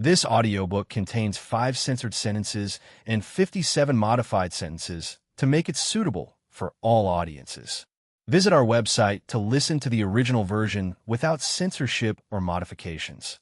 This audiobook contains 5 censored sentences and 57 modified sentences to make it suitable for all audiences. Visit our website to listen to the original version without censorship or modifications.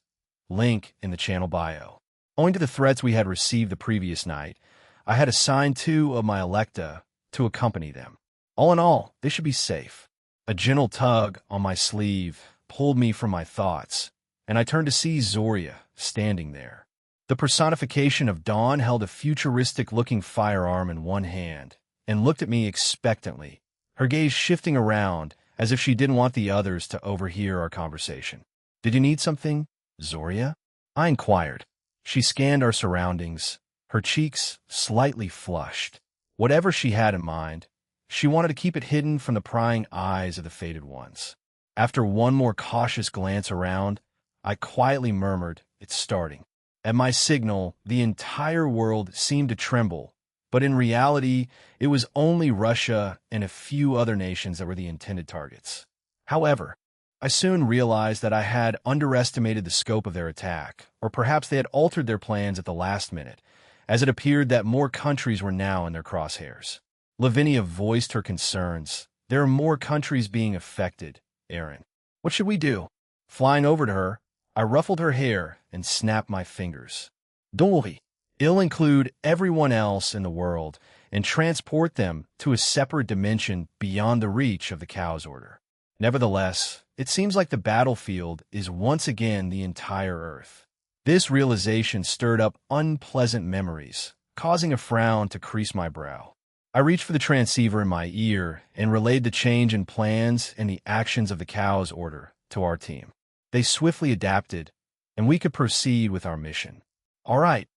Link in the channel bio. Owing to the threats we had received the previous night, I had assigned 2 of my Electa to accompany them. All in all, they should be safe. A gentle tug on my sleeve pulled me from my thoughts, and I turned to see Zoria standing there. The personification of Dawn held a futuristic-looking firearm in one hand and looked at me expectantly, her gaze shifting around as if she didn't want the others to overhear our conversation. "Did you need something, Zoria?" I inquired. She scanned our surroundings, her cheeks slightly flushed. Whatever she had in mind, she wanted to keep it hidden from the prying eyes of the fated ones. After one more cautious glance around, I quietly murmured, "It's starting." At my signal, the entire world seemed to tremble, but in reality, it was only Russia and a few other nations that were the intended targets. However, I soon realized that I had underestimated the scope of their attack, or perhaps they had altered their plans at the last minute, as it appeared that more countries were now in their crosshairs. Lavinia voiced her concerns. "There are more countries being affected, Aaron. What should we do?" Flying over to her, I ruffled her hair and snapped my fingers. "Don't worry. It'll include everyone else in the world and transport them to a separate dimension beyond the reach of the Cow's order." Nevertheless, it seems like the battlefield is once again the entire Earth. This realization stirred up unpleasant memories, causing a frown to crease my brow. I reached for the transceiver in my ear and relayed the change in plans and the actions of the Cow's order to our team. They swiftly adapted, and we could proceed with our mission. "All right,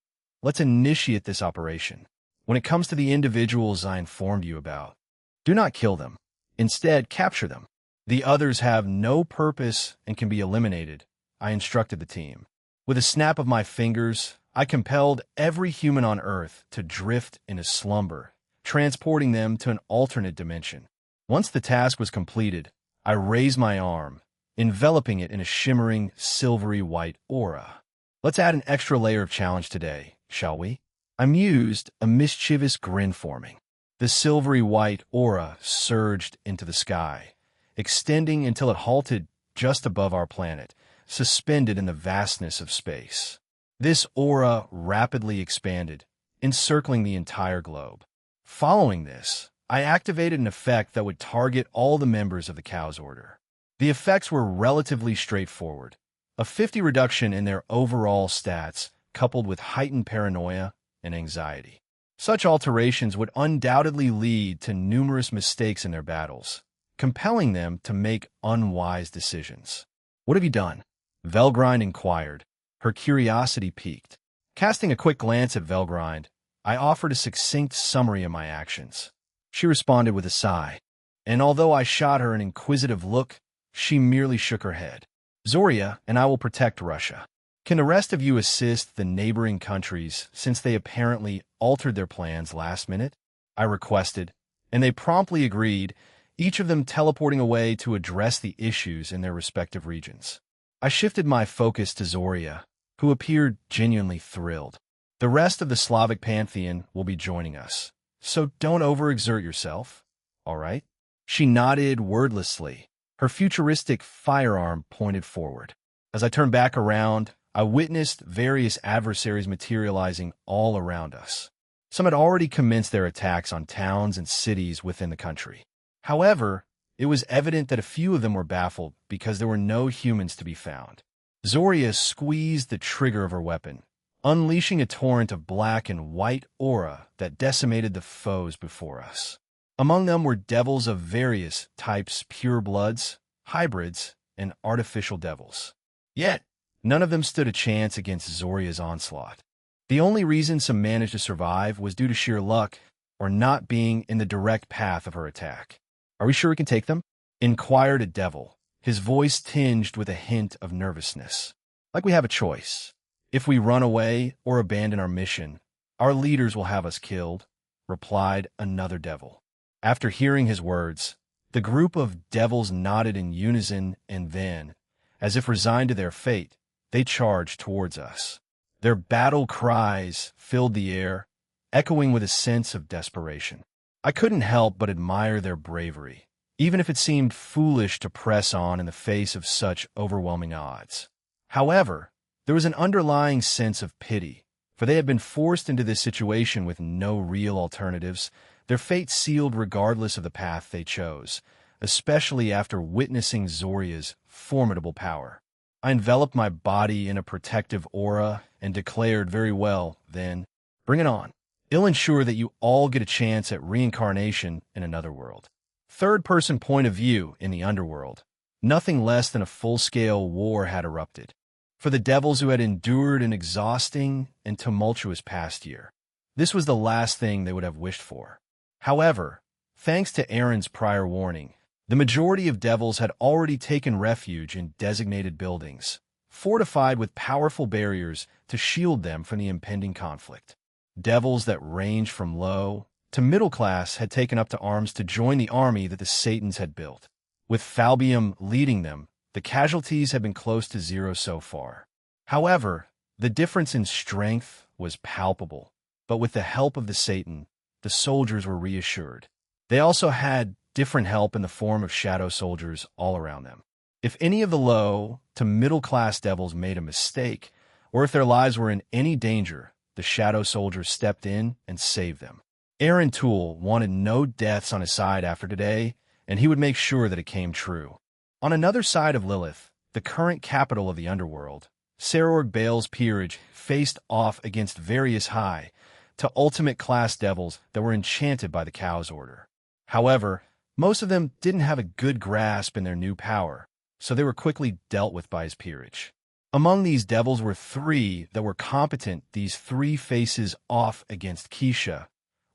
let's initiate this operation. When it comes to the individuals I informed you about, do not kill them. Instead, capture them. The others have no purpose and can be eliminated," I instructed the team. With a snap of my fingers, I compelled every human on Earth to drift into slumber, transporting them to an alternate dimension. Once the task was completed, I raised my arm, enveloping it in a shimmering, silvery white aura. "Let's add an extra layer of challenge today, shall we?" I mused, a mischievous grin forming. The silvery white aura surged into the sky, extending until it halted just above our planet, suspended in the vastness of space. This aura rapidly expanded, encircling the entire globe. Following this, I activated an effect that would target all the members of the Cow's order. The effects were relatively straightforward. A 50 reduction in their overall stats, coupled with heightened paranoia and anxiety. Such alterations would undoubtedly lead to numerous mistakes in their battles, compelling them to make unwise decisions. "What have you done?" Velgrind inquired, her curiosity piqued. Casting a quick glance at Velgrind, I offered a succinct summary of my actions. She responded with a sigh, and although I shot her an inquisitive look, she merely shook her head. "Zoria and I will protect Russia. Can the rest of you assist the neighboring countries since they apparently altered their plans last minute?" I requested, and they promptly agreed, each of them teleporting away to address the issues in their respective regions. I shifted my focus to Zoria, who appeared genuinely thrilled. "The rest of the Slavic pantheon will be joining us, so don't overexert yourself, all right?" She nodded wordlessly, her futuristic firearm pointed forward. As I turned back around, I witnessed various adversaries materializing all around us. Some had already commenced their attacks on towns and cities within the country. However, it was evident that a few of them were baffled because there were no humans to be found. Zoria squeezed the trigger of her weapon, unleashing a torrent of black and white aura that decimated the foes before us. Among them were devils of various types, purebloods, hybrids, and artificial devils. Yet, none of them stood a chance against Zoria's onslaught. The only reason some managed to survive was due to sheer luck or not being in the direct path of her attack. "Are we sure we can take them?" inquired a devil, his voice tinged with a hint of nervousness. "Like we have a choice. If we run away or abandon our mission, our leaders will have us killed," replied another devil. After hearing his words, the group of devils nodded in unison and then, as if resigned to their fate, they charged towards us. Their battle cries filled the air, echoing with a sense of desperation. I couldn't help but admire their bravery, even if it seemed foolish to press on in the face of such overwhelming odds. However, there was an underlying sense of pity, for they had been forced into this situation with no real alternatives, their fate sealed regardless of the path they chose, especially after witnessing Zoria's formidable power. I enveloped my body in a protective aura and declared, "Very well, then, bring it on. It'll ensure that you all get a chance at reincarnation in another world." Third-person point of view in the underworld. Nothing less than a full-scale war had erupted. For the devils who had endured an exhausting and tumultuous past year, this was the last thing they would have wished for. However, thanks to Aaron's prior warning, the majority of devils had already taken refuge in designated buildings, fortified with powerful barriers to shield them from the impending conflict. Devils that ranged from low to middle class had taken up to arms to join the army that the Satans had built. With Falbium leading them, the casualties had been close to zero so far. However, the difference in strength was palpable, but with the help of the Satan, the soldiers were reassured. They also had different help in the form of shadow soldiers all around them. If any of the low to middle-class devils made a mistake, or if their lives were in any danger, the shadow soldiers stepped in and saved them. Aaron Toole wanted no deaths on his side after today, and he would make sure that it came true. On another side of Lilith, the current capital of the underworld, Serorg Bale's peerage faced off against various high to ultimate class devils that were enchanted by the Cow's order. However, most of them didn't have a good grasp in their new power, so they were quickly dealt with by his peerage. Among these devils were three that were competent. These three faces off against Keisha,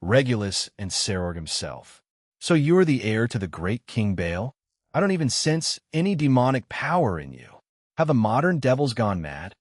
Regulus, and Serorg himself. "So you are the heir to the great King Bale? I don't even sense any demonic power in you. Have the modern devils gone mad?"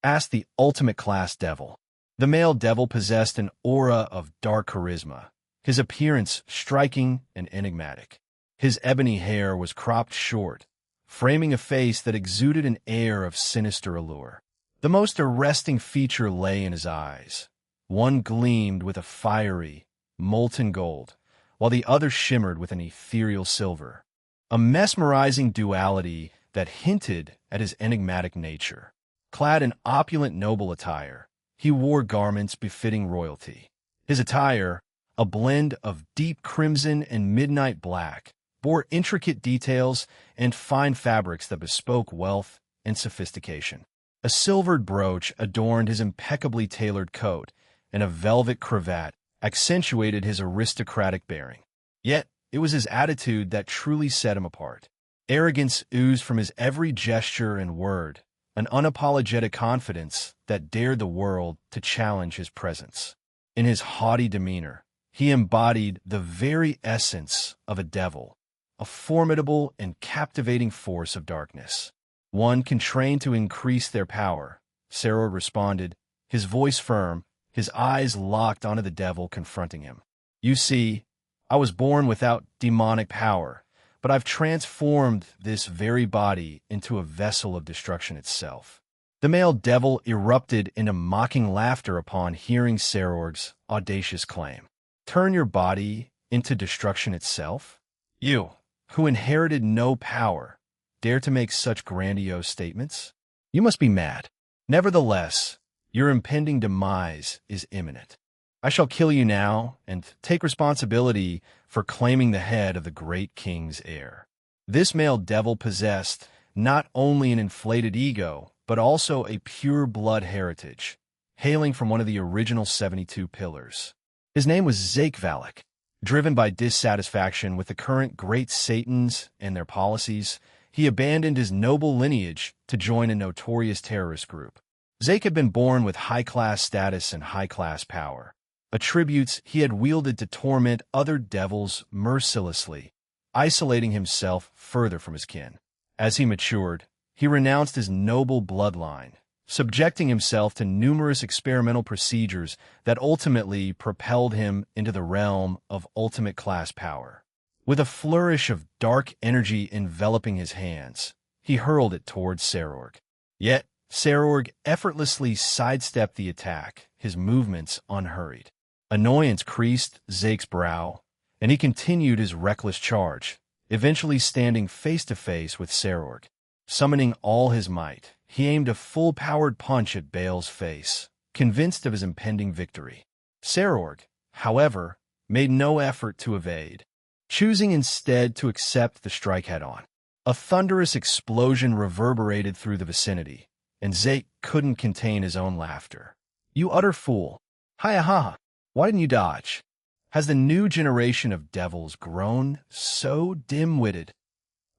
asked the ultimate class devil. The male devil possessed an aura of dark charisma, his appearance striking and enigmatic. His ebony hair was cropped short, framing a face that exuded an air of sinister allure. The most arresting feature lay in his eyes. One gleamed with a fiery, molten gold, while the other shimmered with an ethereal silver, a mesmerizing duality that hinted at his enigmatic nature. Clad in opulent noble attire, he wore garments befitting royalty. His attire, a blend of deep crimson and midnight black, bore intricate details and fine fabrics that bespoke wealth and sophistication. A silvered brooch adorned his impeccably tailored coat, and a velvet cravat accentuated his aristocratic bearing. Yet, it was his attitude that truly set him apart. Arrogance oozed from his every gesture and word, an unapologetic confidence that dared the world to challenge his presence. In his haughty demeanor, he embodied the very essence of a devil, a formidable and captivating force of darkness. "One can train to increase their power," Seror responded, his voice firm, his eyes locked onto the devil confronting him. "You see, I was born without demonic power, but I've transformed this very body into a vessel of destruction itself." The male devil erupted into mocking laughter upon hearing Serorg's audacious claim. "Turn your body into destruction itself? You, who inherited no power, dare to make such grandiose statements? You must be mad. Nevertheless, your impending demise is imminent. I shall kill you now and take responsibility for claiming the head of the great king's heir." This male devil possessed not only an inflated ego, but also a pure blood heritage, hailing from one of the original 72 pillars. His name was Zakevalik. Driven by dissatisfaction with the current great Satans and their policies, he abandoned his noble lineage to join a notorious terrorist group. Zake had been born with high-class status and high-class power, attributes he had wielded to torment other devils mercilessly, isolating himself further from his kin. As he matured, he renounced his noble bloodline, subjecting himself to numerous experimental procedures that ultimately propelled him into the realm of ultimate class power. With a flourish of dark energy enveloping his hands, he hurled it towards Serorg. Yet, Sarorg effortlessly sidestepped the attack, his movements unhurried. Annoyance creased Zake's brow, and he continued his reckless charge, eventually standing face-to-face with Sarorg. Summoning all his might, he aimed a full-powered punch at Bale's face, convinced of his impending victory. Sarorg, however, made no effort to evade, choosing instead to accept the strike head-on. A thunderous explosion reverberated through the vicinity, and Zake couldn't contain his own laughter. "You utter fool! Hi-ha! Why didn't you dodge? Has the new generation of devils grown so dim-witted?"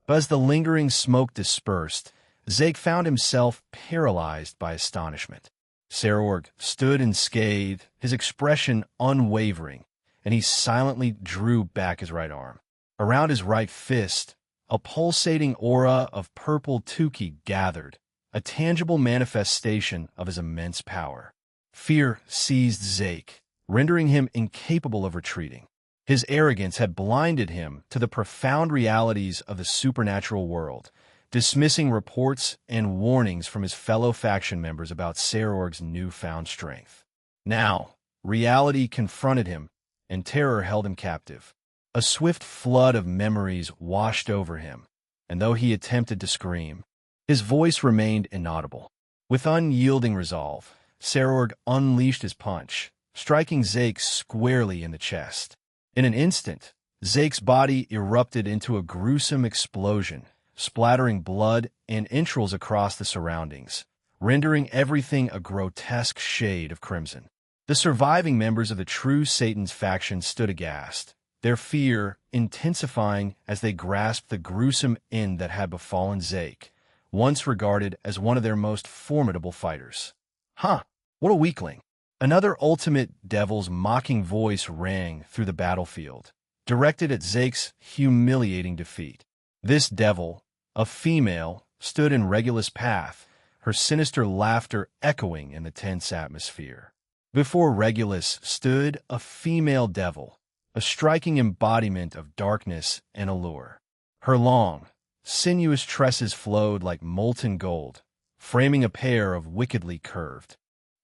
But as the lingering smoke dispersed, Zake found himself paralyzed by astonishment. Sarorg stood unscathed, his expression unwavering, and he silently drew back his right arm. Around his right fist, a pulsating aura of purple 10k gathered, a tangible manifestation of his immense power. Fear seized Zake, rendering him incapable of retreating. His arrogance had blinded him to the profound realities of the supernatural world, dismissing reports and warnings from his fellow faction members about Sarorg's newfound strength. Now, reality confronted him, and terror held him captive. A swift flood of memories washed over him, and though he attempted to scream, his voice remained inaudible. With unyielding resolve, Sarorg unleashed his punch, striking Zake squarely in the chest. In an instant, Zake's body erupted into a gruesome explosion, splattering blood and entrails across the surroundings, rendering everything a grotesque shade of crimson. The surviving members of the true Satan's faction stood aghast, their fear intensifying as they grasped the gruesome end that had befallen Zake, once regarded as one of their most formidable fighters. "Huh, what a weakling!" Another ultimate devil's mocking voice rang through the battlefield, directed at Zake's humiliating defeat. This devil, a female, stood in Regulus' path, her sinister laughter echoing in the tense atmosphere. Before Regulus stood a female devil, a striking embodiment of darkness and allure. Her long, sinuous tresses flowed like molten gold, framing a pair of wickedly curved,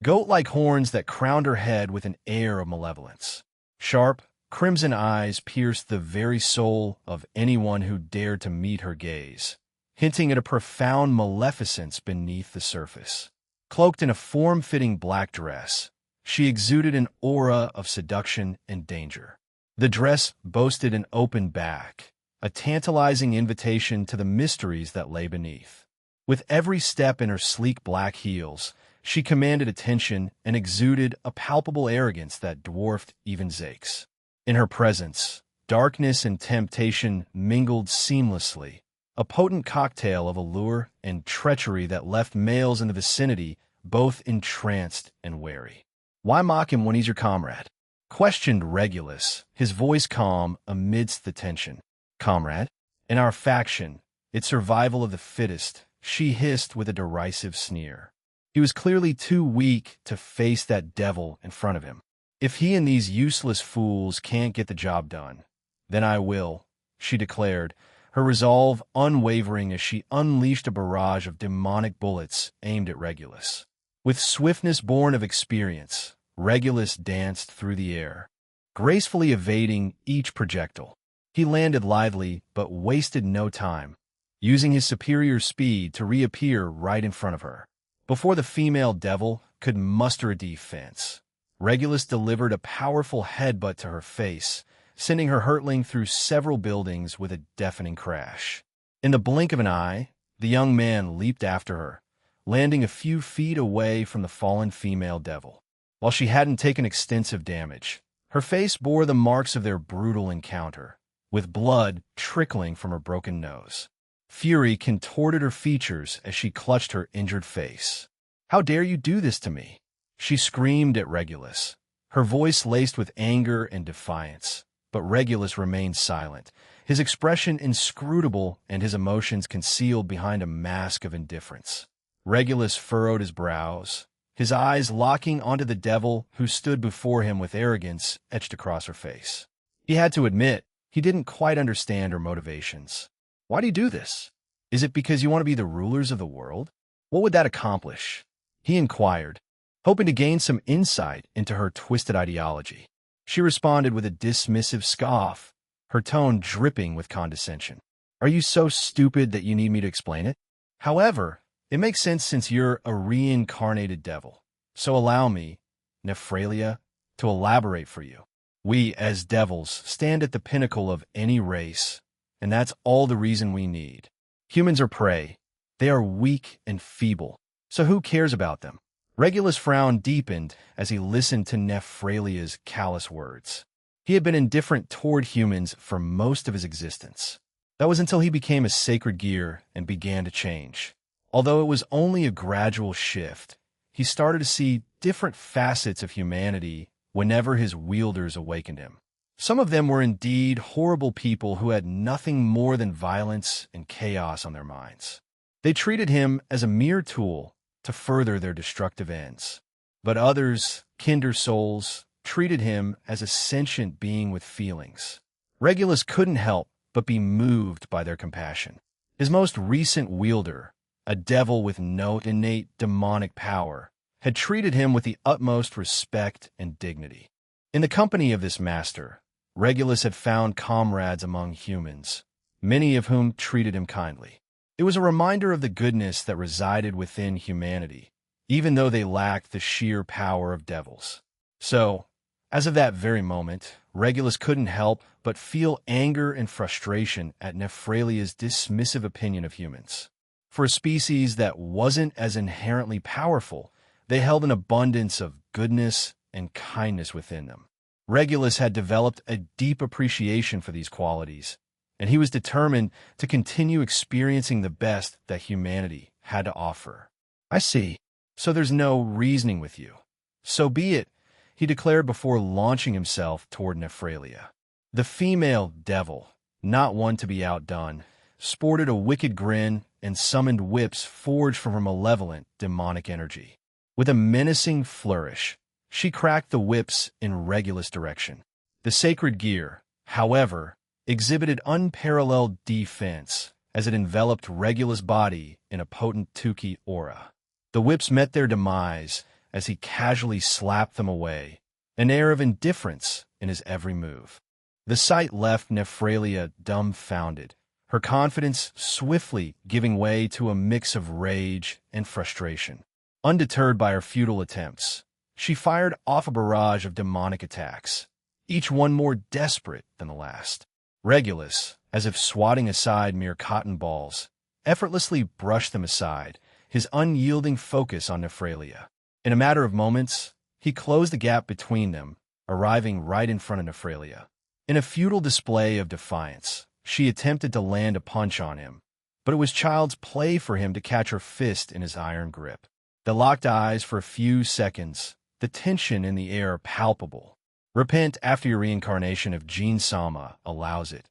goat-like horns that crowned her head with an air of malevolence. Sharp, crimson eyes pierced the very soul of anyone who dared to meet her gaze, hinting at a profound maleficence beneath the surface. Cloaked in a form-fitting black dress, she exuded an aura of seduction and danger. The dress boasted an open back, a tantalizing invitation to the mysteries that lay beneath. With every step in her sleek black heels, she commanded attention and exuded a palpable arrogance that dwarfed even Zake's. In her presence, darkness and temptation mingled seamlessly, a potent cocktail of allure and treachery that left males in the vicinity both entranced and wary. "Why mock him when he's your comrade?" questioned Regulus, his voice calm amidst the tension. "Comrade? In our faction, it's survival of the fittest," she hissed with a derisive sneer. He was clearly too weak to face that devil in front of him. "If he and these useless fools can't get the job done, then I will," she declared, her resolve unwavering as she unleashed a barrage of demonic bullets aimed at Regulus. With swiftness born of experience, Regulus danced through the air, gracefully evading each projectile. He landed lithely but wasted no time, using his superior speed to reappear right in front of her. Before the female devil could muster a defense, Regulus delivered a powerful headbutt to her face, sending her hurtling through several buildings with a deafening crash. In the blink of an eye, the young man leaped after her, landing a few feet away from the fallen female devil. While she hadn't taken extensive damage, her face bore the marks of their brutal encounter, with blood trickling from her broken nose. Fury contorted her features as she clutched her injured face. "How dare you do this to me?" she screamed at Regulus, her voice laced with anger and defiance. But Regulus remained silent, his expression inscrutable and his emotions concealed behind a mask of indifference. Regulus furrowed his brows, his eyes locking onto the devil who stood before him with arrogance etched across her face. He had to admit he didn't quite understand her motivations. "Why do you do this? Is it because you want to be the rulers of the world?" What would that accomplish? He inquired, hoping to gain some insight into her twisted ideology. She responded with a dismissive scoff, her tone dripping with condescension. Are you so stupid that you need me to explain it? However, it makes sense since you're a reincarnated devil. So allow me, Nephralia, to elaborate for you. We, as devils, stand at the pinnacle of any race, and that's all the reason we need. Humans are prey. They are weak and feeble, so who cares about them? Regulus' frown deepened as he listened to Nephralia's callous words. He had been indifferent toward humans for most of his existence. That was until he became a sacred gear and began to change. Although it was only a gradual shift, he started to see different facets of humanity whenever his wielders awakened him. Some of them were indeed horrible people who had nothing more than violence and chaos on their minds. They treated him as a mere tool to further their destructive ends. But others, kinder souls, treated him as a sentient being with feelings. Regulus couldn't help but be moved by their compassion. His most recent wielder, a devil with no innate demonic power, had treated him with the utmost respect and dignity. In the company of this master, Regulus had found comrades among humans, many of whom treated him kindly. It was a reminder of the goodness that resided within humanity, even though they lacked the sheer power of devils. So, as of that very moment, Regulus couldn't help but feel anger and frustration at Nephralia's dismissive opinion of humans. For a species that wasn't as inherently powerful, they held an abundance of goodness and kindness within them. Regulus had developed a deep appreciation for these qualities, and he was determined to continue experiencing the best that humanity had to offer. I see. So there's no reasoning with you. So be it, he declared before launching himself toward Nephralia. The female devil, not one to be outdone, sported a wicked grin and summoned whips forged from her malevolent demonic energy. With a menacing flourish, she cracked the whips in Regulus' direction. The sacred gear, however, exhibited unparalleled defense as it enveloped Regulus' body in a potent 10k aura. The whips met their demise as he casually slapped them away, an air of indifference in his every move. The sight left Nephralia dumbfounded, her confidence swiftly giving way to a mix of rage and frustration. Undeterred by her futile attempts, she fired off a barrage of demonic attacks, each one more desperate than the last. Regulus, as if swatting aside mere cotton balls, effortlessly brushed them aside, his unyielding focus on Nephralia. In a matter of moments, he closed the gap between them, arriving right in front of Nephralia. In a futile display of defiance, she attempted to land a punch on him, but it was child's play for him to catch her fist in his iron grip. They locked eyes for a few seconds, the tension in the air palpable. Repent after your reincarnation if Gene Sama allows it,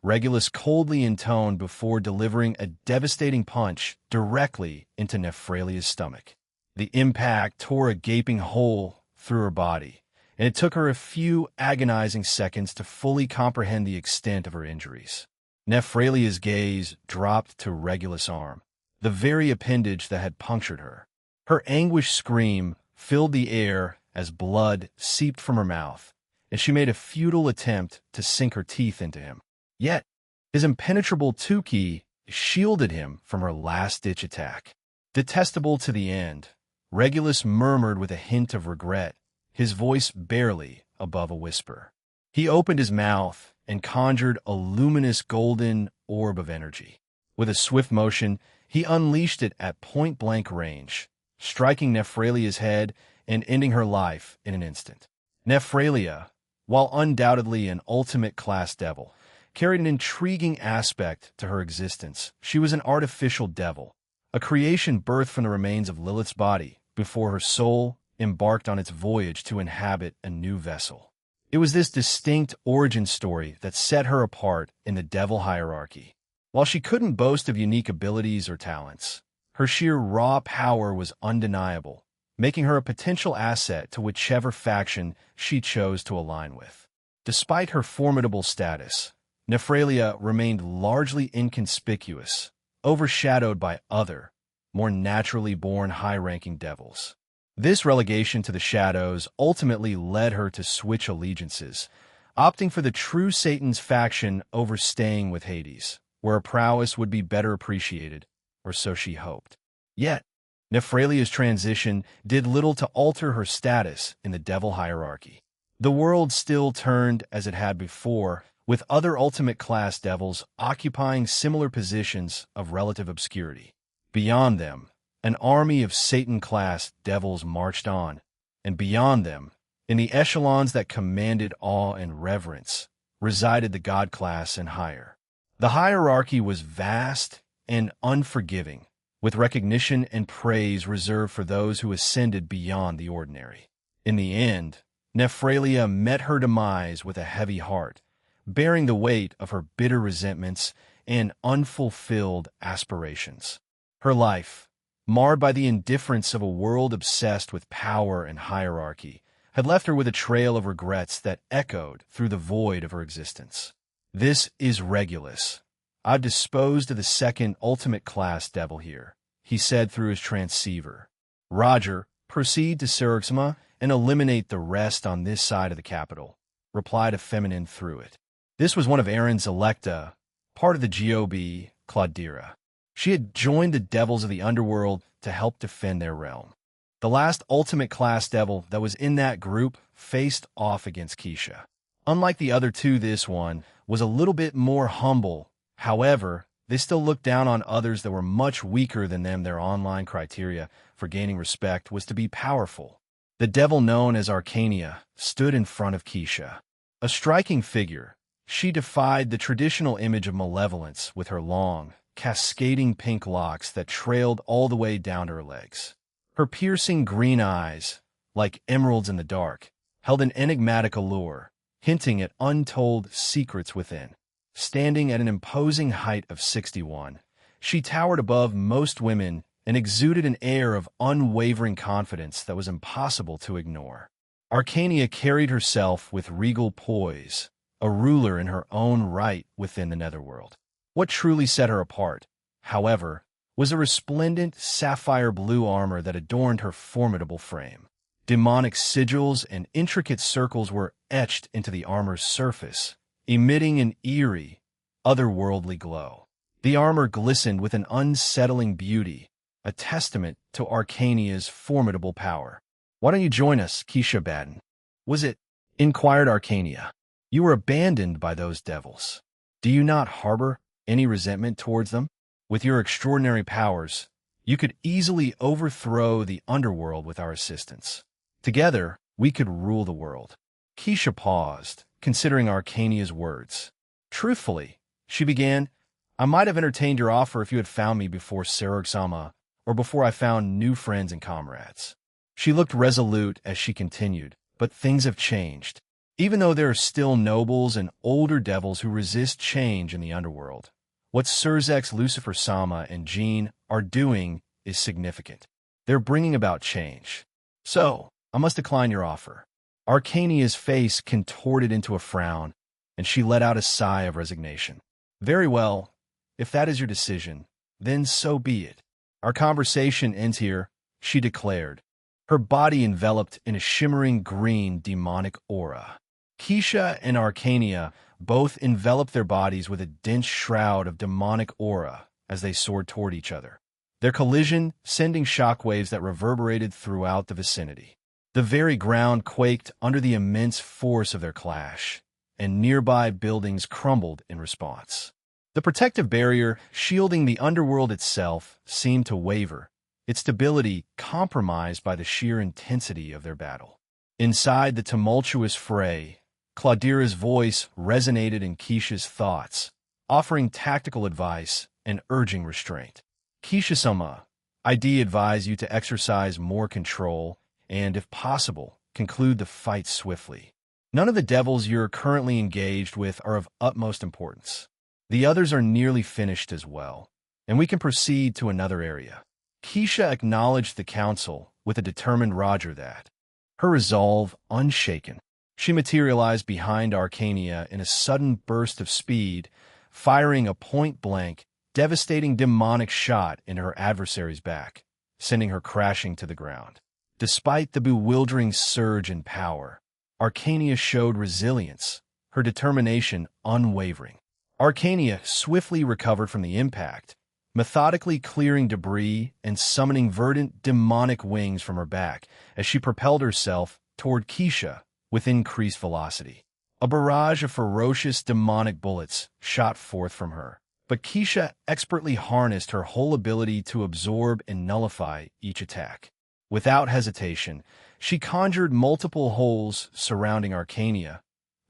Regulus coldly intoned before delivering a devastating punch directly into Nephralia's stomach. The impact tore a gaping hole through her body, and it took her a few agonizing seconds to fully comprehend the extent of her injuries. Nephralia's gaze dropped to Regulus' arm, the very appendage that had punctured her. Her anguished scream filled the air as blood seeped from her mouth, and she made a futile attempt to sink her teeth into him. Yet, his impenetrable 10k shielded him from her last-ditch attack. Detestable to the end, Regulus murmured with a hint of regret, his voice barely above a whisper. He opened his mouth and conjured a luminous golden orb of energy. With a swift motion, he unleashed it at point-blank range, striking Nephralia's head and ending her life in an instant. Nephralia, while undoubtedly an ultimate-class devil, carried an intriguing aspect to her existence. She was an artificial devil, a creation birthed from the remains of Lilith's body before her soul embarked on its voyage to inhabit a new vessel. It was this distinct origin story that set her apart in the devil hierarchy. While she couldn't boast of unique abilities or talents, her sheer raw power was undeniable, making her a potential asset to whichever faction she chose to align with. Despite her formidable status, Nephralia remained largely inconspicuous, overshadowed by other, more naturally born high-ranking devils. This relegation to the shadows ultimately led her to switch allegiances, opting for the true Satan's faction over staying with Hades, where her prowess would be better appreciated, or so she hoped. Yet, Nephralia's transition did little to alter her status in the devil hierarchy. The world still turned as it had before, with other ultimate-class devils occupying similar positions of relative obscurity. Beyond them, an army of Satan-class devils marched on, and beyond them, in the echelons that commanded awe and reverence, resided the God class and higher. The hierarchy was vast and unforgiving, with recognition and praise reserved for those who ascended beyond the ordinary. In the end, Nephralia met her demise with a heavy heart, bearing the weight of her bitter resentments and unfulfilled aspirations. Her life, marred by the indifference of a world obsessed with power and hierarchy, had left her with a trail of regrets that echoed through the void of her existence. "This is Regulus. I've disposed of the second ultimate-class devil here," he said through his transceiver. "Roger, proceed to Syraxima and eliminate the rest on this side of the capital," replied a feminine through it. This was one of Aaron's Electa, part of the GOB, Claudira. She had joined the devils of the underworld to help defend their realm. The last ultimate-class devil that was in that group faced off against Keisha. Unlike the other two, this one was a little bit more humble. However, they still looked down on others that were much weaker than them. Their online criteria for gaining respect was to be powerful. The devil known as Arcania stood in front of Keisha. A striking figure, she defied the traditional image of malevolence with her long, cascading pink locks that trailed all the way down to her legs. Her piercing green eyes, like emeralds in the dark, held an enigmatic allure, hinting at untold secrets within. Standing at an imposing height of 61, she towered above most women and exuded an air of unwavering confidence that was impossible to ignore. Arcania carried herself with regal poise, a ruler in her own right within the netherworld. What truly set her apart, however, was a resplendent sapphire blue armor that adorned her formidable frame. Demonic sigils and intricate circles were etched into the armor's surface, emitting an eerie, otherworldly glow. The armor glistened with an unsettling beauty, a testament to Arcania's formidable power. "Why don't you join us, Keisha Baden?" "Was it?" inquired Arcania. "You were abandoned by those devils. Do you not harbor any resentment towards them? With your extraordinary powers, you could easily overthrow the underworld with our assistance. Together, we could rule the world." Keisha paused, considering Arcania's words. "Truthfully," she began, "I might have entertained your offer if you had found me before Syraxima, or before I found new friends and comrades." She looked resolute as she continued, "But things have changed. Even though there are still nobles and older devils who resist change in the underworld, what Surzex, Lucifer Sama, and Jean are doing is significant. They're bringing about change. So, I must decline your offer." Arcania's face contorted into a frown, and she let out a sigh of resignation. "Very well. If that is your decision, then so be it. Our conversation ends here," she declared, her body enveloped in a shimmering green demonic aura. Keisha and Arcania both enveloped their bodies with a dense shroud of demonic aura as they soared toward each other, their collision sending shockwaves that reverberated throughout the vicinity. The very ground quaked under the immense force of their clash, and nearby buildings crumbled in response. The protective barrier shielding the underworld itself seemed to waver, its stability compromised by the sheer intensity of their battle. Inside the tumultuous fray, Claudira's voice resonated in Keisha's thoughts, offering tactical advice and urging restraint. "Keisha-sama, I advise you to exercise more control and, if possible, conclude the fight swiftly. None of the devils you're currently engaged with are of utmost importance. The others are nearly finished as well, and we can proceed to another area." Keisha acknowledged the counsel with a determined roger that. Her resolve unshaken, she materialized behind Arcania in a sudden burst of speed, firing a point-blank, devastating demonic shot into her adversary's back, sending her crashing to the ground. Despite the bewildering surge in power, Arcania showed resilience, her determination unwavering. Arcania swiftly recovered from the impact, methodically clearing debris and summoning verdant demonic wings from her back as she propelled herself toward Keisha with increased velocity. A barrage of ferocious demonic bullets shot forth from her, but Keisha expertly harnessed her whole ability to absorb and nullify each attack. Without hesitation, she conjured multiple holes surrounding Arcania,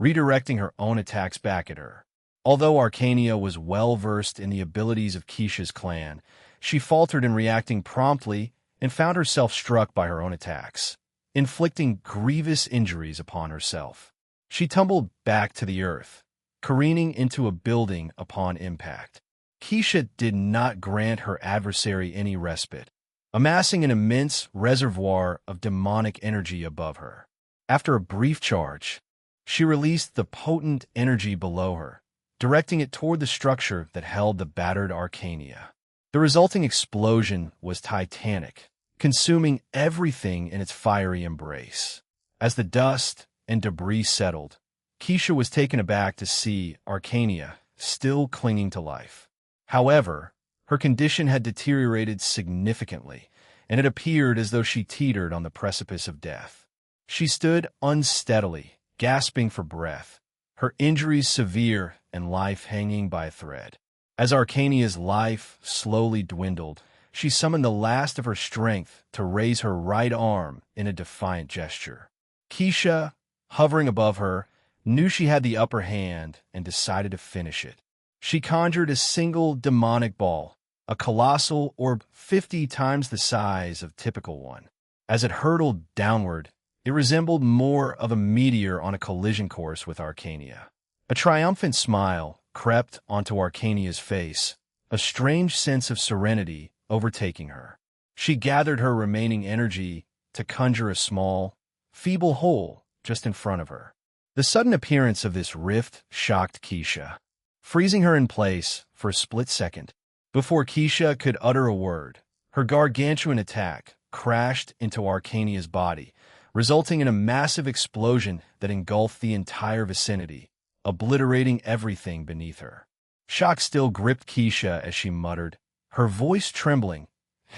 redirecting her own attacks back at her. Although Arcania was well-versed in the abilities of Keisha's clan, she faltered in reacting promptly and found herself struck by her own attacks, inflicting grievous injuries upon herself. She tumbled back to the earth, careening into a building upon impact. Keisha did not grant her adversary any respite, amassing an immense reservoir of demonic energy above her. After a brief charge, she released the potent energy below her, directing it toward the structure that held the battered Arcania. The resulting explosion was titanic, consuming everything in its fiery embrace. As the dust and debris settled, Keisha was taken aback to see Arcania still clinging to life. However, her condition had deteriorated significantly, and it appeared as though she teetered on the precipice of death. She stood unsteadily, gasping for breath, her injuries severe and life hanging by a thread. As Arcania's life slowly dwindled, she summoned the last of her strength to raise her right arm in a defiant gesture. Keisha, hovering above her, knew she had the upper hand and decided to finish it. She conjured a single demonic ball, a colossal orb 50 times the size of a typical one. As it hurtled downward, it resembled more of a meteor on a collision course with Arcania. A triumphant smile crept onto Arcania's face, a strange sense of serenity overtaking her. She gathered her remaining energy to conjure a small, feeble hole just in front of her. The sudden appearance of this rift shocked Keisha, freezing her in place for a split second. Before Keisha could utter a word, her gargantuan attack crashed into Arcania's body, resulting in a massive explosion that engulfed the entire vicinity, obliterating everything beneath her. Shock still gripped Keisha as she muttered, her voice trembling.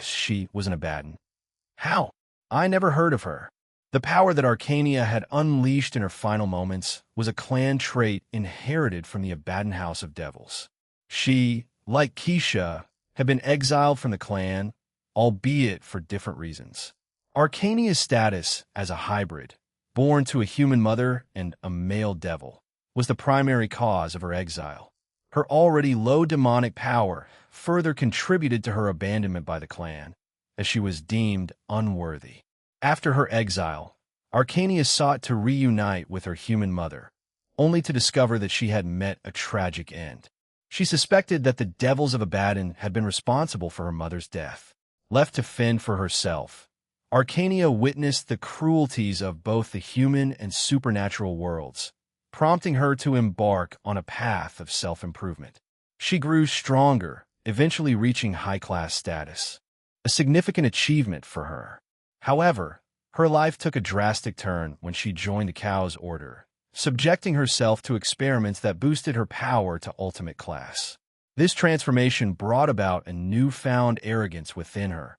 She was an Abaddon. How? I never heard of her. The power that Arcania had unleashed in her final moments was a clan trait inherited from the Abaddon House of Devils. She, like Keisha, had been exiled from the clan, albeit for different reasons. Arcania's status as a hybrid, born to a human mother and a male devil, was the primary cause of her exile. Her already low demonic power further contributed to her abandonment by the clan, as she was deemed unworthy. After her exile, Arcania sought to reunite with her human mother, only to discover that she had met a tragic end. She suspected that the devils of Abaddon had been responsible for her mother's death. Left to fend for herself, Arcania witnessed the cruelties of both the human and supernatural worlds, prompting her to embark on a path of self-improvement. She grew stronger, eventually reaching high-class status, a significant achievement for her. However, her life took a drastic turn when she joined the Cow's Order, subjecting herself to experiments that boosted her power to ultimate class. This transformation brought about a newfound arrogance within her,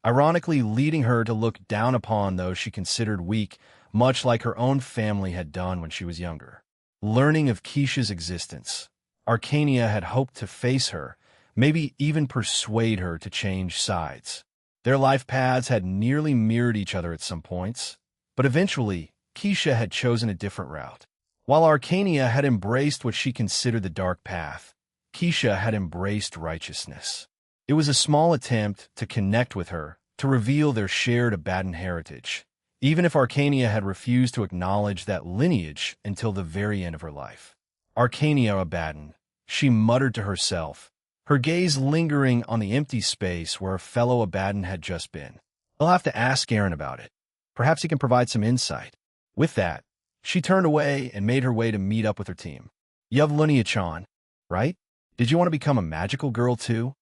ironically leading her to look down upon those she considered weak, much like her own family had done when she was younger. Learning of Keisha's existence, Arcania had hoped to face her, maybe even persuade her to change sides. Their life paths had nearly mirrored each other at some points, but eventually, Keisha had chosen a different route. While Arcania had embraced what she considered the dark path, Keisha had embraced righteousness. It was a small attempt to connect with her, to reveal their shared Abaddon heritage, even if Arcania had refused to acknowledge that lineage until the very end of her life. Arcania Abaddon, she muttered to herself, her gaze lingering on the empty space where a fellow Abaddon had just been. I'll have to ask Aaron about it. Perhaps he can provide some insight. With that, she turned away and made her way to meet up with her team. Yav Lunia-chan, right? Did you want to become a magical girl too?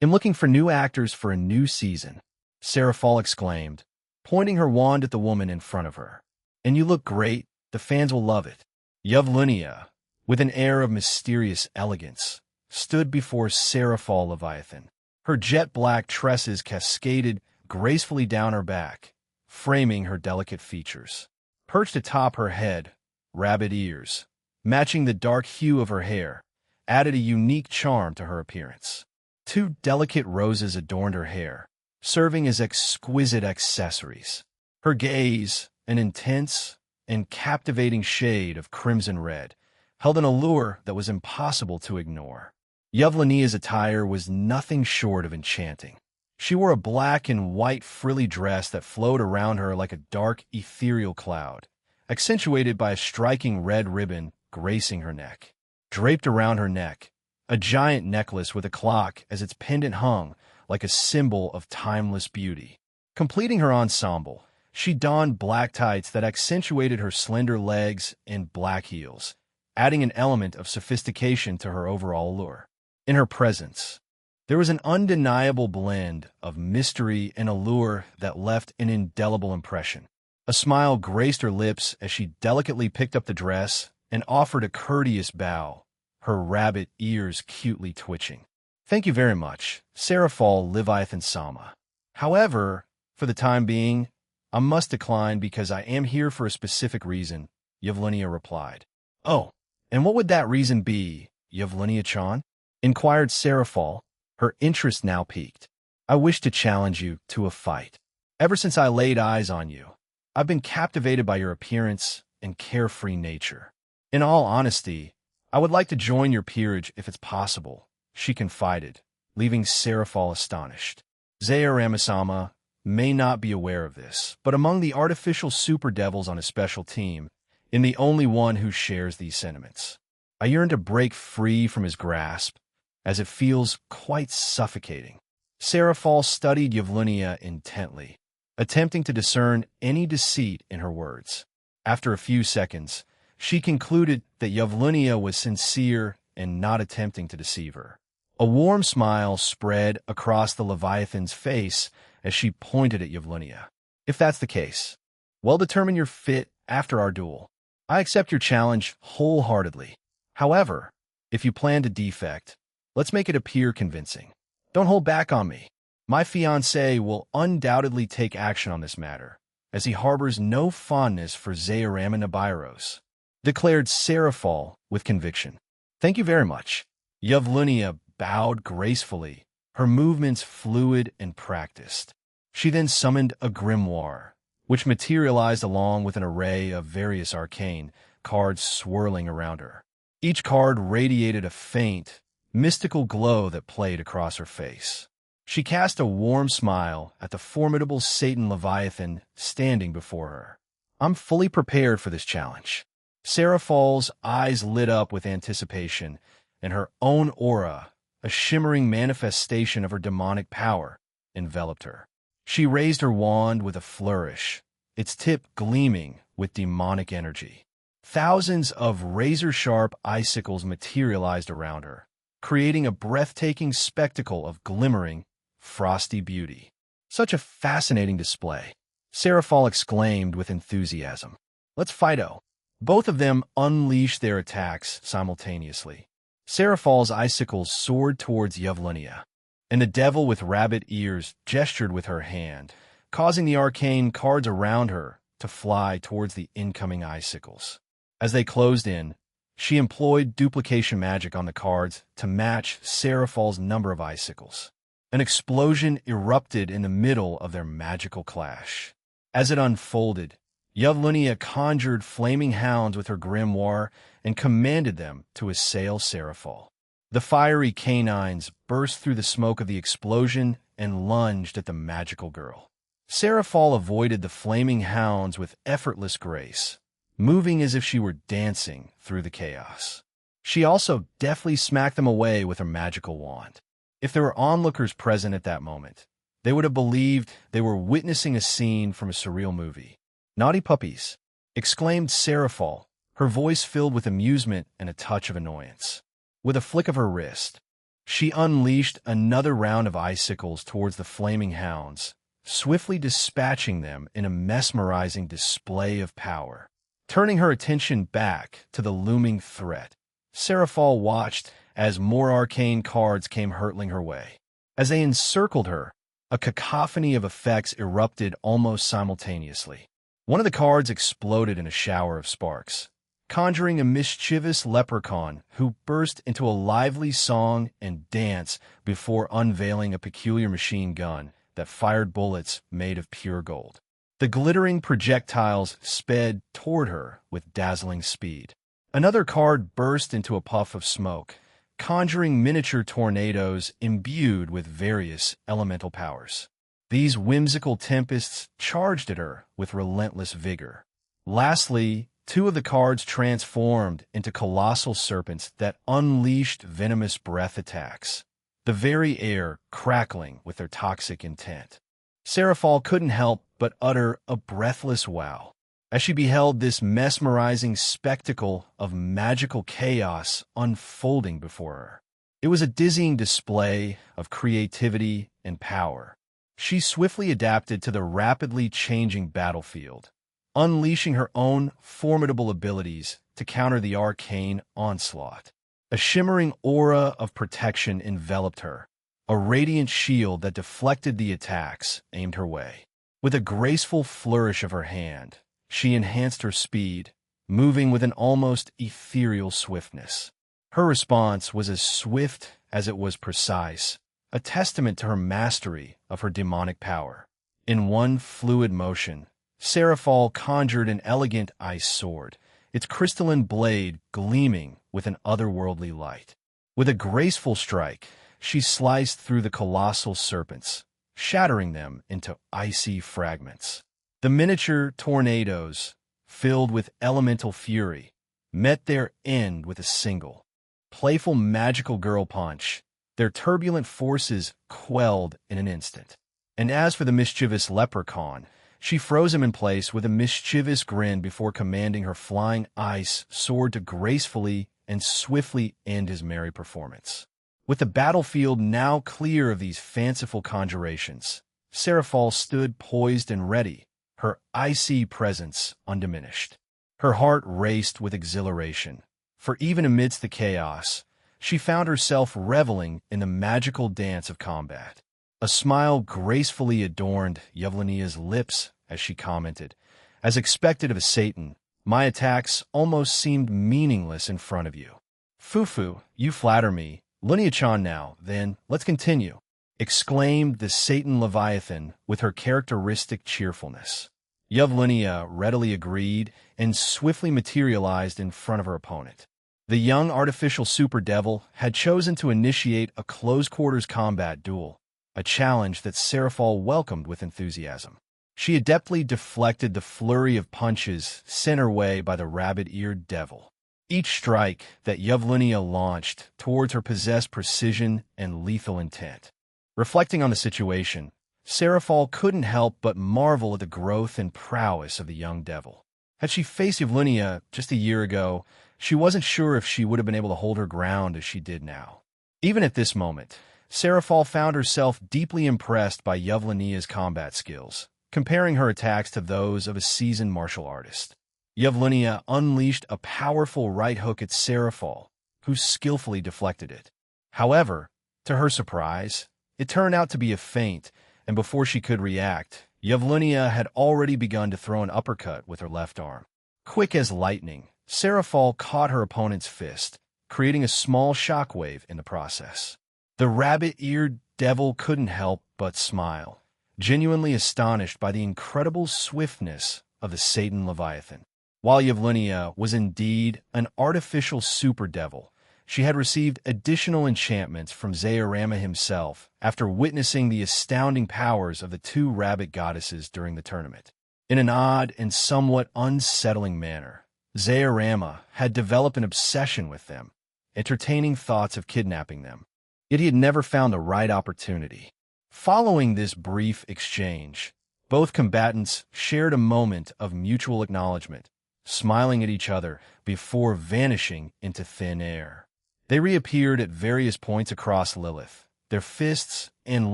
I'm looking for new actors for a new season, Seraphol exclaimed, pointing her wand at the woman in front of her. And you look great. The fans will love it. Yevlunia, with an air of mysterious elegance, stood before Seraphol Leviathan. Her jet-black tresses cascaded gracefully down her back, framing her delicate features. Perched atop her head, rabbit ears, matching the dark hue of her hair, added a unique charm to her appearance. Two delicate roses adorned her hair, serving as exquisite accessories. Her gaze, an intense and captivating shade of crimson red, held an allure that was impossible to ignore. Yevlenia's attire was nothing short of enchanting. She wore a black and white frilly dress that flowed around her like a dark, ethereal cloud, accentuated by a striking red ribbon gracing her neck. Draped around her neck, a giant necklace with a clock as its pendant hung like a symbol of timeless beauty. Completing her ensemble, she donned black tights that accentuated her slender legs and black heels, adding an element of sophistication to her overall allure. In her presence, there was an undeniable blend of mystery and allure that left an indelible impression. A smile graced her lips as she delicately picked up the dress and offered a courteous bow, her rabbit ears cutely twitching. Thank you very much, Seraphol Leviathan Sama. However, for the time being, I must decline because I am here for a specific reason, Yevlenia replied. Oh, and what would that reason be, Yevlenia-chan? Inquired Seraphol, her interest now piqued. I wish to challenge you to a fight. Ever since I laid eyes on you, I've been captivated by your appearance and carefree nature. In all honesty, I would like to join your peerage if it's possible, she confided, leaving Seraphol astonished. Zaire Ramasama may not be aware of this, but among the artificial super devils on his special team, I'm the only one who shares these sentiments. I yearn to break free from his grasp, as it feels quite suffocating. Seraphol studied Yevlunia intently, attempting to discern any deceit in her words. After a few seconds, she concluded that Yevlunia was sincere and not attempting to deceive her. A warm smile spread across the Leviathan's face as she pointed at Yevlunia. If that's the case, well, determine your fit after our duel. I accept your challenge wholeheartedly. However, if you plan to defect, let's make it appear convincing. Don't hold back on me. My fiancé will undoubtedly take action on this matter, as he harbors no fondness for Zairama Nabiros, declared Seraphol with conviction. Thank you very much. Yevlunia bowed gracefully, her movements fluid and practiced. She then summoned a grimoire, which materialized along with an array of various arcane cards swirling around her. Each card radiated a faint, mystical glow that played across her face. She cast a warm smile at the formidable Satan Leviathan standing before her. I'm fully prepared for this challenge. Seraphol's eyes lit up with anticipation, and her own aura, a shimmering manifestation of her demonic power, enveloped her. She raised her wand with a flourish, its tip gleaming with demonic energy. Thousands of razor-sharp icicles materialized around her, creating a breathtaking spectacle of glimmering, frosty beauty. Such a fascinating display, Seraphol exclaimed with enthusiasm. Let's fight-o. Both of them unleashed their attacks simultaneously. Seraphol's icicles soared towards Yevlunia, and the devil with rabbit ears gestured with her hand, causing the arcane cards around her to fly towards the incoming icicles. As they closed in, she employed duplication magic on the cards to match Seraphol's number of icicles. An explosion erupted in the middle of their magical clash. As it unfolded, Yevlunia conjured flaming hounds with her grimoire and commanded them to assail Seraphol. The fiery canines burst through the smoke of the explosion and lunged at the magical girl. Seraphol avoided the flaming hounds with effortless grace, moving as if she were dancing through the chaos. She also deftly smacked them away with her magical wand. If there were onlookers present at that moment, they would have believed they were witnessing a scene from a surreal movie. "Naughty puppies!" exclaimed Seraphol, her voice filled with amusement and a touch of annoyance. With a flick of her wrist, she unleashed another round of icicles towards the flaming hounds, swiftly dispatching them in a mesmerizing display of power. Turning her attention back to the looming threat, Seraphal watched as more arcane cards came hurtling her way. As they encircled her, a cacophony of effects erupted almost simultaneously. One of the cards exploded in a shower of sparks, conjuring a mischievous leprechaun who burst into a lively song and dance before unveiling a peculiar machine gun that fired bullets made of pure gold. The glittering projectiles sped toward her with dazzling speed. Another card burst into a puff of smoke, conjuring miniature tornadoes imbued with various elemental powers. These whimsical tempests charged at her with relentless vigor. Lastly, two of the cards transformed into colossal serpents that unleashed venomous breath attacks, the very air crackling with their toxic intent. Seraphal couldn't help but utter a breathless wow as she beheld this mesmerizing spectacle of magical chaos unfolding before her. It was a dizzying display of creativity and power. She swiftly adapted to the rapidly changing battlefield, unleashing her own formidable abilities to counter the arcane onslaught. A shimmering aura of protection enveloped her, a radiant shield that deflected the attacks aimed her way. With a graceful flourish of her hand, she enhanced her speed, moving with an almost ethereal swiftness. Her response was as swift as it was precise, a testament to her mastery of her demonic power. In one fluid motion, Seraphal conjured an elegant ice sword, its crystalline blade gleaming with an otherworldly light. With a graceful strike, she sliced through the colossal serpents, shattering them into icy fragments. The miniature tornadoes, filled with elemental fury, met their end with a single, playful magical girl punch, their turbulent forces quelled in an instant. And as for the mischievous leprechaun, she froze him in place with a mischievous grin before commanding her flying ice sword to gracefully and swiftly end his merry performance. With the battlefield now clear of these fanciful conjurations, Seraphal stood poised and ready, her icy presence undiminished. Her heart raced with exhilaration, for even amidst the chaos, she found herself reveling in the magical dance of combat. A smile gracefully adorned Yevlenia's lips as she commented, "As expected of a Satan, my attacks almost seemed meaningless in front of you." "Fufu, you flatter me. Lunia-chan now, then, let's continue," exclaimed the Satan Leviathan with her characteristic cheerfulness. Yevlenia readily agreed and swiftly materialized in front of her opponent. The young artificial super devil had chosen to initiate a close-quarters combat duel, a challenge that Seraphal welcomed with enthusiasm. She adeptly deflected the flurry of punches sent her way by the rabbit-eared devil. Each strike that Yevlenia launched towards her possessed precision and lethal intent. Reflecting on the situation, Seraphal couldn't help but marvel at the growth and prowess of the young devil. Had she faced Yevlenia just a year ago, she wasn't sure if she would have been able to hold her ground as she did now. Even at this moment, Seraphal found herself deeply impressed by Yevlenia's combat skills, comparing her attacks to those of a seasoned martial artist. Yevlenia unleashed a powerful right hook at Seraphal, who skillfully deflected it. However, to her surprise, it turned out to be a feint, and before she could react, Yevlenia had already begun to throw an uppercut with her left arm. Quick as lightning, Seraphal caught her opponent's fist, creating a small shockwave in the process. The rabbit-eared devil couldn't help but smile, genuinely astonished by the incredible swiftness of the Satan Leviathan. While Yevlenia was indeed an artificial super devil, she had received additional enchantments from Zayorama himself after witnessing the astounding powers of the two rabbit goddesses during the tournament. In an odd and somewhat unsettling manner, Zayorama had developed an obsession with them, entertaining thoughts of kidnapping them. Yet he had never found the right opportunity. Following this brief exchange, both combatants shared a moment of mutual acknowledgement, smiling at each other before vanishing into thin air. They reappeared at various points across Lilith, their fists and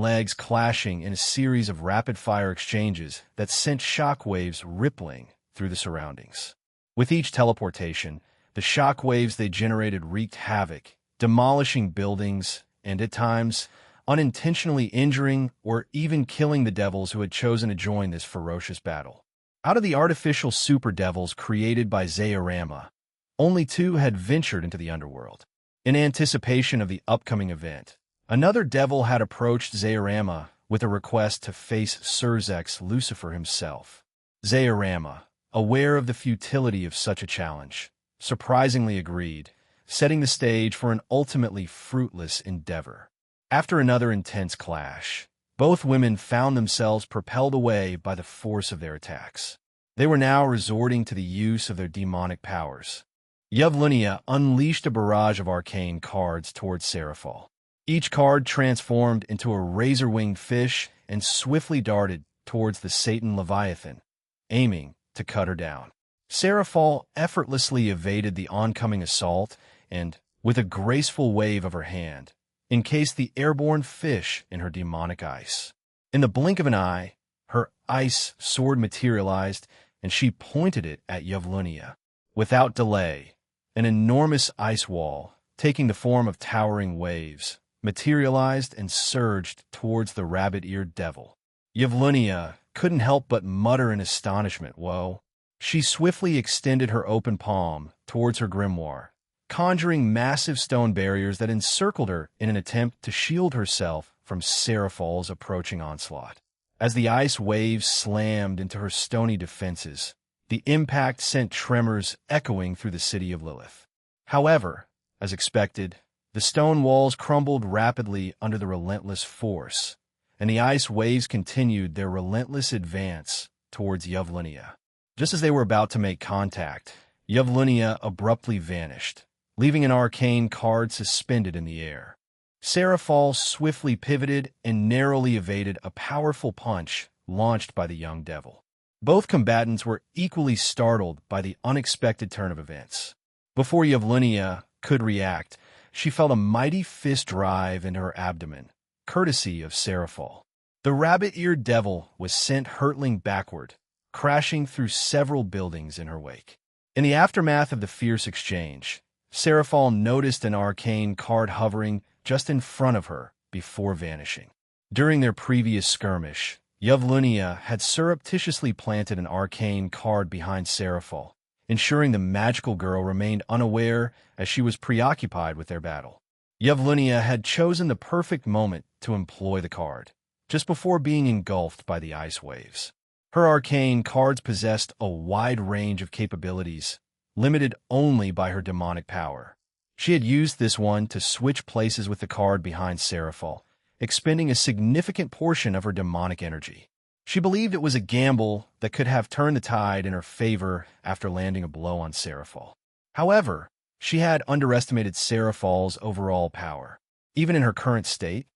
legs clashing in a series of rapid-fire exchanges that sent shockwaves rippling through the surroundings. With each teleportation, the shockwaves they generated wreaked havoc, demolishing buildings and, at times, unintentionally injuring or even killing the devils who had chosen to join this ferocious battle. Out of the artificial super devils created by Zayorama, only 2 had ventured into the underworld. In anticipation of the upcoming event, another devil had approached Zayorama with a request to face Surzek's Lucifer himself. Zayorama, aware of the futility of such a challenge, surprisingly agreed, setting the stage for an ultimately fruitless endeavor. After another intense clash, both women found themselves propelled away by the force of their attacks. They were now resorting to the use of their demonic powers. Yevlunia unleashed a barrage of arcane cards towards Seraphol. Each card transformed into a razor-winged fish and swiftly darted towards the Satan Leviathan, aiming to cut her down. Seraphol effortlessly evaded the oncoming assault and, with a graceful wave of her hand, encased the airborne fish in her demonic ice. In the blink of an eye, her ice sword materialized, and she pointed it at Yevlunia. Without delay, an enormous ice wall, taking the form of towering waves, materialized and surged towards the rabbit-eared devil. Yevlunia couldn't help but mutter in astonishment, "Whoa." She swiftly extended her open palm towards her grimoire, conjuring massive stone barriers that encircled her in an attempt to shield herself from Seraphol's approaching onslaught. As the ice waves slammed into her stony defenses, the impact sent tremors echoing through the city of Lilith. However, as expected, the stone walls crumbled rapidly under the relentless force, and the ice waves continued their relentless advance towards Yevlunia. Just as they were about to make contact, Yevlunia abruptly vanished, leaving an arcane card suspended in the air. Seraphol swiftly pivoted and narrowly evaded a powerful punch launched by the young devil. Both combatants were equally startled by the unexpected turn of events. Before Yevlunia could react, she felt a mighty fist drive into her abdomen, courtesy of Seraphol. The rabbit-eared devil was sent hurtling backward, crashing through several buildings in her wake. In the aftermath of the fierce exchange, Seraphol noticed an arcane card hovering just in front of her before vanishing. During their previous skirmish, Yevlunia had surreptitiously planted an arcane card behind Seraphol, ensuring the magical girl remained unaware as she was preoccupied with their battle. Yevlunia had chosen the perfect moment to employ the card, just before being engulfed by the ice waves. Her arcane cards possessed a wide range of capabilities, limited only by her demonic power. She had used this one to switch places with the card behind Seraphol, expending a significant portion of her demonic energy. She believed it was a gamble that could have turned the tide in her favor after landing a blow on Seraphol. However, she had underestimated Seraphol's overall power. Even in her current state,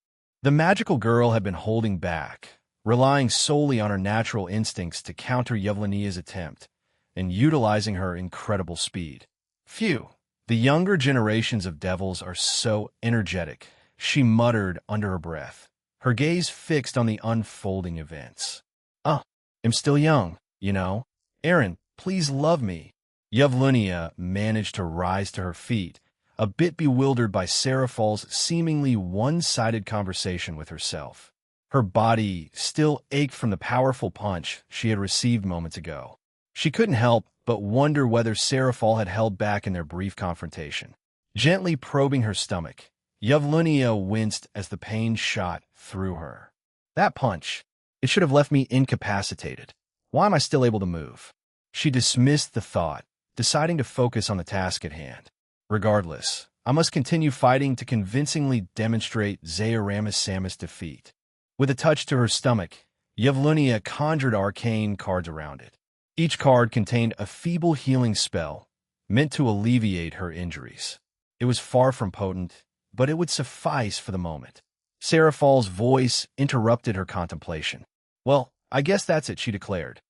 the magical girl had been holding back, relying solely on her natural instincts to counter Yevlunia's attempt, and utilizing her incredible speed. Phew, the younger generations of devils are so energetic, she muttered under her breath, her gaze fixed on the unfolding events. I'm still young, you know. Aaron, please love me. Yevlunia managed to rise to her feet, a bit bewildered by Seraphol's seemingly one-sided conversation with herself. Her body still ached from the powerful punch she had received moments ago. She couldn't help but wonder whether Seraphol had held back in their brief confrontation. Gently probing her stomach, Yevlunia winced as the pain shot through her. That punch, it should have left me incapacitated. Why am I still able to move? She dismissed the thought, deciding to focus on the task at hand. Regardless, I must continue fighting to convincingly demonstrate Zayorama Samus' defeat. With a touch to her stomach, Yevlunia conjured arcane cards around it. Each card contained a feeble healing spell, meant to alleviate her injuries. It was far from potent, but it would suffice for the moment. Seraphol's voice interrupted her contemplation. "Well, I guess that's it," she declared.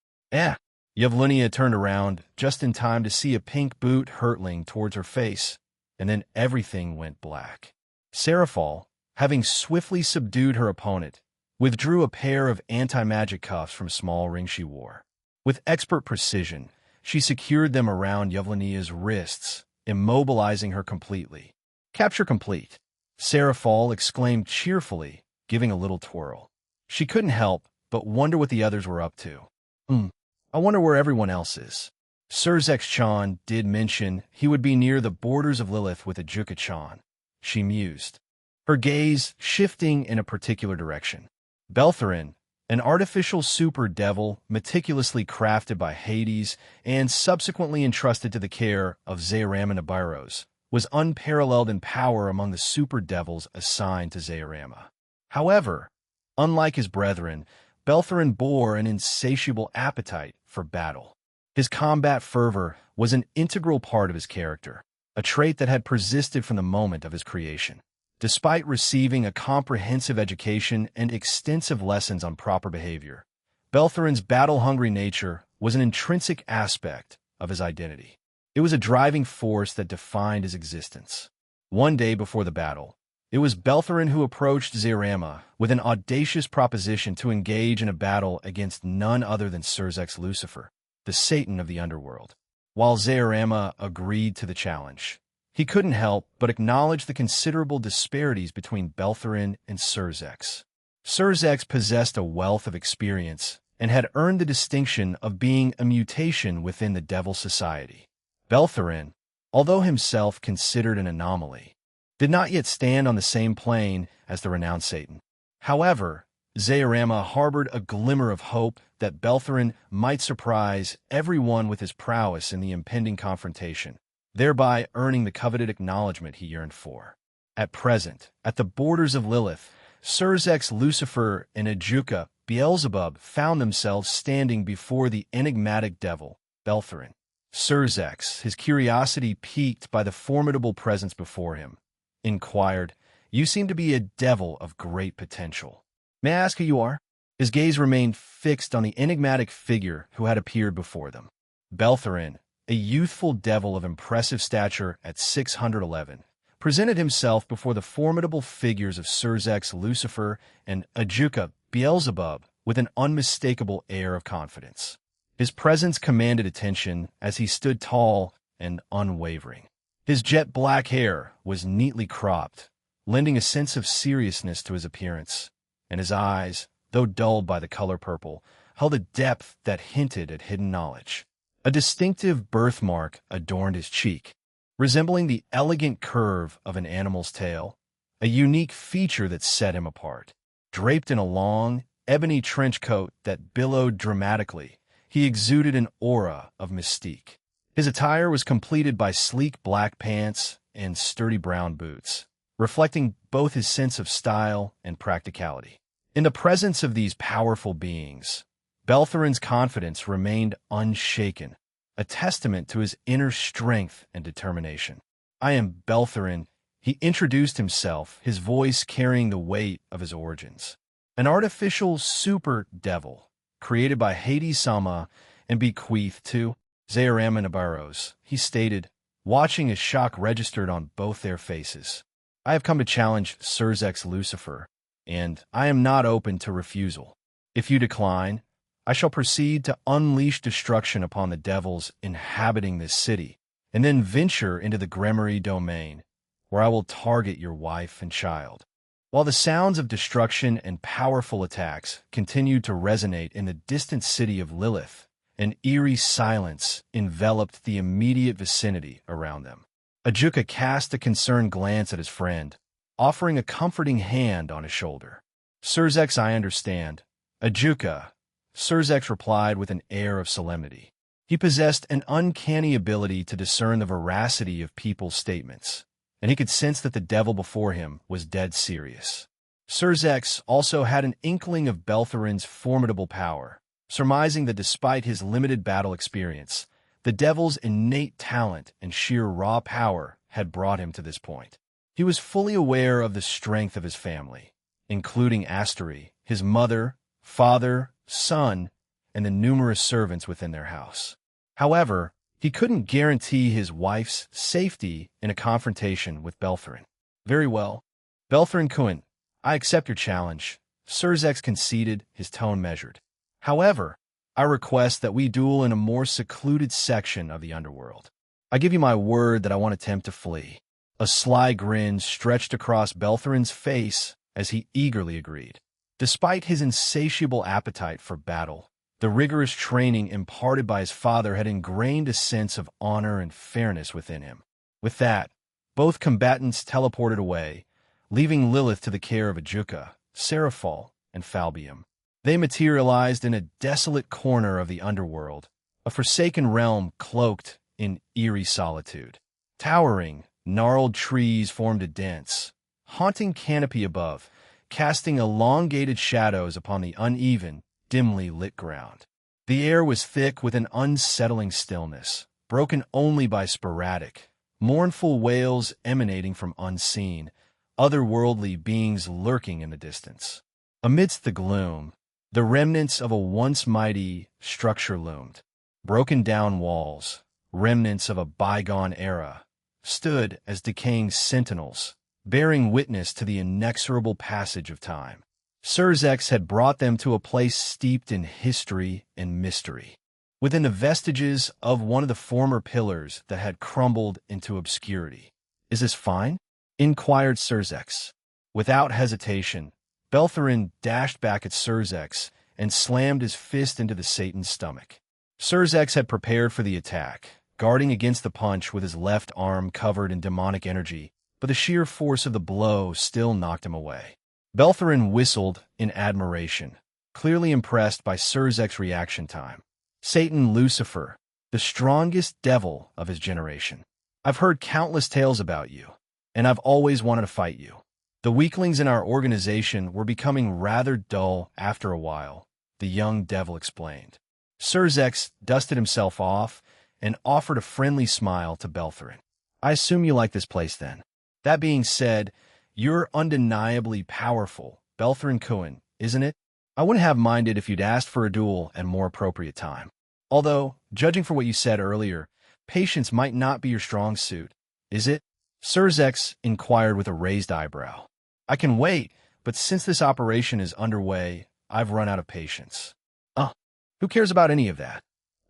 Yevlunia turned around just in time to see a pink boot hurtling towards her face, and then everything went black. Seraphol, having swiftly subdued her opponent, withdrew a pair of anti-magic cuffs from a small ring she wore. With expert precision, she secured them around Yevlenia's wrists, immobilizing her completely. "Capture complete," Seraphol exclaimed cheerfully, giving a little twirl. She couldn't help but wonder what the others were up to. I wonder where everyone else is." Surzek-chan did mention he would be near the borders of Lilith with Ajuka-chan. She mused, her gaze shifting in a particular direction. Beltherin, an artificial super devil meticulously crafted by Hades and subsequently entrusted to the care of Zaorama Nibiros, was unparalleled in power among the super devils assigned to Zaorama. However, unlike his brethren, Beltherin bore an insatiable appetite for battle. His combat fervor was an integral part of his character, a trait that had persisted from the moment of his creation. Despite receiving a comprehensive education and extensive lessons on proper behavior, Beltherin's battle-hungry nature was an intrinsic aspect of his identity. It was a driving force that defined his existence. One day before the battle, it was Beltherin who approached Zaorama with an audacious proposition to engage in a battle against none other than Surzek's Lucifer, the Satan of the underworld. While Zaorama agreed to the challenge, he couldn't help but acknowledge the considerable disparities between Beltherin and Surzek. Surzek possessed a wealth of experience and had earned the distinction of being a mutation within the Devil Society. Beltherin, although himself considered an anomaly, did not yet stand on the same plane as the renowned Satan. However, Zaorama harbored a glimmer of hope that Beltherin might surprise everyone with his prowess in the impending confrontation, thereby earning the coveted acknowledgement he yearned for. At present, at the borders of Lilith, Surzek's Lucifer and Ajuka Beelzebub found themselves standing before the enigmatic devil, Beltherin. Surzek, his curiosity piqued by the formidable presence before him, inquired, "You seem to be a devil of great potential. May I ask who you are?" His gaze remained fixed on the enigmatic figure who had appeared before them. Beltherin, a youthful devil of impressive stature at 611, presented himself before the formidable figures of Surzek's Lucifer and Ajuka Beelzebub with an unmistakable air of confidence. His presence commanded attention as he stood tall and unwavering. His jet-black hair was neatly cropped, lending a sense of seriousness to his appearance, and his eyes, though dulled by the color purple, held a depth that hinted at hidden knowledge. A distinctive birthmark adorned his cheek, resembling the elegant curve of an animal's tail, a unique feature that set him apart. Draped in a long, ebony trench coat that billowed dramatically, he exuded an aura of mystique. His attire was completed by sleek black pants and sturdy brown boots, reflecting both his sense of style and practicality. In the presence of these powerful beings, Beltherin's confidence remained unshaken, a testament to his inner strength and determination. "I am Beltherin," he introduced himself, his voice carrying the weight of his origins. "An artificial super devil, created by Hades-sama and bequeathed to Zaorama Nibiros," he stated, watching as shock registered on both their faces. "I have come to challenge Surzek's Lucifer, and I am not open to refusal. If you decline, I shall proceed to unleash destruction upon the devils inhabiting this city, and then venture into the Gremory domain, where I will target your wife and child." While the sounds of destruction and powerful attacks continued to resonate in the distant city of Lilith, an eerie silence enveloped the immediate vicinity around them. Ajuka cast a concerned glance at his friend, offering a comforting hand on his shoulder. "Surzek, I understand." "Ajuka," Surzek replied with an air of solemnity. He possessed an uncanny ability to discern the veracity of people's statements, and he could sense that the devil before him was dead serious. Surzek also had an inkling of Beltherin's formidable power, surmising that despite his limited battle experience, the devil's innate talent and sheer raw power had brought him to this point. He was fully aware of the strength of his family, including Astery, his mother, father, son, and the numerous servants within their house. However, He couldn't guarantee his wife's safety in a confrontation with Beltherin. Very well. Beltherin Kuin, I accept your challenge. Surzex conceded, his tone measured. However, I request that we duel in a more secluded section of the underworld. I give you my word that I won't attempt to flee. A sly grin stretched across Beltherin's face as he eagerly agreed. Despite his insatiable appetite for battle, the rigorous training imparted by his father had ingrained a sense of honor and fairness within him. With that, both combatants teleported away, leaving Lilith to the care of Ajuka, Seraphol, and Falbium. They materialized in a desolate corner of the underworld, a forsaken realm cloaked in eerie solitude. Towering, gnarled trees formed a dense, haunting canopy above, casting elongated shadows upon the uneven, dimly lit ground. The air was thick with an unsettling stillness, broken only by sporadic, mournful wails emanating from unseen, otherworldly beings lurking in the distance. Amidst the gloom, the remnants of a once mighty structure loomed. Broken down walls, remnants of a bygone era, stood as decaying sentinels, bearing witness to the inexorable passage of time. Surzex had brought them to a place steeped in history and mystery. Within the vestiges of one of the former pillars that had crumbled into obscurity. "Is this fine?" inquired Surzex. Without hesitation, Beltherin dashed back at Surzex and slammed his fist into the Satan's stomach. Surzex had prepared for the attack, guarding against the punch with his left arm covered in demonic energy, but the sheer force of the blow still knocked him away. Beltherin whistled in admiration, clearly impressed by Surzek's reaction time. Satan Lucifer, the strongest devil of his generation. I've heard countless tales about you, and I've always wanted to fight you. The weaklings in our organization were becoming rather dull after a while, the young devil explained. Surzex dusted himself off and offered a friendly smile to Beltherin. I assume you like this place then. That being said, you're undeniably powerful, Beltherin Kuin, isn't it? I wouldn't have minded if you'd asked for a duel at a more appropriate time. Although, judging for what you said earlier, patience might not be your strong suit, is it? Surzex inquired with a raised eyebrow. I can wait, but since this operation is underway, I've run out of patience. Who cares about any of that?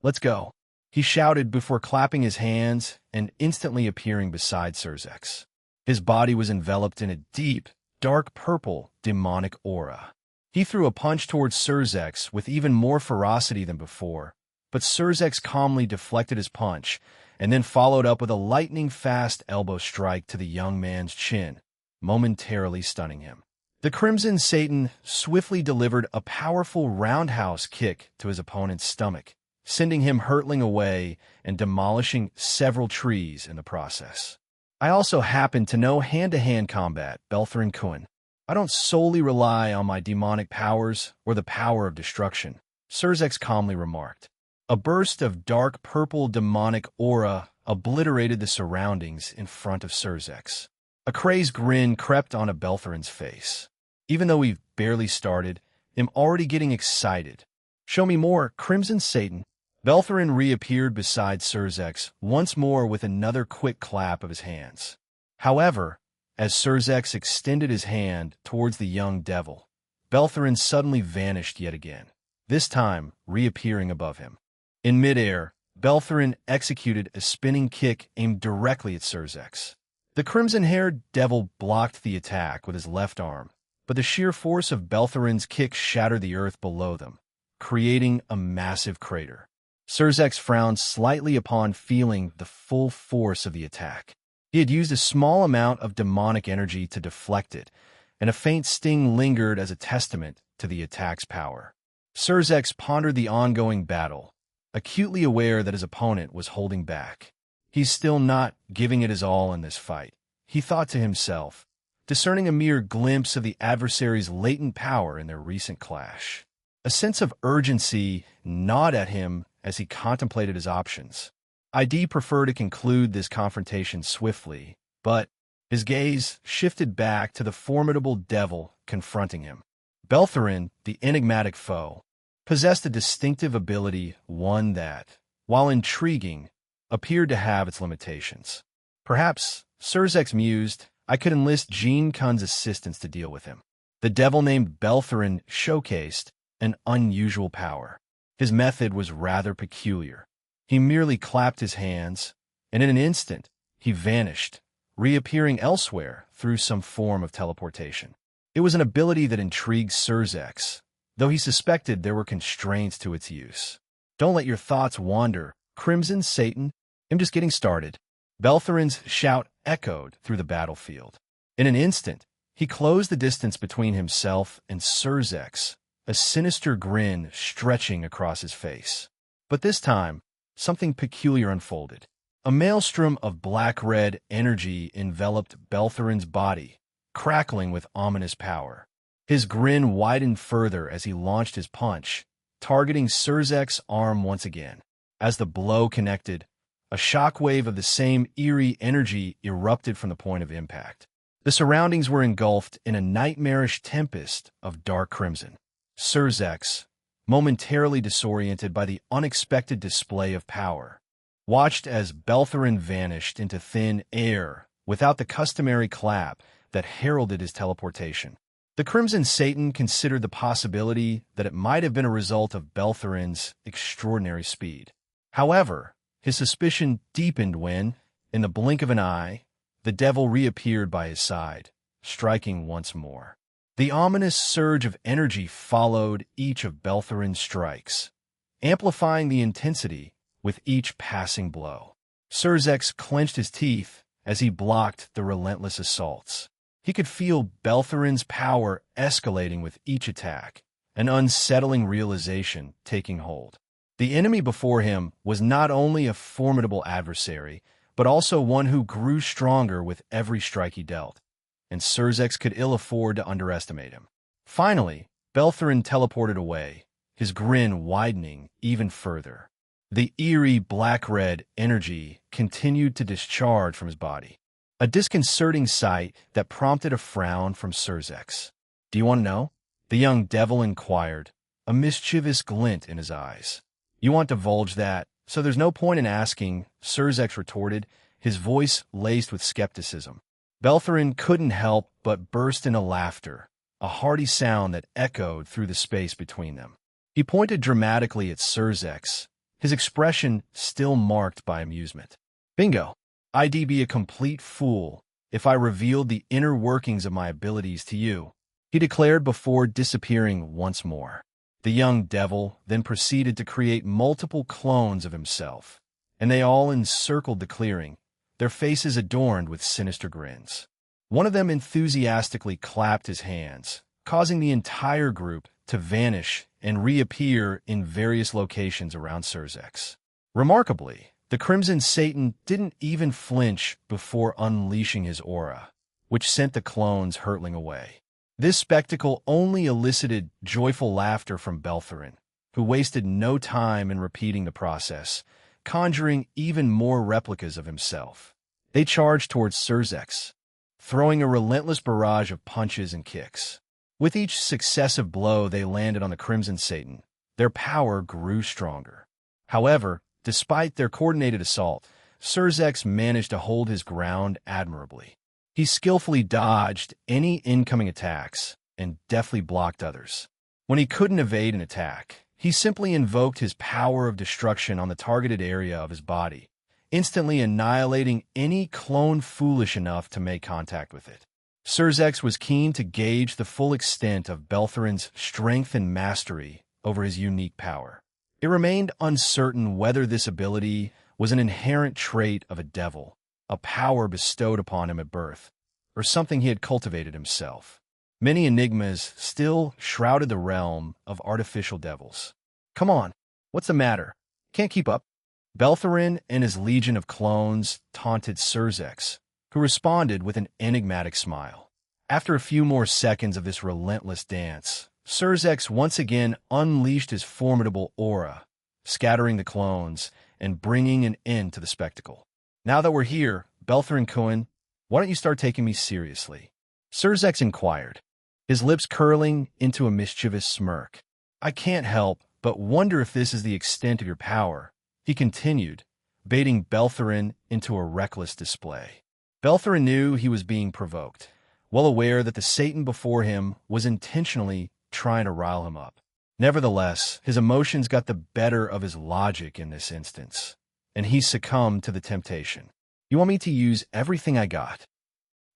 Let's go. He shouted before clapping his hands and instantly appearing beside Surzex. His body was enveloped in a deep, dark purple, demonic aura. He threw a punch towards Surzex with even more ferocity than before, but Surzex calmly deflected his punch and then followed up with a lightning-fast elbow strike to the young man's chin, momentarily stunning him. The Crimson Satan swiftly delivered a powerful roundhouse kick to his opponent's stomach, sending him hurtling away and demolishing several trees in the process. I also happen to know hand-to-hand combat, Beltherin Kuin. I don't solely rely on my demonic powers or the power of destruction, Surzex calmly remarked. A burst of dark purple demonic aura obliterated the surroundings in front of Surzex. A crazed grin crept onto Beltherin's face. Even though we've barely started, I'm already getting excited. Show me more, Crimson Satan. Beltherin reappeared beside Surzex once more with another quick clap of his hands. However, as Surzex extended his hand towards the young devil, Beltherin suddenly vanished yet again, this time reappearing above him. In midair, Beltherin executed a spinning kick aimed directly at Surzex. The crimson-haired devil blocked the attack with his left arm, but the sheer force of Beltherin's kick shattered the earth below them, creating a massive crater. Surzex frowned slightly upon feeling the full force of the attack. He had used a small amount of demonic energy to deflect it, and a faint sting lingered as a testament to the attack's power. Surzex pondered the ongoing battle, acutely aware that his opponent was holding back. He's still not giving it his all in this fight, he thought to himself, discerning a mere glimpse of the adversary's latent power in their recent clash. A sense of urgency gnawed at him as he contemplated his options. I'd prefer to conclude this confrontation swiftly, but his gaze shifted back to the formidable devil confronting him. Beltherin, the enigmatic foe, possessed a distinctive ability, one that, while intriguing, appeared to have its limitations. Perhaps, Surzex mused, I could enlist Jean Kun's assistance to deal with him. The devil named Beltherin showcased an unusual power. His method was rather peculiar. He merely clapped his hands, and in an instant, he vanished, reappearing elsewhere through some form of teleportation. It was an ability that intrigued Surzex, though he suspected there were constraints to its use. Don't let your thoughts wander, Crimson Satan. I'm just getting started. Beltherin's shout echoed through the battlefield. In an instant, he closed the distance between himself and Surzex, a sinister grin stretching across his face. But this time, something peculiar unfolded. A maelstrom of black-red energy enveloped Beltherin's body, crackling with ominous power. His grin widened further as he launched his punch, targeting Surzex's arm once again. As the blow connected, a shockwave of the same eerie energy erupted from the point of impact. The surroundings were engulfed in a nightmarish tempest of dark crimson. Surzex, momentarily disoriented by the unexpected display of power, watched as Beltherin vanished into thin air without the customary clap that heralded his teleportation. The Crimson Satan considered the possibility that it might have been a result of Beltherin's extraordinary speed. However, his suspicion deepened when, in the blink of an eye, the devil reappeared by his side, striking once more. The ominous surge of energy followed each of Beltherin's strikes, amplifying the intensity with each passing blow. Surzex clenched his teeth as he blocked the relentless assaults. He could feel Beltherin's power escalating with each attack, an unsettling realization taking hold. The enemy before him was not only a formidable adversary, but also one who grew stronger with every strike he dealt, and Surzex could ill afford to underestimate him. Finally, Beltherin teleported away, his grin widening even further. The eerie black-red energy continued to discharge from his body, a disconcerting sight that prompted a frown from Surzex. Do you want to know? The young devil inquired, a mischievous glint in his eyes. You want to divulge that, so there's no point in asking, Surzex retorted, his voice laced with skepticism. Beltherin couldn't help but burst into laughter, a hearty sound that echoed through the space between them. He pointed dramatically at Surzex, his expression still marked by amusement. Bingo! I'd be a complete fool if I revealed the inner workings of my abilities to you, he declared before disappearing once more. The young devil then proceeded to create multiple clones of himself, and they all encircled the clearing, their faces adorned with sinister grins. One of them enthusiastically clapped his hands, causing the entire group to vanish and reappear in various locations around Surzex. Remarkably, the Crimson Satan didn't even flinch before unleashing his aura, which sent the clones hurtling away. This spectacle only elicited joyful laughter from Beltherin, who wasted no time in repeating the process, conjuring even more replicas of himself. They charged towards Surzex, throwing a relentless barrage of punches and kicks. With each successive blow they landed on the Crimson Satan, their power grew stronger. However, despite their coordinated assault, Surzex managed to hold his ground admirably. He skillfully dodged any incoming attacks and deftly blocked others. When he couldn't evade an attack, he simply invoked his power of destruction on the targeted area of his body, instantly annihilating any clone foolish enough to make contact with it. Surzex was keen to gauge the full extent of Beltherin's strength and mastery over his unique power. It remained uncertain whether this ability was an inherent trait of a devil, a power bestowed upon him at birth, or something he had cultivated himself. Many enigmas still shrouded the realm of artificial devils. Come on, what's the matter? Can't keep up? Beltherin and his legion of clones taunted Surzex, who responded with an enigmatic smile. After a few more seconds of this relentless dance, Surzex once again unleashed his formidable aura, scattering the clones and bringing an end to the spectacle. Now that we're here, Beltherin Cohen, why don't you start taking me seriously? Surzex inquired, his lips curling into a mischievous smirk. I can't help but wonder if this is the extent of your power, he continued, baiting Beltherin into a reckless display. Beltherin knew he was being provoked, well aware that the Satan before him was intentionally trying to rile him up. Nevertheless, his emotions got the better of his logic in this instance, and he succumbed to the temptation. "You want me to use everything I got?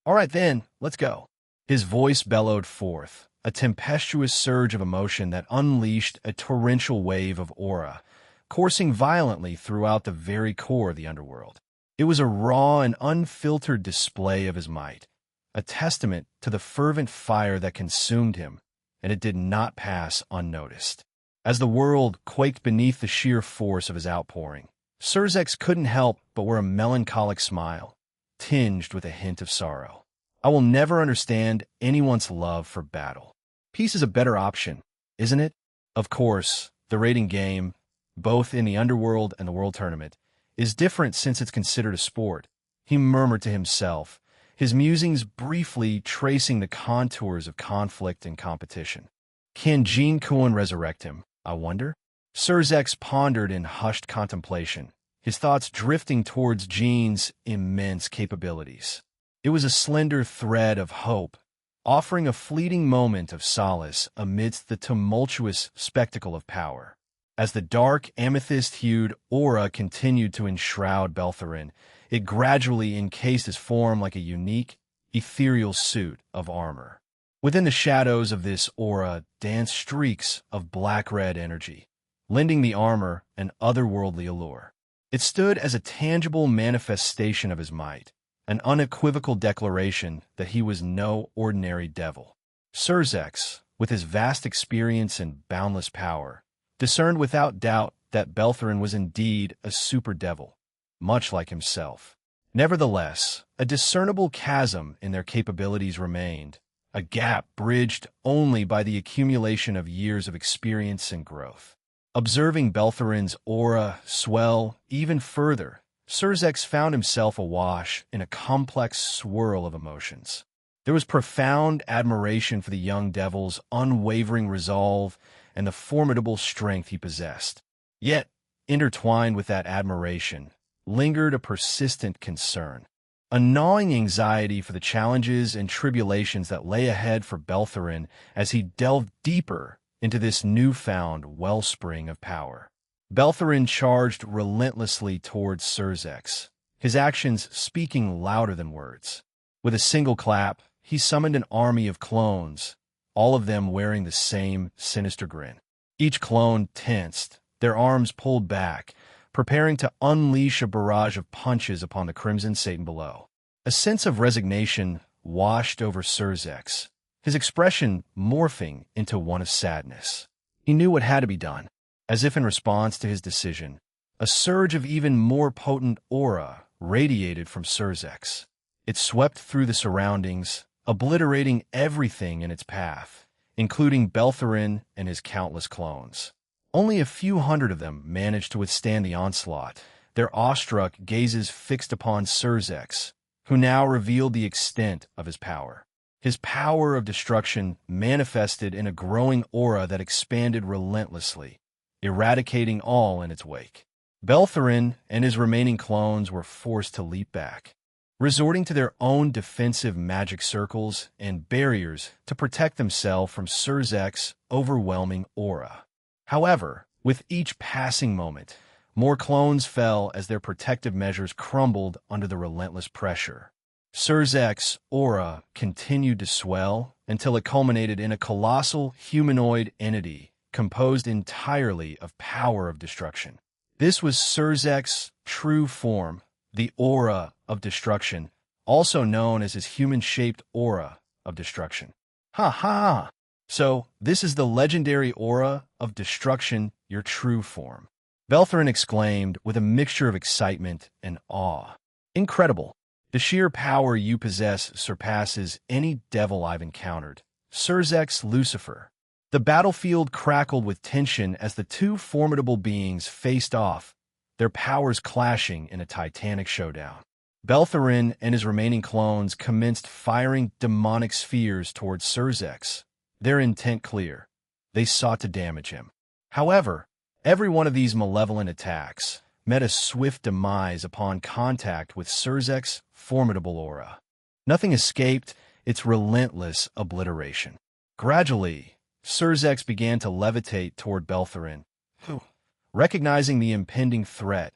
All right then, let's go." His voice bellowed forth, a tempestuous surge of emotion that unleashed a torrential wave of aura, coursing violently throughout the very core of the underworld. It was a raw and unfiltered display of his might, a testament to the fervent fire that consumed him, and it did not pass unnoticed. As the world quaked beneath the sheer force of his outpouring, Surzex couldn't help but wear a melancholic smile, tinged with a hint of sorrow. "I will never understand anyone's love for battle. Peace is a better option, isn't it?" Of course, the raiding game, both in the underworld and the world tournament, is different since it's considered a sport, he murmured to himself, his musings briefly tracing the contours of conflict and competition. Can Jean Kuan resurrect him, I wonder? Surzex pondered in hushed contemplation, his thoughts drifting towards Jean's immense capabilities. It was a slender thread of hope, offering a fleeting moment of solace amidst the tumultuous spectacle of power. As the dark, amethyst-hued aura continued to enshroud Beltherin, it gradually encased his form like a unique, ethereal suit of armor. Within the shadows of this aura danced streaks of black-red energy, lending the armor an otherworldly allure. It stood as a tangible manifestation of his might, an unequivocal declaration that he was no ordinary devil. Surzex, with his vast experience and boundless power, discerned without doubt that Beltherin was indeed a super devil, much like himself. Nevertheless, a discernible chasm in their capabilities remained, a gap bridged only by the accumulation of years of experience and growth. Observing Beltherin's aura swell even further, Surzex found himself awash in a complex swirl of emotions. There was profound admiration for the young devil's unwavering resolve and the formidable strength he possessed. Yet, intertwined with that admiration, lingered a persistent concern, a gnawing anxiety for the challenges and tribulations that lay ahead for Beltherin as he delved deeper into this newfound wellspring of power. Beltherin charged relentlessly towards Surzex, his actions speaking louder than words. With a single clap, he summoned an army of clones, all of them wearing the same sinister grin. Each clone tensed, their arms pulled back, preparing to unleash a barrage of punches upon the Crimson Satan below. A sense of resignation washed over Surzex, his expression morphing into one of sadness. He knew what had to be done. As if in response to his decision, a surge of even more potent aura radiated from Surzex. It swept through the surroundings, obliterating everything in its path, including Beltherin and his countless clones. Only a few hundred of them managed to withstand the onslaught, their awestruck gazes fixed upon Surzex, who now revealed the extent of his power. His power of destruction manifested in a growing aura that expanded relentlessly, eradicating all in its wake. Beltherin and his remaining clones were forced to leap back, resorting to their own defensive magic circles and barriers to protect themselves from Surzex's overwhelming aura. However, with each passing moment, more clones fell as their protective measures crumbled under the relentless pressure. Surzex's aura continued to swell until it culminated in a colossal humanoid entity composed entirely of power of destruction. This was Surzex's true form, the Aura of Destruction, also known as his human-shaped Aura of Destruction. Ha ha! So, this is the legendary Aura of Destruction, your true form. Beltherin exclaimed with a mixture of excitement and awe. Incredible! The sheer power you possess surpasses any devil I've encountered. Surzex Lucifer. The battlefield crackled with tension as the two formidable beings faced off, their powers clashing in a titanic showdown. Beltherin and his remaining clones commenced firing demonic spheres towards Surzex, their intent clear. They sought to damage him. However, every one of these malevolent attacks, met a swift demise upon contact with Surzek's formidable aura. Nothing escaped its relentless obliteration. Gradually, Surzek began to levitate toward Beltherin, who, recognizing the impending threat,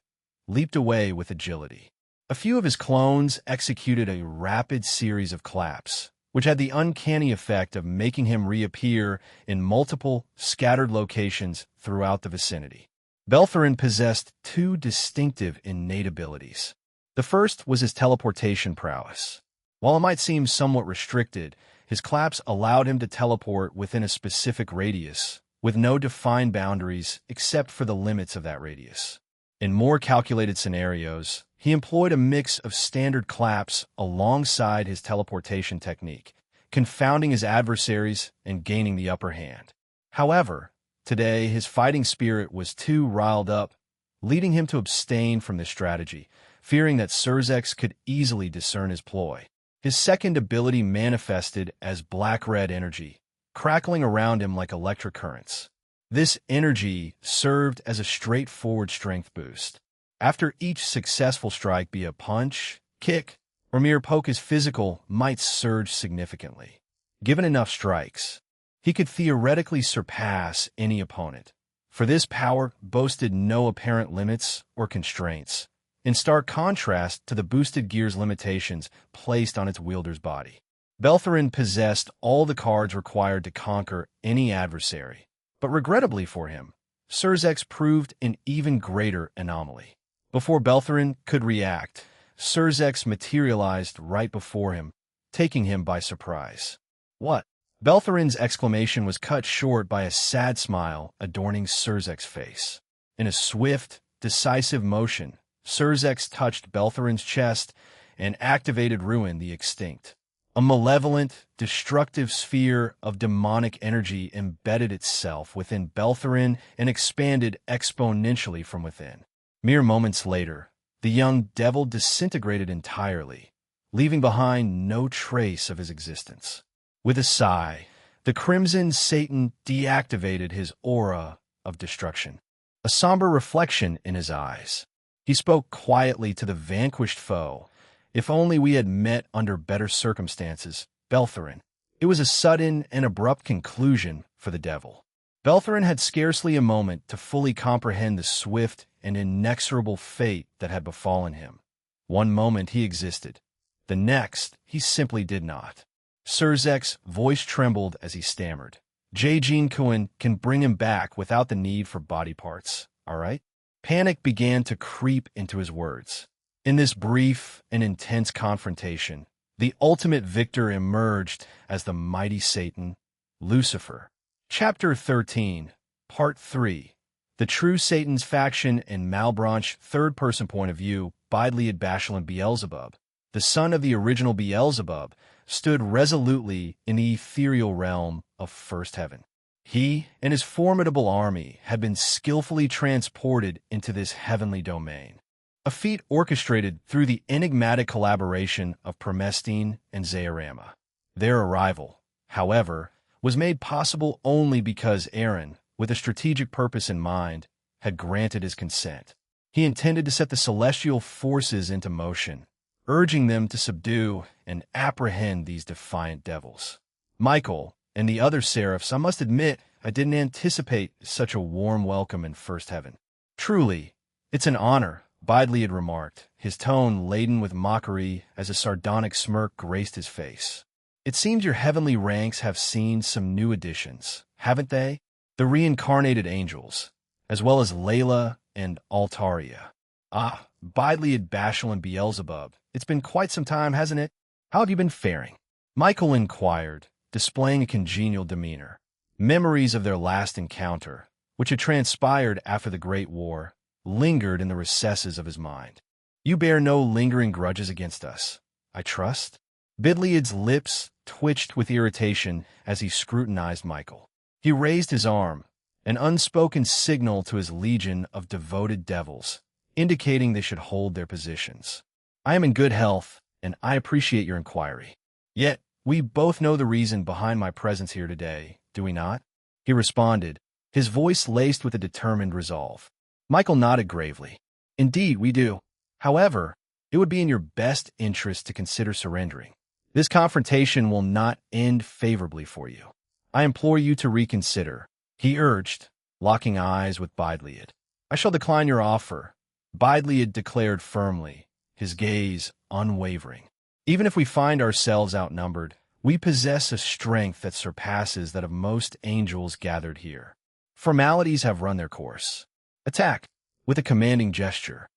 leaped away with agility. A few of his clones executed a rapid series of claps, which had the uncanny effect of making him reappear in multiple, scattered locations throughout the vicinity. Beltherin possessed two distinctive innate abilities. The first was his teleportation prowess. While it might seem somewhat restricted, his claps allowed him to teleport within a specific radius, with no defined boundaries except for the limits of that radius. In more calculated scenarios, he employed a mix of standard claps alongside his teleportation technique, confounding his adversaries and gaining the upper hand. However, today his fighting spirit was too riled up, leading him to abstain from this strategy, fearing that Surzek could easily discern his ploy. His second ability manifested as black-red energy, crackling around him like electric currents. This energy served as a straightforward strength boost. After each successful strike, be a punch, kick, or mere poke, his physical might surge significantly. Given enough strikes, he could theoretically surpass any opponent, for this power boasted no apparent limits or constraints, in stark contrast to the boosted gear's limitations placed on its wielder's body. Beltherin possessed all the cards required to conquer any adversary, but regrettably for him, Surzek proved an even greater anomaly. Before Beltherin could react, Surzek materialized right before him, taking him by surprise. "What?" Beltherin's exclamation was cut short by a sad smile adorning Surzek's face. In a swift, decisive motion, Surzek touched Beltherin's chest and activated Ruin the Extinct. A malevolent, destructive sphere of demonic energy embedded itself within Beltherin and expanded exponentially from within. Mere moments later, the young devil disintegrated entirely, leaving behind no trace of his existence. With a sigh, the Crimson Satan deactivated his aura of destruction, a somber reflection in his eyes. He spoke quietly to the vanquished foe. "If only we had met under better circumstances, Beltherin." It was a sudden and abrupt conclusion for the devil. Beltherin had scarcely a moment to fully comprehend the swift and inexorable fate that had befallen him. One moment he existed. The next, he simply did not. Surzek's voice trembled as he stammered. "Jean Cohen can bring him back without the need for body parts, all right?" Panic began to creep into his words. In this brief and intense confrontation, the ultimate victor emerged as the mighty Satan, Lucifer. Chapter 13, Part 3. The True Satan's Faction and Malebranche Third-Person Point of View. Bidliad Bashalan Beelzebub, the son of the original Beelzebub, stood resolutely in the ethereal realm of First Heaven. He and his formidable army had been skillfully transported into this heavenly domain, a feat orchestrated through the enigmatic collaboration of Promestine and Zaorama. Their arrival, however, was made possible only because Aaron, with a strategic purpose in mind, had granted his consent. He intended to set the celestial forces into motion, urging them to subdue and apprehend these defiant devils. Michael and the other seraphs, I must admit, I didn't anticipate such a warm welcome in First Heaven. "Truly, it's an honor," Bidley had remarked, his tone laden with mockery as a sardonic smirk graced his face. "It seems your heavenly ranks have seen some new additions, haven't they? The reincarnated angels, as well as Layla and Altaria." "Ah, Bidley had Bashalan Beelzebub. It's been quite some time, hasn't it? How have you been faring?" Michael inquired, displaying a congenial demeanor. Memories of their last encounter, which had transpired after the Great War, lingered in the recesses of his mind. "You bear no lingering grudges against us, I trust?" Bidliad's lips twitched with irritation as he scrutinized Michael. He raised his arm, an unspoken signal to his legion of devoted devils, indicating they should hold their positions. "I am in good health, and I appreciate your inquiry. Yet, we both know the reason behind my presence here today, do we not?" He responded, his voice laced with a determined resolve. Michael nodded gravely. Indeed, we do. However, it would be in your best interest to consider surrendering. This confrontation will not end favorably for you. I implore you to reconsider, he urged, locking eyes with Bideliad. I shall decline your offer, Bideliad declared firmly, his gaze unwavering. Even if we find ourselves outnumbered, we possess a strength that surpasses that of most angels gathered here. Formalities have run their course. Attack! With a commanding gesture,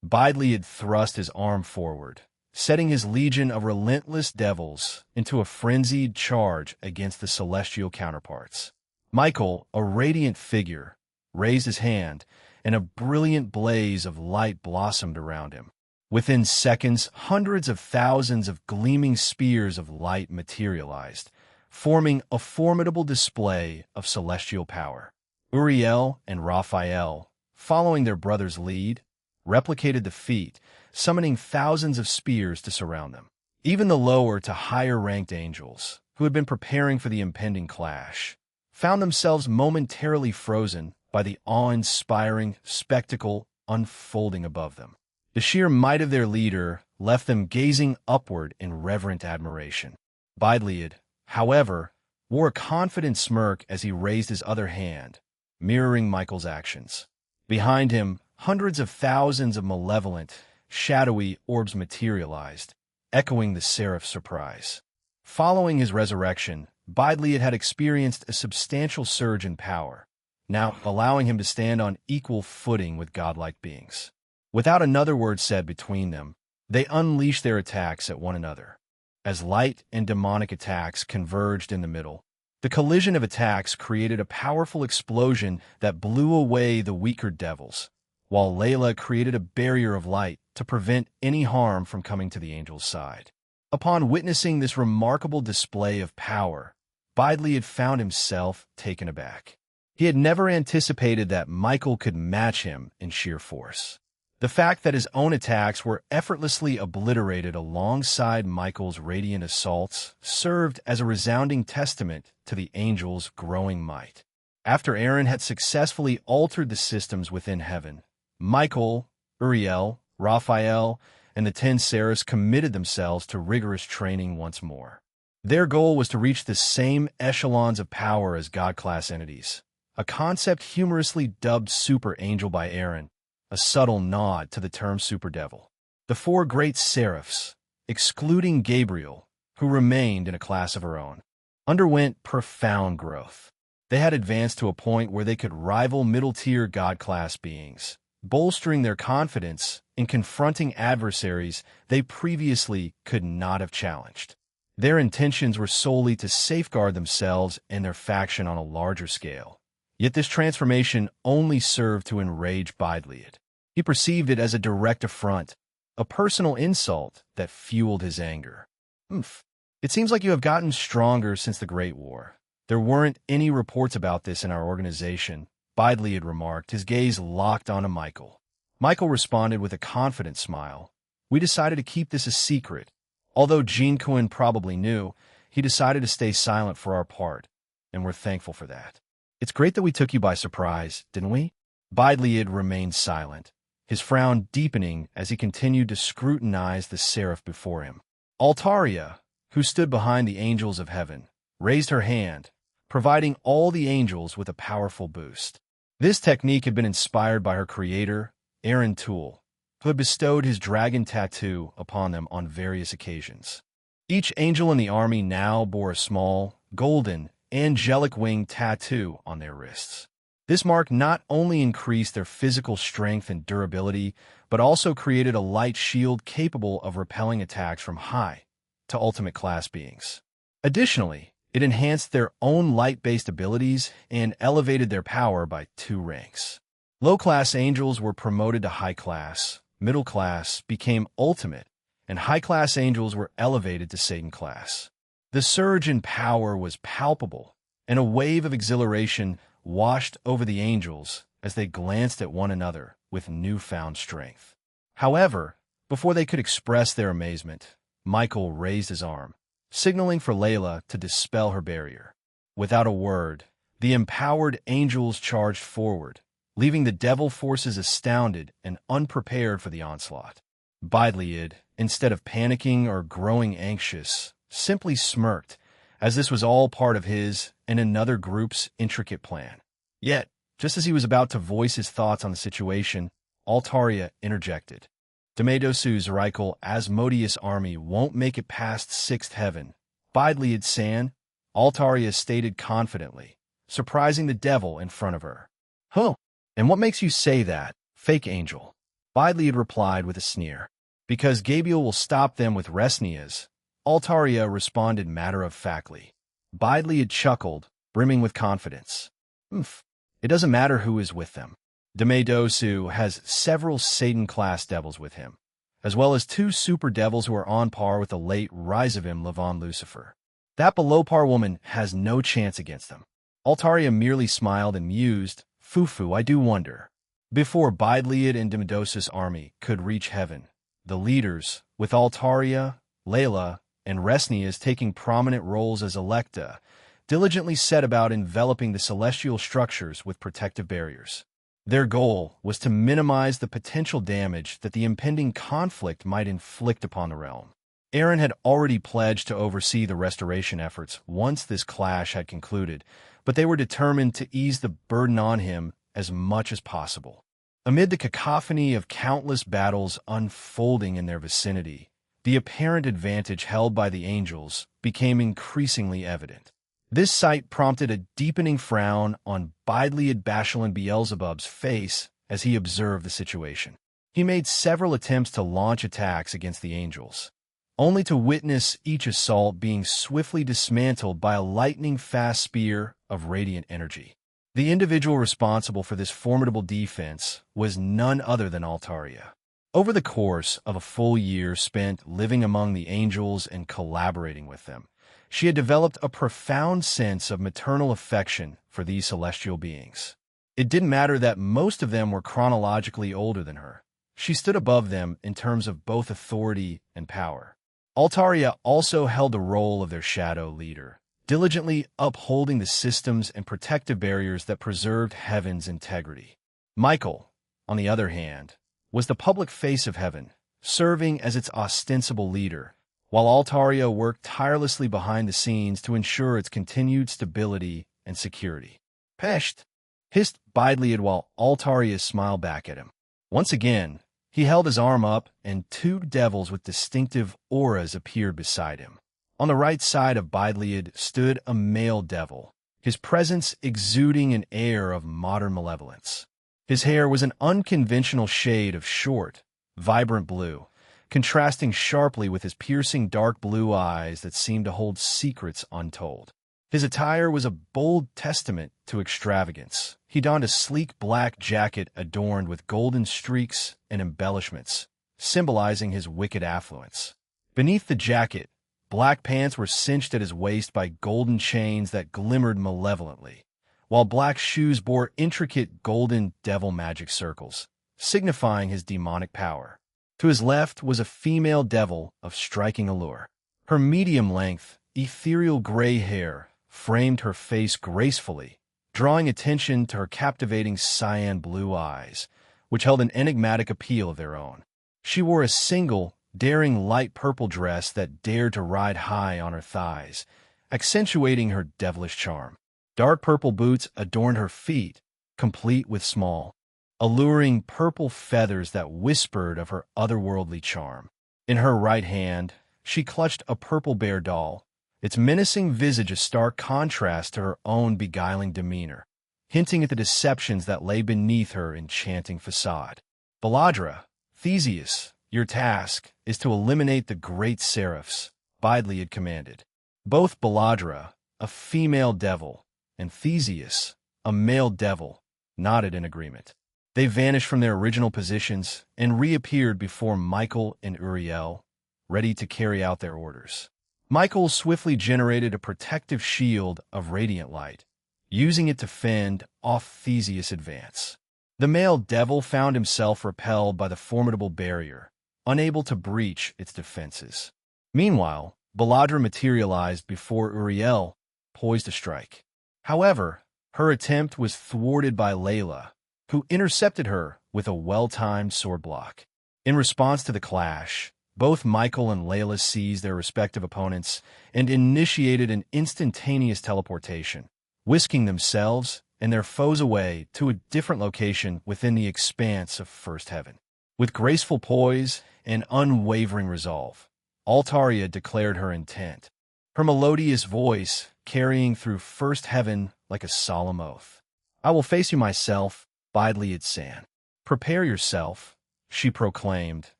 Bideliad thrust his arm forward, setting his legion of relentless devils into a frenzied charge against the celestial counterparts. Michael, a radiant figure, raised his hand, and a brilliant blaze of light blossomed around him. Within seconds, hundreds of thousands of gleaming spears of light materialized, forming a formidable display of celestial power. Uriel and Raphael, following their brother's lead, replicated the feat, summoning thousands of spears to surround them. Even the lower to higher-ranked angels, who had been preparing for the impending clash, found themselves momentarily frozen by the awe-inspiring spectacle unfolding above them. The sheer might of their leader left them gazing upward in reverent admiration. Bideliad, however, wore a confident smirk as he raised his other hand, mirroring Michael's actions. Behind him, hundreds of thousands of malevolent, shadowy orbs materialized, echoing the seraph's surprise. Following his resurrection, Bideliad had experienced a substantial surge in power, now allowing him to stand on equal footing with godlike beings. Without another word said between them, they unleashed their attacks at one another. As light and demonic attacks converged in the middle, the collision of attacks created a powerful explosion that blew away the weaker devils, while Layla created a barrier of light to prevent any harm from coming to the angel's side. Upon witnessing this remarkable display of power, Bideliad found himself taken aback. He had never anticipated that Michael could match him in sheer force. The fact that his own attacks were effortlessly obliterated alongside Michael's radiant assaults served as a resounding testament to the angel's growing might. After Aaron had successfully altered the systems within heaven, Michael, Uriel, Raphael, and the 10 seraphs committed themselves to rigorous training once more. Their goal was to reach the same echelons of power as God-class entities, a concept humorously dubbed Super Angel by Aaron, a subtle nod to the term Super Devil. The 4 great seraphs, excluding Gabriel, who remained in a class of her own, underwent profound growth. They had advanced to a point where they could rival middle-tier God-class beings, bolstering their confidence in confronting adversaries they previously could not have challenged. Their intentions were solely to safeguard themselves and their faction on a larger scale. Yet this transformation only served to enrage Bideliad. He perceived it as a direct affront, a personal insult that fueled his anger. It seems like you have gotten stronger since the Great War. There weren't any reports about this in our organization, Bideliad remarked, his gaze locked onto Michael. Michael responded with a confident smile. We decided to keep this a secret. Although Jean Cohen probably knew, he decided to stay silent for our part, and we're thankful for that. It's great that we took you by surprise, didn't we? Bideliad remained silent, his frown deepening as he continued to scrutinize the seraph before him. Altaria, who stood behind the angels of heaven, raised her hand, providing all the angels with a powerful boost. This technique had been inspired by her creator, Aaron Toole, who had bestowed his dragon tattoo upon them on various occasions. Each angel in the army now bore a small, golden, angelic wing tattoo on their wrists. This mark not only increased their physical strength and durability, but also created a light shield capable of repelling attacks from high to ultimate class beings. Additionally, it enhanced their own light-based abilities and elevated their power by 2 ranks. Low-class angels were promoted to high class, middle class became ultimate, and high-class angels were elevated to Satan class. The surge in power was palpable, and a wave of exhilaration washed over the angels as they glanced at one another with newfound strength. However, before they could express their amazement, Michael raised his arm, signaling for Layla to dispel her barrier. Without a word, the empowered angels charged forward, leaving the devil forces astounded and unprepared for the onslaught. Bideliad, instead of panicking or growing anxious, simply smirked, as this was all part of his and another group's intricate plan. Yet, just as he was about to voice his thoughts on the situation, Altaria interjected. Demedosu's Reichel Asmodeus army won't make it past sixth heaven. Bideliad San, Altaria stated confidently, surprising the devil in front of her. Huh, and what makes you say that, fake angel? Bideliad replied with a sneer. Because Gabriel will stop them with Resnias, Altaria responded matter-of-factly. Bideliad chuckled, brimming with confidence. It doesn't matter who is with them. Demedosu has several Satan-class devils with him, as well as 2 super devils who are on par with the late Rizavim Levon Lucifer. That below-par woman has no chance against them. Altaria merely smiled and mused, Fufu, I do wonder. Before Bideliad and Demedosu's army could reach heaven, the leaders, with Altaria, Layla, and Resnias taking prominent roles as Electa, diligently set about enveloping the celestial structures with protective barriers. Their goal was to minimize the potential damage that the impending conflict might inflict upon the realm. Aaron had already pledged to oversee the restoration efforts once this clash had concluded, but they were determined to ease the burden on him as much as possible. Amid the cacophony of countless battles unfolding in their vicinity, the apparent advantage held by the angels became increasingly evident. This sight prompted a deepening frown on Bideliad Bashalan Beelzebub's face as he observed the situation. He made several attempts to launch attacks against the angels, only to witness each assault being swiftly dismantled by a lightning-fast spear of radiant energy. The individual responsible for this formidable defense was none other than Altaria. Over the course of a full year spent living among the angels and collaborating with them, she had developed a profound sense of maternal affection for these celestial beings. It didn't matter that most of them were chronologically older than her. She stood above them in terms of both authority and power. Altaria also held the role of their shadow leader, diligently upholding the systems and protective barriers that preserved heaven's integrity. Michael, on the other hand, was the public face of heaven, serving as its ostensible leader, while Altaria worked tirelessly behind the scenes to ensure its continued stability and security. Pesht! Hissed Bideliad while Altaria smiled back at him. Once again, he held his arm up, and 2 devils with distinctive auras appeared beside him. On the right side of Bideliad stood a male devil, his presence exuding an air of modern malevolence. His hair was an unconventional shade of short, vibrant blue, contrasting sharply with his piercing dark blue eyes that seemed to hold secrets untold. His attire was a bold testament to extravagance. He donned a sleek black jacket adorned with golden streaks and embellishments, symbolizing his wicked affluence. Beneath the jacket, black pants were cinched at his waist by golden chains that glimmered malevolently, while black shoes bore intricate golden devil magic circles, signifying his demonic power. To his left was a female devil of striking allure. Her medium-length, ethereal gray hair framed her face gracefully, drawing attention to her captivating cyan blue eyes, which held an enigmatic appeal of their own. She wore a single, daring light purple dress that dared to ride high on her thighs, accentuating her devilish charm. Dark purple boots adorned her feet, complete with small, alluring purple feathers that whispered of her otherworldly charm. In her right hand, she clutched a purple bear doll, its menacing visage a stark contrast to her own beguiling demeanor, hinting at the deceptions that lay beneath her enchanting facade. Baladra, Theseus, your task is to eliminate the great seraphs, Bideliad commanded. Both Baladra, a female devil, and Theseus, a male devil, nodded in agreement. They vanished from their original positions and reappeared before Michael and Uriel, ready to carry out their orders. Michael swiftly generated a protective shield of radiant light, using it to fend off Theseus' advance. The male devil found himself repelled by the formidable barrier, unable to breach its defenses. Meanwhile, Baladra materialized before Uriel, poised to strike. However, her attempt was thwarted by Layla, who intercepted her with a well-timed sword block. In response to the clash, both Michael and Layla seized their respective opponents and initiated an instantaneous teleportation, whisking themselves and their foes away to a different location within the expanse of First Heaven. With graceful poise and unwavering resolve, Altaria declared her intent, her melodious voice carrying through First Heaven like a solemn oath. "I will face you myself, Bidliad San. Prepare yourself," she proclaimed,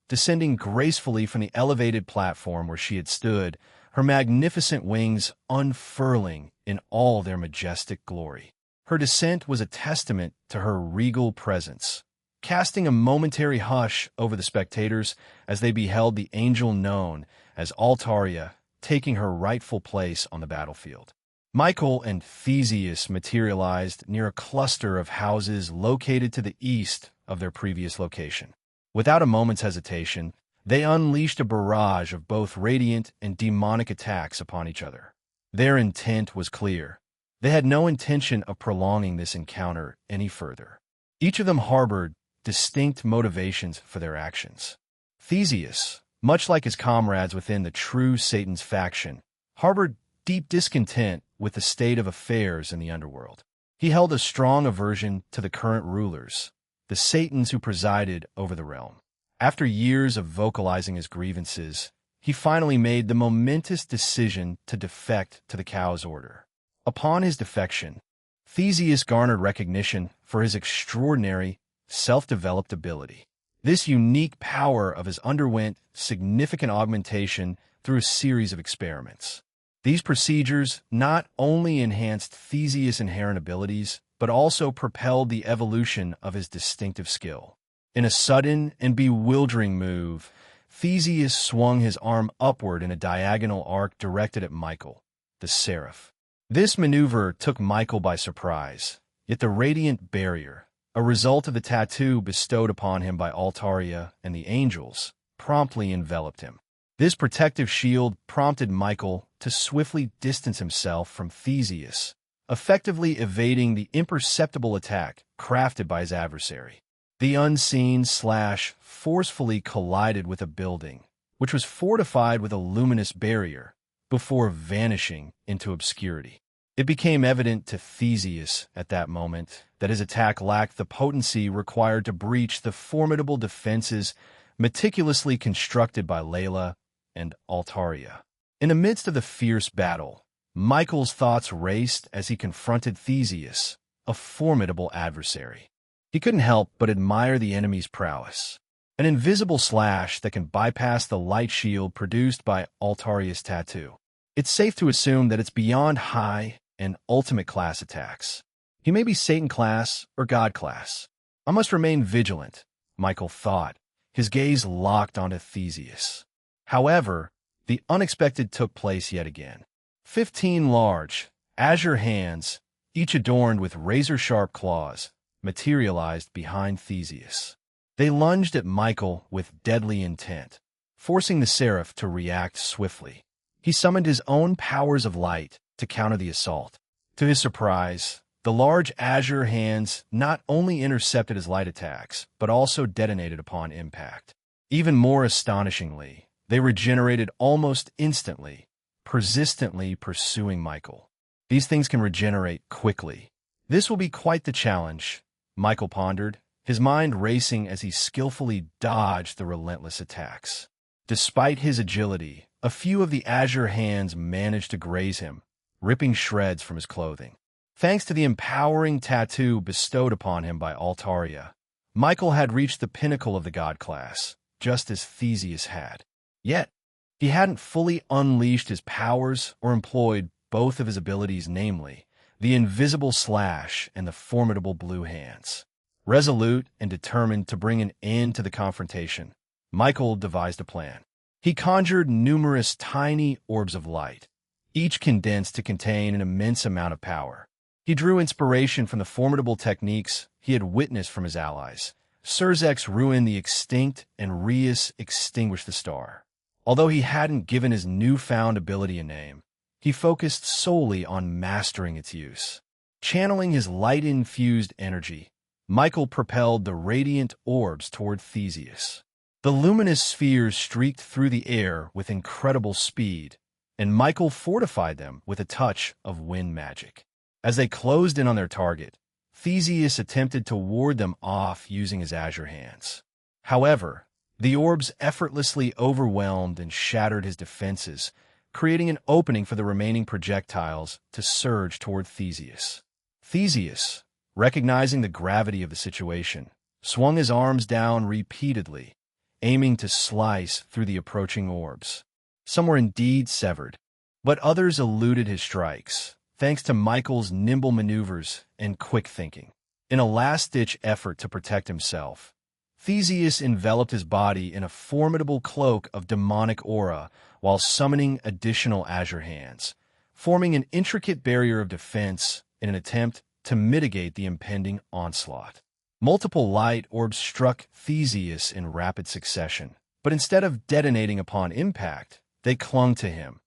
descending gracefully from the elevated platform where she had stood, her magnificent wings unfurling in all their majestic glory. Her descent was a testament to her regal presence, casting a momentary hush over the spectators as they beheld the angel known as Altaria taking her rightful place on the battlefield. Michael and Theseus materialized near a cluster of houses located to the east of their previous location. Without a moment's hesitation, they unleashed a barrage of both radiant and demonic attacks upon each other. Their intent was clear. They had no intention of prolonging this encounter any further. Each of them harbored distinct motivations for their actions. Theseus, much like his comrades within the true Satan's faction, harbored deep discontent with the state of affairs in the underworld. He held a strong aversion to the current rulers, the Satans who presided over the realm. After years of vocalizing his grievances, he finally made the momentous decision to defect to the Cow's Order. Upon his defection, Theseus garnered recognition for his extraordinary, self-developed ability. This unique power of his underwent significant augmentation through a series of experiments. These procedures not only enhanced Theseus' inherent abilities, but also propelled the evolution of his distinctive skill. In a sudden and bewildering move, Theseus swung his arm upward in a diagonal arc directed at Michael, the Seraph. This maneuver took Michael by surprise, yet the radiant barrier, a result of the tattoo bestowed upon him by Altaria and the angels, promptly enveloped him. This protective shield prompted Michael to swiftly distance himself from Theseus, effectively evading the imperceptible attack crafted by his adversary. The unseen slash forcefully collided with a building, which was fortified with a luminous barrier, before vanishing into obscurity. It became evident to Theseus at that moment that his attack lacked the potency required to breach the formidable defenses meticulously constructed by Layla and Altaria. In the midst of the fierce battle, Michael's thoughts raced as he confronted Theseus, a formidable adversary. He couldn't help but admire the enemy's prowess. An invisible slash that can bypass the light shield produced by Altaria's tattoo. It's safe to assume that it's beyond high and ultimate class attacks. He may be Satan class or God class. I must remain vigilant, Michael thought, his gaze locked onto Theseus. However, the unexpected took place yet again. 15 large, azure hands, each adorned with razor-sharp claws, materialized behind Theseus. They lunged at Michael with deadly intent, forcing the Seraph to react swiftly. He summoned his own powers of light to counter the assault. To his surprise, the large azure hands not only intercepted his light attacks, but also detonated upon impact. Even more astonishingly, they regenerated almost instantly, persistently pursuing Michael. These things can regenerate quickly. This will be quite the challenge, Michael pondered, his mind racing as he skillfully dodged the relentless attacks. Despite his agility, a few of the azure hands managed to graze him, ripping shreds from his clothing. Thanks to the empowering tattoo bestowed upon him by Altaria, Michael had reached the pinnacle of the god class, just as Theseus had. Yet, he hadn't fully unleashed his powers or employed both of his abilities, namely, the invisible slash and the formidable blue hands. Resolute and determined to bring an end to the confrontation, Michael devised a plan. He conjured numerous tiny orbs of light, each condensed to contain an immense amount of power. He drew inspiration from the formidable techniques he had witnessed from his allies. Surzek's ruin the extinct and Reus extinguished the star. Although he hadn't given his newfound ability a name, he focused solely on mastering its use. Channeling his light-infused energy, Michael propelled the radiant orbs toward Theseus. The luminous spheres streaked through the air with incredible speed, and Michael fortified them with a touch of wind magic. As they closed in on their target, Theseus attempted to ward them off using his azure hands. However, the orbs effortlessly overwhelmed and shattered his defenses, creating an opening for the remaining projectiles to surge toward Theseus. Theseus, recognizing the gravity of the situation, swung his arms down repeatedly, aiming to slice through the approaching orbs. Some were indeed severed, but others eluded his strikes, thanks to Michael's nimble maneuvers and quick thinking. In a last-ditch effort to protect himself, Theseus enveloped his body in a formidable cloak of demonic aura while summoning additional azure hands, forming an intricate barrier of defense in an attempt to mitigate the impending onslaught. Multiple light orbs struck Theseus in rapid succession, but instead of detonating upon impact, they clung to him,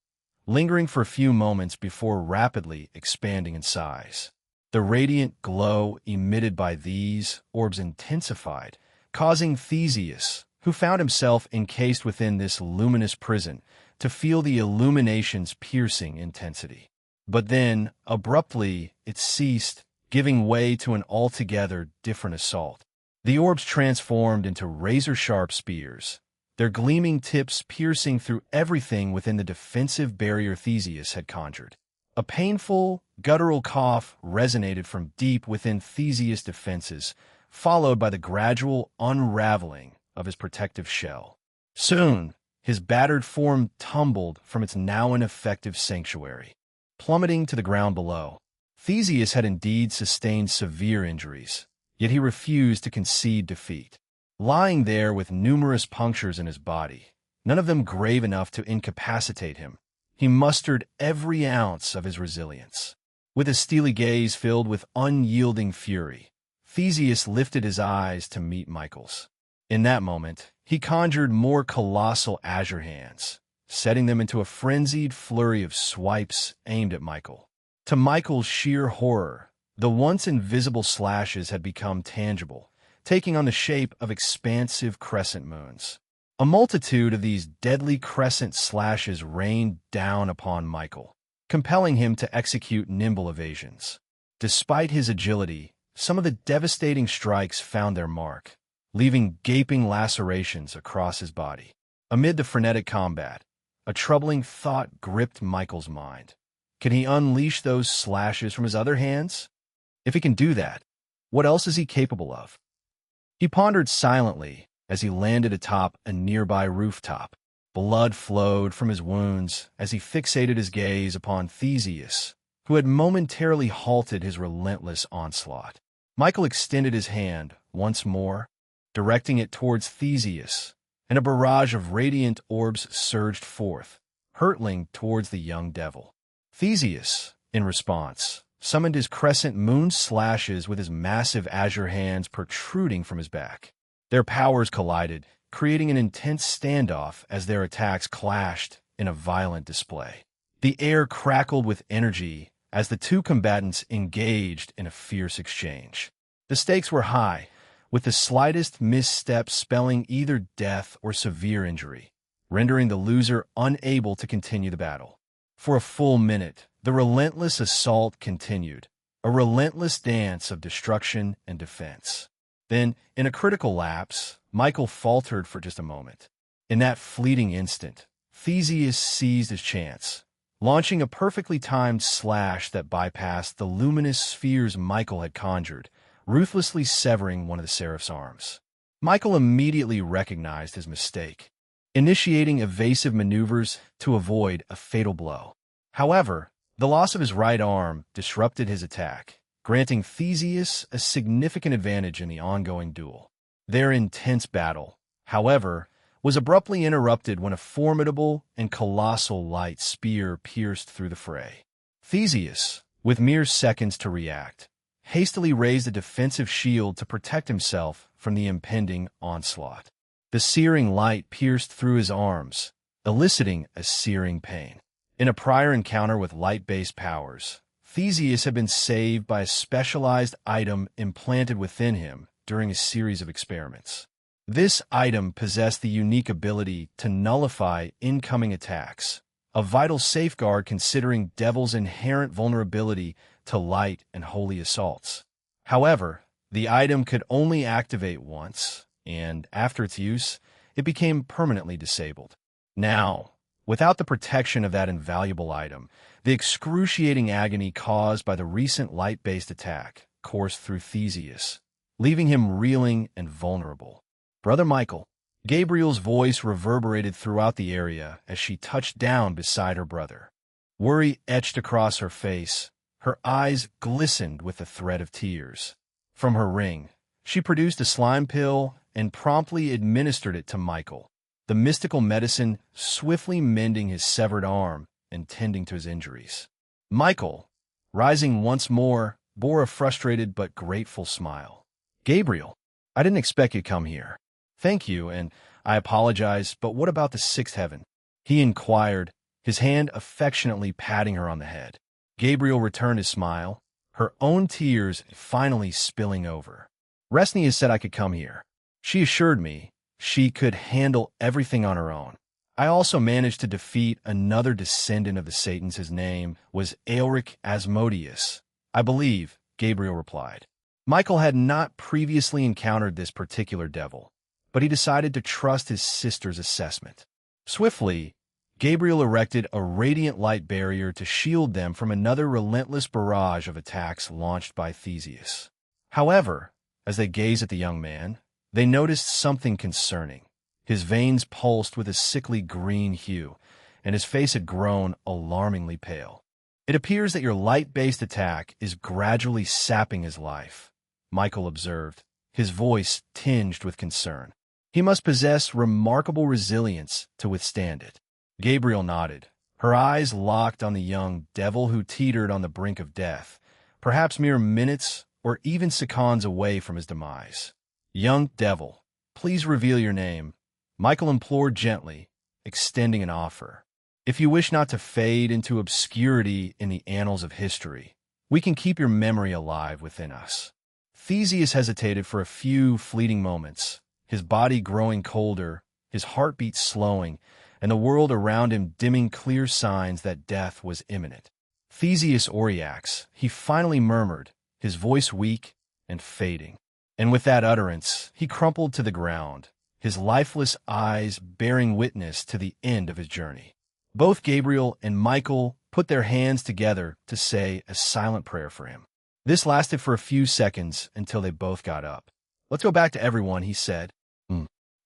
lingering for a few moments before rapidly expanding in size. The radiant glow emitted by these orbs intensified, causing Theseus, who found himself encased within this luminous prison, to feel the illumination's piercing intensity. But then, abruptly, it ceased, giving way to an altogether different assault. The orbs transformed into razor-sharp spears, their gleaming tips piercing through everything within the defensive barrier Theseus had conjured. A painful, guttural cough resonated from deep within Theseus' defenses, followed by the gradual unraveling of his protective shell. Soon, his battered form tumbled from its now ineffective sanctuary, plummeting to the ground below. Theseus had indeed sustained severe injuries, yet he refused to concede defeat. Lying there with numerous punctures in his body, none of them grave enough to incapacitate him, he mustered every ounce of his resilience. With his steely gaze filled with unyielding fury, Theseus lifted his eyes to meet Michael's. In that moment, he conjured more colossal azure hands, setting them into a frenzied flurry of swipes aimed at Michael. To Michael's sheer horror, the once invisible slashes had become tangible, taking on the shape of expansive crescent moons. A multitude of these deadly crescent slashes rained down upon Michael, compelling him to execute nimble evasions. Despite his agility, some of the devastating strikes found their mark, leaving gaping lacerations across his body. Amid the frenetic combat, a troubling thought gripped Michael's mind. Can he unleash those slashes from his other hands? If he can do that, what else is he capable of? He pondered silently as he landed atop a nearby rooftop. Blood flowed from his wounds as he fixated his gaze upon Theseus, who had momentarily halted his relentless onslaught. Michael extended his hand once more, directing it towards Theseus, and a barrage of radiant orbs surged forth, hurtling towards the young devil. Theseus, in response, summoned his crescent moon slashes with his massive azure hands protruding from his back. Their powers collided, creating an intense standoff as their attacks clashed in a violent display. The air crackled with energy as the two combatants engaged in a fierce exchange. The stakes were high, with the slightest misstep spelling either death or severe injury, rendering the loser unable to continue the battle. For a full minute, the relentless assault continued, a relentless dance of destruction and defense. Then, in a critical lapse, Michael faltered for just a moment. In that fleeting instant, Theseus seized his chance, launching a perfectly timed slash that bypassed the luminous spheres Michael had conjured, ruthlessly severing one of the seraph's arms. Michael immediately recognized his mistake, initiating evasive maneuvers to avoid a fatal blow. However, the loss of his right arm disrupted his attack, granting Theseus a significant advantage in the ongoing duel. Their intense battle, however, was abruptly interrupted when a formidable and colossal light spear pierced through the fray. Theseus, with mere seconds to react, hastily raised a defensive shield to protect himself from the impending onslaught. The searing light pierced through his arms, eliciting a searing pain. In a prior encounter with light-based powers, Theseus had been saved by a specialized item implanted within him during a series of experiments. This item possessed the unique ability to nullify incoming attacks, a vital safeguard considering Devil's inherent vulnerability to light and holy assaults. However, the item could only activate once, and after its use, it became permanently disabled. Now, without the protection of that invaluable item, the excruciating agony caused by the recent light-based attack coursed through Theseus, leaving him reeling and vulnerable. "Brother Michael," Gabriel's voice reverberated throughout the area as she touched down beside her brother. Worry etched across her face. Her eyes glistened with the threat of tears. From her ring, she produced a slime pill and promptly administered it to Michael, the mystical medicine swiftly mending his severed arm and tending to his injuries. Michael, rising once more, bore a frustrated but grateful smile. "Gabriel, I didn't expect you'd come here." "Thank you, and I apologize, but what about the sixth heaven?" he inquired, his hand affectionately patting her on the head. Gabriel returned his smile, her own tears finally spilling over. "Resni has said I could come here. She assured me she could handle everything on her own. I also managed to defeat another descendant of the Satans. His name was Aelric Asmodeus, I believe," Gabriel replied. Michael had not previously encountered this particular devil, but he decided to trust his sister's assessment. Swiftly, Gabriel erected a radiant light barrier to shield them from another relentless barrage of attacks launched by Theseus. However, as they gazed at the young man, they noticed something concerning. His veins pulsed with a sickly green hue, and his face had grown alarmingly pale. "It appears that your light-based attack is gradually sapping his life," Michael observed, his voice tinged with concern. "He must possess remarkable resilience to withstand it." Gabriel nodded, her eyes locked on the young devil who teetered on the brink of death, perhaps mere minutes or even seconds away from his demise. "Young devil, please reveal your name," Michael implored gently, extending an offer. "If you wish not to fade into obscurity in the annals of history, we can keep your memory alive within us." Theseus hesitated for a few fleeting moments, his body growing colder, his heartbeat slowing, and the world around him dimming clear signs that death was imminent. "Theseus Auriax," he finally murmured, his voice weak and fading. And with that utterance, he crumpled to the ground, his lifeless eyes bearing witness to the end of his journey. Both Gabriel and Michael put their hands together to say a silent prayer for him. This lasted for a few seconds until they both got up. "Let's go back to everyone," he said.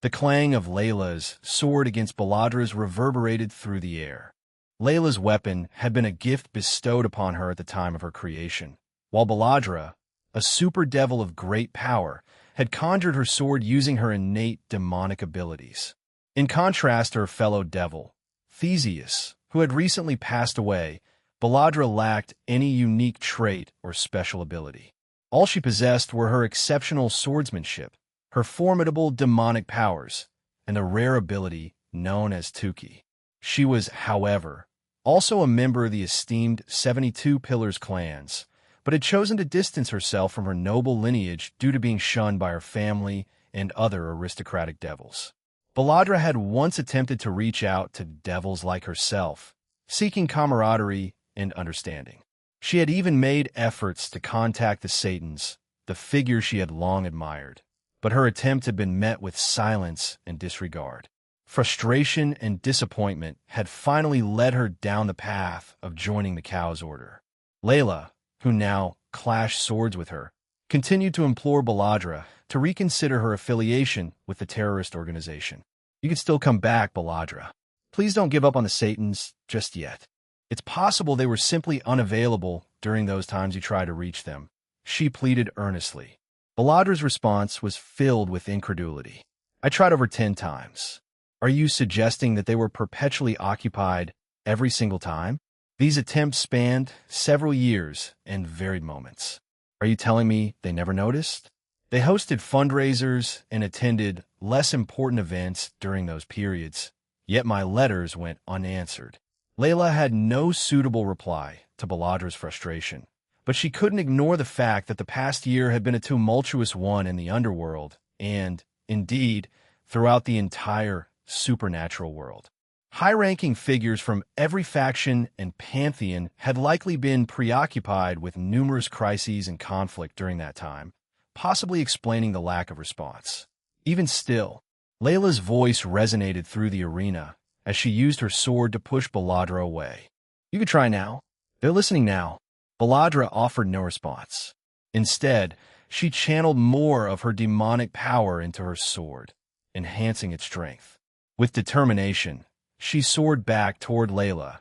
The clang of Layla's sword against Baladra's reverberated through the air. Layla's weapon had been a gift bestowed upon her at the time of her creation, while Baladra, a super devil of great power, had conjured her sword using her innate demonic abilities. In contrast to her fellow devil, Theseus, who had recently passed away, Baladra lacked any unique trait or special ability. All she possessed were her exceptional swordsmanship, her formidable demonic powers, and the rare ability known as 10k. She was, however, also a member of the esteemed 72 Pillars clans, but had chosen to distance herself from her noble lineage due to being shunned by her family and other aristocratic devils. Baladra had once attempted to reach out to devils like herself, seeking camaraderie and understanding. She had even made efforts to contact the Satans, the figure she had long admired, but her attempt had been met with silence and disregard. Frustration and disappointment had finally led her down the path of joining the Cow's Order. Layla, who now clashed swords with her, continued to implore Baladra to reconsider her affiliation with the terrorist organization. "You can still come back, Baladra. Please don't give up on the Satans just yet. It's possible they were simply unavailable during those times you tried to reach them," she pleaded earnestly. Baladra's response was filled with incredulity. "I tried over 10 times. Are you suggesting that they were perpetually occupied every single time? These attempts spanned several years and varied moments. Are you telling me they never noticed? They hosted fundraisers and attended less important events during those periods, yet my letters went unanswered." Layla had no suitable reply to Baladra's frustration. But she couldn't ignore the fact that the past year had been a tumultuous one in the underworld and, indeed, throughout the entire supernatural world. High-ranking figures from every faction and pantheon had likely been preoccupied with numerous crises and conflict during that time, possibly explaining the lack of response. Even still, Layla's voice resonated through the arena as she used her sword to push Baladra away. "You could try now. They're listening now." Baladra offered no response. Instead, she channeled more of her demonic power into her sword, enhancing its strength. With determination, she soared back toward Layla,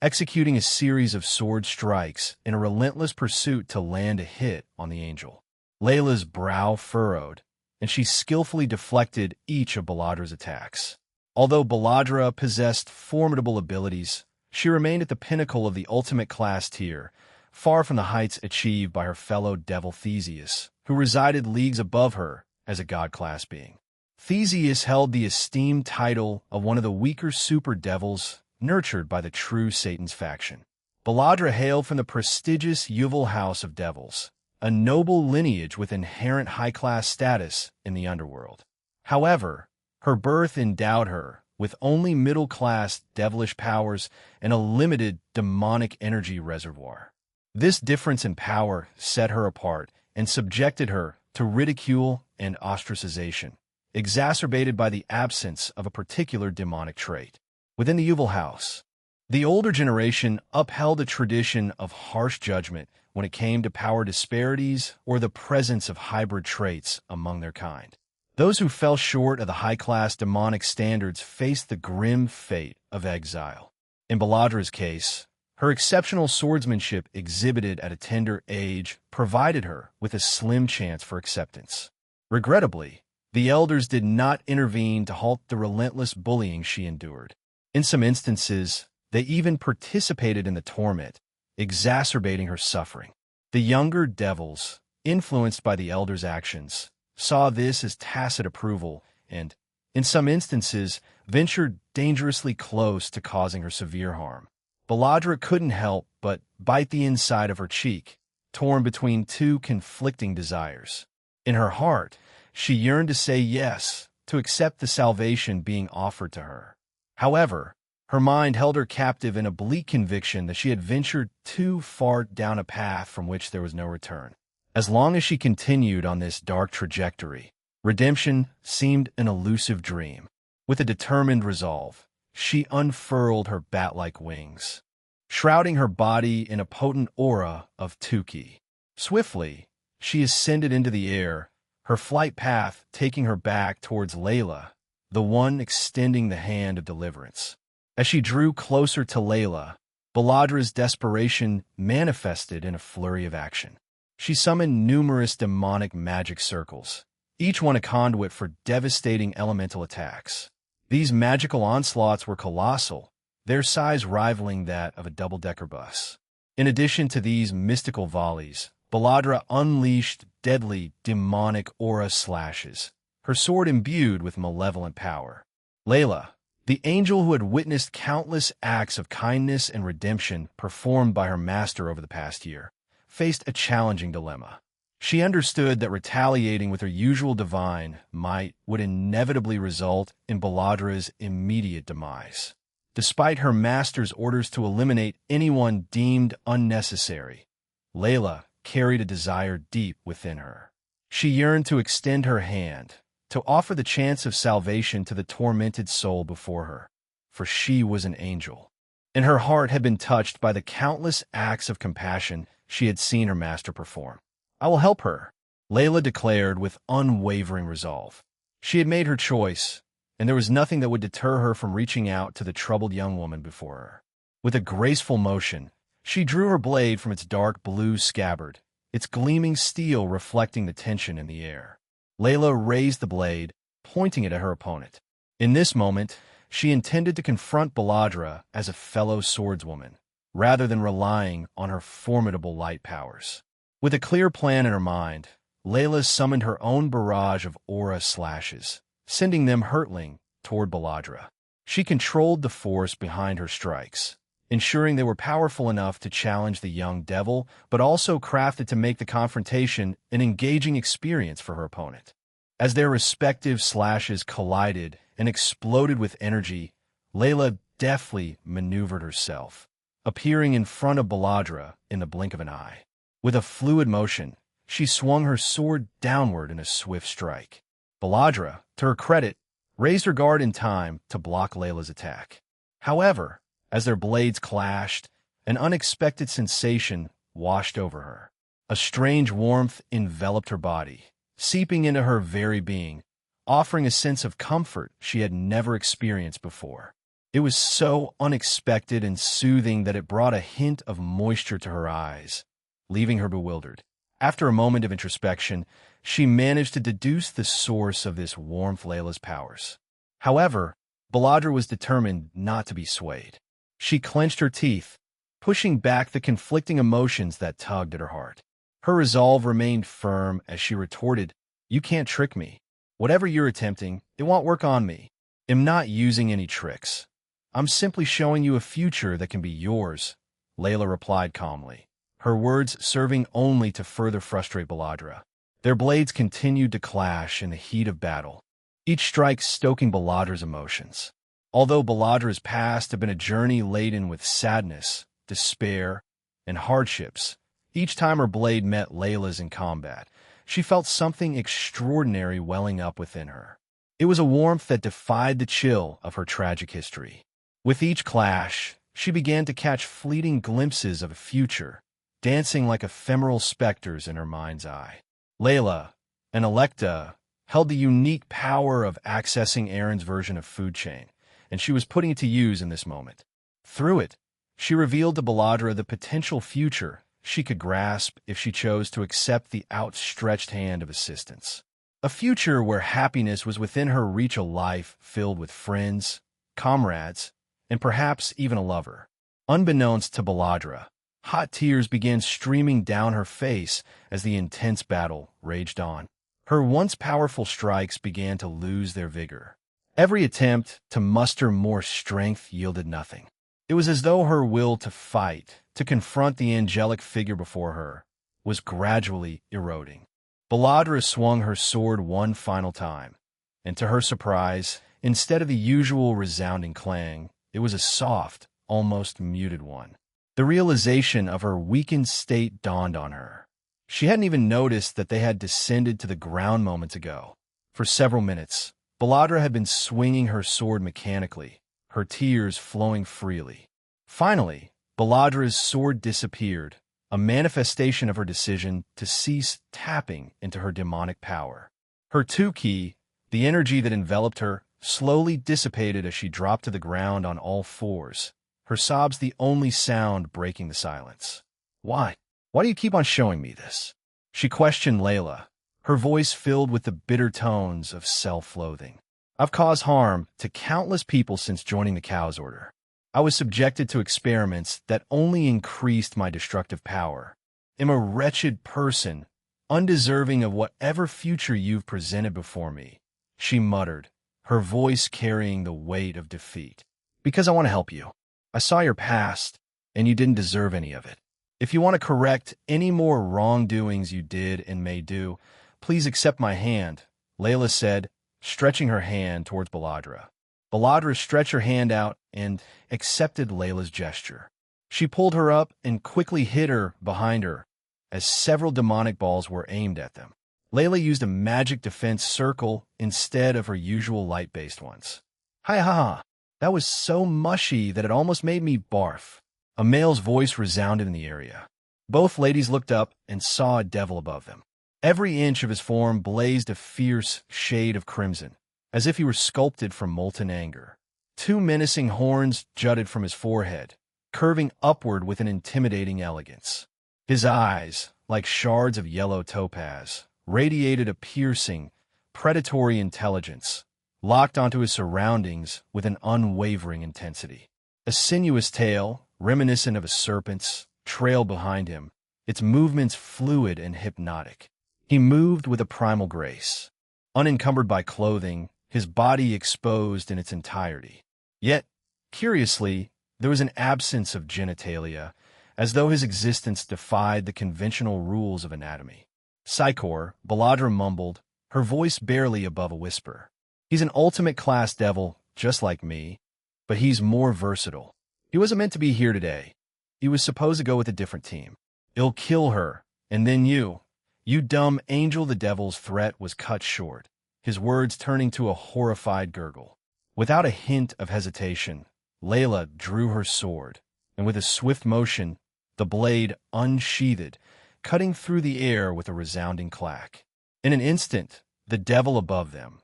executing a series of sword strikes in a relentless pursuit to land a hit on the angel. Layla's brow furrowed, and she skillfully deflected each of Baladra's attacks. Although Baladra possessed formidable abilities, she remained at the pinnacle of the ultimate class tier, far from the heights achieved by her fellow devil Theseus, who resided leagues above her as a god-class being. Theseus held the esteemed title of one of the weaker super devils nurtured by the true Satan's faction. Baladra hailed from the prestigious Yuval House of Devils, a noble lineage with inherent high-class status in the underworld. However, her birth endowed her with only middle-class devilish powers and a limited demonic energy reservoir. This difference in power set her apart and subjected her to ridicule and ostracization, exacerbated by the absence of a particular demonic trait. Within the Yuval house, the older generation upheld a tradition of harsh judgment when it came to power disparities or the presence of hybrid traits among their kind. Those who fell short of the high-class demonic standards faced the grim fate of exile. In Baladra's case, her exceptional swordsmanship exhibited at a tender age provided her with a slim chance for acceptance. Regrettably, the elders did not intervene to halt the relentless bullying she endured. In some instances, they even participated in the torment, exacerbating her suffering. The younger devils, influenced by the elders' actions, saw this as tacit approval and, in some instances, ventured dangerously close to causing her severe harm. Baladra couldn't help but bite the inside of her cheek, torn between two conflicting desires. In her heart, she yearned to say yes, to accept the salvation being offered to her. However, her mind held her captive in a bleak conviction that she had ventured too far down a path from which there was no return. As long as she continued on this dark trajectory, redemption seemed an elusive dream. With a determined resolve, she unfurled her bat-like wings, shrouding her body in a potent aura of 10k. Swiftly, she ascended into the air, her flight path taking her back towards Layla, the one extending the hand of deliverance. As she drew closer to Layla, Baladra's desperation manifested in a flurry of action. She summoned numerous demonic magic circles, each one a conduit for devastating elemental attacks. These magical onslaughts were colossal, their size rivaling that of a double-decker bus. In addition to these mystical volleys, Baladra unleashed deadly demonic aura slashes, her sword imbued with malevolent power. Layla, the angel who had witnessed countless acts of kindness and redemption performed by her master over the past year, faced a challenging dilemma. She understood that retaliating with her usual divine might would inevitably result in Baladra's immediate demise. Despite her master's orders to eliminate anyone deemed unnecessary, Layla carried a desire deep within her. She yearned to extend her hand, to offer the chance of salvation to the tormented soul before her, for she was an angel, and her heart had been touched by the countless acts of compassion she had seen her master perform. "I will help her," Layla declared with unwavering resolve. She had made her choice, and there was nothing that would deter her from reaching out to the troubled young woman before her. With a graceful motion, she drew her blade from its dark blue scabbard, its gleaming steel reflecting the tension in the air. Layla raised the blade, pointing it at her opponent. In this moment, she intended to confront Baladra as a fellow swordswoman, rather than relying on her formidable light powers. With a clear plan in her mind, Layla summoned her own barrage of aura slashes, sending them hurtling toward Baladra. She controlled the force behind her strikes, ensuring they were powerful enough to challenge the young devil, but also crafted to make the confrontation an engaging experience for her opponent. As their respective slashes collided and exploded with energy, Layla deftly maneuvered herself, appearing in front of Baladra in the blink of an eye. With a fluid motion, she swung her sword downward in a swift strike. Baladra, to her credit, raised her guard in time to block Layla's attack. However, as their blades clashed, an unexpected sensation washed over her. A strange warmth enveloped her body, seeping into her very being, offering a sense of comfort she had never experienced before. It was so unexpected and soothing that it brought a hint of moisture to her eyes, leaving her bewildered. After a moment of introspection, she managed to deduce the source of this warmth, Layla's powers. However, Baladra was determined not to be swayed. She clenched her teeth, pushing back the conflicting emotions that tugged at her heart. Her resolve remained firm as she retorted, "You can't trick me. Whatever you're attempting, it won't work on me. I'm not using any tricks. I'm simply showing you a future that can be yours," Layla replied calmly, her words serving only to further frustrate Baladra. Their blades continued to clash in the heat of battle, each strike stoking Baladra's emotions. Although Baladra's past had been a journey laden with sadness, despair, and hardships, each time her blade met Layla's in combat, she felt something extraordinary welling up within her. It was a warmth that defied the chill of her tragic history. With each clash, she began to catch fleeting glimpses of a future, dancing like ephemeral specters in her mind's eye. Layla, an Electa, held the unique power of accessing Aaron's version of food chain, and she was putting it to use in this moment. Through it, she revealed to Baladra the potential future she could grasp if she chose to accept the outstretched hand of assistance. A future where happiness was within her reach, a life filled with friends, comrades, and perhaps even a lover. Unbeknownst to Baladra, hot tears began streaming down her face as the intense battle raged on. Her once powerful strikes began to lose their vigor. Every attempt to muster more strength yielded nothing. It was as though her will to fight, to confront the angelic figure before her, was gradually eroding. Baladra swung her sword one final time, and to her surprise, instead of the usual resounding clang, it was a soft, almost muted one. The realization of her weakened state dawned on her. She hadn't even noticed that they had descended to the ground moments ago. For several minutes, Baladra had been swinging her sword mechanically, her tears flowing freely. Finally, Baladra's sword disappeared, a manifestation of her decision to cease tapping into her demonic power. Her 10k, the energy that enveloped her, slowly dissipated as she dropped to the ground on all fours, her sobs the only sound breaking the silence. "Why? Why do you keep on showing me this?" she questioned Layla, her voice filled with the bitter tones of self-loathing. "I've caused harm to countless people since joining the Cow's Order. I was subjected to experiments that only increased my destructive power. I'm a wretched person, undeserving of whatever future you've presented before me," she muttered, her voice carrying the weight of defeat. "Because I want to help you. I saw your past, and you didn't deserve any of it. If you want to correct any more wrongdoings you did and may do, please accept my hand," Layla said, stretching her hand towards Baladra. Baladra stretched her hand out and accepted Layla's gesture. She pulled her up and quickly hid her behind her as several demonic balls were aimed at them. Layla used a magic defense circle instead of her usual light-based ones. "Hi ha! That was so mushy that it almost made me barf." A male's voice resounded in the area. Both ladies looked up and saw a devil above them. Every inch of his form blazed a fierce shade of crimson, as if he were sculpted from molten anger. Two menacing horns jutted from his forehead, curving upward with an intimidating elegance. His eyes, like shards of yellow topaz, radiated a piercing, predatory intelligence, locked onto his surroundings with an unwavering intensity. A sinuous tail, reminiscent of a serpent's, trailed behind him, its movements fluid and hypnotic. He moved with a primal grace, unencumbered by clothing, his body exposed in its entirety. Yet, curiously, There was an absence of genitalia, as though his existence defied the conventional rules of anatomy. Psychor, Baladra mumbled, her voice barely above a whisper. He's an ultimate class devil, just like me, but he's more versatile. He wasn't meant to be here today. He was supposed to go with a different team. It'll kill her, and then you. You dumb angel. The devil's threat was cut short, his words turning to a horrified gurgle. Without a hint of hesitation, Layla drew her sword, and with a swift motion, the blade unsheathed, cutting through the air with a resounding clack. In an instant, the devil above them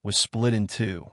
was split in two.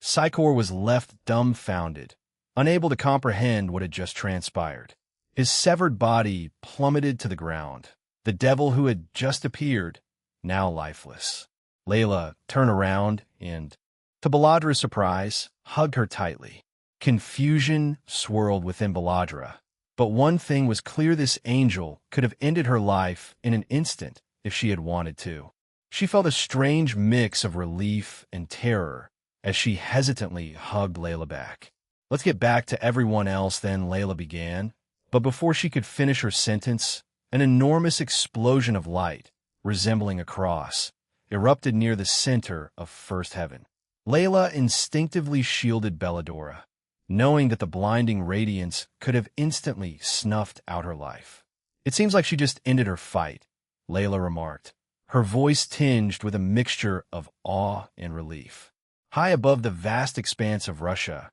Psychor was left dumbfounded, unable to comprehend what had just transpired. His severed body plummeted to the ground, the devil who had just appeared, now lifeless. Layla turned around and, to Baladra's surprise, hugged her tightly. Confusion swirled within Baladra, but one thing was clear: this angel could have ended her life in an instant if she had wanted to. She felt a strange mix of relief and terror as she hesitantly hugged Layla back. "Let's get back to everyone else then," Layla began. But before she could finish her sentence, an enormous explosion of light, resembling a cross, erupted near the center of First Heaven. Layla instinctively shielded Belladora, knowing that the blinding radiance could have instantly snuffed out her life. "It seems like she just ended her fight," Layla remarked, her voice tinged with a mixture of awe and relief. High above the vast expanse of Russia,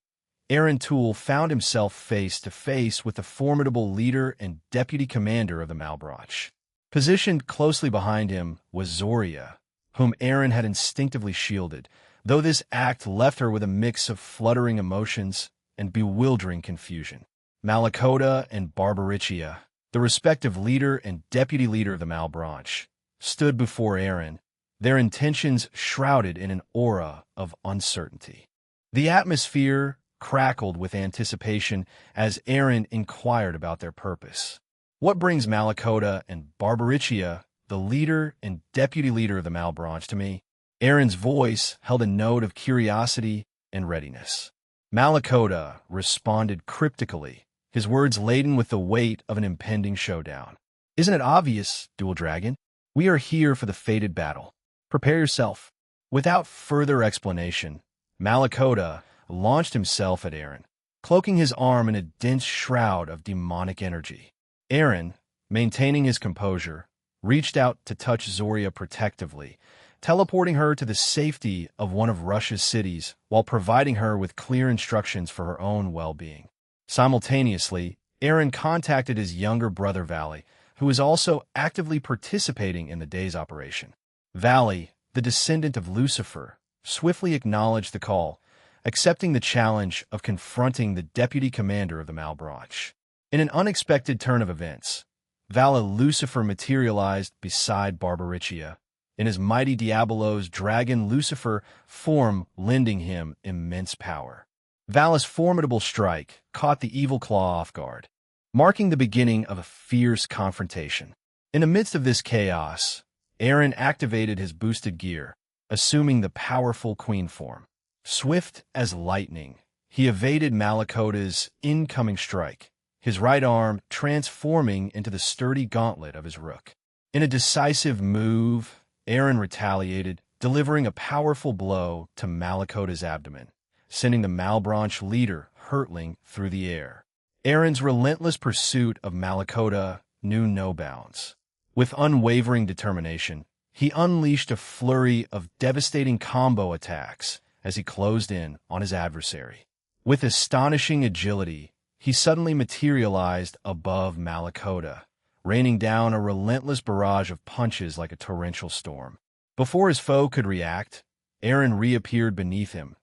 Aaron Toole found himself face to face with the formidable leader and deputy commander of the Malbrach. Positioned closely behind him was Zoria, whom Aaron had instinctively shielded, though this act left her with a mix of fluttering emotions and bewildering confusion. Malakota and Barbaricia, the respective leader and deputy leader of the Malbrach, stood before Aaron, their intentions shrouded in an aura of uncertainty. The atmosphere crackled with anticipation as Aaron inquired about their purpose. "What brings Malakota and Barbaricia, the leader and deputy leader of the Malbrach, to me?" Aaron's voice held a note of curiosity and readiness. Malakota responded cryptically, his words laden with the weight of an impending showdown. "Isn't it obvious, Dual Dragon? We are here for the fated battle. Prepare yourself." Without further explanation, Malakota launched himself at Aaron, cloaking his arm in a dense shroud of demonic energy. Aaron, maintaining his composure, reached out to touch Zoria protectively, teleporting her to the safety of one of Russia's cities while providing her with clear instructions for her own well-being. Simultaneously, Aaron contacted his younger brother Valley, who was also actively participating in the day's operation. Valley, the descendant of Lucifer, swiftly acknowledged the call, accepting the challenge of confronting the deputy commander of the Malbrach. In an unexpected turn of events, Vala Lucifer materialized beside Barbaricia, in his mighty Diabolos dragon Lucifer form, lending him immense power. Vala's formidable strike caught the evil claw off guard, marking the beginning of a fierce confrontation. In the midst of this chaos, Aaron activated his boosted gear, assuming the powerful queen form. Swift as lightning, he evaded Malakota's incoming strike, his right arm transforming into the sturdy gauntlet of his rook. In a decisive move, Aaron retaliated, delivering a powerful blow to Malakota's abdomen, sending the Malbrach leader hurtling through the air. Aaron's relentless pursuit of Malakota knew no bounds. With unwavering determination, he unleashed a flurry of devastating combo attacks as he closed in on his adversary. With astonishing agility, he suddenly materialized above Malakota, raining down a relentless barrage of punches like a torrential storm. Before his foe could react, Aaron reappeared beneath him,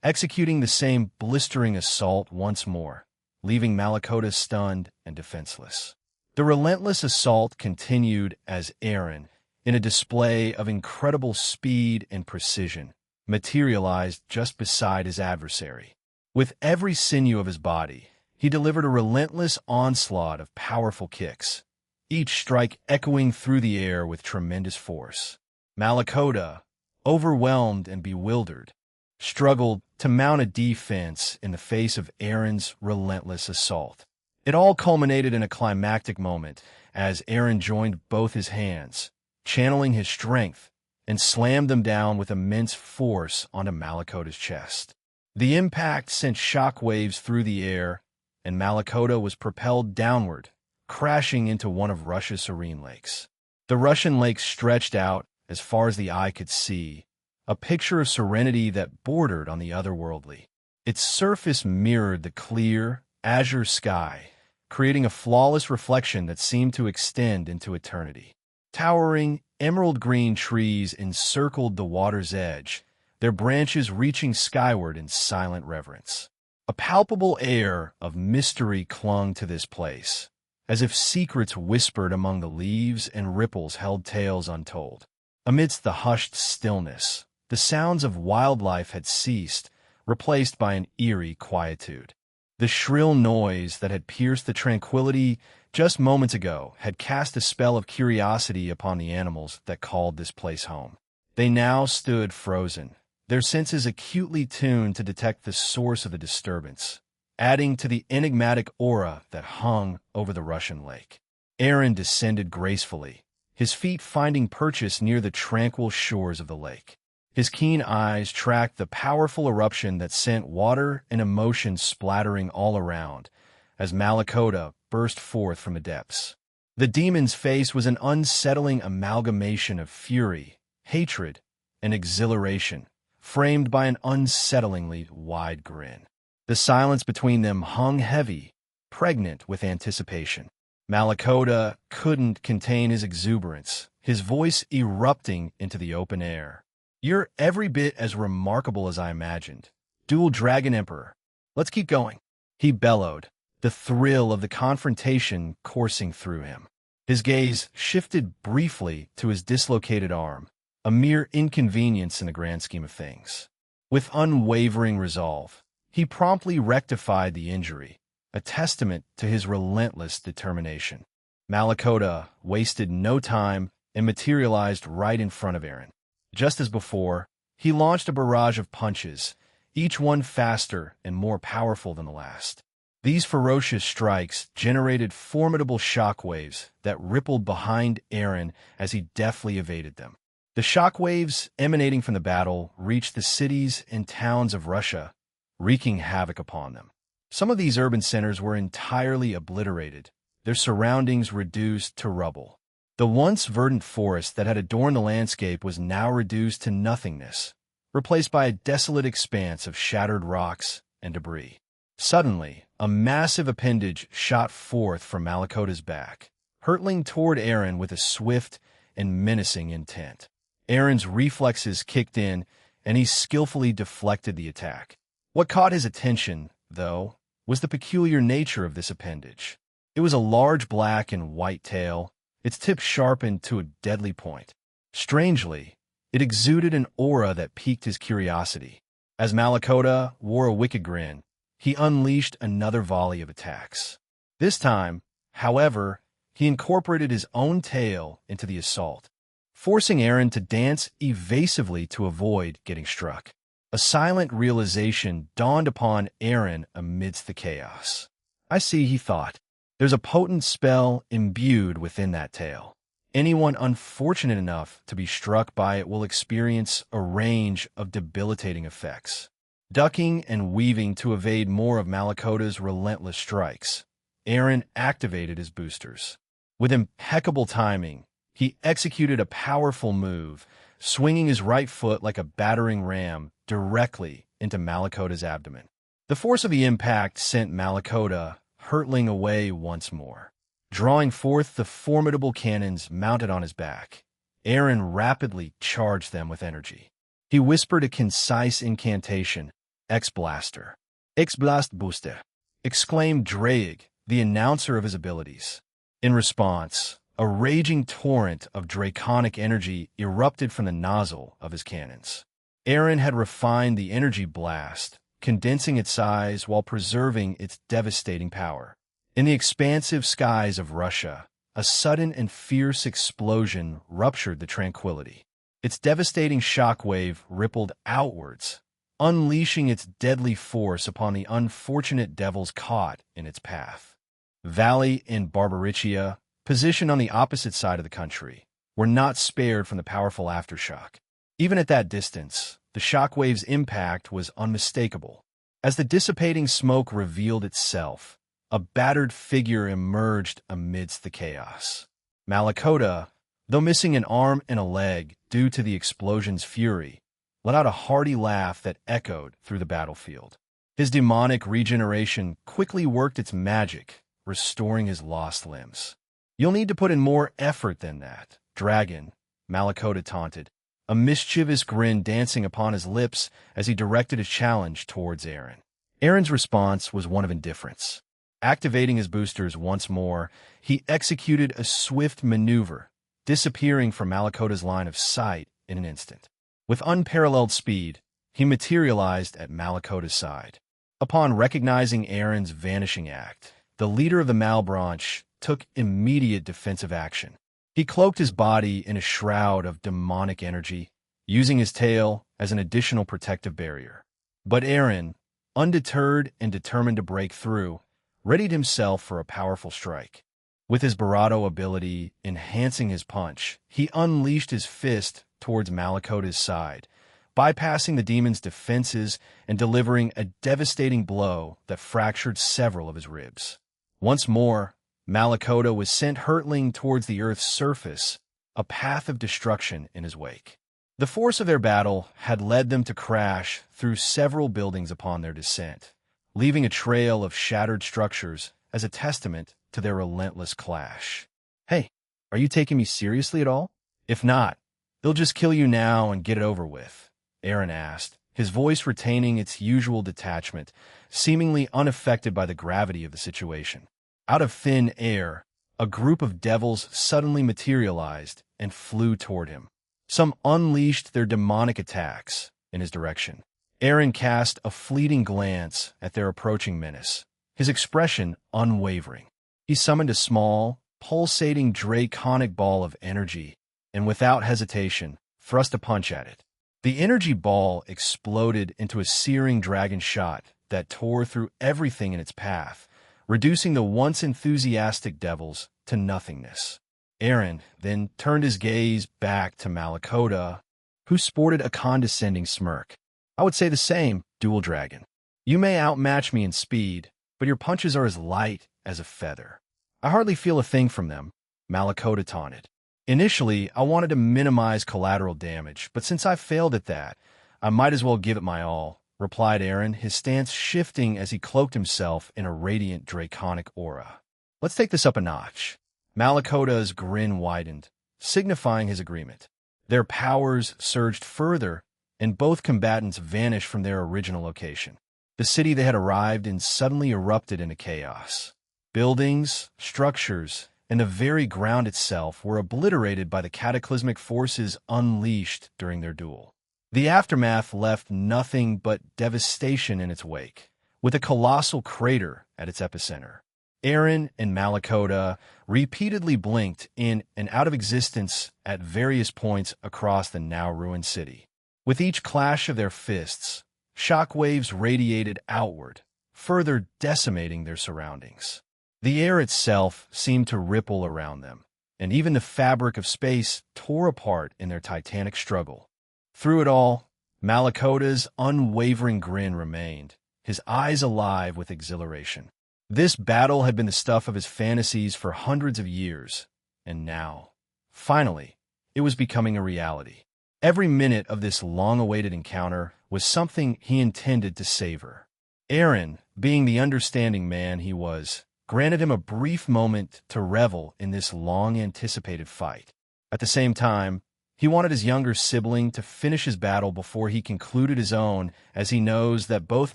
executing the same blistering assault once more, leaving Malakota stunned and defenseless. The relentless assault continued as Aaron, in a display of incredible speed and precision, materialized just beside his adversary. With every sinew of his body, he delivered a relentless onslaught of powerful kicks, each strike echoing through the air with tremendous force. Malakota, overwhelmed and bewildered, struggled to mount a defense in the face of Aaron's relentless assault. It all culminated in a climactic moment as Aaron joined both his hands, channeling his strength, and slammed them down with immense force onto Malakota's chest. The impact sent shockwaves through the air, and Malakota was propelled downward, crashing into one of Russia's serene lakes. The Russian lake stretched out as far as the eye could see, a picture of serenity that bordered on the otherworldly. Its surface mirrored the clear, azure sky, creating a flawless reflection that seemed to extend into eternity. Towering, emerald-green trees encircled the water's edge, their branches reaching skyward in silent reverence. A palpable air of mystery clung to this place, as if secrets whispered among the leaves and ripples held tales untold. Amidst the hushed stillness, the sounds of wildlife had ceased, replaced by an eerie quietude. The shrill noise that had pierced the tranquility just moments ago had cast a spell of curiosity upon the animals that called this place home. They now stood frozen, their senses acutely tuned to detect the source of the disturbance, adding to the enigmatic aura that hung over the Russian lake. Aaron descended gracefully, his feet finding purchase near the tranquil shores of the lake. His keen eyes tracked the powerful eruption that sent water and emotion splattering all around as Malakota burst forth from the depths. The demon's face was an unsettling amalgamation of fury, hatred, and exhilaration, framed by an unsettlingly wide grin. The silence between them hung heavy, pregnant with anticipation. Malakota couldn't contain his exuberance, his voice erupting into the open air. "You're every bit as remarkable as I imagined. Dual Dragon Emperor. Let's keep going," he bellowed, the thrill of the confrontation coursing through him. His gaze shifted briefly to his dislocated arm, a mere inconvenience in the grand scheme of things. With unwavering resolve, he promptly rectified the injury, a testament to his relentless determination. Malakota wasted no time and materialized right in front of Aaron. Just as before, he launched a barrage of punches, each one faster and more powerful than the last. These ferocious strikes generated formidable shockwaves that rippled behind Aaron as he deftly evaded them. The shockwaves emanating from the battle reached the cities and towns of Russia, wreaking havoc upon them. Some of these urban centers were entirely obliterated, their surroundings reduced to rubble. The once verdant forest that had adorned the landscape was now reduced to nothingness, replaced by a desolate expanse of shattered rocks and debris. Suddenly, a massive appendage shot forth from Malakota's back, hurtling toward Aaron with a swift and menacing intent. Aaron's reflexes kicked in, and he skillfully deflected the attack. What caught his attention, though, was the peculiar nature of this appendage. It was a large black and white tail, its tip sharpened to a deadly point. Strangely, it exuded an aura that piqued his curiosity. As Malakota wore a wicked grin, he unleashed another volley of attacks. This time, however, he incorporated his own tail into the assault, forcing Aaron to dance evasively to avoid getting struck. A silent realization dawned upon Aaron amidst the chaos. "I see," he thought. "There's a potent spell imbued within that tail. Anyone unfortunate enough to be struck by it will experience a range of debilitating effects." Ducking and weaving to evade more of Malakota's relentless strikes, Aaron activated his boosters. With impeccable timing, he executed a powerful move, swinging his right foot like a battering ram directly into Malakota's abdomen. The force of the impact sent Malakota hurtling away once more. Drawing forth the formidable cannons mounted on his back, Aaron rapidly charged them with energy. He whispered a concise incantation, "X-Blaster." "X-Blast Booster," exclaimed Drake, the announcer of his abilities. In response, a raging torrent of draconic energy erupted from the nozzle of his cannons. Aaron had refined the energy blast, condensing its size while preserving its devastating power. In the expansive skies of Russia, a sudden and fierce explosion ruptured the tranquility. Its devastating shockwave rippled outwards, unleashing its deadly force upon the unfortunate devils caught in its path. Valley and Barbaricia, positioned on the opposite side of the country, were not spared from the powerful aftershock. Even at that distance, the shockwave's impact was unmistakable. As the dissipating smoke revealed itself, a battered figure emerged amidst the chaos. Malakota, though missing an arm and a leg due to the explosion's fury, let out a hearty laugh that echoed through the battlefield. His demonic regeneration quickly worked its magic, restoring his lost limbs. "You'll need to put in more effort than that, dragon," Malakota taunted, a mischievous grin dancing upon his lips as he directed his challenge towards Aaron. Aaron's response was one of indifference. Activating his boosters once more, he executed a swift maneuver, disappearing from Malakota's line of sight in an instant. With unparalleled speed, he materialized at Malakota's side. Upon recognizing Aaron's vanishing act, the leader of the Malbranche took immediate defensive action. He cloaked his body in a shroud of demonic energy, using his tail as an additional protective barrier. But Aaron, undeterred and determined to break through, readied himself for a powerful strike. With his Barato ability enhancing his punch, he unleashed his fist towards Malakota's side, bypassing the demon's defenses and delivering a devastating blow that fractured several of his ribs. Once more, Malakota was sent hurtling towards the Earth's surface, a path of destruction in his wake. The force of their battle had led them to crash through several buildings upon their descent, leaving a trail of shattered structures as a testament to their relentless clash. "Hey, are you taking me seriously at all? If not, they'll just kill you now and get it over with," Aaron asked, his voice retaining its usual detachment, seemingly unaffected by the gravity of the situation. Out of thin air, a group of devils suddenly materialized and flew toward him. Some unleashed their demonic attacks in his direction. Aaron cast a fleeting glance at their approaching menace, his expression unwavering. He summoned a small, pulsating draconic ball of energy, and without hesitation, thrust a punch at it. The energy ball exploded into a searing dragon shot that tore through everything in its path, reducing the once enthusiastic devils to nothingness. Aaron then turned his gaze back to Malakota, who sported a condescending smirk. "I would say the same, Dual Dragon. You may outmatch me in speed, but your punches are as light as a feather." "I hardly feel a thing from them," Malakota taunted. "Initially, I wanted to minimize collateral damage, but since I failed at that, I might as well give it my all," replied Aaron, his stance shifting as he cloaked himself in a radiant draconic aura. "Let's take this up a notch." Malakota's grin widened, signifying his agreement. Their powers surged further, and both combatants vanished from their original location. The city they had arrived in suddenly erupted into chaos. Buildings, structures, and the very ground itself were obliterated by the cataclysmic forces unleashed during their duel. The aftermath left nothing but devastation in its wake, with a colossal crater at its epicenter. Aaron and Malakota repeatedly blinked in and out of existence at various points across the now-ruined city. With each clash of their fists, shockwaves radiated outward, further decimating their surroundings. The air itself seemed to ripple around them, and even the fabric of space tore apart in their titanic struggle. Through it all, Malakota's unwavering grin remained, his eyes alive with exhilaration. This battle had been the stuff of his fantasies for hundreds of years, and now, finally, it was becoming a reality. Every minute of this long-awaited encounter was something he intended to savor. Aaron, being the understanding man he was, granted him a brief moment to revel in this long-anticipated fight. At the same time, he wanted his younger sibling to finish his battle before he concluded his own, as he knows that both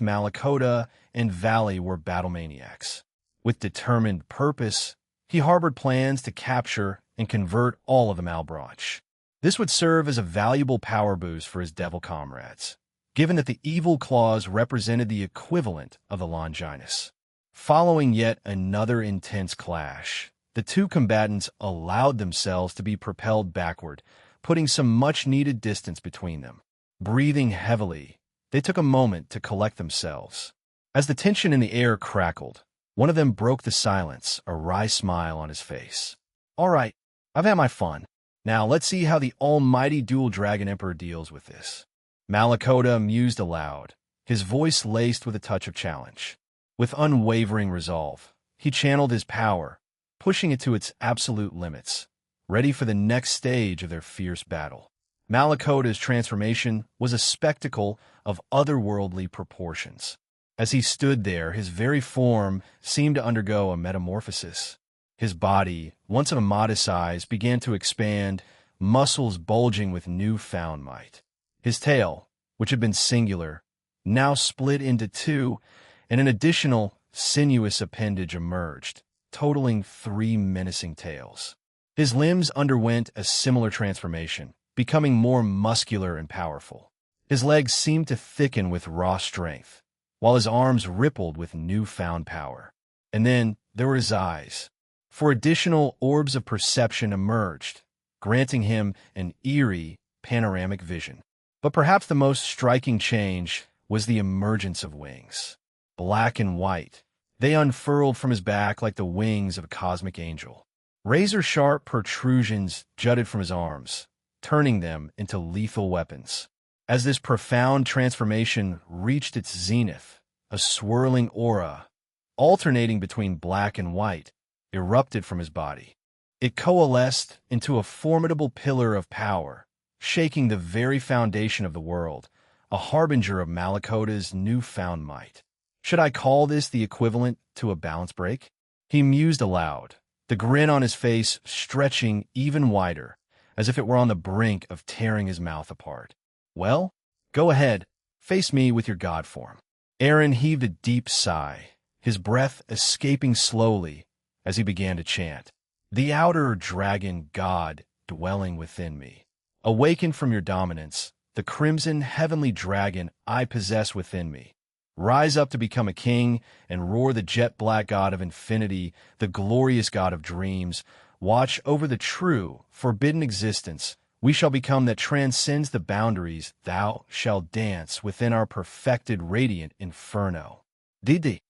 Malakota and Valley were battle maniacs. With determined purpose, he harbored plans to capture and convert all of the Malbranche. This would serve as a valuable power boost for his devil comrades, given that the evil claws represented the equivalent of the Longinus. Following yet another intense clash, the two combatants allowed themselves to be propelled backward, putting some much-needed distance between them. Breathing heavily, They took a moment to collect themselves. As the tension in the air crackled, one of them broke the silence, a wry smile on his face. "All right, I've had my fun. Now let's see how the almighty Dual Dragon Emperor deals with this." Malakota mused aloud, his voice laced with a touch of challenge. With unwavering resolve, he channeled his power, pushing it to its absolute limits, ready for the next stage of their fierce battle. Malakota's transformation was a spectacle of otherworldly proportions. As he stood there, his very form seemed to undergo a metamorphosis. His body, once of a modest size, began to expand, muscles bulging with newfound might. His tail, which had been singular, now split into two, and an additional sinuous appendage emerged, totaling 3 menacing tails. His limbs underwent a similar transformation, becoming more muscular and powerful. His legs seemed to thicken with raw strength, while his arms rippled with newfound power. And then there were his eyes. For additional orbs of perception emerged, granting him an eerie, panoramic vision. But perhaps the most striking change was the emergence of wings. Black and white, they unfurled from his back like the wings of a cosmic angel. Razor-sharp protrusions jutted from his arms, turning them into lethal weapons. As this profound transformation reached its zenith, a swirling aura, alternating between black and white, erupted from his body. It coalesced into a formidable pillar of power, shaking the very foundation of the world, a harbinger of Malakota's newfound might. Should I call this the equivalent to a balance break? He mused aloud, the grin on his face stretching even wider, as if it were on the brink of tearing his mouth apart. "Well, go ahead, face me with your god form." Aaron heaved a deep sigh, his breath escaping slowly as he began to chant, "The outer dragon god dwelling within me. Awaken from your dominance, the crimson heavenly dragon I possess within me. Rise up to become a king and roar the jet-black god of infinity, the glorious god of dreams. Watch over the true, forbidden existence. We shall become that transcends the boundaries. Thou shalt dance within our perfected radiant inferno." D-D.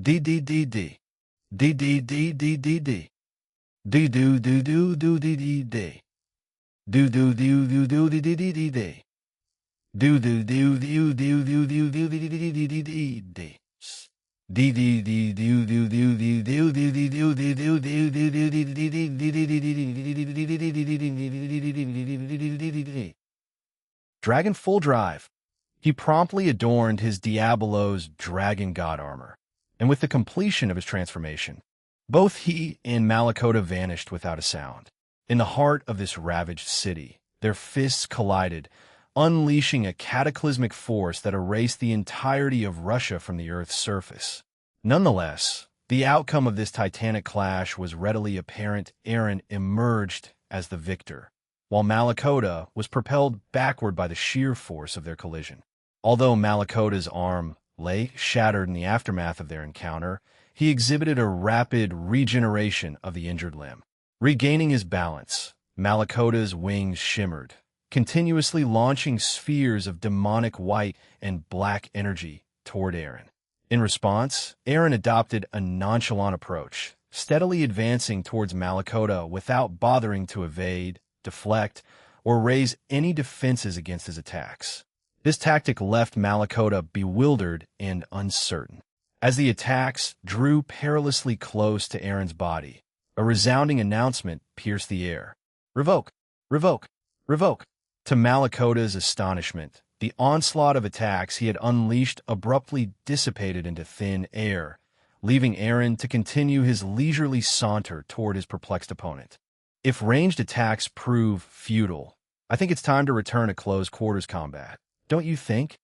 D-D-D-D. D-D-D-D-D-D. Do-do-do-do-do-do-do-do. Do-do-do-do-do-do-do-do-do. Do-do-do-do-do-do-do-do-do-do-do-do-do. Dragon full drive. He promptly adorned his Diabolo's dragon god armor, and with the completion of his transformation, both he and Malakota vanished without a sound. In the heart of this ravaged city, their fists collided, unleashing a cataclysmic force that erased the entirety of Russia from the Earth's surface. Nonetheless, the outcome of this titanic clash was readily apparent. Aaron emerged as the victor, while Malakota was propelled backward by the sheer force of their collision. Although Malakota's arm lay shattered in the aftermath of their encounter, he exhibited a rapid regeneration of the injured limb. Regaining his balance, Malakota's wings shimmered, continuously launching spheres of demonic white and black energy toward Aaron. In response, Aaron adopted a nonchalant approach, steadily advancing towards Malakota without bothering to evade, deflect, or raise any defenses against his attacks. This tactic left Malakota bewildered and uncertain. As the attacks drew perilously close to Aaron's body, a resounding announcement pierced the air. "Revoke! Revoke! Revoke!" To Malakota's astonishment, the onslaught of attacks he had unleashed abruptly dissipated into thin air, leaving Aaron to continue his leisurely saunter toward his perplexed opponent. If ranged attacks prove futile, I think it's time to return to close-quarters combat. Don't you think?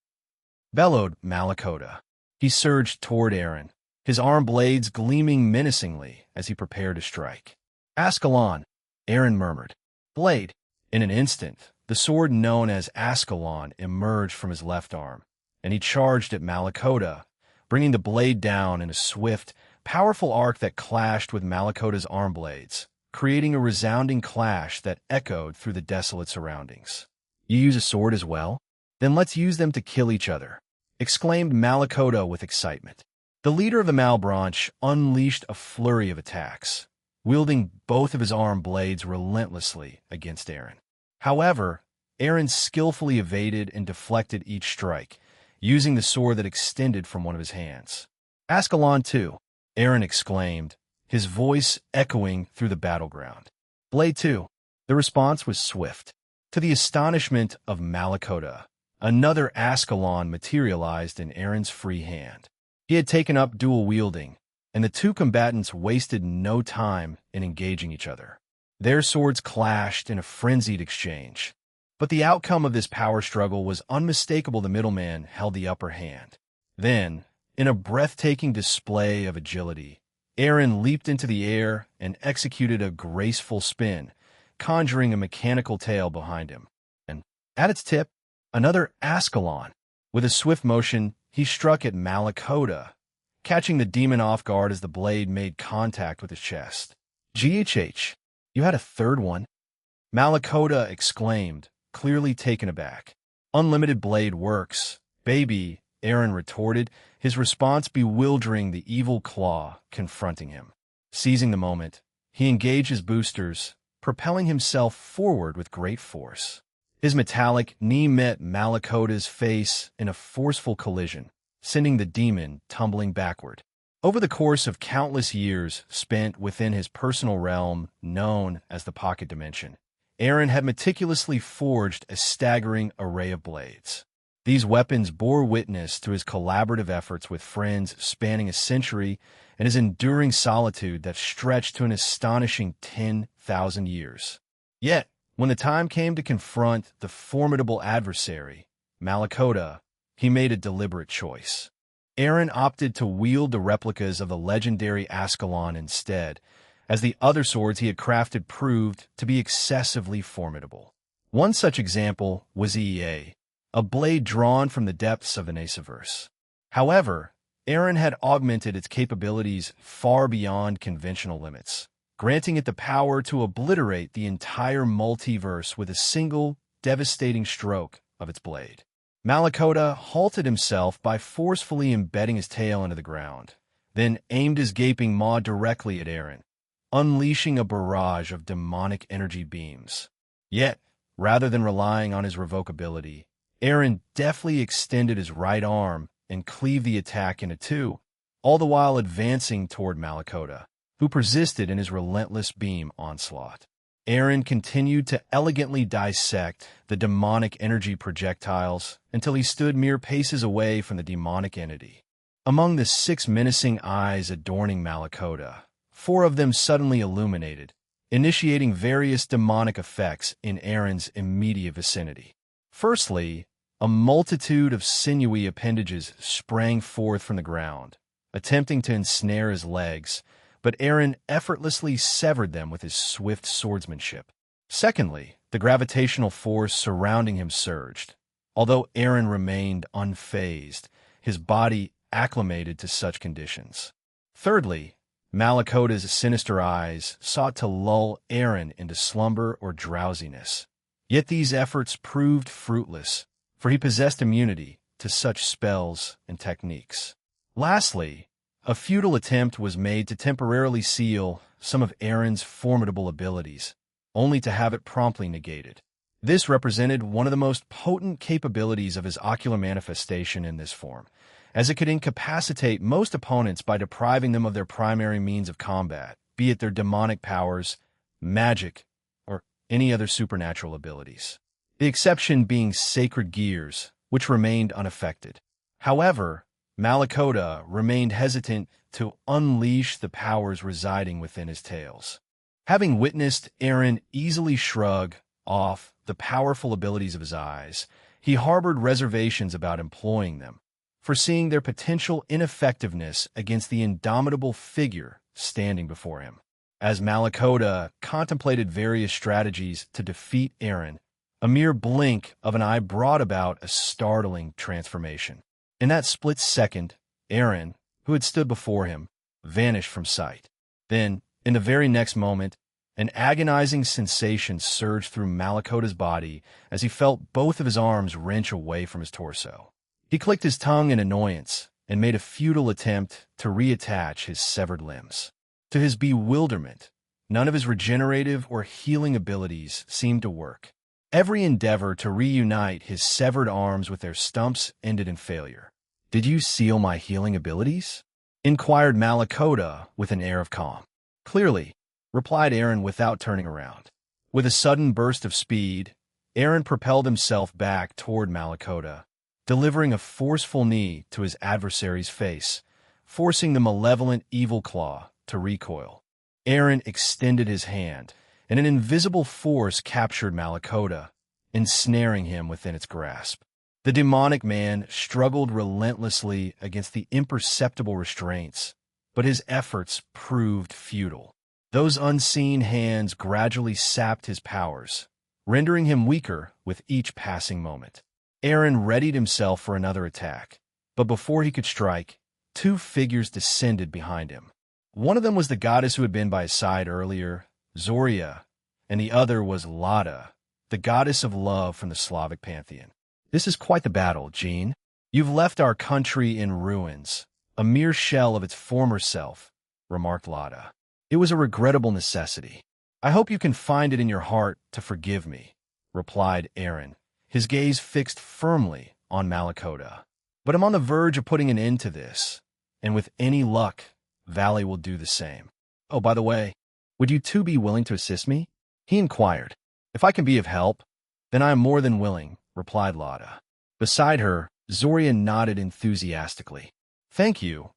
Bellowed Malakota. He surged toward Aaron, his arm blades gleaming menacingly as he prepared to strike. "Ascalon," Aaron murmured. "Blade." In an instant, the sword known as Ascalon emerged from his left arm, and he charged at Malakota, bringing the blade down in a swift, powerful arc that clashed with Malakota's arm blades, creating a resounding clash that echoed through the desolate surroundings. "You use a sword as well? Then let's use them to kill each other." exclaimed Malakota with excitement. The leader of the Malbranche unleashed a flurry of attacks, wielding both of his arm blades relentlessly against Aaron. However, Aaron skillfully evaded and deflected each strike, using the sword that extended from one of his hands. "Ascalon too," Aaron exclaimed, his voice echoing through the battleground. "Blade 2. The response was swift. To the astonishment of Malakota, another Ascalon materialized in Aaron's free hand. He had taken up dual wielding, and the two combatants wasted no time in engaging each other. Their swords clashed in a frenzied exchange. But the outcome of this power struggle was unmistakable. The middleman held the upper hand. Then, in a breathtaking display of agility, Aaron leaped into the air and executed a graceful spin, conjuring a mechanical tail behind him. And, at its tip, another Ascalon. With a swift motion, he struck at Malakota, catching the demon off guard as the blade made contact with his chest. "GHH, you had a third one?" Malakota exclaimed, clearly taken aback. "Unlimited blade works, baby," Aaron retorted, his response bewildering the evil claw confronting him. Seizing the moment, he engaged his boosters, propelling himself forward with great force. His metallic knee met Malakota's face in a forceful collision, sending the demon tumbling backward. Over the course of countless years spent within his personal realm known as the Pocket Dimension, Aaron had meticulously forged a staggering array of blades. These weapons bore witness to his collaborative efforts with friends spanning a century and his enduring solitude that stretched to an astonishing 10,000 years. Yet, when the time came to confront the formidable adversary, Malakota, he made a deliberate choice. Aaron opted to wield the replicas of the legendary Ascalon instead, as the other swords he had crafted proved to be excessively formidable. One such example was EEA, a blade drawn from the depths of the Nasaverse. However, Aaron had augmented its capabilities far beyond conventional limits, granting it the power to obliterate the entire multiverse with a single, devastating stroke of its blade. Malakota halted himself by forcefully embedding his tail into the ground, then aimed his gaping maw directly at Aaron, unleashing a barrage of demonic energy beams. Yet, rather than relying on his revocability, Aaron deftly extended his right arm and cleaved the attack into two, all the while advancing toward Malakota, who persisted in his relentless beam onslaught. Aaron continued to elegantly dissect the demonic energy projectiles until he stood mere paces away from the demonic entity. Among the 6 menacing eyes adorning Malakota, 4 of them suddenly illuminated, initiating various demonic effects in Aaron's immediate vicinity. Firstly, a multitude of sinewy appendages sprang forth from the ground, attempting to ensnare his legs, but Aaron effortlessly severed them with his swift swordsmanship. Secondly, the gravitational force surrounding him surged. Although Aaron remained unfazed, his body acclimated to such conditions. Thirdly, Malakota's sinister eyes sought to lull Aaron into slumber or drowsiness. Yet these efforts proved fruitless, for he possessed immunity to such spells and techniques. Lastly, a futile attempt was made to temporarily seal some of Aaron's formidable abilities, only to have it promptly negated. This represented one of the most potent capabilities of his ocular manifestation in this form, as it could incapacitate most opponents by depriving them of their primary means of combat, be it their demonic powers, magic, or any other supernatural abilities. The exception being sacred gears, which remained unaffected. However, Malakota remained hesitant to unleash the powers residing within his tails. Having witnessed Aaron easily shrug off the powerful abilities of his eyes, he harbored reservations about employing them, foreseeing their potential ineffectiveness against the indomitable figure standing before him. As Malakota contemplated various strategies to defeat Aaron, a mere blink of an eye brought about a startling transformation. In that split second, Aaron, who had stood before him, vanished from sight. Then, in the very next moment, an agonizing sensation surged through Malakota's body as he felt both of his arms wrench away from his torso. He clicked his tongue in annoyance and made a futile attempt to reattach his severed limbs. To his bewilderment, none of his regenerative or healing abilities seemed to work. Every endeavor to reunite his severed arms with their stumps ended in failure. "Did you seal my healing abilities?" inquired Malakota with an air of calm. "Clearly," replied Aaron without turning around. With a sudden burst of speed, Aaron propelled himself back toward Malakota, delivering a forceful knee to his adversary's face, forcing the malevolent evil claw to recoil. Aaron extended his hand, and an invisible force captured Malakota, ensnaring him within its grasp. The demonic man struggled relentlessly against the imperceptible restraints, but his efforts proved futile. Those unseen hands gradually sapped his powers, rendering him weaker with each passing moment. Aaron readied himself for another attack, but before he could strike, two figures descended behind him. One of them was the goddess who had been by his side earlier, Zoria, and the other was Lada, the goddess of love from the Slavic pantheon. "This is quite the battle, Jean. You've left our country in ruins, a mere shell of its former self," remarked Lada. "It was a regrettable necessity. I hope you can find it in your heart to forgive me," replied Aaron, his gaze fixed firmly on Malakota. "But I'm on the verge of putting an end to this, and with any luck, Valley will do the same. Oh, by the way, would you two be willing to assist me?" he inquired. "If I can be of help, then I am more than willing," replied Lada. Beside her, Zoria nodded enthusiastically. "Thank you,"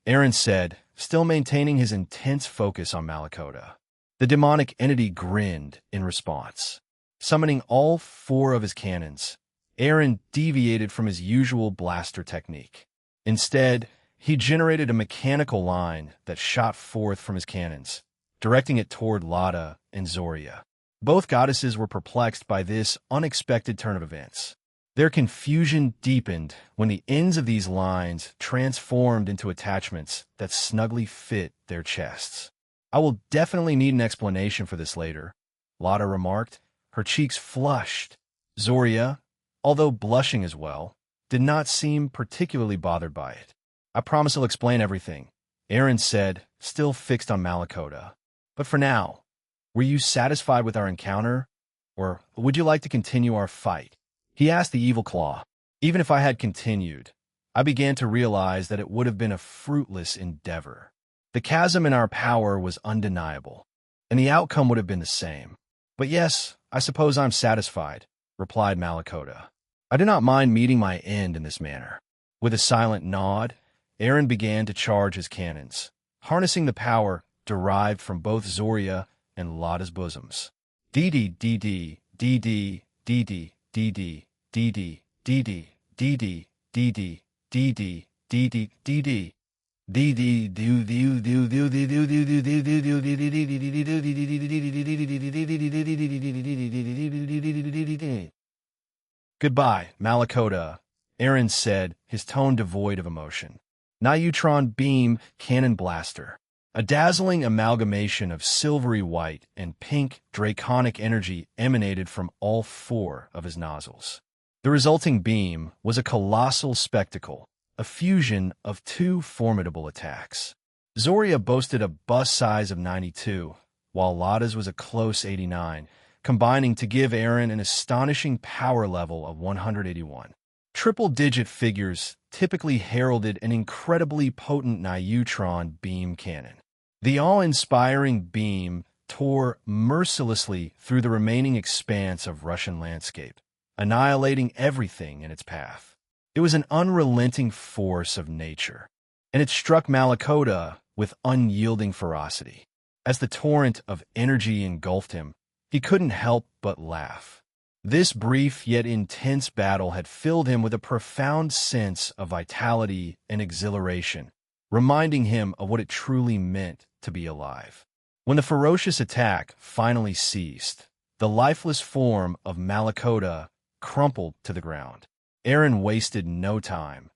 Aaron said, still maintaining his intense focus on Malakota. The demonic entity grinned in response. Summoning all four of his cannons, Aaron deviated from his usual blaster technique. Instead, he generated a mechanical line that shot forth from his cannons, directing it toward Lada and Zoria. Both goddesses were perplexed by this unexpected turn of events. Their confusion deepened when the ends of these lines transformed into attachments that snugly fit their chests. "I will definitely need an explanation for this later," Lada remarked, her cheeks flushed. Zoria, although blushing as well, did not seem particularly bothered by it. "I promise I'll explain everything," Aaron said, still fixed on Malakota. "But for now, were you satisfied with our encounter, or would you like to continue our fight?" he asked the evil claw. Even if I had continued, I began to realize that it would have been a fruitless endeavor. The chasm in our power was undeniable, and the outcome would have been the same. "But yes, I suppose I'm satisfied," replied Malakota. "I do not mind meeting my end in this manner." With a silent nod, Aaron began to charge his cannons, harnessing the power derived from both Zoria and Lada's bosoms. DD, DD, DD, DD, DD, DD, DD, DD, DD, DD, DD, DD. "Goodbye, Malakota," Aaron said, his tone devoid of emotion. Neutron Beam Cannon Blaster. A dazzling amalgamation of silvery white and pink draconic energy emanated from all four of his nozzles. The resulting beam was a colossal spectacle, a fusion of two formidable attacks. Zoria boasted a bust size of 92, while Lada's was a close 89, combining to give Aaron an astonishing power level of 181. Triple-digit figures typically heralded an incredibly potent neutron beam cannon. The awe-inspiring beam tore mercilessly through the remaining expanse of Russian landscape, annihilating everything in its path. It was an unrelenting force of nature, and it struck Malakota with unyielding ferocity. As the torrent of energy engulfed him, he couldn't help but laugh. This brief yet intense battle had filled him with a profound sense of vitality and exhilaration, reminding him of what it truly meant to be alive. When the ferocious attack finally ceased, the lifeless form of Malakota crumpled to the ground. Aaron wasted no time,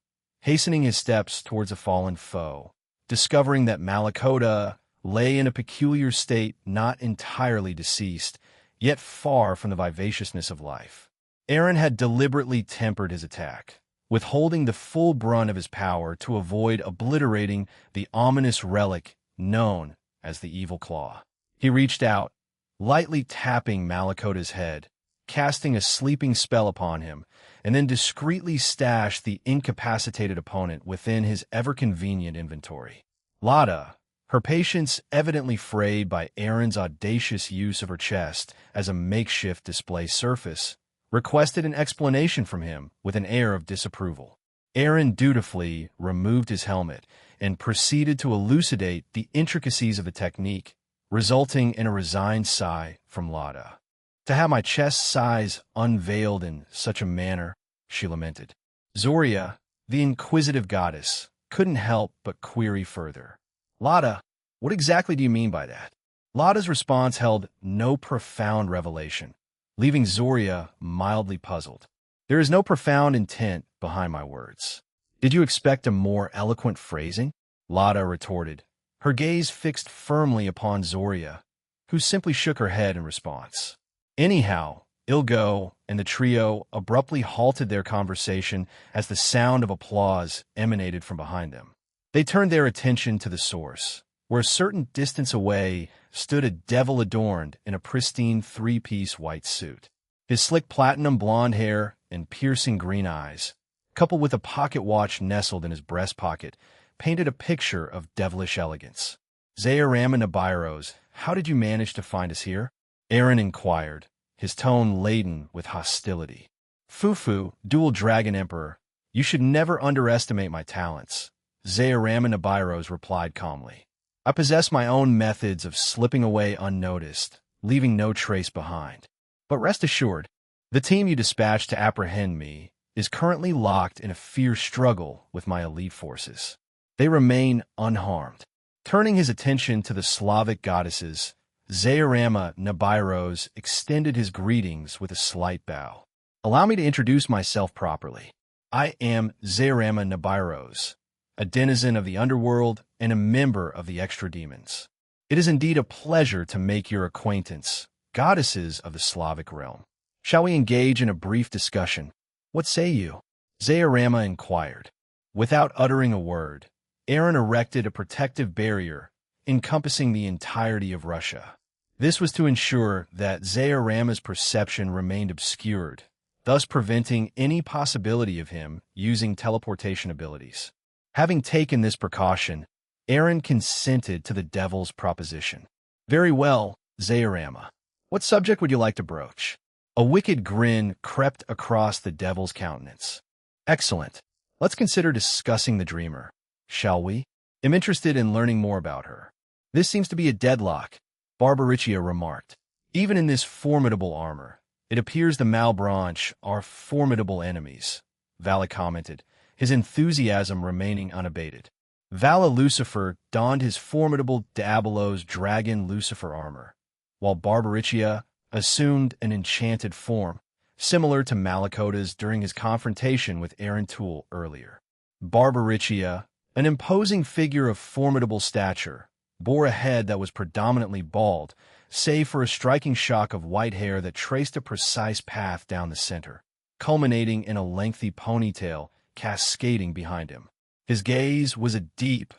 hastening his steps towards a fallen foe, discovering that Malakota lay in a peculiar state, not entirely deceased, yet far from the vivaciousness of life. Aaron had deliberately tempered his attack, withholding the full brunt of his power to avoid obliterating the ominous relic known as the Evil Claw. He reached out, lightly tapping Malakota's head, casting a sleeping spell upon him, and then discreetly stashed the incapacitated opponent within his ever-convenient inventory. Lada, her patience evidently frayed by Aaron's audacious use of her chest as a makeshift display surface, requested an explanation from him with an air of disapproval. Aaron dutifully removed his helmet and proceeded to elucidate the intricacies of the technique, resulting in a resigned sigh from Lada. "To have my chest size unveiled in such a manner," she lamented. Zoria, the inquisitive goddess, couldn't help but query further. "Lada, what exactly do you mean by that?" Lada's response held no profound revelation, leaving Zoria mildly puzzled. "There is no profound intent behind my words. Did you expect a more eloquent phrasing?" Lada retorted, her gaze fixed firmly upon Zoria, who simply shook her head in response. Anyhow, Ilgo and the trio abruptly halted their conversation as the sound of applause emanated from behind them. They turned their attention to the source, where a certain distance away stood a devil adorned in a pristine three-piece white suit. His slick platinum blonde hair and piercing green eyes, coupled with a pocket watch nestled in his breast pocket, painted a picture of devilish elegance. "Zairama Nabiros, how did you manage to find us here?" Aaron inquired, his tone laden with hostility. "Fufu, Dual Dragon Emperor, you should never underestimate my talents," Zairama Nabiros replied calmly. "I possess my own methods of slipping away unnoticed, leaving no trace behind. But rest assured, the team you dispatched to apprehend me is currently locked in a fierce struggle with my elite forces. They remain unharmed." Turning his attention to the Slavic goddesses, Zairama Nabiros extended his greetings with a slight bow. "Allow me to introduce myself properly. I am Zairama Nabiros, a denizen of the underworld and a member of the Extra Demons. It is indeed a pleasure to make your acquaintance, goddesses of the Slavic realm. Shall we engage in a brief discussion? What say you?" Zairama inquired. Without uttering a word, Aaron erected a protective barrier encompassing the entirety of Russia. This was to ensure that Zairama's perception remained obscured, thus preventing any possibility of him using teleportation abilities. Having taken this precaution, Aaron consented to the devil's proposition. "Very well, Zairama. What subject would you like to broach?" A wicked grin crept across the devil's countenance. "Excellent. Let's consider discussing the dreamer, shall we? I'm interested in learning more about her." "This seems to be a deadlock," Barbaricia remarked. "Even in this formidable armor, it appears the Malbranche are formidable enemies," Vala commented, his enthusiasm remaining unabated. Vala Lucifer donned his formidable Diabolos dragon Lucifer armor, while Barbaricia assumed an enchanted form, similar to Malakota's during his confrontation with Aaron Toole earlier. Barbaricia, an imposing figure of formidable stature, bore a head that was predominantly bald, save for a striking shock of white hair that traced a precise path down the center, culminating in a lengthy ponytail cascading behind him. His gaze was a deep,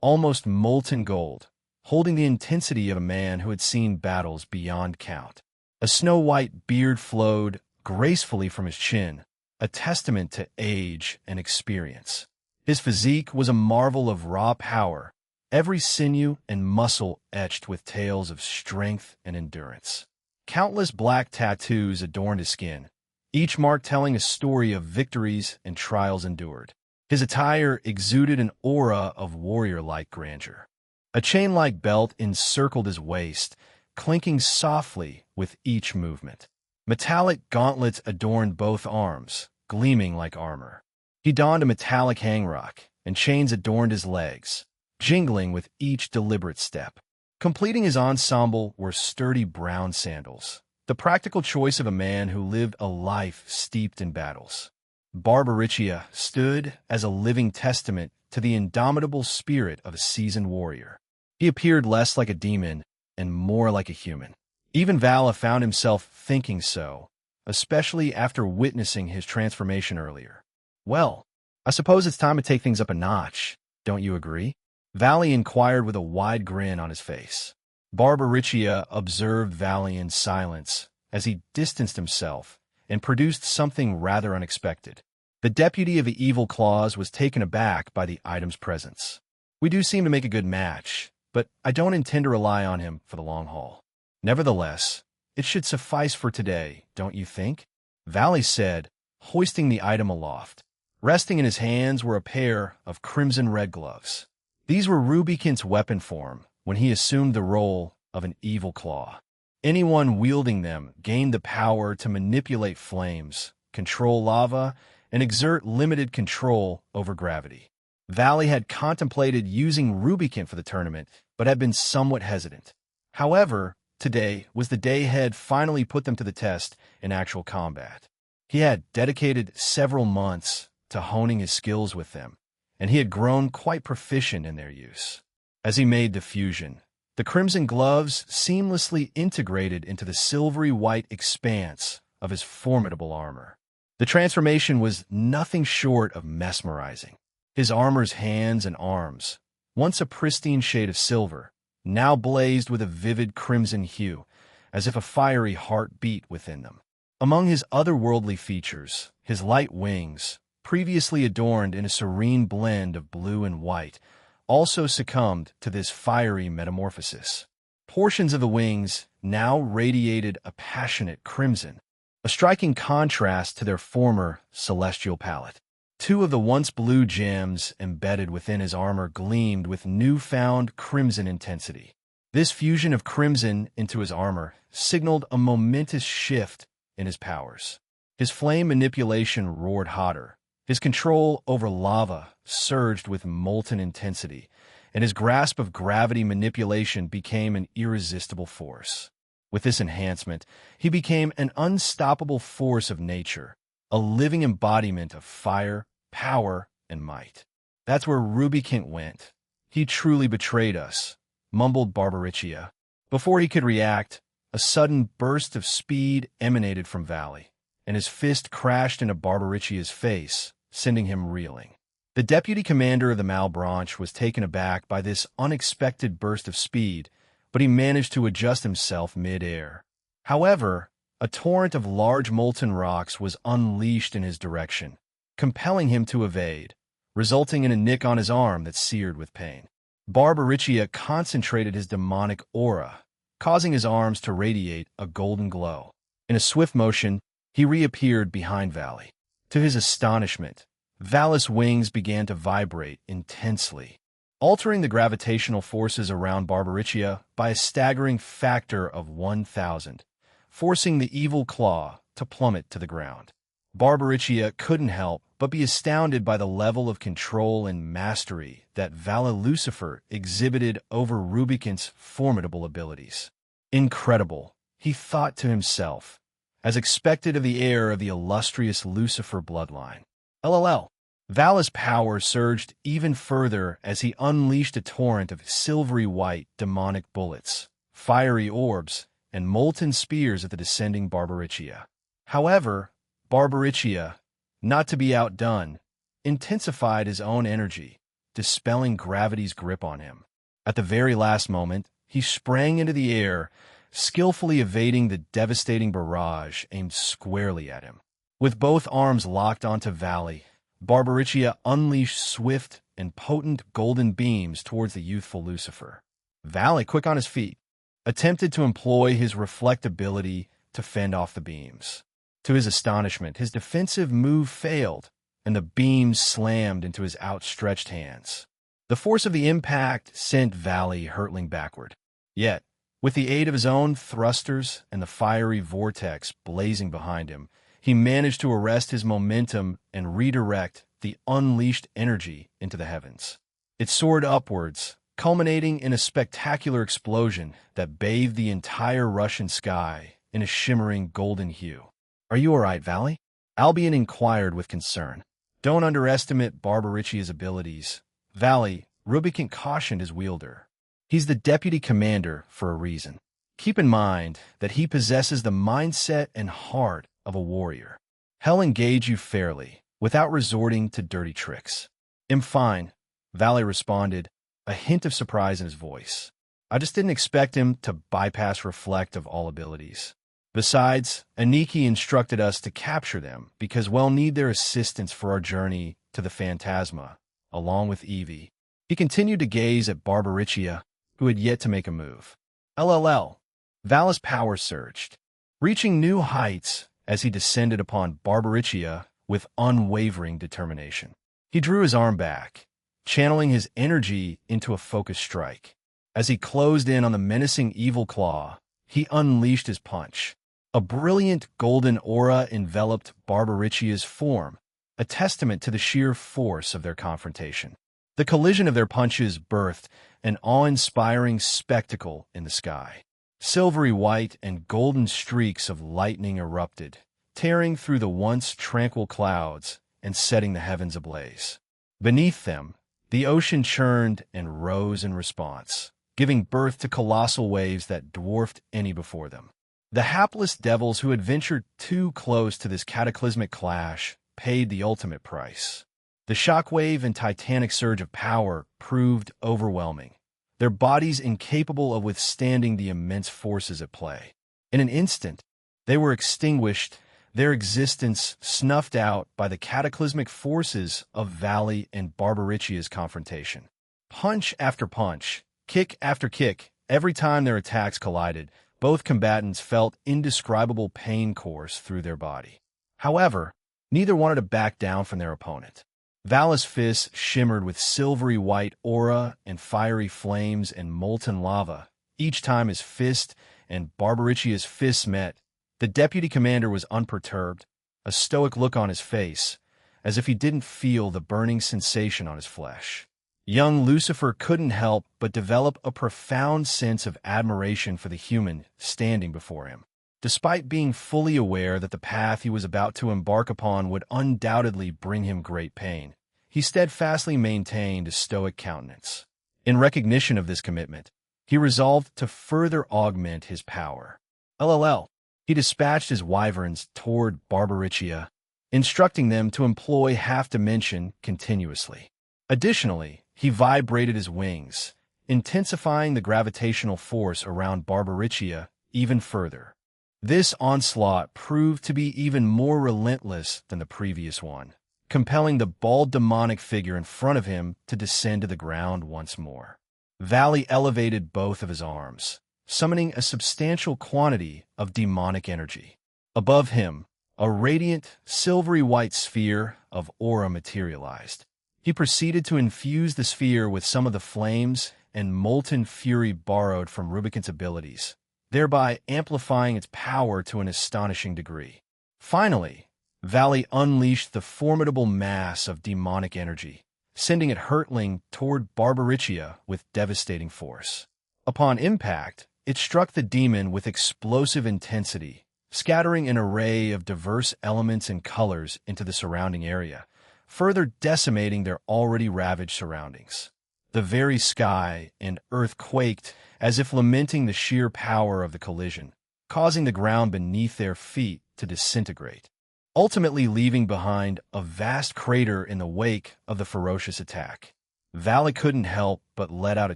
almost molten gold, holding the intensity of a man who had seen battles beyond count. A snow-white beard flowed gracefully from his chin, a testament to age and experience. His physique was a marvel of raw power, every sinew and muscle etched with tales of strength and endurance. Countless black tattoos adorned his skin, each mark telling a story of victories and trials endured. His attire exuded an aura of warrior-like grandeur. A chain-like belt encircled his waist, clinking softly with each movement. Metallic gauntlets adorned both arms, gleaming like armor. He donned a metallic hangrock, and chains adorned his legs, jingling with each deliberate step. Completing his ensemble were sturdy brown sandals, the practical choice of a man who lived a life steeped in battles. Barbaricia stood as a living testament to the indomitable spirit of a seasoned warrior. He appeared less like a demon and more like a human. Even Vala found himself thinking so, especially after witnessing his transformation earlier. Well, I suppose it's time to take things up a notch. Don't you agree? Valley inquired with a wide grin on his face. Barbariccia observed Valley in silence as he distanced himself and produced something rather unexpected. The deputy of the evil claws was taken aback by the item's presence. We do seem to make a good match, but I don't intend to rely on him for the long haul. Nevertheless, it should suffice for today, don't you think? Valley said, hoisting the item aloft. Resting in his hands were a pair of crimson-red gloves. These were Rubikint's weapon form when he assumed the role of an evil claw. Anyone wielding them gained the power to manipulate flames, control lava, and exert limited control over gravity. Valley had contemplated using Rubikint for the tournament, but had been somewhat hesitant. However, today was the day Head finally put them to the test in actual combat. He had dedicated several months to honing his skills with them, and he had grown quite proficient in their use. As he made the fusion, the crimson gloves seamlessly integrated into the silvery white expanse of his formidable armor. The transformation was nothing short of mesmerizing. His armor's hands and arms, once a pristine shade of silver, now blazed with a vivid crimson hue, as if a fiery heart beat within them. Among his otherworldly features, his light wings, previously adorned in a serene blend of blue and white, also succumbed to this fiery metamorphosis. Portions of the wings now radiated a passionate crimson, a striking contrast to their former celestial palette. Two of the once blue gems embedded within his armor gleamed with newfound crimson intensity. This fusion of crimson into his armor signaled a momentous shift in his powers. His flame manipulation roared hotter. His control over lava surged with molten intensity, and his grasp of gravity manipulation became an irresistible force. With this enhancement, he became an unstoppable force of nature, a living embodiment of fire, power, and might. That's where Rubikint went. He truly betrayed us, mumbled Barbariccia. Before he could react, a sudden burst of speed emanated from Valley, and his fist crashed into Barbariccia's face, sending him reeling. The deputy commander of the Malbranche was taken aback by this unexpected burst of speed, but he managed to adjust himself mid-air. However, a torrent of large molten rocks was unleashed in his direction, compelling him to evade, resulting in a nick on his arm that seared with pain. Barbariccia concentrated his demonic aura, causing his arms to radiate a golden glow. In a swift motion, he reappeared behind Valley. To his astonishment, Valley's wings began to vibrate intensely, altering the gravitational forces around Barbariccia by a staggering factor of 1,000, forcing the evil claw to plummet to the ground. Barbariccia couldn't help but be astounded by the level of control and mastery that Vala Lucifer exhibited over Rubikint's formidable abilities. Incredible, he thought to himself, as expected of the heir of the illustrious Lucifer bloodline. LOL. Vala's power surged even further as he unleashed a torrent of silvery white demonic bullets, fiery orbs, and molten spears at the descending Barbariccia. However, Barbariccia, not to be outdone, intensified his own energy, dispelling gravity's grip on him. At the very last moment, he sprang into the air, skillfully evading the devastating barrage aimed squarely at him. With both arms locked onto Valley, Barbariccia unleashed swift and potent golden beams towards the youthful Lucifer. Valley, quick on his feet, attempted to employ his reflectability to fend off the beams. To his astonishment, his defensive move failed, and the beams slammed into his outstretched hands. The force of the impact sent Valley hurtling backward. Yet, with the aid of his own thrusters and the fiery vortex blazing behind him, he managed to arrest his momentum and redirect the unleashed energy into the heavens. It soared upwards, culminating in a spectacular explosion that bathed the entire Russian sky in a shimmering golden hue. "Are you all right, Valley?" Albion inquired with concern. "Don't underestimate Barbariccia's abilities. Valley," Rubikint cautioned his wielder. "He's the deputy commander for a reason. Keep in mind that he possesses the mindset and heart of a warrior. He'll engage you fairly, without resorting to dirty tricks. "I'm fine," Valley responded, a hint of surprise in his voice. "I just didn't expect him to bypass reflect of all abilities. Besides, Aniki instructed us to capture them because we'll need their assistance for our journey to the Phantasma, along with Evie." He continued to gaze at Barbaricia, who had yet to make a move. LLL. Val's power surged, reaching new heights as he descended upon Barbaricia with unwavering determination. He drew his arm back, channeling his energy into a focused strike. As he closed in on the menacing evil claw, he unleashed his punch. A brilliant golden aura enveloped Barbaricia's form, a testament to the sheer force of their confrontation. The collision of their punches birthed an awe-inspiring spectacle in the sky. Silvery white and golden streaks of lightning erupted, tearing through the once tranquil clouds and setting the heavens ablaze. Beneath them, the ocean churned and rose in response, giving birth to colossal waves that dwarfed any before them. The hapless devils who had ventured too close to this cataclysmic clash paid the ultimate price. The shockwave and titanic surge of power proved overwhelming, their bodies incapable of withstanding the immense forces at play. In an instant, they were extinguished, their existence snuffed out by the cataclysmic forces of Valley and Barbaricia's confrontation. Punch after punch, kick after kick, every time their attacks collided, both combatants felt indescribable pain course through their body. However, neither wanted to back down from their opponent. Val's fists shimmered with silvery white aura and fiery flames and molten lava. Each time his fist and Barbaricia's fists met, the deputy commander was unperturbed, a stoic look on his face, as if he didn't feel the burning sensation on his flesh. Young Lucifer couldn't help but develop a profound sense of admiration for the human standing before him. Despite being fully aware that the path he was about to embark upon would undoubtedly bring him great pain, he steadfastly maintained a stoic countenance. In recognition of this commitment, he resolved to further augment his power. LLL. He dispatched his wyverns toward Barbaricia, instructing them to employ half-dimension continuously. Additionally, he vibrated his wings, intensifying the gravitational force around Barbaricia even further. This onslaught proved to be even more relentless than the previous one, compelling the bald demonic figure in front of him to descend to the ground once more. Valley elevated both of his arms, summoning a substantial quantity of demonic energy. Above him, a radiant, silvery white sphere of aura materialized. He proceeded to infuse the sphere with some of the flames and molten fury borrowed from Rubicant's abilities, thereby amplifying its power to an astonishing degree. Finally, Valley unleashed the formidable mass of demonic energy, sending it hurtling toward Barbaricia with devastating force. Upon impact, it struck the demon with explosive intensity, scattering an array of diverse elements and colors into the surrounding area, further decimating their already ravaged surroundings. The very sky and earth quaked as if lamenting the sheer power of the collision, causing the ground beneath their feet to disintegrate, ultimately leaving behind a vast crater in the wake of the ferocious attack. Valley couldn't help but let out a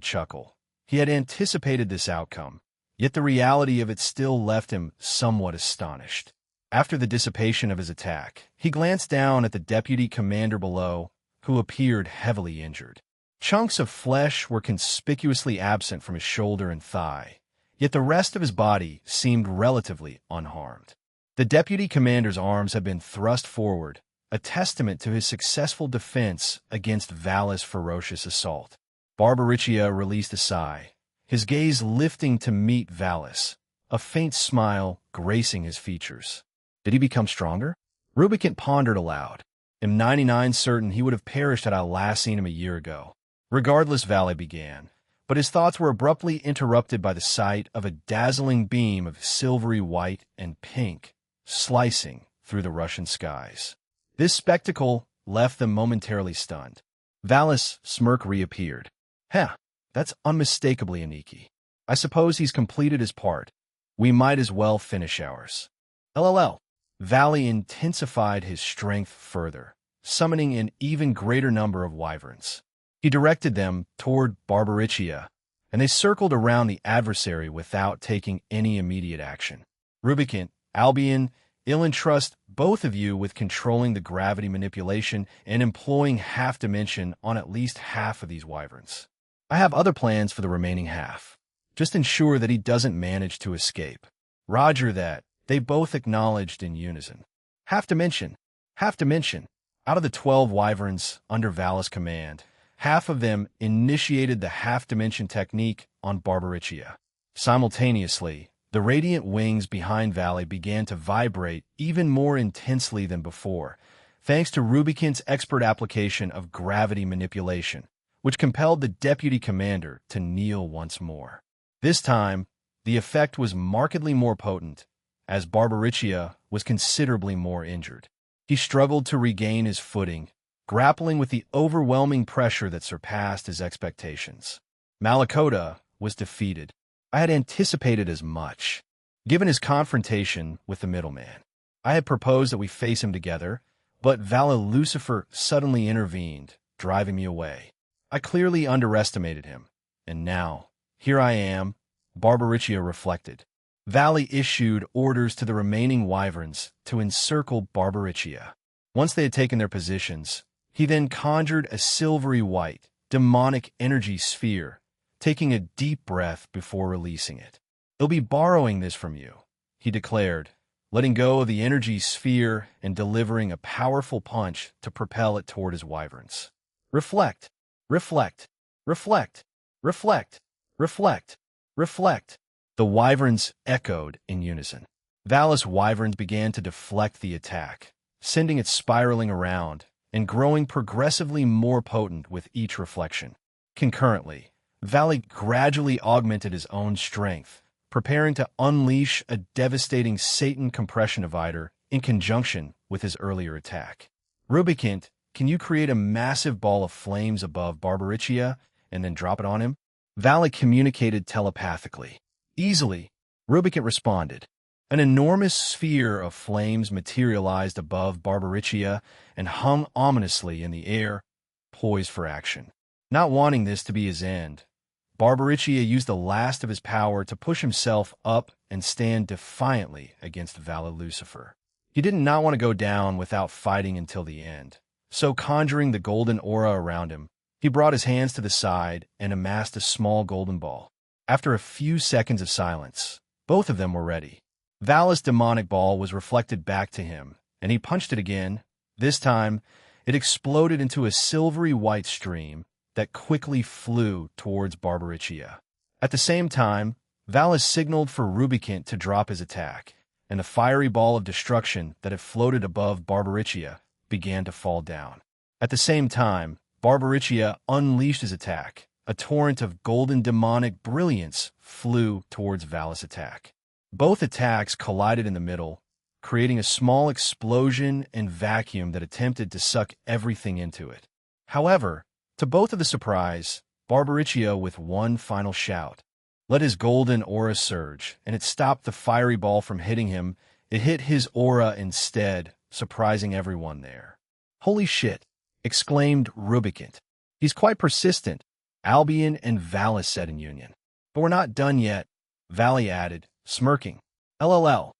chuckle. He had anticipated this outcome, yet the reality of it still left him somewhat astonished. After the dissipation of his attack, he glanced down at the deputy commander below, who appeared heavily injured. Chunks of flesh were conspicuously absent from his shoulder and thigh, yet the rest of his body seemed relatively unharmed. The deputy commander's arms had been thrust forward, a testament to his successful defense against Val's ferocious assault. Barbaricia released a sigh, his gaze lifting to meet Valis, a faint smile gracing his features. Did he become stronger? Rubicant pondered aloud. "I'm 99 certain he would have perished had I last seen him a year ago." Regardless, Valley began, but his thoughts were abruptly interrupted by the sight of a dazzling beam of silvery white and pink slicing through the Russian skies. This spectacle left them momentarily stunned. Valis' smirk reappeared. That's unmistakably Aniki. I suppose he's completed his part. We might as well finish ours. LLL. Valley intensified his strength further, summoning an even greater number of wyverns. He directed them toward Barbaricia, and they circled around the adversary without taking any immediate action. Rubicant, Albion, I'll entrust both of you with controlling the gravity manipulation and employing half-dimension on at least half of these wyverns. I have other plans for the remaining half. Just ensure that he doesn't manage to escape. Roger that, they both acknowledged in unison. Half-dimension, half-dimension. Out of the 12 wyverns under Val's command, half of them initiated the half-dimension technique on Barbaricia. Simultaneously, the radiant wings behind Valley began to vibrate even more intensely than before, thanks to Rubicant's expert application of gravity manipulation, which compelled the deputy commander to kneel once more. This time, the effect was markedly more potent, as Barbaricia was considerably more injured. He struggled to regain his footing, grappling with the overwhelming pressure that surpassed his expectations. Malakota was defeated. I had anticipated as much. Given his confrontation with the middleman, I had proposed that we face him together, but Vala Lucifer suddenly intervened, driving me away. I clearly underestimated him, and now, here I am, Barbaricia reflected. Valley issued orders to the remaining wyverns to encircle Barbaricia. Once they had taken their positions, he then conjured a silvery white, demonic energy sphere, taking a deep breath before releasing it. "He'll be borrowing this from you," he declared, letting go of the energy sphere and delivering a powerful punch to propel it toward his wyverns. Reflect, reflect, reflect, reflect, reflect, reflect. The wyverns echoed in unison. Val's wyverns began to deflect the attack, sending it spiraling around and growing progressively more potent with each reflection. Concurrently, Valley gradually augmented his own strength, preparing to unleash a devastating Satan compression divider in conjunction with his earlier attack. Rubicant, can you create a massive ball of flames above Barbaricia and then drop it on him? Valley communicated telepathically. Easily, Rubicant responded. An enormous sphere of flames materialized above Barbaricia and hung ominously in the air, poised for action. Not wanting this to be his end, Barbaricia used the last of his power to push himself up and stand defiantly against Vala Lucifer. He did not want to go down without fighting until the end, so conjuring the golden aura around him, he brought his hands to the side and amassed a small golden ball. After a few seconds of silence, both of them were ready. Vala's demonic ball was reflected back to him, and he punched it again. This time, it exploded into a silvery white stream that quickly flew towards Barbaricia. At the same time, Vala signaled for Rubicant to drop his attack, and the fiery ball of destruction that had floated above Barbaricia began to fall down. At the same time, Barbaricia unleashed his attack. A torrent of golden demonic brilliance flew towards Vala's attack. Both attacks collided in the middle, creating a small explosion and vacuum that attempted to suck everything into it. However, to both of the surprise, Barbaricia with one final shout let his golden aura surge, and it stopped the fiery ball from hitting him. It hit his aura instead, surprising everyone there. "Holy shit!" exclaimed Rubicant. "He's quite persistent," Albion and Vala said in union. "But we're not done yet," Valley added, smirking. LLL.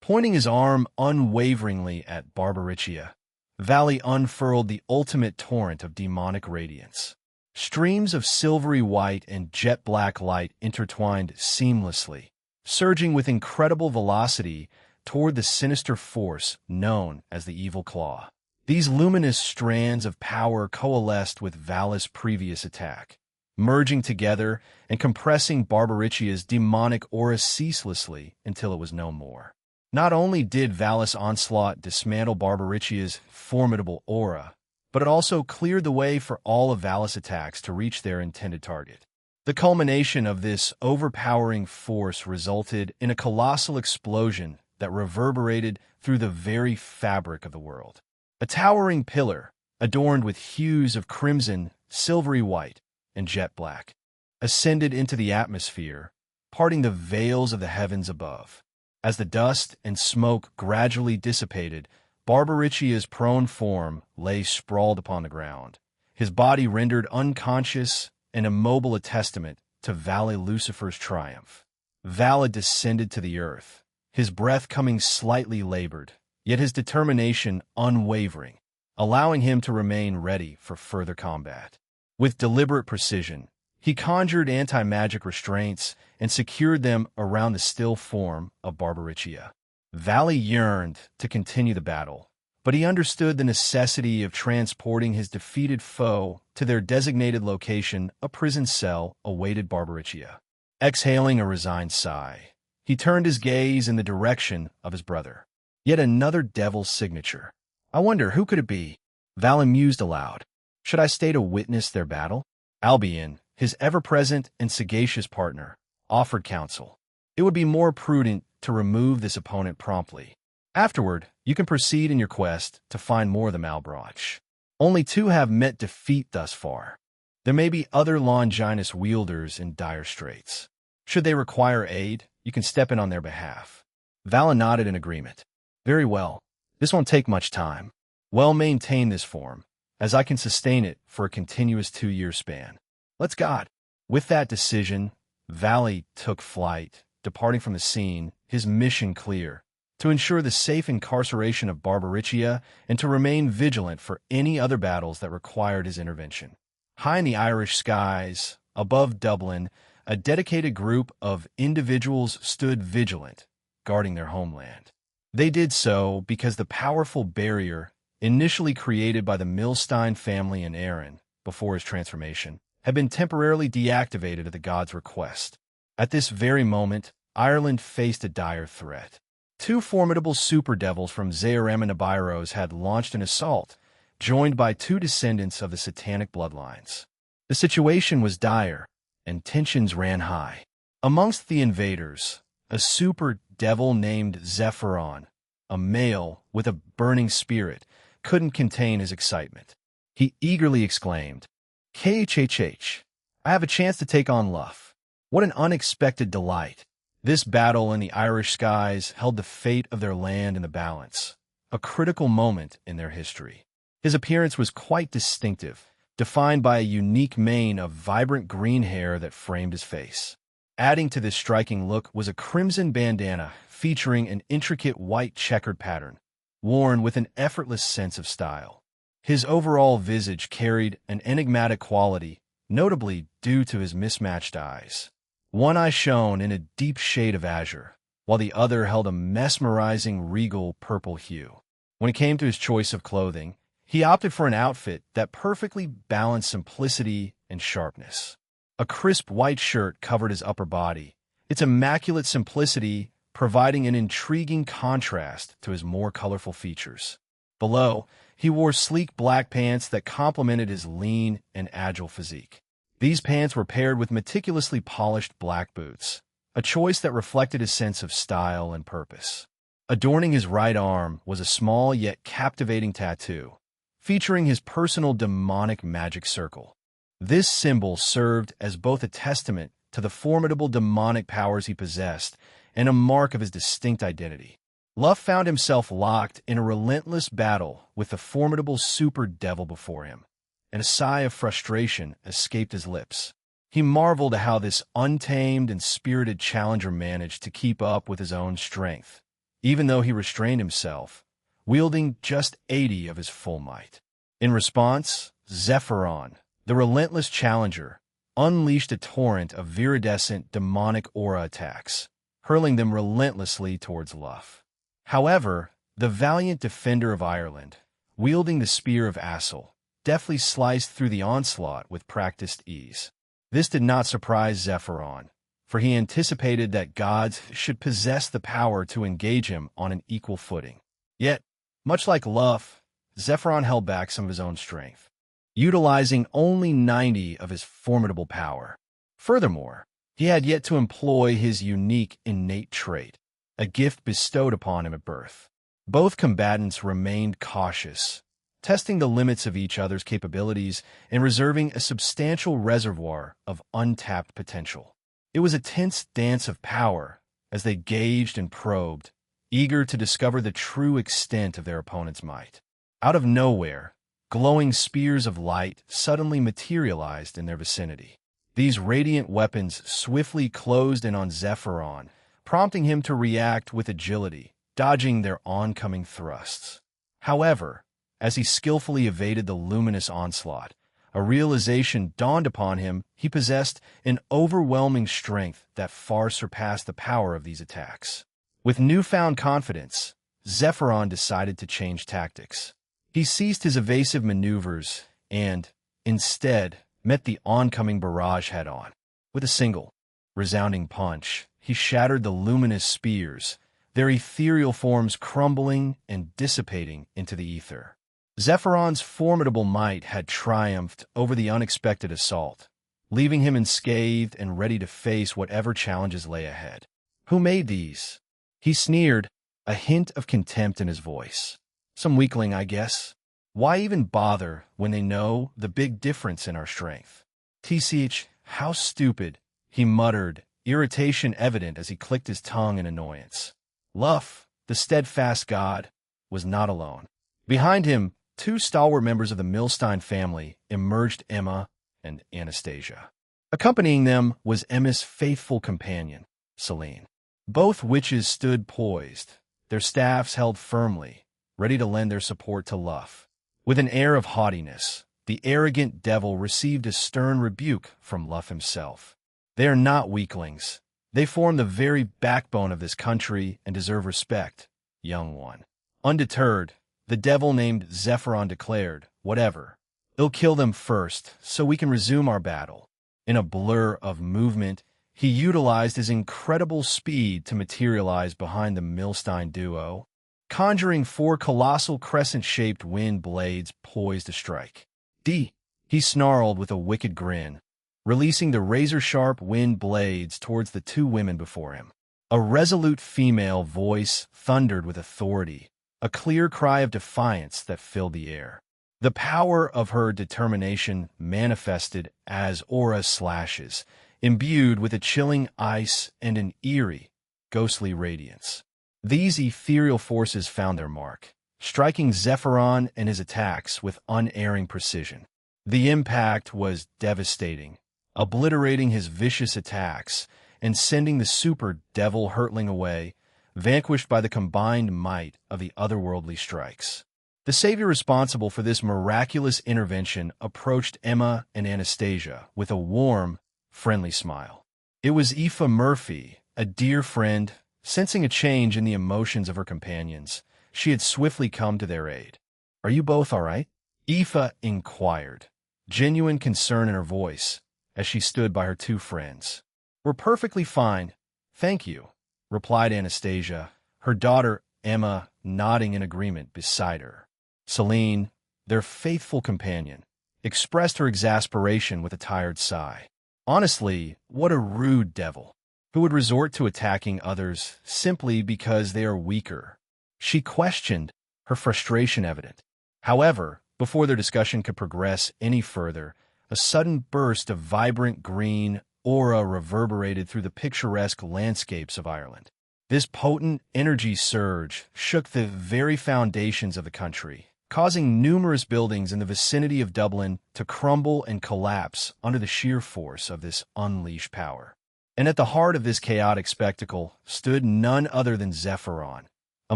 Pointing his arm unwaveringly at Barbaricia, Valley unfurled the ultimate torrent of demonic radiance. Streams of silvery white and jet black light intertwined seamlessly, surging with incredible velocity toward the sinister force known as the Evil Claw. These luminous strands of power coalesced with Vala's previous attack, merging together and compressing Barbaricia's demonic aura ceaselessly until it was no more. Not only did Vala's onslaught dismantle Barbaricia's formidable aura, but it also cleared the way for all of Vala's attacks to reach their intended target. The culmination of this overpowering force resulted in a colossal explosion that reverberated through the very fabric of the world. A towering pillar, adorned with hues of crimson, silvery white, and jet black, ascended into the atmosphere, parting the veils of the heavens above. As the dust and smoke gradually dissipated, Barbarichia's prone form lay sprawled upon the ground, his body rendered unconscious and immobile, a testament to Valet Lucifer's triumph. Valet descended to the earth, his breath coming slightly labored, yet his determination unwavering, allowing him to remain ready for further combat. With deliberate precision, he conjured anti-magic restraints and secured them around the still form of Barbarichia. Valet yearned to continue the battle, but he understood the necessity of transporting his defeated foe to their designated location. A prison cell awaited Barbarichia. Exhaling a resigned sigh, he turned his gaze in the direction of his brother. Yet another devil's signature. I wonder, who could it be? Valet mused aloud. Should I stay to witness their battle? Albion, his ever-present and sagacious partner, offered counsel. It would be more prudent to remove this opponent promptly. Afterward, you can proceed in your quest to find more of the Malbrach. Only two have met defeat thus far. There may be other Longinus wielders in dire straits. Should they require aid, you can step in on their behalf. Valet nodded in agreement. Very well. This won't take much time. Well, maintain this form, as I can sustain it for a continuous 2-year span. Let's God. With that decision, Valet took flight, departing from the scene, his mission clear: to ensure the safe incarceration of Barbarichia and to remain vigilant for any other battles that required his intervention. High in the Irish skies, above Dublin, a dedicated group of individuals stood vigilant, guarding their homeland. They did so because the powerful barrier, initially created by the Milstein family and Aaron before his transformation, had been temporarily deactivated at the god's request. At this very moment, Ireland faced a dire threat. Two formidable super devils from Zaoram and Abiros had launched an assault, joined by two descendants of the satanic bloodlines. The situation was dire, and tensions ran high. Amongst the invaders, a super devil named Zephyron, a male with a burning spirit, couldn't contain his excitement. He eagerly exclaimed, "KHHH, I have a chance to take on Luff. What an unexpected delight." This battle in the Irish skies held the fate of their land in the balance, a critical moment in their history. His appearance was quite distinctive, defined by a unique mane of vibrant green hair that framed his face. Adding to this striking look was a crimson bandana featuring an intricate white checkered pattern, worn with an effortless sense of style. His overall visage carried an enigmatic quality, notably due to his mismatched eyes. One eye shone in a deep shade of azure, while the other held a mesmerizing regal purple hue. When it came to his choice of clothing, he opted for an outfit that perfectly balanced simplicity and sharpness. A crisp white shirt covered his upper body, its immaculate simplicity providing an intriguing contrast to his more colorful features. Below, he wore sleek black pants that complemented his lean and agile physique. These pants were paired with meticulously polished black boots, a choice that reflected his sense of style and purpose. Adorning his right arm was a small yet captivating tattoo, featuring his personal demonic magic circle. This symbol served as both a testament to the formidable demonic powers he possessed and a mark of his distinct identity. Luff found himself locked in a relentless battle with the formidable super devil before him, and a sigh of frustration escaped his lips. He marveled at how this untamed and spirited challenger managed to keep up with his own strength, even though he restrained himself, wielding just 80 of his full might. In response, Zephyron, the relentless challenger, unleashed a torrent of viridescent demonic aura attacks, hurling them relentlessly towards Luff. However, the valiant defender of Ireland, wielding the spear of Assel, deftly sliced through the onslaught with practiced ease. This did not surprise Zephyron, for he anticipated that gods should possess the power to engage him on an equal footing. Yet, much like Luff, Zephyron held back some of his own strength, utilizing only 90 of his formidable power. Furthermore, he had yet to employ his unique innate trait, a gift bestowed upon him at birth. Both combatants remained cautious, testing the limits of each other's capabilities and reserving a substantial reservoir of untapped potential. It was a tense dance of power as they gauged and probed, eager to discover the true extent of their opponent's might. Out of nowhere, glowing spears of light suddenly materialized in their vicinity. These radiant weapons swiftly closed in on Zephyron, prompting him to react with agility, dodging their oncoming thrusts. However, as he skillfully evaded the luminous onslaught, a realization dawned upon him: he possessed an overwhelming strength that far surpassed the power of these attacks. With newfound confidence, Zephyron decided to change tactics. He ceased his evasive maneuvers and, instead, met the oncoming barrage head-on. With a single, resounding punch, he shattered the luminous spears, their ethereal forms crumbling and dissipating into the ether. Zephyron's formidable might had triumphed over the unexpected assault, leaving him unscathed and ready to face whatever challenges lay ahead. "Who made these?" he sneered, a hint of contempt in his voice. "Some weakling, I guess. Why even bother when they know the big difference in our strength?" "Tch, how stupid," he muttered, irritation evident as he clicked his tongue in annoyance. Luff, the steadfast god, was not alone. Behind him, two stalwart members of the Milstein family emerged: Emma and Anastasia. Accompanying them was Emma's faithful companion, Celine. Both witches stood poised, their staffs held firmly, ready to lend their support to Luff. With an air of haughtiness, the arrogant devil received a stern rebuke from Luff himself. "They are not weaklings. They form the very backbone of this country and deserve respect, young one." Undeterred, the devil named Zephyron declared, "Whatever. They'll kill them first, so we can resume our battle." In a blur of movement, he utilized his incredible speed to materialize behind the Milstein duo, conjuring four colossal crescent-shaped wind blades poised to strike. He snarled with a wicked grin, releasing the razor-sharp wind blades towards the two women before him. A resolute female voice thundered with authority, a clear cry of defiance that filled the air. The power of her determination manifested as aura slashes, imbued with a chilling ice and an eerie, ghostly radiance. These ethereal forces found their mark, striking Zephyron and his attacks with unerring precision. The impact was devastating, obliterating his vicious attacks and sending the super devil hurtling away, vanquished by the combined might of the otherworldly strikes. The savior responsible for this miraculous intervention approached Emma and Anastasia with a warm, friendly smile. It was Aoife Murphy, a dear friend. Sensing a change in the emotions of her companions, she had swiftly come to their aid. "Are you both all right?" Aoife inquired, genuine concern in her voice, as she stood by her two friends. "We're perfectly fine, thank you," replied Anastasia, her daughter Emma nodding in agreement beside her. Celine, their faithful companion, expressed her exasperation with a tired sigh. Honestly, what a rude devil, who would resort to attacking others simply because they are weaker. She questioned, her frustration evident. However, before their discussion could progress any further, a sudden burst of vibrant green aura reverberated through the picturesque landscapes of Ireland. This potent energy surge shook the very foundations of the country, causing numerous buildings in the vicinity of Dublin to crumble and collapse under the sheer force of this unleashed power. And at the heart of this chaotic spectacle stood none other than Zephyron, a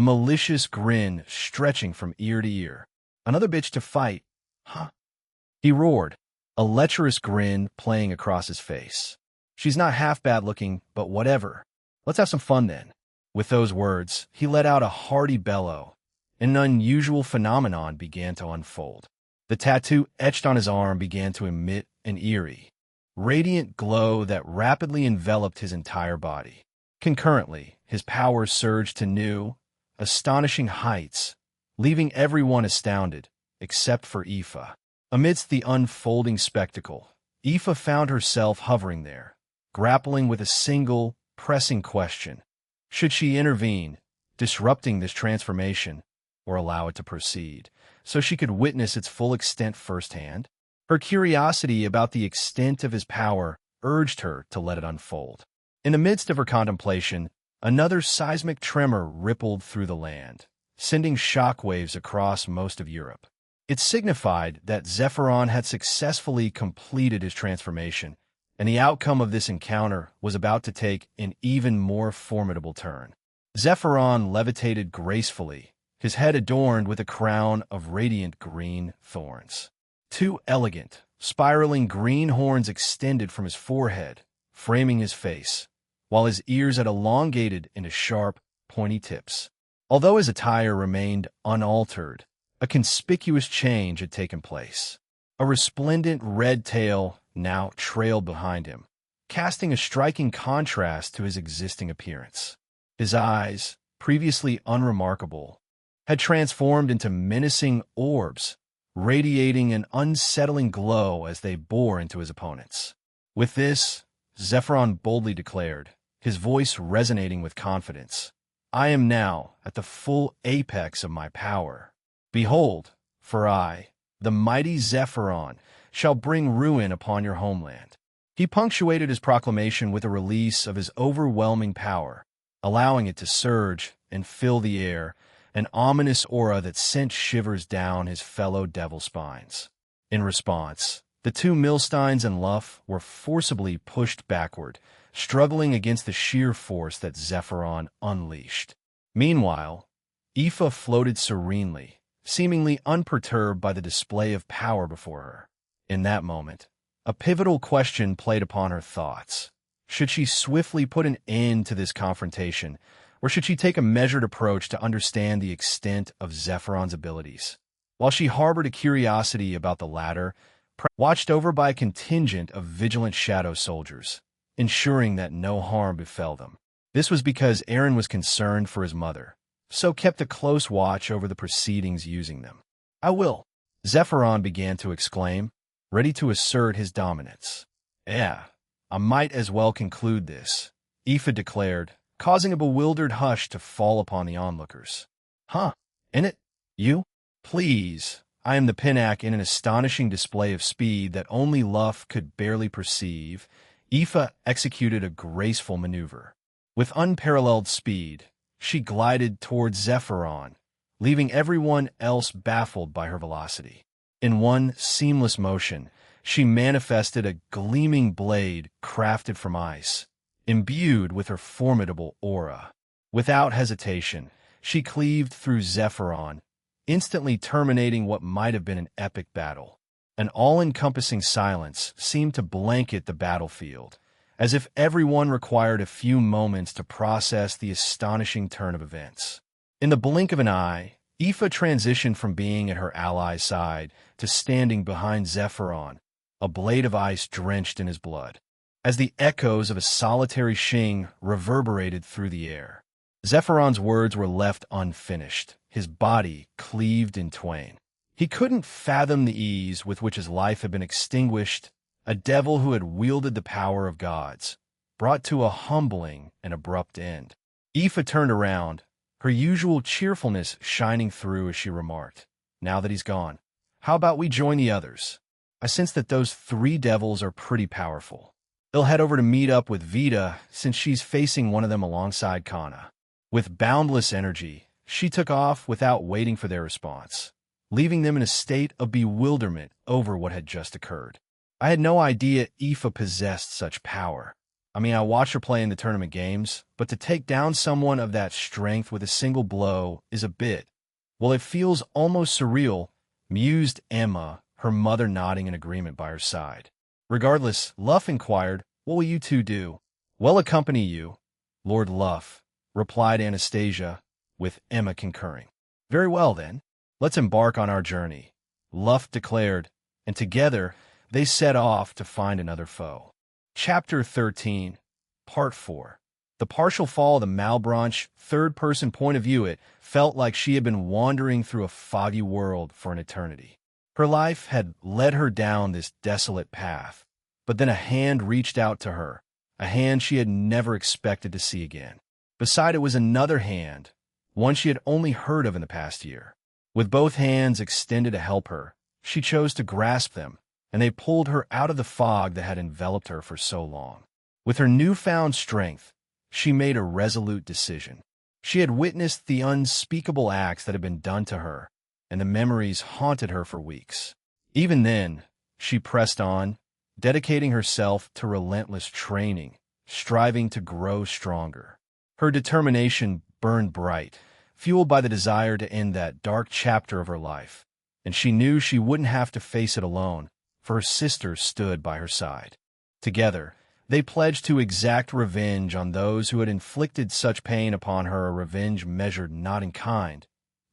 malicious grin stretching from ear to ear. "Another bitch to fight, huh?" he roared, a lecherous grin playing across his face. "She's not half bad looking, but whatever. Let's have some fun then." With those words, he let out a hearty bellow. An unusual phenomenon began to unfold. The tattoo etched on his arm began to emit an eerie, radiant glow that rapidly enveloped his entire body. Concurrently, his power surged to new, astonishing heights, leaving everyone astounded, except for Aoife. Amidst the unfolding spectacle, Aoife found herself hovering there, grappling with a single, pressing question. Should she intervene, disrupting this transformation, or allow it to proceed, so she could witness its full extent firsthand? Her curiosity about the extent of his power urged her to let it unfold. In the midst of her contemplation, Another seismic tremor rippled through the land, sending shockwaves across most of Europe. It signified that Zephyron had successfully completed his transformation, and the outcome of this encounter was about to take an even more formidable turn. Zephyron levitated gracefully, his head adorned with a crown of radiant green thorns. Two elegant, spiraling green horns extended from his forehead, framing his face, while his ears had elongated into sharp, pointy tips. Although his attire remained unaltered, a conspicuous change had taken place. A resplendent red tail now trailed behind him, casting a striking contrast to his existing appearance. His eyes, previously unremarkable, had transformed into menacing orbs, radiating an unsettling glow as they bore into his opponents. With this, Zephyron boldly declared, his voice resonating with confidence, "I am now at the full apex of my power. Behold, for I, the mighty Zephyron, shall bring ruin upon your homeland." He punctuated his proclamation with a release of his overwhelming power, allowing it to surge and fill the air, an ominous aura that sent shivers down his fellow devil spines. In response, the two Millsteins and Luff were forcibly pushed backward, struggling against the sheer force that Zephyron unleashed. Meanwhile, Aoife floated serenely, seemingly unperturbed by the display of power before her. In that moment, a pivotal question played upon her thoughts. Should she swiftly put an end to this confrontation, or should she take a measured approach to understand the extent of Zephyron's abilities? While she harbored a curiosity about the latter, watched over by a contingent of vigilant shadow soldiers, ensuring that no harm befell them. This was because Aaron was concerned for his mother, so kept a close watch over the proceedings using them. "I will," Zephyron began to exclaim, ready to assert his dominance. "Yeah, I might as well conclude this," Aoife declared, causing a bewildered hush to fall upon the onlookers. "Huh? In it? You? Please." I am the Pinnack in an astonishing display of speed that only Luff could barely perceive. Aoife executed a graceful maneuver. With unparalleled speed, she glided towards Zephyron, leaving everyone else baffled by her velocity. In one seamless motion, she manifested a gleaming blade crafted from ice, imbued with her formidable aura. Without hesitation, she cleaved through Zephyron, instantly terminating what might have been an epic battle. An all-encompassing silence seemed to blanket the battlefield, as if everyone required a few moments to process the astonishing turn of events. In the blink of an eye, Aoife transitioned from being at her ally's side to standing behind Zephyron, a blade of ice drenched in his blood. As the echoes of a solitary shing reverberated through the air, Zephyron's words were left unfinished, his body cleaved in twain. He couldn't fathom the ease with which his life had been extinguished, a devil who had wielded the power of gods, brought to a humbling and abrupt end. Aoife turned around, her usual cheerfulness shining through as she remarked, "Now that he's gone, how about we join the others? I sense that those three devils are pretty powerful. They'll head over to meet up with Vita since she's facing one of them alongside Kana." With boundless energy, she took off without waiting for their response, leaving them in a state of bewilderment over what had just occurred. I had no idea Aoife possessed such power. I mean, I watched her play in the tournament games, but to take down someone of that strength with a single blow is a bit, well, it feels almost surreal, mused Emma, her mother nodding in agreement by her side. Regardless, Luff inquired, "What will you two do?" "We'll accompany you, Lord Luff," replied Anastasia, with Emma concurring. "Very well, then. Let's embark on our journey," Luff declared, and together they set off to find another foe. Chapter 13, Part 4. The partial fall of the Malebranche, third-person point of view. It felt like she had been wandering through a foggy world for an eternity. Her life had led her down this desolate path, but then a hand reached out to her, a hand she had never expected to see again. Beside it was another hand, one she had only heard of in the past year. With both hands extended to help her, she chose to grasp them, and they pulled her out of the fog that had enveloped her for so long. With her newfound strength, she made a resolute decision. She had witnessed the unspeakable acts that had been done to her, and the memories haunted her for weeks. Even then, she pressed on, dedicating herself to relentless training, striving to grow stronger. Her determination burned bright, fueled by the desire to end that dark chapter of her life, and she knew she wouldn't have to face it alone, for her sister stood by her side. Together, they pledged to exact revenge on those who had inflicted such pain upon her, a revenge measured not in kind,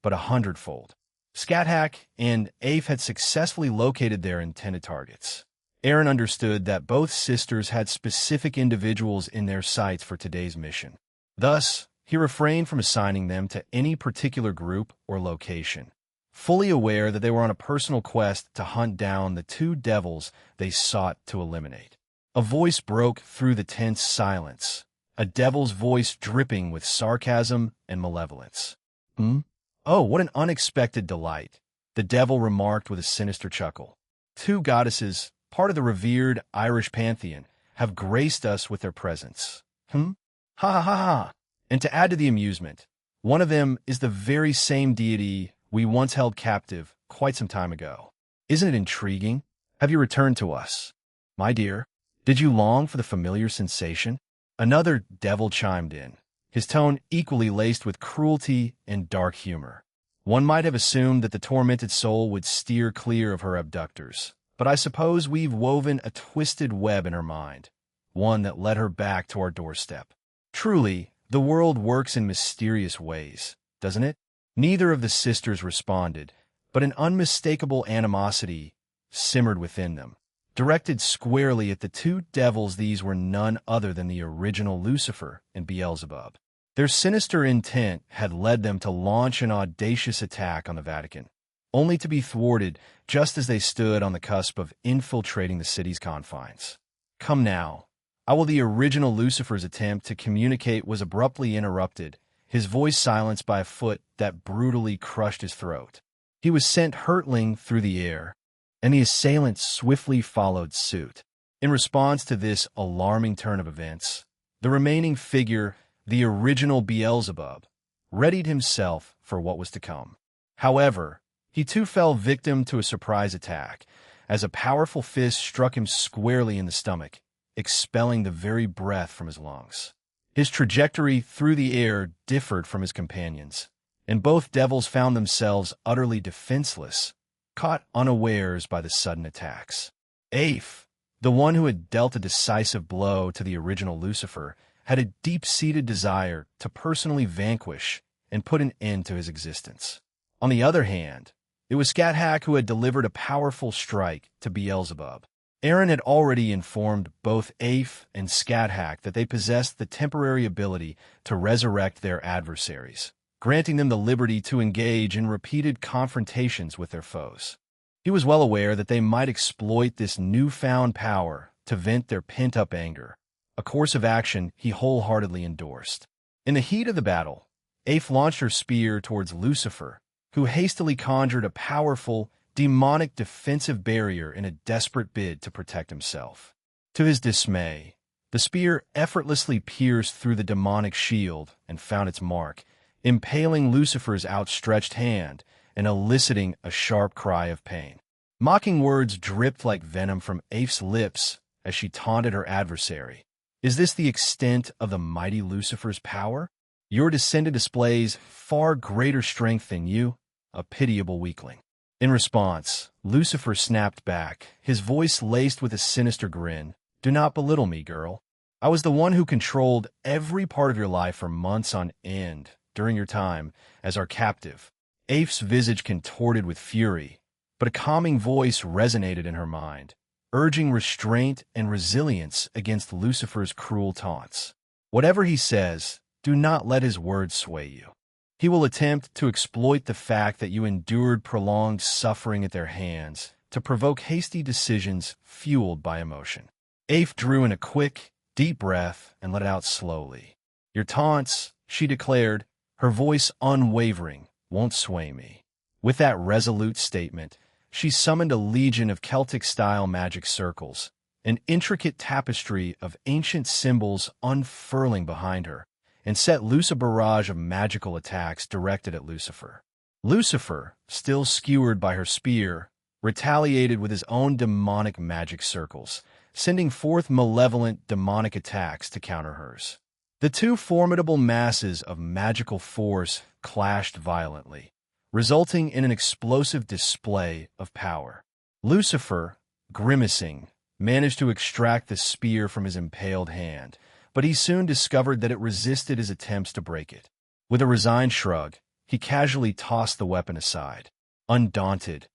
but 100-fold. Scat and Afe had successfully located their intended targets. Aaron understood that both sisters had specific individuals in their sights for today's mission. Thus, he refrained from assigning them to any particular group or location, fully aware that they were on a personal quest to hunt down the two devils they sought to eliminate. A voice broke through the tense silence, a devil's voice dripping with sarcasm and malevolence. Oh, what an unexpected delight, the devil remarked with a sinister chuckle. Two goddesses, part of the revered Irish pantheon, have graced us with their presence. Ha ha ha ha. And to add to the amusement, one of them is the very same deity we once held captive quite some time ago. Isn't it intriguing? Have you returned to us? My dear, did you long for the familiar sensation? Another devil chimed in, his tone equally laced with cruelty and dark humor. One might have assumed that the tormented soul would steer clear of her abductors, but I suppose we've woven a twisted web in her mind, one that led her back to our doorstep. Truly, the world works in mysterious ways, doesn't it? Neither of the sisters responded, but an unmistakable animosity simmered within them. Directed squarely at the two devils, these were none other than the original Lucifer and Beelzebub. Their sinister intent had led them to launch an audacious attack on the Vatican, only to be thwarted just as they stood on the cusp of infiltrating the city's confines. Come now. The original Lucifer's attempt to communicate was abruptly interrupted, his voice silenced by a foot that brutally crushed his throat. He was sent hurtling through the air, and the assailant swiftly followed suit. In response to this alarming turn of events, the remaining figure, the original Beelzebub, readied himself for what was to come. However, he too fell victim to a surprise attack, as a powerful fist struck him squarely in the stomach, expelling the very breath from his lungs. His trajectory through the air differed from his companions, and both devils found themselves utterly defenseless, caught unawares by the sudden attacks. Afe, the one who had dealt a decisive blow to the original Lucifer, had a deep-seated desire to personally vanquish and put an end to his existence. On the other hand, it was Scat who had delivered a powerful strike to Beelzebub. Aaron had already informed both Afe and Scat that they possessed the temporary ability to resurrect their adversaries, granting them the liberty to engage in repeated confrontations with their foes. He was well aware that they might exploit this newfound power to vent their pent-up anger, a course of action he wholeheartedly endorsed. In the heat of the battle, Afe launched her spear towards Lucifer, who hastily conjured a powerful, demonic defensive barrier in a desperate bid to protect himself. To his dismay, the spear effortlessly pierced through the demonic shield and found its mark, impaling Lucifer's outstretched hand and eliciting a sharp cry of pain. Mocking words dripped like venom from Afe's lips as she taunted her adversary. Is this the extent of the mighty Lucifer's power? Your descendant displays far greater strength than you, a pitiable weakling. In response, Lucifer snapped back, his voice laced with a sinister grin. Do not belittle me, girl. I was the one who controlled every part of your life for months on end during your time as our captive. Afe's visage contorted with fury, but a calming voice resonated in her mind, urging restraint and resilience against Lucifer's cruel taunts. Whatever he says, do not let his words sway you. He will attempt to exploit the fact that you endured prolonged suffering at their hands to provoke hasty decisions fueled by emotion. Afe drew in a quick, deep breath and let it out slowly. Your taunts, she declared, her voice unwavering, won't sway me. With that resolute statement, she summoned a legion of Celtic-style magic circles, an intricate tapestry of ancient symbols unfurling behind her, and set loose a barrage of magical attacks directed at Lucifer. Lucifer, still skewered by her spear, retaliated with his own demonic magic circles, sending forth malevolent demonic attacks to counter hers. The two formidable masses of magical force clashed violently, resulting in an explosive display of power. Lucifer, grimacing, managed to extract the spear from his impaled hand, but he soon discovered that it resisted his attempts to break it. With a resigned shrug, he casually tossed the weapon aside. Undaunted,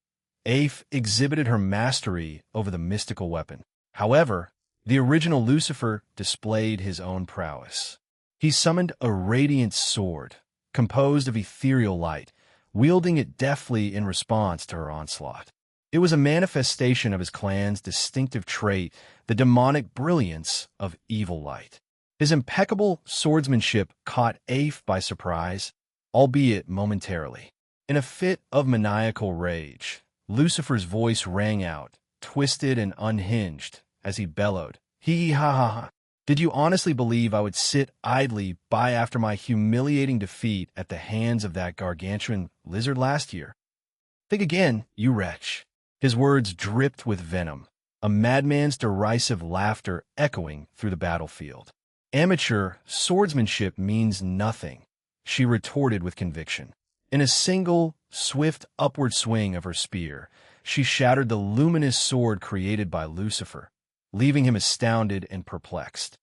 Aiph exhibited her mastery over the mystical weapon. However, the original Lucifer displayed his own prowess. He summoned a radiant sword, composed of ethereal light, wielding it deftly in response to her onslaught. It was a manifestation of his clan's distinctive trait, the demonic brilliance of evil light. His impeccable swordsmanship caught Aiph by surprise, albeit momentarily. In a fit of maniacal rage, Lucifer's voice rang out, twisted and unhinged, as he bellowed, "Hee ha ha ha! Did you honestly believe I would sit idly by after my humiliating defeat at the hands of that gargantuan lizard last year? Think again, you wretch." His words dripped with venom, a madman's derisive laughter echoing through the battlefield. "Amateur swordsmanship means nothing," she retorted with conviction. In a single, swift upward swing of her spear, she shattered the luminous sword created by Lucifer, leaving him astounded and perplexed.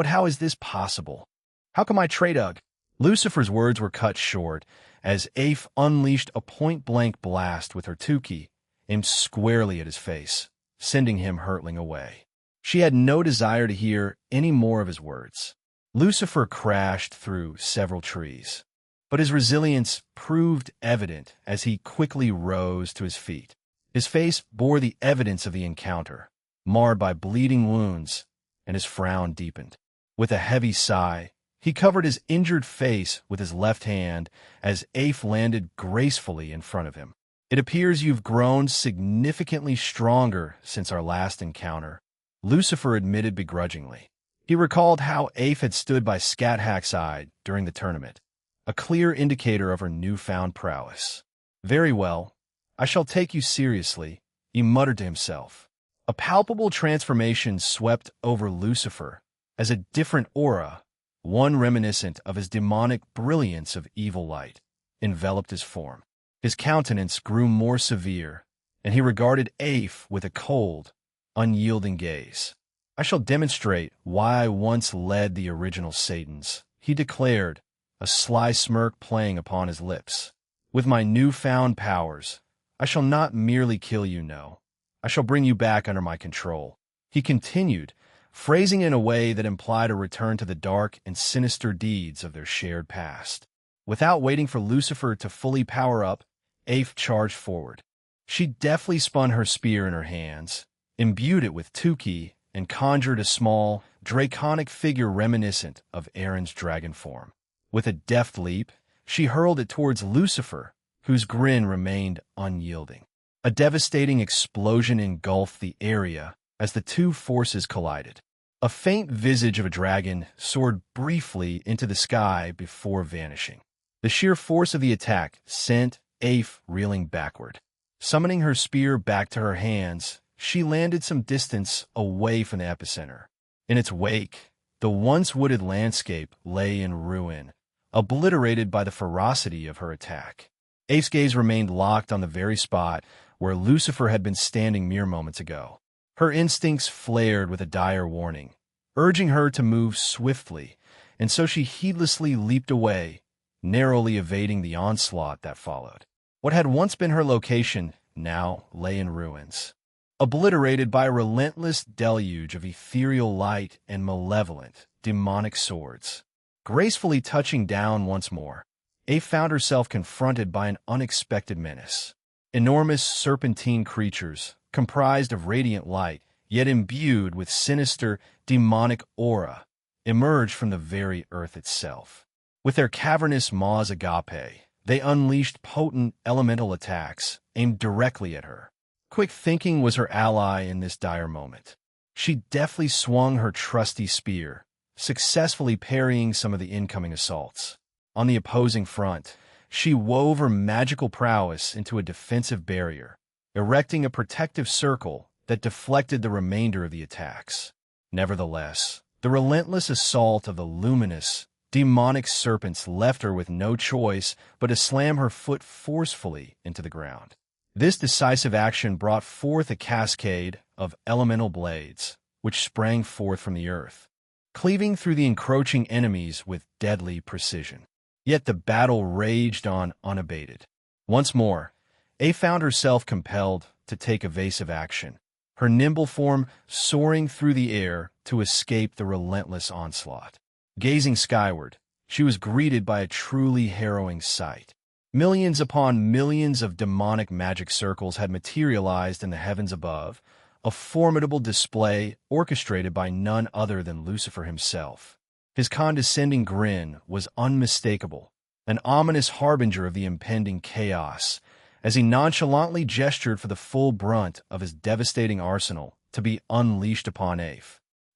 How is this possible? How come I trade-ug?" Lucifer's words were cut short as Aiph unleashed a point-blank blast with her 10k, aimed squarely at his face, sending him hurtling away. She had no desire to hear any more of his words. Lucifer crashed through several trees, but his resilience proved evident as he quickly rose to his feet. His face bore the evidence of the encounter, marred by bleeding wounds, and his frown deepened. With a heavy sigh, he covered his injured face with his left hand as Aiph landed gracefully in front of him. "It appears you've grown significantly stronger since our last encounter," Lucifer admitted begrudgingly. He recalled how Aiph had stood by Scat-Hack's side during the tournament, a clear indicator of her newfound prowess. "Very well, I shall take you seriously," he muttered to himself. A palpable transformation swept over Lucifer as a different aura, one reminiscent of his demonic brilliance of evil light, enveloped his form. His countenance grew more severe, and he regarded Aiph with a cold, unyielding gaze. "I shall demonstrate why I once led the original Satans," he declared, a sly smirk playing upon his lips. "With my newfound powers, I shall not merely kill you, no. I shall bring you back under my control," he continued, phrasing in a way that implied a return to the dark and sinister deeds of their shared past. Without waiting for Lucifer to fully power up, Aiph charged forward. She deftly spun her spear in her hands, imbued it with 10k, and conjured a small, draconic figure reminiscent of Aaron's dragon form. With a deft leap, she hurled it towards Lucifer, whose grin remained unyielding. A devastating explosion engulfed the area as the two forces collided. A faint visage of a dragon soared briefly into the sky before vanishing. The sheer force of the attack sent Aiph reeling backward. Summoning her spear back to her hands, she landed some distance away from the epicenter. In its wake, the once wooded landscape lay in ruin, obliterated by the ferocity of her attack. Aiph's gaze remained locked on the very spot where Lucifer had been standing mere moments ago. Her instincts flared with a dire warning, urging her to move swiftly, and so she heedlessly leaped away, narrowly evading the onslaught that followed. What had once been her location now lay in ruins, obliterated by a relentless deluge of ethereal light and malevolent, demonic swords. Gracefully touching down once more, Aiph found herself confronted by an unexpected menace. Enormous serpentine creatures, comprised of radiant light, yet imbued with sinister, demonic aura, emerged from the very earth itself. With their cavernous maws agape, they unleashed potent elemental attacks aimed directly at her. Quick thinking was her ally in this dire moment. She deftly swung her trusty spear, successfully parrying some of the incoming assaults. On the opposing front, she wove her magical prowess into a defensive barrier, erecting a protective circle that deflected the remainder of the attacks. Nevertheless, the relentless assault of the luminous, demonic serpents left her with no choice but to slam her foot forcefully into the ground. This decisive action brought forth a cascade of elemental blades, which sprang forth from the earth, cleaving through the encroaching enemies with deadly precision. Yet the battle raged on unabated. Once more, Ae found herself compelled to take evasive action, her nimble form soaring through the air to escape the relentless onslaught. Gazing skyward, she was greeted by a truly harrowing sight. Millions upon millions of demonic magic circles had materialized in the heavens above, a formidable display orchestrated by none other than Lucifer himself. His condescending grin was unmistakable, an ominous harbinger of the impending chaos, as he nonchalantly gestured for the full brunt of his devastating arsenal to be unleashed upon Ae.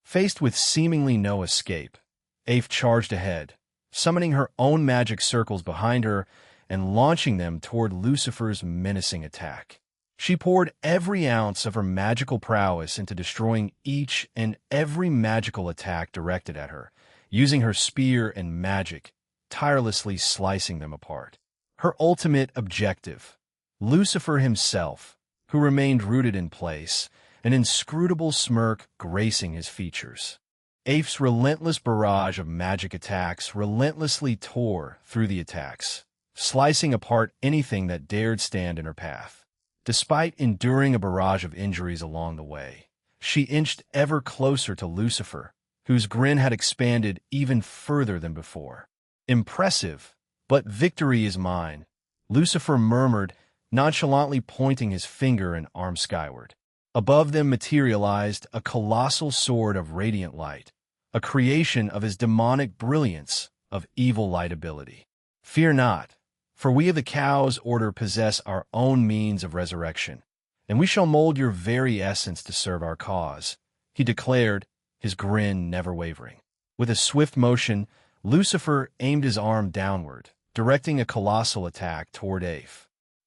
Faced with seemingly no escape, Ae charged ahead, summoning her own magic circles behind her and launching them toward Lucifer's menacing attack. She poured every ounce of her magical prowess into destroying each and every magical attack directed at her, using her spear and magic, tirelessly slicing them apart. Her ultimate objective, Lucifer himself, who remained rooted in place, an inscrutable smirk gracing his features. Ae's relentless barrage of magic attacks relentlessly tore through the attacks, slicing apart anything that dared stand in her path. Despite enduring a barrage of injuries along the way, she inched ever closer to Lucifer, whose grin had expanded even further than before. "Impressive, but victory is mine," Lucifer murmured, nonchalantly pointing his finger and arm skyward. Above them materialized a colossal sword of radiant light, a creation of his demonic brilliance of evil light ability. "Fear not, for we of the Cow's Order possess our own means of resurrection, and we shall mold your very essence to serve our cause," he declared, his grin never wavering. With a swift motion, Lucifer aimed his arm downward, directing a colossal attack toward Ae.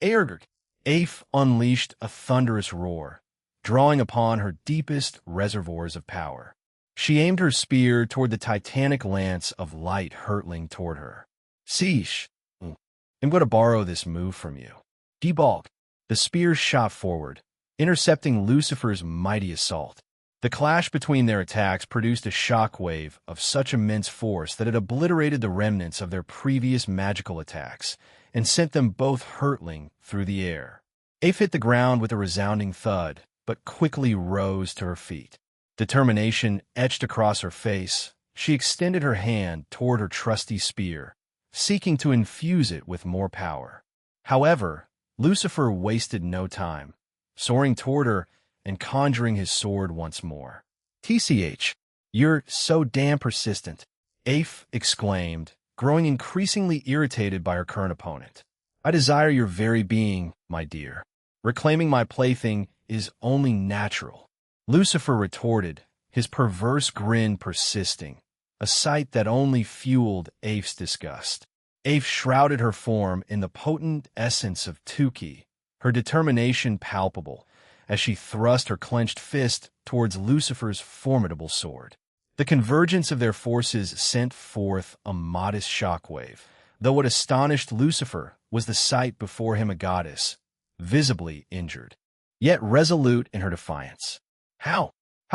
Ae unleashed a thunderous roar, drawing upon her deepest reservoirs of power. She aimed her spear toward the titanic lance of light hurtling toward her. "Sheesh, I'm going to borrow this move from you." Debalk. The spear shot forward, intercepting Lucifer's mighty assault. The clash between their attacks produced a shockwave of such immense force that it obliterated the remnants of their previous magical attacks and sent them both hurtling through the air. Ae hit the ground with a resounding thud, but quickly rose to her feet. Determination etched across her face, she extended her hand toward her trusty spear, seeking to infuse it with more power. However, Lucifer wasted no time, soaring toward her and conjuring his sword once more. "TCH, you're so damn persistent," Ae exclaimed, growing increasingly irritated by her current opponent. "I desire your very being, my dear. Reclaiming my plaything is only natural," Lucifer retorted, his perverse grin persisting, a sight that only fueled Ae's disgust. Ae shrouded her form in the potent essence of 10k, her determination palpable, as she thrust her clenched fist towards Lucifer's formidable sword. The convergence of their forces sent forth a modest shockwave, though what astonished Lucifer was the sight before him a goddess, visibly injured, yet resolute in her defiance. How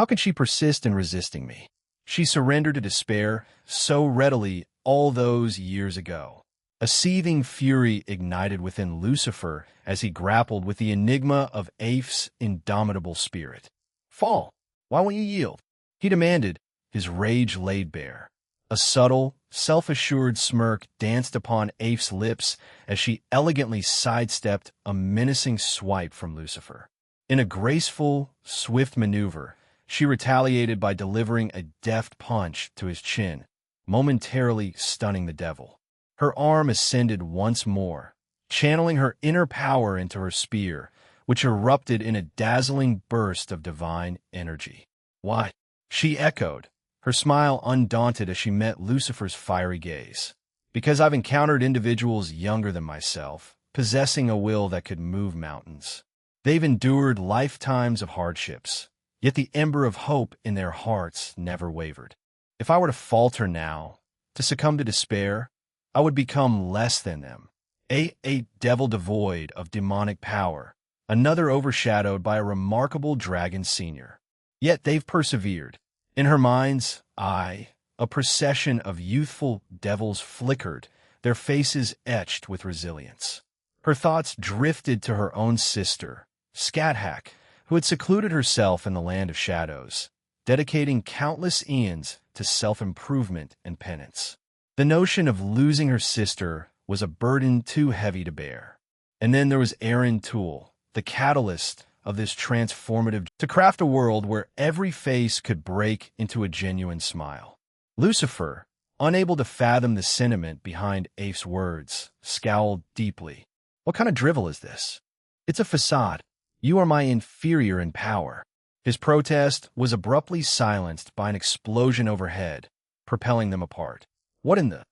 could she persist in resisting me? She surrendered to despair so readily all those years ago. A seething fury ignited within Lucifer as he grappled with the enigma of Ae's indomitable spirit. "Fall! Why won't you yield?" he demanded, his rage laid bare. A subtle, self-assured smirk danced upon Ae's lips as she elegantly sidestepped a menacing swipe from Lucifer. In a graceful, swift maneuver, she retaliated by delivering a deft punch to his chin, momentarily stunning the devil. Her arm ascended once more, channeling her inner power into her spear, which erupted in a dazzling burst of divine energy. Why? She echoed, her smile undaunted as she met Lucifer's fiery gaze. Because I've encountered individuals younger than myself, possessing a will that could move mountains. They've endured lifetimes of hardships, yet the ember of hope in their hearts never wavered. If I were to falter now, to succumb to despair, I would become less than them. A devil devoid of demonic power, another overshadowed by a remarkable dragon senior. Yet they've persevered. In her mind's eye, a procession of youthful devils flickered, their faces etched with resilience. Her thoughts drifted to her own sister, Scathach, who had secluded herself in the land of shadows, dedicating countless eons to self-improvement and penance. The notion of losing her sister was a burden too heavy to bear. And then there was Aaron Toole, the catalyst of this transformative to craft a world where every face could break into a genuine smile. Lucifer, unable to fathom the sentiment behind Afe's words, scowled deeply. What kind of drivel is this? It's a facade. You are my inferior in power. His protest was abruptly silenced by an explosion overhead, propelling them apart. What in the?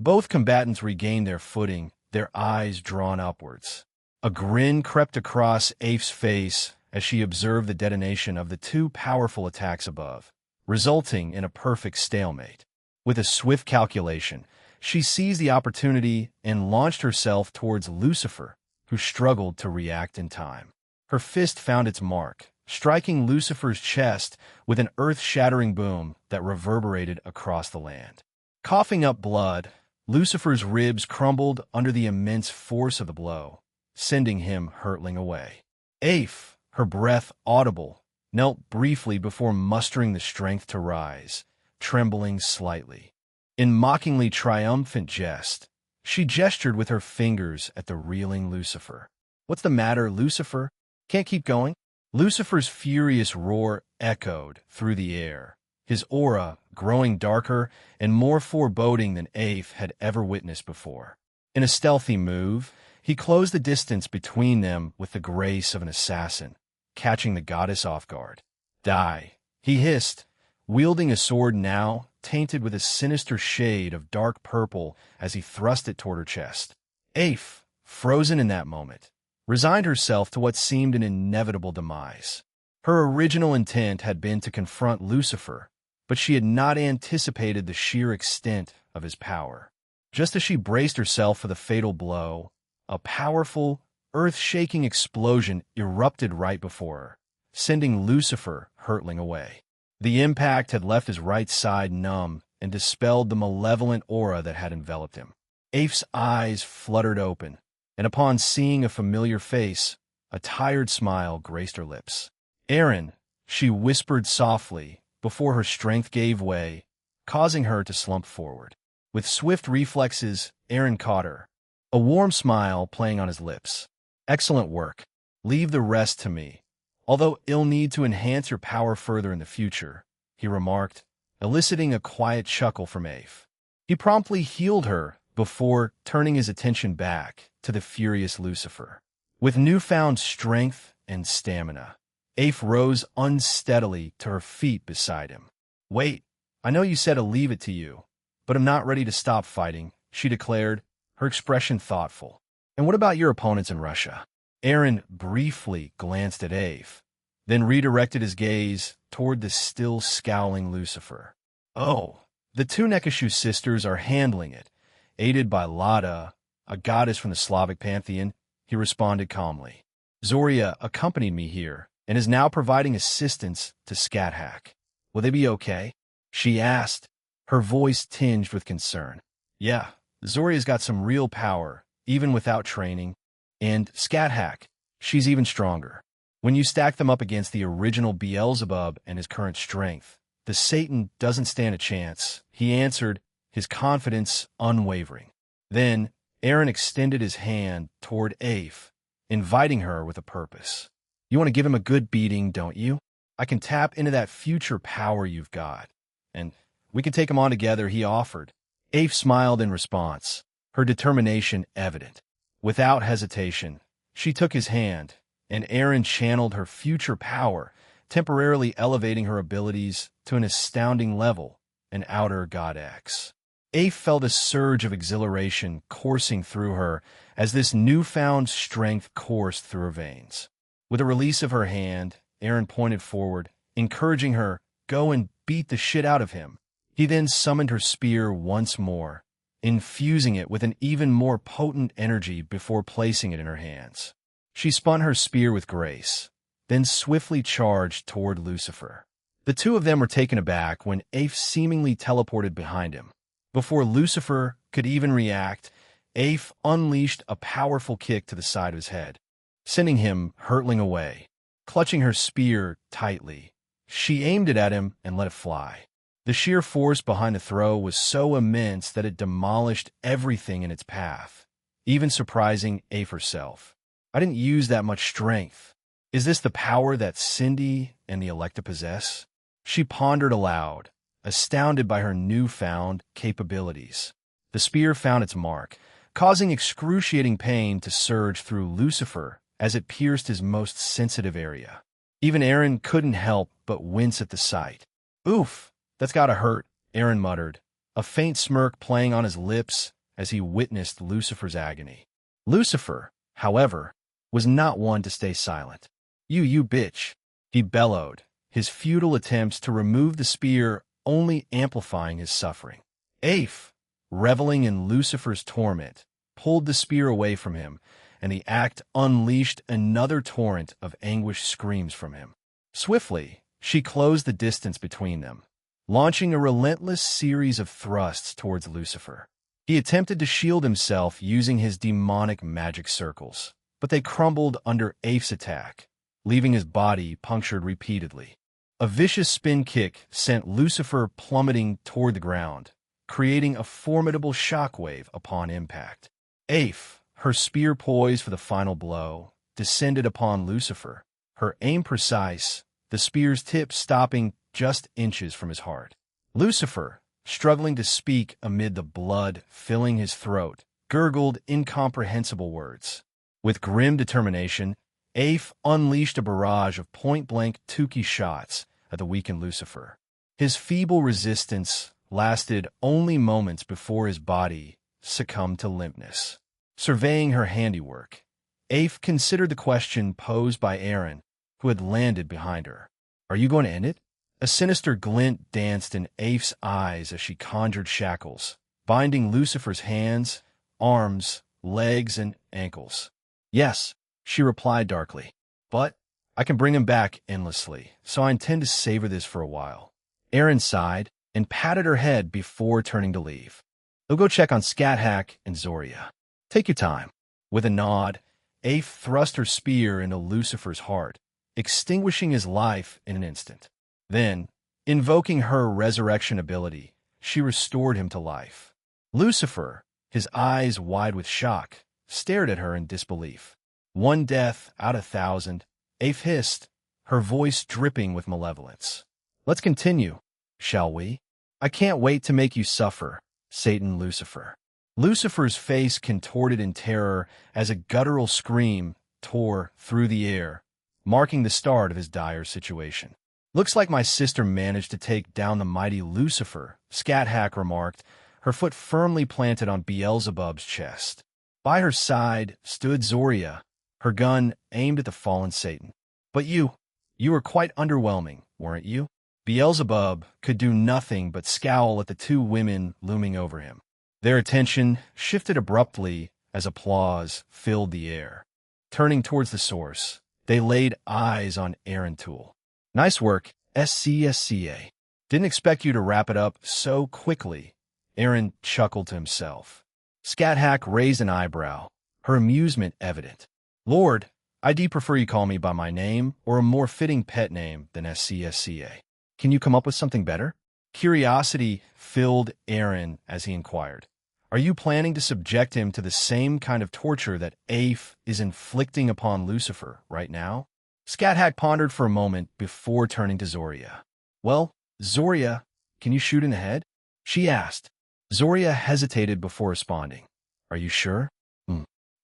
Both combatants regained their footing, their eyes drawn upwards. A grin crept across Afe's face as she observed the detonation of the two powerful attacks above, resulting in a perfect stalemate. With a swift calculation, she seized the opportunity and launched herself towards Lucifer, who struggled to react in time. Her fist found its mark, striking Lucifer's chest with an earth-shattering boom that reverberated across the land. Coughing up blood, Lucifer's ribs crumbled under the immense force of the blow, sending him hurtling away. Afe, her breath audible, knelt briefly before mustering the strength to rise, trembling slightly. In mockingly triumphant jest, she gestured with her fingers at the reeling Lucifer. "What's the matter, Lucifer? Can't keep going?" Lucifer's furious roar echoed through the air, his aura growing darker and more foreboding than Afe had ever witnessed before. In a stealthy move, he closed the distance between them with the grace of an assassin, catching the goddess off guard. "Die," he hissed, wielding a sword now tainted with a sinister shade of dark purple as he thrust it toward her chest. Afe, frozen in that moment, resigned herself to what seemed an inevitable demise. Her original intent had been to confront Lucifer, but she had not anticipated the sheer extent of his power. Just as she braced herself for the fatal blow, a powerful, earth-shaking explosion erupted right before her, sending Lucifer hurtling away. The impact had left his right side numb and dispelled the malevolent aura that had enveloped him. Afe's eyes fluttered open, and upon seeing a familiar face, a tired smile graced her lips. "Aaron," she whispered softly before her strength gave way, causing her to slump forward. With swift reflexes, Aaron caught her, a warm smile playing on his lips. "Excellent work. Leave the rest to me. Although it'll need to enhance your power further in the future," he remarked, eliciting a quiet chuckle from Afe. He promptly healed her before turning his attention back to the furious Lucifer. With newfound strength and stamina, Afe rose unsteadily to her feet beside him. "Wait, I know you said I'll leave it to you, but I'm not ready to stop fighting," she declared, her expression thoughtful. "And what about your opponents in Russia?" Aaron briefly glanced at Afe, then redirected his gaze toward the still scowling Lucifer. "Oh, the two Nekashu sisters are handling it, aided by Lada, a goddess from the Slavic pantheon," he responded calmly. "Zoria accompanied me here and is now providing assistance to Scathach. Will they be okay?" she asked, her voice tinged with concern. "Yeah, Zoria's got some real power, even without training. And Scathach, she's even stronger. When you stack them up against the original Beelzebub and his current strength, the Satan doesn't stand a chance," he answered, his confidence unwavering. Then Aaron extended his hand toward Afe, inviting her with a purpose. "You want to give him a good beating, don't you? I can tap into that future power you've got, and we can take him on together," he offered. Afe smiled in response, her determination evident. Without hesitation, she took his hand, and Aaron channeled her future power, temporarily elevating her abilities to an astounding level, an outer God X. Afe felt a surge of exhilaration coursing through her as this newfound strength coursed through her veins. With a release of her hand, Aaron pointed forward, encouraging her, "Go and beat the shit out of him." He then summoned her spear once more, infusing it with an even more potent energy before placing it in her hands. She spun her spear with grace, then swiftly charged toward Lucifer. The two of them were taken aback when Afe seemingly teleported behind him. Before Lucifer could even react, Afe unleashed a powerful kick to the side of his head, sending him hurtling away. Clutching her spear tightly, she aimed it at him and let it fly. The sheer force behind the throw was so immense that it demolished everything in its path, even surprising Afe herself. "I didn't use that much strength. Is this the power that Cindy and the Electa possess?" She pondered aloud, astounded by her newfound capabilities. The spear found its mark, causing excruciating pain to surge through Lucifer as it pierced his most sensitive area. Even Aaron couldn't help but wince at the sight. "Oof, that's gotta hurt," Aaron muttered, a faint smirk playing on his lips as he witnessed Lucifer's agony. Lucifer, however, was not one to stay silent. You bitch," he bellowed, his futile attempts to remove the spear only amplifying his suffering. Afe, reveling in Lucifer's torment, pulled the spear away from him, and the act unleashed another torrent of anguished screams from him. Swiftly, she closed the distance between them, launching a relentless series of thrusts towards Lucifer. He attempted to shield himself using his demonic magic circles, but they crumbled under Afe's attack, leaving his body punctured repeatedly. A vicious spin kick sent Lucifer plummeting toward the ground, creating a formidable shockwave upon impact. Afe, her spear poised for the final blow, descended upon Lucifer, her aim precise, the spear's tip stopping just inches from his heart. Lucifer, struggling to speak amid the blood filling his throat, gurgled incomprehensible words. With grim determination, Afe unleashed a barrage of point-blank Tukey shots at the weakened Lucifer. His feeble resistance lasted only moments before his body succumbed to limpness. Surveying her handiwork, Afe considered the question posed by Aaron, who had landed behind her. "Are you going to end it?" A sinister glint danced in Afe's eyes as she conjured shackles, binding Lucifer's hands, arms, legs, and ankles. "Yes," she replied darkly, "but I can bring him back endlessly, so I intend to savor this for a while." Aaron sighed and patted her head before turning to leave. "They'll go check on Scat Hack and Zoria. Take your time." With a nod, Afe thrust her spear into Lucifer's heart, extinguishing his life in an instant. Then, invoking her resurrection ability, she restored him to life. Lucifer, his eyes wide with shock, stared at her in disbelief. "One death out of 1,000, Afe hissed, her voice dripping with malevolence. "Let's continue, shall we? I can't wait to make you suffer, Satan Lucifer." Lucifer's face contorted in terror as a guttural scream tore through the air, marking the start of his dire situation. "Looks like my sister managed to take down the mighty Lucifer," Scat Hack remarked, her foot firmly planted on Beelzebub's chest. By her side stood Zoria, her gun aimed at the fallen Satan. "But you were quite underwhelming, weren't you?" Beelzebub could do nothing but scowl at the two women looming over him. Their attention shifted abruptly as applause filled the air. Turning towards the source, they laid eyes on Aaron Toole. "Nice work, SCSCA. Didn't expect you to wrap it up so quickly," Aaron chuckled to himself. Scat Hack raised an eyebrow, her amusement evident. "Lord, I'd prefer you call me by my name or a more fitting pet name than SCSCA. Can you come up with something better?" Curiosity filled Aaron as he inquired, "Are you planning to subject him to the same kind of torture that Afe is inflicting upon Lucifer right now?" Scat Hack pondered for a moment before turning to Zoria. "Well, Zoria, can you shoot in the head?" she asked. Zoria hesitated before responding. "Are you sure?"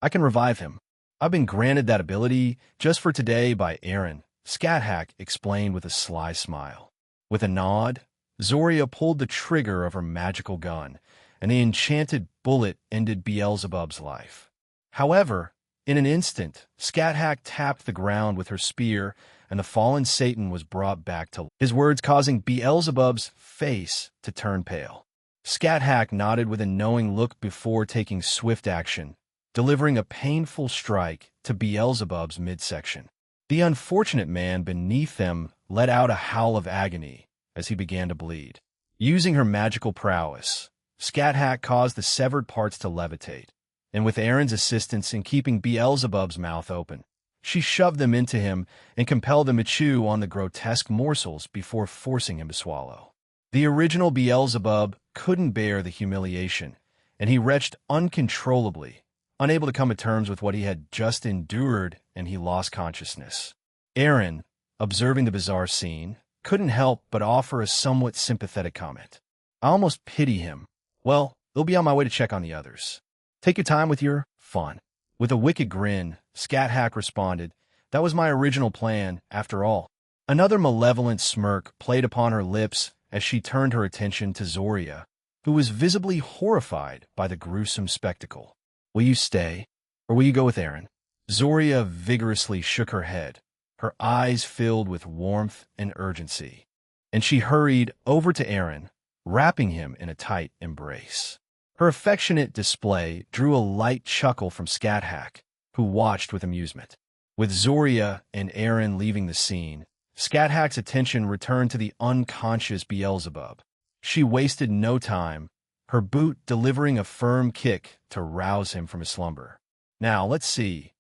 I can revive him. I've been granted that ability just for today by Aaron," Scathach explained with a sly smile. With a nod, Zoria pulled the trigger of her magical gun, and the enchanted bullet ended Beelzebub's life. However, in an instant, Scathach tapped the ground with her spear, and the fallen Satan was brought back to life, his words causing Beelzebub's face to turn pale. Scathach nodded with a knowing look before taking swift action, delivering a painful strike to Beelzebub's midsection. The unfortunate man beneath them let out a howl of agony as he began to bleed. Using her magical prowess, Scathach caused the severed parts to levitate, and with Aaron's assistance in keeping Beelzebub's mouth open, she shoved them into him and compelled him to chew on the grotesque morsels before forcing him to swallow. The original Beelzebub couldn't bear the humiliation, and he retched uncontrollably, unable to come to terms with what he had just endured, and he lost consciousness. Aaron, observing the bizarre scene, couldn't help but offer a somewhat sympathetic comment. I almost pity him. Well, they'll be on my way to check on the others. Take your time with your fun. With a wicked grin, Scathach responded, that was my original plan, after all. Another malevolent smirk played upon her lips as she turned her attention to Zoria, who was visibly horrified by the gruesome spectacle. Will you stay, or will you go with Aaron? Zoria vigorously shook her head, her eyes filled with warmth and urgency, and she hurried over to Aaron, wrapping him in a tight embrace. Her affectionate display drew a light chuckle from Scathach, who watched with amusement. With Zoria and Aaron leaving the scene, Scathach's attention returned to the unconscious Beelzebub. She wasted no time, her boot delivering a firm kick to rouse him from his slumber. Now, let's see.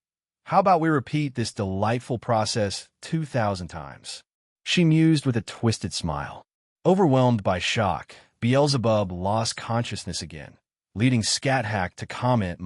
How about we repeat this delightful process 2,000 times? She mused with a twisted smile. Overwhelmed by shock, Beelzebub lost consciousness again, leading Scathach to comment,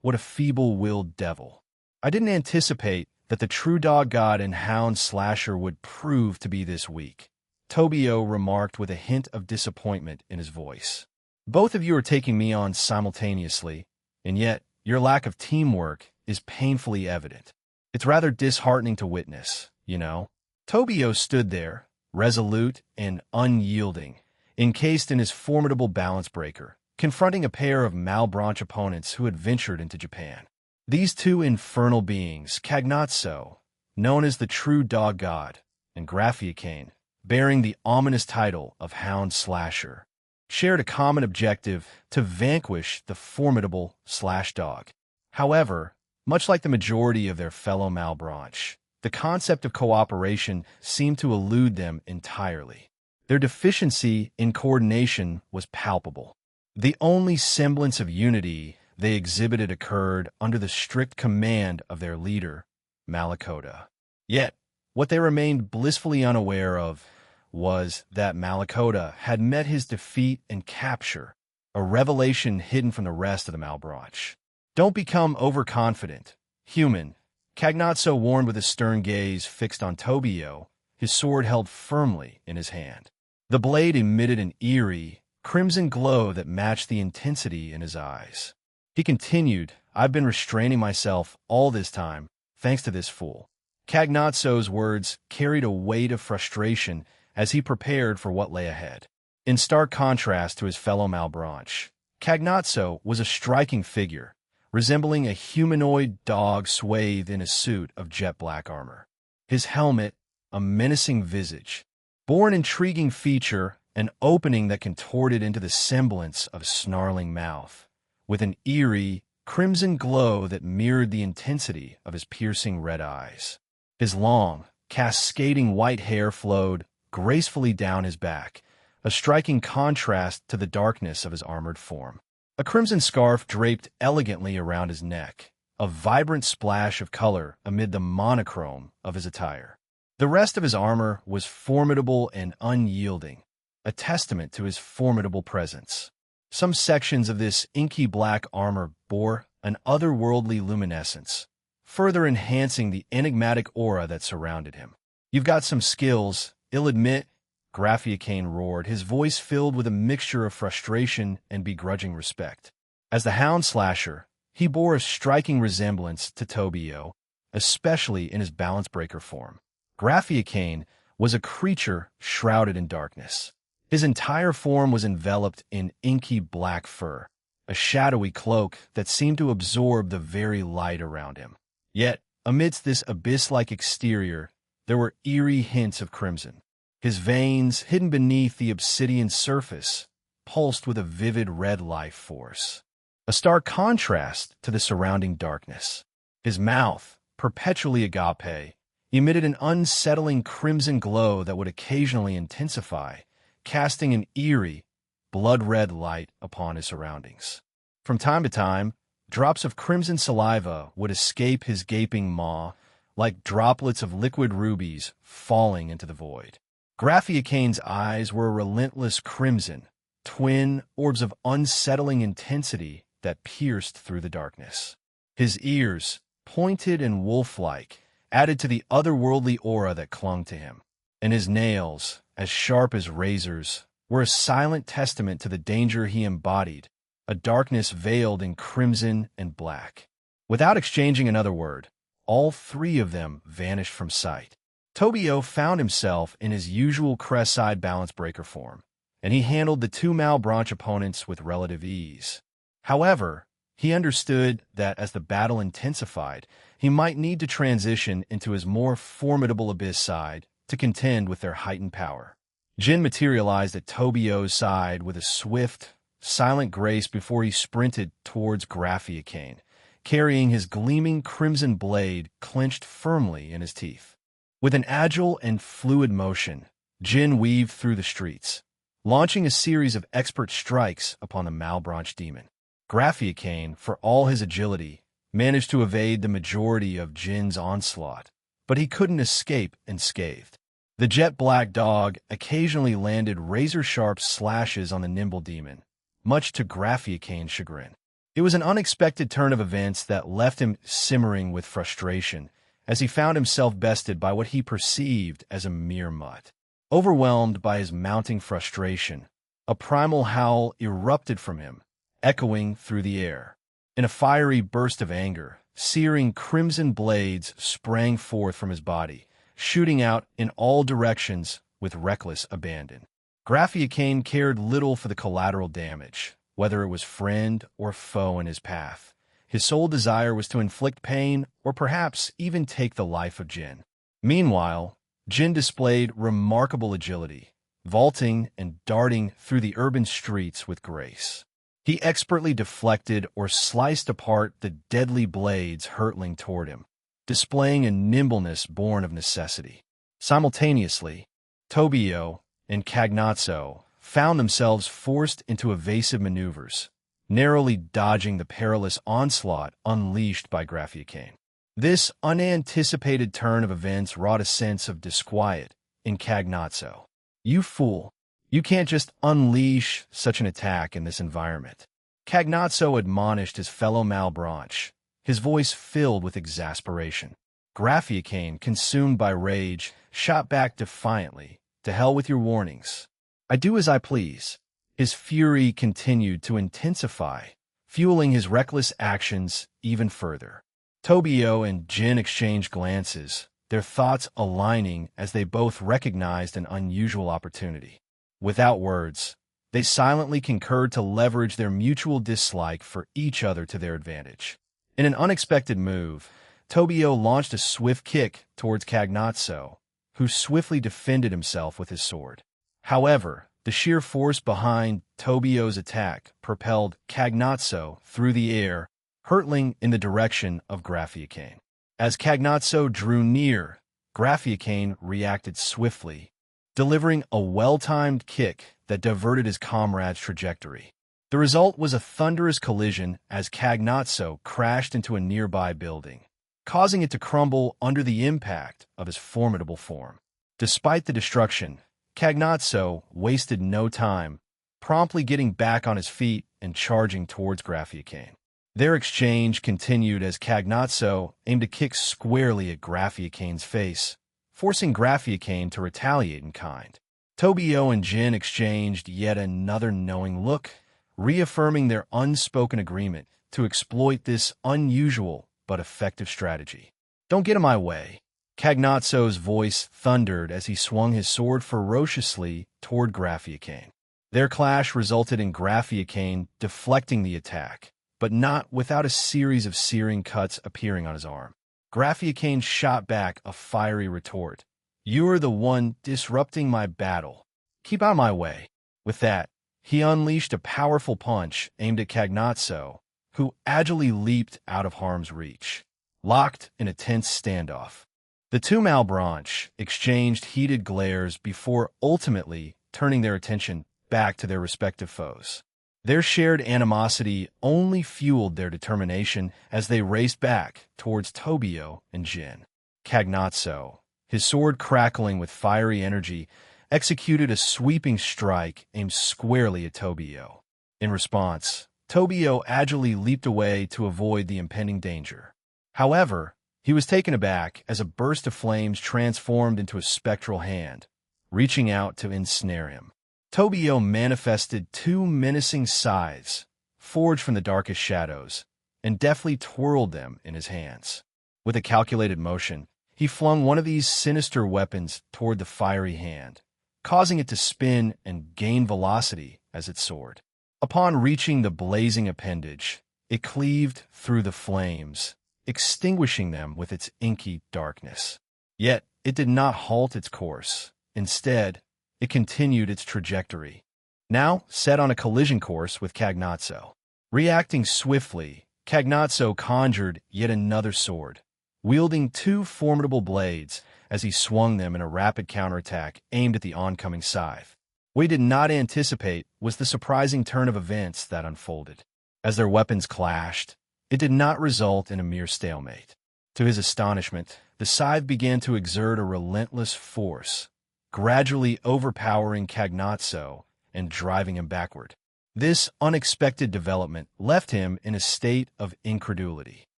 what a feeble-willed devil. I didn't anticipate that the true dog god and hound slasher would prove to be this weak, Tobio remarked with a hint of disappointment in his voice. Both of you are taking me on simultaneously, and yet your lack of teamwork is painfully evident. It's rather disheartening to witness, you know. Tobio stood there, resolute and unyielding, encased in his formidable balance breaker, confronting a pair of Malebranche opponents who had ventured into Japan. These two infernal beings, Cagnazzo, known as the true dog god, and Graphiacane, bearing the ominous title of Hound Slasher, shared a common objective to vanquish the formidable Slash Dog. However, much like the majority of their fellow Malebranche, the concept of cooperation seemed to elude them entirely. Their deficiency in coordination was palpable. The only semblance of unity they exhibited occurred under the strict command of their leader, Malakota. Yet, what they remained blissfully unaware of was that Malakota had met his defeat and capture, a revelation hidden from the rest of the Malebranche. Don't become overconfident, human, Cagnazzo warned with a stern gaze fixed on Tobio, his sword held firmly in his hand. The blade emitted an eerie, crimson glow that matched the intensity in his eyes. He continued, I've been restraining myself all this time, thanks to this fool. Cagnazzo's words carried a weight of frustration as he prepared for what lay ahead. In stark contrast to his fellow Malebranche, Cagnazzo was a striking figure, resembling a humanoid dog swathed in a suit of jet-black armor. His helmet, a menacing visage, bore an intriguing feature, an opening that contorted into the semblance of a snarling mouth, with an eerie, crimson glow that mirrored the intensity of his piercing red eyes. His long, cascading white hair flowed gracefully down his back, a striking contrast to the darkness of his armored form. A crimson scarf draped elegantly around his neck, a vibrant splash of color amid the monochrome of his attire. The rest of his armor was formidable and unyielding, a testament to his formidable presence. Some sections of this inky black armor bore an otherworldly luminescence, further enhancing the enigmatic aura that surrounded him. You've got some skills, I'll admit, Graphiacane roared, his voice filled with a mixture of frustration and begrudging respect. As the Hound Slasher, he bore a striking resemblance to Tobio, especially in his balance breaker form. Graphiacane was a creature shrouded in darkness. His entire form was enveloped in inky black fur, a shadowy cloak that seemed to absorb the very light around him. Yet, amidst this abyss-like exterior, there were eerie hints of crimson. His veins, hidden beneath the obsidian surface, pulsed with a vivid red life force, a stark contrast to the surrounding darkness. His mouth, perpetually agape, emitted an unsettling crimson glow that would occasionally intensify, casting an eerie, blood-red light upon his surroundings. From time to time, drops of crimson saliva would escape his gaping maw, like droplets of liquid rubies falling into the void. Graphiacane's eyes were a relentless crimson, twin orbs of unsettling intensity that pierced through the darkness. His ears, pointed and wolf-like, added to the otherworldly aura that clung to him, and his nails, as sharp as razors, were a silent testament to the danger he embodied, a darkness veiled in crimson and black. Without exchanging another word, all three of them vanished from sight. Tobio found himself in his usual crest-side balance breaker form, and he handled the two Malebranche opponents with relative ease. However, he understood that as the battle intensified, he might need to transition into his more formidable abyss side to contend with their heightened power. Jin materialized at Tobio's side with a swift, silent grace before he sprinted towards Graphiacane, carrying his gleaming crimson blade clenched firmly in his teeth. With an agile and fluid motion, Jin weaved through the streets, launching a series of expert strikes upon the Malebranche demon. Graphiacane, for all his agility, managed to evade the majority of Jin's onslaught, but he couldn't escape unscathed. The jet-black dog occasionally landed razor-sharp slashes on the nimble demon, much to Graphiacane's chagrin. It was an unexpected turn of events that left him simmering with frustration, as he found himself bested by what he perceived as a mere mutt. Overwhelmed by his mounting frustration, a primal howl erupted from him, echoing through the air. In a fiery burst of anger, searing crimson blades sprang forth from his body, shooting out in all directions with reckless abandon. Graphiacane cared little for the collateral damage, whether it was friend or foe in his path. His sole desire was to inflict pain or perhaps even take the life of Jin. Meanwhile, Jin displayed remarkable agility, vaulting and darting through the urban streets with grace. He expertly deflected or sliced apart the deadly blades hurtling toward him, displaying a nimbleness born of necessity. Simultaneously, Tobio and Cagnazzo found themselves forced into evasive maneuvers, narrowly dodging the perilous onslaught unleashed by Graphiacane. This unanticipated turn of events wrought a sense of disquiet in Cagnazzo. "You fool! You can't just unleash such an attack in this environment." Cagnazzo admonished his fellow Malebranche, his voice filled with exasperation. Graphiacane, consumed by rage, shot back defiantly, "To hell with your warnings. I do as I please." His fury continued to intensify, fueling his reckless actions even further. Tobio and Jin exchanged glances, their thoughts aligning as they both recognized an unusual opportunity. Without words, they silently concurred to leverage their mutual dislike for each other to their advantage. In an unexpected move, Tobio launched a swift kick towards Cagnazzo, who swiftly defended himself with his sword. However, the sheer force behind Tobio's attack propelled Cagnazzo through the air, hurtling in the direction of Graphiacane. As Cagnazzo drew near, Graphiacane reacted swiftly, delivering a well-timed kick that diverted his comrade's trajectory. The result was a thunderous collision as Cagnazzo crashed into a nearby building, causing it to crumble under the impact of his formidable form. Despite the destruction, Cagnazzo wasted no time, promptly getting back on his feet and charging towards Graphiacane. Their exchange continued as Cagnazzo aimed a kick squarely at Graphiacane's face, forcing Graphiacane to retaliate in kind. Tobio and Jin exchanged yet another knowing look, reaffirming their unspoken agreement to exploit this unusual but effective strategy. "Don't get in my way," Cagnazzo's voice thundered as he swung his sword ferociously toward Graphiacane. Their clash resulted in Graphiacane deflecting the attack, but not without a series of searing cuts appearing on his arm. Graphiacane shot back a fiery retort. "You are the one disrupting my battle. Keep out of my way." With that, he unleashed a powerful punch aimed at Cagnazzo, who agilely leaped out of harm's reach. Locked in a tense standoff, the two Malebranche exchanged heated glares before ultimately turning their attention back to their respective foes. Their shared animosity only fueled their determination as they raced back towards Tobio and Jin. Cagnazzo, his sword crackling with fiery energy, executed a sweeping strike aimed squarely at Tobio. In response, Tobio agilely leaped away to avoid the impending danger. However, he was taken aback as a burst of flames transformed into a spectral hand, reaching out to ensnare him. Tobio manifested two menacing scythes, forged from the darkest shadows, and deftly twirled them in his hands. With a calculated motion, he flung one of these sinister weapons toward the fiery hand, causing it to spin and gain velocity as it soared. Upon reaching the blazing appendage, it cleaved through the flames, extinguishing them with its inky darkness. Yet it did not halt its course. Instead, it continued its trajectory, now set on a collision course with Cagnazzo. Reacting swiftly, Cagnazzo conjured yet another sword, wielding two formidable blades as he swung them in a rapid counterattack aimed at the oncoming scythe. What he did not anticipate was the surprising turn of events that unfolded. As their weapons clashed, it did not result in a mere stalemate. To his astonishment, the scythe began to exert a relentless force, gradually overpowering Cagnazzo and driving him backward. This unexpected development left him in a state of incredulity.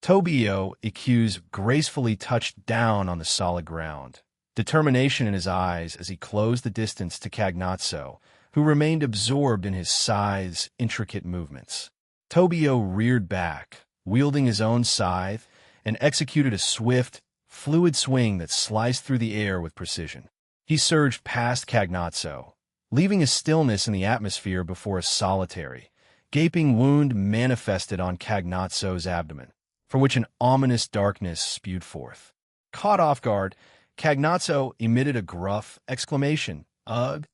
Tobio, accused, gracefully touched down on the solid ground, determination in his eyes as he closed the distance to Cagnazzo, who remained absorbed in his scythe's intricate movements. Tobio reared back, wielding his own scythe, and executed a swift, fluid swing that sliced through the air with precision. He surged past Cagnazzo, leaving a stillness in the atmosphere before a solitary, gaping wound manifested on Cagnazzo's abdomen, from which an ominous darkness spewed forth. Caught off guard, Cagnazzo emitted a gruff exclamation, "Ugh!"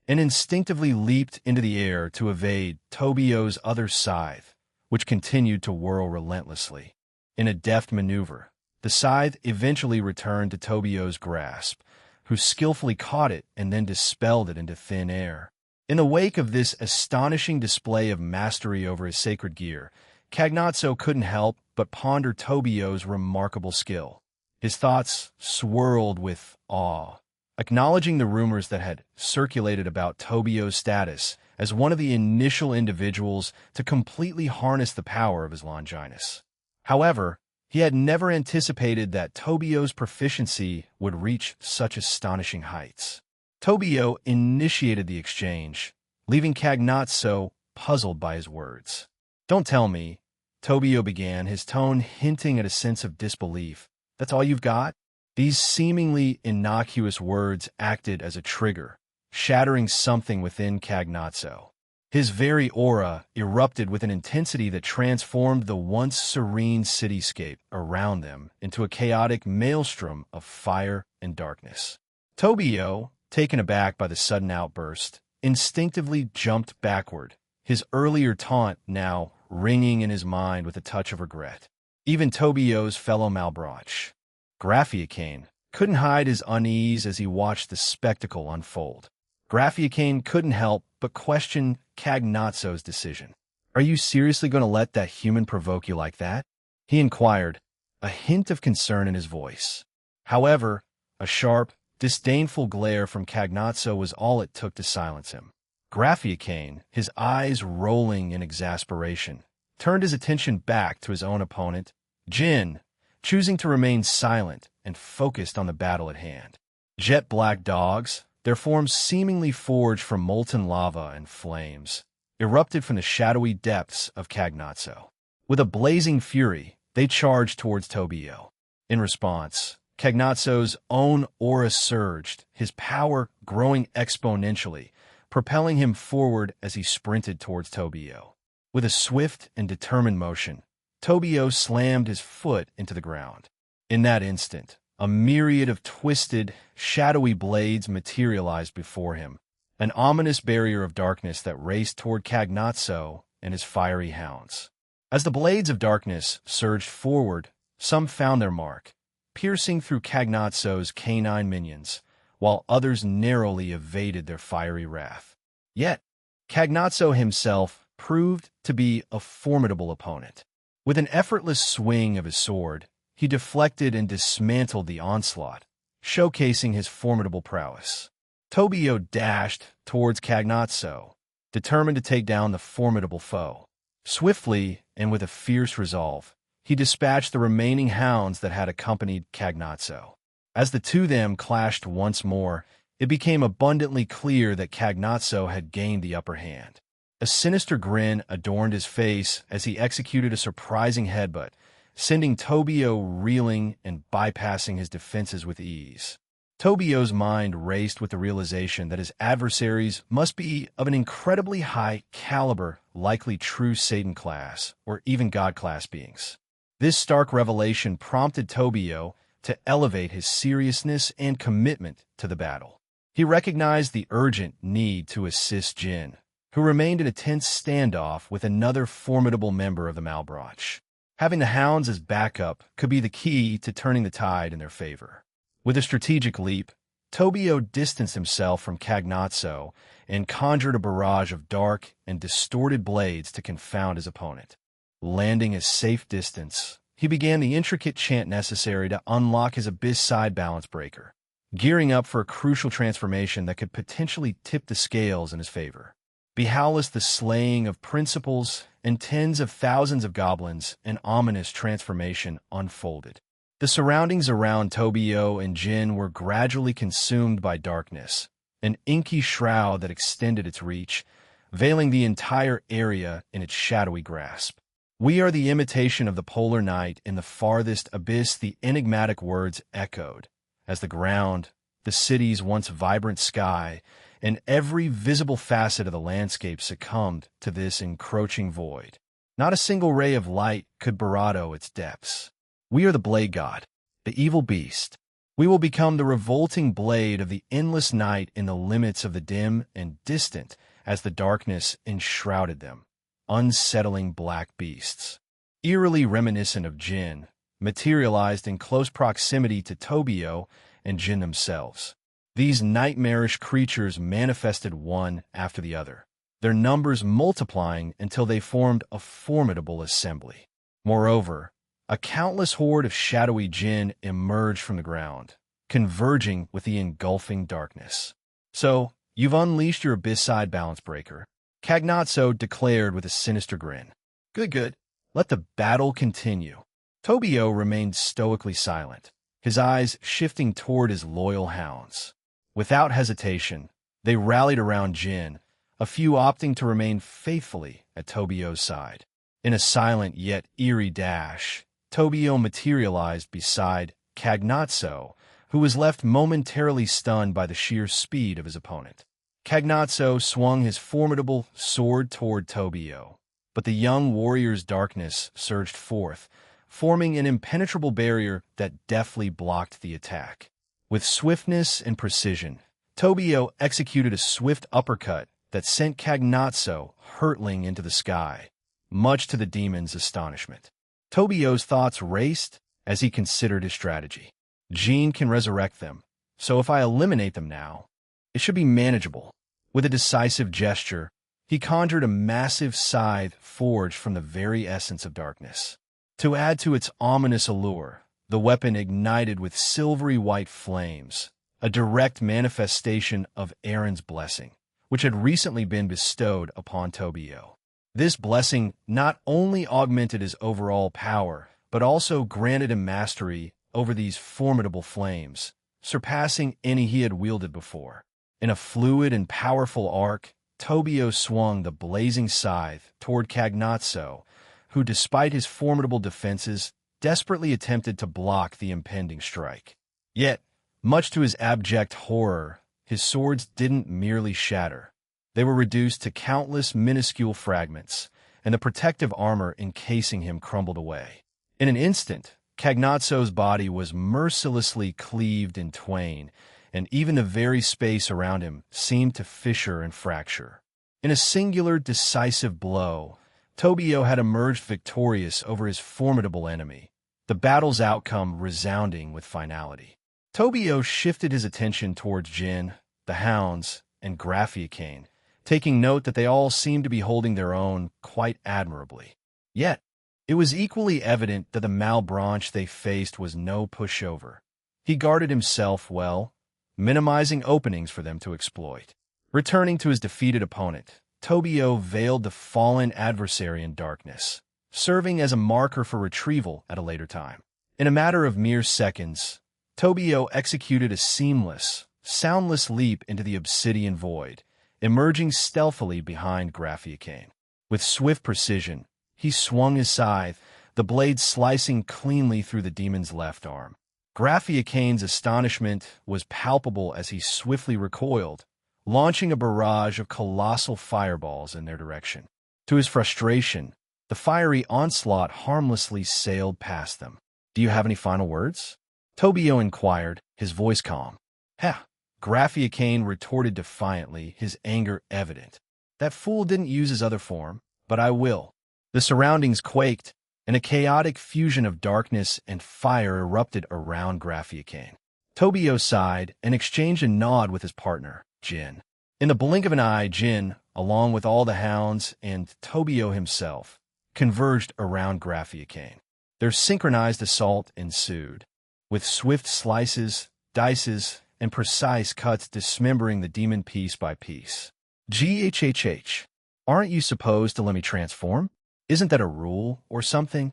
and instinctively leaped into the air to evade Tobio's other scythe, which continued to whirl relentlessly. In a deft maneuver, the scythe eventually returned to Tobio's grasp, who skillfully caught it and then dispelled it into thin air. In the wake of this astonishing display of mastery over his sacred gear, Cagnazzo couldn't help but ponder Tobio's remarkable skill. His thoughts swirled with awe, acknowledging the rumors that had circulated about Tobio's status as one of the initial individuals to completely harness the power of his Longinus. However, he had never anticipated that Tobio's proficiency would reach such astonishing heights. Tobio initiated the exchange, leaving Cagnazzo puzzled by his words. "Don't tell me," Tobio began, his tone hinting at a sense of disbelief. "That's all you've got?" These seemingly innocuous words acted as a trigger, shattering something within Cagnazzo. His very aura erupted with an intensity that transformed the once serene cityscape around them into a chaotic maelstrom of fire and darkness. Tobio, taken aback by the sudden outburst, instinctively jumped backward, his earlier taunt now ringing in his mind with a touch of regret. Even Tobio's fellow Malebranche, Graphiacane, couldn't hide his unease as he watched the spectacle unfold. Graphiacane couldn't help but question Cagnazzo's decision. "Are you seriously going to let that human provoke you like that?" he inquired, a hint of concern in his voice. However, a sharp, disdainful glare from Cagnazzo was all it took to silence him. Graphiacane, his eyes rolling in exasperation, turned his attention back to his own opponent, Jin, choosing to remain silent and focused on the battle at hand. Jet-black dogs, their forms seemingly forged from molten lava and flames, erupted from the shadowy depths of Cagnazzo. With a blazing fury, they charged towards Tobio. In response, Cagnazzo's own aura surged, his power growing exponentially, propelling him forward as he sprinted towards Tobio. With a swift and determined motion, Tobio slammed his foot into the ground. In that instant, a myriad of twisted, shadowy blades materialized before him, an ominous barrier of darkness that raced toward Cagnazzo and his fiery hounds. As the blades of darkness surged forward, some found their mark, piercing through Cagnazzo's canine minions, while others narrowly evaded their fiery wrath. Yet, Cagnazzo himself proved to be a formidable opponent. With an effortless swing of his sword, he deflected and dismantled the onslaught, showcasing his formidable prowess. Tobio dashed towards Cagnazzo, determined to take down the formidable foe. Swiftly and with a fierce resolve, he dispatched the remaining hounds that had accompanied Cagnazzo. As the two of them clashed once more, it became abundantly clear that Cagnazzo had gained the upper hand. A sinister grin adorned his face as he executed a surprising headbutt, sending Tobio reeling and bypassing his defenses with ease. Tobio's mind raced with the realization that his adversaries must be of an incredibly high caliber, likely true Satan class, or even God class beings. This stark revelation prompted Tobio to elevate his seriousness and commitment to the battle. He recognized the urgent need to assist Jin, who remained in a tense standoff with another formidable member of the Malbrach. Having the hounds as backup could be the key to turning the tide in their favor. With a strategic leap, Tobio distanced himself from Cagnazzo and conjured a barrage of dark and distorted blades to confound his opponent. Landing a safe distance, he began the intricate chant necessary to unlock his Abyss Side balance breaker, gearing up for a crucial transformation that could potentially tip the scales in his favor. Behouless the slaying of principles and tens of thousands of goblins, an ominous transformation unfolded. The surroundings around Tobio and Jin were gradually consumed by darkness, an inky shroud that extended its reach, veiling the entire area in its shadowy grasp. "We are the imitation of the polar night in the farthest abyss," the enigmatic words echoed, as the ground, the city's once vibrant sky, and every visible facet of the landscape succumbed to this encroaching void. Not a single ray of light could barado its depths. "We are the Blade God, the evil beast. We will become the revolting blade of the endless night in the limits of the dim and distant as the darkness enshrouded them. Unsettling black beasts, eerily reminiscent of Jin, materialized in close proximity to Tobio and Jin themselves. These nightmarish creatures manifested one after the other, their numbers multiplying until they formed a formidable assembly. Moreover, a countless horde of shadowy Jin emerged from the ground, converging with the engulfing darkness. "So, you've unleashed your Abyss-side balance breaker," Cagnazzo declared with a sinister grin. Good, good. Let the battle continue." Tobio remained stoically silent, his eyes shifting toward his loyal hounds. Without hesitation, they rallied around Jin, a few opting to remain faithfully at Tobio's side. In a silent yet eerie dash, Tobio materialized beside Cagnazzo, who was left momentarily stunned by the sheer speed of his opponent. Cagnazzo swung his formidable sword toward Tobio, but the young warrior's darkness surged forth, forming an impenetrable barrier that deftly blocked the attack. With swiftness and precision, Tobio executed a swift uppercut that sent Cagnazzo hurtling into the sky, much to the demon's astonishment. Tobio's thoughts raced as he considered his strategy. Jean can resurrect them, so if I eliminate them now, it should be manageable. With a decisive gesture, he conjured a massive scythe forged from the very essence of darkness. To add to its ominous allure, the weapon ignited with silvery white flames, a direct manifestation of Aaron's blessing, which had recently been bestowed upon Tobio. This blessing not only augmented his overall power, but also granted him mastery over these formidable flames, surpassing any he had wielded before. In a fluid and powerful arc, Tobio swung the blazing scythe toward Cagnazzo, who, despite his formidable defenses, desperately attempted to block the impending strike. Yet, much to his abject horror, his swords didn't merely shatter. They were reduced to countless minuscule fragments, and the protective armor encasing him crumbled away. In an instant, Cagnazzo's body was mercilessly cleaved in twain, and even the very space around him seemed to fissure and fracture. In a singular, decisive blow, Tobio had emerged victorious over his formidable enemy, the battle's outcome resounding with finality. Tobio shifted his attention towards Jin, the hounds, and Graphiacane, taking note that they all seemed to be holding their own quite admirably. Yet, it was equally evident that the Malbranche they faced was no pushover. He guarded himself well, minimizing openings for them to exploit. Returning to his defeated opponent, Tobio veiled the fallen adversary in darkness, serving as a marker for retrieval at a later time. In a matter of mere seconds, Tobio executed a seamless, soundless leap into the obsidian void, emerging stealthily behind Graphiacane. With swift precision, he swung his scythe, the blade slicing cleanly through the demon's left arm. Graphiacane's astonishment was palpable as he swiftly recoiled, launching a barrage of colossal fireballs in their direction. To his frustration, the fiery onslaught harmlessly sailed past them. "Do you have any final words?" Tobio inquired, his voice calm. "Heh," Graphiacane retorted defiantly, his anger evident. "That fool didn't use his other form, but I will." The surroundings quaked, and a chaotic fusion of darkness and fire erupted around Graphiacane. Tobio sighed and exchanged a nod with his partner, Jin. In the blink of an eye, Jin, along with all the hounds and Tobio himself, converged around Graphiacane. Their synchronized assault ensued, with swift slices, dices, and precise cuts dismembering the demon piece by piece. "Ghhh, aren't you supposed to let me transform? Isn't that a rule or something?"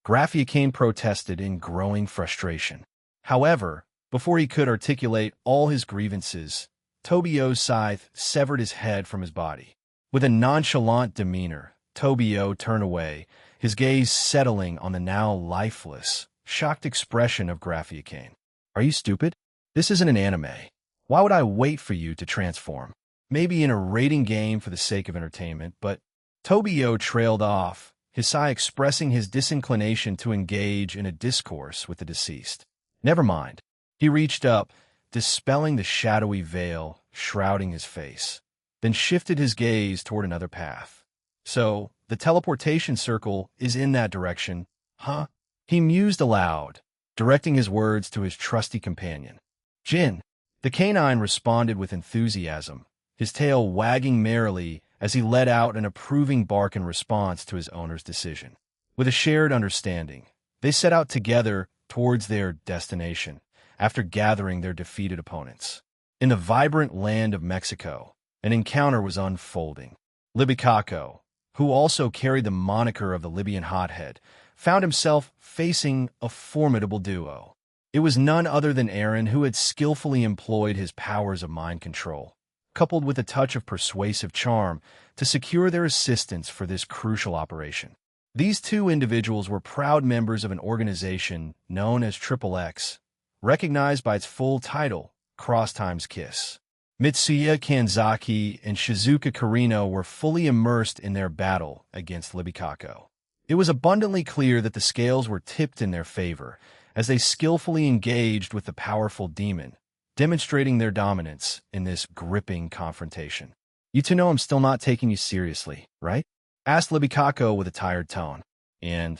Graphiacane protested in growing frustration. However, before he could articulate all his grievances, Tobio's scythe severed his head from his body. With a nonchalant demeanor, Tobio turned away, his gaze settling on the now lifeless, shocked expression of Graphiacane. "Are you stupid? This isn't an anime. Why would I wait for you to transform? Maybe in a raiding game for the sake of entertainment, but..." Tobio trailed off, his sigh expressing his disinclination to engage in a discourse with the deceased. "Never mind." He reached up, dispelling the shadowy veil shrouding his face, then shifted his gaze toward another path. "So, the teleportation circle is in that direction, huh?" He mused aloud, directing his words to his trusty companion. "Jin." The canine responded with enthusiasm, his tail wagging merrily as he let out an approving bark in response to his owner's decision. With a shared understanding, they set out together towards their destination, after gathering their defeated opponents. In the vibrant land of Mexico, an encounter was unfolding. Libicaco, who also carried the moniker of the Libyan Hothead, found himself facing a formidable duo. It was none other than Aaron, who had skillfully employed his powers of mind control, coupled with a touch of persuasive charm, to secure their assistance for this crucial operation. These two individuals were proud members of an organization known as XXX, recognized by its full title, Cross Times Kiss. Mitsuya Kanzaki and Shizuka Karino were fully immersed in their battle against Libicaco. It was abundantly clear that the scales were tipped in their favor, as they skillfully engaged with the powerful demon, demonstrating their dominance in this gripping confrontation. "You two know I'm still not taking you seriously, right?" asked Libicaco with a tired tone. "And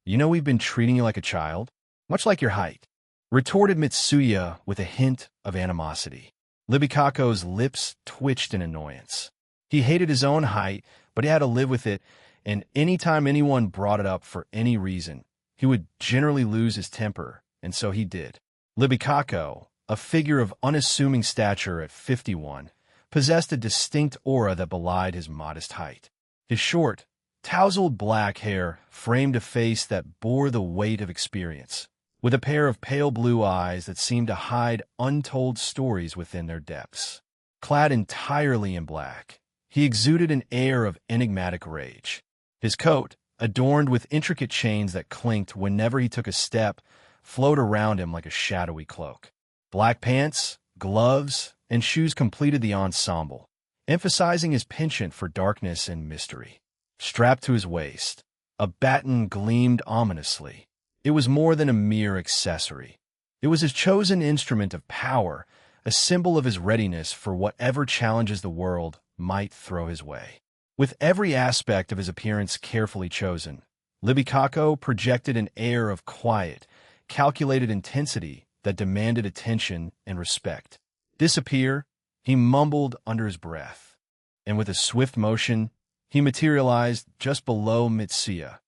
you know we've been treating you like a child, much like your height," retorted Mitsuya with a hint of animosity. Libicaco's lips twitched in annoyance. He hated his own height, but he had to live with it, and anytime anyone brought it up for any reason, he would generally lose his temper, and so he did. Libicaco, a figure of unassuming stature at 51, possessed a distinct aura that belied his modest height. His short, tousled black hair framed a face that bore the weight of experience, with a pair of pale blue eyes that seemed to hide untold stories within their depths. Clad entirely in black, he exuded an air of enigmatic rage. His coat, adorned with intricate chains that clinked whenever he took a step, flowed around him like a shadowy cloak. Black pants, gloves, and shoes completed the ensemble, emphasizing his penchant for darkness and mystery. Strapped to his waist, a baton gleamed ominously. It was more than a mere accessory. It was his chosen instrument of power, a symbol of his readiness for whatever challenges the world might throw his way. With every aspect of his appearance carefully chosen, Libikako projected an air of quiet, calculated intensity that demanded attention and respect. "Disappear," he mumbled under his breath, and with a swift motion, he materialized just below Mitsuya,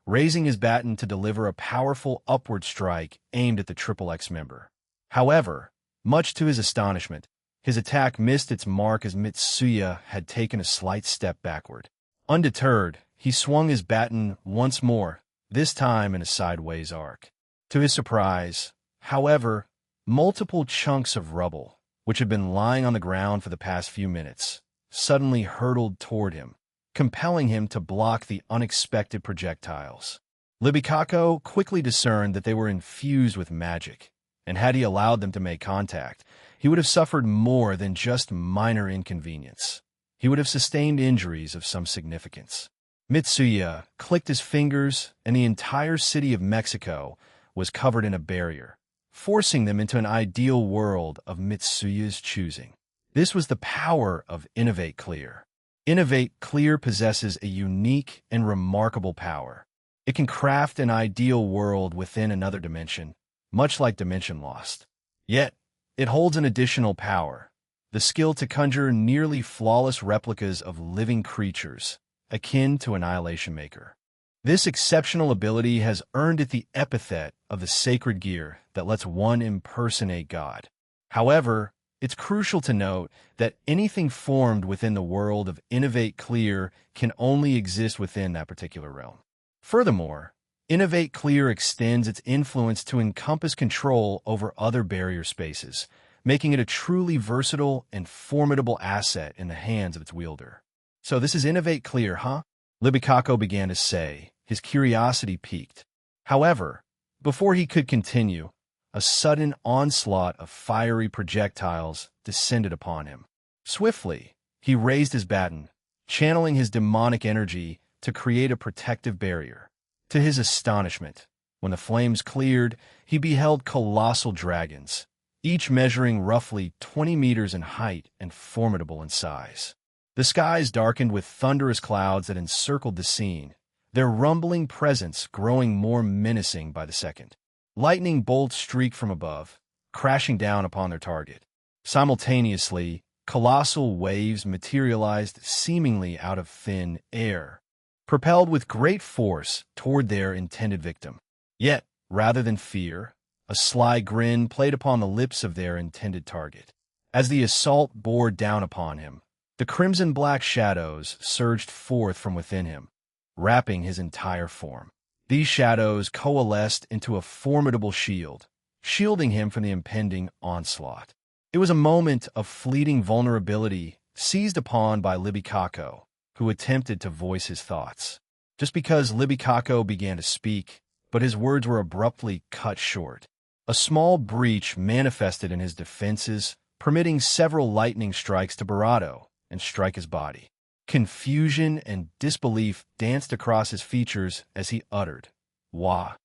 raising his baton to deliver a powerful upward strike aimed at the XXX member. However, much to his astonishment, his attack missed its mark as Mitsuya had taken a slight step backward. Undeterred, he swung his baton once more, this time in a sideways arc. To his surprise, however, multiple chunks of rubble, which had been lying on the ground for the past few minutes, suddenly hurtled toward him, compelling him to block the unexpected projectiles. Libikako quickly discerned that they were infused with magic, and had he allowed them to make contact, he would have suffered more than just minor inconvenience. He would have sustained injuries of some significance. Mitsuya clicked his fingers, and the entire city of Mexico was covered in a barrier, forcing them into an ideal world of Mitsuya's choosing. This was the power of Innovate Clear. Innovate Clear possesses a unique and remarkable power. It can craft an ideal world within another dimension, much like Dimension Lost. Yet, it holds an additional power, the skill to conjure nearly flawless replicas of living creatures, akin to Annihilation Maker. This exceptional ability has earned it the epithet of the sacred gear that lets one impersonate God. However, it's crucial to note that anything formed within the world of Innovate Clear can only exist within that particular realm. Furthermore, Innovate Clear extends its influence to encompass control over other barrier spaces, making it a truly versatile and formidable asset in the hands of its wielder. "So this is Innovate Clear, huh?" Libikako began to say, his curiosity piqued. However, before he could continue, a sudden onslaught of fiery projectiles descended upon him. Swiftly, he raised his baton, channeling his demonic energy to create a protective barrier. To his astonishment, when the flames cleared, he beheld colossal dragons, each measuring roughly 20 meters in height and formidable in size. The skies darkened with thunderous clouds that encircled the scene, their rumbling presence growing more menacing by the second. Lightning bolts streaked from above, crashing down upon their target. Simultaneously, colossal waves materialized seemingly out of thin air, propelled with great force toward their intended victim. Yet, rather than fear, a sly grin played upon the lips of their intended target. As the assault bore down upon him, the crimson-black shadows surged forth from within him, wrapping his entire form. These shadows coalesced into a formidable shield, shielding him from the impending onslaught. It was a moment of fleeting vulnerability seized upon by Libikako, who attempted to voice his thoughts. Just because Libikako began to speak, but his words were abruptly cut short. A small breach manifested in his defenses, permitting several lightning strikes to Barato and strike his body. Confusion and disbelief danced across his features as he uttered, "Wah.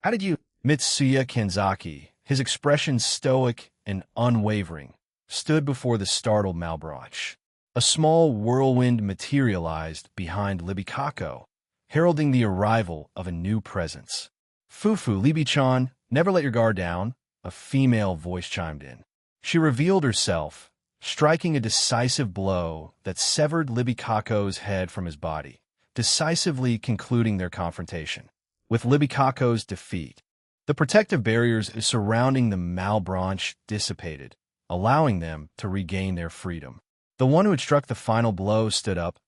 How did you—" Mitsuya Kanzaki, his expression stoic and unwavering, stood before the startled Malbrach. A small whirlwind materialized behind Libikako, heralding the arrival of a new presence. "Fufu, Libichan, never let your guard down," a female voice chimed in. She revealed herself, striking a decisive blow that severed Libikako's head from his body, decisively concluding their confrontation. With Libikako's defeat, the protective barriers surrounding the Malbranche dissipated, allowing them to regain their freedom. The one who had struck the final blow stood up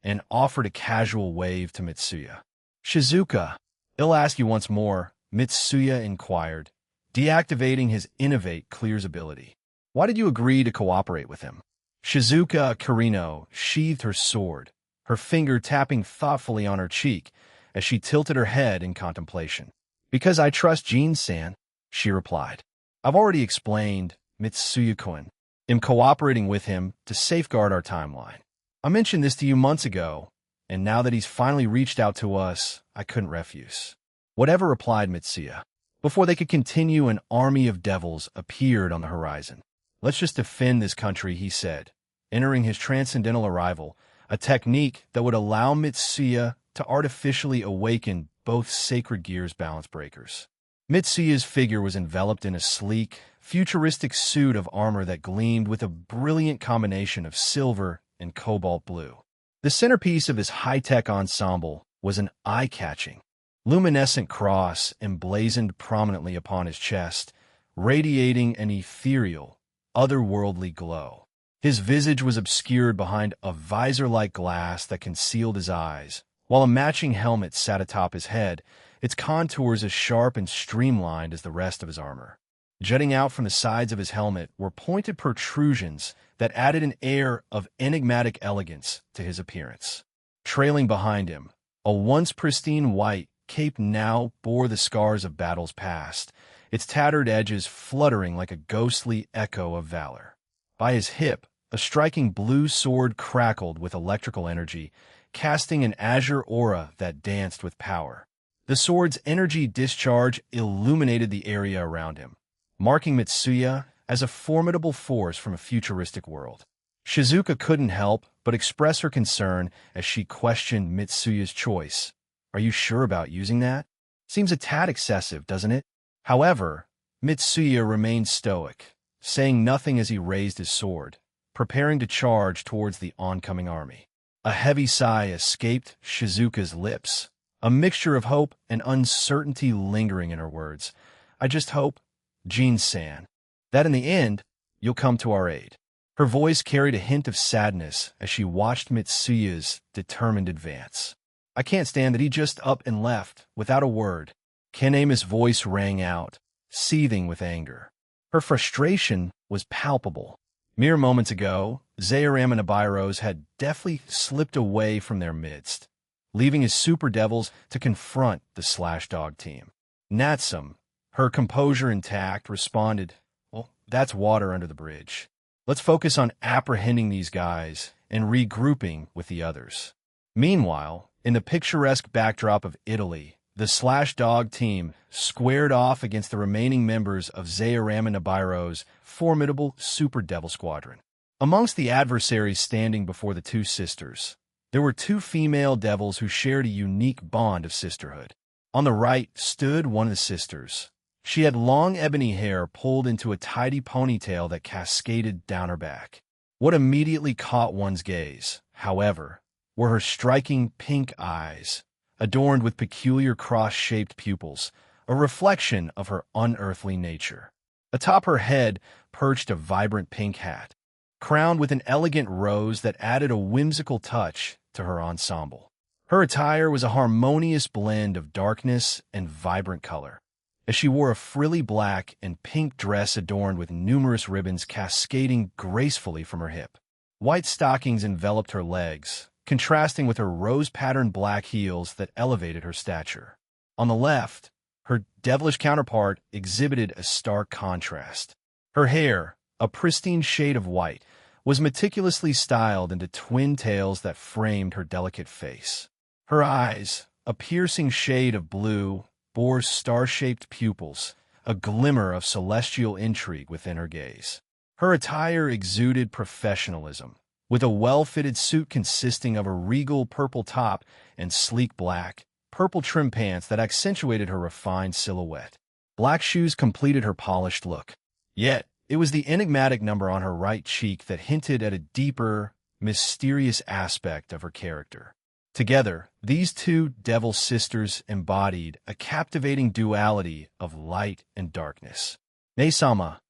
and offered a casual wave to Mitsuya. "Shizuka, I'll ask you once more," Mitsuya inquired, deactivating his Innovate Clear's ability. "Why did you agree to cooperate with him?" Shizuka Karino sheathed her sword, her finger tapping thoughtfully on her cheek as she tilted her head in contemplation. Because I trust Jin-san, she replied. I've already explained, Mitsuya-kun. I'm cooperating with him to safeguard our timeline. I mentioned this to you months ago, and now that he's finally reached out to us, I couldn't refuse. Whatever, replied Mitsuya. Before they could continue, an army of devils appeared on the horizon. Let's just defend this country, he said, entering his transcendental arrival, a technique that would allow Mitsuya to artificially awaken both sacred gears balance breakers. Mitsuya's figure was enveloped in a sleek, futuristic suit of armor that gleamed with a brilliant combination of silver and cobalt blue. The centerpiece of his high-tech ensemble was an eye-catching, luminescent cross emblazoned prominently upon his chest, radiating an ethereal, otherworldly glow. His visage was obscured behind a visor-like glass that concealed his eyes, while a matching helmet sat atop his head, its contours as sharp and streamlined as the rest of his armor. Jutting out from the sides of his helmet were pointed protrusions that added an air of enigmatic elegance to his appearance. Trailing behind him, a once pristine white cape now bore the scars of battles past, its tattered edges fluttering like a ghostly echo of valor. By his hip, a striking blue sword crackled with electrical energy, casting an azure aura that danced with power. The sword's energy discharge illuminated the area around him, marking Mitsuya as a formidable force from a futuristic world. Shizuka couldn't help but express her concern as she questioned Mitsuya's choice. Are you sure about using that? Seems a tad excessive, doesn't it? However, Mitsuya remained stoic, saying nothing as he raised his sword, preparing to charge towards the oncoming army. A heavy sigh escaped Shizuka's lips, a mixture of hope and uncertainty lingering in her words. I just hope, Jin-san, that in the end, you'll come to our aid. Her voice carried a hint of sadness as she watched Mitsuya's determined advance. I can't stand that he just up and left, without a word. Kanema's voice rang out, seething with anger. Her frustration was palpable. Mere moments ago, Zeoram and Abiros had deftly slipped away from their midst, leaving his super devils to confront the Slash Dog team. Natsum, her composure intact, responded, well, that's water under the bridge. Let's focus on apprehending these guys and regrouping with the others. Meanwhile, in the picturesque backdrop of Italy, the Slash Dog team squared off against the remaining members of Zeoram and Abiro's formidable Super Devil Squadron. Amongst the adversaries standing before the two sisters, there were two female devils who shared a unique bond of sisterhood. On the right stood one of the sisters. She had long ebony hair pulled into a tidy ponytail that cascaded down her back. What immediately caught one's gaze, however, were her striking pink eyes, adorned with peculiar cross-shaped pupils, a reflection of her unearthly nature. Atop her head perched a vibrant pink hat, crowned with an elegant rose that added a whimsical touch to her ensemble. Her attire was a harmonious blend of darkness and vibrant color, as she wore a frilly black and pink dress adorned with numerous ribbons cascading gracefully from her hip. White stockings enveloped her legs, contrasting with her rose-patterned black heels that elevated her stature. On the left, her devilish counterpart exhibited a stark contrast. Her hair, a pristine shade of white, was meticulously styled into twin tails that framed her delicate face. Her eyes, a piercing shade of blue, bore star-shaped pupils, a glimmer of celestial intrigue within her gaze. Her attire exuded professionalism, with a well-fitted suit consisting of a regal purple top and sleek black, purple trim pants that accentuated her refined silhouette. Black shoes completed her polished look. Yet, it was the enigmatic number on her right cheek that hinted at a deeper, mysterious aspect of her character. Together, these two devil sisters embodied a captivating duality of light and darkness. Ne-sama,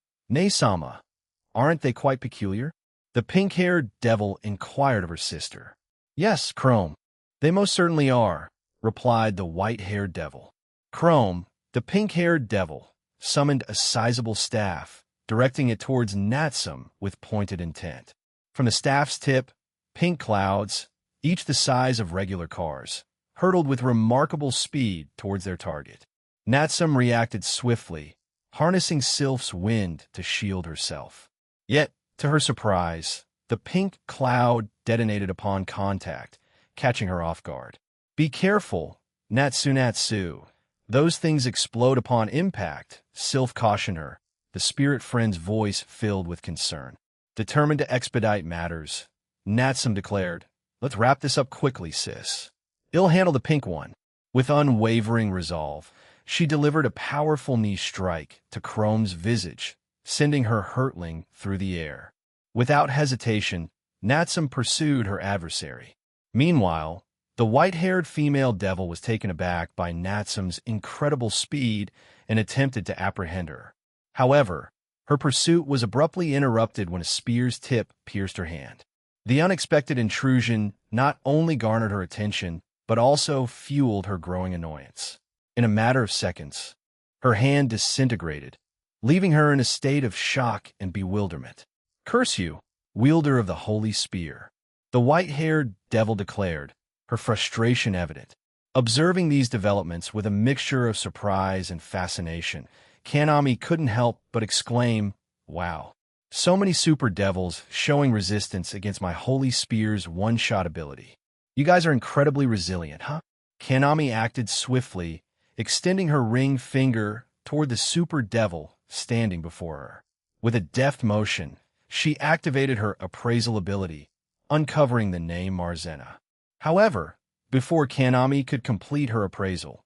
aren't they quite peculiar? The pink-haired devil inquired of her sister. Yes, Chrome, they most certainly are, replied the white-haired devil. Chrome, the pink-haired devil, summoned a sizable staff, directing it towards Natsum with pointed intent. From the staff's tip, pink clouds, each the size of regular cars, hurtled with remarkable speed towards their target. Natsum reacted swiftly, harnessing Sylph's wind to shield herself. Yet, to her surprise, the pink cloud detonated upon contact, catching her off guard. "Be careful, Natsu. Those things explode upon impact," Sylph cautioned her, the spirit friend's voice filled with concern. Determined to expedite matters, Natsum declared, "Let's wrap this up quickly, sis. I'll handle the pink one." With unwavering resolve, she delivered a powerful knee strike to Chrome's visage, sending her hurtling through the air. Without hesitation, Natsum pursued her adversary. Meanwhile, the white-haired female devil was taken aback by Natsum's incredible speed and attempted to apprehend her. However, her pursuit was abruptly interrupted when a spear's tip pierced her hand. The unexpected intrusion not only garnered her attention, but also fueled her growing annoyance. In a matter of seconds, her hand disintegrated, leaving her in a state of shock and bewilderment. "Curse you, wielder of the holy spear," the white-haired devil declared, her frustration evident. Observing these developments with a mixture of surprise and fascination, Kanami couldn't help but exclaim, "Wow. So many super devils showing resistance against my holy spear's one-shot ability. You guys are incredibly resilient, huh?" Kanami acted swiftly, extending her ring finger toward the super devil standing before her. With a deft motion, she activated her appraisal ability, uncovering the name Marzena. However, before Kanami could complete her appraisal,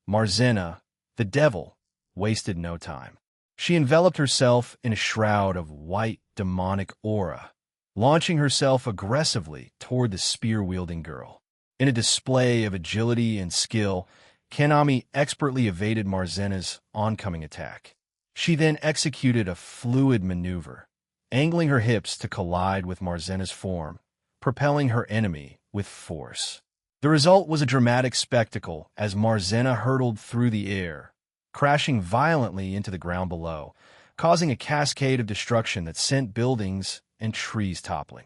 Marzena, the devil, wasted no time. She enveloped herself in a shroud of white demonic aura, launching herself aggressively toward the spear-wielding girl. In a display of agility and skill, Kanami expertly evaded Marzena's oncoming attack. She then executed a fluid maneuver, angling her hips to collide with Marzena's form, propelling her enemy with force. The result was a dramatic spectacle as Marzena hurtled through the air, crashing violently into the ground below, causing a cascade of destruction that sent buildings and trees toppling.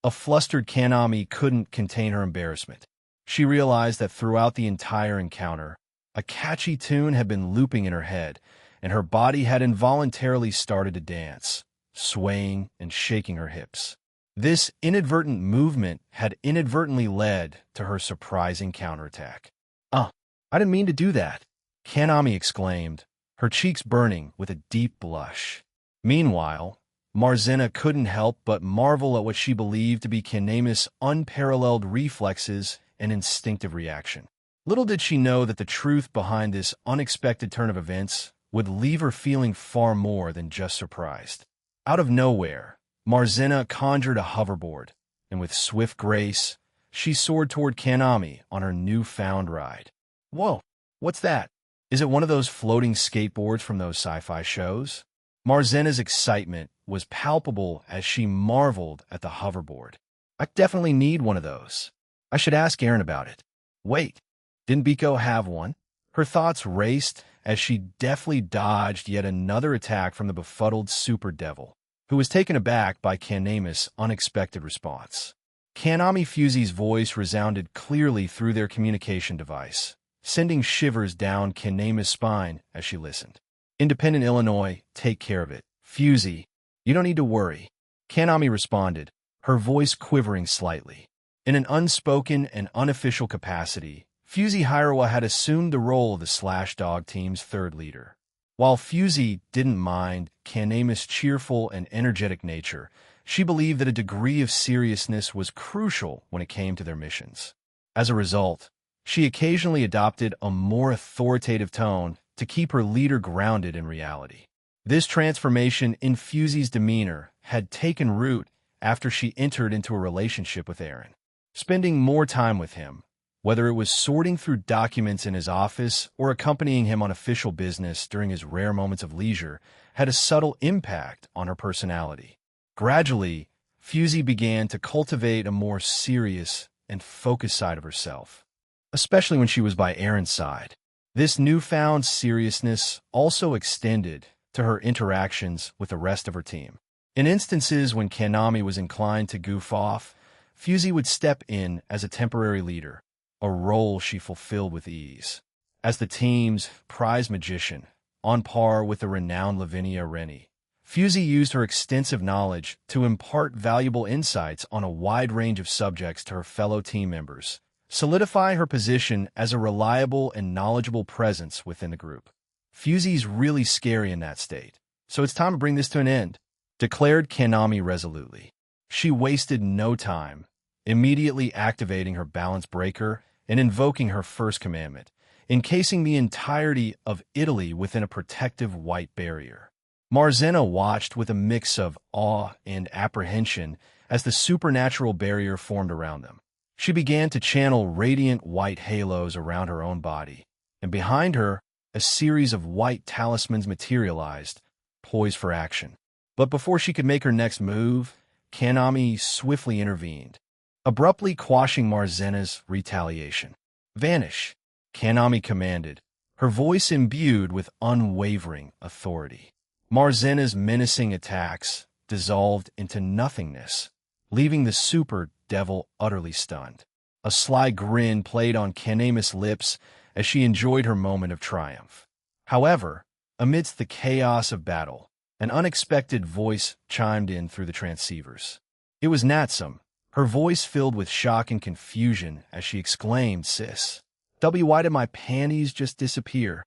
A flustered Kanami couldn't contain her embarrassment. She realized that throughout the entire encounter, a catchy tune had been looping in her head, and her body had involuntarily started to dance, swaying and shaking her hips. This inadvertent movement had inadvertently led to her surprising counterattack. I didn't mean to do that," Kanami exclaimed, her cheeks burning with a deep blush. Meanwhile, Marzena couldn't help but marvel at what she believed to be Kanami's unparalleled reflexes and instinctive reaction. Little did she know that the truth behind this unexpected turn of events would leave her feeling far more than just surprised. Out of nowhere, Marzena conjured a hoverboard, and with swift grace, she soared toward Kanami on her newfound ride. "Whoa, what's that? Is it one of those floating skateboards from those sci-fi shows?" Marzena's excitement was palpable as she marveled at the hoverboard. "I definitely need one of those. I should ask Aaron about it. Wait, didn't Biko have one?" Her thoughts raced as she deftly dodged yet another attack from the befuddled super devil, who was taken aback by Kanami's unexpected response. Kanami Fuzi's voice resounded clearly through their communication device, sending shivers down Kanami's spine as she listened. "Independent Illinois, take care of it. Fuzi, you don't need to worry," Kanami responded, her voice quivering slightly. In an unspoken and unofficial capacity, Fuzi Hirawa had assumed the role of the Slash Dog team's third leader. While Fuzi didn't mind Kanami's cheerful and energetic nature, she believed that a degree of seriousness was crucial when it came to their missions. As a result, she occasionally adopted a more authoritative tone to keep her leader grounded in reality. This transformation in Fuzi's demeanor had taken root after she entered into a relationship with Aaron. Spending more time with him, whether it was sorting through documents in his office or accompanying him on official business during his rare moments of leisure, had a subtle impact on her personality. Gradually, Fuzi began to cultivate a more serious and focused side of herself, especially when she was by Aaron's side. This newfound seriousness also extended to her interactions with the rest of her team. In instances when Kanami was inclined to goof off, Fuzi would step in as a temporary leader, a role she fulfilled with ease. as the team's prize magician, on par with the renowned Lavinia Rennie. Fusey used her extensive knowledge to impart valuable insights on a wide range of subjects to her fellow team members, solidifying her position as a reliable and knowledgeable presence within the group. Fusey's really scary in that state, so it's time to bring this to an end, declared Kanami resolutely. She wasted no time, immediately activating her balance breaker and invoking her first commandment, encasing the entirety of Italy within a protective white barrier. Marzena watched with a mix of awe and apprehension as the supernatural barrier formed around them. She began to channel radiant white halos around her own body, and behind her, a series of white talismans materialized, poised for action. But before she could make her next move, Kanami swiftly intervened, abruptly quashing Marzena's retaliation. "Vanish," Kanami commanded, her voice imbued with unwavering authority. Marzena's menacing attacks dissolved into nothingness, leaving the super devil utterly stunned. A sly grin played on Kanami's lips as she enjoyed her moment of triumph. However, amidst the chaos of battle, an unexpected voice chimed in through the transceivers. It was Natsum, her voice filled with shock and confusion as she exclaimed, "Sis, why did my panties just disappear?"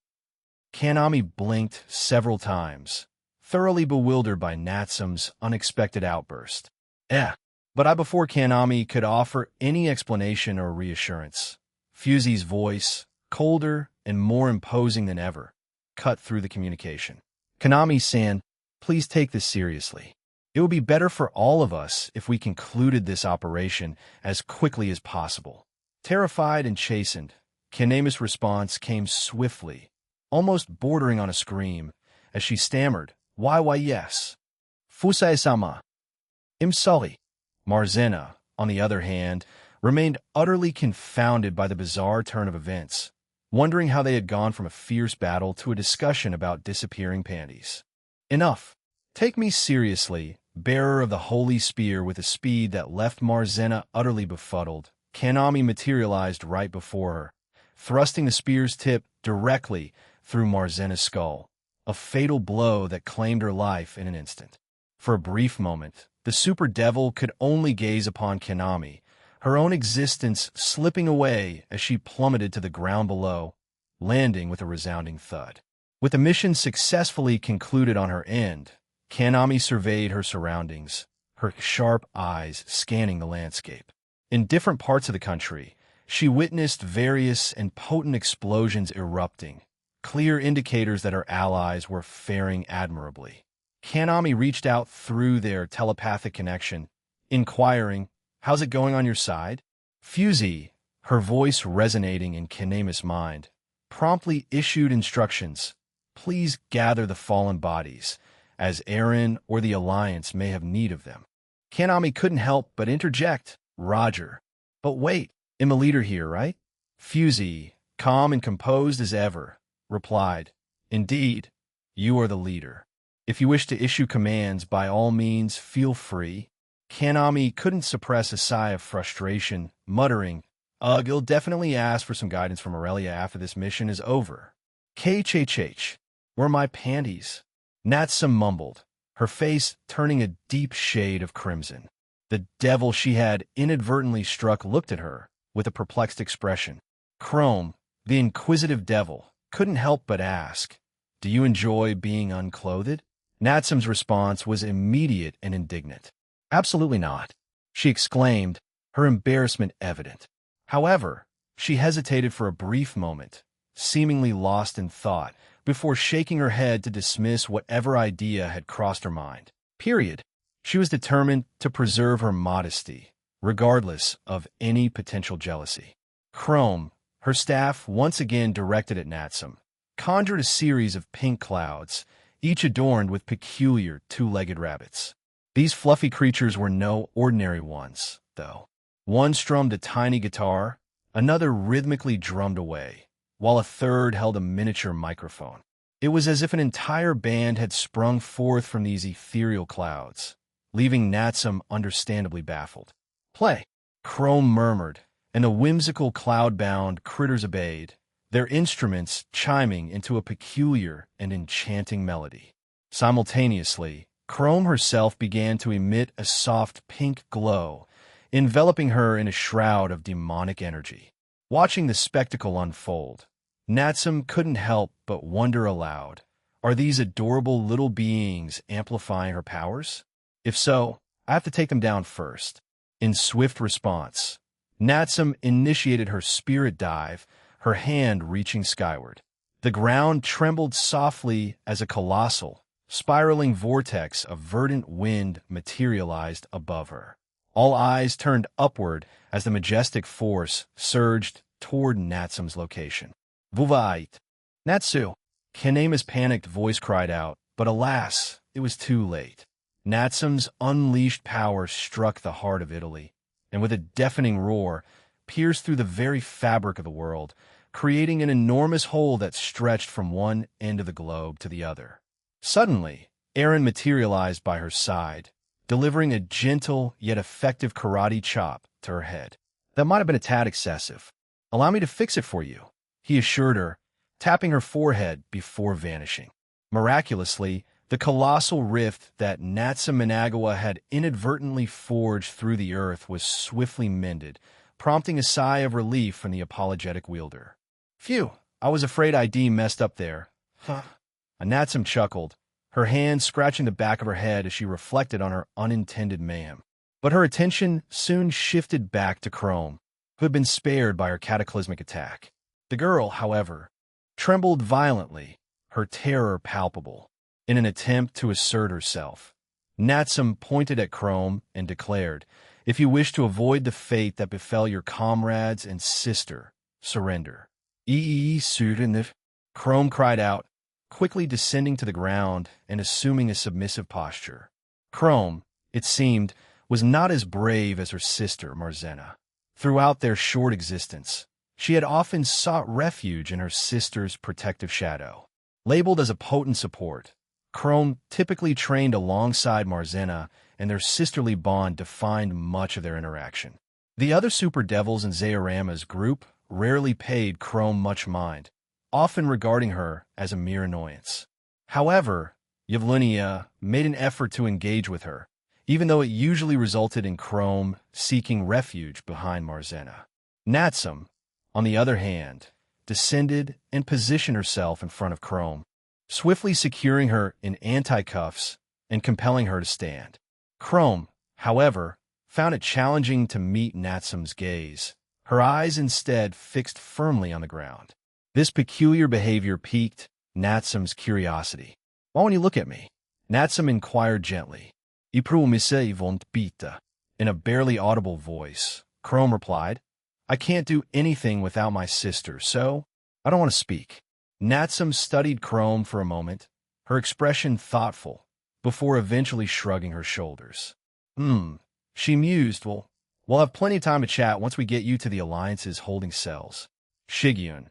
Kanami blinked several times, thoroughly bewildered by Natsum's unexpected outburst. But before Kanami could offer any explanation or reassurance, Fusey's voice, colder and more imposing than ever, cut through the communication. "Kanami-san, please take this seriously. It would be better for all of us if we concluded this operation as quickly as possible." Terrified and chastened, Kanami's response came swiftly, almost bordering on a scream, as she stammered, Why yes. Fusai-sama. I'm sorry." Marzena, on the other hand, remained utterly confounded by the bizarre turn of events, wondering how they had gone from a fierce battle to a discussion about disappearing panties. "Enough. Take me seriously," bearer of the holy spear with a speed that left Marzena utterly befuddled. Kanami materialized right before her, thrusting the spear's tip directly through Marzena's skull, a fatal blow that claimed her life in an instant. For a brief moment, the super devil could only gaze upon Kanami, her own existence slipping away as she plummeted to the ground below, landing with a resounding thud. With the mission successfully concluded on her end, Kanami surveyed her surroundings, her sharp eyes scanning the landscape. In different parts of the country, she witnessed various and potent explosions erupting, clear indicators that her allies were faring admirably. Kanami reached out through their telepathic connection, inquiring, "How's it going on your side?" Fusey, her voice resonating in Kanami's mind, promptly issued instructions. "Please gather the fallen bodies, as Aaron or the Alliance may have need of them." Kanami couldn't help but interject, "Roger. But wait, I'm a leader here, right?" Fusey, calm and composed as ever, replied, "Indeed, you are the leader. If you wish to issue commands, by all means, feel free." Kanami couldn't suppress a sigh of frustration, muttering, "Ugh, you'll definitely ask for some guidance from Aurelia after this mission is over." "KHH, where are my panties?" Natsum mumbled, her face turning a deep shade of crimson. The devil she had inadvertently struck looked at her with a perplexed expression. Chrome, the inquisitive devil, couldn't help but ask, "Do you enjoy being unclothed?" Natsum's response was immediate and indignant. "Absolutely not," she exclaimed, her embarrassment evident. However, she hesitated for a brief moment, seemingly lost in thought, before shaking her head to dismiss whatever idea had crossed her mind. She was determined to preserve her modesty, regardless of any potential jealousy. Chrome, her staff once again directed at Natsum, conjured a series of pink clouds, each adorned with peculiar two-legged rabbits. These fluffy creatures were no ordinary ones, though. One strummed a tiny guitar, another rhythmically drummed away, while a third held a miniature microphone. It was as if an entire band had sprung forth from these ethereal clouds, leaving Natsum understandably baffled. "Play," Chrome murmured, and the whimsical cloud-bound critters obeyed, their instruments chiming into a peculiar and enchanting melody. Simultaneously, Chrome herself began to emit a soft pink glow, enveloping her in a shroud of demonic energy. Watching the spectacle unfold, Natsum couldn't help but wonder aloud, are these adorable little beings amplifying her powers? If so, I have to take them down first. In swift response, Natsum initiated her spirit dive, her hand reaching skyward. The ground trembled softly as a colossal, spiraling vortex of verdant wind materialized above her. All eyes turned upward as the majestic force surged toward Natsum's location. Vuvait! Natsu! Kanema's panicked voice cried out, but alas, it was too late. Natsum's unleashed power struck the heart of Italy, and with a deafening roar, pierced through the very fabric of the world, creating an enormous hole that stretched from one end of the globe to the other. Suddenly, Aaron materialized by her side, delivering a gentle yet effective karate chop to her head. That might have been a tad excessive. Allow me to fix it for you, he assured her, tapping her forehead before vanishing. Miraculously, the colossal rift that Natsum Managawa had inadvertently forged through the earth was swiftly mended, prompting a sigh of relief from the apologetic wielder. Phew, I was afraid ID messed up there. Huh. Natsum chuckled, her hand scratching the back of her head as she reflected on her unintended mayhem. But her attention soon shifted back to Chrome, who had been spared by her cataclysmic attack. The girl, however, trembled violently, her terror palpable. In an attempt to assert herself, Natsum pointed at Chrome and declared, if you wish to avoid the fate that befell your comrades and sister, surrender. Surinif, Chrome cried out, quickly descending to the ground and assuming a submissive posture. Chrome, it seemed, was not as brave as her sister, Marzena. Throughout their short existence, she had often sought refuge in her sister's protective shadow. Labeled as a potent support, Chrome typically trained alongside Marzena, and their sisterly bond defined much of their interaction. The other Super Devils in Zayorama's group rarely paid Chrome much mind, often regarding her as a mere annoyance. However, Yevlunia made an effort to engage with her, even though it usually resulted in Chrome seeking refuge behind Marzena. Natsum, on the other hand, descended and positioned herself in front of Chrome, swiftly securing her in anti-cuffs and compelling her to stand. Chrome, however, found it challenging to meet Natsum's gaze, her eyes instead fixed firmly on the ground. This peculiar behavior piqued Natsum's curiosity. Why won't you look at me? Natsum inquired gently. Iprumise won't bita. In a barely audible voice, Chrome replied, I can't do anything without my sister, so I don't want to speak. Natsum studied Chrome for a moment, her expression thoughtful, before eventually shrugging her shoulders. She mused, we'll have plenty of time to chat once we get you to the Alliance's holding cells. Shigyun,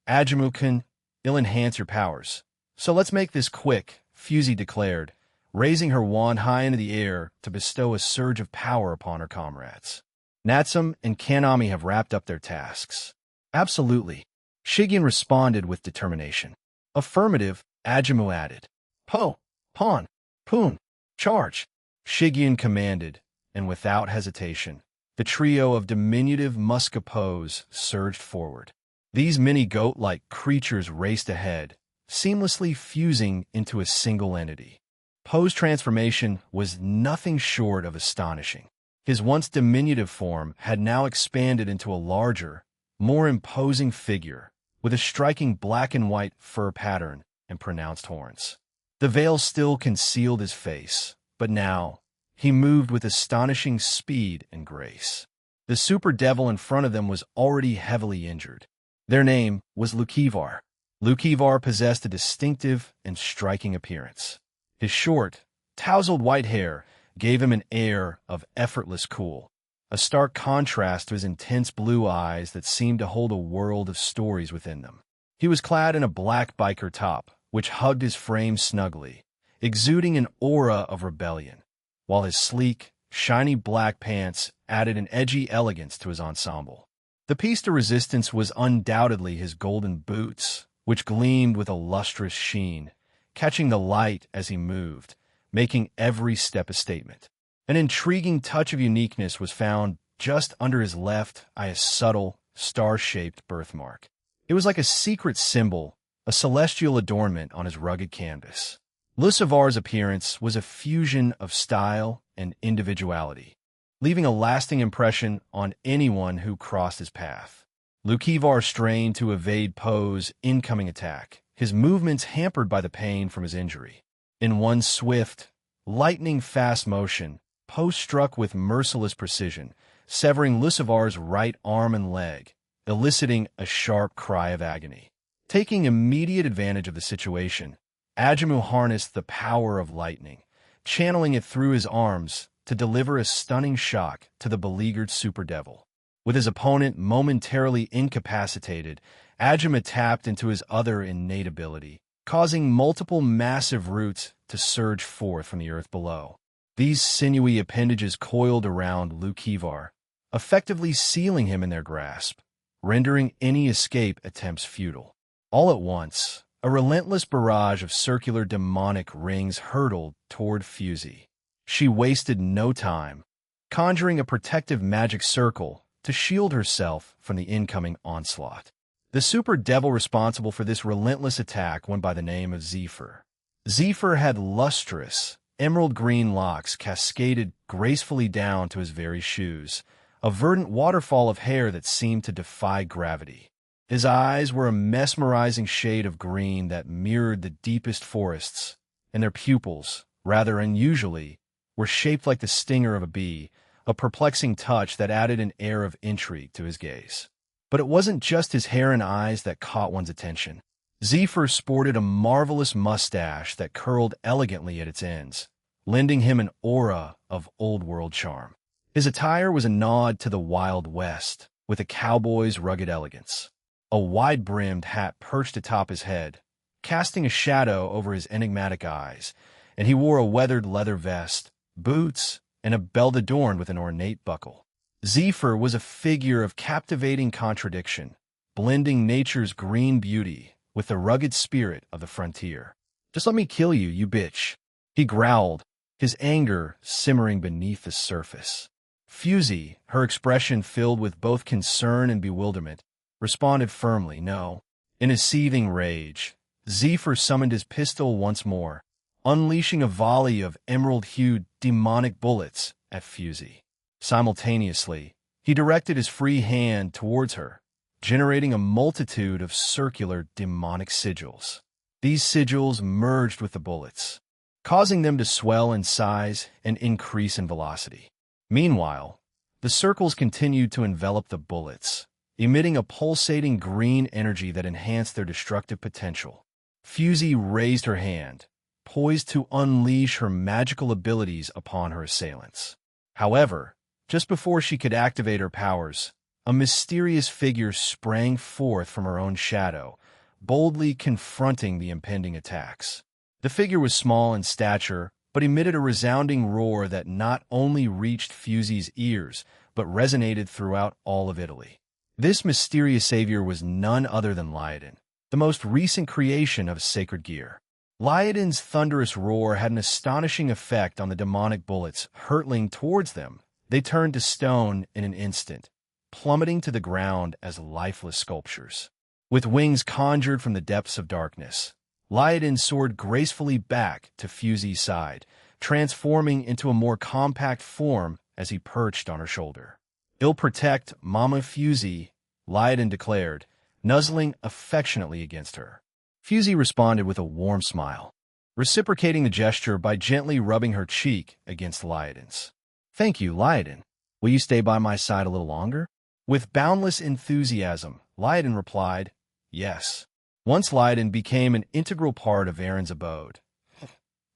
Ajimu-kun, it'll enhance your powers. So let's make this quick, Fusey declared, raising her wand high into the air to bestow a surge of power upon her comrades. Natsum and Kanami have wrapped up their tasks. Absolutely. Shigyun responded with determination. Affirmative, Ajimu added. Po, Pon, Poon, charge. Shigyun commanded, and without hesitation, the trio of diminutive Muscapos surged forward. These mini goat-like creatures raced ahead, seamlessly fusing into a single entity. Poe's transformation was nothing short of astonishing. His once diminutive form had now expanded into a larger, more imposing figure, with a striking black and white fur pattern and pronounced horns. The veil still concealed his face, but now he moved with astonishing speed and grace. The super devil in front of them was already heavily injured. Their name was Lukivar. Lukivar possessed a distinctive and striking appearance. His short, tousled white hair gave him an air of effortless cool, a stark contrast to his intense blue eyes that seemed to hold a world of stories within them. He was clad in a black biker top, which hugged his frame snugly, exuding an aura of rebellion, while his sleek, shiny black pants added an edgy elegance to his ensemble. The piece de resistance was undoubtedly his golden boots, which gleamed with a lustrous sheen, catching the light as he moved, making every step a statement. An intriguing touch of uniqueness was found just under his left eye, a subtle, star-shaped birthmark. It was like a secret symbol, a celestial adornment on his rugged canvas. Lucivar's appearance was a fusion of style and individuality, leaving a lasting impression on anyone who crossed his path. Lucivar strained to evade Poe's incoming attack, his movements hampered by the pain from his injury. In one swift, lightning-fast motion, Poe struck with merciless precision, severing Lucivar's right arm and leg, eliciting a sharp cry of agony. Taking immediate advantage of the situation, Ajamu harnessed the power of lightning, channeling it through his arms to deliver a stunning shock to the beleaguered super devil. With his opponent momentarily incapacitated, Ajamu tapped into his other innate ability, causing multiple massive roots to surge forth from the earth below. These sinewy appendages coiled around Lucivar, effectively sealing him in their grasp, rendering any escape attempts futile. All at once, a relentless barrage of circular demonic rings hurtled toward Fusey. She wasted no time, conjuring a protective magic circle to shield herself from the incoming onslaught. The super devil responsible for this relentless attack went by the name of Zephyr. Zephyr had lustrous, emerald-green locks cascaded gracefully down to his very shoes, a verdant waterfall of hair that seemed to defy gravity. His eyes were a mesmerizing shade of green that mirrored the deepest forests, and their pupils, rather unusually, were shaped like the stinger of a bee, a perplexing touch that added an air of intrigue to his gaze. But it wasn't just his hair and eyes that caught one's attention. Zephyr sported a marvelous mustache that curled elegantly at its ends, lending him an aura of old-world charm. His attire was a nod to the Wild West, with a cowboy's rugged elegance. A wide-brimmed hat perched atop his head, casting a shadow over his enigmatic eyes, and he wore a weathered leather vest, boots, and a belt adorned with an ornate buckle. Zephyr was a figure of captivating contradiction, blending nature's green beauty with the rugged spirit of the frontier. "Just let me kill you, you bitch," he growled, his anger simmering beneath the surface. Fusey, her expression filled with both concern and bewilderment, responded firmly, "No." In his seething rage, Zephyr summoned his pistol once more, unleashing a volley of emerald-hued demonic bullets at Fusey. Simultaneously, he directed his free hand towards her, generating a multitude of circular demonic sigils. These sigils merged with the bullets, causing them to swell in size and increase in velocity. Meanwhile, the circles continued to envelop the bullets, emitting a pulsating green energy that enhanced their destructive potential. Fusey raised her hand, poised to unleash her magical abilities upon her assailants. However, just before she could activate her powers, a mysterious figure sprang forth from her own shadow, boldly confronting the impending attacks. The figure was small in stature, but emitted a resounding roar that not only reached Fusey's ears, but resonated throughout all of Italy. This mysterious savior was none other than Liaden, the most recent creation of sacred gear. Liaden's thunderous roar had an astonishing effect on the demonic bullets hurtling towards them. They turned to stone in an instant, plummeting to the ground as lifeless sculptures. With wings conjured from the depths of darkness, Liaden soared gracefully back to Fusey's side, transforming into a more compact form as he perched on her shoulder. "I'll protect Mama Fusey," Liaden declared, nuzzling affectionately against her. Fusey responded with a warm smile, reciprocating the gesture by gently rubbing her cheek against Liaden's. "Thank you, Liaden. Will you stay by my side a little longer?" With boundless enthusiasm, Liaden replied, "Yes." Once Liaden became an integral part of Aaron's abode.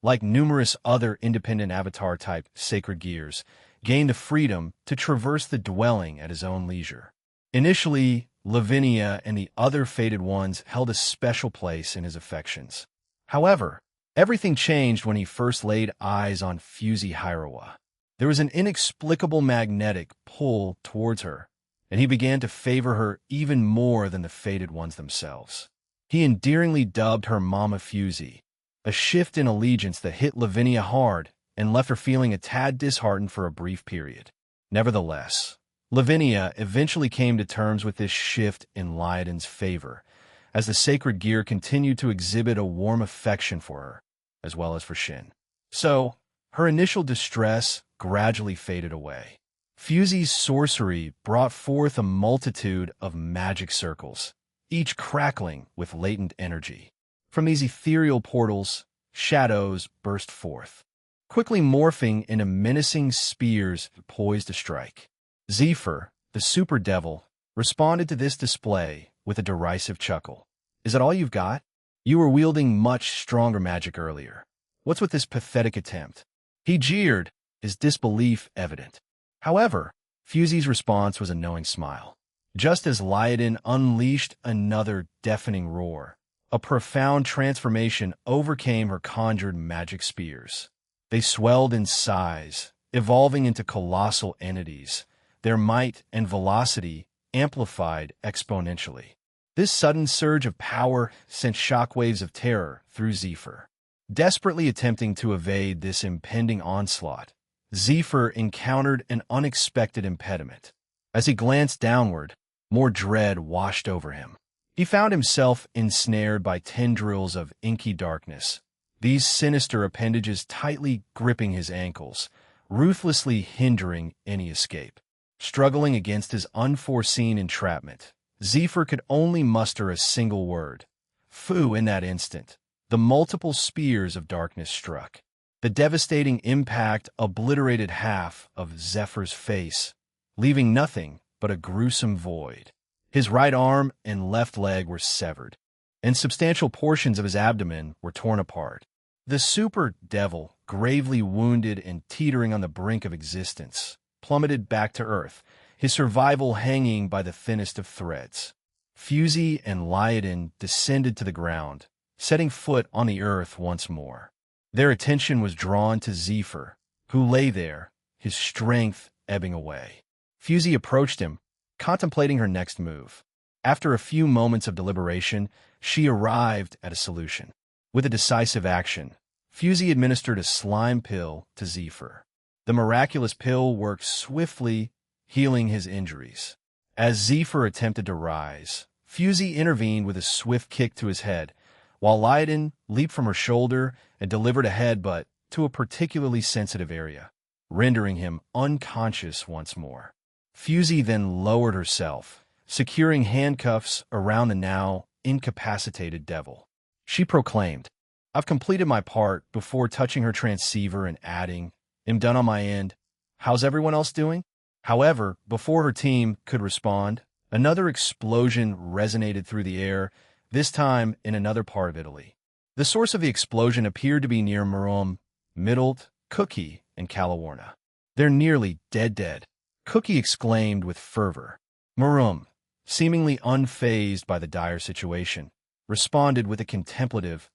Like numerous other independent avatar-type sacred gears, gained the freedom to traverse the dwelling at his own leisure. Initially, Lavinia and the other fated ones held a special place in his affections. However, everything changed when he first laid eyes on Fusey Hirawa. There was an inexplicable magnetic pull towards her, and he began to favor her even more than the fated ones themselves. He endearingly dubbed her Mama Fusey, a shift in allegiance that hit Lavinia hard and left her feeling a tad disheartened for a brief period. Nevertheless, Lavinia eventually came to terms with this shift in Lyoden's favor, as the sacred gear continued to exhibit a warm affection for her, as well as for Shin. So, her initial distress gradually faded away. Fusey's sorcery brought forth a multitude of magic circles, each crackling with latent energy. From these ethereal portals, shadows burst forth, quickly morphing into menacing spears poised to strike. Zephyr, the super devil, responded to this display with a derisive chuckle. Is that all you've got? You were wielding much stronger magic earlier. What's with this pathetic attempt? He jeered, his disbelief evident. However, Fusey's response was a knowing smile. Just as Lyoden unleashed another deafening roar, a profound transformation overcame her conjured magic spears. They swelled in size, evolving into colossal entities, their might and velocity amplified exponentially. This sudden surge of power sent shockwaves of terror through Zephyr. Desperately attempting to evade this impending onslaught, Zephyr encountered an unexpected impediment. As he glanced downward, more dread washed over him. He found himself ensnared by tendrils of inky darkness, these sinister appendages tightly gripping his ankles, ruthlessly hindering any escape. Struggling against his unforeseen entrapment, Zephyr could only muster a single word. Fu. In that instant, the multiple spears of darkness struck. The devastating impact obliterated half of Zephyr's face, leaving nothing but a gruesome void. His right arm and left leg were severed, and substantial portions of his abdomen were torn apart. The super devil, gravely wounded and teetering on the brink of existence, plummeted back to earth, his survival hanging by the thinnest of threads. Fusey and Lyoden descended to the ground, setting foot on the earth once more. Their attention was drawn to Zephyr, who lay there, his strength ebbing away. Fusey approached him, contemplating her next move. After a few moments of deliberation, she arrived at a solution. With a decisive action, Fusey administered a slime pill to Zephyr. The miraculous pill worked swiftly, healing his injuries. As Zephyr attempted to rise, Fusey intervened with a swift kick to his head, while Lyoden leaped from her shoulder and delivered a headbutt to a particularly sensitive area, rendering him unconscious once more. Fusey then lowered herself, securing handcuffs around the now incapacitated devil. She proclaimed, "I've completed my part," before touching her transceiver and adding, "I'm done on my end. How's everyone else doing?" However, before her team could respond, another explosion resonated through the air, this time in another part of Italy. The source of the explosion appeared to be near Murum, Middled, Cookie, and Calawarna. "They're nearly dead," Cookie exclaimed with fervor. Murum, seemingly unfazed by the dire situation, responded with a contemplative,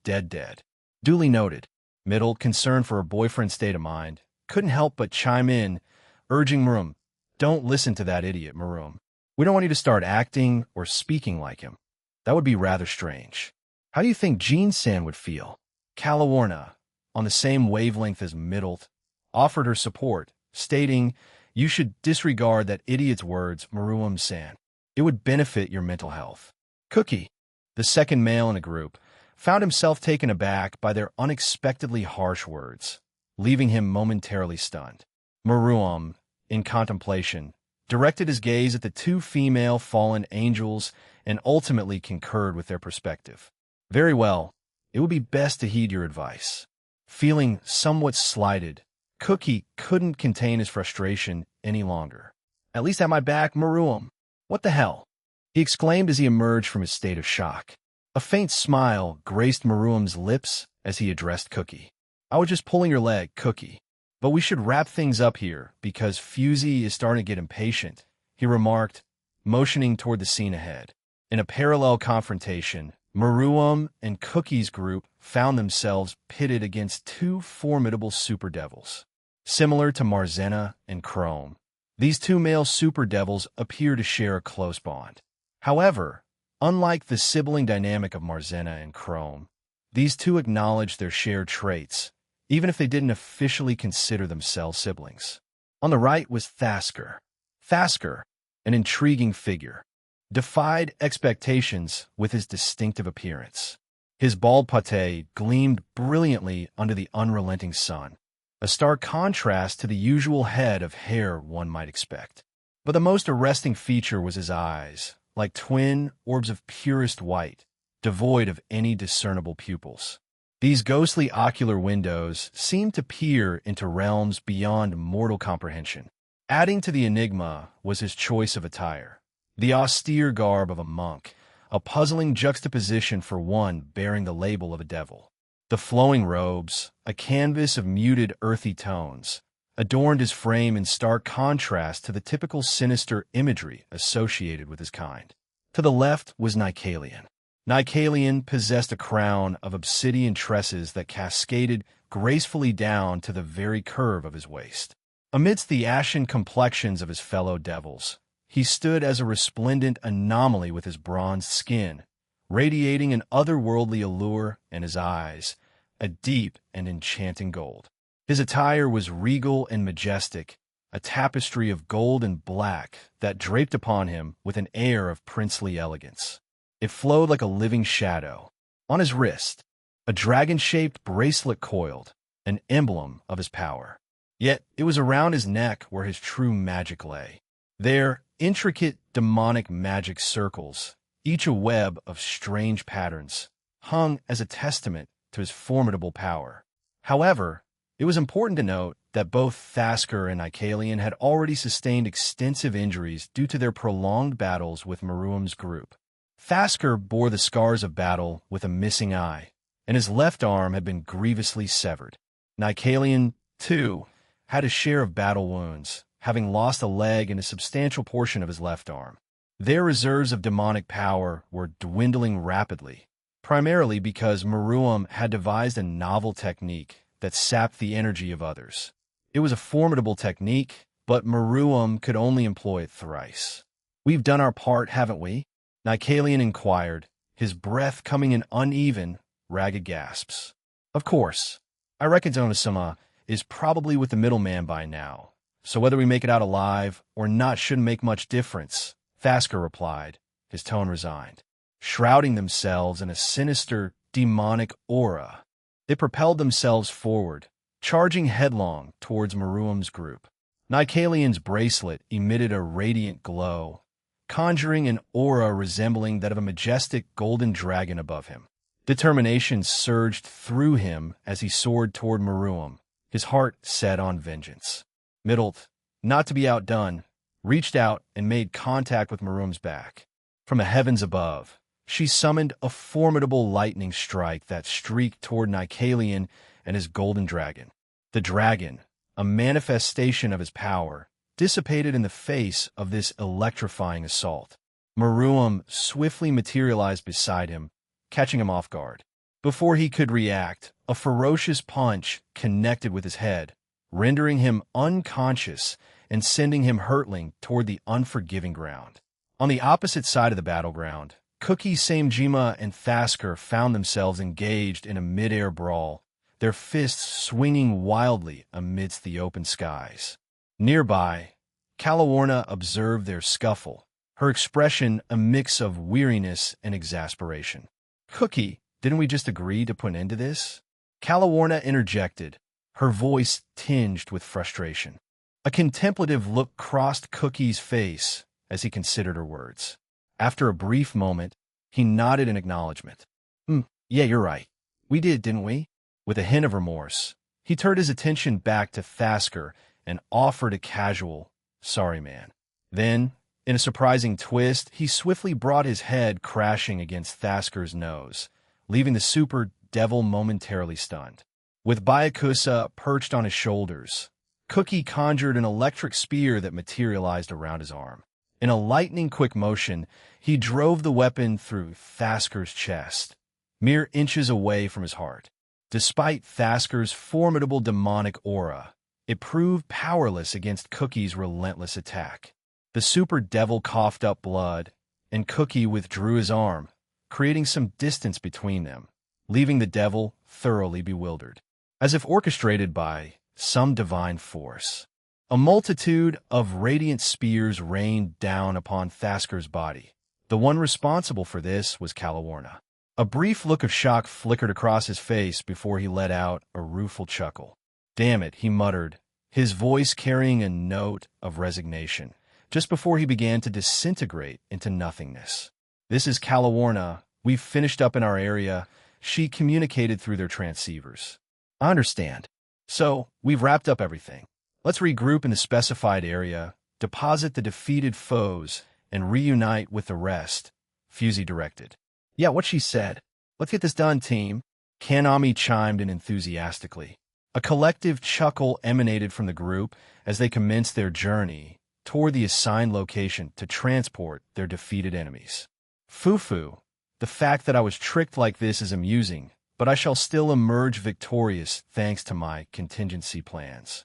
dead. Duly noted. Middle, concerned for her boyfriend's state of mind, couldn't help but chime in, urging Murum, "Don't listen to that idiot, Murum. We don't want you to start acting or speaking like him. That would be rather strange. How do you think Jean-san would feel?" Calawarna, on the same wavelength as Middled, offered her support, stating, "You should disregard that idiot's words, Murum-san. It would benefit your mental health." Cookie, the second male in the group, found himself taken aback by their unexpectedly harsh words, leaving him momentarily stunned. Murum, in contemplation, directed his gaze at the two female fallen angels and ultimately concurred with their perspective. "Very well, it would be best to heed your advice." Feeling somewhat slighted, Cookie couldn't contain his frustration any longer. "At least at my back, Murum. What the hell?" he exclaimed as he emerged from his state of shock. A faint smile graced Murum's lips as he addressed Cookie. "I was just pulling your leg, Cookie. But we should wrap things up here because Fusey is starting to get impatient," he remarked, motioning toward the scene ahead. In a parallel confrontation, Murum and Cookie's group found themselves pitted against two formidable super devils. Similar to Marzena and Chrome, These two male super devils appear to share a close bond. However, unlike the sibling dynamic of Marzena and Chrome, these two acknowledge their shared traits, even if they didn't officially consider themselves siblings. On the right was Thasker. Thasker, an intriguing figure, defied expectations with his distinctive appearance. His bald pate gleamed brilliantly under the unrelenting sun, a stark contrast to the usual head of hair one might expect. But the most arresting feature was his eyes, like twin orbs of purest white, devoid of any discernible pupils. These ghostly ocular windows seemed to peer into realms beyond mortal comprehension. Adding to the enigma was his choice of attire, the austere garb of a monk, a puzzling juxtaposition for one bearing the label of a devil. The flowing robes, a canvas of muted earthy tones, adorned his frame in stark contrast to the typical sinister imagery associated with his kind. To the left was Nycalian. Nycalian possessed a crown of obsidian tresses that cascaded gracefully down to the very curve of his waist. Amidst the ashen complexions of his fellow devils, he stood as a resplendent anomaly with his bronzed skin, radiating an otherworldly allure, and his eyes, a deep and enchanting gold. His attire was regal and majestic, a tapestry of gold and black that draped upon him with an air of princely elegance. It flowed like a living shadow. On his wrist, a dragon-shaped bracelet coiled, an emblem of his power. Yet it was around his neck where his true magic lay. There, intricate demonic magic circles, each a web of strange patterns, hung as a testament to his formidable power. However, it was important to note that both Thasker and Nycalian had already sustained extensive injuries due to their prolonged battles with Meruem's group. Thasker bore the scars of battle with a missing eye, and his left arm had been grievously severed. Nycalian, too, had a share of battle wounds, having lost a leg and a substantial portion of his left arm. Their reserves of demonic power were dwindling rapidly, primarily because Meruem had devised a novel technique that sapped the energy of others. It was a formidable technique, but Meruem could only employ it thrice. "We've done our part, haven't we?" Nycalian inquired, his breath coming in uneven, ragged gasps. "Of course. I reckon Onasama is probably with the middleman by now, so whether we make it out alive or not shouldn't make much difference," Thasker replied, his tone resigned. Shrouding themselves in a sinister, demonic aura, they propelled themselves forward, charging headlong towards Meruem's group. Nycalian's bracelet emitted a radiant glow, conjuring an aura resembling that of a majestic golden dragon above him. Determination surged through him as he soared toward Meruem, his heart set on vengeance. Middlet, not to be outdone, reached out and made contact with Meruem's back. From the heavens above, she summoned a formidable lightning strike that streaked toward Nycalian and his golden dragon. The dragon, a manifestation of his power, dissipated in the face of this electrifying assault. Meruem swiftly materialized beside him, catching him off guard. Before he could react, a ferocious punch connected with his head, rendering him unconscious and sending him hurtling toward the unforgiving ground. On the opposite side of the battleground, Cookie, Samejima, and Thasker found themselves engaged in a mid-air brawl, their fists swinging wildly amidst the open skies. Nearby, Calawarna observed their scuffle, her expression a mix of weariness and exasperation. "Cookie, didn't we just agree to put an end to this?" Calawarna interjected, her voice tinged with frustration. A contemplative look crossed Cookie's face as he considered her words. After a brief moment, he nodded in acknowledgement. Yeah, you're right. We did, didn't we?" With a hint of remorse, he turned his attention back to Thasker and offered a casual, "Sorry, man." Then, in a surprising twist, he swiftly brought his head crashing against Thasker's nose, leaving the super devil momentarily stunned. With Byakusa perched on his shoulders, Cookie conjured an electric spear that materialized around his arm. In a lightning-quick motion, he drove the weapon through Thasker's chest, mere inches away from his heart. Despite Thasker's formidable demonic aura, it proved powerless against Cookie's relentless attack. The super devil coughed up blood, and Cookie withdrew his arm, creating some distance between them, leaving the devil thoroughly bewildered. As if orchestrated by some divine force, a multitude of radiant spears rained down upon Thasker's body. The one responsible for this was Calawarna. A brief look of shock flickered across his face before he let out a rueful chuckle. "Damn it," he muttered, his voice carrying a note of resignation, just before he began to disintegrate into nothingness. "This is Calawarna. We've finished up in our area," she communicated through their transceivers. "I understand. So, we've wrapped up everything. Let's regroup in the specified area, deposit the defeated foes, and reunite with the rest," Fusey directed. "Yeah, what she said. Let's get this done, team," Kanami chimed in enthusiastically. A collective chuckle emanated from the group as they commenced their journey toward the assigned location to transport their defeated enemies. "Fufu, the fact that I was tricked like this is amusing, but I shall still emerge victorious thanks to my contingency plans,"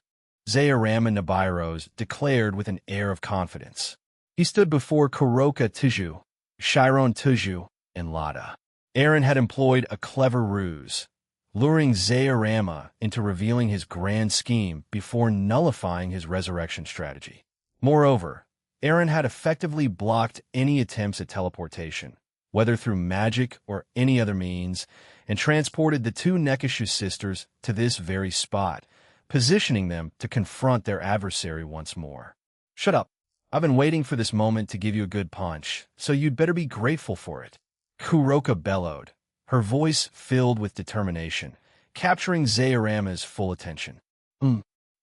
Zayorama Nabairos declared with an air of confidence. He stood before Kuroka Tiju, Chiron Tuju, and Lada. Aaron had employed a clever ruse, luring Zayorama into revealing his grand scheme before nullifying his resurrection strategy. Moreover, Aaron had effectively blocked any attempts at teleportation, whether through magic or any other means, and transported the two Nekishu sisters to this very spot, positioning them to confront their adversary once more. "Shut up. I've been waiting for this moment to give you a good punch, so you'd better be grateful for it," Kuroka bellowed, her voice filled with determination, capturing Zayorama's full attention.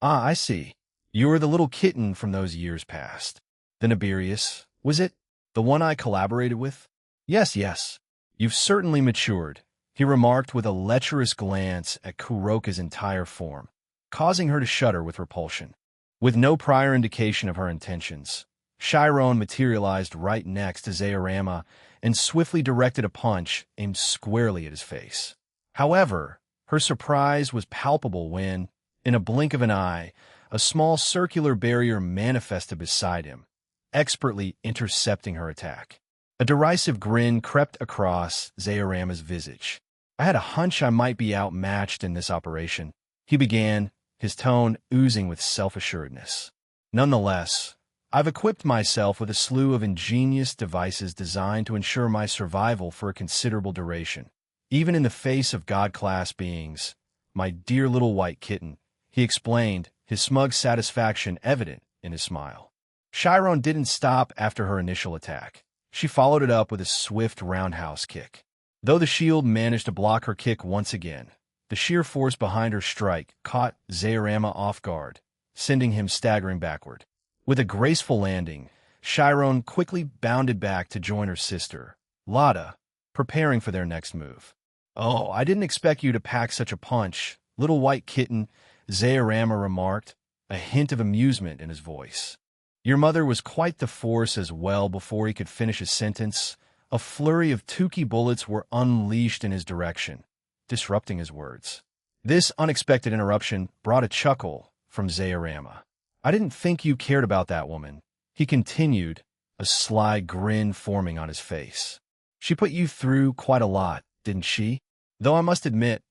I see. You were the little kitten from those years past. The Nabirius, was it? The one I collaborated with?" Yes. You've certainly matured," he remarked with a lecherous glance at Kuroka's entire form, causing her to shudder with repulsion. With no prior indication of her intentions, Chiron materialized right next to Zayorama and swiftly directed a punch aimed squarely at his face. However, her surprise was palpable when, in a blink of an eye, a small circular barrier manifested beside him, expertly intercepting her attack. A derisive grin crept across Zayorama's visage. "I had a hunch I might be outmatched in this operation," he began, his tone oozing with self-assuredness. "Nonetheless, I've equipped myself with a slew of ingenious devices designed to ensure my survival for a considerable duration, even in the face of God-class beings. My dear little white kitten," he explained, his smug satisfaction evident in his smile. Chiron didn't stop after her initial attack. She followed it up with a swift roundhouse kick. Though the shield managed to block her kick once again, the sheer force behind her strike caught Zayorama off guard, sending him staggering backward. With a graceful landing, Chiron quickly bounded back to join her sister, Lada, preparing for their next move. "Oh, I didn't expect you to pack such a punch, little white kitten," Zayorama remarked, a hint of amusement in his voice. "Your mother was quite the force as well." Before he could finish his sentence, a flurry of Tuki bullets were unleashed in his direction, disrupting his words. This unexpected interruption brought a chuckle from Zayorama. "I didn't think you cared about that woman," he continued, a sly grin forming on his face. "She put you through quite a lot, didn't she? Though I must admit,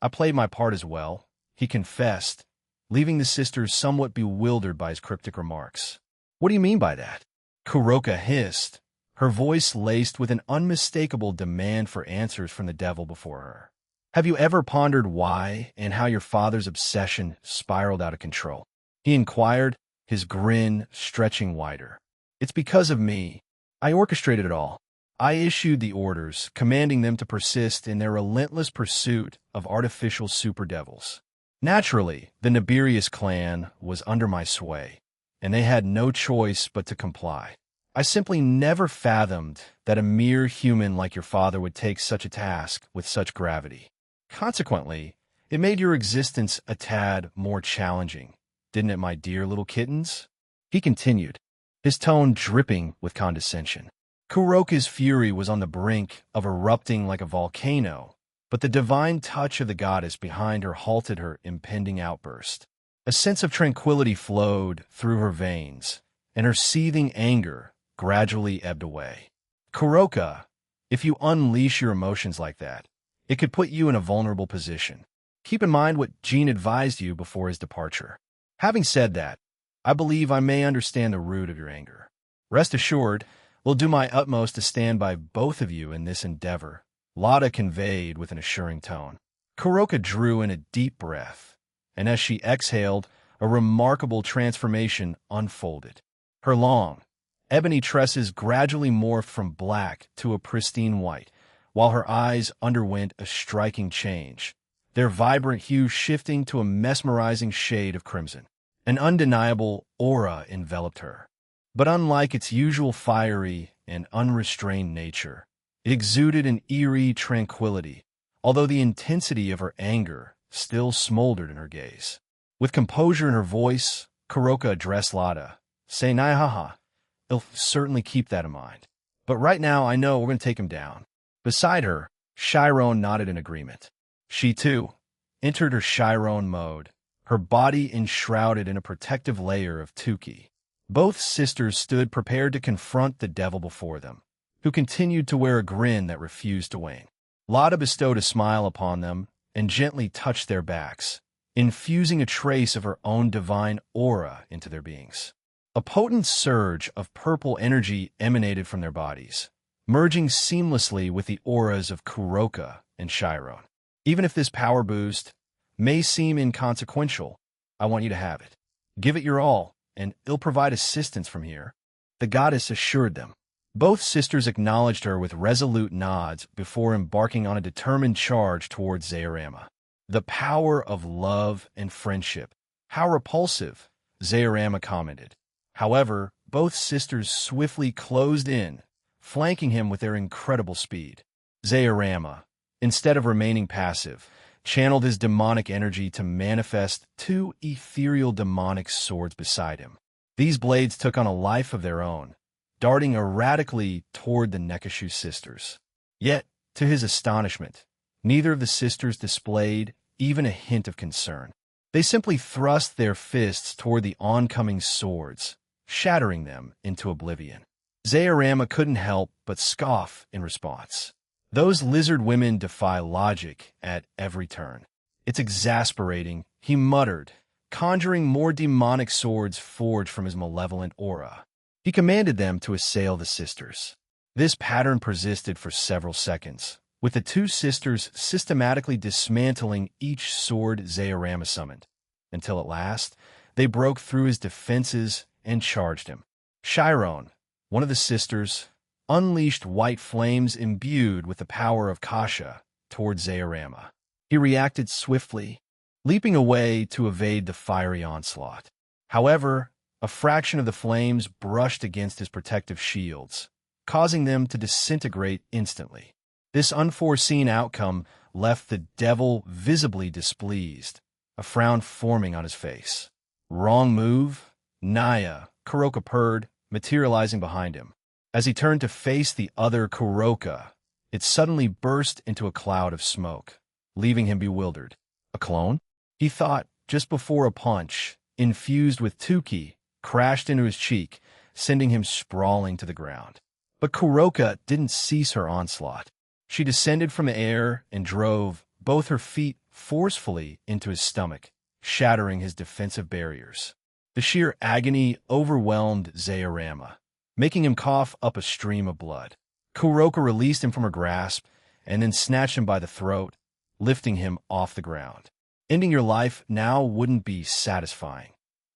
I played my part as well," he confessed, leaving the sisters somewhat bewildered by his cryptic remarks. "What do you mean by that?" Kuroka hissed, her voice laced with an unmistakable demand for answers from the devil before her. "Have you ever pondered why and how your father's obsession spiraled out of control?" he inquired, his grin stretching wider. "It's because of me. I orchestrated it all. I issued the orders, commanding them to persist in their relentless pursuit of artificial super devils. Naturally, the Nabirius clan was under my sway, and they had no choice but to comply. I simply never fathomed that a mere human like your father would take such a task with such gravity. Consequently, it made your existence a tad more challenging, didn't it, my dear little kittens?" he continued, his tone dripping with condescension. Kuroka's fury was on the brink of erupting like a volcano, but the divine touch of the goddess behind her halted her impending outburst. A sense of tranquility flowed through her veins, and her seething anger gradually ebbed away. Kuroka, if you unleash your emotions like that, it could put you in a vulnerable position. Keep in mind what Gene advised you before his departure. Having said that, I believe I may understand the root of your anger. Rest assured, we'll do my utmost to stand by both of you in this endeavor, Lada conveyed with an assuring tone. Kuroka drew in a deep breath, and as she exhaled, a remarkable transformation unfolded. Her long, ebony tresses gradually morphed from black to a pristine white, while her eyes underwent a striking change, their vibrant hue shifting to a mesmerizing shade of crimson. An undeniable aura enveloped her. But unlike its usual fiery and unrestrained nature, it exuded an eerie tranquility, although the intensity of her anger still smoldered in her gaze. With composure in her voice, Kuroka addressed Lada, saying, haha, he'll certainly keep that in mind. But right now, I know we're going to take him down. Beside her, Chiron nodded in agreement. She, too, entered her Chiron mode, her body enshrouded in a protective layer of 10k. Both sisters stood prepared to confront the devil before them, who continued to wear a grin that refused to wane. Lada bestowed a smile upon them and gently touched their backs, infusing a trace of her own divine aura into their beings. A potent surge of purple energy emanated from their bodies, merging seamlessly with the auras of Kuroka and Chiron. Even if this power boost may seem inconsequential, I want you to have it. Give it your all, and it'll provide assistance from here, the goddess assured them. Both sisters acknowledged her with resolute nods before embarking on a determined charge towards Zaorama. The power of love and friendship. How repulsive, Zaorama commented. However, both sisters swiftly closed in, flanking him with their incredible speed. Zaorama, instead of remaining passive, channeled his demonic energy to manifest two ethereal demonic swords beside him. These blades took on a life of their own, darting erratically toward the Nekashu sisters. Yet, to his astonishment, neither of the sisters displayed even a hint of concern. They simply thrust their fists toward the oncoming swords, shattering them into oblivion. Zaorama couldn't help but scoff in response. Those lizard women defy logic at every turn. It's exasperating, he muttered, conjuring more demonic swords forged from his malevolent aura. He commanded them to assail the sisters. This pattern persisted for several seconds, with the two sisters systematically dismantling each sword Zaorama summoned, until at last they broke through his defenses and charged him. Chiron, one of the sisters, unleashed white flames imbued with the power of Kasha toward Zaorama. He reacted swiftly, leaping away to evade the fiery onslaught. However, a fraction of the flames brushed against his protective shields, causing them to disintegrate instantly. This unforeseen outcome left the devil visibly displeased, a frown forming on his face. Wrong move? Naya, Kuroka purred, materializing behind him. As he turned to face the other Kuroka, it suddenly burst into a cloud of smoke, leaving him bewildered. A clone? He thought, just before a punch, infused with 10k, crashed into his cheek, sending him sprawling to the ground. But Kuroka didn't cease her onslaught. She descended from the air and drove both her feet forcefully into his stomach, shattering his defensive barriers. The sheer agony overwhelmed Zaorama, making him cough up a stream of blood. Kuroka released him from her grasp and then snatched him by the throat, lifting him off the ground. Ending your life now wouldn't be satisfying.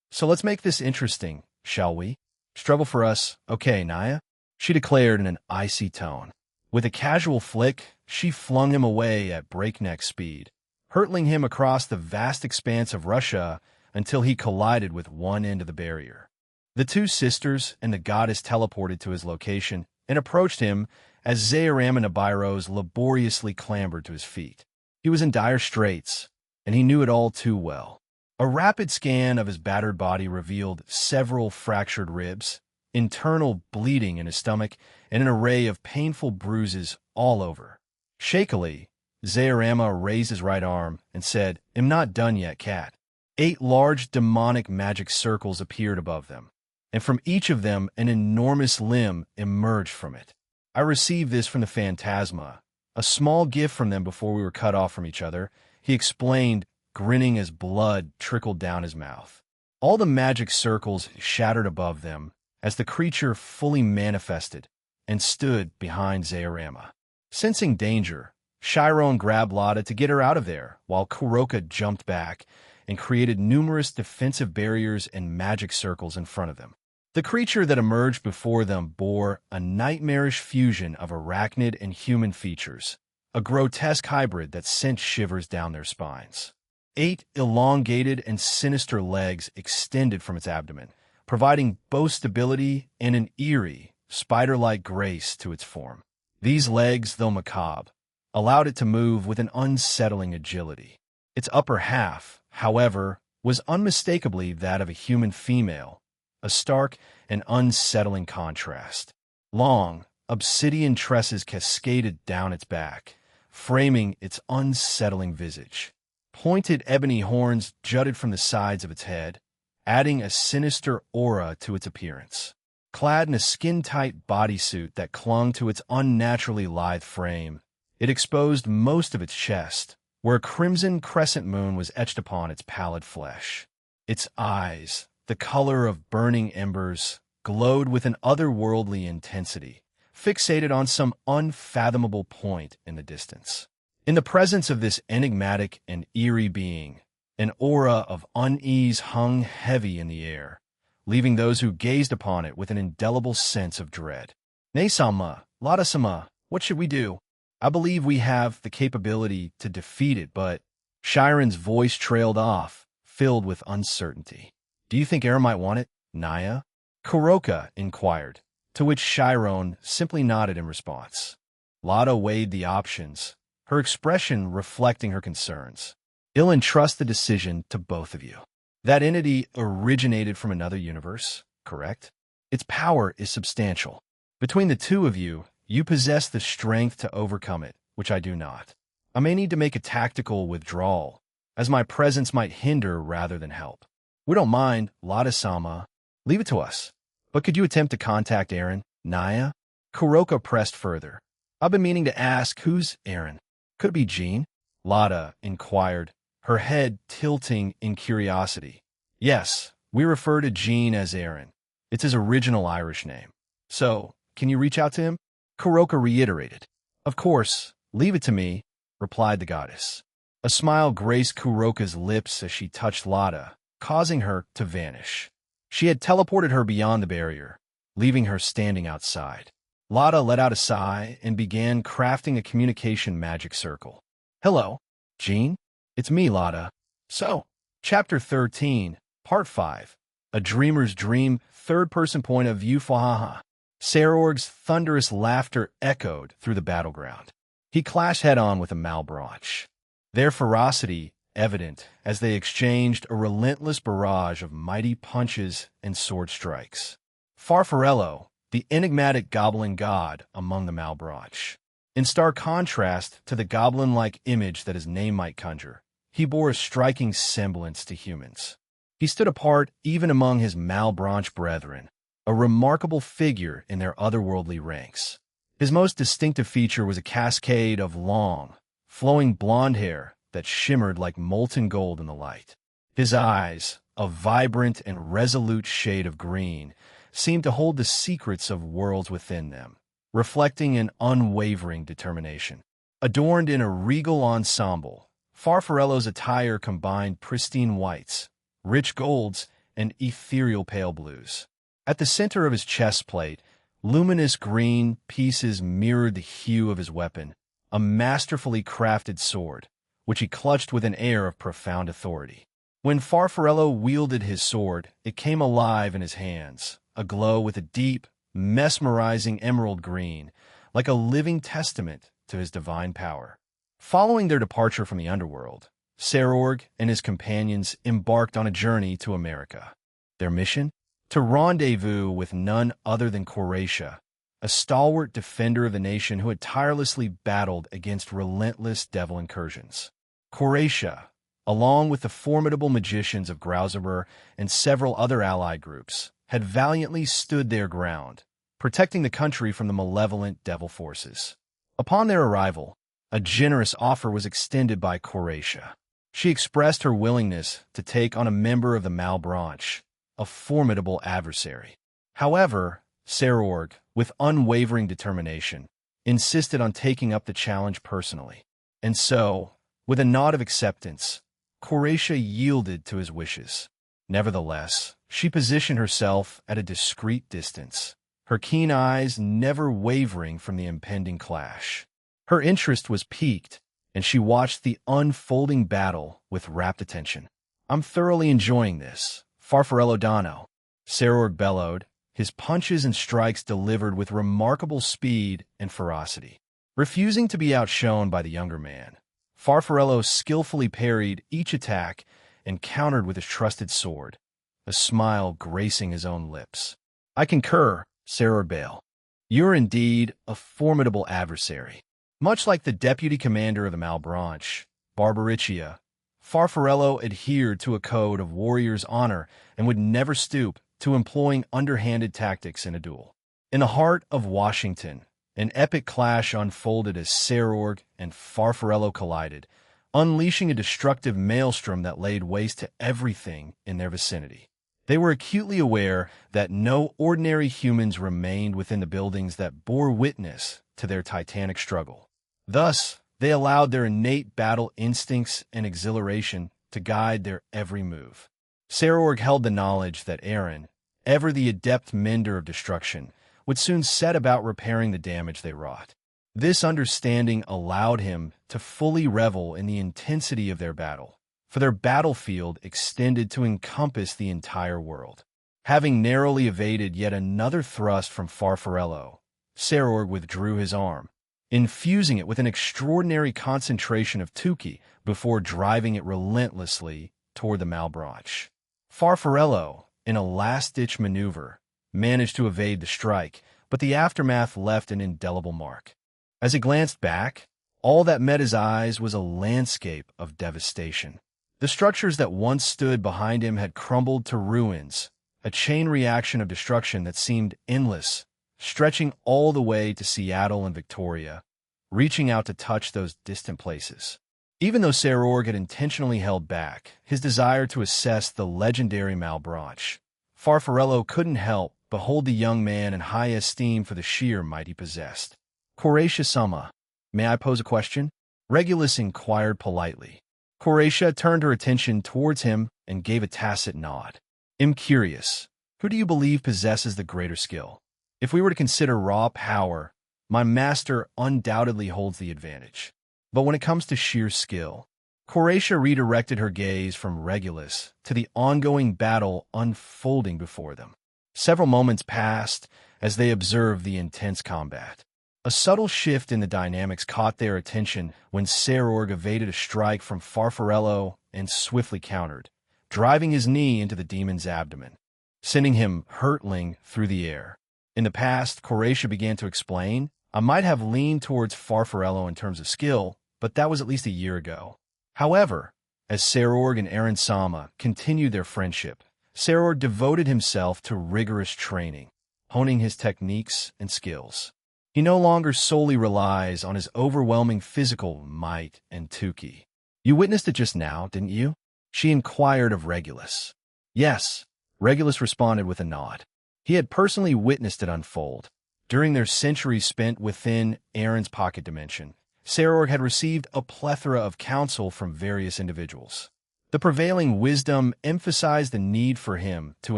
So let's make this interesting, shall we? Struggle for us, okay, Naya? She declared in an icy tone. With a casual flick, she flung him away at breakneck speed, hurtling him across the vast expanse of Russia until he collided with one end of the barrier. The two sisters and the goddess teleported to his location and approached him as Zaorama Nibiros laboriously clambered to his feet. He was in dire straits, and he knew it all too well. A rapid scan of his battered body revealed several fractured ribs, internal bleeding in his stomach, and an array of painful bruises all over. Shakily, Zaorama raised his right arm and said, "I'm not done yet, cat." 8 large demonic magic circles appeared above them, and from each of them an enormous limb emerged from it. I received this from the Phantasma, a small gift from them before we were cut off from each other, he explained, grinning as blood trickled down his mouth. All the magic circles shattered above them as the creature fully manifested and stood behind Zaorama. Sensing danger, Chiron grabbed Lada to get her out of there, while Kuroka jumped back and created numerous defensive barriers and magic circles in front of them. The creature that emerged before them bore a nightmarish fusion of arachnid and human features, a grotesque hybrid that sent shivers down their spines. 8 elongated and sinister legs extended from its abdomen, providing both stability and an eerie, spider-like grace to its form. These legs, though macabre, allowed it to move with an unsettling agility. Its upper half, however, was unmistakably that of a human female, a stark and unsettling contrast. Long, obsidian tresses cascaded down its back, framing its unsettling visage. Pointed ebony horns jutted from the sides of its head, adding a sinister aura to its appearance. Clad in a skin-tight bodysuit that clung to its unnaturally lithe frame, it exposed most of its chest, where a crimson crescent moon was etched upon its pallid flesh. Its eyes, the color of burning embers, glowed with an otherworldly intensity, fixated on some unfathomable point in the distance. In the presence of this enigmatic and eerie being, an aura of unease hung heavy in the air, leaving those who gazed upon it with an indelible sense of dread. "Ne-sama, Lada-sama, what should we do? I believe we have the capability to defeat it, but..." Chiron's voice trailed off, filled with uncertainty. "Do you think Eren might want it, Naya?" Kuroka inquired, to which Chiron simply nodded in response. Lada weighed the options, her expression reflecting her concerns. "I'll entrust the decision to both of you. That entity originated from another universe, correct? Its power is substantial. Between the two of you, you possess the strength to overcome it, which I do not. I may need to make a tactical withdrawal, as my presence might hinder rather than help. We don't mind, Lada-sama. Leave it to us. But could you attempt to contact Eren, Naya?" Kuroka pressed further. "I've been meaning to ask, who's Eren? Could it be Jean?" Lada inquired, her head tilting in curiosity. "Yes, we refer to Jean as Eren. It's his original Irish name. So, can you reach out to him?" Kuroka reiterated. "Of course, leave it to me," replied the goddess. A smile graced Kuroka's lips as she touched Lada, causing her to vanish. She had teleported her beyond the barrier, leaving her standing outside. Lada let out a sigh and began crafting a communication magic circle. "Hello, Jean? It's me, Lada. So, Chapter 13, Part 5. A Dreamer's Dream, Third-Person Point of View. Fahaha." Sarorg's thunderous laughter echoed through the battleground. He clashed head-on with a Malebranche, their ferocity evident as they exchanged a relentless barrage of mighty punches and sword strikes. Farfarello, the enigmatic goblin god among the Malebranche. In stark contrast to the goblin-like image that his name might conjure, he bore a striking semblance to humans. He stood apart even among his Malebranche brethren, a remarkable figure in their otherworldly ranks. His most distinctive feature was a cascade of long, flowing blonde hair that shimmered like molten gold in the light. His eyes, a vibrant and resolute shade of green, seemed to hold the secrets of worlds within them, reflecting an unwavering determination. Adorned in a regal ensemble, Farfarello's attire combined pristine whites, rich golds, and ethereal pale blues. At the center of his chest plate, luminous green pieces mirrored the hue of his weapon, a masterfully crafted sword, which he clutched with an air of profound authority. When Farfarello wielded his sword, it came alive in his hands, aglow with a deep, mesmerizing emerald green, like a living testament to his divine power. Following their departure from the underworld, Sarorg and his companions embarked on a journey to America. Their mission? To rendezvous with none other than Koratia, a stalwart defender of the nation who had tirelessly battled against relentless devil incursions. Koratia, along with the formidable magicians of Grauzober and several other allied groups, had valiantly stood their ground, protecting the country from the malevolent devil forces. Upon their arrival, a generous offer was extended by Croatia. She expressed her willingness to take on a member of the Malebranche, a formidable adversary. However, Serorg, with unwavering determination, insisted on taking up the challenge personally. And so, with a nod of acceptance, Croatia yielded to his wishes. Nevertheless, she positioned herself at a discreet distance, her keen eyes never wavering from the impending clash. Her interest was piqued, and she watched the unfolding battle with rapt attention. "I'm thoroughly enjoying this, Farfarello Dano," Serorg bellowed, his punches and strikes delivered with remarkable speed and ferocity. Refusing to be outshone by the younger man, Farfarello skillfully parried each attack and countered with his trusted sword, a smile gracing his own lips. "I concur, Serorg Bale. You're indeed a formidable adversary." Much like the deputy commander of the Malebranche, Barbariccia, Farfarello adhered to a code of warrior's honor and would never stoop to employing underhanded tactics in a duel. In the heart of Washington, an epic clash unfolded as Serorg and Farfarello collided, unleashing a destructive maelstrom that laid waste to everything in their vicinity. They were acutely aware that no ordinary humans remained within the buildings that bore witness to their titanic struggle. Thus, they allowed their innate battle instincts and exhilaration to guide their every move. Serorg held the knowledge that Aaron, ever the adept mender of destruction, would soon set about repairing the damage they wrought. This understanding allowed him to fully revel in the intensity of their battle, for their battlefield extended to encompass the entire world. Having narrowly evaded yet another thrust from Farfarello, Serorg withdrew his arm, infusing it with an extraordinary concentration of Tuki before driving it relentlessly toward the Malebranche. Farfarello, in a last-ditch maneuver, managed to evade the strike, but the aftermath left an indelible mark. As he glanced back, all that met his eyes was a landscape of devastation. The structures that once stood behind him had crumbled to ruins, a chain reaction of destruction that seemed endless, stretching all the way to Seattle and Victoria, reaching out to touch those distant places. Even though Serorg had intentionally held back his desire to assess the legendary Malebranche, Farfarello couldn't help but hold the young man in high esteem for the sheer might he possessed. "Croatia Sama, may I pose a question?" Regulus inquired politely. Croatia turned her attention towards him and gave a tacit nod. "I'm curious, who do you believe possesses the greater skill? If we were to consider raw power, my master undoubtedly holds the advantage. But when it comes to sheer skill," Croatia redirected her gaze from Regulus to the ongoing battle unfolding before them. Several moments passed as they observed the intense combat. A subtle shift in the dynamics caught their attention when Serorg evaded a strike from Farfarello and swiftly countered, driving his knee into the demon's abdomen, sending him hurtling through the air. In the past, Croatia began to explain, "I might have leaned towards Farfarello in terms of skill, but that was at least a year ago." However, as Serorg and Aaron Sama continued their friendship, Serorg devoted himself to rigorous training, honing his techniques and skills. He no longer solely relies on his overwhelming physical might and Tuki. "You witnessed it just now, didn't you?" she inquired of Regulus. "Yes," Regulus responded with a nod. He had personally witnessed it unfold. During their centuries spent within Aaron's pocket dimension, Serorg had received a plethora of counsel from various individuals. The prevailing wisdom emphasized the need for him to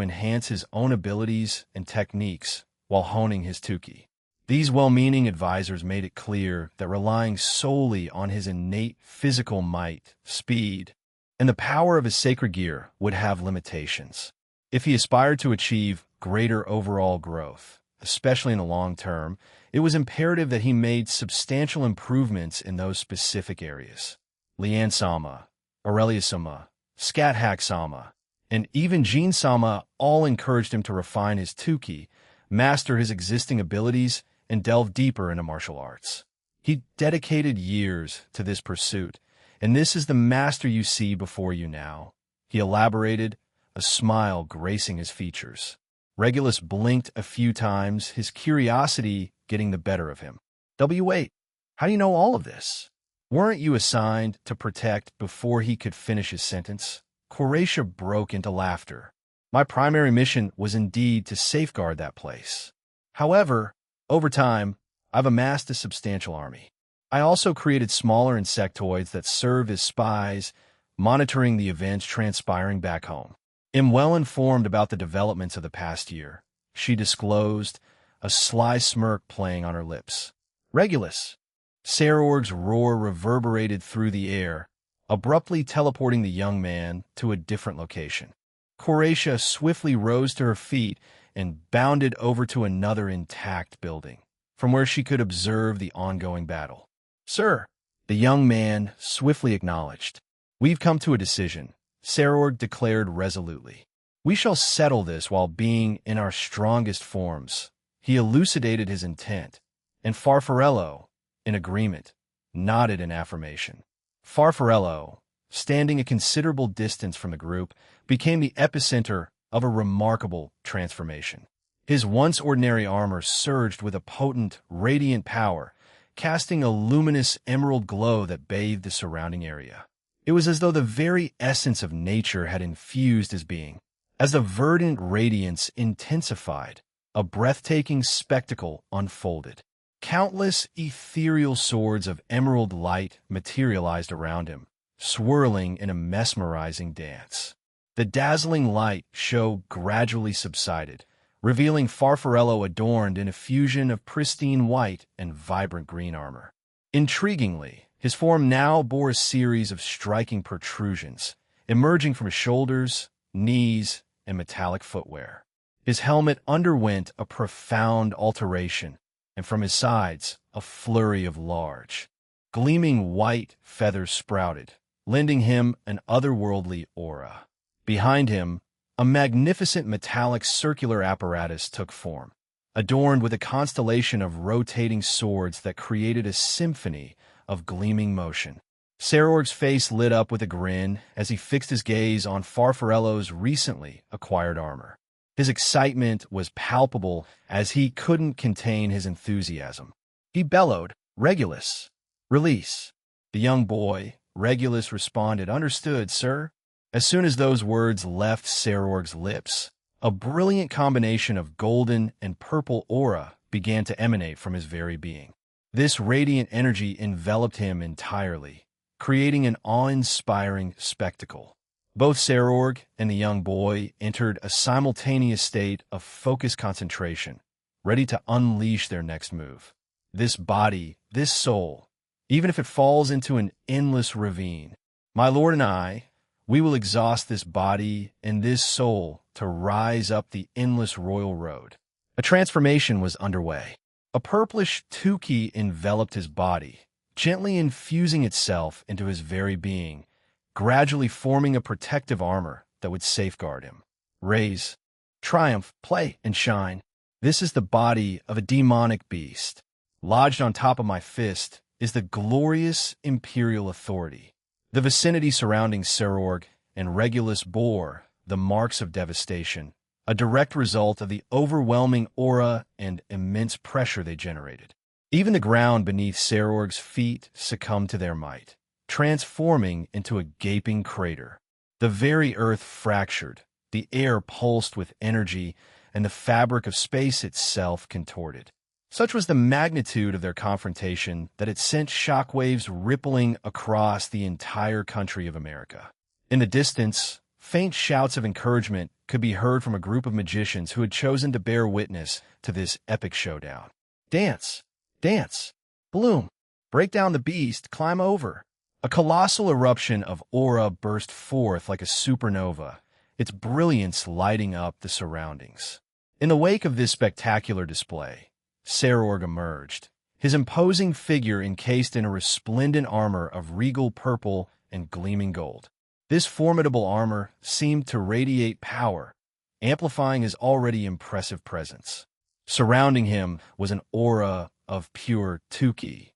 enhance his own abilities and techniques while honing his Tuki. These well-meaning advisors made it clear that relying solely on his innate physical might, speed, and the power of his sacred gear would have limitations. If he aspired to achieve greater overall growth, especially in the long term, it was imperative that he made substantial improvements in those specific areas. Lian Sama, Aurelius Sama, Scathach Sama, and even Jean Sama all encouraged him to refine his Tuki, master his existing abilities, and delve deeper into martial arts. He dedicated years to this pursuit, And this is the master you see before you now, he elaborated, a smile gracing his features. Regulus blinked a few times, his curiosity getting the better of him. Wait, how do you know all of this? Weren't you assigned to protect before he could finish his sentence? Horatia broke into laughter. My primary mission was indeed to safeguard that place. However, over time, I've amassed a substantial army. I also created smaller insectoids that serve as spies, monitoring the events transpiring back home. I'm well informed about the developments of the past year, she disclosed, a sly smirk playing on her lips. Regulus. Sarorg's roar reverberated through the air, abruptly teleporting the young man to a different location. Horatia swiftly rose to her feet and bounded over to another intact building, from where she could observe the ongoing battle. Sir, the young man swiftly acknowledged. We've come to a decision, Sarorg declared resolutely. We shall settle this while being in our strongest forms. He elucidated his intent, and Farfarello, in agreement, nodded in affirmation. Farfarello, standing a considerable distance from the group, became the epicenter of a remarkable transformation. His once ordinary armor surged with a potent, radiant power, casting a luminous emerald glow that bathed the surrounding area. It was as though the very essence of nature had infused his being. As the verdant radiance intensified, a breathtaking spectacle unfolded. Countless ethereal swords of emerald light materialized around him, swirling in a mesmerizing dance. The dazzling light show gradually subsided, revealing Farfarello adorned in a fusion of pristine white and vibrant green armor. Intriguingly, his form now bore a series of striking protrusions, emerging from his shoulders, knees, and metallic footwear. His helmet underwent a profound alteration, and from his sides, a flurry of large, gleaming white feathers sprouted, lending him an otherworldly aura. Behind him, a magnificent metallic circular apparatus took form, adorned with a constellation of rotating swords that created a symphony of gleaming motion. Sarorg's face lit up with a grin as he fixed his gaze on Farfarello's recently acquired armor. His excitement was palpable as he couldn't contain his enthusiasm. He bellowed, "Regulus! Release!" The young boy, Regulus, responded, "Understood, sir." As soon as those words left Sarorg's lips, a brilliant combination of golden and purple aura began to emanate from his very being. This radiant energy enveloped him entirely, creating an awe-inspiring spectacle. Both Sarorg and the young boy entered a simultaneous state of focused concentration, ready to unleash their next move. This body, this soul, even if it falls into an endless ravine, my lord and I, we will exhaust this body and this soul to rise up the endless royal road. A transformation was underway. A purplish tuki enveloped his body, gently infusing itself into his very being, gradually forming a protective armor that would safeguard him. Raise, triumph, play, and shine. This is the body of a demonic beast. Lodged on top of my fist is the glorious imperial authority. The vicinity surrounding Sarorg and Regulus bore the marks of devastation, a direct result of the overwhelming aura and immense pressure they generated. Even the ground beneath Sarorg's feet succumbed to their might, transforming into a gaping crater. The very earth fractured, the air pulsed with energy, and the fabric of space itself contorted. Such was the magnitude of their confrontation that it sent shockwaves rippling across the entire country of America. In the distance, faint shouts of encouragement could be heard from a group of magicians who had chosen to bear witness to this epic showdown. Dance! Dance! Bloom! Break down the beast, climb over! A colossal eruption of aura burst forth like a supernova, its brilliance lighting up the surroundings. In the wake of this spectacular display, Sarorg emerged, his imposing figure encased in a resplendent armor of regal purple and gleaming gold. This formidable armor seemed to radiate power, amplifying his already impressive presence. Surrounding him was an aura of pure tuki,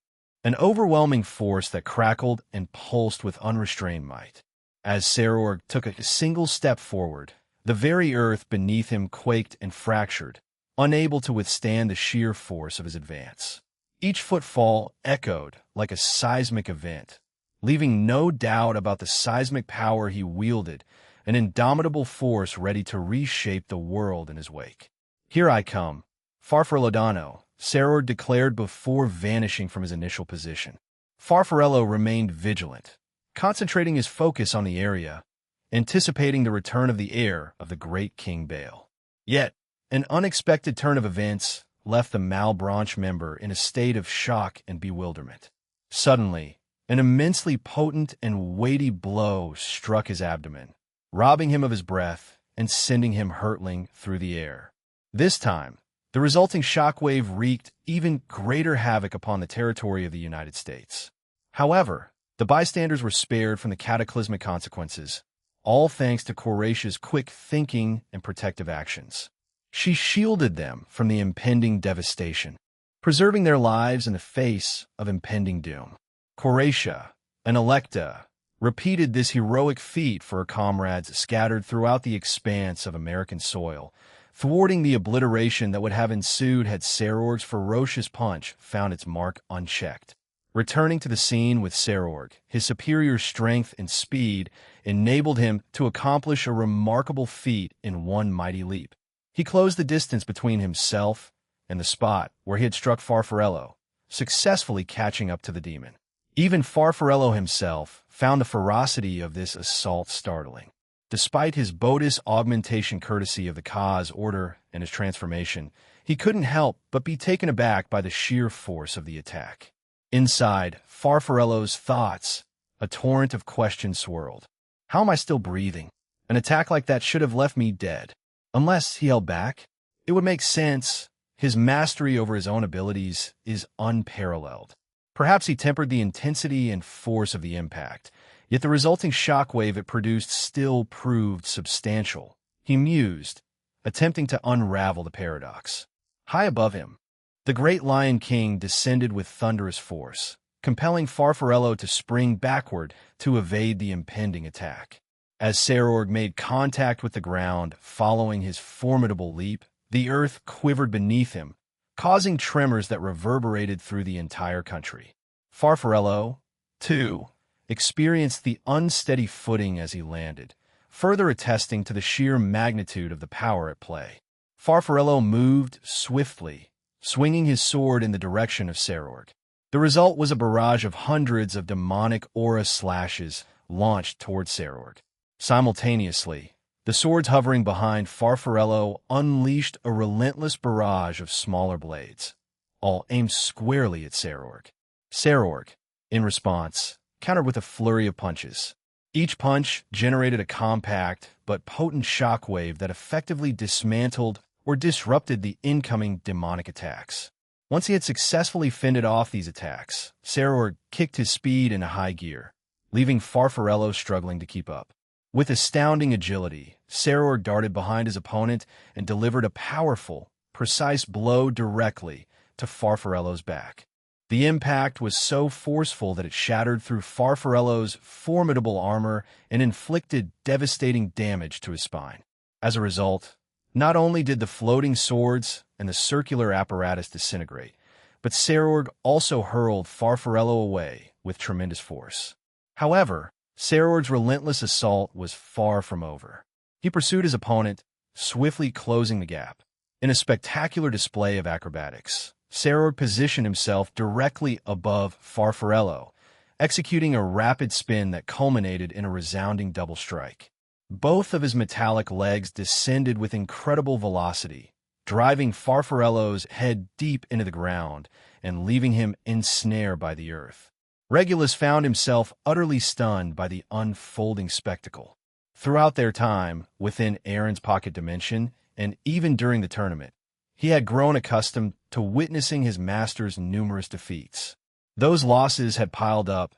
an overwhelming force that crackled and pulsed with unrestrained might. As Sarorg took a single step forward, the very earth beneath him quaked and fractured, unable to withstand the sheer force of his advance. Each footfall echoed like a seismic event, leaving no doubt about the seismic power he wielded, an indomitable force ready to reshape the world in his wake. "Here I come, Farfarellodano," Sarorg declared before vanishing from his initial position. Farfarello remained vigilant, concentrating his focus on the area, anticipating the return of the heir of the great King Bael. Yet, an unexpected turn of events left the Malebranche member in a state of shock and bewilderment. Suddenly, an immensely potent and weighty blow struck his abdomen, robbing him of his breath and sending him hurtling through the air. This time, the resulting shockwave wreaked even greater havoc upon the territory of the United States. However, the bystanders were spared from the cataclysmic consequences, all thanks to Coratia's quick thinking and protective actions. She shielded them from the impending devastation, preserving their lives in the face of impending doom. Coratia, an electa, repeated this heroic feat for her comrades scattered throughout the expanse of American soil, thwarting the obliteration that would have ensued had Sarorg's ferocious punch found its mark unchecked. Returning to the scene with Sarorg, his superior strength and speed enabled him to accomplish a remarkable feat in one mighty leap. He closed the distance between himself and the spot where he had struck Farfarello, successfully catching up to the demon. Even Farfarello himself found the ferocity of this assault startling. Despite his Bodis augmentation courtesy of the Ka's order and his transformation, he couldn't help but be taken aback by the sheer force of the attack. Inside Farfarello's thoughts, a torrent of questions swirled. How am I still breathing? An attack like that should have left me dead. Unless he held back, it would make sense. His mastery over his own abilities is unparalleled. Perhaps he tempered the intensity and force of the impact, yet the resulting shockwave it produced still proved substantial. He mused, attempting to unravel the paradox. High above him, the great Lion King descended with thunderous force, compelling Farfarello to spring backward to evade the impending attack. As Sarorg made contact with the ground following his formidable leap, the earth quivered beneath him, causing tremors that reverberated through the entire country. Farfarello, too, experienced the unsteady footing as he landed, further attesting to the sheer magnitude of the power at play. Farfarello moved swiftly, swinging his sword in the direction of Sarorg. The result was a barrage of hundreds of demonic aura slashes launched toward Sarorg. Simultaneously, the swords hovering behind Farfarello unleashed a relentless barrage of smaller blades, all aimed squarely at Sarorg. Sarorg, in response, countered with a flurry of punches. Each punch generated a compact but potent shockwave that effectively dismantled or disrupted the incoming demonic attacks. Once he had successfully fended off these attacks, Sarorg kicked his speed into high gear, leaving Farfarello struggling to keep up. With astounding agility, Sarorg darted behind his opponent and delivered a powerful, precise blow directly to Farfarello's back. The impact was so forceful that it shattered through Farfarello's formidable armor and inflicted devastating damage to his spine. As a result, not only did the floating swords and the circular apparatus disintegrate, but Sarorg also hurled Farfarello away with tremendous force. However, Sarorg's relentless assault was far from over. He pursued his opponent, swiftly closing the gap. In a spectacular display of acrobatics, Sarorg positioned himself directly above Farfarello, executing a rapid spin that culminated in a resounding double strike. Both of his metallic legs descended with incredible velocity, driving Farfarello's head deep into the ground and leaving him ensnared by the earth. Regulus found himself utterly stunned by the unfolding spectacle. Throughout their time within Aaron's pocket dimension, and even during the tournament, he had grown accustomed to witnessing his master's numerous defeats. Those losses had piled up,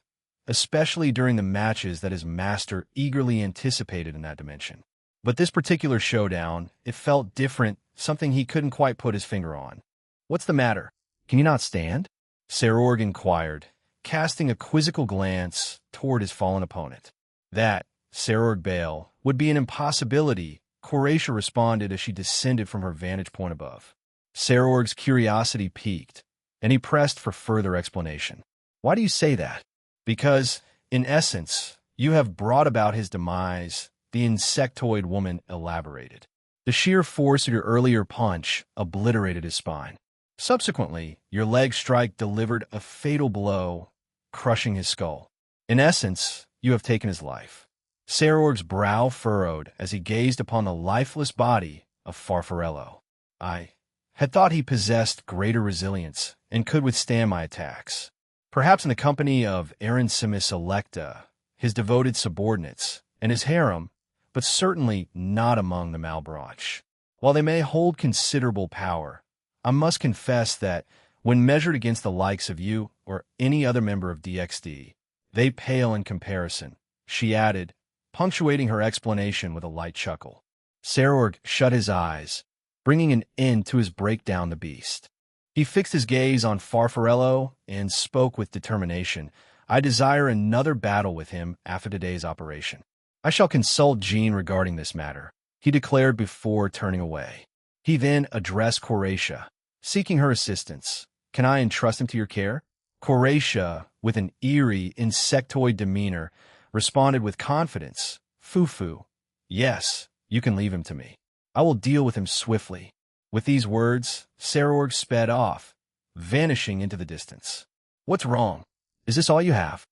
especially during the matches that his master eagerly anticipated in that dimension. But this particular showdown, it felt different, something he couldn't quite put his finger on. "What's the matter? Can you not stand?" Sarorg inquired, casting a quizzical glance toward his fallen opponent. That, Sarorg Bale, would be an impossibility, Horatia responded as she descended from her vantage point above. Sarorg's curiosity piqued, and he pressed for further explanation. Why do you say that? Because, in essence, you have brought about his demise, the insectoid woman elaborated. The sheer force of your earlier punch obliterated his spine. Subsequently, your leg strike delivered a fatal blow, crushing his skull. In essence, you have taken his life. Sarorg's brow furrowed as he gazed upon the lifeless body of Farfarello. I had thought he possessed greater resilience and could withstand my attacks. Perhaps in the company of Aransimus Electa, his devoted subordinates, and his harem, but certainly not among the Malbranche. While they may hold considerable power, I must confess that, when measured against the likes of you or any other member of DXD, they pale in comparison, she added, punctuating her explanation with a light chuckle. Sarorg shut his eyes, bringing an end to his breakdown the beast. He fixed his gaze on Farfarello and spoke with determination. I desire another battle with him after today's operation. I shall consult Jean regarding this matter, he declared before turning away. He then addressed Horatia, seeking her assistance. Can I entrust him to your care? Horatia, with an eerie, insectoid demeanor, responded with confidence. Foo-foo. Yes, you can leave him to me. I will deal with him swiftly. With these words, Sarorg sped off, vanishing into the distance. What's wrong? Is this all you have?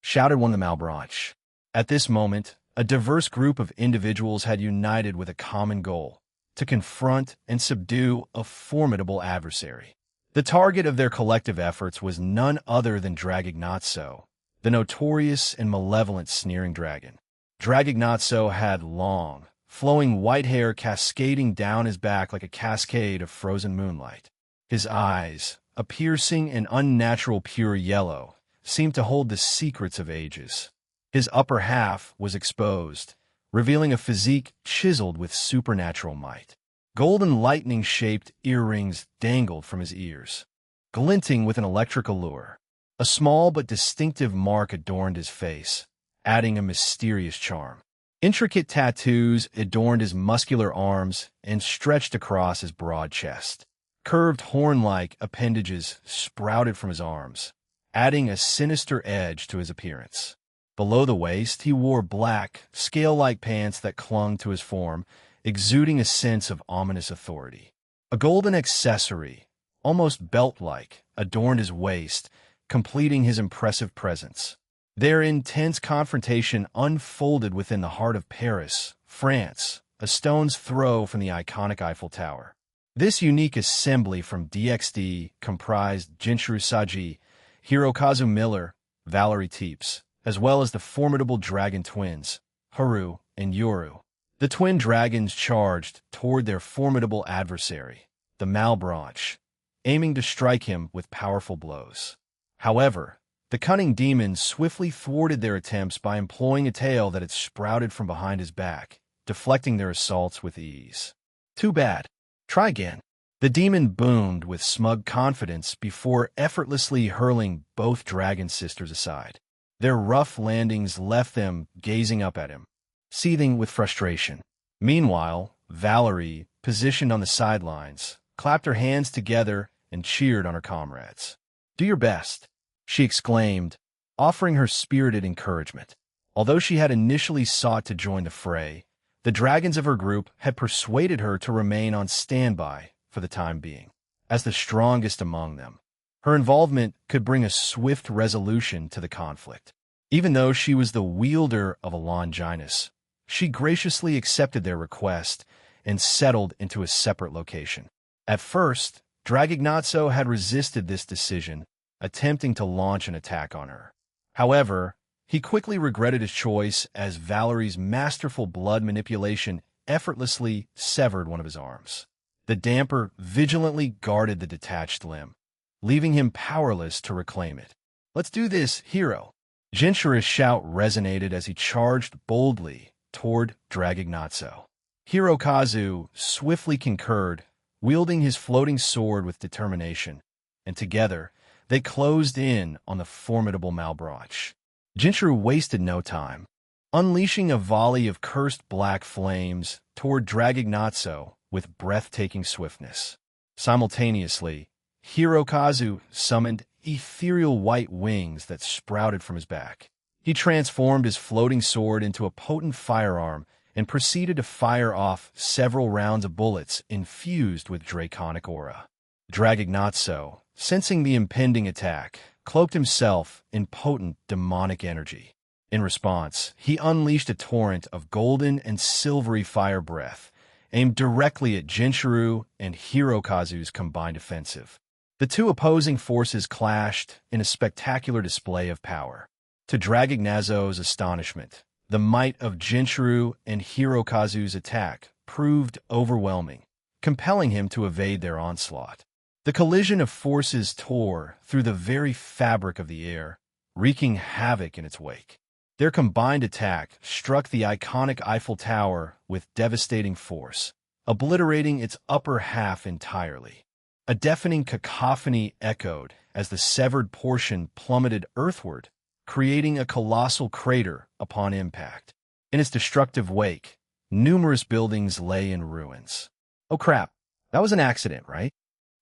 Shouted one of the Malbranche. At this moment, a diverse group of individuals had united with a common goal, to confront and subdue a formidable adversary. The target of their collective efforts was none other than Dragignazzo, the notorious and malevolent sneering dragon. Dragignazzo had long, flowing white hair cascading down his back like a cascade of frozen moonlight. His eyes, a piercing and unnatural pure yellow, seemed to hold the secrets of ages. His upper half was exposed, revealing a physique chiseled with supernatural might. Golden lightning-shaped earrings dangled from his ears, glinting with an electric allure. A small but distinctive mark adorned his face, adding a mysterious charm. Intricate tattoos adorned his muscular arms and stretched across his broad chest. Curved horn-like appendages sprouted from his arms, adding a sinister edge to his appearance. Below the waist, he wore black, scale-like pants that clung to his form, exuding a sense of ominous authority. A golden accessory, almost belt-like, adorned his waist, completing his impressive presence. Their intense confrontation unfolded within the heart of Paris, France, a stone's throw from the iconic Eiffel Tower. This unique assembly from DXD comprised Jinchuru Saji, Hirokazu Miller, Valerie Teeps, as well as the formidable dragon twins, Haru and Yoru. The twin dragons charged toward their formidable adversary, the Malbranche, aiming to strike him with powerful blows. However, the cunning demon swiftly thwarted their attempts by employing a tail that had sprouted from behind his back, deflecting their assaults with ease. Too bad. Try again. The demon boomed with smug confidence before effortlessly hurling both dragon sisters aside. Their rough landings left them gazing up at him, seething with frustration. Meanwhile, Valerie, positioned on the sidelines, clapped her hands together and cheered on her comrades. "Do your best," she exclaimed, offering her spirited encouragement. Although she had initially sought to join the fray, the dragons of her group had persuaded her to remain on standby for the time being. As the strongest among them, her involvement could bring a swift resolution to the conflict. Even though she was the wielder of a Longinus, she graciously accepted their request and settled into a separate location. At first, Dragignazzo had resisted this decision, attempting to launch an attack on her. However, he quickly regretted his choice as Valerie's masterful blood manipulation effortlessly severed one of his arms. The damper vigilantly guarded the detached limb, leaving him powerless to reclaim it. "Let's do this, hero!" Jinchuru's shout resonated as he charged boldly toward Dragignazzo. Hirokazu swiftly concurred, wielding his floating sword with determination, and together, They closed in on the formidable Malbrach. Jinchuru wasted no time, unleashing a volley of cursed black flames toward Dragignazzo with breathtaking swiftness. Simultaneously, Hirokazu summoned ethereal white wings that sprouted from his back. He transformed his floating sword into a potent firearm and proceeded to fire off several rounds of bullets infused with draconic aura. Dragignazzo, sensing the impending attack, cloaked himself in potent demonic energy. In response, he unleashed a torrent of golden and silvery fire breath, aimed directly at Jinchuru and Hirokazu's combined offensive. The two opposing forces clashed in a spectacular display of power. To Dragignazzo's astonishment, the might of Jinchuru and Hirokazu's attack proved overwhelming, compelling him to evade their onslaught. The collision of forces tore through the very fabric of the air, wreaking havoc in its wake. Their combined attack struck the iconic Eiffel Tower with devastating force, obliterating its upper half entirely. A deafening cacophony echoed as the severed portion plummeted earthward, creating a colossal crater upon impact. In its destructive wake, numerous buildings lay in ruins. "Oh crap, that was an accident, right?"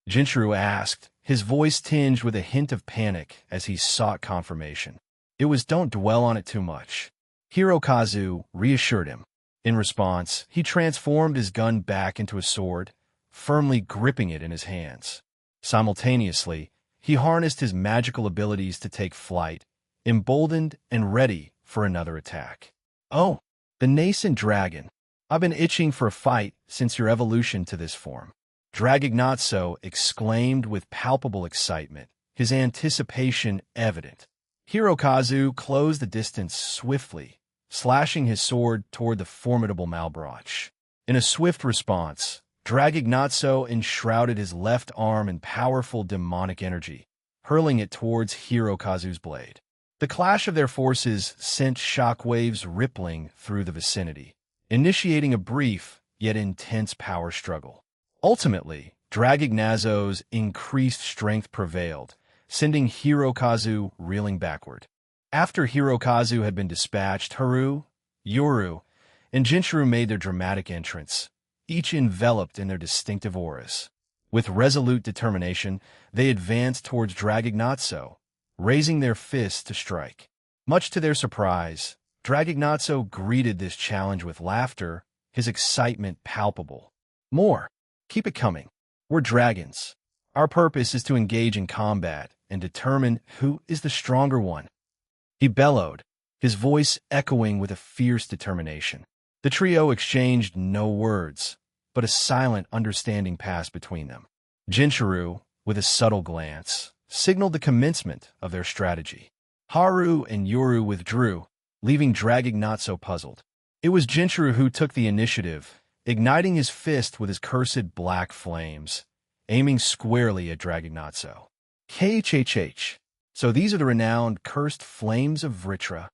Jinchuru asked, his voice tinged with a hint of panic as he sought confirmation. "It was, don't dwell on it too much," Hirokazu reassured him. In response, he transformed his gun back into a sword, firmly gripping it in his hands. Simultaneously, he harnessed his magical abilities to take flight, emboldened and ready for another attack. "Oh, the nascent dragon. I've been itching for a fight since your evolution to this form," Dragignazzo exclaimed with palpable excitement, his anticipation evident. Hirokazu closed the distance swiftly, slashing his sword toward the formidable Malbrach. In a swift response, Dragignazzo enshrouded his left arm in powerful demonic energy, hurling it towards Hirokazu's blade. The clash of their forces sent shockwaves rippling through the vicinity, initiating a brief yet intense power struggle. Ultimately, Dragignazzo's increased strength prevailed, sending Hirokazu reeling backward. After Hirokazu had been dispatched, Haru, Yoru, and Jinchuru made their dramatic entrance, each enveloped in their distinctive auras. With resolute determination, they advanced towards Dragignazzo, raising their fists to strike. Much to their surprise, Dragignazzo greeted this challenge with laughter, his excitement palpable. "More. Keep it coming. We're dragons. Our purpose is to engage in combat and determine who is the stronger one," he bellowed, his voice echoing with a fierce determination. The trio exchanged no words, but a silent understanding passed between them. Jinchuru, with a subtle glance, signaled the commencement of their strategy. Haru and Yoru withdrew, leaving Dragignazzo puzzled. It was Jinchuru who took the initiative, igniting his fist with his cursed black flames, aiming squarely at Dragignazzo. "HHH. So these are the renowned cursed flames of Vritra.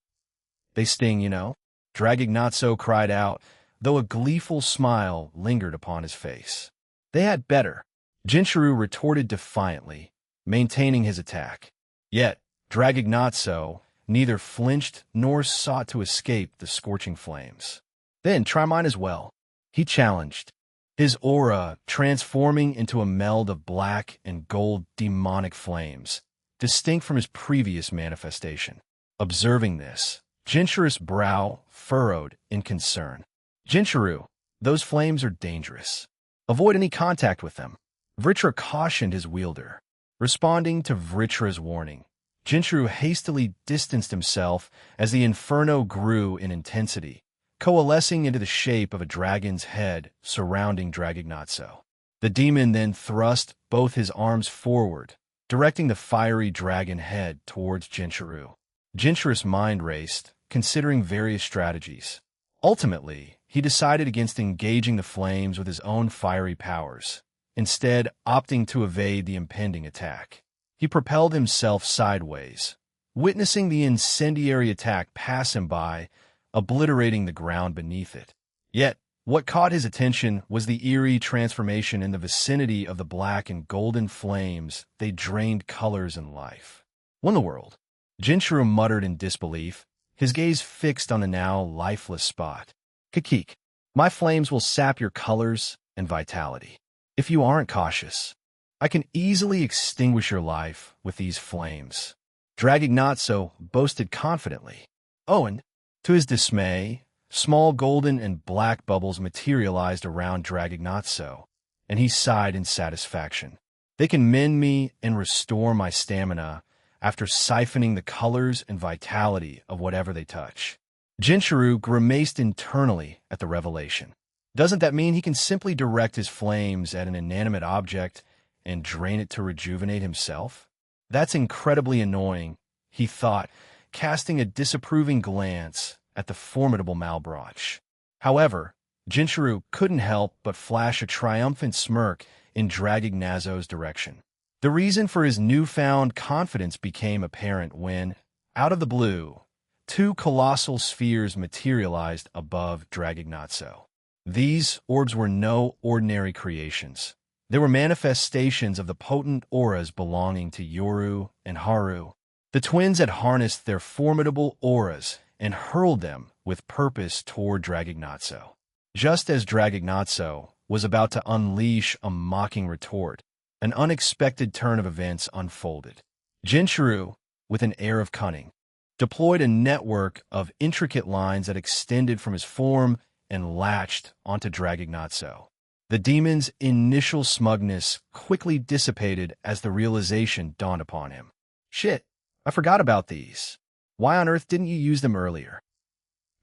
They sting, you know," Dragignazzo cried out, though a gleeful smile lingered upon his face. "They had better," Jinchuru retorted defiantly, maintaining his attack. Yet, Dragignazzo neither flinched nor sought to escape the scorching flames. "Then try mine as well," he challenged, his aura transforming into a meld of black and gold demonic flames, distinct from his previous manifestation. Observing this, Jinchuru's brow furrowed in concern. "Jinchuru, those flames are dangerous. Avoid any contact with them," Vritra cautioned his wielder. Responding to Vritra's warning, Jinchuru hastily distanced himself as the inferno grew in intensity, coalescing into the shape of a dragon's head surrounding Dragignazzo. The demon then thrust both his arms forward, directing the fiery dragon head towards Jinchuru. Jinchuru's mind raced, considering various strategies. Ultimately, he decided against engaging the flames with his own fiery powers, instead opting to evade the impending attack. He propelled himself sideways, witnessing the incendiary attack pass him by, obliterating the ground beneath it. Yet, What caught his attention was the eerie transformation in the vicinity of the black and golden flames. They drained colors and life. What in the world? Jinchuru muttered in disbelief, his gaze fixed on the now lifeless spot. Kakik, my flames will sap your colors and vitality. If you aren't cautious, I can easily extinguish your life with these flames. Dragignazzo boasted confidently. And, to his dismay, small golden and black bubbles materialized around Dragignazzo, and he sighed in satisfaction. They can mend me and restore my stamina after siphoning the colors and vitality of whatever they touch. Jinchuru grimaced internally at the revelation. Doesn't that mean he can simply direct his flames at an inanimate object and drain it to rejuvenate himself? That's incredibly annoying, he thought, casting a disapproving glance at the formidable Malebranche. However, Jinchuru couldn't help but flash a triumphant smirk in Dragignazzo's direction. The reason for his newfound confidence became apparent when, out of the blue, two colossal spheres materialized above Dragignazzo. These orbs were no ordinary creations. They were manifestations of the potent auras belonging to Yoru and Haru. The twins had harnessed their formidable auras and hurled them with purpose toward Dragignazzo. Just as Dragignazzo was about to unleash a mocking retort, an unexpected turn of events unfolded. Jinchuru, with an air of cunning, deployed a network of intricate lines that extended from his form and latched onto Dragignazzo. The demon's initial smugness quickly dissipated as the realization dawned upon him. Shit, I forgot about these. Why on earth didn't you use them earlier?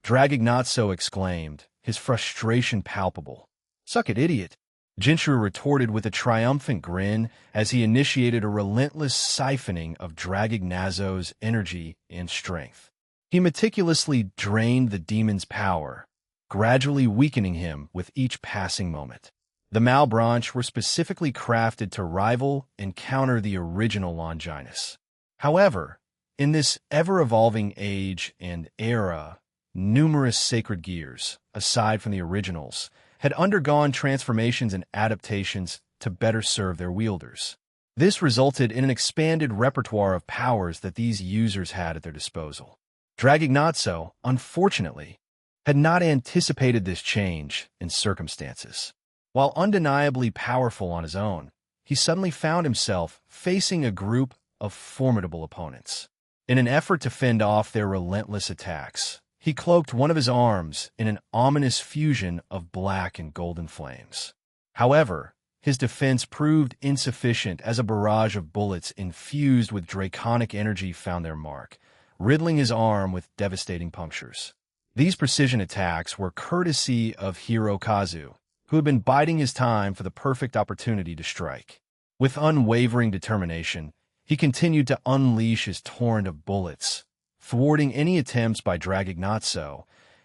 Dragignazzo exclaimed, his frustration palpable. Suck it, idiot. Jinchuru retorted with a triumphant grin as he initiated a relentless siphoning of Dragignazzo's energy and strength. He meticulously drained the demon's power, gradually weakening him with each passing moment. The Malebranche were specifically crafted to rival and counter the original Longinus. However, in this ever-evolving age and era, numerous sacred gears, aside from the originals, had undergone transformations and adaptations to better serve their wielders. This resulted in an expanded repertoire of powers that these users had at their disposal. Dragignazzo, unfortunately, had not anticipated this change in circumstances. While undeniably powerful on his own, he suddenly found himself facing a group of formidable opponents. In an effort to fend off their relentless attacks, he cloaked one of his arms in an ominous fusion of black and golden flames. However, his defense proved insufficient as a barrage of bullets infused with draconic energy found their mark, riddling his arm with devastating punctures. These precision attacks were courtesy of Hirokazu, who had been biding his time for the perfect opportunity to strike. With unwavering determination, he continued to unleash his torrent of bullets, thwarting any attempts by Dragignazzo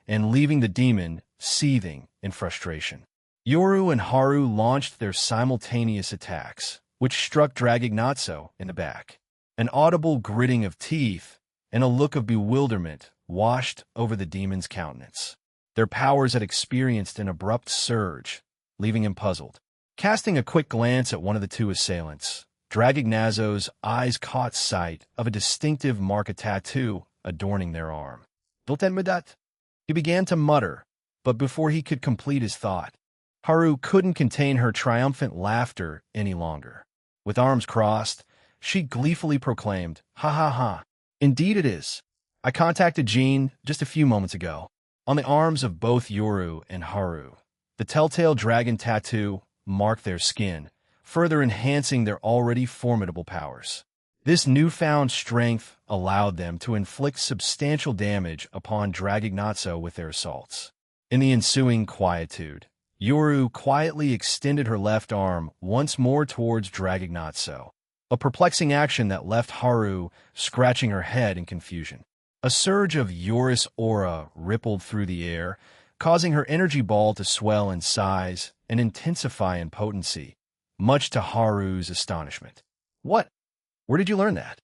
and leaving the demon seething in frustration. Yoru and Haru launched their simultaneous attacks, which struck Dragignazzo in the back. An audible gritting of teeth and a look of bewilderment washed over the demon's countenance. Their powers had experienced an abrupt surge, leaving him puzzled. Casting a quick glance at one of the two assailants, Dragignazzo's eyes caught sight of a distinctive mark tattoo adorning their arm. Viltenmedat? He began to mutter, but before he could complete his thought, Haru couldn't contain her triumphant laughter any longer. With arms crossed, she gleefully proclaimed, "Ha ha ha. Indeed it is. I contacted Jean just a few moments ago." On the arms of both Yoru and Haru, the telltale dragon tattoo marked their skin, further enhancing their already formidable powers. This newfound strength allowed them to inflict substantial damage upon Dragignazzo with their assaults. In the ensuing quietude, Yoru quietly extended her left arm once more towards Dragignazzo, a perplexing action that left Haru scratching her head in confusion. A surge of Yorus aura rippled through the air, causing her energy ball to swell in size and intensify in potency, much to Haru's astonishment. "What? Where did you learn that?"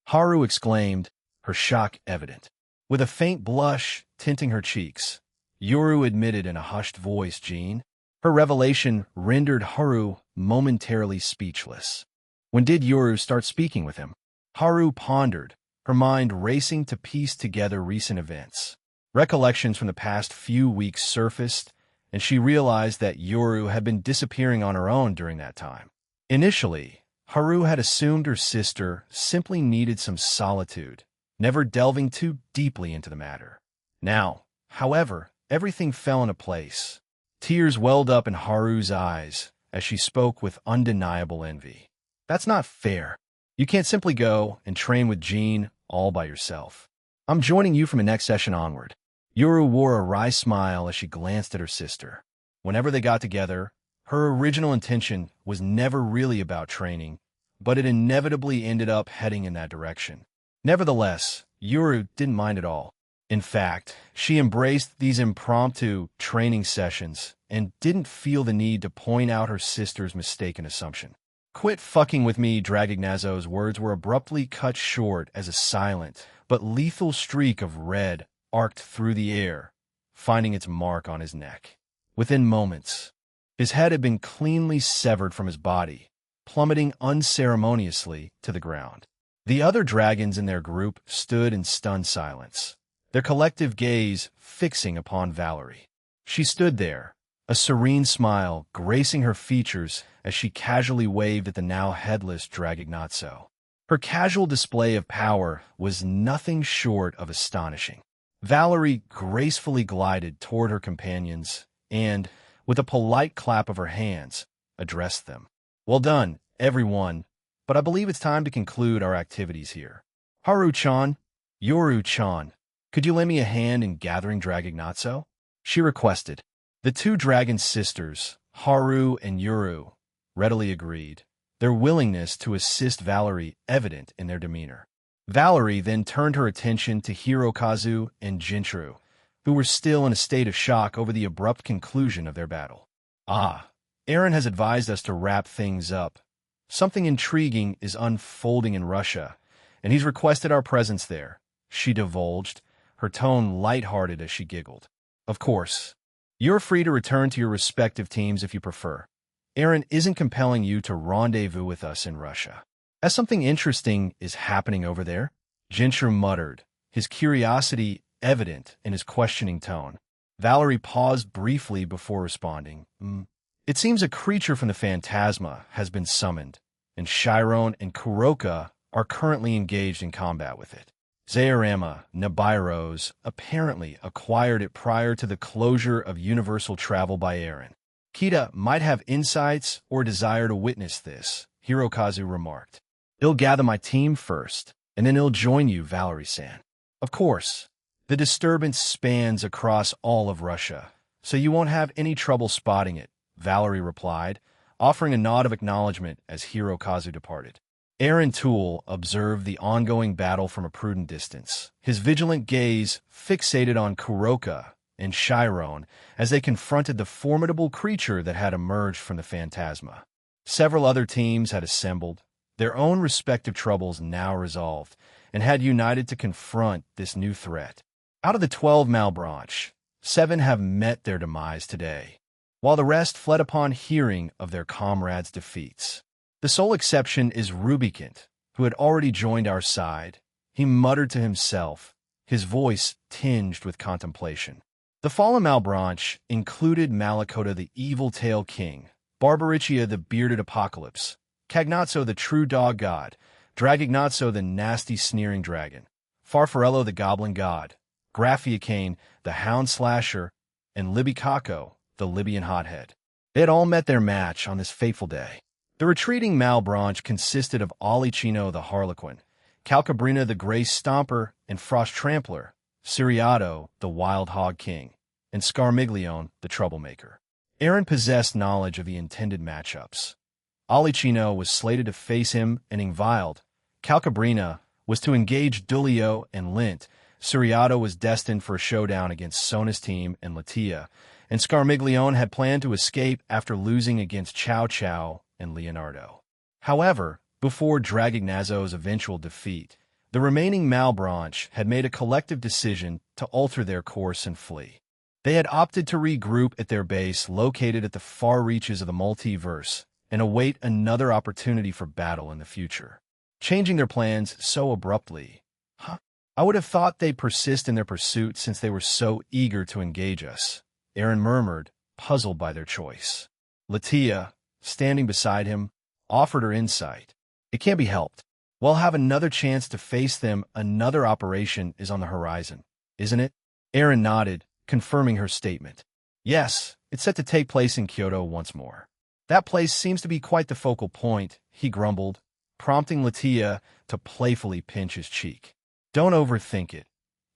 Haru exclaimed, her shock evident. With a faint blush tinting her cheeks, Yoru admitted in a hushed voice, Jean. Her revelation rendered Haru momentarily speechless. When did Yoru start speaking with him? Haru pondered, her mind racing to piece together recent events. Recollections from the past few weeks surfaced, and she realized that Yoru had been disappearing on her own during that time. Initially, Haru had assumed her sister simply needed some solitude, never delving too deeply into the matter. Now, however, everything fell into place. Tears welled up in Haru's eyes as she spoke with undeniable envy. That's not fair. You can't simply go and train with Jean all by yourself. I'm joining you from the next session onward. Yoru wore a wry smile as she glanced at her sister. Whenever they got together, her original intention was never really about training, but it inevitably ended up heading in that direction. Nevertheless, Yoru didn't mind at all. In fact, she embraced these impromptu training sessions and didn't feel the need to point out her sister's mistaken assumption. Quit fucking with me, Dragignazzo's words were abruptly cut short as a silent but lethal streak of red arced through the air, finding its mark on his neck. Within moments, his head had been cleanly severed from his body, plummeting unceremoniously to the ground. The other dragons in their group stood in stunned silence, their collective gaze fixing upon Valerie. She stood there, a serene smile gracing her features as she casually waved at the now headless Dragignazzo. Her casual display of power was nothing short of astonishing. Valerie gracefully glided toward her companions and, with a polite clap of her hands, addressed them. Well done, everyone, but I believe it's time to conclude our activities here. Haru-chan, Yoru-chan, could you lend me a hand in gathering Dragignazzo? She requested. The two dragon sisters, Haru and Yoru, readily agreed, their willingness to assist Valerie evident in their demeanor. Valerie then turned her attention to Hirokazu and Jinchuru, who were still in a state of shock over the abrupt conclusion of their battle. Aaron has advised us to wrap things up. Something intriguing is unfolding in Russia, and he's requested our presence there, she divulged, her tone lighthearted as she giggled. Of course, you're free to return to your respective teams if you prefer. Aaron isn't compelling you to rendezvous with us in Russia. As something interesting is happening over there, Jinchuru muttered, his curiosity evident in his questioning tone. Valerie paused briefly before responding. It seems a creature from the Phantasma has been summoned, and Chiron and Kuroka are currently engaged in combat with it. Zaorama Nabairos apparently acquired it prior to the closure of universal travel by Aaron. Kita might have insights or desire to witness this, Hirokazu remarked. He'll gather my team first, and then he'll join you, Valerie-san. Of course, the disturbance spans across all of Russia, so you won't have any trouble spotting it, Valerie replied, offering a nod of acknowledgement as Hirokazu departed. Aaron Toole observed the ongoing battle from a prudent distance, his vigilant gaze fixated on Kuroka and Chiron as they confronted the formidable creature that had emerged from the Phantasma. Several other teams had assembled, their own respective troubles now resolved, and had united to confront this new threat. Out of the 12 Malebranche, 7 have met their demise today, while the rest fled upon hearing of their comrades' defeats. The sole exception is Rubicant, who had already joined our side. He muttered to himself, his voice tinged with contemplation. The fallen Malebranche included Malakota the Evil Tail King, Barbaricia the Bearded Apocalypse, Cagnazzo the True Dog God, Dragignazzo the Nasty Sneering Dragon, Farfarello the Goblin God, Graphiacane the Hound Slasher, and Libicacco the Libyan Hothead. They had all met their match on this fateful day. The retreating Malebranche consisted of Alicino the Harlequin, Calcabrina the Grey Stomper and Frost Trampler, Siriato the Wild Hog King, and Scarmiglione the Troublemaker. Aaron possessed knowledge of the intended matchups. Alicino was slated to face him and Ingvild. Calcabrina was to engage Dulio and Lint. Siriato was destined for a showdown against Sona's team and Latia, and Scarmiglione had planned to escape after losing against Chow Chow and Leonardo. However, before Dragignazzo's eventual defeat, the remaining Malebranche had made a collective decision to alter their course and flee. They had opted to regroup at their base located at the far reaches of the multiverse and await another opportunity for battle in the future. Changing their plans so abruptly. I would have thought they'd persist in their pursuit since they were so eager to engage us, Aaron murmured, puzzled by their choice. Latia, standing beside him, offered her insight. It can't be helped. We'll have another chance to face them. Another operation is on the horizon, isn't it? Aaron nodded, confirming her statement. Yes, it's set to take place in Kyoto once more. That place seems to be quite the focal point, he grumbled, prompting Latia to playfully pinch his cheek. Don't overthink it.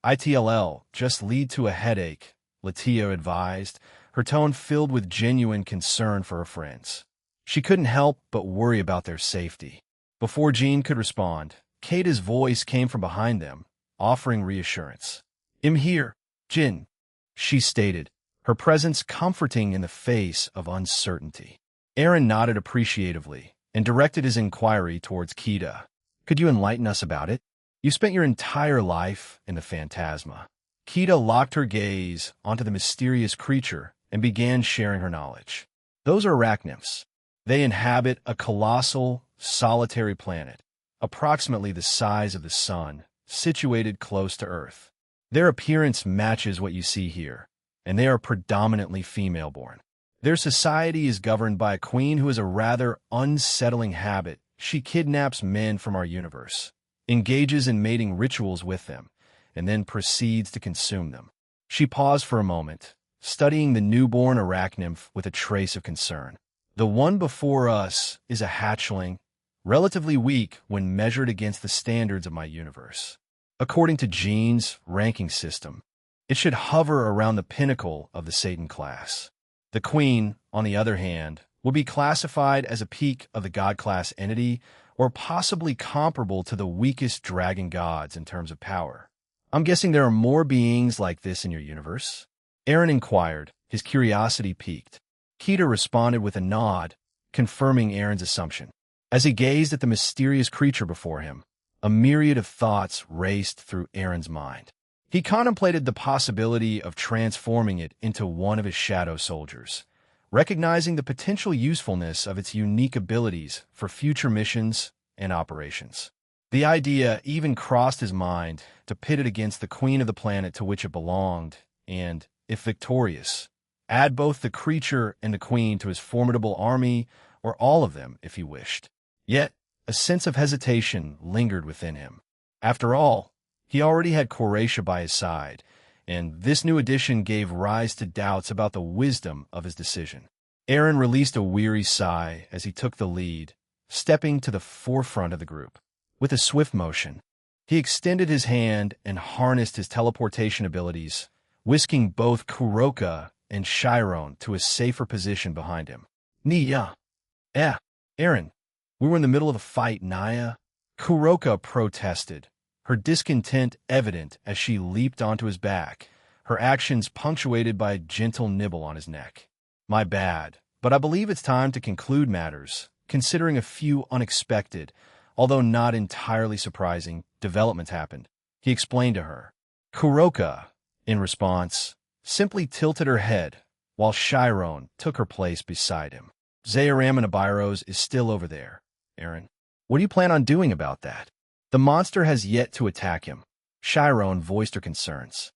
ITLL just lead to a headache, Latia advised, her tone filled with genuine concern for her friends. She couldn't help but worry about their safety. Before Jean could respond, Kata's voice came from behind them, offering reassurance. I'm here, Jin, she stated, her presence comforting in the face of uncertainty. Aaron nodded appreciatively and directed his inquiry towards Kita. Could you enlighten us about it? You spent your entire life in the Phantasma. Kita locked her gaze onto the mysterious creature and began sharing her knowledge. Those are arachnymphs. They inhabit a colossal, solitary planet, approximately the size of the sun, situated close to Earth. Their appearance matches what you see here, and they are predominantly female-born. Their society is governed by a queen who has a rather unsettling habit. She kidnaps men from our universe, engages in mating rituals with them, and then proceeds to consume them. She paused for a moment, studying the newborn arachnymph with a trace of concern. The one before us is a hatchling, relatively weak when measured against the standards of my universe. According to Jean's ranking system, it should hover around the pinnacle of the Satan class. The queen, on the other hand, would be classified as a peak of the god-class entity or possibly comparable to the weakest dragon gods in terms of power. I'm guessing there are more beings like this in your universe? Aaron inquired, his curiosity piqued. Kita responded with a nod, confirming Aaron's assumption. As he gazed at the mysterious creature before him, a myriad of thoughts raced through Aaron's mind. He contemplated the possibility of transforming it into one of his shadow soldiers, recognizing the potential usefulness of its unique abilities for future missions and operations. The idea even crossed his mind to pit it against the queen of the planet to which it belonged, and, if victorious, add both the creature and the queen to his formidable army, or all of them if he wished. Yet, a sense of hesitation lingered within him. After all, he already had Koratia by his side, and this new addition gave rise to doubts about the wisdom of his decision. Aaron released a weary sigh as he took the lead, stepping to the forefront of the group. With a swift motion, he extended his hand and harnessed his teleportation abilities, whisking both Kuroka and Chiron to a safer position behind him. Nia. Aaron, we were in the middle of a fight, Naya. Kuroka protested, her discontent evident as she leaped onto his back, her actions punctuated by a gentle nibble on his neck. My bad, but I believe it's time to conclude matters, considering a few unexpected, although not entirely surprising, developments happened, he explained to her. Kuroka, in response, simply tilted her head, while Chiron took her place beside him. Zayaramanabiros is still over there, Aaron. What do you plan on doing about that? The monster has yet to attack him. Chiron voiced her concerns.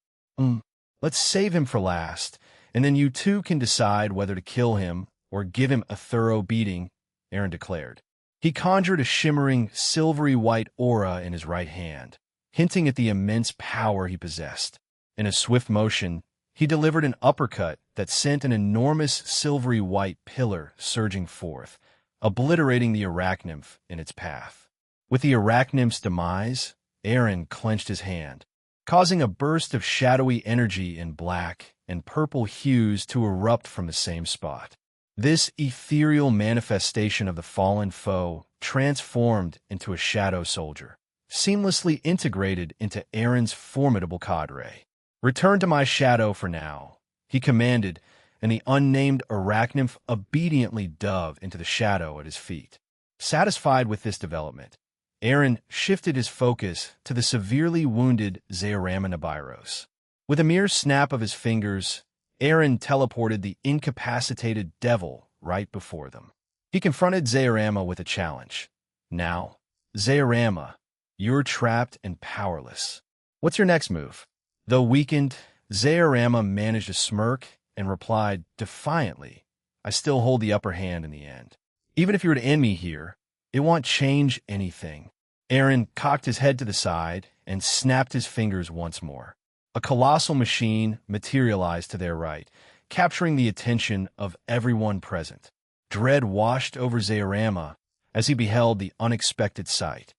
Let's save him for last, and then you two can decide whether to kill him or give him a thorough beating, Aaron declared. He conjured a shimmering, silvery white aura in his right hand, hinting at the immense power he possessed. In a swift motion, he delivered an uppercut that sent an enormous silvery white pillar surging forth, obliterating the arachnymph in its path. With the arachnymph's demise, Aaron clenched his hand, causing a burst of shadowy energy in black and purple hues to erupt from the same spot. This ethereal manifestation of the fallen foe transformed into a shadow soldier, seamlessly integrated into Aaron's formidable cadre. Return to my shadow for now, he commanded, and the unnamed arachnymph obediently dove into the shadow at his feet. Satisfied with this development, Aaron shifted his focus to the severely wounded Zayaramanabiros. With a mere snap of his fingers, Aaron teleported the incapacitated devil right before them. He confronted Zaorama with a challenge. Now, Zaorama, you're trapped and powerless. What's your next move? Though weakened, Zaorama managed a smirk and replied defiantly, I still hold the upper hand in the end. Even if you were to end me here, it won't change anything. Aaron cocked his head to the side and snapped his fingers once more. A colossal machine materialized to their right, capturing the attention of everyone present. Dread washed over Zaorama as he beheld the unexpected sight.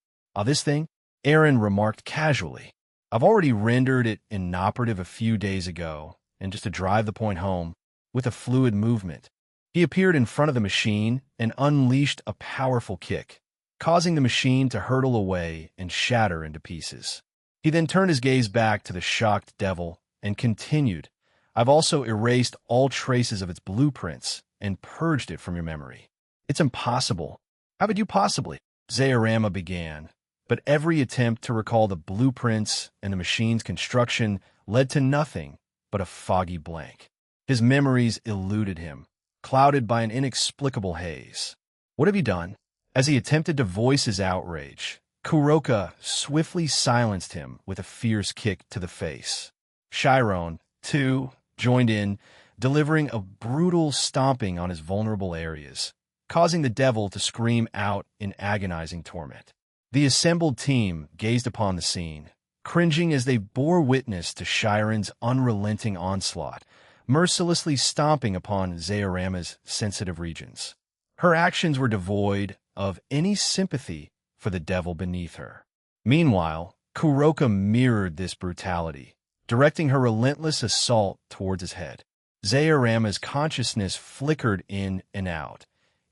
This thing? Aaron remarked casually. I've already rendered it inoperative a few days ago, and just to drive the point home, with a fluid movement. He appeared in front of the machine and unleashed a powerful kick, causing the machine to hurtle away and shatter into pieces. He then turned his gaze back to the shocked devil and continued, I've also erased all traces of its blueprints and purged it from your memory. It's impossible. How could you possibly? Zaorama began, but every attempt to recall the blueprints and the machine's construction led to nothing but a foggy blank. His memories eluded him, clouded by an inexplicable haze. What have you done? As he attempted to voice his outrage, Kuroka swiftly silenced him with a fierce kick to the face. Chiron, too, joined in, delivering a brutal stomping on his vulnerable areas, causing the devil to scream out in agonizing torment. The assembled team gazed upon the scene, cringing as they bore witness to Chiron's unrelenting onslaught, mercilessly stomping upon Zaorama's sensitive regions. Her actions were devoid of any sympathy for the devil beneath her. Meanwhile, Kuroka mirrored this brutality, directing her relentless assault towards his head. Zaorama's consciousness flickered in and out,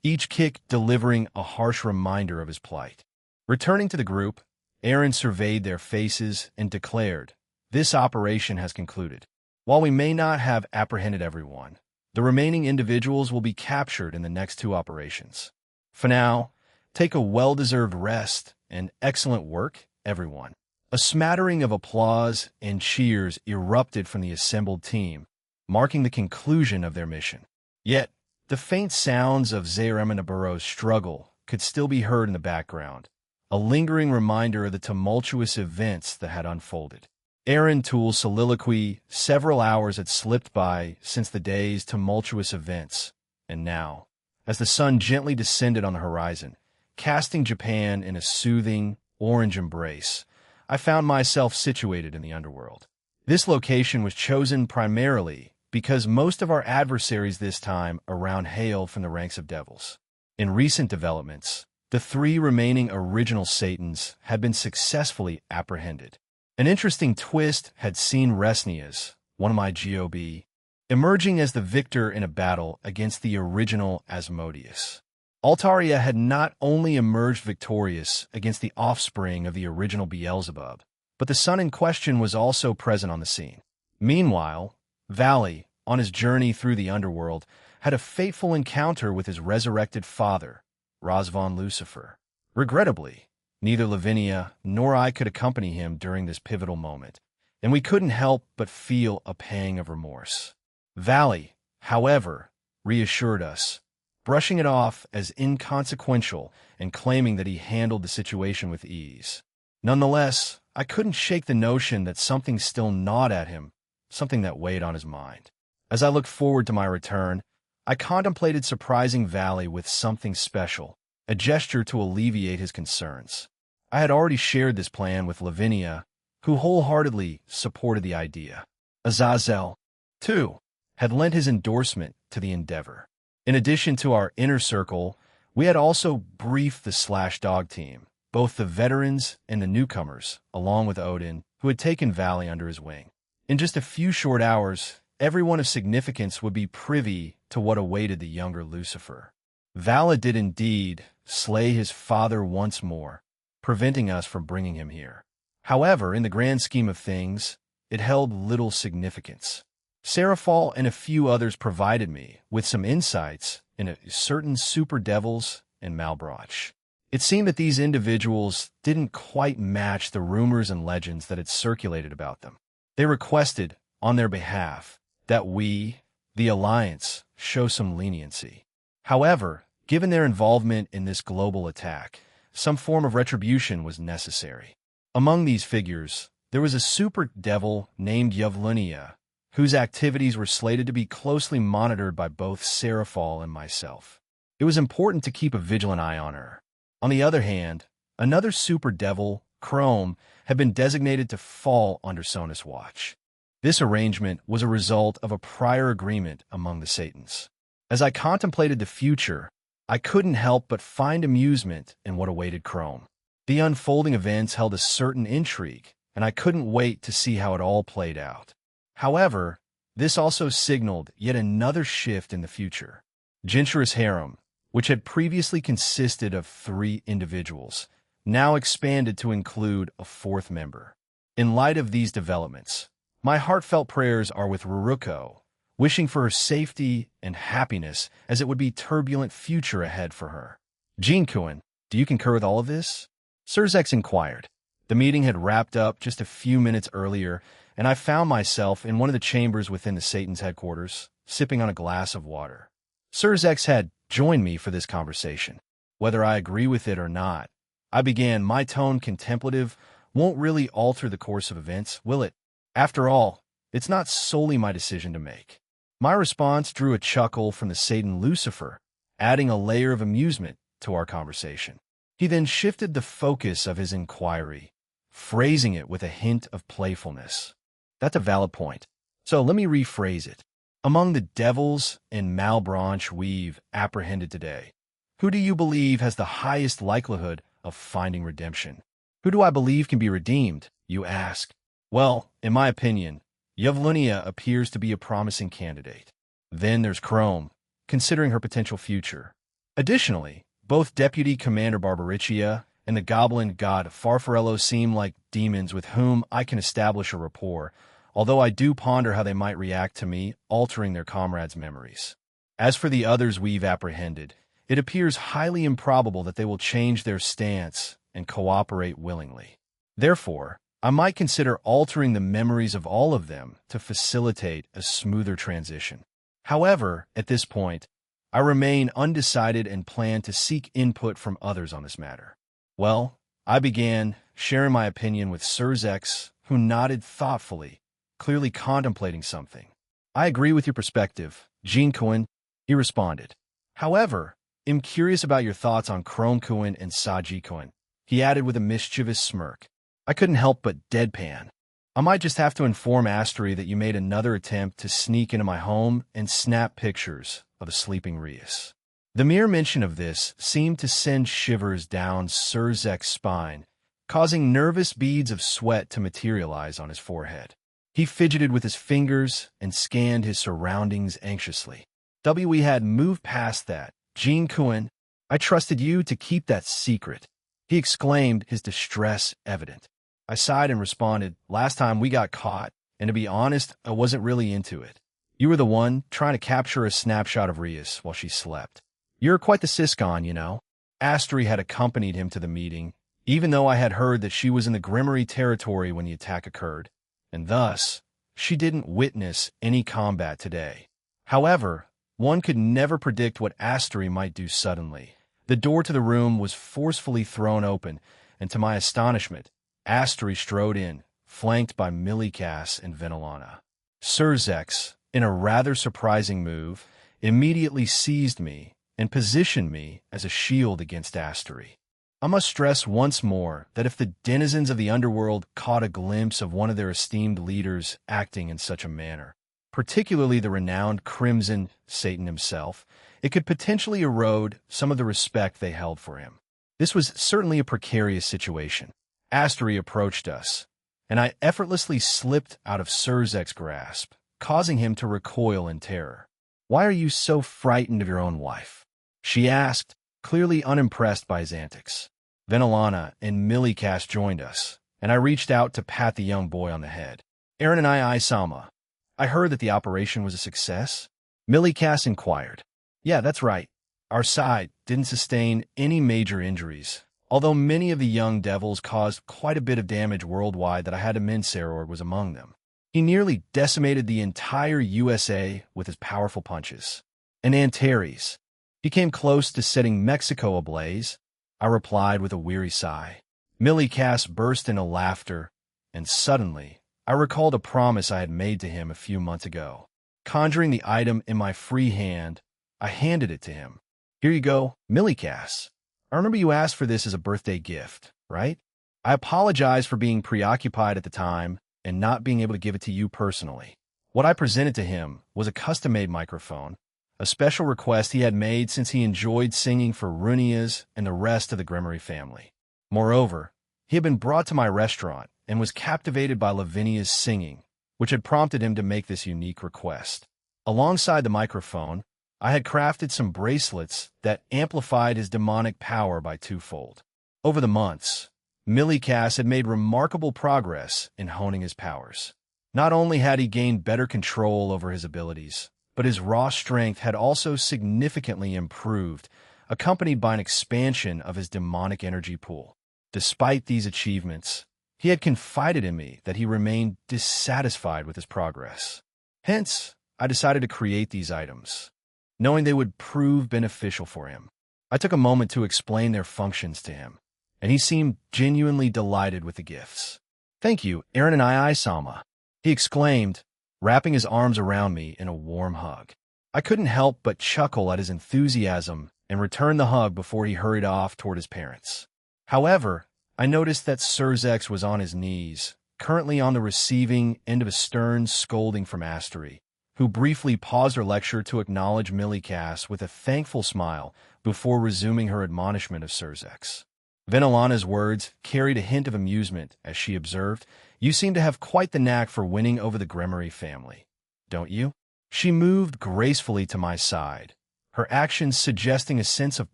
each kick delivering a harsh reminder of his plight. Returning to the group, Aaron surveyed their faces and declared, This operation has concluded. While we may not have apprehended everyone, the remaining individuals will be captured in the next 2 operations. For now, take a well-deserved rest and excellent work, everyone. A smattering of applause and cheers erupted from the assembled team, marking the conclusion of their mission. Yet, the faint sounds of Zaorama's struggle could still be heard in the background, a lingering reminder of the tumultuous events that had unfolded. Aaron Toole's soliloquy, several hours had slipped by since the day's tumultuous events, and now, as the sun gently descended on the horizon, casting Japan in a soothing, orange embrace, I found myself situated in the underworld. This location was chosen primarily because most of our adversaries this time around hailed from the ranks of devils. In recent developments, the 3 remaining original Satans had been successfully apprehended. An interesting twist had seen Resnias, one of my GOB, emerging as the victor in a battle against the original Asmodeus. Altaria had not only emerged victorious against the offspring of the original Beelzebub, but the son in question was also present on the scene. Meanwhile, Valley, on his journey through the underworld, had a fateful encounter with his resurrected father, Razvan Lucifer. Regrettably, neither Lavinia nor I could accompany him during this pivotal moment, and we couldn't help but feel a pang of remorse. Valley, however, reassured us, brushing it off as inconsequential and claiming that he handled the situation with ease. Nonetheless, I couldn't shake the notion that something still gnawed at him, something that weighed on his mind. As I looked forward to my return, I contemplated surprising Valley with something special, a gesture to alleviate his concerns. I had already shared this plan with Lavinia, who wholeheartedly supported the idea. Azazel, too, had lent his endorsement to the endeavor. In addition to our inner circle, we had also briefed the Slash Dog team, both the veterans and the newcomers, along with Odin, who had taken Valley under his wing. In just a few short hours, everyone of significance would be privy to what awaited the younger Lucifer. Vala did indeed slay his father once more, preventing us from bringing him here. However, in the grand scheme of things, it held little significance. Seraphal and a few others provided me with some insights into certain super devils and Malbrach. It seemed that these individuals didn't quite match the rumors and legends that had circulated about them. They requested, on their behalf, that we, the Alliance, show some leniency. However, given their involvement in this global attack, some form of retribution was necessary. Among these figures, there was a super devil named Yevlunia, whose activities were slated to be closely monitored by both Serafal and myself. It was important to keep a vigilant eye on her. On the other hand, another super devil, Chrome, had been designated to fall under Sonus' watch. This arrangement was a result of a prior agreement among the Satans. As I contemplated the future, I couldn't help but find amusement in what awaited Chrome. The unfolding events held a certain intrigue, and I couldn't wait to see how it all played out. However, this also signaled yet another shift in the future. Jinchura's harem, which had previously consisted of 3 individuals, now expanded to include a 4th member. In light of these developments, my heartfelt prayers are with Ruruko, wishing for her safety and happiness as it would be a turbulent future ahead for her. Jinkuin, do you concur with all of this? Surzex inquired. The meeting had wrapped up just a few minutes earlier, and I found myself in one of the chambers within the Satan's headquarters, sipping on a glass of water. Surzex had joined me for this conversation. Whether I agree with it or not, I began, my tone contemplative, won't really alter the course of events, will it? After all, it's not solely my decision to make. My response drew a chuckle from the Satan Lucifer, adding a layer of amusement to our conversation. He then shifted the focus of his inquiry, phrasing it with a hint of playfulness. That's a valid point. So let me rephrase it. Among the devils in Malbranche we've apprehended today, who do you believe has the highest likelihood of finding redemption? Who do I believe can be redeemed, you ask? Well, in my opinion, Yevlunia appears to be a promising candidate. Then there's Chrome, considering her potential future. Additionally, both Deputy Commander Barbaricia and the goblin god Farfarello seem like demons with whom I can establish a rapport, although I do ponder how they might react to me, altering their comrades' memories. As for the others we've apprehended, it appears highly improbable that they will change their stance and cooperate willingly. Therefore, I might consider altering the memories of all of them to facilitate a smoother transition. However, at this point, I remain undecided and plan to seek input from others on this matter. Well, I began sharing my opinion with Surzex, who nodded thoughtfully, clearly contemplating something. I agree with your perspective, Jean Cohen, he responded. However, I'm curious about your thoughts on Chrome Cohen and Saji Cohen, he added with a mischievous smirk. I couldn't help but deadpan. I might just have to inform Astery that you made another attempt to sneak into my home and snap pictures of the sleeping Rias. The mere mention of this seemed to send shivers down Surzek's spine, causing nervous beads of sweat to materialize on his forehead. He fidgeted with his fingers and scanned his surroundings anxiously. We had moved past that. Jean Cohen, I trusted you to keep that secret, he exclaimed, his distress evident. I sighed and responded, last time we got caught, and to be honest, I wasn't really into it. You were the one trying to capture a snapshot of Rias while she slept. You're quite the siscon, you know. Astery had accompanied him to the meeting, even though I had heard that she was in the Grimmery territory when the attack occurred, and thus, she didn't witness any combat today. However, one could never predict what Astery might do suddenly. The door to the room was forcefully thrown open, and to my astonishment, Astery strode in, flanked by Millikas and Venelana. Surzex, in a rather surprising move, immediately seized me and positioned me as a shield against Astery. I must stress once more that if the denizens of the underworld caught a glimpse of one of their esteemed leaders acting in such a manner, particularly the renowned Crimson Satan himself, it could potentially erode some of the respect they held for him. This was certainly a precarious situation. Astery approached us, and I effortlessly slipped out of Surzek's grasp, causing him to recoil in terror. Why are you so frightened of your own wife? She asked, clearly unimpressed by his antics. Venelana and Millikas joined us, and I reached out to pat the young boy on the head. Aaron and I Sama. I heard that the operation was a success? Millikas inquired. Yeah, that's right. Our side didn't sustain any major injuries, although many of the young devils caused quite a bit of damage worldwide that I had to mend. Saror was among them. He nearly decimated the entire USA with his powerful punches. And Antares. He came close to setting Mexico ablaze. I replied with a weary sigh. Millie Cass burst into laughter, and suddenly, I recalled a promise I had made to him a few months ago. Conjuring the item in my free hand, I handed it to him. Here you go, Millie Cass. I remember you asked for this as a birthday gift, right? I apologize for being preoccupied at the time and not being able to give it to you personally. What I presented to him was a custom-made microphone, a special request he had made since he enjoyed singing for Runia's and the rest of the Gremory family. Moreover, he had been brought to my restaurant and was captivated by Lavinia's singing, which had prompted him to make this unique request. Alongside the microphone, I had crafted some bracelets that amplified his demonic power by twofold. Over the months, Millie Cass had made remarkable progress in honing his powers. Not only had he gained better control over his abilities, but his raw strength had also significantly improved, accompanied by an expansion of his demonic energy pool. Despite these achievements, he had confided in me that he remained dissatisfied with his progress. Hence, I decided to create these items, knowing they would prove beneficial for him. I took a moment to explain their functions to him, and he seemed genuinely delighted with the gifts. "Thank you, Aaron and I-sama," he exclaimed, wrapping his arms around me in a warm hug. I couldn't help but chuckle at his enthusiasm and return the hug before he hurried off toward his parents. However, I noticed that Surzex was on his knees, currently on the receiving end of a stern scolding from Astery, who briefly paused her lecture to acknowledge Millie Cass with a thankful smile before resuming her admonishment of Surzex. Venelana's words carried a hint of amusement as she observed, "You seem to have quite the knack for winning over the Gremory family, don't you?" She moved gracefully to my side, her actions suggesting a sense of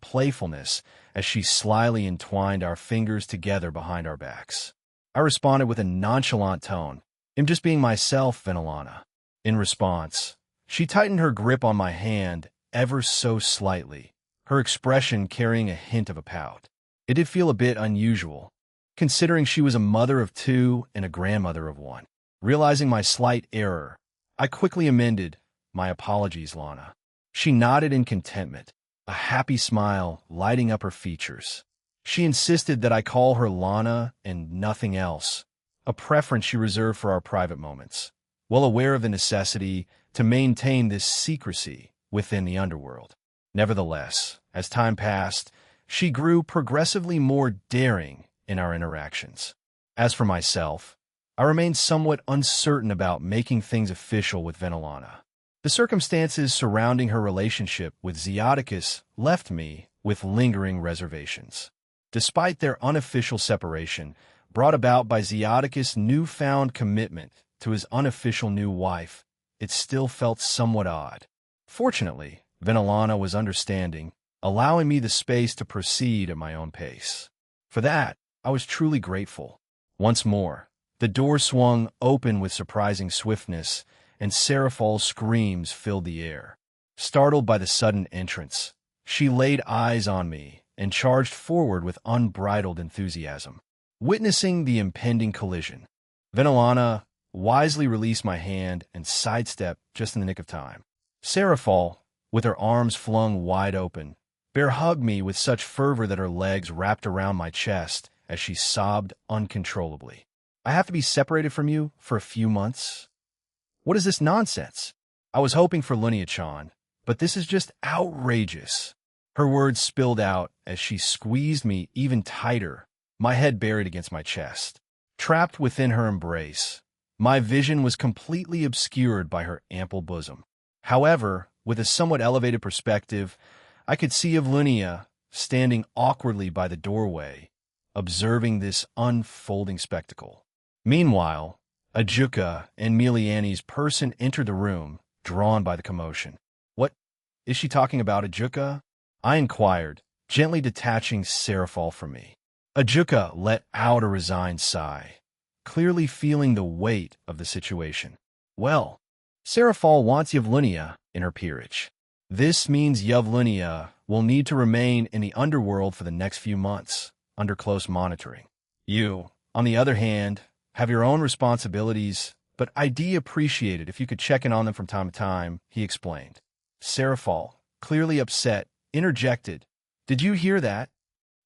playfulness as she slyly entwined our fingers together behind our backs. I responded with a nonchalant tone, "I'm just being myself, Venelana." In response, she tightened her grip on my hand ever so slightly, her expression carrying a hint of a pout. It did feel a bit unusual, considering she was a mother of two and a grandmother of one. Realizing my slight error, I quickly amended, "My apologies, Lana." She nodded in contentment, a happy smile lighting up her features. She insisted that I call her Lana and nothing else, a preference she reserved for our private moments, well aware of the necessity to maintain this secrecy within the underworld. Nevertheless, as time passed, she grew progressively more daring in our interactions. As for myself, I remained somewhat uncertain about making things official with Venelana. The circumstances surrounding her relationship with Zeoticus left me with lingering reservations. Despite their unofficial separation, brought about by Zeoticus' newfound commitment to his unofficial new wife, it still felt somewhat odd. Fortunately, Venelana was understanding, allowing me the space to proceed at my own pace. For that, I was truly grateful. Once more, the door swung open with surprising swiftness, and Seraphil's screams filled the air. Startled by the sudden entrance, she laid eyes on me and charged forward with unbridled enthusiasm. Witnessing the impending collision, Venelana wisely released my hand and sidestepped just in the nick of time. Seraphil, with her arms flung wide open, bear hugged me with such fervor that her legs wrapped around my chest as she sobbed uncontrollably. "I have to be separated from you for a few months? What is this nonsense? I was hoping for Lunia-chan, but this is just outrageous." Her words spilled out as she squeezed me even tighter, my head buried against my chest. Trapped within her embrace, my vision was completely obscured by her ample bosom. However, with a somewhat elevated perspective, I could see Lunia standing awkwardly by the doorway, observing this unfolding spectacle. Meanwhile, Ajuka and Miliani's person entered the room, drawn by the commotion. "What? Is she talking about, Ajuka?" I inquired, gently detaching Seraphil from me. Ajuka let out a resigned sigh, clearly feeling the weight of the situation. "Well, Seraphil wants Yevlunia in her peerage. This means Yevlunia will need to remain in the underworld for the next few months, under close monitoring. You, on the other hand, have your own responsibilities but I'd appreciate it if you could check in on them from time to time, he explained. Serafal, clearly upset, interjected. Did you hear that?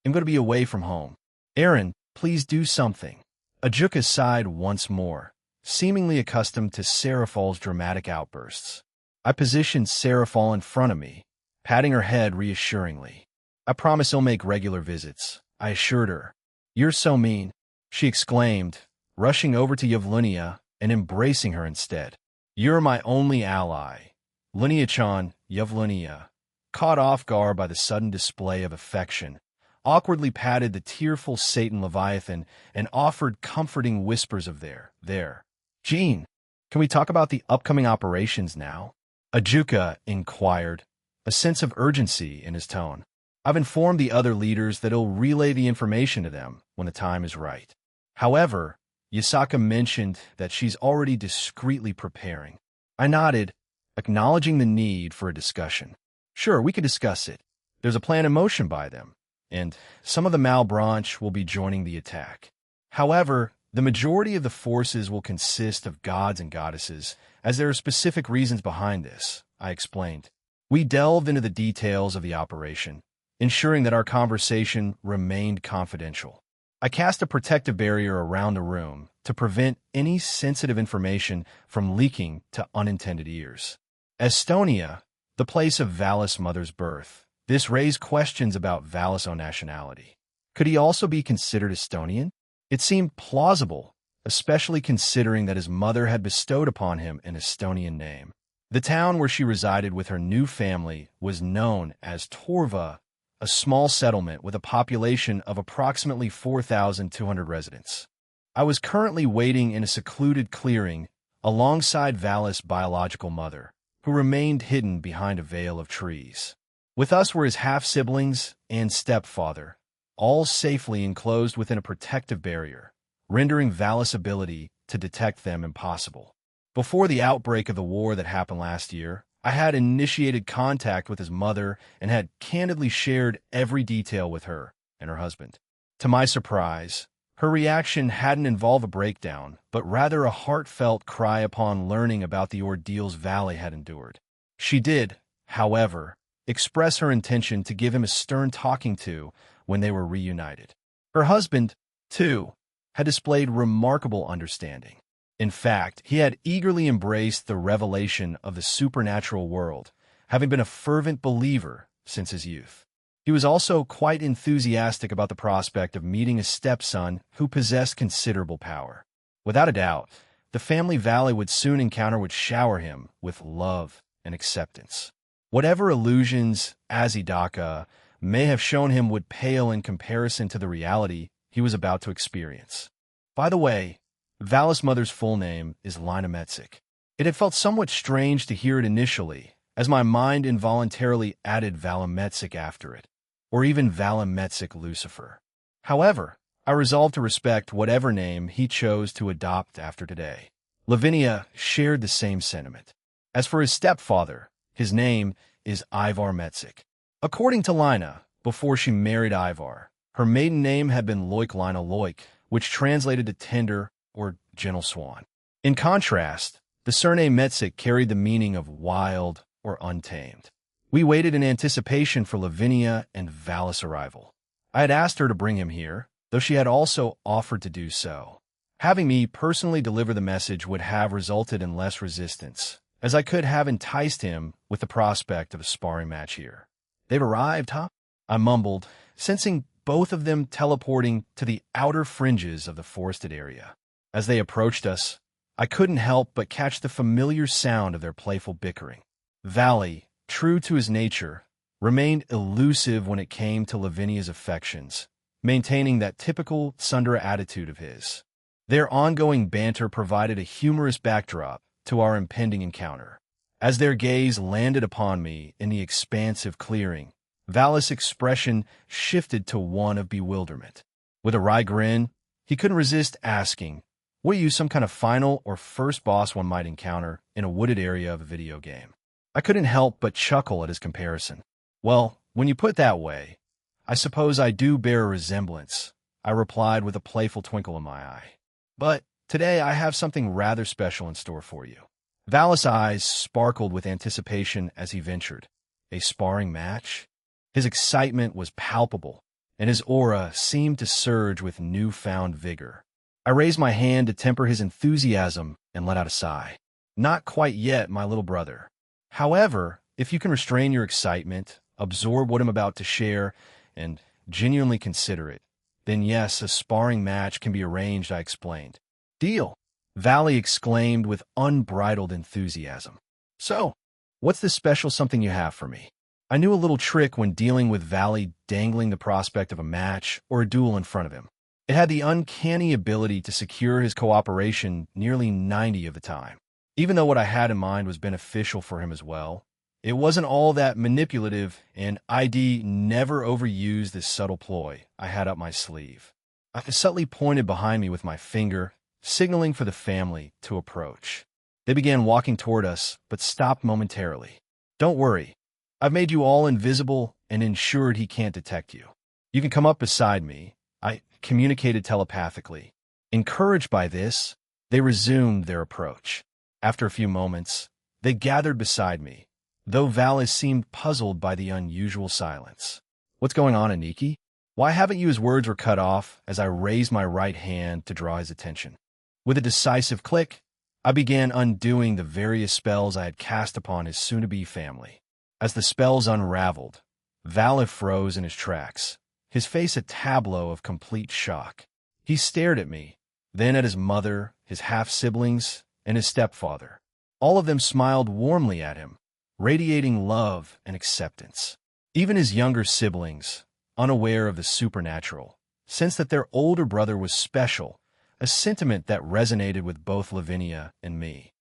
I'm going to be away from home. Aaron, please do something. Ajuka sighed once more, seemingly accustomed to Serafal's dramatic outbursts. I positioned Serafal in front of me, patting her head reassuringly. I promise I'll make regular visits, I assured her. You're so mean, she exclaimed, rushing over to Yevlunia and embracing her instead. You're my only ally. Lunia-chan, Yevlunia, caught off guard by the sudden display of affection, awkwardly patted the tearful Satan Leviathan and offered comforting whispers of there. Jean, can we talk about the upcoming operations now? Ajuka inquired, a sense of urgency in his tone. I've informed the other leaders that he'll relay the information to them when the time is right. However, Yasaka mentioned that she's already discreetly preparing. I nodded, acknowledging the need for a discussion. Sure, we could discuss it. There's a plan in motion by them, and some of the Malbranche will be joining the attack. However, the majority of the forces will consist of gods and goddesses, as there are specific reasons behind this, I explained. We delved into the details of the operation, ensuring that our conversation remained confidential. I cast a protective barrier around the room to prevent any sensitive information from leaking to unintended ears. Estonia, the place of Valis' mother's birth. This raised questions about Valis' own nationality. Could he also be considered Estonian? It seemed plausible, especially considering that his mother had bestowed upon him an Estonian name. The town where she resided with her new family was known as Torva, a small settlement with a population of approximately 4,200 residents. I was currently waiting in a secluded clearing alongside Valis' biological mother, who remained hidden behind a veil of trees. With us were his half-siblings and stepfather, all safely enclosed within a protective barrier, rendering Valis' ability to detect them impossible. Before the outbreak of the war that happened last year, I had initiated contact with his mother and had candidly shared every detail with her and her husband. To my surprise, her reaction hadn't involved a breakdown, but rather a heartfelt cry upon learning about the ordeals Valley had endured. She did, however, express her intention to give him a stern talking to when they were reunited. Her husband, too, had displayed remarkable understanding. In fact, he had eagerly embraced the revelation of the supernatural world, having been a fervent believer since his youth. He was also quite enthusiastic about the prospect of meeting a stepson who possessed considerable power. Without a doubt, the family Valley would soon encounter would shower him with love and acceptance. Whatever illusions Azidaka may have shown him would pale in comparison to the reality he was about to experience. By the way, Valis' mother's full name is Lina Metzik. It had felt somewhat strange to hear it initially, as my mind involuntarily added Valametzik after it, or even Valametzik Lucifer. However, I resolved to respect whatever name he chose to adopt after today. Lavinia shared the same sentiment. As for his stepfather, his name is Ivar Metzik. According to Lina, before she married Ivar, her maiden name had been Loik Lina Loik, which translated to tender or gentle swan. In contrast, the surname Metzik carried the meaning of wild or untamed. We waited in anticipation for Lavinia and Valis' arrival. I had asked her to bring him here, though she had also offered to do so. Having me personally deliver the message would have resulted in less resistance, as I could have enticed him with the prospect of a sparring match here. They've arrived, huh? I mumbled, sensing both of them teleporting to the outer fringes of the forested area. As they approached us, I couldn't help but catch the familiar sound of their playful bickering. Valley, true to his nature, remained elusive when it came to Lavinia's affections, maintaining that typical tsundere attitude of his. Their ongoing banter provided a humorous backdrop to our impending encounter. As their gaze landed upon me in the expansive clearing, Valis' expression shifted to one of bewilderment. With a wry grin, he couldn't resist asking, "What are you, some kind of final or first boss one might encounter in a wooded area of a video game?" I couldn't help but chuckle at his comparison. "Well, when you put it that way, I suppose I do bear a resemblance," I replied with a playful twinkle in my eye. "But Today I have something rather special in store for you. Val's eyes sparkled with anticipation as he ventured. A sparring match? His excitement was palpable, and his aura seemed to surge with newfound vigor. I raised my hand to temper his enthusiasm and let out a sigh. Not quite yet, my little brother. However, if you can restrain your excitement, absorb what I'm about to share, and genuinely consider it, then yes, a sparring match can be arranged, I explained. Deal, Valley exclaimed with unbridled enthusiasm. So, what's this special something you have for me? I knew a little trick when dealing with Valley dangling the prospect of a match or a duel in front of him. It had the uncanny ability to secure his cooperation nearly 90 of the time. Even though what I had in mind was beneficial for him as well, it wasn't all that manipulative, and ID never overused this subtle ploy I had up my sleeve. I subtly pointed behind me with my finger, signaling for the family to approach. They began walking toward us, but stopped momentarily. Don't worry, I've made you all invisible and ensured he can't detect you. You can come up beside me, I communicated telepathically. Encouraged by this, they resumed their approach. After a few moments, they gathered beside me, though Valis seemed puzzled by the unusual silence. What's going on, Aniki? Why haven't you? His words were cut off as I raised my right hand to draw his attention. With a decisive click, I began undoing the various spells I had cast upon his soon-to-be family. As the spells unraveled, Valif froze in his tracks, his face a tableau of complete shock. He stared at me, then at his mother, his half-siblings, and his stepfather. All of them smiled warmly at him, radiating love and acceptance. Even his younger siblings, unaware of the supernatural, sensed that their older brother was special, a sentiment that resonated with both Lavinia and me.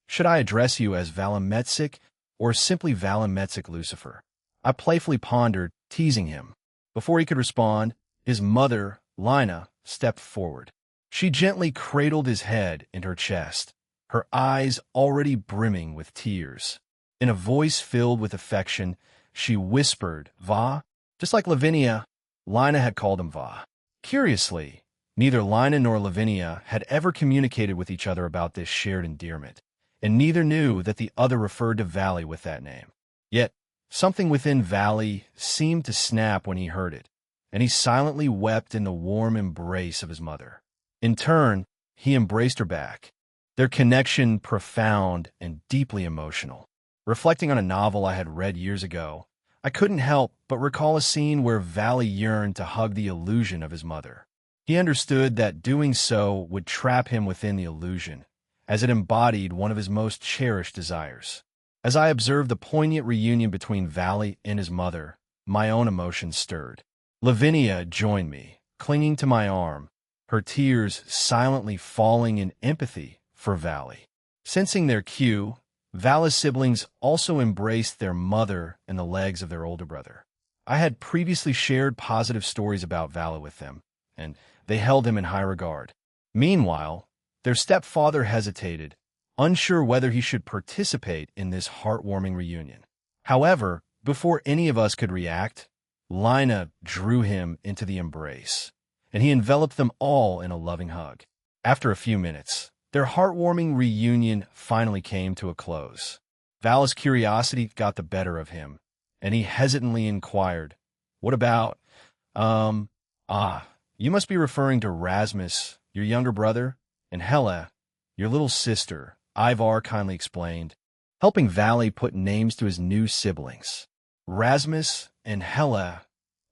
Should I address you as Valimetsik or simply Valimetsik Lucifer? I playfully pondered, teasing him. Before he could respond, his mother, Lina, stepped forward. She gently cradled his head in her chest, her eyes already brimming with tears. In a voice filled with affection, she whispered, Va, just like Lavinia. Lina had called him Va. Curiously, neither Lina nor Lavinia had ever communicated with each other about this shared endearment, and neither knew that the other referred to Valley with that name. Yet, something within Valley seemed to snap when he heard it, and he silently wept in the warm embrace of his mother. In turn, he embraced her back, their connection profound and deeply emotional. Reflecting on a novel I had read years ago, I couldn't help but recall a scene where Valley yearned to hug the illusion of his mother. He understood that doing so would trap him within the illusion, as it embodied one of his most cherished desires. As I observed the poignant reunion between Valley and his mother, my own emotions stirred. Lavinia joined me, clinging to my arm, her tears silently falling in empathy for Valley. Sensing their cue, Vala's siblings also embraced their mother and the legs of their older brother. I had previously shared positive stories about Vala with them, and they held him in high regard. Meanwhile, their stepfather hesitated, unsure whether he should participate in this heartwarming reunion. However, before any of us could react, Lina drew him into the embrace, and he enveloped them all in a loving hug. After a few minutes, their heartwarming reunion finally came to a close. Vala's curiosity got the better of him, and he hesitantly inquired, "What about, you must be referring to Rasmus, your younger brother, and Hela, your little sister," Ivar kindly explained, helping Valley put names to his new siblings. Rasmus and Hela.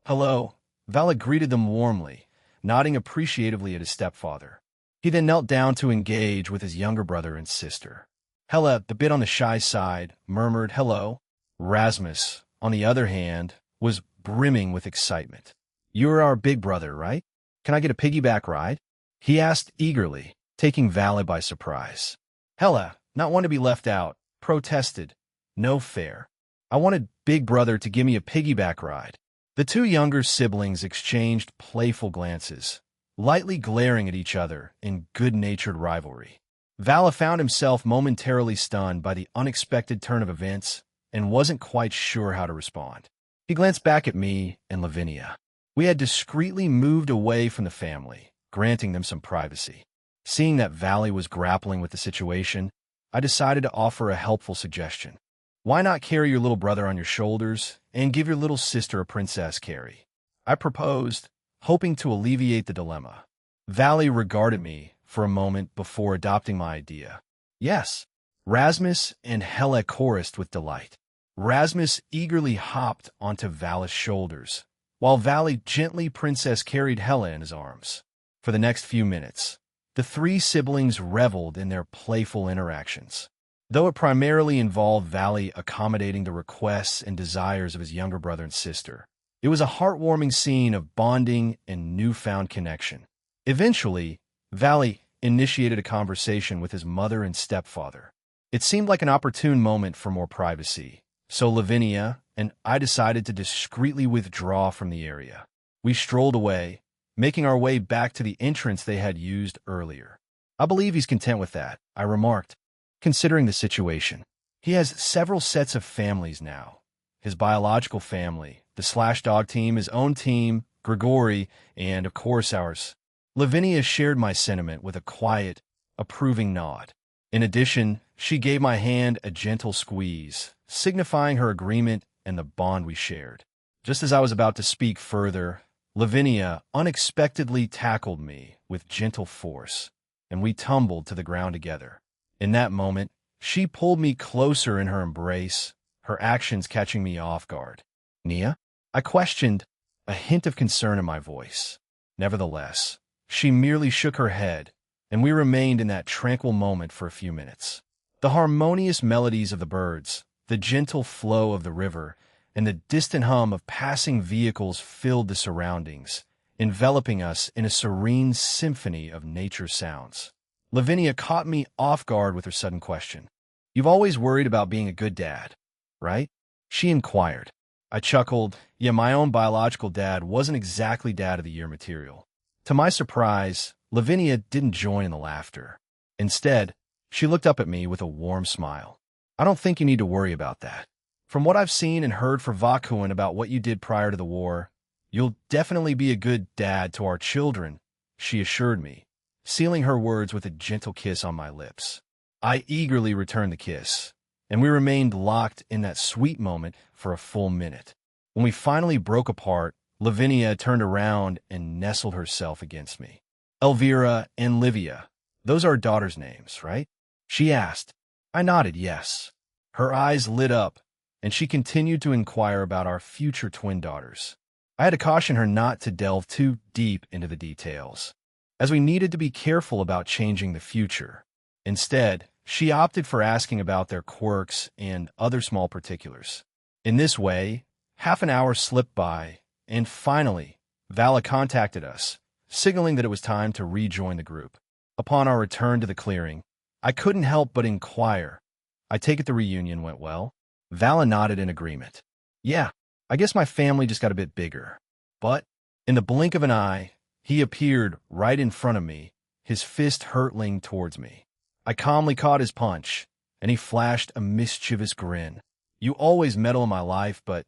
Hello, Vala greeted them warmly, nodding appreciatively at his stepfather. He then knelt down to engage with his younger brother and sister. Hela, the bit on the shy side, murmured hello. Rasmus, on the other hand, was brimming with excitement. "You're our big brother, right? Can I get a piggyback ride?" he asked eagerly, taking Vala by surprise. Hela, not one to be left out, protested, "No fair. I wanted Big Brother to give me a piggyback ride." The two younger siblings exchanged playful glances, lightly glaring at each other in good-natured rivalry. Vala found himself momentarily stunned by the unexpected turn of events and wasn't quite sure how to respond. He glanced back at me and Lavinia. We had discreetly moved away from the family, granting them some privacy. Seeing that Valley was grappling with the situation, I decided to offer a helpful suggestion. Why not carry your little brother on your shoulders and give your little sister a princess carry? I proposed, hoping to alleviate the dilemma. Valley regarded me for a moment before adopting my idea. Yes, Rasmus and Helle chorused with delight. Rasmus eagerly hopped onto Valley's shoulders, while Valley gently princess carried Helle in his arms. For the next few minutes, the three siblings reveled in their playful interactions. Though it primarily involved Valley accommodating the requests and desires of his younger brother and sister, it was a heartwarming scene of bonding and newfound connection. Eventually, Valley initiated a conversation with his mother and stepfather. It seemed like an opportune moment for more privacy, so Lavinia and I decided to discreetly withdraw from the area. We strolled away, making our way back to the entrance they had used earlier. I believe he's content with that, I remarked, considering the situation. He has several sets of families now. His biological family, the Slash Dog team, his own team, Grigori, and, of course, ours. Lavinia shared my sentiment with a quiet, approving nod. In addition, she gave my hand a gentle squeeze, signifying her agreement and the bond we shared. Just as I was about to speak further, Lavinia unexpectedly tackled me with gentle force, and we tumbled to the ground together. In that moment, she pulled me closer in her embrace, her actions catching me off guard. "Nia?" I questioned, a hint of concern in my voice. Nevertheless, she merely shook her head, and we remained in that tranquil moment for a few minutes. The harmonious melodies of the birds, the gentle flow of the river, and the distant hum of passing vehicles filled the surroundings, enveloping us in a serene symphony of nature sounds. Lavinia caught me off guard with her sudden question. "You've always worried about being a good dad, right?" she inquired. I chuckled. Yeah, my own biological dad wasn't exactly Dad of the Year material. To my surprise, Lavinia didn't join in the laughter. Instead, she looked up at me with a warm smile. "I don't think you need to worry about that. From what I've seen and heard from Vakuen about what you did prior to the war, you'll definitely be a good dad to our children," she assured me, sealing her words with a gentle kiss on my lips. I eagerly returned the kiss, and we remained locked in that sweet moment for a full minute. When we finally broke apart, Lavinia turned around and nestled herself against me. "Elvira and Livia, those are our daughters' names, right?" she asked. I nodded yes. Her eyes lit up, and she continued to inquire about our future twin daughters. I had to caution her not to delve too deep into the details, as we needed to be careful about changing the future. Instead, she opted for asking about their quirks and other small particulars. In this way, half an hour slipped by, and finally, Vala contacted us, signaling that it was time to rejoin the group. Upon our return to the clearing, I couldn't help but inquire, "I take it the reunion went well?" Vala nodded in agreement. "Yeah, I guess my family just got a bit bigger." But, in the blink of an eye, he appeared right in front of me, his fist hurtling towards me. I calmly caught his punch, and he flashed a mischievous grin. "You always meddle in my life, but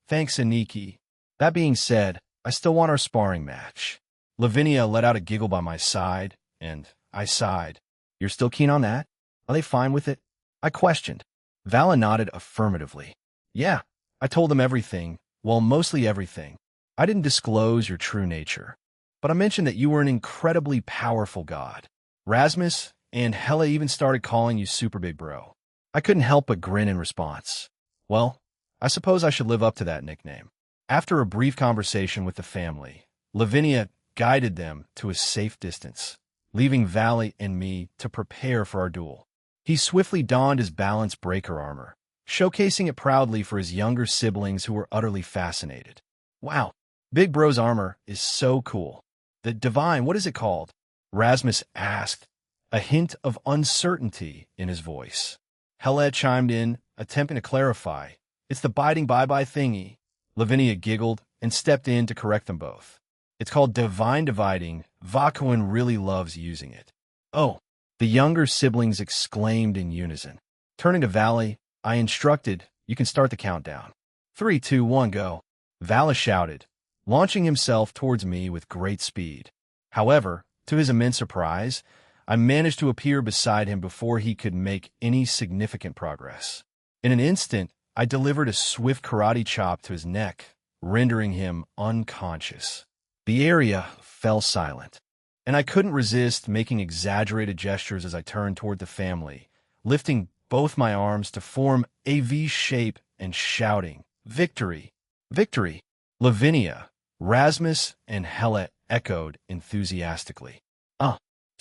thanks, Aniki. That being said, I still want our sparring match." Lavinia let out a giggle by my side, and I sighed. "You're still keen on that? Are they fine with it?" I questioned. Vala nodded affirmatively. "Yeah, I told them everything, well, mostly everything. I didn't disclose your true nature, but I mentioned that you were an incredibly powerful god. Rasmus and Helle even started calling you Super Big Bro." I couldn't help but grin in response. Well, I suppose I should live up to that nickname. After a brief conversation with the family, Lavinia guided them to a safe distance, leaving Valley and me to prepare for our duel. He swiftly donned his balance breaker armor, showcasing it proudly for his younger siblings who were utterly fascinated. "Wow, Big Bro's armor is so cool. The Divine, what is it called?" Rasmus asked, a hint of uncertainty in his voice. Helle chimed in, attempting to clarify. "It's the biting bye-bye thingy." Lavinia giggled and stepped in to correct them both. "It's called Divine Dividing. Vakuen really loves using it." "Oh," the younger siblings exclaimed in unison. Turning to Valley, I instructed, "You can start the countdown." 3, 2, 1, go. Valley shouted, launching himself towards me with great speed. However, to his immense surprise, I managed to appear beside him before he could make any significant progress. In an instant, I delivered a swift karate chop to his neck, rendering him unconscious. The area fell silent, and I couldn't resist making exaggerated gestures as I turned toward the family, lifting both my arms to form a V shape and shouting, "Victory! Victory!" Lavinia, Rasmus, and Hella echoed enthusiastically.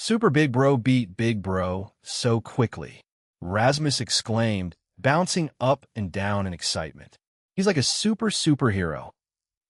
Super Big Bro beat Big Bro so quickly," Rasmus exclaimed, bouncing up and down in excitement. "He's like a superhero,"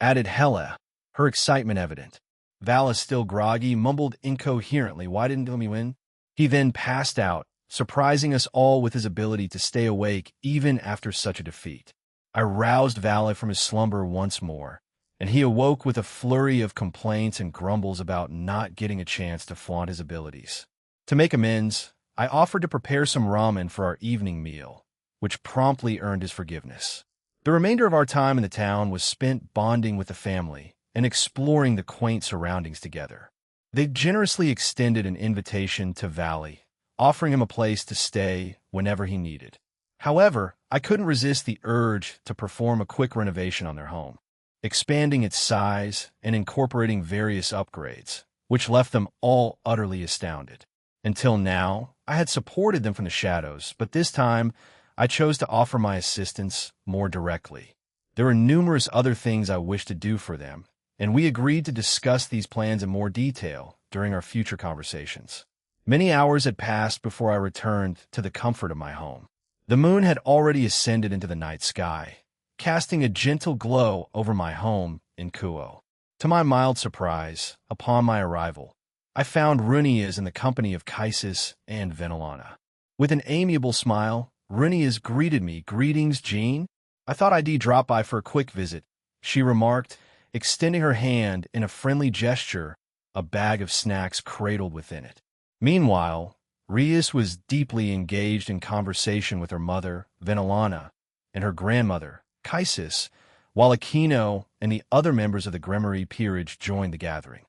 added Hella, her excitement evident. Val is still groggy, mumbled incoherently, "Why didn't we win?" He then passed out, surprising us all with his ability to stay awake even after such a defeat. I roused Valet from his slumber once more, and he awoke with a flurry of complaints and grumbles about not getting a chance to flaunt his abilities. To make amends, I offered to prepare some ramen for our evening meal, which promptly earned his forgiveness. The remainder of our time in the town was spent bonding with the family and exploring the quaint surroundings together. They generously extended an invitation to Valet, offering him a place to stay whenever he needed. However, I couldn't resist the urge to perform a quick renovation on their home, expanding its size and incorporating various upgrades, which left them all utterly astounded. Until now, I had supported them from the shadows, but this time, I chose to offer my assistance more directly. There were numerous other things I wished to do for them, and we agreed to discuss these plans in more detail during our future conversations. Many hours had passed before I returned to the comfort of my home. The moon had already ascended into the night sky, casting a gentle glow over my home in Kuo. To my mild surprise, upon my arrival, I found Runias in the company of Kaisis and Venilana. With an amiable smile, Runias greeted me. "Greetings, Jean. I thought I'd drop by for a quick visit," she remarked, extending her hand in a friendly gesture, a bag of snacks cradled within it. Meanwhile, Rias was deeply engaged in conversation with her mother, Venilana, and her grandmother, Kaisis, while Aquino and the other members of the Gremory peerage joined the gathering.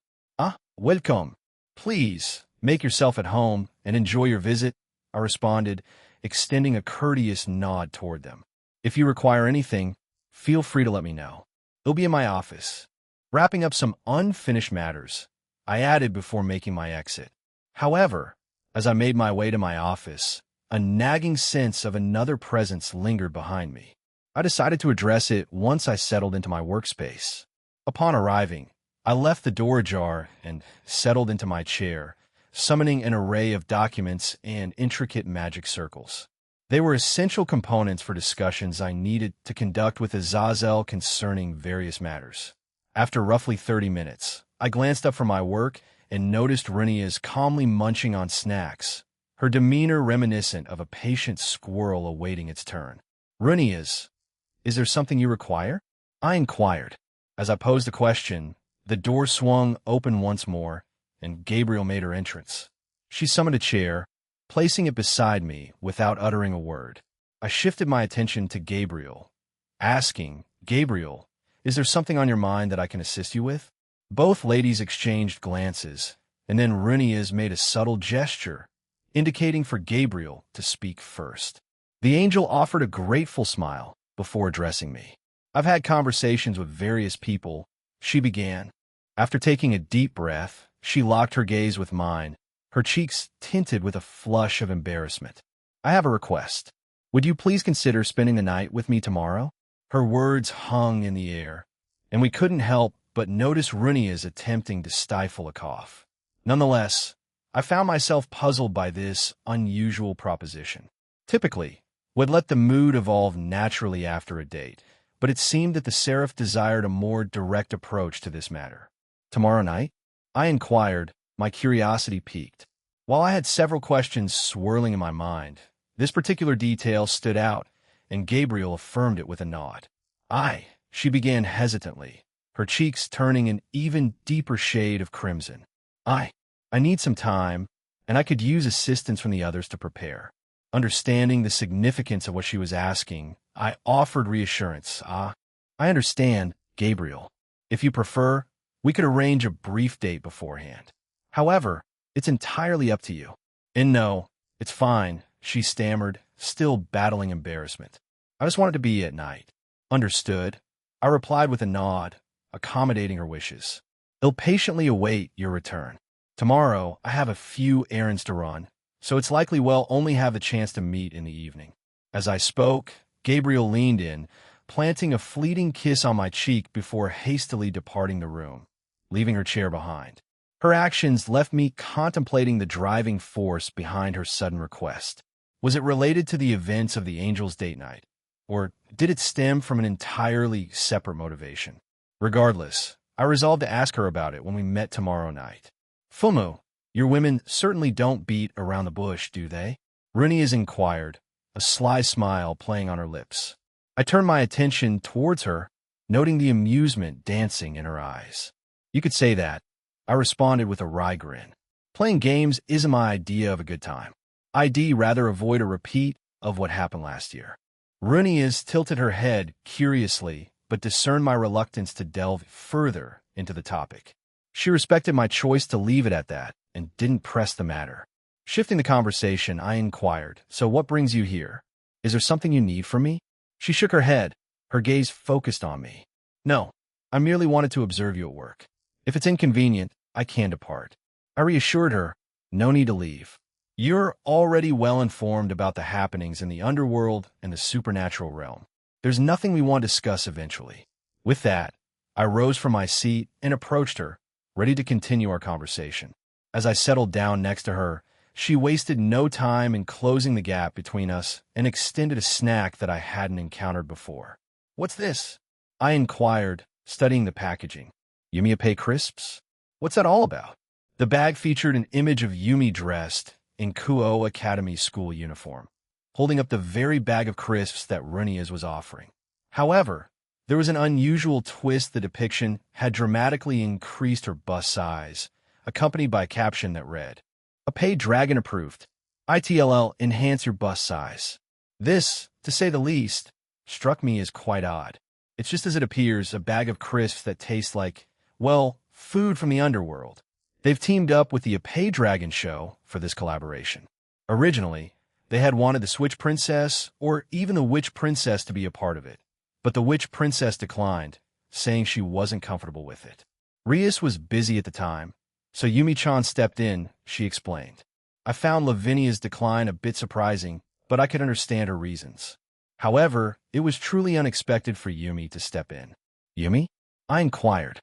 Welcome. Please, make yourself at home and enjoy your visit," I responded, extending a courteous nod toward them. "If you require anything, feel free to let me know. It'll be in my office." Wrapping up some unfinished matters, I added before making my exit. However, as I made my way to my office, a nagging sense of another presence lingered behind me. I decided to address it once I settled into my workspace. Upon arriving, I left the door ajar and settled into my chair, summoning an array of documents and intricate magic circles. They were essential components for discussions I needed to conduct with Azazel concerning various matters. After roughly 30 minutes, I glanced up from my work and noticed Runias calmly munching on snacks, her demeanor reminiscent of a patient squirrel awaiting its turn. "Runias, is there something you require?" I inquired. As I posed the question, the door swung open once more, and Gabriel made her entrance. She summoned a chair, placing it beside me without uttering a word. I shifted my attention to Gabriel, asking, "Gabriel, is there something on your mind that I can assist you with?" Both ladies exchanged glances, and then Runias made a subtle gesture, indicating for Gabriel to speak first. The angel offered a grateful smile before addressing me. "I've had conversations with various people," she began. After taking a deep breath, she locked her gaze with mine, her cheeks tinted with a flush of embarrassment. "I have a request. Would you please consider spending the night with me tomorrow?" Her words hung in the air, and we couldn't help but notice Runias attempting to stifle a cough. Nonetheless, I found myself puzzled by this unusual proposition. Typically, would let the mood evolve naturally after a date, but it seemed that the Seraph desired a more direct approach to this matter. "Tomorrow night?" I inquired, my curiosity piqued. While I had several questions swirling in my mind, this particular detail stood out, and Gabriel affirmed it with a nod. She began hesitantly, her cheeks turning an even deeper shade of crimson. I need some time, and I could use assistance from the others to prepare." Understanding the significance of what she was asking, I offered reassurance. "I understand, Gabriel. If you prefer, we could arrange a brief date beforehand. However, It's entirely up to you. And no, it's fine, she stammered, still battling embarrassment. I just wanted to be at night. Understood. I replied with a nod, accommodating her wishes. I'll patiently await your return. Tomorrow, I have a few errands to run, so it's likely we'll only have a chance to meet in the evening. As I spoke, Gabriel leaned in, planting a fleeting kiss on my cheek before hastily departing the room, leaving her chair behind. Her actions left me contemplating the driving force behind her sudden request. Was it related to the events of the Angels' date night, or did it stem from an entirely separate motivation? Regardless, I resolved to ask her about it when we met tomorrow night. Fumu, your women certainly don't beat around the bush, do they? Runias inquired, a sly smile playing on her lips. I turned my attention towards her, noting the amusement dancing in her eyes. You could say that, I responded with a wry grin. Playing games isn't my idea of a good time. I'd rather avoid a repeat of what happened last year. Runias tilted her head curiously, but discerned my reluctance to delve further into the topic. She respected my choice to leave it at that and didn't press the matter. Shifting the conversation, I inquired, so what brings you here? Is there something you need from me? She shook her head, her gaze focused on me. No, I merely wanted to observe you at work. If it's inconvenient, I can depart. I reassured her, no need to leave. You're already well informed about the happenings in the underworld and the supernatural realm. There's nothing we want to discuss eventually. With that, I rose from my seat and approached her, ready to continue our conversation. As I settled down next to her, she wasted no time in closing the gap between us and extended a snack that I hadn't encountered before. What's this? I inquired, studying the packaging. Yumi Pay crisps? What's that all about? The bag featured an image of Yumi dressed in Kuo Academy school uniform, holding up the very bag of crisps that Runias was offering. However, there was an unusual twist. The depiction had dramatically increased her bust size, accompanied by a caption that read, "A paid dragon approved. ITLL enhance your bust size." This, to say the least, struck me as quite odd. It's just as it appears, a bag of crisps that taste like, well, food from the underworld. They've teamed up with the Apay Dragon show for this collaboration. Originally, they had wanted the Switch Princess or even the Witch Princess to be a part of it, but the Witch Princess declined, saying she wasn't comfortable with it. Rias was busy at the time, so Yumi-chan stepped in, she explained. I found Lavinia's decline a bit surprising, but I could understand her reasons. However, it was truly unexpected for Yumi to step in. Yumi? I inquired.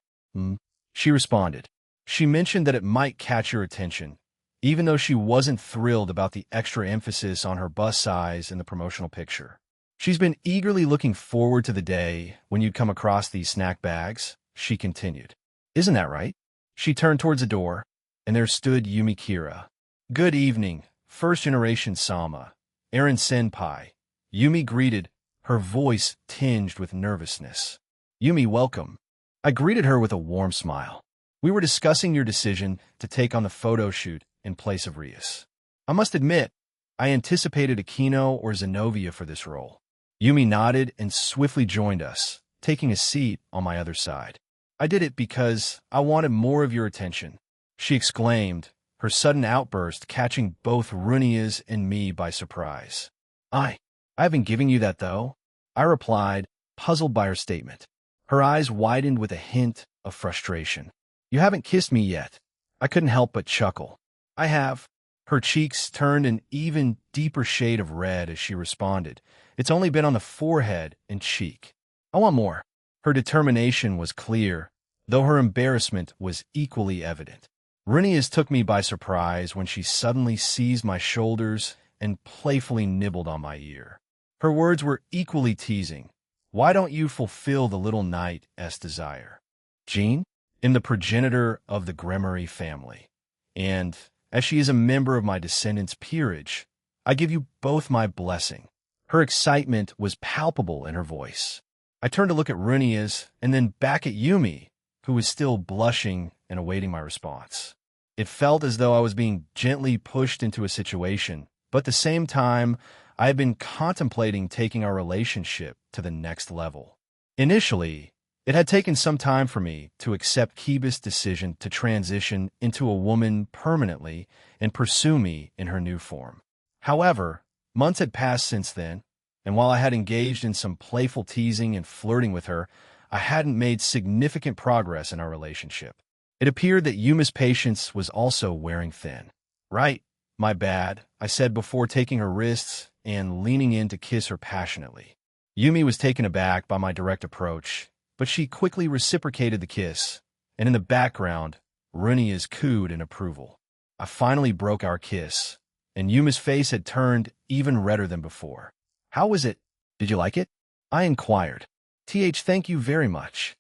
She responded. She mentioned that it might catch your attention, even though she wasn't thrilled about the extra emphasis on her bust size in the promotional picture. She's been eagerly looking forward to the day when you'd come across these snack bags, she continued. Isn't that right? She turned towards the door, and there stood Yumi Kira. Good evening, first-generation Sama, Eren Senpai. Yumi greeted, her voice tinged with nervousness. Yumi, welcome. I greeted her with a warm smile. We were discussing your decision to take on the photo shoot in place of Rias. I must admit, I anticipated Aquino or Zenobia for this role. Yumi nodded and swiftly joined us, taking a seat on my other side. I did it because I wanted more of your attention, she exclaimed, her sudden outburst catching both Runias and me by surprise. I haven't given you that, though, I replied, puzzled by her statement. Her eyes widened with a hint of frustration. You haven't kissed me yet. I couldn't help but chuckle. I have. Her cheeks turned an even deeper shade of red as she responded. It's only been on the forehead and cheek. I want more. Her determination was clear, though her embarrassment was equally evident. Runias took me by surprise when she suddenly seized my shoulders and playfully nibbled on my ear. Her words were equally teasing. Why don't you fulfill the little knight's desire? Jean? I'm the progenitor of the Gremory family, and, as she is a member of my descendants' peerage, I give you both my blessing. Her excitement was palpable in her voice. I turned to look at Runias and then back at Yumi, who was still blushing and awaiting my response. It felt as though I was being gently pushed into a situation, but at the same time, I had been contemplating taking our relationship to the next level. Initially, It had taken some time for me to accept Kiba's decision to transition into a woman permanently and pursue me in her new form. However, months had passed since then, and while I had engaged in some playful teasing and flirting with her, I hadn't made significant progress in our relationship. It appeared that Yumi's patience was also wearing thin. "Right, my bad," I said before taking her wrists and leaning in to kiss her passionately. Yumi was taken aback by my direct approach, but she quickly reciprocated the kiss, and in the background, Runia's cooed in approval. I finally broke our kiss, and Yumi's face had turned even redder than before. "How was it? Did you like it?" I inquired. Thank you very much,"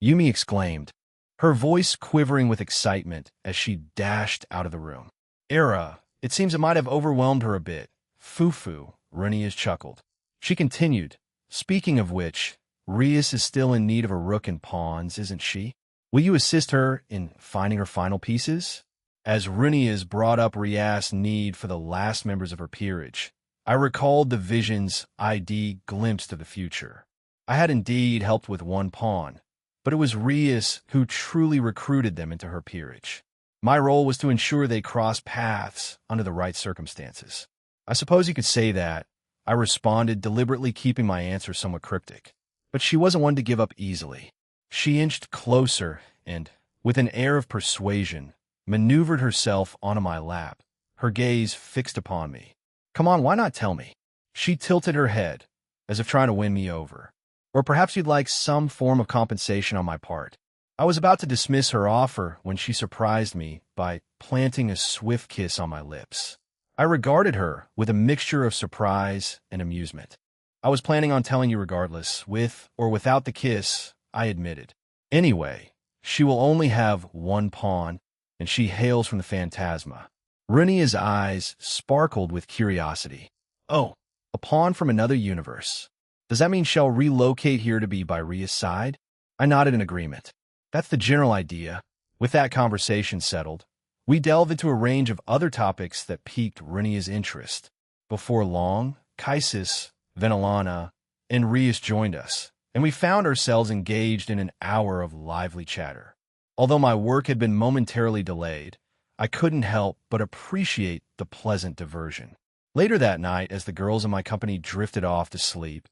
Yumi exclaimed, her voice quivering with excitement as she dashed out of the room. It seems it might have overwhelmed her a bit. Fufu, Runia chuckled. She continued, "Speaking of which, Rias is still in need of a rook and pawns, isn't she? Will you assist her in finding her final pieces?" As Runia's brought up Rias' need for the last members of her peerage, I recalled the vision's ID glimpsed of the future. I had indeed helped with one pawn, but it was Rias who truly recruited them into her peerage. My role was to ensure they crossed paths under the right circumstances. "I suppose you could say that," I responded, deliberately keeping my answer somewhat cryptic. But she wasn't one to give up easily. She inched closer and, with an air of persuasion, maneuvered herself onto my lap, her gaze fixed upon me. "Come on, why not tell me?" She tilted her head, as if trying to win me over. "Or perhaps you'd like some form of compensation on my part." I was about to dismiss her offer when she surprised me by planting a swift kiss on my lips. I regarded her with a mixture of surprise and amusement. "I was planning on telling you regardless, with or without the kiss," I admitted. "Anyway, she will only have one pawn, and she hails from the Phantasma." Runia's eyes sparkled with curiosity. "Oh, a pawn from another universe. Does that mean she'll relocate here to be by Ria's side?" I nodded in agreement. "That's the general idea." With that conversation settled, we delved into a range of other topics that piqued Runia's interest. Before long, Kaisis, Venelana, and Rias joined us, and we found ourselves engaged in an hour of lively chatter. Although my work had been momentarily delayed, I couldn't help but appreciate the pleasant diversion. Later that night, as the girls in my company drifted off to sleep,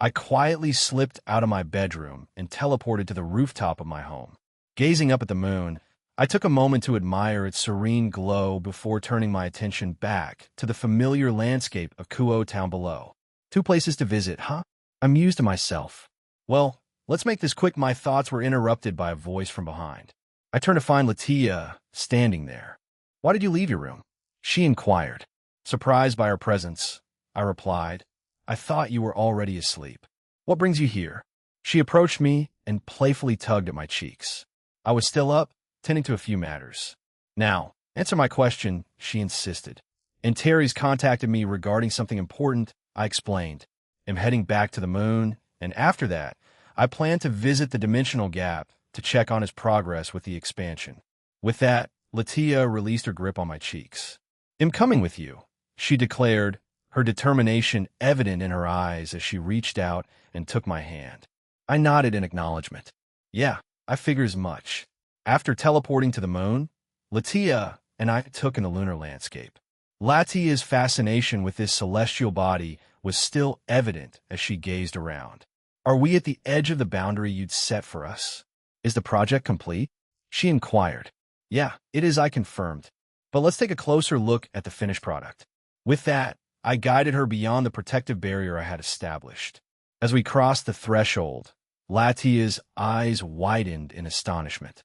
I quietly slipped out of my bedroom and teleported to the rooftop of my home. Gazing up at the moon, I took a moment to admire its serene glow before turning my attention back to the familiar landscape of Kuo Town below. "Two places to visit, huh?" I mused to myself. "Well, let's make this quick." My thoughts were interrupted by a voice from behind. I turned to find Latia standing there. "Why did you leave your room?" she inquired. Surprised by her presence, I replied, "I thought you were already asleep." "What brings you here?" She approached me and playfully tugged at my cheeks. I was still up, tending to a few matters. "Now, answer my question," she insisted. "And Terry's contacted me regarding something important," I explained. "I'm heading back to the moon, and after that, I plan to visit the dimensional gap to check on his progress with the expansion." With that, Latia released her grip on my cheeks. "I'm coming with you," she declared, her determination evident in her eyes as she reached out and took my hand. I nodded in acknowledgement. "Yeah, I figure as much." After teleporting to the moon, Latia and I took in the lunar landscape. Latia's fascination with this celestial body was still evident as she gazed around. "Are we at the edge of the boundary you'd set for us? Is the project complete?" she inquired. "Yeah, it is," I confirmed. "But let's take a closer look at the finished product." With that, I guided her beyond the protective barrier I had established. As we crossed the threshold, Latia's eyes widened in astonishment.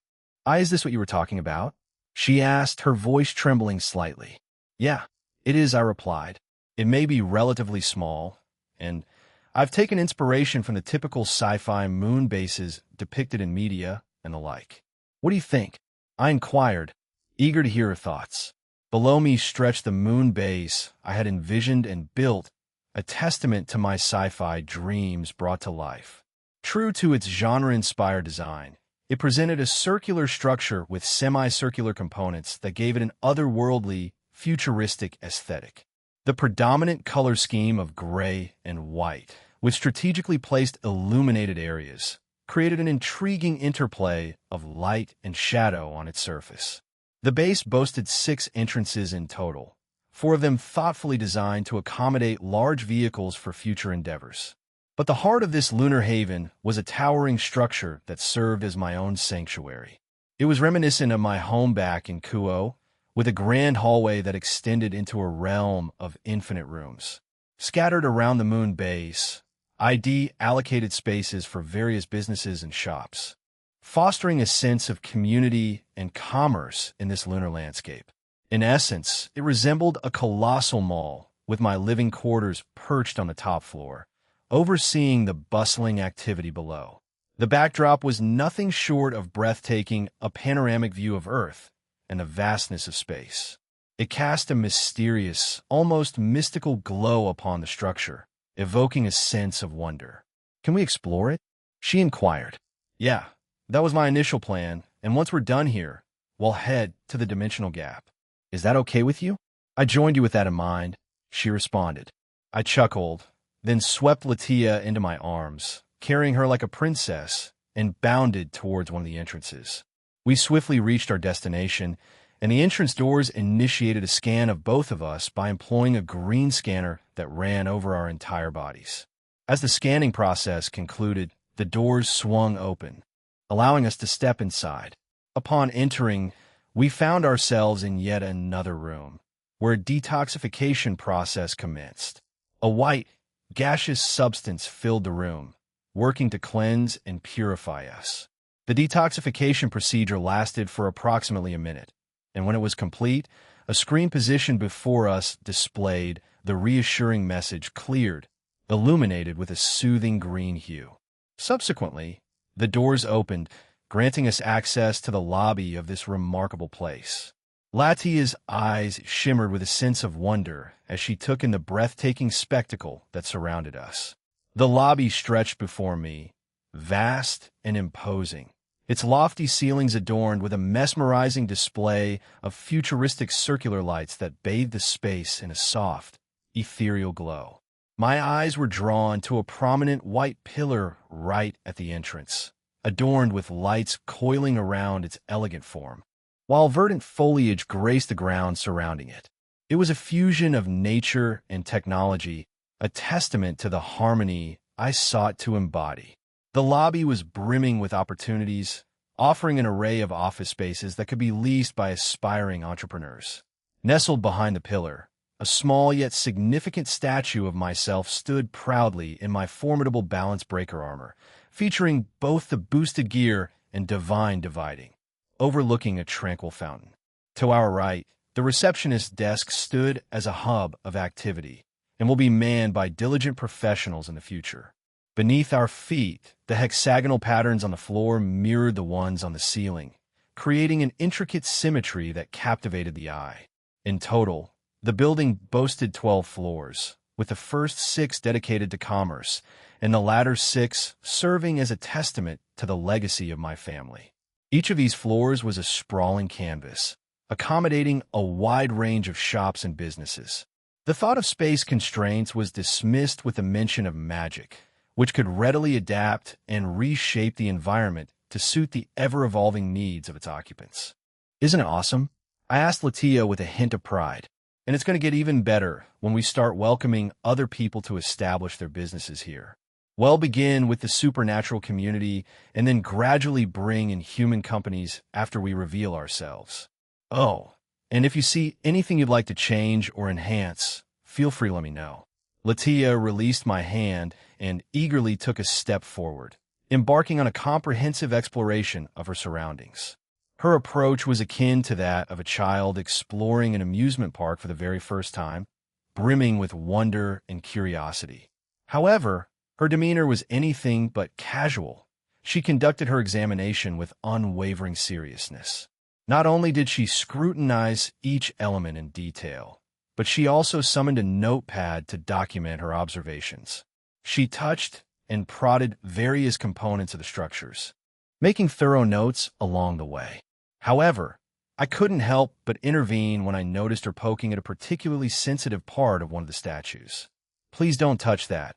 "Is this what you were talking about?" she asked, her voice trembling slightly. "Yeah, it is," I replied. "It may be relatively small, and I've taken inspiration from the typical sci-fi moon bases depicted in media and the like." "What do you think?" I inquired, eager to hear her thoughts. Below me stretched the moon base I had envisioned and built, a testament to my sci-fi dreams brought to life. True to its genre-inspired design, it presented a circular structure with semicircular components that gave it an otherworldly, futuristic aesthetic. The predominant color scheme of gray and white, with strategically placed illuminated areas, created an intriguing interplay of light and shadow on its surface. The base boasted 6 entrances in total, 4 of them thoughtfully designed to accommodate large vehicles for future endeavors. But the heart of this lunar haven was a towering structure that served as my own sanctuary. It was reminiscent of my home back in Kuo, with a grand hallway that extended into a realm of infinite rooms. Scattered around the moon base, ID allocated spaces for various businesses and shops, fostering a sense of community and commerce in this lunar landscape. In essence, it resembled a colossal mall, with my living quarters perched on the top floor, overseeing the bustling activity below. The backdrop was nothing short of breathtaking, a panoramic view of Earth and the vastness of space. It cast a mysterious, almost mystical glow upon the structure, evoking a sense of wonder. "Can we explore it?" she inquired. "Yeah, that was my initial plan, and once we're done here, we'll head to the dimensional gap. Is that okay with you?" "I joined you with that in mind," she responded. I chuckled, then swept Latia into my arms, carrying her like a princess, and bounded towards one of the entrances. We swiftly reached our destination, and the entrance doors initiated a scan of both of us by employing a green scanner that ran over our entire bodies. As the scanning process concluded, the doors swung open, allowing us to step inside. Upon entering, we found ourselves in yet another room, where a detoxification process commenced. A white, gaseous substance filled the room, working to cleanse and purify us. The detoxification procedure lasted for approximately a minute, and when it was complete, a screen positioned before us displayed the reassuring message "cleared," illuminated with a soothing green hue. Subsequently, the doors opened, granting us access to the lobby of this remarkable place. Latia's eyes shimmered with a sense of wonder as she took in the breathtaking spectacle that surrounded us. The lobby stretched before me, vast and imposing, its lofty ceilings adorned with a mesmerizing display of futuristic circular lights that bathed the space in a soft, ethereal glow. My eyes were drawn to a prominent white pillar right at the entrance, adorned with lights coiling around its elegant form, while verdant foliage graced the ground surrounding it. It was a fusion of nature and technology, a testament to the harmony I sought to embody. The lobby was brimming with opportunities, offering an array of office spaces that could be leased by aspiring entrepreneurs. Nestled behind the pillar, a small yet significant statue of myself stood proudly in my formidable balance breaker armor, featuring both the boosted gear and divine dividing, overlooking a tranquil fountain. To our right, the receptionist's desk stood as a hub of activity and will be manned by diligent professionals in the future. Beneath our feet, the hexagonal patterns on the floor mirrored the ones on the ceiling, creating an intricate symmetry that captivated the eye. In total, the building boasted 12 floors, with the first 6 dedicated to commerce, and the latter 6 serving as a testament to the legacy of my family. Each of these floors was a sprawling canvas, accommodating a wide range of shops and businesses. The thought of space constraints was dismissed with the mention of magic, which could readily adapt and reshape the environment to suit the ever-evolving needs of its occupants. "Isn't it awesome?" I asked Latia with a hint of pride. "And it's going to get even better when we start welcoming other people to establish their businesses here. We'll begin with the supernatural community and then gradually bring in human companies after we reveal ourselves. Oh, and if you see anything you'd like to change or enhance, feel free to let me know." Latia released my hand and eagerly took a step forward, embarking on a comprehensive exploration of her surroundings. Her approach was akin to that of a child exploring an amusement park for the very first time, brimming with wonder and curiosity. However, her demeanor was anything but casual. She conducted her examination with unwavering seriousness. Not only did she scrutinize each element in detail, but she also summoned a notepad to document her observations. She touched and prodded various components of the structures, making thorough notes along the way. However, I couldn't help but intervene when I noticed her poking at a particularly sensitive part of one of the statues. "Please don't touch that,"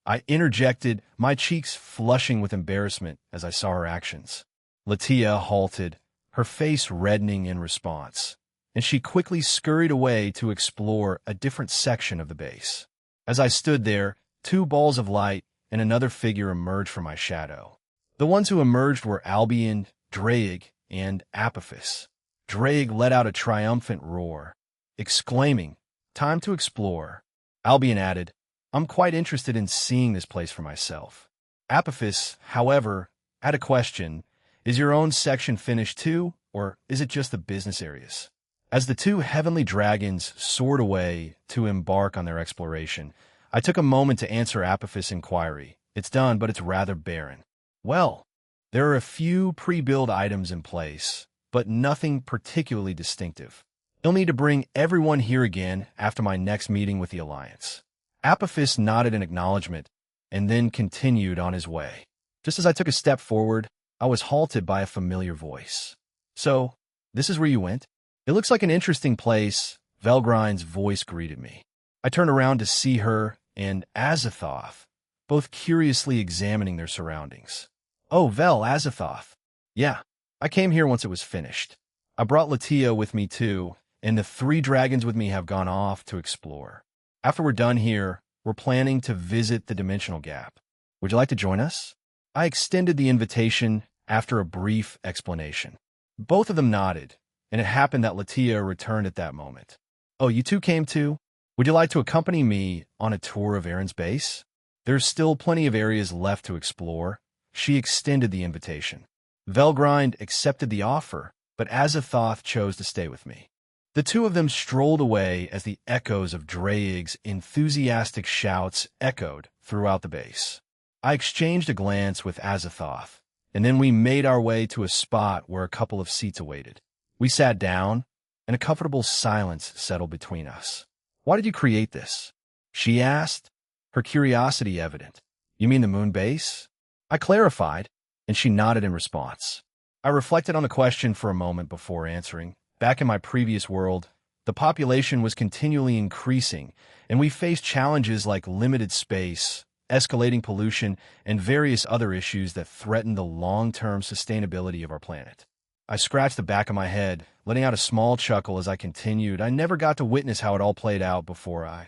I interjected, my cheeks flushing with embarrassment as I saw her actions. Latia halted, her face reddening in response, and she quickly scurried away to explore a different section of the base. As I stood there, two balls of light and another figure emerged from my shadow. The ones who emerged were Albion, Draig, and Apophis. Draig let out a triumphant roar, exclaiming, "Time to explore." Albion added, "I'm quite interested in seeing this place for myself." Apophis, however, had a question. "Is your own section finished too, or is it just the business areas?" As the two heavenly dragons soared away to embark on their exploration, I took a moment to answer Apophis' inquiry. "It's done, but it's rather barren." "Well, there are a few pre-built items in place, but nothing particularly distinctive. You'll need to bring everyone here again after my next meeting with the Alliance." Apophis nodded in acknowledgement and then continued on his way. Just as I took a step forward, I was halted by a familiar voice. "So, this is where you went? It looks like an interesting place." Velgrine's voice greeted me. I turned around to see her and Azathoth, both curiously examining their surroundings. "Oh, Vel, Azathoth. Yeah, I came here once it was finished. I brought Latia with me too, and the three dragons with me have gone off to explore. After we're done here, we're planning to visit the dimensional gap. Would you like to join us?" I extended the invitation after a brief explanation. Both of them nodded, and it happened that Latia returned at that moment. "Oh, you two came too? Would you like to accompany me on a tour of Aaron's base? There's still plenty of areas left to explore." She extended the invitation. Velgrind accepted the offer, but Azathoth chose to stay with me. The two of them strolled away as the echoes of Draig's enthusiastic shouts echoed throughout the base. I exchanged a glance with Azathoth, and then we made our way to a spot where a couple of seats awaited. We sat down, and a comfortable silence settled between us. "Why did you create this?" she asked, her curiosity evident. "You mean the moon base?" I clarified, and she nodded in response. I reflected on the question for a moment before answering. Back in my previous world, the population was continually increasing, and we faced challenges like limited space, escalating pollution, and various other issues that threatened the long-term sustainability of our planet. I scratched the back of my head, letting out a small chuckle as I continued. I never got to witness how it all played out before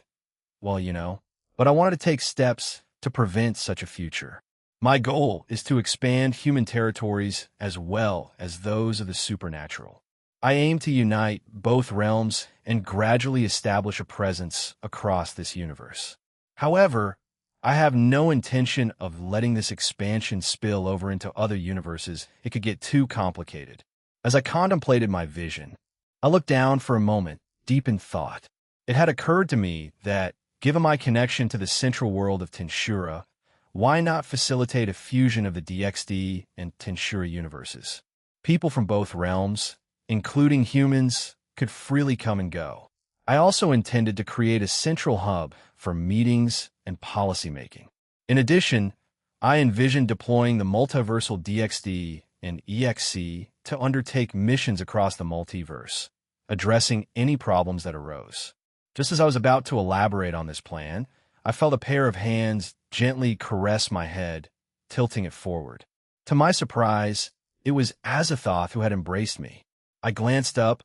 but I wanted to take steps to prevent such a future. My goal is to expand human territories as well as those of the supernatural. I aim to unite both realms and gradually establish a presence across this universe. However, I have no intention of letting this expansion spill over into other universes. It could get too complicated. As I contemplated my vision, I looked down for a moment, deep in thought. It had occurred to me that, given my connection to the central world of Tensura, why not facilitate a fusion of the DXD and Tensura universes? People from both realms, including humans, could freely come and go. I also intended to create a central hub for meetings and policymaking. In addition, I envisioned deploying the multiversal DXD and EXC to undertake missions across the multiverse, addressing any problems that arose. Just as I was about to elaborate on this plan, I felt a pair of hands gently caress my head, tilting it forward. To my surprise, it was Azathoth who had embraced me. I glanced up,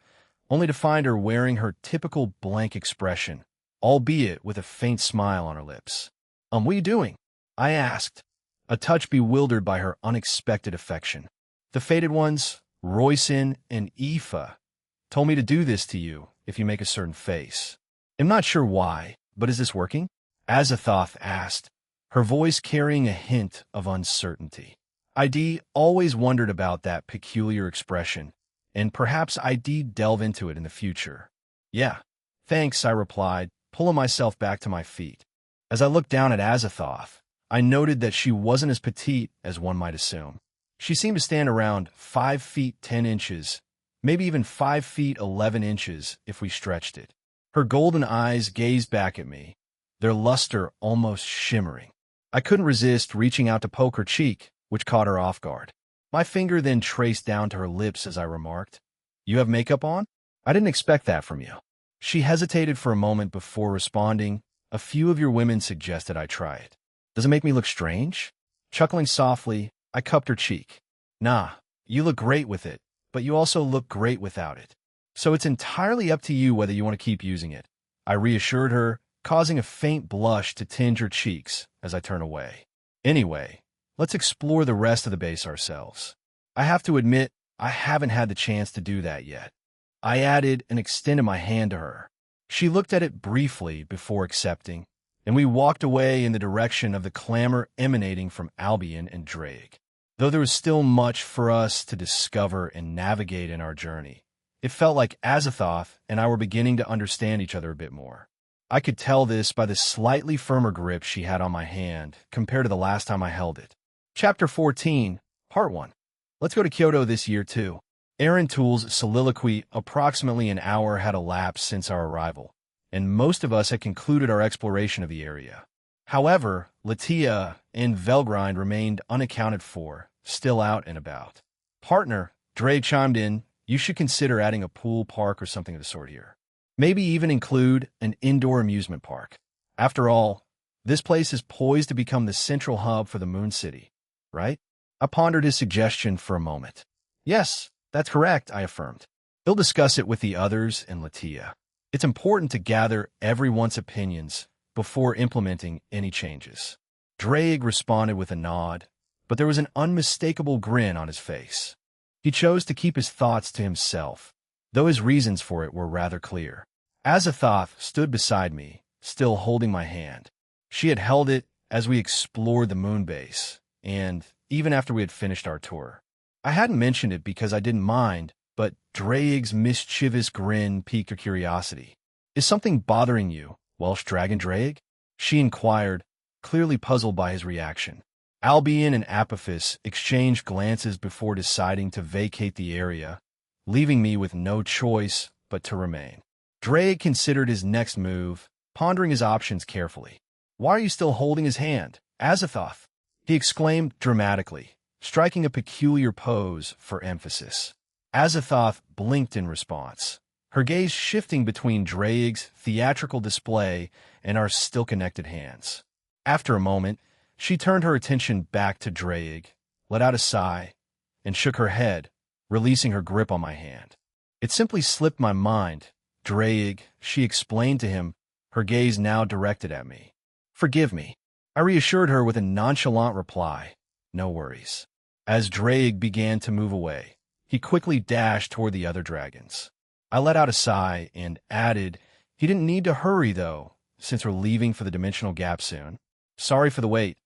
only to find her wearing her typical blank expression, albeit with a faint smile on her lips. What are you doing?" I asked, a touch bewildered by her unexpected affection. "The Fated Ones, Royson and Aoife, told me to do this to you if you make a certain face." "I'm not sure why, but is this working?" Azathoth asked, her voice carrying a hint of uncertainty. I'd always wondered about that peculiar expression, and perhaps I'd delve into it in the future. "Yeah, thanks," I replied, pulling myself back to my feet. As I looked down at Azathoth, I noted that she wasn't as petite as one might assume. She seemed to stand around 5 feet 10 inches, maybe even 5 feet 11 inches if we stretched it. Her golden eyes gazed back at me, their luster almost shimmering. I couldn't resist reaching out to poke her cheek, which caught her off guard. My finger then traced down to her lips as I remarked, "You have makeup on? I didn't expect that from you." She hesitated for a moment before responding, "A few of your women suggested I try it." Does it make me look strange? Chuckling softly, I cupped her cheek. Nah, you look great with it, but you also look great without it. So it's entirely up to you whether you want to keep using it. I reassured her, causing a faint blush to tinge her cheeks as I turned away. Anyway, let's explore the rest of the base ourselves. I have to admit, I haven't had the chance to do that yet. I added and extended my hand to her. She looked at it briefly before accepting, and we walked away in the direction of the clamor emanating from Albion and Drake. Though there was still much for us to discover and navigate in our journey, it felt like Azathoth and I were beginning to understand each other a bit more. I could tell this by the slightly firmer grip she had on my hand compared to the last time I held it. Chapter 14, Part 1. Let's go to Kyoto this year, too. Aaron Toole's soliloquy approximately an hour had elapsed since our arrival, and most of us had concluded our exploration of the area. However, Latia and Velgrind remained unaccounted for, still out and about. Partner, Dre chimed in, you should consider adding a pool park or something of the sort here. Maybe even include an indoor amusement park. After all, this place is poised to become the central hub for the Moon City, right? I pondered his suggestion for a moment. Yes, that's correct, I affirmed. He'll discuss it with the others and Latia. It's important to gather everyone's opinions before implementing any changes. Drake responded with a nod, but there was an unmistakable grin on his face. He chose to keep his thoughts to himself, though his reasons for it were rather clear. Azathoth stood beside me, still holding my hand. She had held it as we explored the moon base, and even after we had finished our tour. I hadn't mentioned it because I didn't mind, but Drake's mischievous grin piqued her curiosity. Is something bothering you, Welsh Dragon Drake? She inquired, clearly puzzled by his reaction. Albion and Apophis exchanged glances before deciding to vacate the area, leaving me with no choice but to remain. Drake considered his next move, pondering his options carefully. Why are you still holding his hand, Azathoth? He exclaimed dramatically, striking a peculiar pose for emphasis. Azathoth blinked in response, her gaze shifting between Drake's theatrical display and our still-connected hands. After a moment, she turned her attention back to Drake, let out a sigh, and shook her head, releasing her grip on my hand. It simply slipped my mind, Drake, she explained to him, her gaze now directed at me. Forgive me. I reassured her with a nonchalant reply. No worries. As Drake began to move away, he quickly dashed toward the other dragons. I let out a sigh and added, he didn't need to hurry, though, since we're leaving for the dimensional gap soon. Sorry for the wait.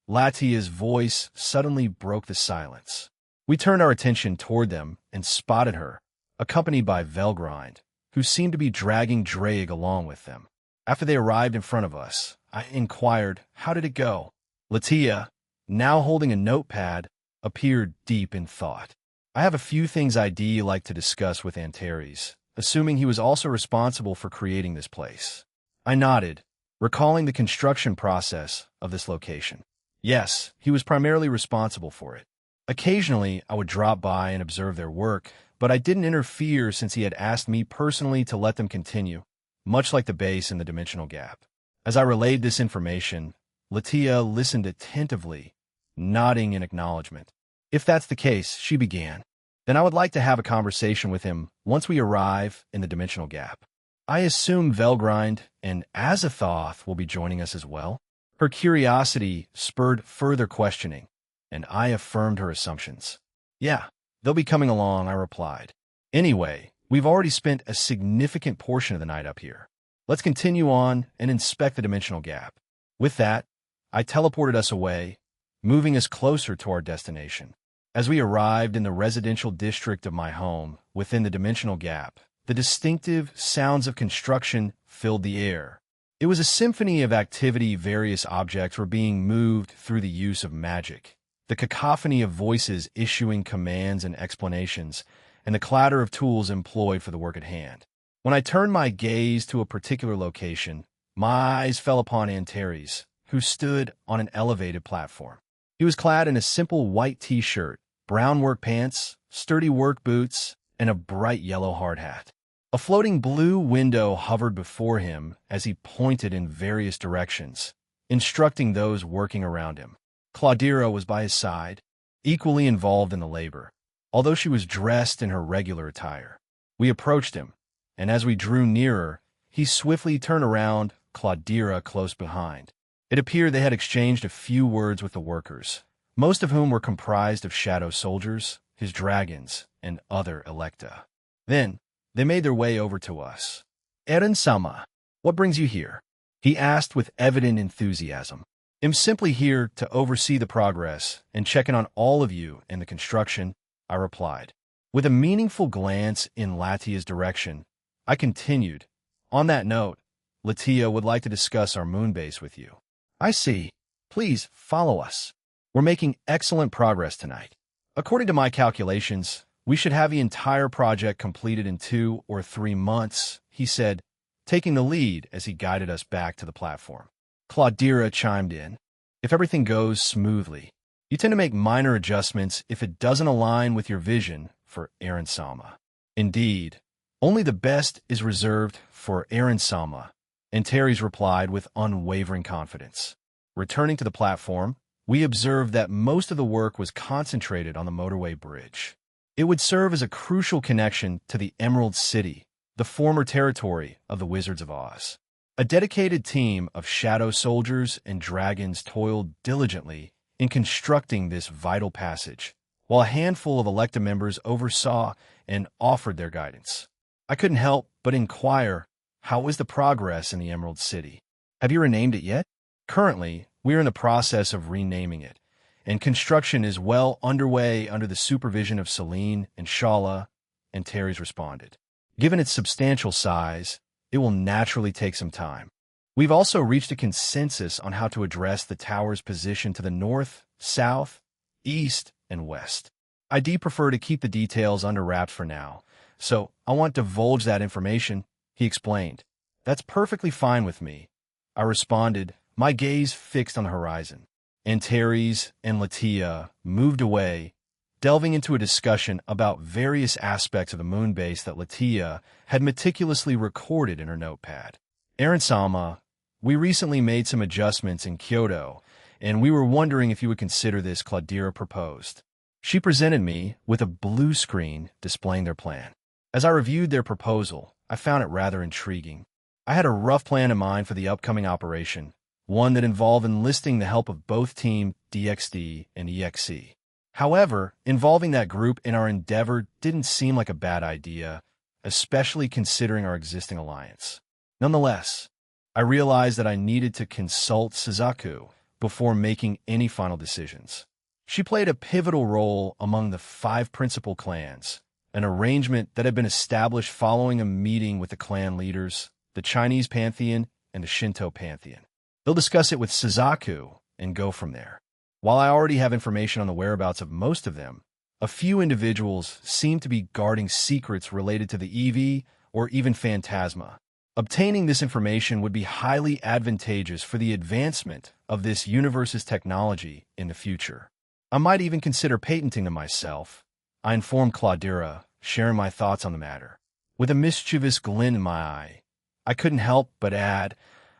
Latia's voice suddenly broke the silence. We turned our attention toward them and spotted her, accompanied by Velgrind, who seemed to be dragging Drake along with them. After they arrived in front of us, I inquired, how did it go? Latia, now holding a notepad, appeared deep in thought. I have a few things I'd like to discuss with Antares, assuming he was also responsible for creating this place. I nodded, recalling the construction process of this location. Yes, he was primarily responsible for it. Occasionally, I would drop by and observe their work, but I didn't interfere since he had asked me personally to let them continue, much like the base in the dimensional gap. As I relayed this information, Latia listened attentively, nodding in acknowledgement. If that's the case, she began, then I would like to have a conversation with him once we arrive in the dimensional gap. I assume Velgrind and Azathoth will be joining us as well. Her curiosity spurred further questioning, and I affirmed her assumptions. Yeah, they'll be coming along, I replied. Anyway, we've already spent a significant portion of the night up here. Let's continue on and inspect the dimensional gap. With that, I teleported us away, moving us closer to our destination. As we arrived in the residential district of my home, within the dimensional gap, the distinctive sounds of construction filled the air. It was a symphony of activity. Various objects were being moved through the use of magic. The cacophony of voices issuing commands and explanations, and the clatter of tools employed for the work at hand. When I turned my gaze to a particular location, my eyes fell upon Antares, who stood on an elevated platform. He was clad in a simple white t-shirt, brown work pants, sturdy work boots, and a bright yellow hard hat. A floating blue window hovered before him as he pointed in various directions, instructing those working around him. Claudira was by his side, equally involved in the labor, although she was dressed in her regular attire. We approached him, and as we drew nearer, he swiftly turned around, Claudira close behind. It appeared they had exchanged a few words with the workers, most of whom were comprised of shadow soldiers, his dragons, and other electa. Then, they made their way over to us. "Eren-sama, what brings you here?" he asked with evident enthusiasm. "I'm simply here to oversee the progress and check in on all of you in the construction," I replied. With a meaningful glance in Latia's direction, I continued, "On that note, Latia would like to discuss our moon base with you." "I see. Please follow us. We're making excellent progress tonight. According to my calculations, we should have the entire project completed in 2 or 3 months," he said, taking the lead as he guided us back to the platform. Claudira chimed in. "If everything goes smoothly, you tend to make minor adjustments if it doesn't align with your vision for Eren-sama." "Indeed, only the best is reserved for Eren-sama," Antares replied with unwavering confidence. Returning to the platform, we observed that most of the work was concentrated on the motorway bridge. It would serve as a crucial connection to the Emerald City, the former territory of the Wizards of Oz. A dedicated team of shadow soldiers and dragons toiled diligently in constructing this vital passage, while a handful of Electa members oversaw and offered their guidance. I couldn't help but inquire, how was the progress in the Emerald City? "Have you renamed it yet?" "Currently, we are in the process of renaming it, and construction is well underway under the supervision of Celine and Shala," Antares responded. "Given its substantial size, it will naturally take some time. We've also reached a consensus on how to address the tower's position to the north, south, east, and west. I'd prefer to keep the details under wraps for now, so I won't divulge that information," he explained. "That's perfectly fine with me," I responded, my gaze fixed on the horizon. Antares and Latia moved away, delving into a discussion about various aspects of the moon base that Latia had meticulously recorded in her notepad. "Eren-sama, we recently made some adjustments in Kyoto, and we were wondering if you would consider this," Claudira proposed. She presented me with a blue screen displaying their plan. As I reviewed their proposal, I found it rather intriguing. I had a rough plan in mind for the upcoming operation, one that involved enlisting the help of both Team DXD and EXC. However, involving that group in our endeavor didn't seem like a bad idea, especially considering our existing alliance. Nonetheless, I realized that I needed to consult Suzaku before making any final decisions. She played a pivotal role among the 5 principal clans, an arrangement that had been established following a meeting with the clan leaders, the Chinese Pantheon, and the Shinto Pantheon. They'll discuss it with Suzaku and go from there. While I already have information on the whereabouts of most of them, a few individuals seem to be guarding secrets related to the EV or even Phantasma. Obtaining this information would be highly advantageous for the advancement of this universe's technology in the future. I might even consider patenting them myself, I informed Claudira, sharing my thoughts on the matter. With a mischievous glint in my eye, I couldn't help but add,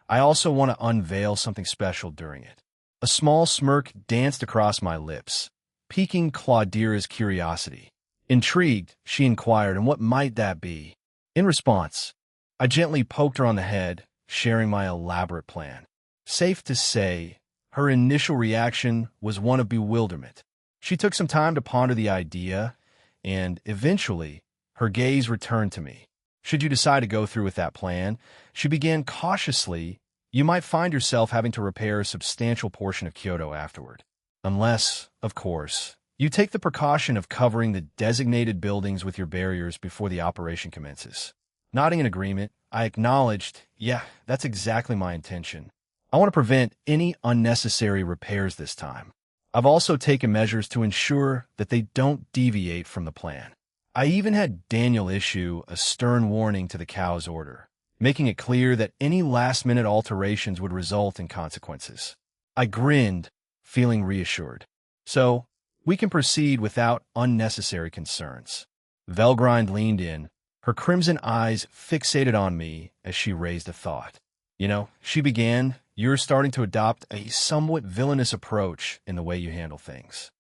I also want to unveil something special during it. A small smirk danced across my lips, piquing Claudira's curiosity. Intrigued, she inquired, "And what might that be?" In response, I gently poked her on the head, sharing my elaborate plan. Safe to say, her initial reaction was one of bewilderment. She took some time to ponder the idea, and eventually, her gaze returned to me. "Should you decide to go through with that plan," she began cautiously, "you might find yourself having to repair a substantial portion of Kyoto afterward. Unless, of course, you take the precaution of covering the designated buildings with your barriers before the operation commences." Nodding in agreement, I acknowledged, "Yeah, that's exactly my intention. I want to prevent any unnecessary repairs this time. I've also taken measures to ensure that they don't deviate from the plan." I even had Daniel issue a stern warning to the cow's order, making it clear that any last-minute alterations would result in consequences. I grinned, feeling reassured. "So, we can proceed without unnecessary concerns." Velgrind leaned in, her crimson eyes fixated on me as she raised a thought. "You know," she began, you're starting to adopt a somewhat villainous approach in the way you handle things.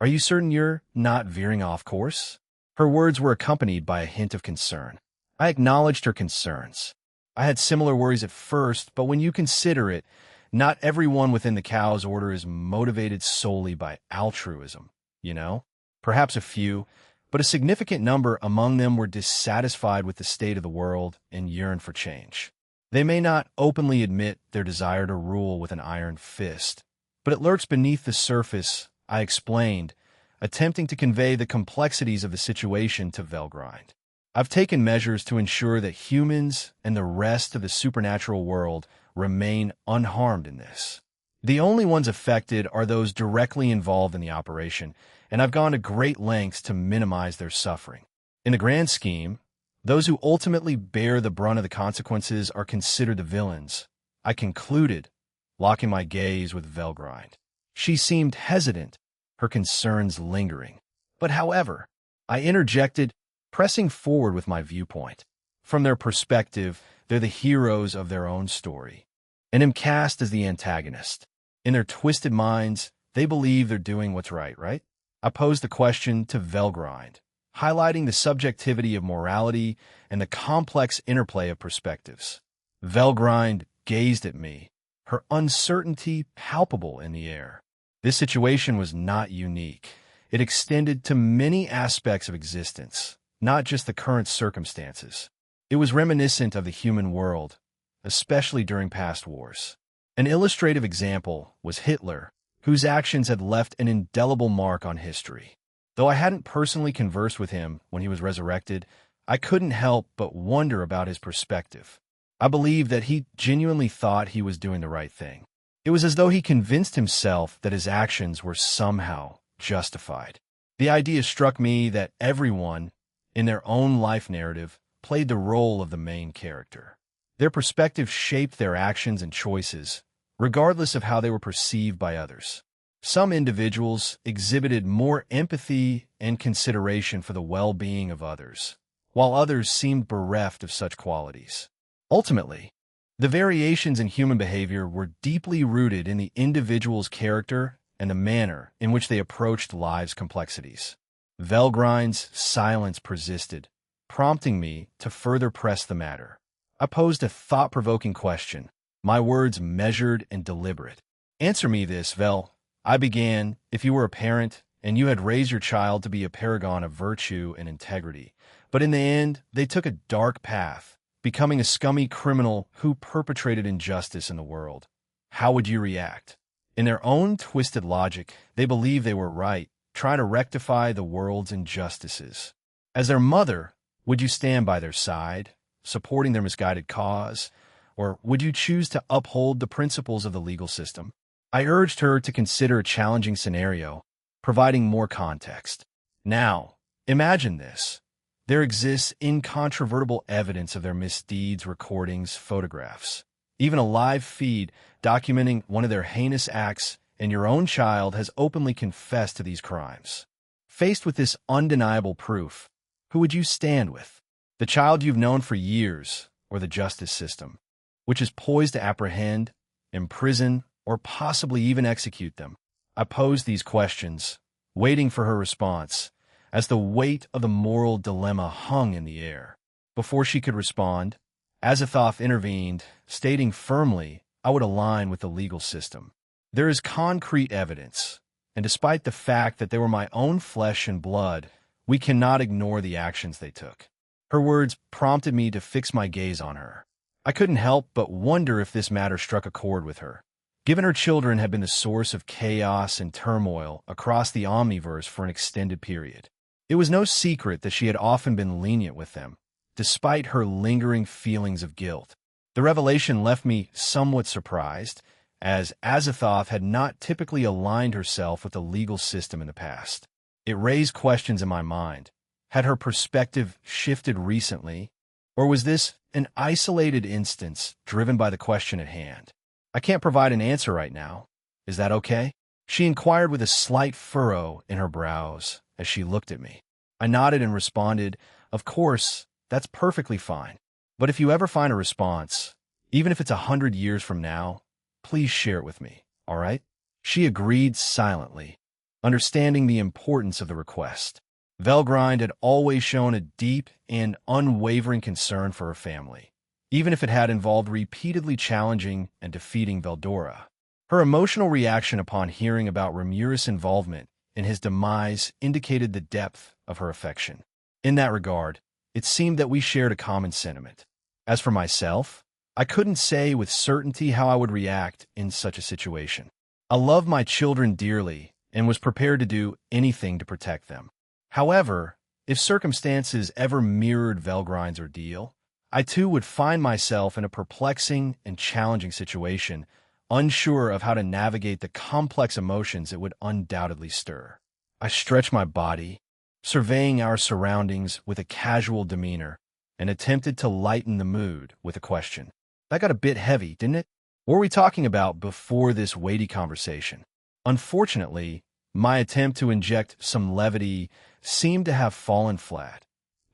Are you certain you're not veering off course?" Her words were accompanied by a hint of concern. I acknowledged her concerns. I had similar worries at first, but when you consider it, not everyone within the cow's order is motivated solely by altruism, you know? Perhaps a few, but a significant number among them were dissatisfied with the state of the world and yearned for change. They may not openly admit their desire to rule with an iron fist, but it lurks beneath the surface, I explained, attempting to convey the complexities of the situation to Velgrind. I've taken measures to ensure that humans and the rest of the supernatural world remain unharmed in this. The only ones affected are those directly involved in the operation, and I've gone to great lengths to minimize their suffering. In the grand scheme, those who ultimately bear the brunt of the consequences are considered the villains, I concluded, locking my gaze with Velgrind. She seemed hesitant, her concerns lingering. But however, I interjected, pressing forward with my viewpoint. From their perspective, they're the heroes of their own story, and am cast as the antagonist. In their twisted minds, they believe they're doing what's right? I posed the question to Velgrind, highlighting the subjectivity of morality and the complex interplay of perspectives. Velgrind gazed at me, her uncertainty palpable in the air. This situation was not unique. It extended to many aspects of existence, not just the current circumstances. It was reminiscent of the human world, especially during past wars. An illustrative example was Hitler, whose actions had left an indelible mark on history. Though I hadn't personally conversed with him when he was resurrected, I couldn't help but wonder about his perspective. I believe that he genuinely thought he was doing the right thing. It was as though he convinced himself that his actions were somehow justified. The idea struck me that everyone, in their own life narrative, played the role of the main character. Their perspective shaped their actions and choices, regardless of how they were perceived by others. Some individuals exhibited more empathy and consideration for the well-being of others, while others seemed bereft of such qualities. Ultimately, the variations in human behavior were deeply rooted in the individual's character and the manner in which they approached life's complexities. Velgrind's silence persisted, prompting me to further press the matter. I posed a thought-provoking question, my words measured and deliberate. "Answer me this, Vel," I began. "If you were a parent and you had raised your child to be a paragon of virtue and integrity, but in the end they took a dark path, becoming a scummy criminal who perpetrated injustice in the world, how would you react?" In their own twisted logic, they believed they were right, trying to rectify the world's injustices. As their mother, would you stand by their side, supporting their misguided cause, or would you choose to uphold the principles of the legal system? I urged her to consider a challenging scenario, providing more context. Now, imagine this. There exists incontrovertible evidence of their misdeeds, recordings, photographs, even a live feed documenting one of their heinous acts, and your own child has openly confessed to these crimes. Faced with this undeniable proof, who would you stand with? The child you've known for years, or the justice system, which is poised to apprehend, imprison, or possibly even execute them? I posed these questions, waiting for her response, as the weight of the moral dilemma hung in the air. Before she could respond, Azathoth intervened, stating firmly I would align with the legal system. There is concrete evidence, and despite the fact that they were my own flesh and blood, we cannot ignore the actions they took. Her words prompted me to fix my gaze on her. I couldn't help but wonder if this matter struck a chord with her, given her children had been the source of chaos and turmoil across the Omniverse for an extended period. It was no secret that she had often been lenient with them, despite her lingering feelings of guilt. The revelation left me somewhat surprised, as Azathoth had not typically aligned herself with the legal system in the past. It raised questions in my mind. Had her perspective shifted recently, or was this an isolated instance driven by the question at hand? "I can't provide an answer right now. Is that okay?" she inquired with a slight furrow in her brows as she looked at me. I nodded and responded, "Of course, that's perfectly fine. But if you ever find a response, even if it's 100 years from now, Please share it with me, all right? She agreed silently, understanding the importance of the request. Velgrind had always shown a deep and unwavering concern for her family, even if it had involved repeatedly challenging and defeating Veldora. Her emotional reaction upon hearing about Ramirez's involvement in his demise indicated the depth of her affection. In that regard, it seemed that we shared a common sentiment. As for myself, I couldn't say with certainty how I would react in such a situation. I love my children dearly and was prepared to do anything to protect them. However, if circumstances ever mirrored Velgrind's ordeal, I too would find myself in a perplexing and challenging situation, unsure of how to navigate the complex emotions it would undoubtedly stir. I stretched my body, surveying our surroundings with a casual demeanor, and attempted to lighten the mood with a question. That got a bit heavy, didn't it? What were we talking about before this weighty conversation? Unfortunately, my attempt to inject some levity seemed to have fallen flat,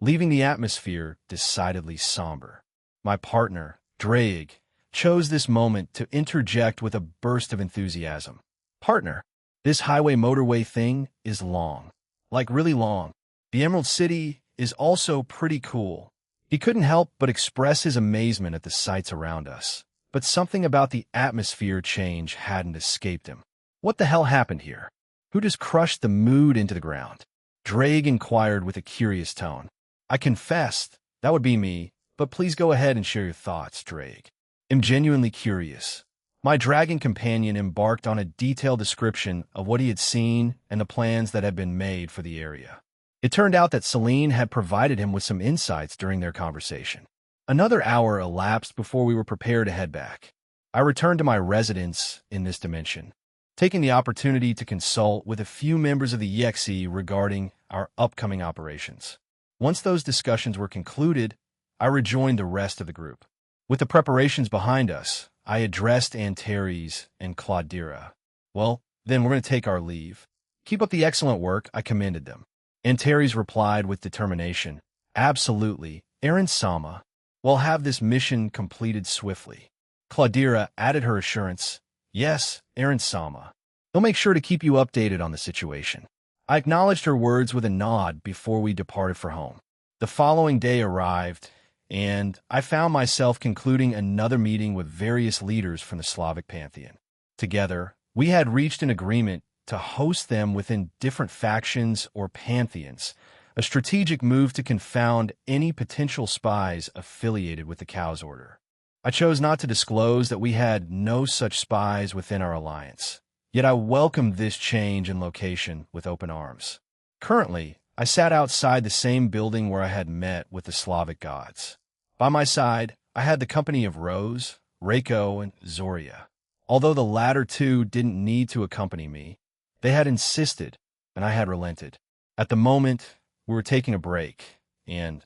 leaving the atmosphere decidedly somber. My partner, Drake, chose this moment to interject with a burst of enthusiasm. Partner, this highway motorway thing is long. Like really long. The Emerald City is also pretty cool. He couldn't help but express his amazement at the sights around us. But something about the atmosphere change hadn't escaped him. What the hell happened here? Who just crushed the mood into the ground? Drake inquired with a curious tone. I confessed, that would be me, but please go ahead and share your thoughts, Drake. I'm genuinely curious. My dragon companion embarked on a detailed description of what he had seen and the plans that had been made for the area. It turned out that Celine had provided him with some insights during their conversation. Another hour elapsed before we were prepared to head back. I returned to my residence in this dimension, taking the opportunity to consult with a few members of the EXE regarding our upcoming operations. Once those discussions were concluded, I rejoined the rest of the group. With the preparations behind us, I addressed Antares and Claudira. Well, then we're going to take our leave. Keep up the excellent work, I commended them. Antares replied with determination. Absolutely, Aaron-sama. We'll have this mission completed swiftly. Claudira added her assurance. Yes, Aaron-sama. They'll make sure to keep you updated on the situation. I acknowledged her words with a nod before we departed for home. The following day arrived, and I found myself concluding another meeting with various leaders from the Slavic pantheon. Together, we had reached an agreement to host them within different factions or pantheons, a strategic move to confound any potential spies affiliated with the Cow's Order. I chose not to disclose that we had no such spies within our alliance, yet I welcomed this change in location with open arms. Currently, I sat outside the same building where I had met with the Slavic gods. By my side, I had the company of Rose, Reiko, and Zoria. Although the latter two didn't need to accompany me, they had insisted, and I had relented. At the moment, we were taking a break, and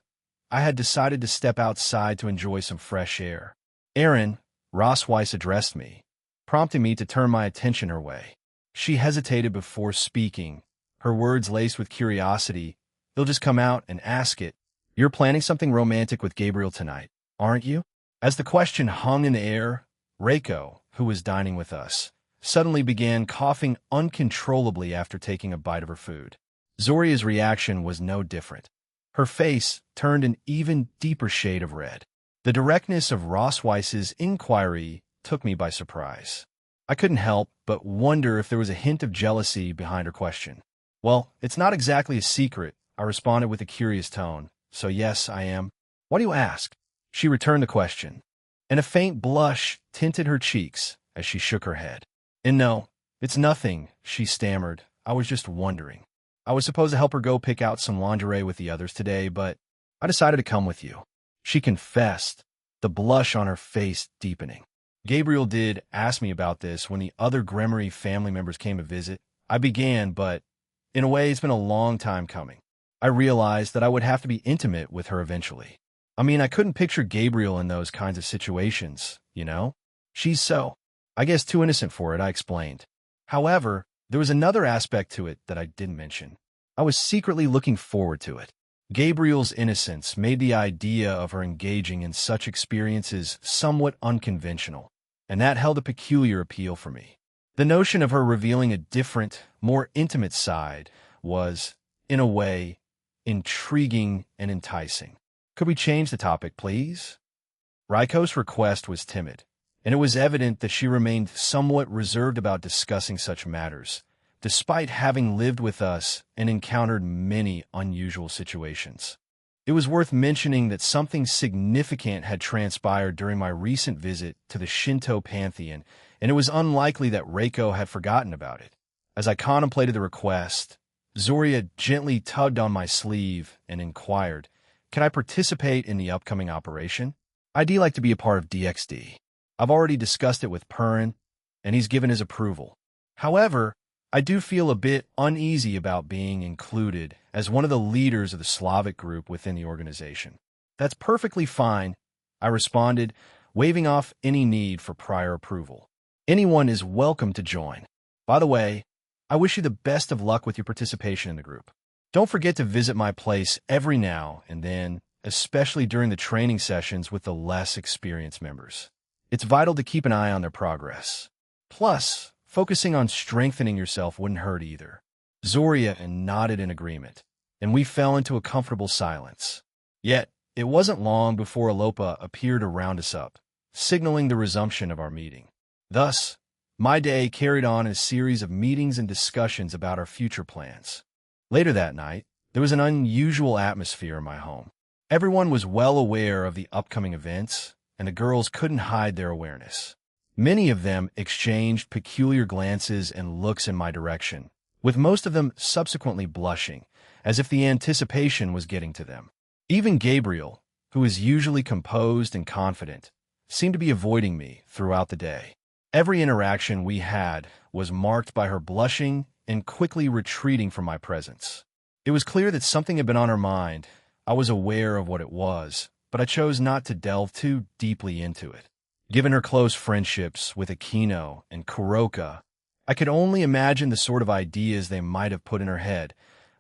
I had decided to step outside to enjoy some fresh air. Erin, Rossweiss addressed me, prompting me to turn my attention her way. She hesitated before speaking, her words laced with curiosity. They'll just come out and ask it. You're planning something romantic with Gabriel tonight, aren't you? As the question hung in the air, Reiko, who was dining with us, suddenly began coughing uncontrollably after taking a bite of her food. Zoria's reaction was no different. Her face turned an even deeper shade of red. The directness of Rossweiss's inquiry took me by surprise. I couldn't help but wonder if there was a hint of jealousy behind her question. Well, it's not exactly a secret, I responded with a curious tone. So yes, I am. Why do you ask? She returned the question, and a faint blush tinted her cheeks as she shook her head. And no, it's nothing, she stammered. I was just wondering. I was supposed to help her go pick out some lingerie with the others today, but I decided to come with you. She confessed, the blush on her face deepening. Gabriel did ask me about this when the other Gremory family members came to visit. I began, but in a way, it's been a long time coming. I realized that I would have to be intimate with her eventually. I mean, I couldn't picture Gabriel in those kinds of situations, you know? She's so, I guess, too innocent for it, I explained. However, there was another aspect to it that I didn't mention. I was secretly looking forward to it. Gabriel's innocence made the idea of her engaging in such experiences somewhat unconventional, and that held a peculiar appeal for me. The notion of her revealing a different, more intimate side was, in a way, intriguing and enticing. Could we change the topic, please? Raiko's request was timid, and it was evident that she remained somewhat reserved about discussing such matters, despite having lived with us and encountered many unusual situations. It was worth mentioning that something significant had transpired during my recent visit to the Shinto pantheon, and it was unlikely that Reiko had forgotten about it. As I contemplated the request, Zoria gently tugged on my sleeve and inquired, "Can I participate in the upcoming operation? I'd like to be a part of DXD. I've already discussed it with Purin, and he's given his approval. However, I do feel a bit uneasy about being included as one of the leaders of the Slavic group within the organization." "That's perfectly fine," I responded, waving off any need for prior approval. "Anyone is welcome to join. By the way, I wish you the best of luck with your participation in the group. Don't forget to visit my place every now and then, especially during the training sessions with the less experienced members. It's vital to keep an eye on their progress. Plus, focusing on strengthening yourself wouldn't hurt either." Zoria nodded in agreement, and we fell into a comfortable silence. Yet, it wasn't long before Alopa appeared to round us up, signaling the resumption of our meeting. Thus, my day carried on in a series of meetings and discussions about our future plans. Later that night, there was an unusual atmosphere in my home. Everyone was well aware of the upcoming events, and the girls couldn't hide their awareness. Many of them exchanged peculiar glances and looks in my direction, with most of them subsequently blushing, as if the anticipation was getting to them. Even Gabriel, who is usually composed and confident, seemed to be avoiding me throughout the day. Every interaction we had was marked by her blushing and quickly retreating from my presence. It was clear that something had been on her mind. I was aware of what it was, but I chose not to delve too deeply into it. Given her close friendships with Aquino and Kuroka, I could only imagine the sort of ideas they might have put in her head,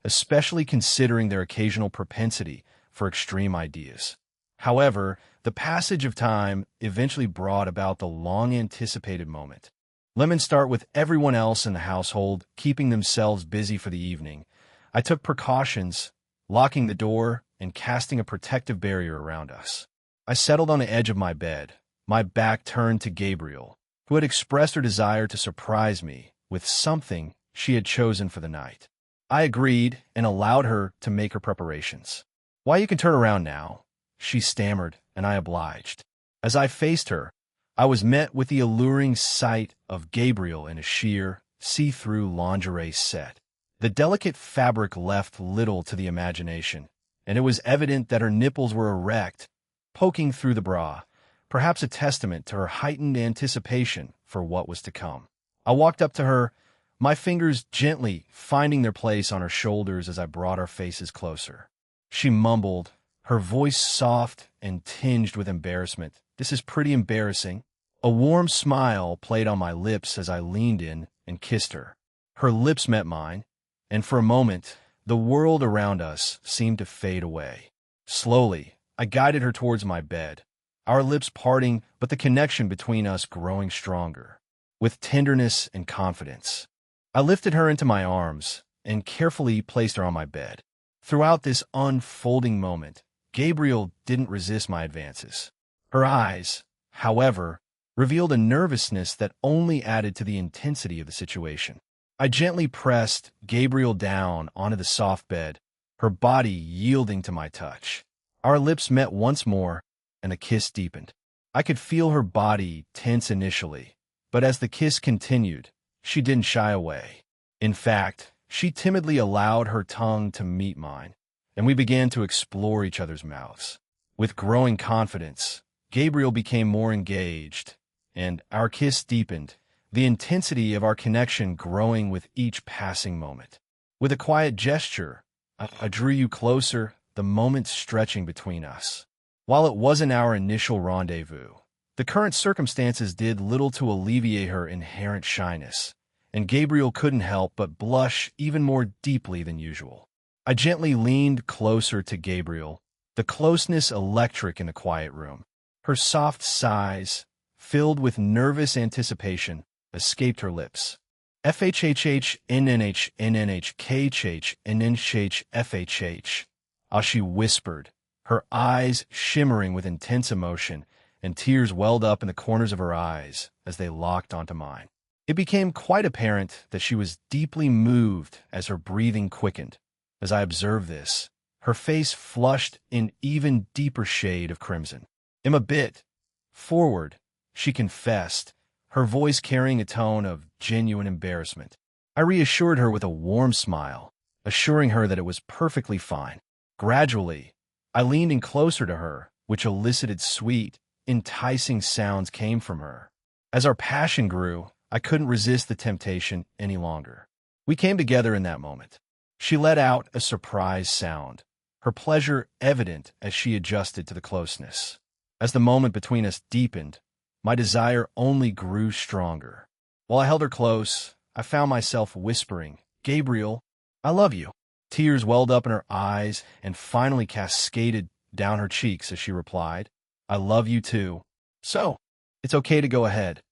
especially considering their occasional propensity for extreme ideas. However, the passage of time eventually brought about the long-anticipated moment. Lemon start with everyone else in the household keeping themselves busy for the evening. I took precautions, locking the door and casting a protective barrier around us. I settled on the edge of my bed, my back turned to Gabriel, who had expressed her desire to surprise me with something she had chosen for the night. I agreed and allowed her to make her preparations. "Why, you can turn around now," she stammered, and I obliged. As I faced her, I was met with the alluring sight of Gabriel in a sheer, see-through lingerie set. The delicate fabric left little to the imagination, and it was evident that her nipples were erect, poking through the bra, perhaps a testament to her heightened anticipation for what was to come. I walked up to her, my fingers gently finding their place on her shoulders as I brought our faces closer. She mumbled, her voice soft and tinged with embarrassment, "This is pretty embarrassing." A warm smile played on my lips as I leaned in and kissed her. Her lips met mine, and for a moment, the world around us seemed to fade away. Slowly, I guided her towards my bed, our lips parting, but the connection between us growing stronger. With tenderness and confidence, I lifted her into my arms and carefully placed her on my bed. Throughout this unfolding moment, Gabriel didn't resist my advances. Her eyes, however, revealed a nervousness that only added to the intensity of the situation. I gently pressed Gabriel down onto the soft bed, her body yielding to my touch. Our lips met once more, and the kiss deepened. I could feel her body tense initially, but as the kiss continued, she didn't shy away. In fact, she timidly allowed her tongue to meet mine, and we began to explore each other's mouths. With growing confidence, Gabriel became more engaged, and our kiss deepened, the intensity of our connection growing with each passing moment. With a quiet gesture, I drew you closer, the moment stretching between us. While it wasn't our initial rendezvous, the current circumstances did little to alleviate her inherent shyness, and Gabriel couldn't help but blush even more deeply than usual. I gently leaned closer to Gabriel, the closeness electric in the quiet room. Her soft sighs, filled with nervous anticipation, escaped her lips. FHHHNNHNNHKHHNNHFHH, as she whispered, her eyes shimmering with intense emotion, and tears welled up in the corners of her eyes as they locked onto mine. It became quite apparent that she was deeply moved as her breathing quickened. As I observed this, her face flushed in even deeper shade of crimson. "I'm a bit forward," she confessed, her voice carrying a tone of genuine embarrassment. I reassured her with a warm smile, assuring her that it was perfectly fine. Gradually, I leaned in closer to her, which elicited sweet, enticing sounds came from her. As our passion grew, I couldn't resist the temptation any longer. We came together in that moment. She let out a surprised sound, her pleasure evident as she adjusted to the closeness. As the moment between us deepened, my desire only grew stronger. While I held her close, I found myself whispering, "Gabriel, I love you." Tears welled up in her eyes and finally cascaded down her cheeks as she replied, "I love you too. So, it's okay to go ahead.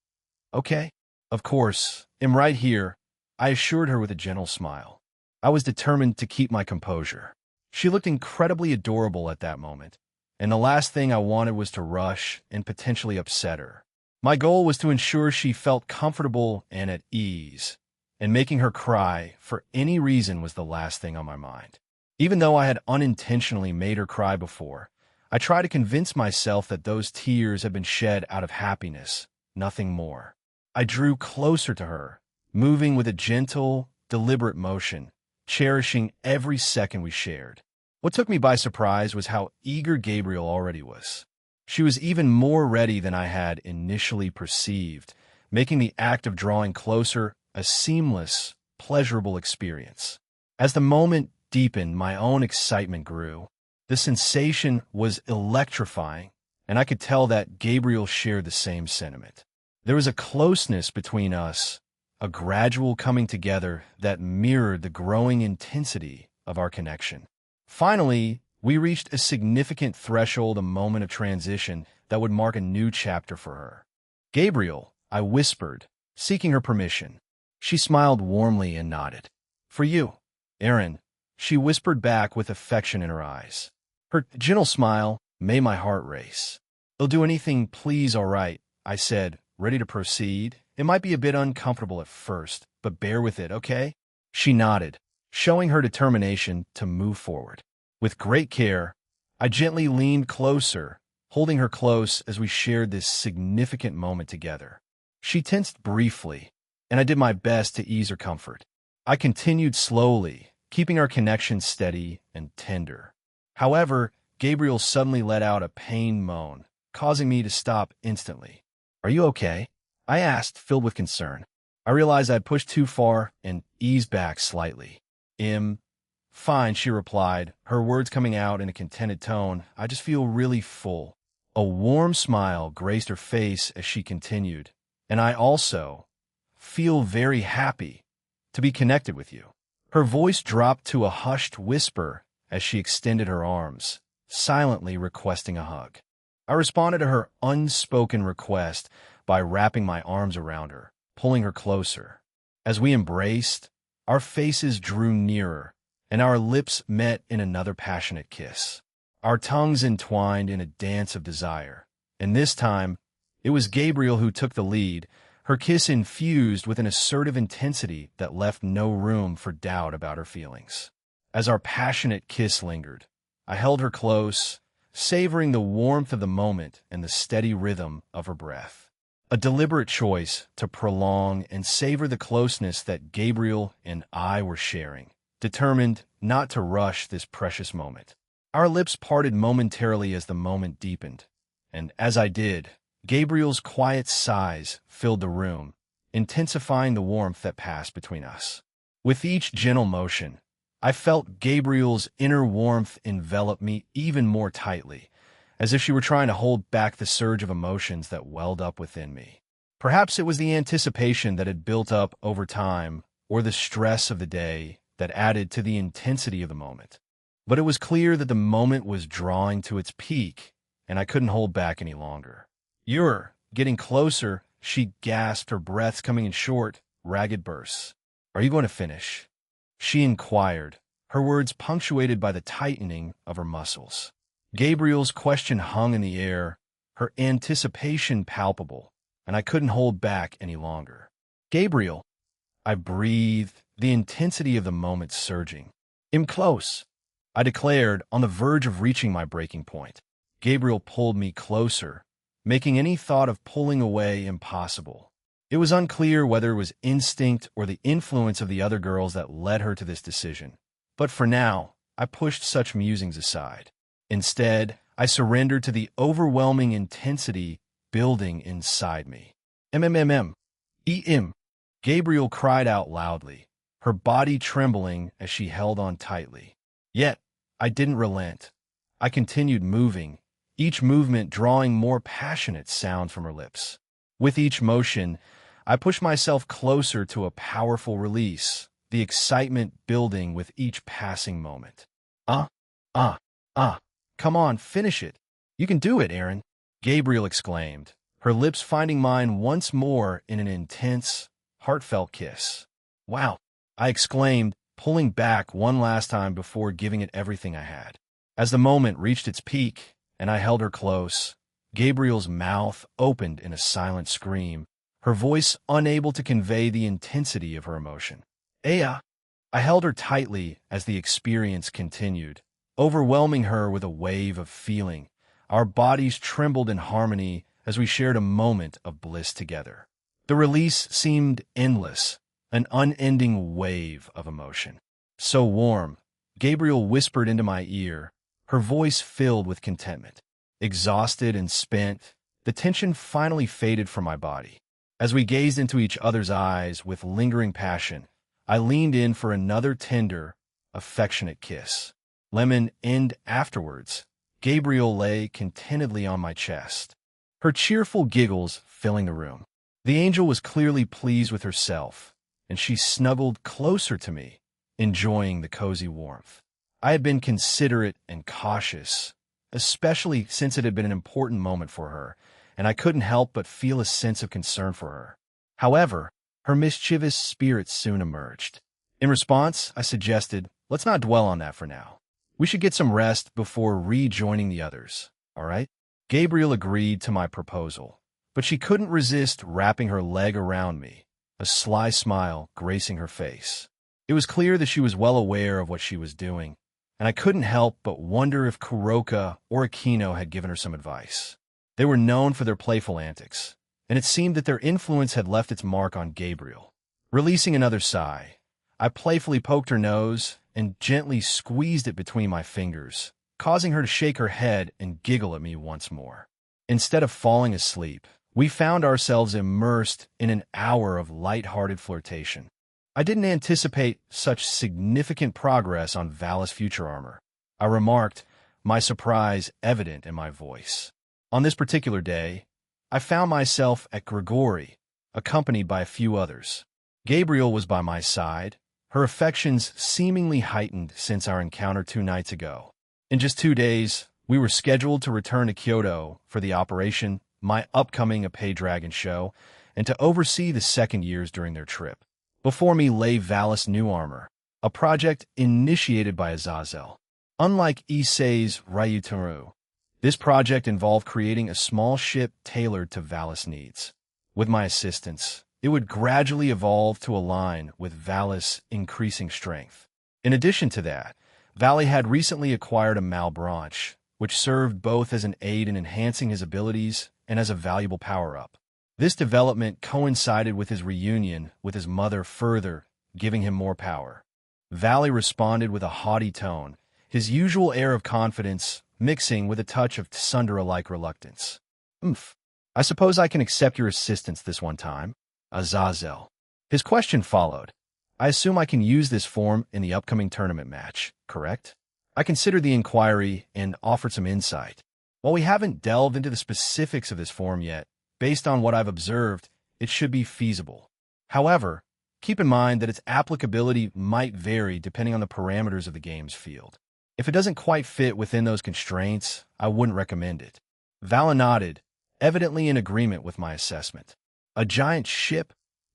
Okay?" "Of course, I'm right here," I assured her with a gentle smile. I was determined to keep my composure. She looked incredibly adorable at that moment, and the last thing I wanted was to rush and potentially upset her. My goal was to ensure she felt comfortable and at ease, and making her cry for any reason was the last thing on my mind. Even though I had unintentionally made her cry before, I tried to convince myself that those tears had been shed out of happiness, nothing more. I drew closer to her, moving with a gentle, deliberate motion, cherishing every second we shared. What took me by surprise was how eager Gabriel already was. She was even more ready than I had initially perceived, making the act of drawing closer a seamless, pleasurable experience. As the moment deepened, my own excitement grew. The sensation was electrifying, and I could tell that Gabriel shared the same sentiment. There was a closeness between us, a gradual coming together that mirrored the growing intensity of our connection. Finally, we reached a significant threshold, a moment of transition that would mark a new chapter for her. "Gabriel," I whispered, seeking her permission. She smiled warmly and nodded. "For you, Aaron," she whispered back with affection in her eyes. Her gentle smile made my heart race. "I'll do anything, please, all right," I said, ready to proceed. "It might be a bit uncomfortable at first, but bear with it, okay?" She nodded, showing her determination to move forward. With great care, I gently leaned closer, holding her close as we shared this significant moment together. She tensed briefly, and I did my best to ease her comfort. I continued slowly, keeping our connection steady and tender. However, Gabriel suddenly let out a pained moan, causing me to stop instantly. "Are you okay?" I asked, filled with concern. I realized I had pushed too far and eased back slightly. Fine," she replied, her words coming out in a contented tone. "I just feel really full." A warm smile graced her face as she continued, "And I also feel very happy to be connected with you." Her voice dropped to a hushed whisper as she extended her arms, silently requesting a hug. I responded to her unspoken request by wrapping my arms around her, pulling her closer. As we embraced, our faces drew nearer, and our lips met in another passionate kiss. Our tongues entwined in a dance of desire, and this time, it was Gabriel who took the lead, her kiss infused with an assertive intensity that left no room for doubt about her feelings. As our passionate kiss lingered, I held her close, savoring the warmth of the moment and the steady rhythm of her breath. A deliberate choice to prolong and savor the closeness that Gabriel and I were sharing, determined not to rush this precious moment. Our lips parted momentarily as the moment deepened, and as I did, Gabriel's quiet sighs filled the room, intensifying the warmth that passed between us. With each gentle motion, I felt Gabriel's inner warmth envelop me even more tightly, as if she were trying to hold back the surge of emotions that welled up within me. Perhaps it was the anticipation that had built up over time, or the stress of the day that added to the intensity of the moment. But it was clear that the moment was drawing to its peak, and I couldn't hold back any longer. "You're Getting closer, she gasped, her breath coming in short, ragged bursts. "Are you going to finish?" she inquired, her words punctuated by the tightening of her muscles. Gabriel's question hung in the air, her anticipation palpable, and I couldn't hold back any longer. "Gabriel," I breathed, the intensity of the moment surging. "I'm close," I declared, on the verge of reaching my breaking point. Gabriel pulled me closer, making any thought of pulling away impossible. It was unclear whether it was instinct or the influence of the other girls that led her to this decision. But for now, I pushed such musings aside. Instead, I surrendered to the overwhelming intensity building inside me. "M. Gabriel cried out loudly, her body trembling as she held on tightly. Yet, I didn't relent. I continued moving, each movement drawing more passionate sound from her lips. With each motion, I pushed myself closer to a powerful release, the excitement building with each passing moment. Come on, finish it. You can do it, Aaron," Gabriel exclaimed, her lips finding mine once more in an intense, heartfelt kiss. "Wow," I exclaimed, pulling back one last time before giving it everything I had. As the moment reached its peak, and I held her close, Gabriel's mouth opened in a silent scream, her voice unable to convey the intensity of her emotion. "Aya!" I held her tightly as the experience continued, overwhelming her with a wave of feeling. Our bodies trembled in harmony as we shared a moment of bliss together. The release seemed endless, an unending wave of emotion. "So warm," Gabriel whispered into my ear, her voice filled with contentment. Exhausted and spent, the tension finally faded from my body. As we gazed into each other's eyes with lingering passion, I leaned in for another tender, affectionate kiss. And afterwards, Gabriel lay contentedly on my chest, her cheerful giggles filling the room. The angel was clearly pleased with herself, and she snuggled closer to me, enjoying the cozy warmth. I had been considerate and cautious, especially since it had been an important moment for her, and I couldn't help but feel a sense of concern for her. However, her mischievous spirit soon emerged. In response, I suggested, "Let's not dwell on that for now. We should get some rest before rejoining the others, all right?" Gabriel agreed to my proposal, but she couldn't resist wrapping her leg around me, a sly smile gracing her face. It was clear that she was well aware of what she was doing, and I couldn't help but wonder if Kuroka or Aquino had given her some advice. They were known for their playful antics, and it seemed that their influence had left its mark on Gabriel. Releasing another sigh, I playfully poked her nose and gently squeezed it between my fingers, causing her to shake her head and giggle at me once more. Instead of falling asleep, we found ourselves immersed in an hour of light-hearted flirtation. I didn't anticipate such significant progress on Valis' future armor, I remarked, my surprise evident in my voice. On this particular day, I found myself at Grigori, accompanied by a few others. Gabriel was by my side, her affections seemingly heightened since our encounter 2 nights ago. In just 2 days, we were scheduled to return to Kyoto for the operation, my upcoming Epee Dragon show, and to oversee the second years during their trip. Before me lay Valis' new armor, a project initiated by Azazel. Unlike Issei's Ryutaru, this project involved creating a small ship tailored to Valis' needs. With my assistance, it would gradually evolve to align with Valis' increasing strength. In addition to that, Valley had recently acquired a Malbranche, which served both as an aid in enhancing his abilities and as a valuable power-up. This development coincided with his reunion with his mother, further giving him more power. Valley responded with a haughty tone, his usual air of confidence mixing with a touch of Tsundere-like reluctance. I suppose I can accept your assistance this one time, Azazel." His question followed. "I assume I can use this form in the upcoming tournament match, correct?" I considered the inquiry and offered some insight. While we haven't delved into the specifics of this form yet, based on what I've observed, it should be feasible. However, keep in mind that its applicability might vary depending on the parameters of the game's field. If it doesn't quite fit within those constraints, I wouldn't recommend it. Vala nodded, evidently in agreement with my assessment. A giant ship?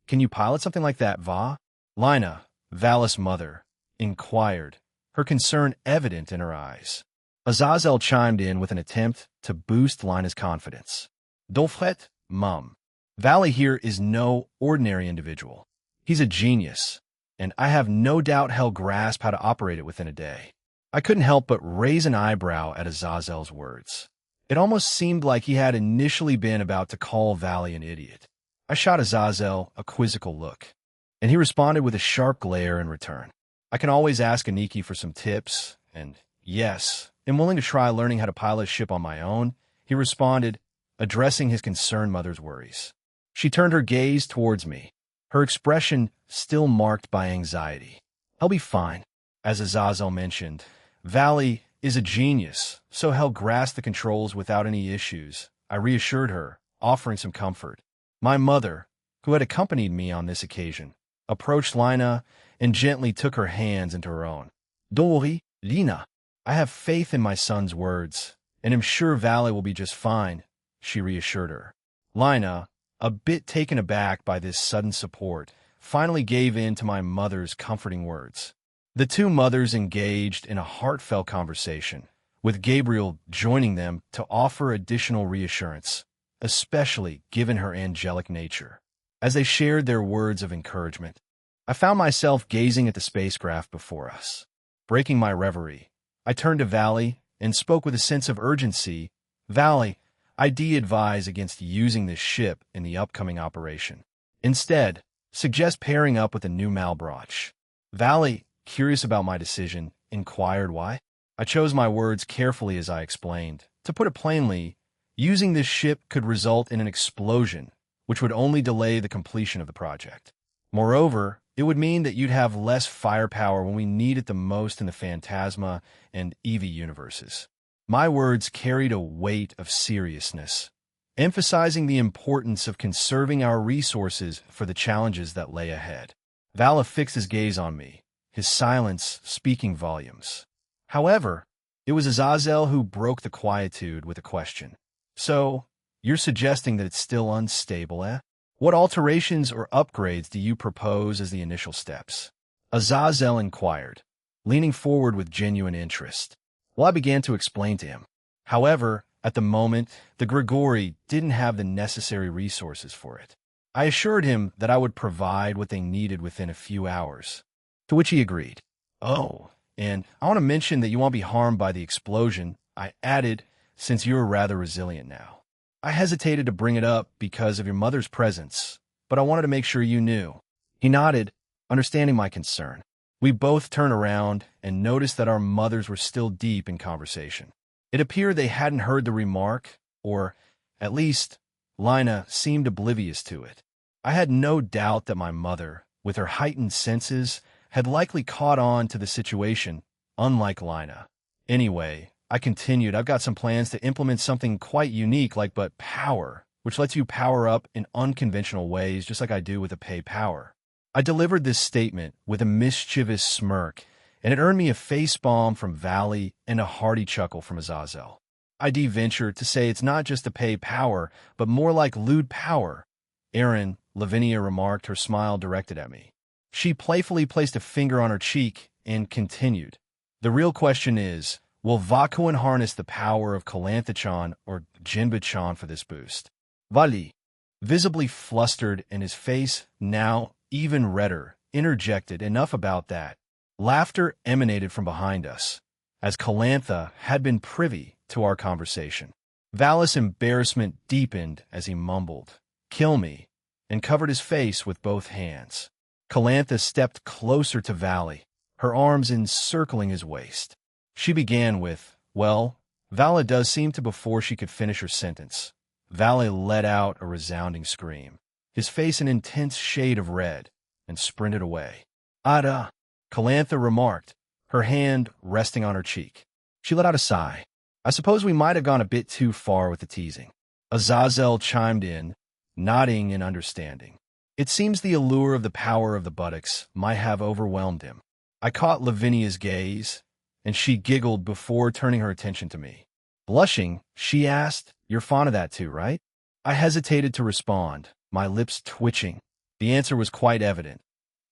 Can you pilot something like that, Va? Lina, Valis' mother, inquired, her concern evident in her eyes. Azazel chimed in with an attempt to boost Lina's confidence. Don't fret, Mum. Valley here is no ordinary individual. He's a genius, and I have no doubt he'll grasp how to operate it within a day. I couldn't help but raise an eyebrow at Azazel's words. It almost seemed like he had initially been about to call Valley an idiot. I shot Azazel a quizzical look, and he responded with a sharp glare in return. I can always ask Aniki for some tips, and yes, I'm willing to try learning how to pilot a ship on my own, he responded, addressing his concerned mother's worries. She turned her gaze towards me, her expression still marked by anxiety. I'll be fine. As Azazel mentioned, Valley is a genius, so he'll grasp the controls without any issues, I reassured her, offering some comfort. My mother, who had accompanied me on this occasion, approached Lina and gently took her hands into her own. Don't worry, Lina. I have faith in my son's words, and am sure Valley will be just fine, she reassured her. Lina, a bit taken aback by this sudden support, finally gave in to my mother's comforting words. The two mothers engaged in a heartfelt conversation, with Gabriel joining them to offer additional reassurance, especially given her angelic nature. As they shared their words of encouragement, I found myself gazing at the spacecraft before us. Breaking my reverie, I turned to Valley and spoke with a sense of urgency. Valley, I advise against using this ship in the upcoming operation. Instead, suggest pairing up with a new Malbrach. Valley, curious about my decision, inquired why. I chose my words carefully as I explained. To put it plainly, using this ship could result in an explosion, which would only delay the completion of the project. Moreover, it would mean that you'd have less firepower when we need it the most in the Phantasma and Eevee universes. My words carried a weight of seriousness, emphasizing the importance of conserving our resources for the challenges that lay ahead. Vala fixed his gaze on me, his silence speaking volumes. However, it was Azazel who broke the quietude with a question. So, you're suggesting that it's still unstable, eh? What alterations or upgrades do you propose as the initial steps? Azazel inquired, leaning forward with genuine interest. Well, I began to explain to him. However, at the moment, the Grigori didn't have the necessary resources for it. I assured him that I would provide what they needed within a few hours, to which he agreed. Oh, and I want to mention that you won't be harmed by the explosion, I added, since you're rather resilient now. I hesitated to bring it up because of your mother's presence, but I wanted to make sure you knew. He nodded, understanding my concern. We both turned around and noticed that our mothers were still deep in conversation. It appeared they hadn't heard the remark, or, at least, Lina seemed oblivious to it. I had no doubt that my mother, with her heightened senses, had likely caught on to the situation, unlike Lina. Anyway, I continued, I've got some plans to implement something quite unique like but power, which lets you power up in unconventional ways just like I do with a pay power. I delivered this statement with a mischievous smirk, and it earned me a facepalm from Valley and a hearty chuckle from Azazel. I'd venture to say it's not just a pay power, but more like lewd power, Erin, Lavinia remarked, her smile directed at me. She playfully placed a finger on her cheek and continued. The real question is, will Vakuin harness the power of Calanthachan or Jinbachan for this boost? Vali, visibly flustered and his face now even redder, interjected, enough about that. Laughter emanated from behind us, as Calantha had been privy to our conversation. Valis' embarrassment deepened as he mumbled, "Kill me," and covered his face with both hands. Calantha stepped closer to Valley, her arms encircling his waist. She began with, "Well, Vala does seem to," before she could finish her sentence. Valley let out a resounding scream, his face an intense shade of red, and sprinted away. "Ada," Calantha remarked, her hand resting on her cheek. She let out a sigh. "I suppose we might have gone a bit too far with the teasing." Azazel chimed in, nodding in understanding. It seems the allure of the power of the buttocks might have overwhelmed him. I caught Lavinia's gaze, and she giggled before turning her attention to me. Blushing, she asked, "You're fond of that too, right?" I hesitated to respond, my lips twitching. The answer was quite evident.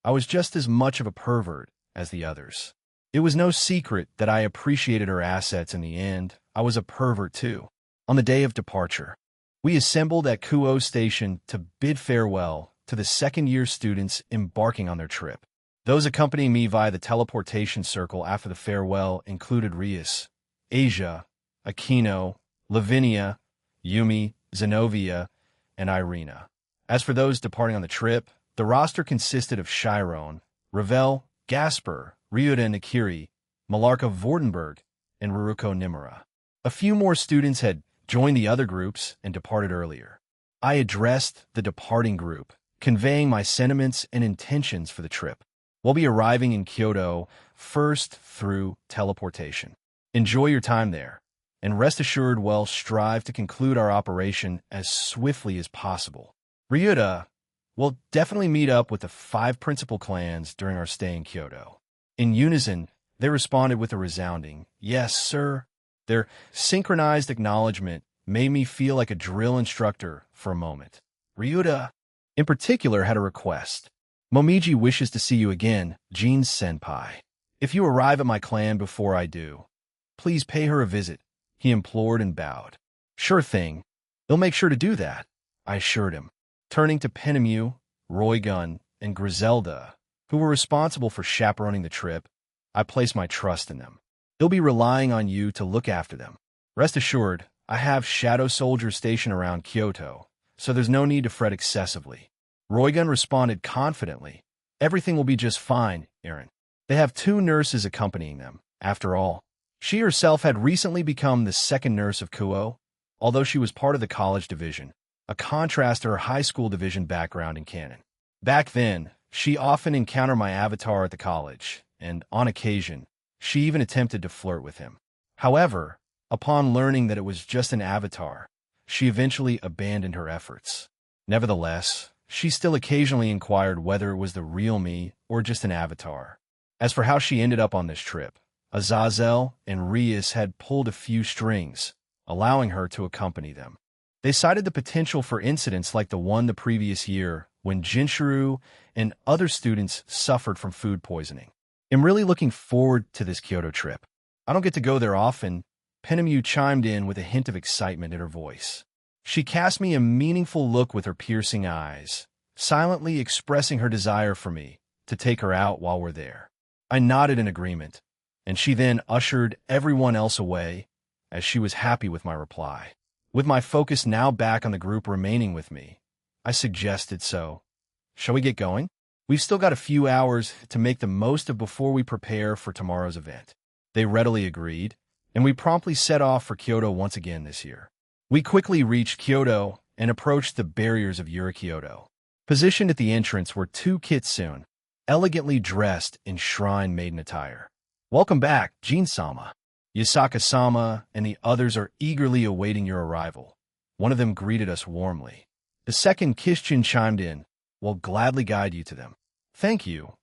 I was just as much of a pervert as the others. It was no secret that I appreciated her assets in the end. I was a pervert too. On the day of departure, we assembled at Kuo Station to bid farewell to the second-year students embarking on their trip. Those accompanying me via the teleportation circle after the farewell included Rias, Asia, Aquino, Lavinia, Yumi, Zenobia, and Irina. As for those departing on the trip, the roster consisted of Chiron, Ravel, Gasper, Ryuta Nakiri, Malarka Vordenberg, and Ruruko Nimura. A few more students had joined the other groups and departed earlier. I addressed the departing group, conveying my sentiments and intentions for the trip. We'll be arriving in Kyoto first through teleportation. Enjoy your time there, and rest assured we'll strive to conclude our operation as swiftly as possible. Ryuta will definitely meet up with the 5 principal clans during our stay in Kyoto. In unison, they responded with a resounding, "Yes, sir." Their synchronized acknowledgement made me feel like a drill instructor for a moment. Ryuta, in particular, had a request. "Momiji wishes to see you again, Jin-senpai. If you arrive at my clan before I do, please pay her a visit," he implored and bowed. "Sure thing. He'll make sure to do that," I assured him. Turning to Penemu, Roygun, and Griselda, who were responsible for chaperoning the trip, I placed my trust in them. "They'll be relying on you to look after them. Rest assured, I have shadow soldiers stationed around Kyoto, so there's no need to fret excessively." Roygun responded confidently, "Everything will be just fine, Aaron. They have 2 nurses accompanying them. After all, she herself had recently become the second nurse of Kuo, although she was part of the college division, a contrast to her high school division background in canon. Back then, she often encountered my avatar at the college, and on occasion, she even attempted to flirt with him. However, upon learning that it was just an avatar, she eventually abandoned her efforts. Nevertheless, she still occasionally inquired whether it was the real me or just an avatar. As for how she ended up on this trip, Azazel and Rias had pulled a few strings, allowing her to accompany them. They cited the potential for incidents like the one the previous year when Jinshiro and other students suffered from food poisoning. "I'm really looking forward to this Kyoto trip. I don't get to go there often," Penemu chimed in with a hint of excitement in her voice. She cast me a meaningful look with her piercing eyes, silently expressing her desire for me to take her out while we're there. I nodded in agreement, and she then ushered everyone else away, as she was happy with my reply. With my focus now back on the group remaining with me, I suggested, "So, shall we get going? We've still got a few hours to make the most of before we prepare for tomorrow's event." They readily agreed, and we promptly set off for Kyoto once again this year. We quickly reached Kyoto and approached the barriers of Kyoto. Positioned at the entrance were 2 kitsune, elegantly dressed in shrine maiden attire. "Welcome back, Jin-sama. Yasaka-sama and the others are eagerly awaiting your arrival." One of them greeted us warmly. The second Kishjin chimed in, "We'll gladly guide you to them." "Thank you,"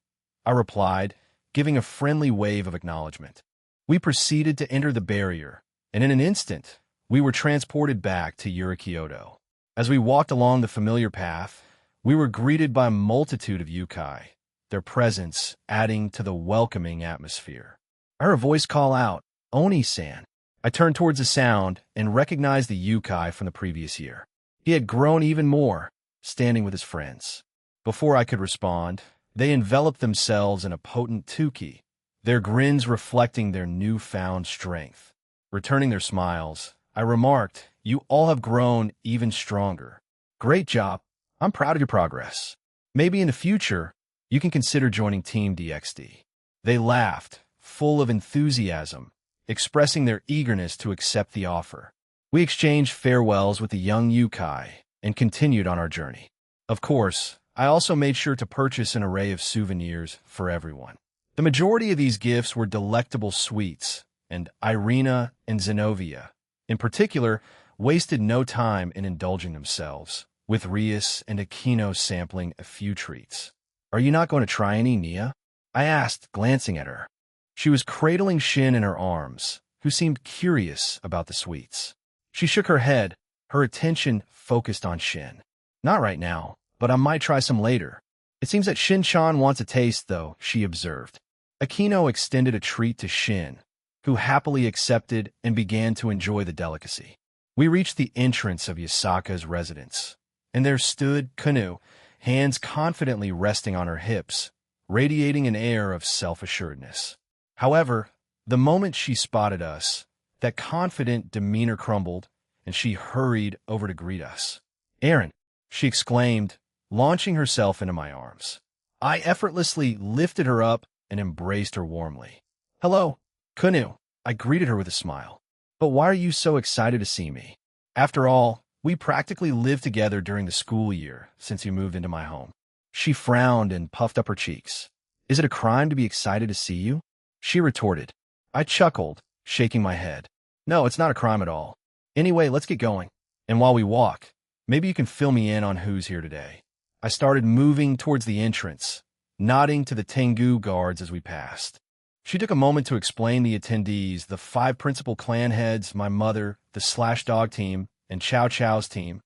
I replied, giving a friendly wave of acknowledgement. We proceeded to enter the barrier, and in an instant, we were transported back to Kyoto. As we walked along the familiar path, we were greeted by a multitude of yukai, their presence adding to the welcoming atmosphere. I heard a voice call out, "Oni-san." I turned towards the sound and recognized the yukai from the previous year. He had grown even more, standing with his friends. Before I could respond, they enveloped themselves in a potent tuki, their grins reflecting their newfound strength. Returning their smiles, I remarked, "You all have grown even stronger. Great job. I'm proud of your progress. Maybe in the future, you can consider joining Team DXD." They laughed, full of enthusiasm, expressing their eagerness to accept the offer. We exchanged farewells with the young yukai and continued on our journey. Of course, I also made sure to purchase an array of souvenirs for everyone. The majority of these gifts were delectable sweets, and Irina and Zenobia, in particular, wasted no time in indulging themselves, with Rias and Aquino sampling a few treats. "Are you not going to try any, Nia?" I asked, glancing at her. She was cradling Shin in her arms, who seemed curious about the sweets. She shook her head, Her attention focused on Shin. Not right now, but I might try some later. It seems that Shin-chan wants a taste, though, she observed. Akino extended a treat to Shin, who happily accepted and began to enjoy the delicacy. We reached the entrance of Yasaka's residence, and there stood Kanu, hands confidently resting on her hips, radiating an air of self-assuredness. However, the moment she spotted us, that confident demeanor crumbled, and she hurried over to greet us. "Aaron," she exclaimed, launching herself into my arms. I effortlessly lifted her up and embraced her warmly. "Hello, Kanu," I greeted her with a smile. "But why are you so excited to see me? After all, we practically lived together during the school year since you moved into my home." She frowned and puffed up her cheeks. "Is it a crime to be excited to see you?" she retorted. I chuckled, shaking my head. "No, it's not a crime at all. Anyway, let's get going. And while we walk, maybe you can fill me in on who's here today." I started moving towards the entrance, nodding to the Tengu guards as we passed. She took a moment to explain the attendees, the 5 principal clan heads, my mother, the Slash Dog team, and Chow Chow's team.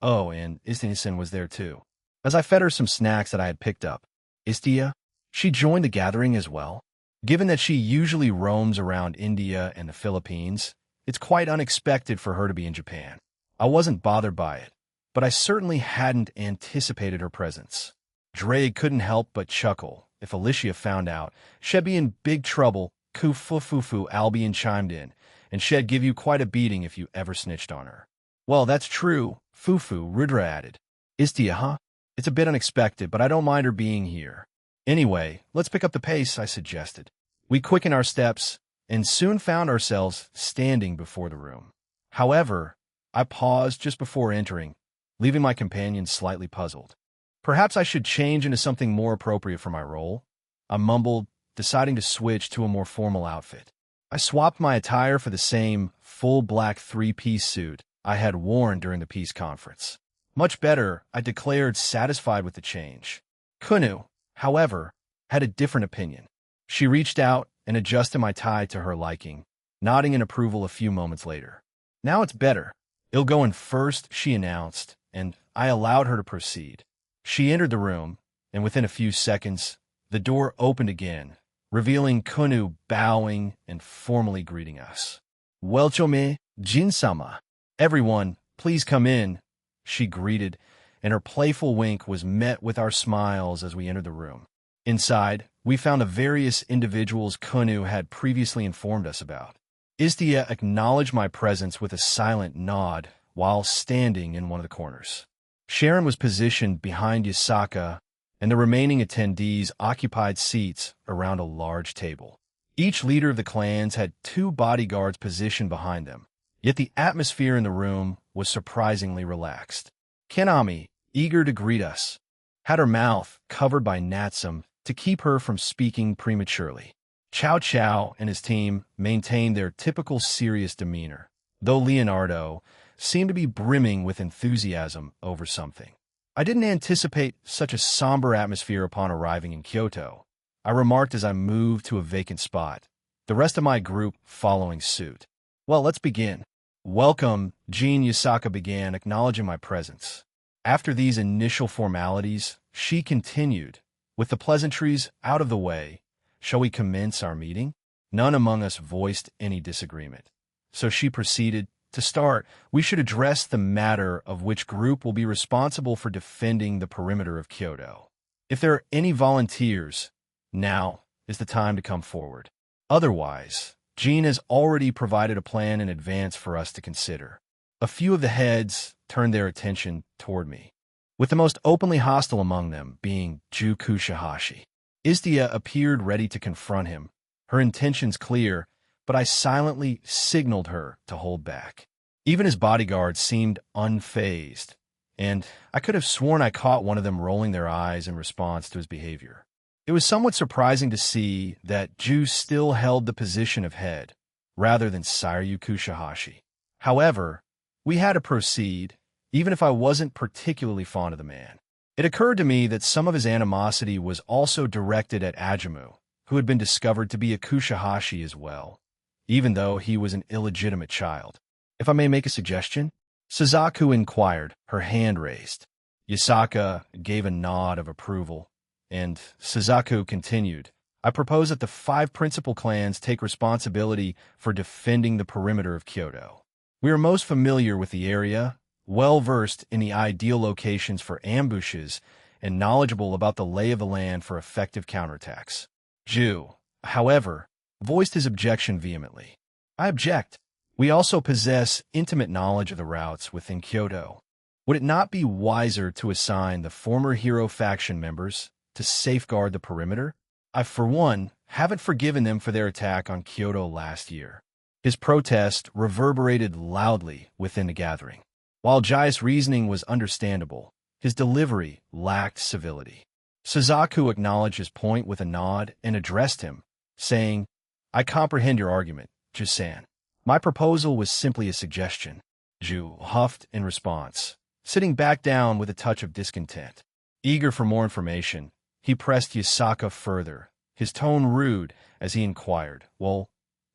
Oh, and Istia was there too. As I fed her some snacks that I had picked up, Istia, she joined the gathering as well. Given that she usually roams around India and the Philippines, it's quite unexpected for her to be in Japan. I wasn't bothered by it, but I certainly hadn't anticipated her presence. Drake couldn't help but chuckle. If Alicia found out, she'd be in big trouble. Kufufufu Albion chimed in, and she'd give you quite a beating if you ever snitched on her. "Well, that's true," Fufu Rudra added. "Istia, huh? It's a bit unexpected, but I don't mind her being here. Anyway, let's pick up the pace," I suggested. We quickened our steps and soon found ourselves standing before the room. However, I paused just before entering, leaving my companion slightly puzzled. Perhaps I should change into something more appropriate for my role, I mumbled, deciding to switch to a more formal outfit. I swapped my attire for the same full black 3-piece suit I had worn during the peace conference. "Much better," I declared, satisfied with the change. Kunu, however, had a different opinion. She reached out and adjusted my tie to her liking, nodding in approval a few moments later. "Now it's better. It'll go in first," she announced, and I allowed her to proceed. She entered the room, and within a few seconds, the door opened again, revealing Kunu bowing and formally greeting us. "Welchome, Jin-sama. Everyone, please come in," she greeted, and her playful wink was met with our smiles as we entered the room. Inside, we found the various individuals Kunu had previously informed us about. Istia acknowledged my presence with a silent nod while standing in one of the corners. Sharon was positioned behind Yasaka, and the remaining attendees occupied seats around a large table. Each leader of the clans had 2 bodyguards positioned behind them, yet the atmosphere in the room was surprisingly relaxed. Kenami, eager to greet us, had her mouth covered by Natsum to keep her from speaking prematurely. Chow Chow and his team maintained their typical serious demeanor, though Leonardo seemed to be brimming with enthusiasm over something. I didn't anticipate such a somber atmosphere upon arriving in Kyoto, I remarked as I moved to a vacant spot, the rest of my group following suit. "Well, let's begin." "Welcome," Jean Yasaka began, acknowledging my presence. After these initial formalities, she continued, "With the pleasantries out of the way, shall we commence our meeting?" None among us voiced any disagreement, so she proceeded. "To start, we should address the matter of which group will be responsible for defending the perimeter of Kyoto. If there are any volunteers, now is the time to come forward. Otherwise, Jean has already provided a plan in advance for us to consider." A few of the heads turned their attention toward me, with the most openly hostile among them being Ju Kushihashi. Istia appeared ready to confront him, her intentions clear, but I silently signaled her to hold back. Even his bodyguards seemed unfazed, and I could have sworn I caught one of them rolling their eyes in response to his behavior. It was somewhat surprising to see that Ju still held the position of head, rather than Sairyu Kushihashi. However, we had to proceed, even if I wasn't particularly fond of the man. It occurred to me that some of his animosity was also directed at Ajamu, who had been discovered to be a Kushihashi as well, even though he was an illegitimate child. If I may make a suggestion, Suzaku inquired, her hand raised. Yasaka gave a nod of approval, and Suzaku continued, I propose that the 5 principal clans take responsibility for defending the perimeter of Kyoto. We are most familiar with the area, well-versed in the ideal locations for ambushes, and knowledgeable about the lay of the land for effective counterattacks. Ju, however, voiced his objection vehemently. I object. We also possess intimate knowledge of the routes within Kyoto. Would it not be wiser to assign the former hero faction members to safeguard the perimeter? I, for one, haven't forgiven them for their attack on Kyoto last year. His protest reverberated loudly within the gathering. While Jai's reasoning was understandable, his delivery lacked civility. Suzaku acknowledged his point with a nod and addressed him, saying, I comprehend your argument, Ju-san. My proposal was simply a suggestion. Ju huffed in response, sitting back down with a touch of discontent. Eager for more information, he pressed Yasaka further, his tone rude as he inquired, Well,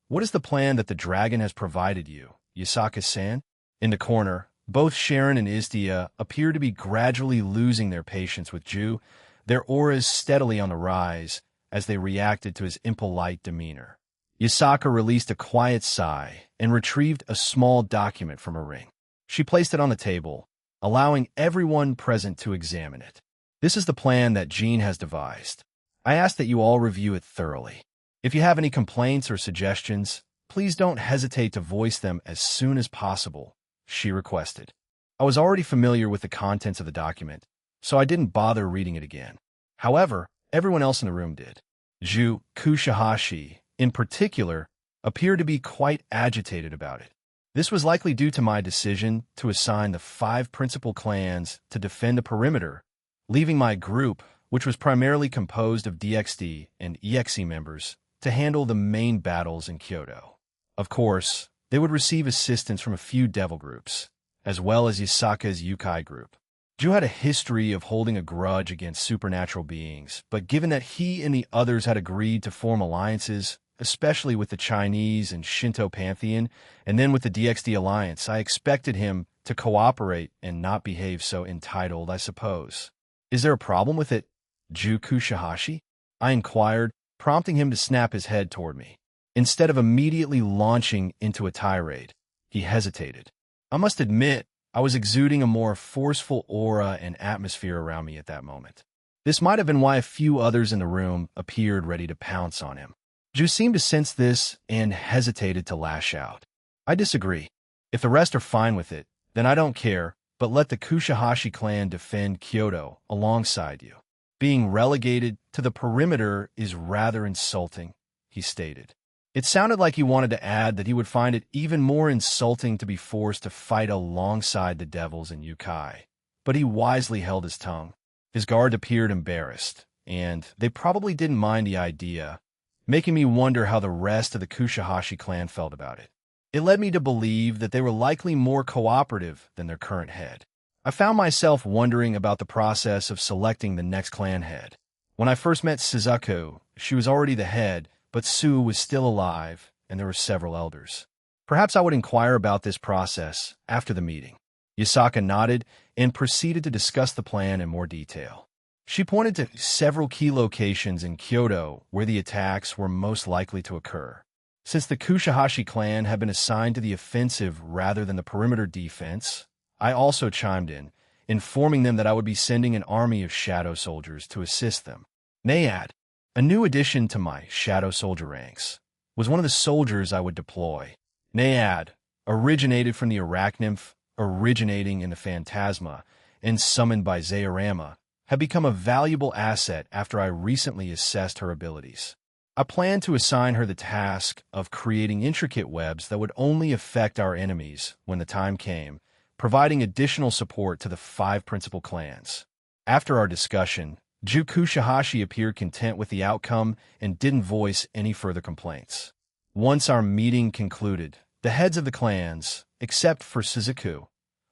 what is the plan that the dragon has provided you, Yasaka-san? In the corner, both Sharon and Izdia appeared to be gradually losing their patience with Ju, their auras steadily on the rise as they reacted to his impolite demeanor. Yasaka released a quiet sigh and retrieved a small document from her ring. She placed it on the table, allowing everyone present to examine it. This is the plan that Jean has devised. I ask that you all review it thoroughly. If you have any complaints or suggestions, please don't hesitate to voice them as soon as possible, she requested. I was already familiar with the contents of the document, so I didn't bother reading it again. However, everyone else in the room did. Ju Kushihashi, in particular, appeared to be quite agitated about it. This was likely due to my decision to assign the 5 principal clans to defend the perimeter, leaving my group, which was primarily composed of DXD and EXE members, to handle the main battles in Kyoto. Of course, they would receive assistance from a few devil groups, as well as Yasaka's Yukai group. Ju had a history of holding a grudge against supernatural beings, but given that he and the others had agreed to form alliances, especially with the Chinese and Shinto pantheon, and then with the DXD alliance, I expected him to cooperate and not behave so entitled, I suppose. Is there a problem with it, Ju Kushihashi? I inquired, prompting him to snap his head toward me. Instead of immediately launching into a tirade, he hesitated. I must admit, I was exuding a more forceful aura and atmosphere around me at that moment. This might have been why a few others in the room appeared ready to pounce on him. Ju seemed to sense this and hesitated to lash out. I disagree. If the rest are fine with it, then I don't care, but let the Kushihashi clan defend Kyoto alongside you. Being relegated to the perimeter is rather insulting, he stated. It sounded like he wanted to add that he would find it even more insulting to be forced to fight alongside the devils and Yukai, but he wisely held his tongue. His guard appeared embarrassed, and they probably didn't mind the idea, making me wonder how the rest of the Kushihashi clan felt about it. It led me to believe that they were likely more cooperative than their current head. I found myself wondering about the process of selecting the next clan head. When I first met Suzaku, she was already the head, but Sue was still alive, and there were several elders. Perhaps I would inquire about this process after the meeting. Yasaka nodded and proceeded to discuss the plan in more detail. She pointed to several key locations in Kyoto where the attacks were most likely to occur. Since the Kushihashi clan had been assigned to the offensive rather than the perimeter defense, I also chimed in, informing them that I would be sending an army of shadow soldiers to assist them. Nayad, a new addition to my shadow soldier ranks, was one of the soldiers I would deploy. Nayad originated from the Arachnymph, originating in the Phantasma, and summoned by Zaorama, had become a valuable asset after I recently assessed her abilities. I planned to assign her the task of creating intricate webs that would only affect our enemies when the time came, providing additional support to the 5 principal clans. After our discussion, Ju Kushihashi appeared content with the outcome and didn't voice any further complaints. Once our meeting concluded, the heads of the clans, except for Suzaku,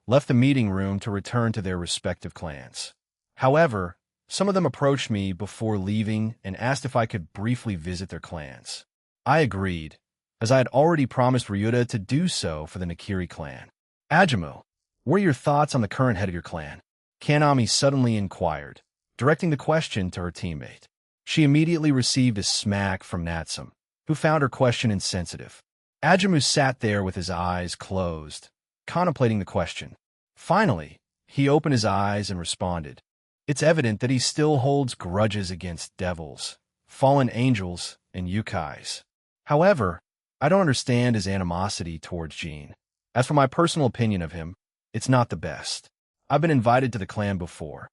left the meeting room to return to their respective clans. However, some of them approached me before leaving and asked if I could briefly visit their clans. I agreed, as I had already promised Ryuta to do so for the Nakiri clan. Ajimo, What are your thoughts on the current head of your clan? Kanami suddenly inquired, directing the question to her teammate. She immediately received a smack from Natsum, who found her question insensitive. Ajamu sat there with his eyes closed, contemplating the question. Finally, he opened his eyes and responded. It's evident that he still holds grudges against devils, fallen angels, and yukais. However, I don't understand his animosity towards Jean. As for my personal opinion of him, it's not the best. I've been invited to the clan before,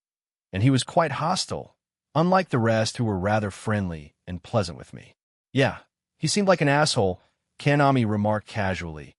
and he was quite hostile, unlike the rest who were rather friendly and pleasant with me. Yeah, he seemed like an asshole, Kanami remarked casually,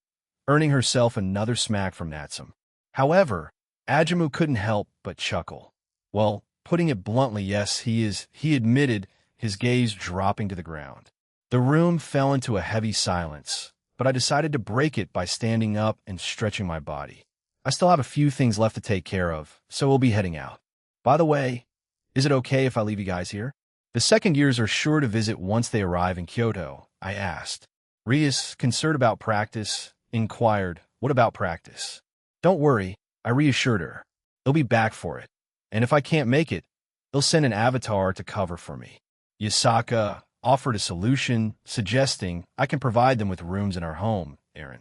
earning herself another smack from Natsum. However, Ajamu couldn't help but chuckle. Well, putting it bluntly, yes, he admitted, his gaze dropping to the ground. The room fell into a heavy silence, but I decided to break it by standing up and stretching my body. I still have a few things left to take care of, so we'll be heading out. By the way, is it okay if I leave you guys here? The second years are sure to visit once they arrive in Kyoto, I asked. Rias, concerned about practice, inquired, what about practice? Don't worry, I reassured her. They'll be back for it. And if I can't make it, they'll send an avatar to cover for me. Yasaka offered a solution, suggesting I can provide them with rooms in our home, Aaron.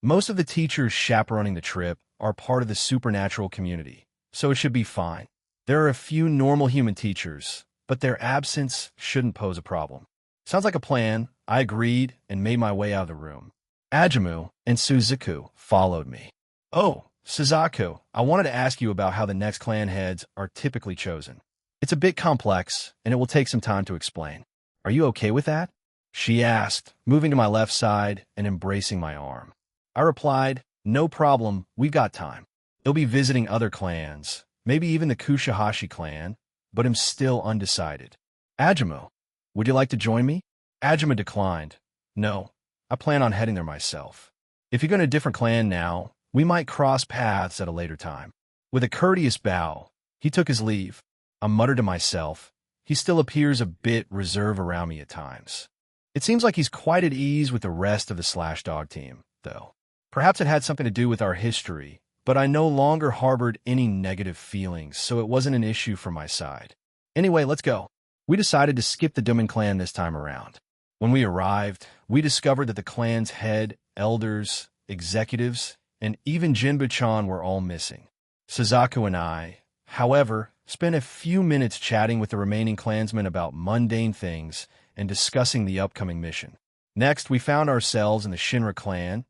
Most of the teachers chaperoning the trip are part of the supernatural community, so it should be fine. There are a few normal human teachers, but their absence shouldn't pose a problem. Sounds like a plan. I agreed and made my way out of the room. Ajamu and Suzuku followed me. Oh, Suzaku, I wanted to ask you about how the next clan heads are typically chosen. It's a bit complex, and it will take some time to explain. Are you okay with that? She asked, moving to my left side and embracing my arm. I replied, no problem, we've got time. They'll be visiting other clans, maybe even the Kushihashi clan, but I'm still undecided. Ajamu, would you like to join me? Ajamu declined. No, I plan on heading there myself. If you go to a different clan now, we might cross paths at a later time. With a courteous bow, he took his leave. I muttered to myself, he still appears a bit reserved around me at times. It seems like he's quite at ease with the rest of the Slashdog team, though. Perhaps it had something to do with our history, but I no longer harbored any negative feelings, so it wasn't an issue from my side. Anyway, let's go. We decided to skip the Duman clan this time around. When we arrived, we discovered that the clan's head, elders, executives, and even Jinbu-chan were all missing. Suzaku and I, however, spent a few minutes chatting with the remaining clansmen about mundane things and discussing the upcoming mission. Next, we found ourselves in the Shinra clan,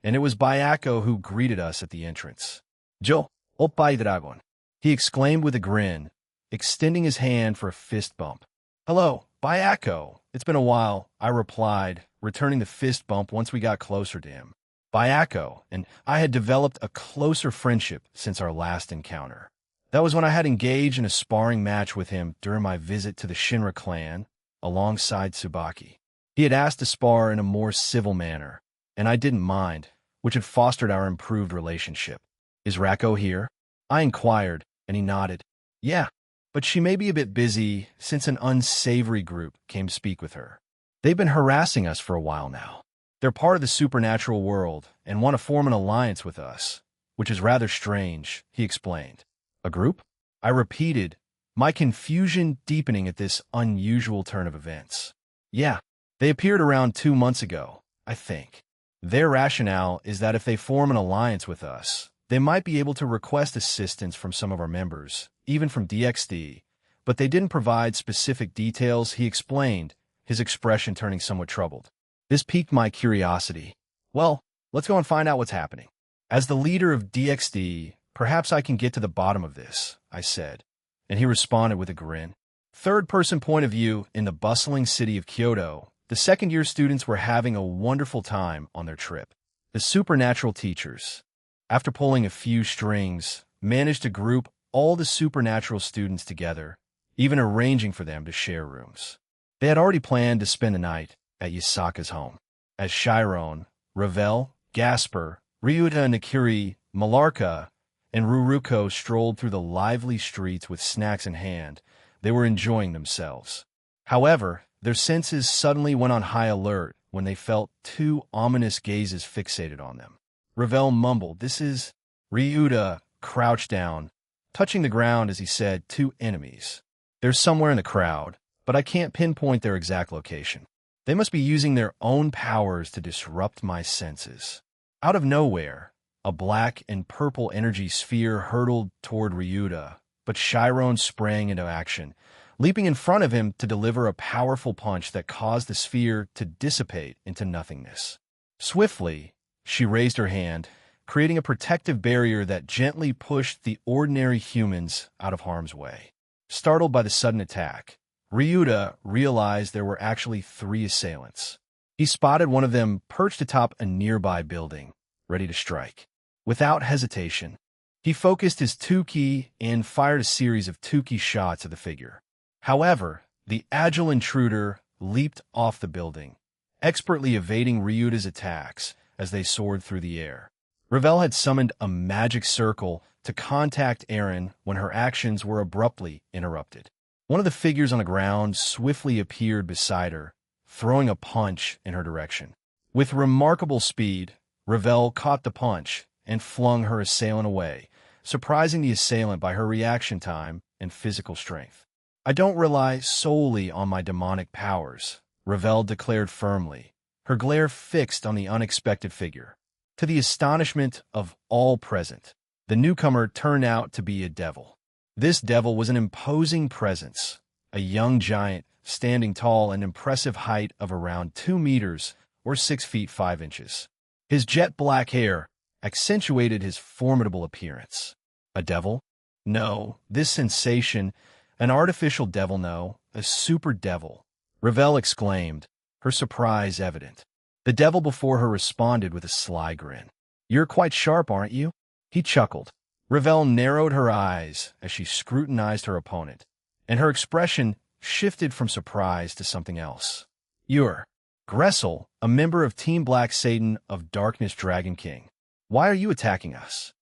and it was Bayako who greeted us at the entrance. "Jo, oppai dragon," he exclaimed with a grin, extending his hand for a fist bump. "Hello, Bayako. It's been a while," I replied, returning the fist bump once we got closer to him. Bayako and I had developed a closer friendship since our last encounter. That was when I had engaged in a sparring match with him during my visit to the Shinra clan, alongside Tsubaki. He had asked to spar in a more civil manner, and I didn't mind, which had fostered our improved relationship. "Is Rako here?" I inquired, and he nodded. "Yeah, but she may be a bit busy since an unsavory group came to speak with her. They've been harassing us for a while now. They're part of the supernatural world and want to form an alliance with us, which is rather strange," he explained. "A group?" I repeated, my confusion deepening at this unusual turn of events. "Yeah, they appeared around 2 months ago, I think. Their rationale is that if they form an alliance with us, they might be able to request assistance from some of our members, even from DXD, but they didn't provide specific details," he explained, his expression turning somewhat troubled. This piqued my curiosity. "Well, let's go and find out what's happening. As the leader of DXD, perhaps I can get to the bottom of this," I said, and he responded with a grin. Third-person point of view in the bustling city of Kyoto, the second-year students were having a wonderful time on their trip. The supernatural teachers, after pulling a few strings, managed to group all the supernatural students together, even arranging for them to share rooms. They had already planned to spend the night at Yasaka's home. As Chiron, Ravel, Gasper, Ryuta Nakiri, Malarka, and Ruruko strolled through the lively streets with snacks in hand, they were enjoying themselves. However, their senses suddenly went on high alert when they felt 2 ominous gazes fixated on them. Ravel mumbled, "This is..." Ryuta crouched down, touching the ground as he said, 2 enemies. They're somewhere in the crowd, but I can't pinpoint their exact location. They must be using their own powers to disrupt my senses. Out of nowhere, a black and purple energy sphere hurtled toward Ryuta, but Chiron sprang into action, leaping in front of him to deliver a powerful punch that caused the sphere to dissipate into nothingness. Swiftly, she raised her hand, creating a protective barrier that gently pushed the ordinary humans out of harm's way. Startled by the sudden attack, Ryuta realized there were actually 3 assailants. He spotted one of them perched atop a nearby building, ready to strike. Without hesitation, he focused his 10k and fired a series of 10k shots at the figure. However, the agile intruder leaped off the building, expertly evading Ryuta's attacks as they soared through the air. Ravel had summoned a magic circle to contact Aaron when her actions were abruptly interrupted. One of the figures on the ground swiftly appeared beside her, throwing a punch in her direction. With remarkable speed, Ravel caught the punch and flung her assailant away, surprising the assailant by her reaction time and physical strength. I don't rely solely on my demonic powers, Ravel declared firmly, her glare fixed on the unexpected figure. To the astonishment of all present, the newcomer turned out to be a devil. This devil was an imposing presence, a young giant standing tall, an impressive height of around 2 meters or 6 feet 5 inches. His jet black hair accentuated his formidable appearance. A devil? No, this sensation, an artificial devil, no, a super devil, Ravel exclaimed, her surprise evident. The devil before her responded with a sly grin. You're quite sharp, aren't you? He chuckled. Ravel narrowed her eyes as she scrutinized her opponent, and her expression shifted from surprise to something else. You're Gressel, a member of Team Black Satan of Darkness Dragon King. Why are you attacking us?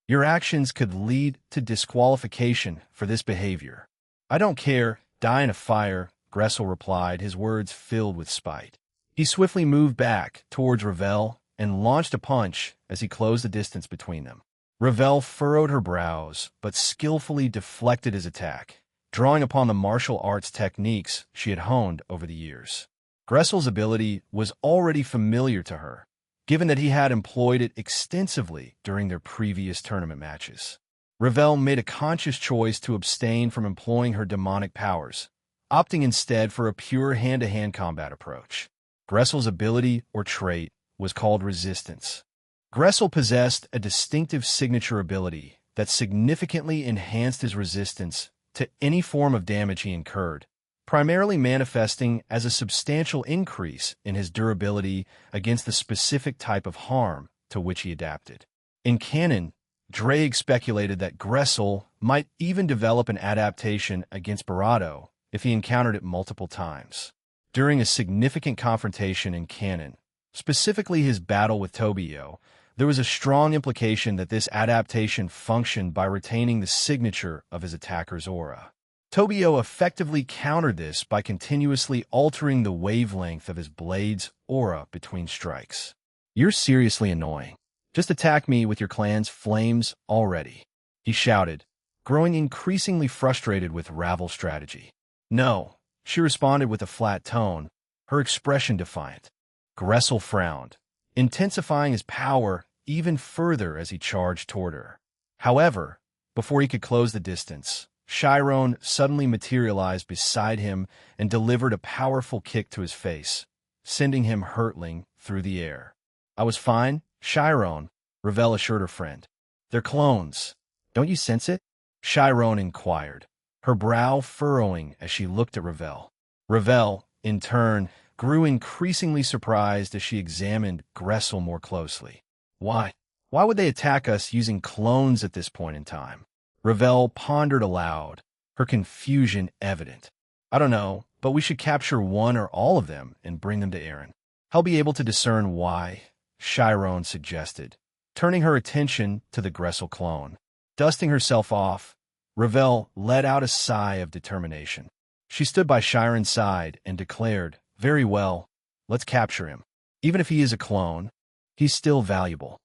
Your actions could lead to disqualification for this behavior. I don't care, die in a fire, Gressel replied, his words filled with spite. He swiftly moved back towards Ravel and launched a punch as he closed the distance between them. Ravel furrowed her brows, but skillfully deflected his attack, drawing upon the martial arts techniques she had honed over the years. Gressel's ability was already familiar to her, given that he had employed it extensively during their previous tournament matches. Ravel made a conscious choice to abstain from employing her demonic powers, opting instead for a pure hand-to-hand combat approach. Gressel's ability or trait was called resistance. Gressel possessed a distinctive signature ability that significantly enhanced his resistance to any form of damage he incurred, primarily manifesting as a substantial increase in his durability against the specific type of harm to which he adapted. In canon, Drake speculated that Gressel might even develop an adaptation against Barato if he encountered it multiple times. During a significant confrontation in canon, specifically his battle with Tobio, there was a strong implication that this adaptation functioned by retaining the signature of his attacker's aura. Tobio effectively countered this by continuously altering the wavelength of his blade's aura between strikes. You're seriously annoying. Just attack me with your clan's flames already, he shouted, growing increasingly frustrated with Ravel's strategy. No, she responded with a flat tone, her expression defiant. Gressel frowned, intensifying his power even further as he charged toward her. However, before he could close the distance, Chiron suddenly materialized beside him and delivered a powerful kick to his face, sending him hurtling through the air. I was fine, Chiron, Ravel assured her friend. They're clones. Don't you sense it? Chiron inquired, her brow furrowing as she looked at Ravel. Ravel, in turn, grew increasingly surprised as she examined Gressel more closely. Why? Why would they attack us using clones at this point in time? Ravel pondered aloud, her confusion evident. I don't know, but we should capture one or all of them and bring them to Aaron. He'll be able to discern why, Chiron suggested, turning her attention to the Gressel clone. Dusting herself off, Ravel let out a sigh of determination. She stood by Chiron's side and declared, very well, let's capture him. Even if he is a clone, he's still valuable.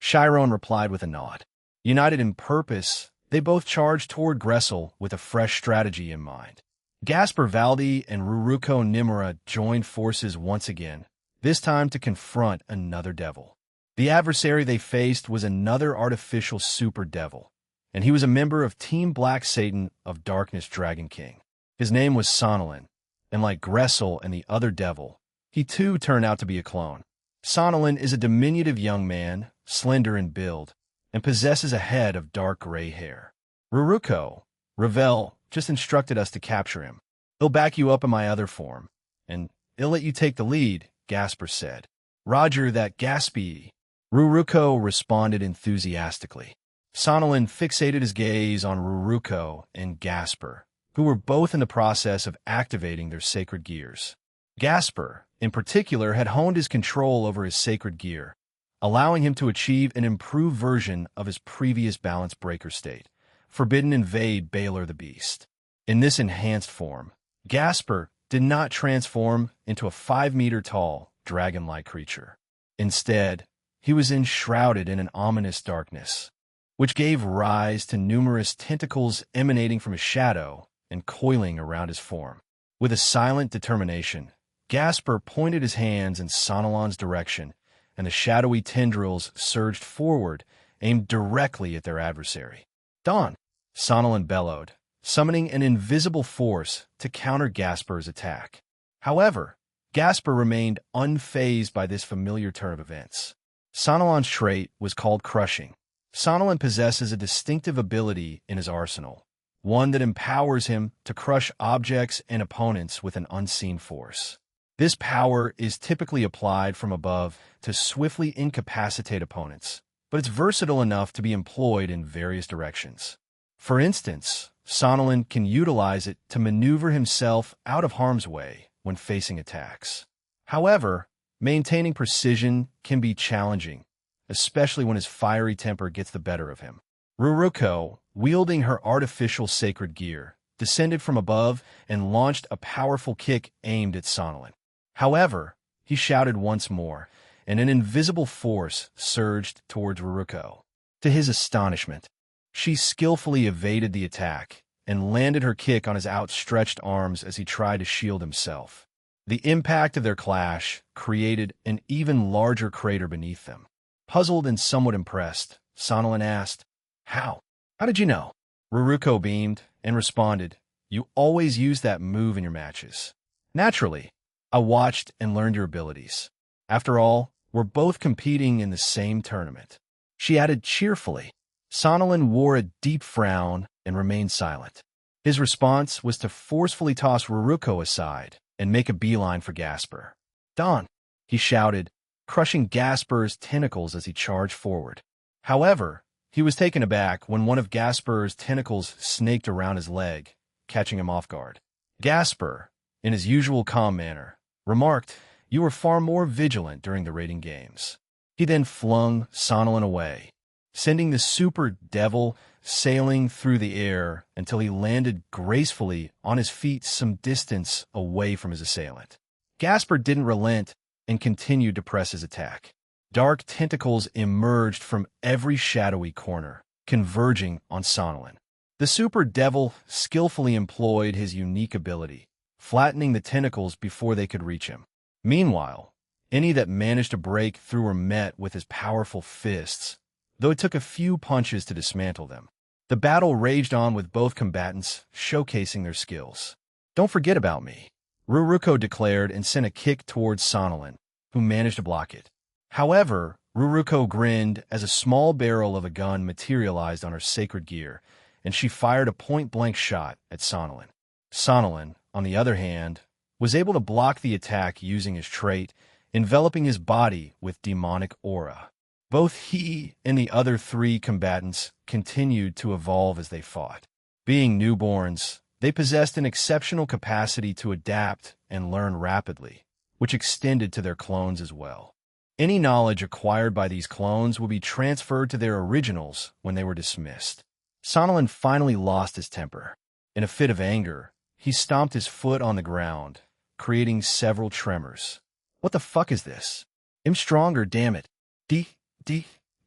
Chiron replied with a nod. United in purpose, they both charged toward Gressel with a fresh strategy in mind. Gaspar Valdi and Ruruko Nimura joined forces once again, this time to confront another devil. The adversary they faced was another artificial super devil, and he was a member of Team Black Satan of Darkness Dragon King. His name was Sonalin, and like Gressel and the other devil, he too turned out to be a clone. Sonalin is a diminutive young man, slender in build, and possesses a head of dark gray hair. Ruruko, Ravel, just instructed us to capture him. He'll back you up in my other form, and he'll let you take the lead, Gaspar said. Roger that, Gaspy. Ruruko responded enthusiastically. Sonalin fixated his gaze on Ruruko and Gaspar, who were both in the process of activating their sacred gears. Gaspar, in particular, had honed his control over his sacred gear, allowing him to achieve an improved version of his previous balance breaker state, Forbidden Invade Baylor the Beast. In this enhanced form, Gaspar did not transform into a 5-meter-tall, dragon-like creature. Instead, he was enshrouded in an ominous darkness, which gave rise to numerous tentacles emanating from his shadow and coiling around his form. With a silent determination, Gaspar pointed his hands in Sonalin's direction, and the shadowy tendrils surged forward, aimed directly at their adversary. Dawn! Sonalin bellowed, summoning an invisible force to counter Gaspar's attack. However, Gaspar remained unfazed by this familiar turn of events. Sonalin's trait was called Crushing. Sonalin possesses a distinctive ability in his arsenal, one that empowers him to crush objects and opponents with an unseen force. This power is typically applied from above to swiftly incapacitate opponents, but it's versatile enough to be employed in various directions. For instance, Sonalin can utilize it to maneuver himself out of harm's way when facing attacks. However, maintaining precision can be challenging, especially when his fiery temper gets the better of him. Ruruko, wielding her artificial sacred gear, descended from above and launched a powerful kick aimed at Sonalin. However, he shouted once more, and an invisible force surged towards Ruruko. To his astonishment, she skillfully evaded the attack and landed her kick on his outstretched arms as he tried to shield himself. The impact of their clash created an even larger crater beneath them. Puzzled and somewhat impressed, Sonalin asked, How did you know? Ruruko beamed and responded, You always use that move in your matches. Naturally, I watched and learned your abilities. After all, we're both competing in the same tournament. She added cheerfully. Sonalin wore a deep frown and remained silent. His response was to forcefully toss Ruruko aside and make a beeline for Gaspar. Dawn! He shouted, crushing Gaspar's tentacles as he charged forward. However, he was taken aback when one of Gaspar's tentacles snaked around his leg, catching him off guard. Gaspar, in his usual calm manner, remarked, You were far more vigilant during the raiding games. He then flung Sonalin away, sending the super devil sailing through the air until he landed gracefully on his feet some distance away from his assailant. Gaspar didn't relent and continued to press his attack. Dark tentacles emerged from every shadowy corner, converging on Sonalin. The super devil skillfully employed his unique ability, flattening the tentacles before they could reach him. Meanwhile, any that managed to break through were met with his powerful fists, though it took a few punches to dismantle them. The battle raged on with both combatants showcasing their skills. Don't forget about me, Ruruko declared and sent a kick towards Sonalin, who managed to block it. However, Ruruko grinned as a small barrel of a gun materialized on her sacred gear, and she fired a point-blank shot at Sonalin. Sonalin, on the other hand, was able to block the attack using his trait, enveloping his body with demonic aura. Both he and the other three combatants continued to evolve as they fought. Being newborns, they possessed an exceptional capacity to adapt and learn rapidly, which extended to their clones as well. Any knowledge acquired by these clones would be transferred to their originals when they were dismissed. Sonalin finally lost his temper. In a fit of anger, he stomped his foot on the ground, creating several tremors. What the fuck is this? I'm stronger, damn it.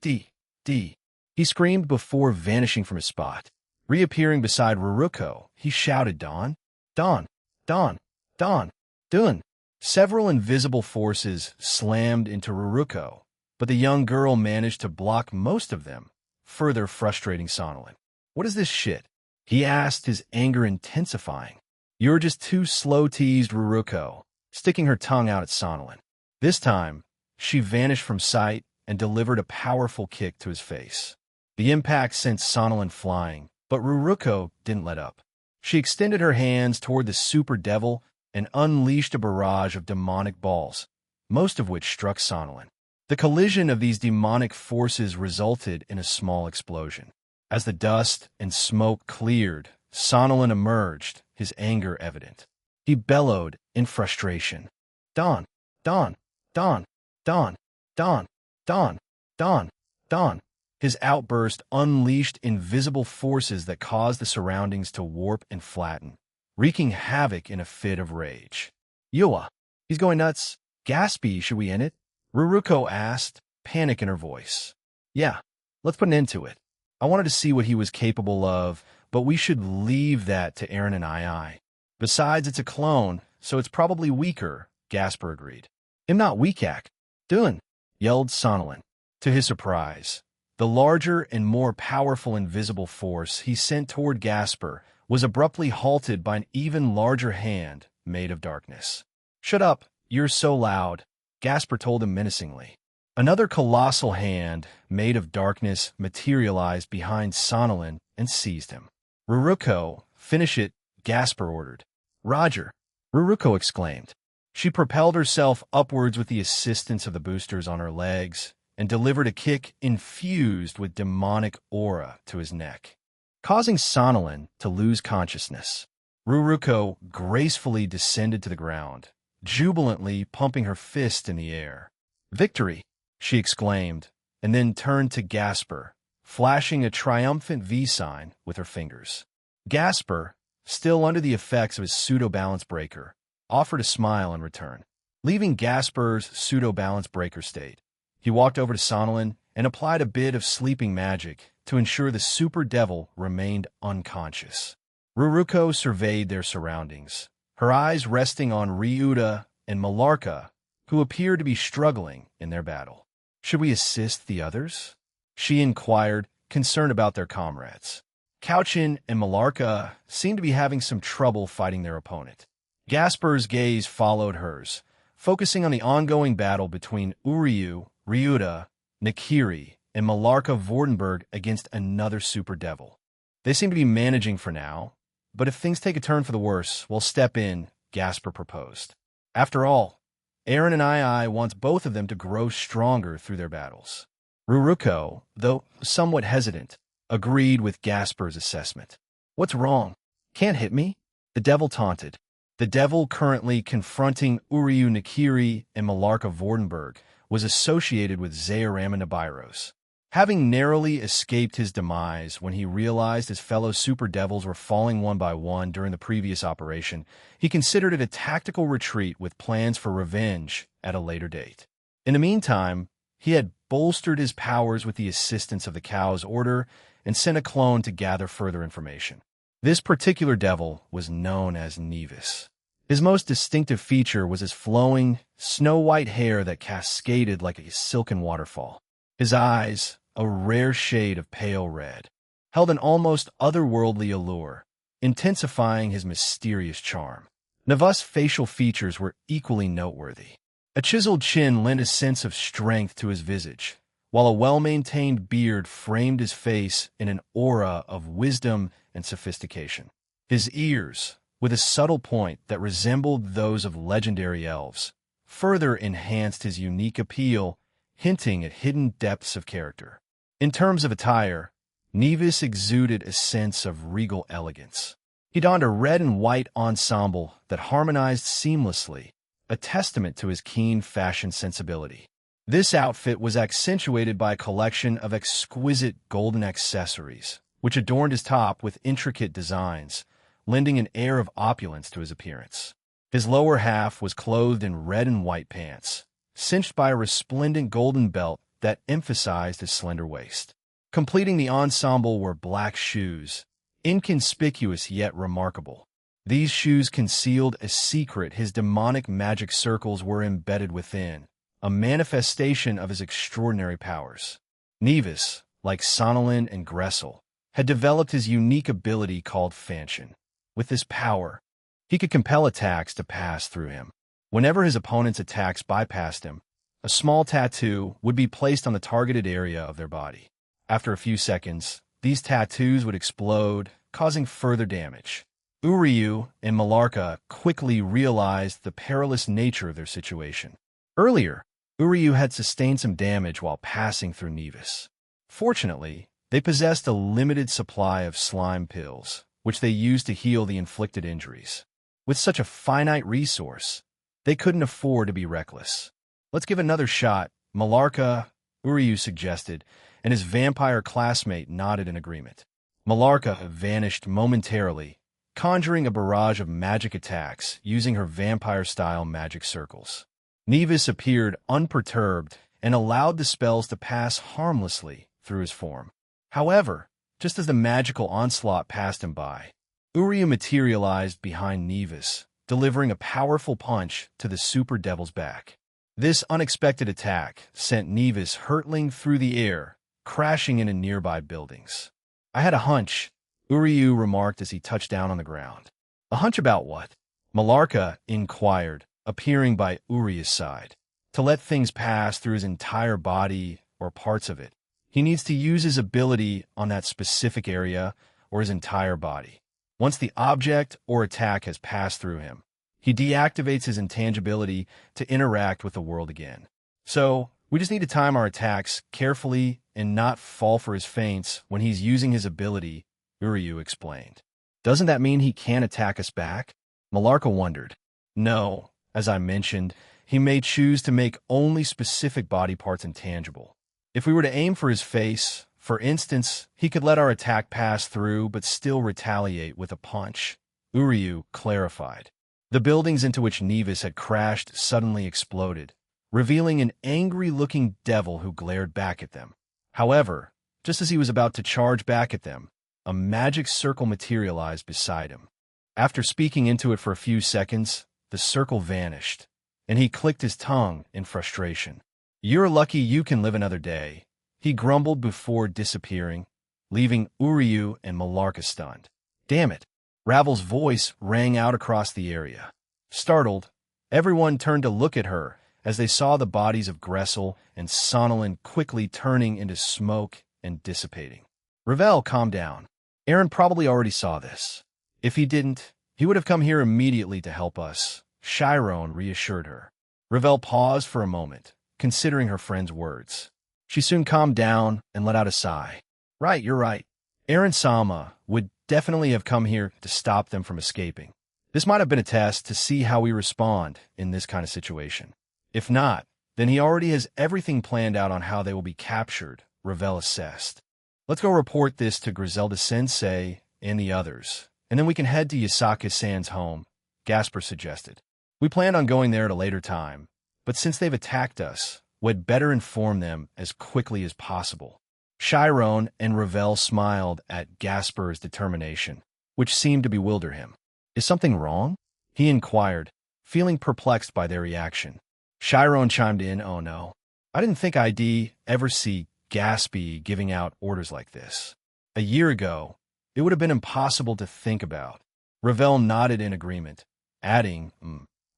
D, D. He screamed before vanishing from his spot. Reappearing beside Ruruko, he shouted, Dawn, Dawn, Dawn, Dawn, Dun. Several invisible forces slammed into Ruruko, but the young girl managed to block most of them, further frustrating Sonalin. What is this shit? He asked, his anger intensifying. You're just too slow, teased Ruruko, sticking her tongue out at Sonalin. This time, she vanished from sight and delivered a powerful kick to his face. The impact sent Sonalin flying, but Ruruko didn't let up. She extended her hands toward the super devil and unleashed a barrage of demonic balls, most of which struck Sonalin. The collision of these demonic forces resulted in a small explosion. As the dust and smoke cleared, Sonalin emerged, his anger evident. He bellowed in frustration. Dawn, Dawn, Dawn, Dawn, Dawn, Dawn, Dawn, Dawn. His outburst unleashed invisible forces that caused the surroundings to warp and flatten, wreaking havoc in a fit of rage. Yua, he's going nuts. Gaspy, should we end it? Ruruko asked, panic in her voice. Yeah, let's put an end to it. I wanted to see what he was capable of, but we should leave that to Aaron and I. Besides, it's a clone, so it's probably weaker, Gasper agreed. Him not weakak. Dun, yelled Sonalin. To his surprise, the larger and more powerful invisible force he sent toward Gasper was abruptly halted by an even larger hand made of darkness. Shut up, you're so loud, Gasper told him menacingly. Another colossal hand made of darkness materialized behind Sonalin and seized him. Ruruko, finish it, Gasper ordered. Roger, Ruruko exclaimed. She propelled herself upwards with the assistance of the boosters on her legs and delivered a kick infused with demonic aura to his neck, causing Sonalin to lose consciousness. Ruruko gracefully descended to the ground, jubilantly pumping her fist in the air. Victory, she exclaimed, and then turned to Gasper, flashing a triumphant V sign with her fingers. Gasper, still under the effects of his pseudo-balance breaker, offered a smile in return. Leaving Gasper's pseudo-balance breaker state, he walked over to Sonalin and applied a bit of sleeping magic to ensure the super devil remained unconscious. Ruruko surveyed their surroundings, her eyes resting on Ryuta and Malarka, who appeared to be struggling in their battle. Should we assist the others? She inquired, concerned about their comrades. Couchin and Malarka seemed to be having some trouble fighting their opponent. Gasper's gaze followed hers, focusing on the ongoing battle between Uryu, Ryuta, Nakiri, and Malarka Vordenberg against another super devil. They seem to be managing for now, but if things take a turn for the worse, we'll step in, Gasper proposed. After all, Aaron and I wants both of them to grow stronger through their battles. Ruruko, though somewhat hesitant, agreed with Gasper's assessment. What's wrong? Can't hit me? The devil taunted. The devil currently confronting Uryu Nakiri and Malarka Vordenberg was associated with Zayorama Nabiros. Having narrowly escaped his demise when he realized his fellow super devils were falling one by one during the previous operation, he considered it a tactical retreat with plans for revenge at a later date. In the meantime, he had bolstered his powers with the assistance of the Cow's Order and sent a clone to gather further information. This particular devil was known as Nevis. His most distinctive feature was his flowing, snow-white hair that cascaded like a silken waterfall. His eyes, a rare shade of pale red, held an almost otherworldly allure, intensifying his mysterious charm. Nevis' facial features were equally noteworthy. A chiseled chin lent a sense of strength to his visage, while a well-maintained beard framed his face in an aura of wisdom and sophistication. His ears, with a subtle point that resembled those of legendary elves, further enhanced his unique appeal, hinting at hidden depths of character. In terms of attire, Nevis exuded a sense of regal elegance. He donned a red and white ensemble that harmonized seamlessly, a testament to his keen fashion sensibility. This outfit was accentuated by a collection of exquisite golden accessories, which adorned his top with intricate designs, lending an air of opulence to his appearance. His lower half was clothed in red and white pants, cinched by a resplendent golden belt that emphasized his slender waist. Completing the ensemble were black shoes, inconspicuous yet remarkable. These shoes concealed a secret his demonic magic circles were embedded within, a manifestation of his extraordinary powers. Nevis, like Sonolin and Gressel, had developed his unique ability called Fansion. With this power, he could compel attacks to pass through him. Whenever his opponent's attacks bypassed him, a small tattoo would be placed on the targeted area of their body. After a few seconds, these tattoos would explode, causing further damage. Uryu and Malarka quickly realized the perilous nature of their situation. Earlier, Uryu had sustained some damage while passing through Nevis. Fortunately, they possessed a limited supply of slime pills, which they used to heal the inflicted injuries. With such a finite resource, they couldn't afford to be reckless. "Let's give another shot," Malarka, Uryu suggested, and his vampire classmate nodded in agreement. Malarka vanished momentarily, conjuring a barrage of magic attacks using her vampire-style magic circles. Nevis appeared unperturbed and allowed the spells to pass harmlessly through his form. However, just as the magical onslaught passed him by, Uryu materialized behind Nevis, delivering a powerful punch to the Super Devil's back. This unexpected attack sent Nevis hurtling through the air, crashing into nearby buildings. "I had a hunch," Uryu remarked as he touched down on the ground. "A hunch about what?" Malarka inquired, appearing by Uryu's side. "To let things pass through his entire body or parts of it, he needs to use his ability on that specific area or his entire body. Once the object or attack has passed through him, he deactivates his intangibility to interact with the world again. So, we just need to time our attacks carefully and not fall for his feints when he's using his ability," Uryu explained. "Doesn't that mean he can't attack us back?" Malarka wondered. "No, as I mentioned, he may choose to make only specific body parts intangible. If we were to aim for his face, for instance, he could let our attack pass through but still retaliate with a punch," Uryu clarified. The buildings into which Nevis had crashed suddenly exploded, revealing an angry-looking devil who glared back at them. However, just as he was about to charge back at them, a magic circle materialized beside him. After speaking into it for a few seconds, the circle vanished, and he clicked his tongue in frustration. "You're lucky you can live another day," he grumbled before disappearing, leaving Uryu and Malarka stunned. "Damn it!" Ravel's voice rang out across the area. Startled, everyone turned to look at her as they saw the bodies of Gressel and Sonolin quickly turning into smoke and dissipating. "Ravel, calm down. Aaron probably already saw this. If he didn't, he would have come here immediately to help us," Chiron reassured her. Ravel paused for a moment, considering her friend's words. She soon calmed down and let out a sigh. "Right, you're right. Aaron-sama would definitely have come here to stop them from escaping. This might have been a test to see how we respond in this kind of situation. If not, then he already has everything planned out on how they will be captured," Ravel assessed. "Let's go report this to Griselda-sensei and the others, and then we can head to Yasaka-san's home," Gasper suggested. "We planned on going there at a later time, but since they've attacked us, we'd better inform them as quickly as possible." Chiron and Ravel smiled at Gasper's determination, which seemed to bewilder him. "Is something wrong?" he inquired, feeling perplexed by their reaction. Chiron chimed in, "Oh no. I didn't think I'd ever see Gaspy giving out orders like this. A year ago, it would have been impossible to think about." Ravel nodded in agreement, adding,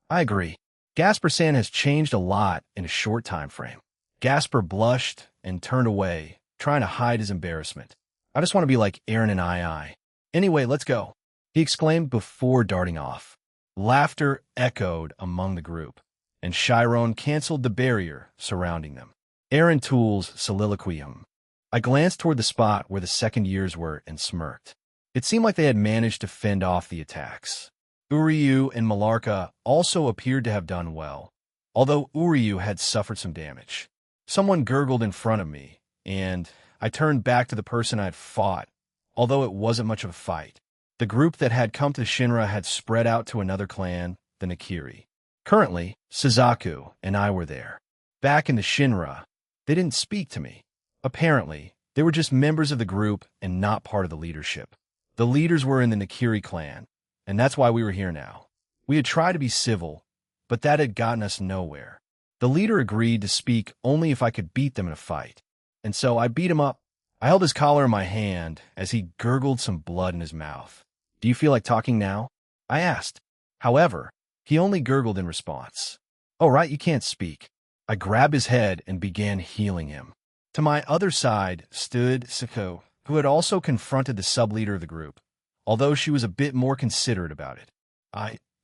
"I agree. Gasper-san has changed a lot in a short time frame." Gasper blushed and turned away, trying to hide his embarrassment. "I just want to be like Aaron and I. Anyway, let's go," he exclaimed before darting off. Laughter echoed among the group, and Chiron canceled the barrier surrounding them. Aaron Toole's soliloquium. I glanced toward the spot where the second years were and smirked. It seemed like they had managed to fend off the attacks. Uryu and Malarka also appeared to have done well, although Uryu had suffered some damage. Someone gurgled in front of me, and I turned back to the person I had fought, although it wasn't much of a fight. The group that had come to Shinra had spread out to another clan, the Nakiri. Currently, Suzaku and I were there. Back in the Shinra, They didn't speak to me. Apparently, they were just members of the group and not part of the leadership. The leaders were in the Nakiri clan, and that's why we were here now. We had tried to be civil, but that had gotten us nowhere. The leader agreed to speak only if I could beat them in a fight, and so I beat him up. I held his collar in my hand as he gurgled some blood in his mouth. "Do you feel like talking now?" I asked. However, he only gurgled in response. "Oh, right, you can't speak." I grabbed his head and began healing him. To my other side stood Sako, who had also confronted the sub-leader of the group, although she was a bit more considerate about it.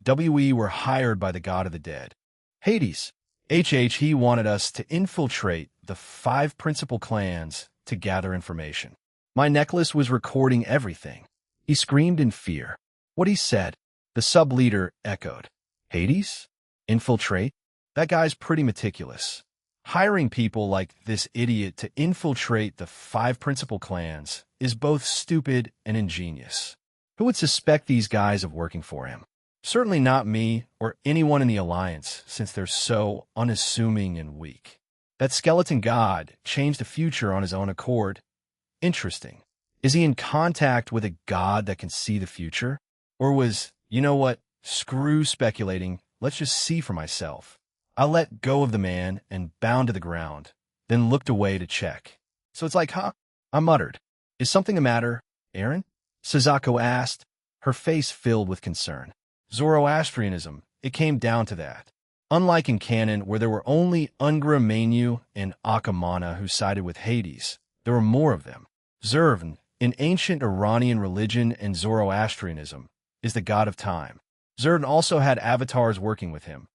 We were hired by the god of the dead, Hades. He wanted us to infiltrate the 5 principal clans to gather information. My necklace was recording everything. He screamed in fear. What he said, the sub-leader echoed. Hades? Infiltrate? That guy's pretty meticulous. Hiring people like this idiot to infiltrate the 5 principal clans is both stupid and ingenious. Who would suspect these guys of working for him? Certainly not me or anyone in the Alliance, since they're so unassuming and weak. That skeleton god changed the future on his own accord. Interesting. Is he in contact with a god that can see the future? Or was, you know what, screw speculating, let's just see for myself. I let go of the man and bound to the ground, then looked away to check. So it's like, huh? I muttered. Is something the matter, Aaron? Suzaku asked, her face filled with concern. Zoroastrianism, it came down to that. Unlike in canon, where there were only Ungra Mainyu and Akamana who sided with Hades, there were more of them. Zervan, in ancient Iranian religion and Zoroastrianism, is the god of time. Zervan also had avatars working with him.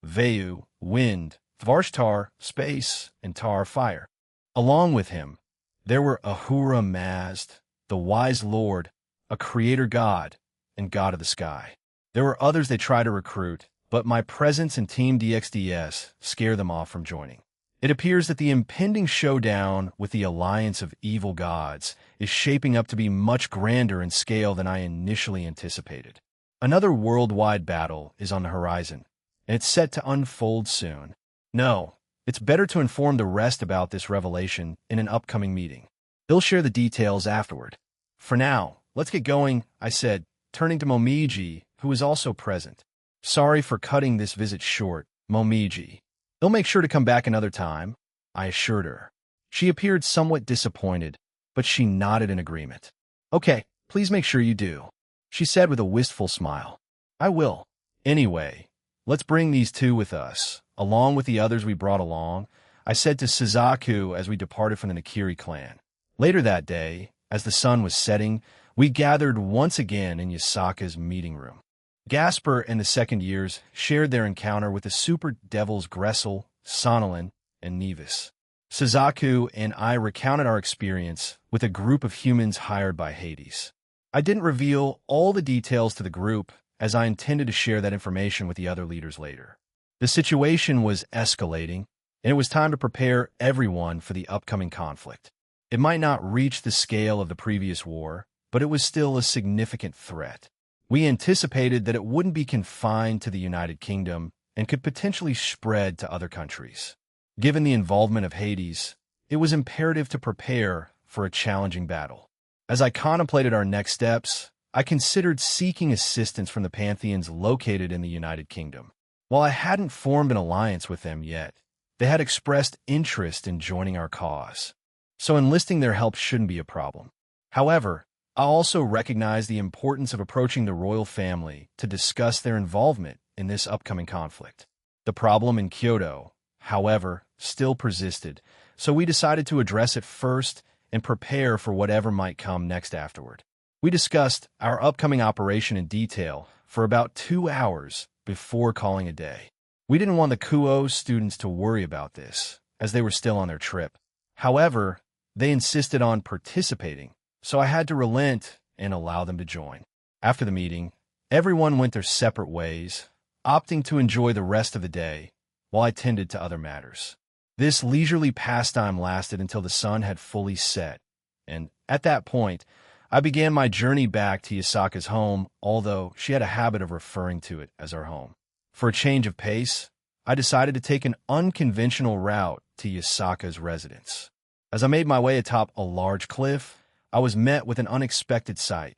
Vayu, wind, Varshtar, space, and Tar, fire. Along with him, there were Ahura Mazd, the wise lord, a creator god, and god of the sky. There were others they tried to recruit, but my presence in Team DXDS scared them off from joining. It appears that the impending showdown with the alliance of evil gods is shaping up to be much grander in scale than I initially anticipated. Another worldwide battle is on the horizon, and it's set to unfold soon. No, it's better to inform the rest about this revelation in an upcoming meeting. They'll share the details afterward. For now, let's get going, I said, turning to Momiji, who was also present. Sorry for cutting this visit short, Momiji. They'll make sure to come back another time, I assured her. She appeared somewhat disappointed, but she nodded in agreement. Okay, please make sure you do, she said with a wistful smile. I will. Anyway, let's bring these 2 with us, along with the others we brought along, I said to Suzaku as we departed from the Nakiri clan. Later that day, as the sun was setting, we gathered once again in Yasaka's meeting room. Gasper and the second years shared their encounter with the super devils Gressel, Sonolin, and Nevis. Suzaku and I recounted our experience with a group of humans hired by Hades. I didn't reveal all the details to the group, as I intended to share that information with the other leaders later. The situation was escalating, and it was time to prepare everyone for the upcoming conflict. It might not reach the scale of the previous war, but it was still a significant threat. We anticipated that it wouldn't be confined to the United Kingdom and could potentially spread to other countries. Given the involvement of Hades, it was imperative to prepare for a challenging battle. As I contemplated our next steps, I considered seeking assistance from the pantheons located in the United Kingdom. While I hadn't formed an alliance with them yet, they had expressed interest in joining our cause, so enlisting their help shouldn't be a problem. However, I also recognize the importance of approaching the royal family to discuss their involvement in this upcoming conflict. The problem in Kyoto, however, still persisted, so we decided to address it first and prepare for whatever might come next afterward. We discussed our upcoming operation in detail for about 2 hours before calling a day. We didn't want the Kuo students to worry about this, as they were still on their trip. However, they insisted on participating, so I had to relent and allow them to join. After the meeting, everyone went their separate ways, opting to enjoy the rest of the day while I tended to other matters. This leisurely pastime lasted until the sun had fully set, and at that point, I began my journey back to Yasaka's home, although she had a habit of referring to it as our home. For a change of pace, I decided to take an unconventional route to Yasaka's residence. As I made my way atop a large cliff, I was met with an unexpected sight.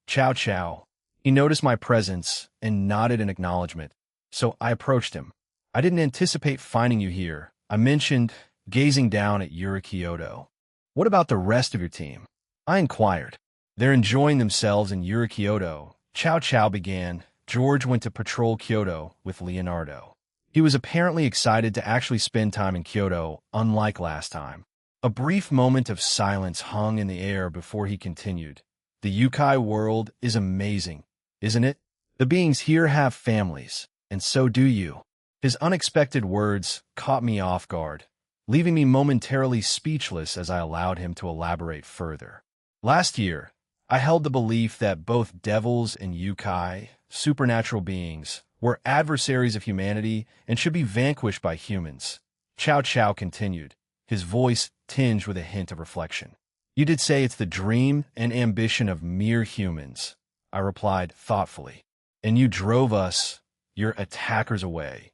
Chow Chow. He noticed my presence and nodded in acknowledgement, so I approached him. I didn't anticipate finding you here, I mentioned, gazing down at Yuri Kyoto. What about the rest of your team? I inquired. They're enjoying themselves in Yuri Kyoto. Chow Chow began. George went to patrol Kyoto with Leonardo. He was apparently excited to actually spend time in Kyoto, unlike last time. A brief moment of silence hung in the air before he continued. The Yukai world is amazing, isn't it? The beings here have families, and so do you. His unexpected words caught me off guard, leaving me momentarily speechless as I allowed him to elaborate further. Last year, I held the belief that both devils and Yukai, supernatural beings, were adversaries of humanity and should be vanquished by humans. Chow Chow continued, his voice tinged with a hint of reflection. You did say it's the dream and ambition of mere humans, I replied thoughtfully. And you drove us, your attackers, away,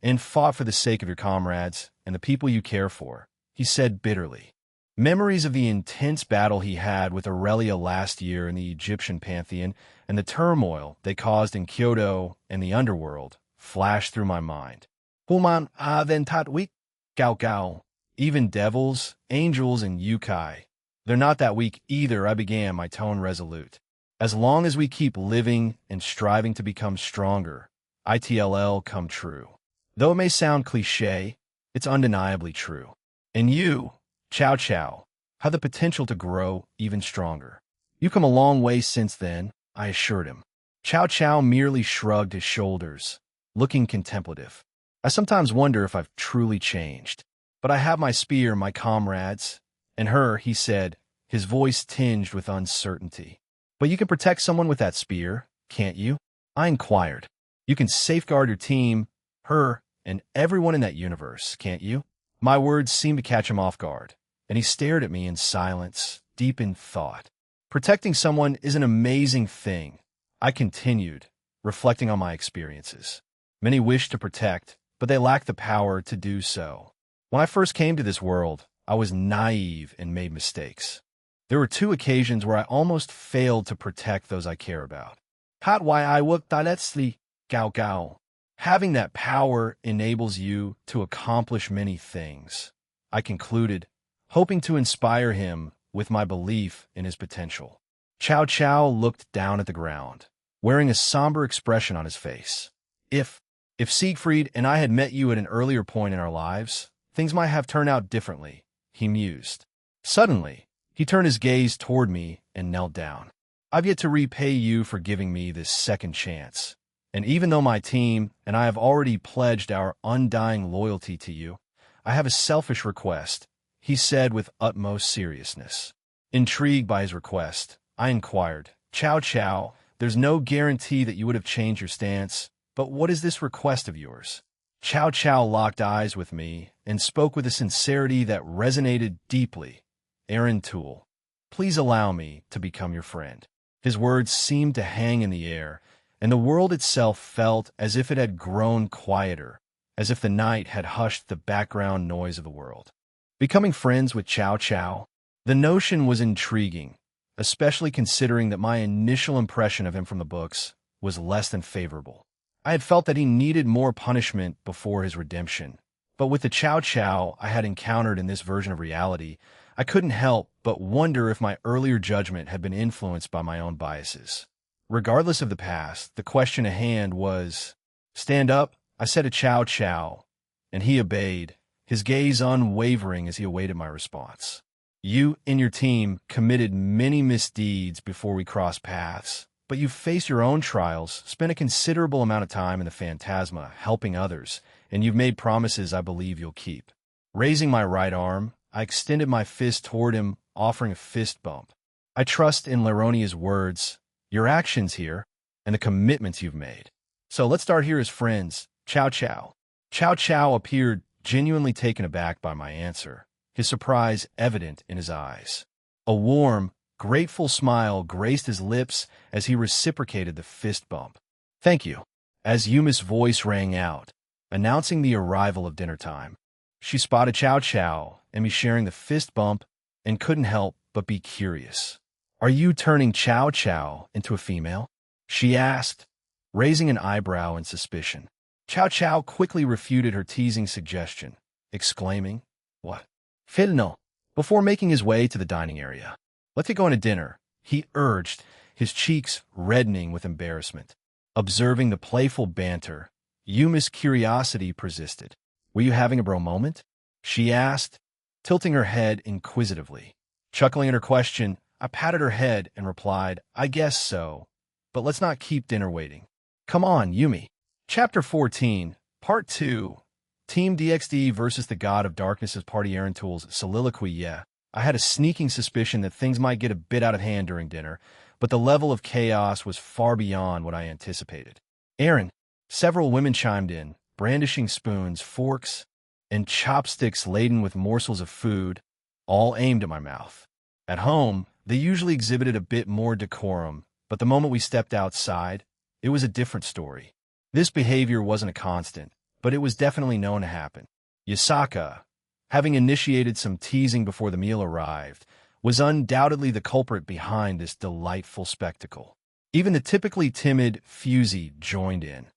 and fought for the sake of your comrades and the people you care for, he said bitterly. Memories of the intense battle he had with Aurelia last year in the Egyptian pantheon and the turmoil they caused in Kyoto and the underworld flashed through my mind. Human aventat Gao Gao. Even devils, angels, and Yukai. They're not that weak either, I began, my tone resolute. As long as we keep living and striving to become stronger, ITLL come true. Though it may sound cliché, it's undeniably true. And you, Chow Chow, have the potential to grow even stronger. You've come a long way since then, I assured him. Chow Chow merely shrugged his shoulders, looking contemplative. I sometimes wonder if I've truly changed. But I have my spear, my comrades, and her, he said, his voice tinged with uncertainty. But you can protect someone with that spear, can't you? I inquired. You can safeguard your team, her, and everyone in that universe, can't you? My words seemed to catch him off guard, and he stared at me in silence, deep in thought. Protecting someone is an amazing thing, I continued, reflecting on my experiences. Many wish to protect, but they lack the power to do so. When I first came to this world, I was naive and made mistakes. There were 2 occasions where I almost failed to protect those I care about. Hat why I work directly, Gao Gao. Having that power enables you to accomplish many things, I concluded, hoping to inspire him with my belief in his potential. Chow Chow looked down at the ground, wearing a somber expression on his face. If Siegfried and I had met you at an earlier point in our lives, things might have turned out differently, he mused. Suddenly, he turned his gaze toward me and knelt down. I've yet to repay you for giving me this second chance. And even though my team and I have already pledged our undying loyalty to you, I have a selfish request, he said with utmost seriousness. Intrigued by his request, I inquired, Chow Chow, there's no guarantee that you would have changed your stance, but what is this request of yours? Chow Chow locked eyes with me and spoke with a sincerity that resonated deeply. Aaron Toole, please allow me to become your friend. His words seemed to hang in the air, and the world itself felt as if it had grown quieter, as if the night had hushed the background noise of the world. Becoming friends with Chow Chow, the notion was intriguing, especially considering that my initial impression of him from the books was less than favorable. I had felt that he needed more punishment before his redemption, but with the Chow Chow I had encountered in this version of reality, I couldn't help but wonder if my earlier judgment had been influenced by my own biases. Regardless of the past, the question at hand was, stand up, I said to Chow Chow, and he obeyed, his gaze unwavering as he awaited my response. You and your team committed many misdeeds before we crossed paths, but you've faced your own trials, spent a considerable amount of time in the Phantasma helping others, and you've made promises I believe you'll keep. Raising my right arm, I extended my fist toward him, offering a fist bump. I trust in Laronia's words, your actions here, and the commitments you've made. So let's start here as friends, Chow Chow. Chow Chow appeared genuinely taken aback by my answer, his surprise evident in his eyes. A warm, grateful smile graced his lips as he reciprocated the fist bump. Thank you. As Yuma's voice rang out, announcing the arrival of dinner time. She spotted Chow Chow and me sharing the fist bump and couldn't help but be curious. "Are you turning Chow Chow into a female?" she asked, raising an eyebrow in suspicion. Chow Chow quickly refuted her teasing suggestion, exclaiming, "What? Phil no," before making his way to the dining area. "Let's get going to dinner," he urged, his cheeks reddening with embarrassment. Observing the playful banter, Yumi's curiosity persisted. "Were you having a bro moment?" she asked, tilting her head inquisitively. Chuckling at her question, I patted her head and replied, "I guess so, but let's not keep dinner waiting. Come on, Yumi." Chapter 14, Part 2, Team DXD versus the God of Darkness's Party Aaron Tools soliloquy. Yeah, I had a sneaking suspicion that things might get a bit out of hand during dinner, but the level of chaos was far beyond what I anticipated. "Aaron," several women chimed in, brandishing spoons, forks, and chopsticks laden with morsels of food, all aimed at my mouth. At home, they usually exhibited a bit more decorum, but the moment we stepped outside, it was a different story. This behavior wasn't a constant, but it was definitely known to happen. Yasaka, having initiated some teasing before the meal arrived, was undoubtedly the culprit behind this delightful spectacle. Even the typically timid Fusey joined in,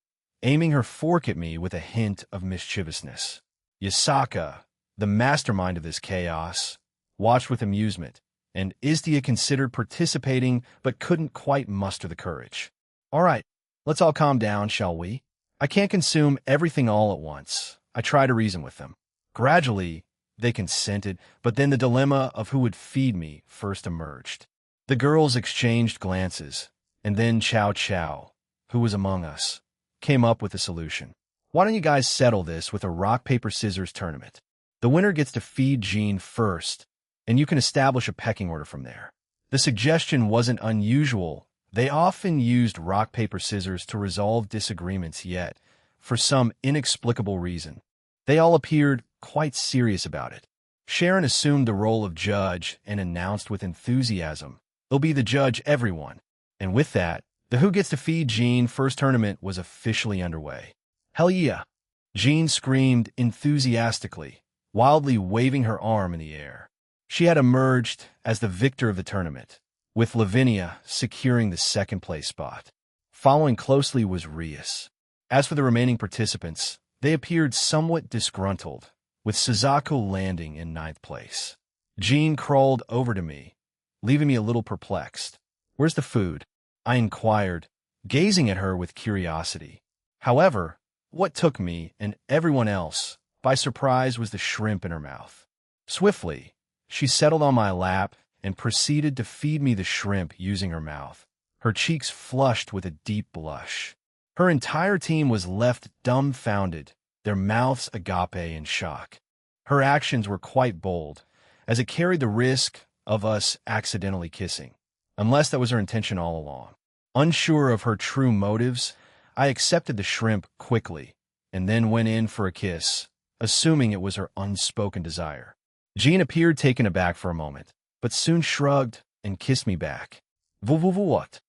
aiming her fork at me with a hint of mischievousness. Yasaka, the mastermind of this chaos, watched with amusement, and Istia considered participating but couldn't quite muster the courage. "All right, let's all calm down, shall we? I can't consume everything all at once," I tried to reason with them. Gradually, they consented, but then the dilemma of who would feed me first emerged. The girls exchanged glances, and then Chow Chow, who was among us, came up with a solution. "Why don't you guys settle this with a rock-paper-scissors tournament? The winner gets to feed Jean first, and you can establish a pecking order from there." The suggestion wasn't unusual. They often used rock, paper, scissors to resolve disagreements, yet, for some inexplicable reason, they all appeared quite serious about it. Sharon assumed the role of judge and announced with enthusiasm, "They'll be the judge, everyone." And with that, the Who Gets to Feed Jean first tournament was officially underway. "Hell yeah!" Jean screamed enthusiastically, wildly waving her arm in the air. She had emerged as the victor of the tournament, with Lavinia securing the second-place spot. Following closely was Rias. As for the remaining participants, they appeared somewhat disgruntled, with Suzaku landing in ninth place. Jean crawled over to me, leaving me a little perplexed. "Where's the food?" I inquired, gazing at her with curiosity. However, what took me, and everyone else, by surprise was the shrimp in her mouth. Swiftly, she settled on my lap and proceeded to feed me the shrimp using her mouth, her cheeks flushed with a deep blush. Her entire team was left dumbfounded, their mouths agape in shock. Her actions were quite bold, as it carried the risk of us accidentally kissing, unless that was her intention all along. Unsure of her true motives, I accepted the shrimp quickly, and then went in for a kiss, assuming it was her unspoken desire. Jean appeared taken aback for a moment, but soon shrugged and kissed me back. What?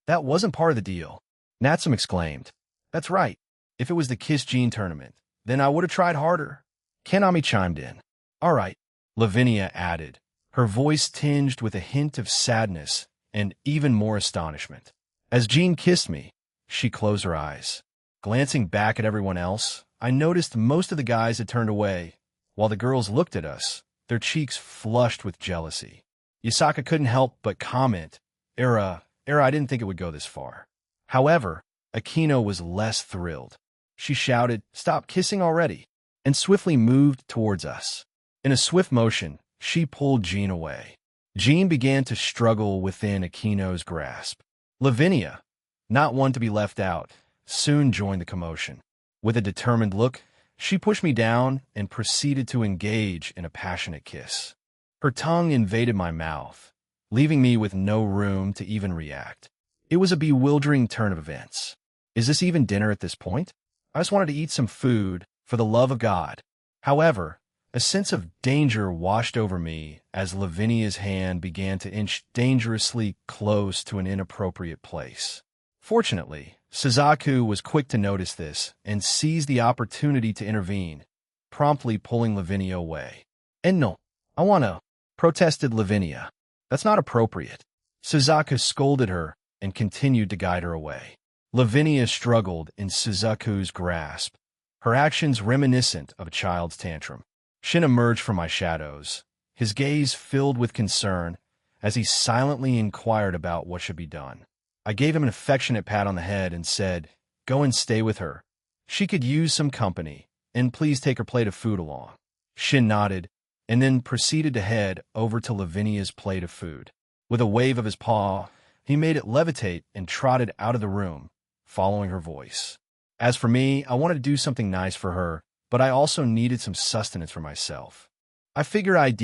That wasn't part of the deal," Natsum exclaimed. "That's right. If it was the Kiss Jean tournament, then I would have tried harder." Kanami chimed in. "All right," Lavinia added, her voice tinged with a hint of sadness and even more astonishment. As Jean kissed me, she closed her eyes. Glancing back at everyone else, I noticed most of the guys had turned away, while the girls looked at us, their cheeks flushed with jealousy. Yasaka couldn't help but comment, Era, I didn't think it would go this far." However, Akino was less thrilled. She shouted, "Stop kissing already," and swiftly moved towards us. In a swift motion, she pulled Jean away. Jean began to struggle within Akino's grasp. Lavinia, not one to be left out, soon joined the commotion. With a determined look, she pushed me down and proceeded to engage in a passionate kiss. Her tongue invaded my mouth, leaving me with no room to even react. It was a bewildering turn of events. Is this even dinner at this point? I just wanted to eat some food, for the love of God. However, a sense of danger washed over me as Lavinia's hand began to inch dangerously close to an inappropriate place. Fortunately, Suzaku was quick to notice this and seized the opportunity to intervene, promptly pulling Lavinia away. "And no, I wanna," protested Lavinia. "That's not appropriate." Suzaku scolded her and continued to guide her away. Lavinia struggled in Suzaku's grasp, her actions reminiscent of a child's tantrum. Shin emerged from my shadows, his gaze filled with concern as he silently inquired about what should be done. I gave him an affectionate pat on the head and said, "Go and stay with her. She could use some company, and please take her plate of food along." Shin nodded, and then proceeded to head over to Lavinia's plate of food. With a wave of his paw, he made it levitate and trotted out of the room, following her voice. As for me, I wanted to do something nice for her, but I also needed some sustenance for myself. I figured I'd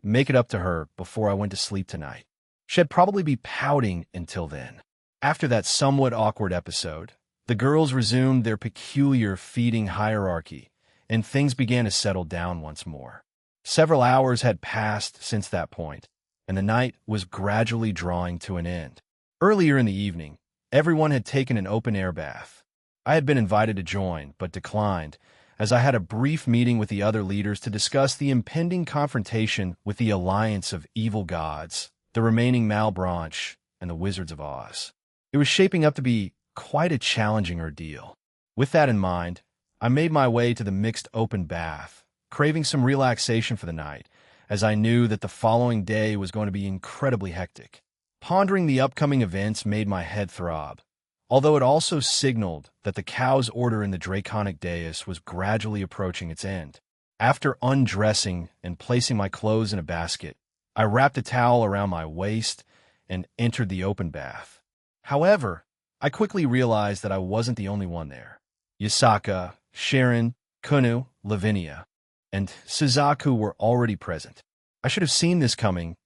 make it up to her before I went to sleep tonight. She'd probably be pouting until then. After that somewhat awkward episode, the girls resumed their peculiar feeding hierarchy, and things began to settle down once more. Several hours had passed since that point, and the night was gradually drawing to an end. Earlier in the evening, everyone had taken an open-air bath. I had been invited to join, but declined, as I had a brief meeting with the other leaders to discuss the impending confrontation with the Alliance of Evil Gods, the remaining Malbranche, and the Wizards of Oz. It was shaping up to be quite a challenging ordeal. With that in mind, I made my way to the mixed open bath, craving some relaxation for the night, as I knew that the following day was going to be incredibly hectic. Pondering the upcoming events made my head throb, although it also signaled that the cow's order in the Draconic Dais was gradually approaching its end. After undressing and placing my clothes in a basket, I wrapped a towel around my waist and entered the open bath. However, I quickly realized that I wasn't the only one there. Yasaka, Sharon, Kunu, Lavinia, and Suzaku were already present. I should have seen this coming,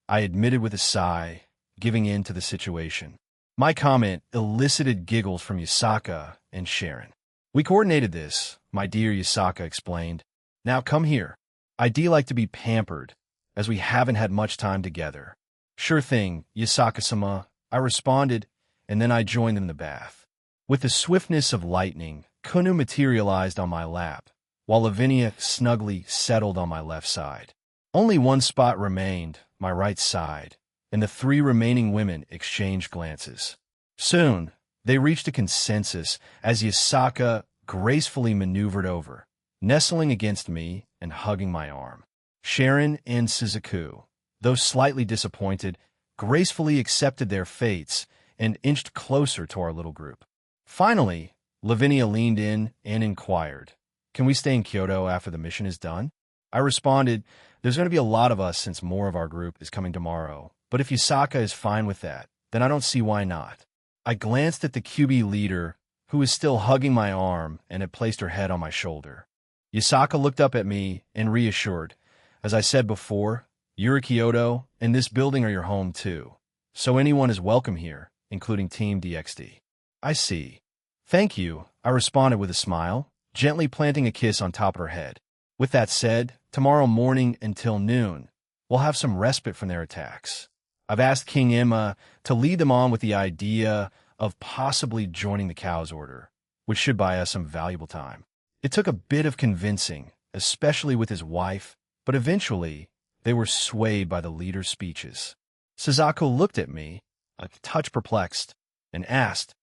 I admitted with a sigh, giving in to the situation. My comment elicited giggles from Yasaka and Sharon. "We coordinated this," my dear Yasaka explained. "Now come here. I'd like to be pampered, as we haven't had much time together." "Sure thing, Yasaka-sama," I responded, and then I joined them in the bath. With the swiftness of lightning, Kunu materialized on my lap, while Lavinia snugly settled on my left side. Only one spot remained, my right side, and the three remaining women exchanged glances. Soon, they reached a consensus as Yasaka gracefully maneuvered over, nestling against me and hugging my arm. Sharon and Suzaku, though slightly disappointed, gracefully accepted their fates and inched closer to our little group. Finally, Lavinia leaned in and inquired, "Can we stay in Kyoto after the mission is done?" I responded, "There's going to be a lot of us since more of our group is coming tomorrow, but if Yasaka is fine with that, then I don't see why not." I glanced at the QB leader, who was still hugging my arm and had placed her head on my shoulder. Yasaka looked up at me and reassured, "As I said before, you're a Kyoto, and this building are your home too, so anyone is welcome here, including Team DXD. "I see. Thank you," I responded with a smile, gently planting a kiss on top of her head. "With that said, tomorrow morning until noon, we'll have some respite from their attacks. I've asked King Emma to lead them on with the idea of possibly joining the Cow's Order, which should buy us some valuable time." It took a bit of convincing, especially with his wife, but eventually they were swayed by the leader's speeches. Suzaku looked at me, a touch perplexed, and asked,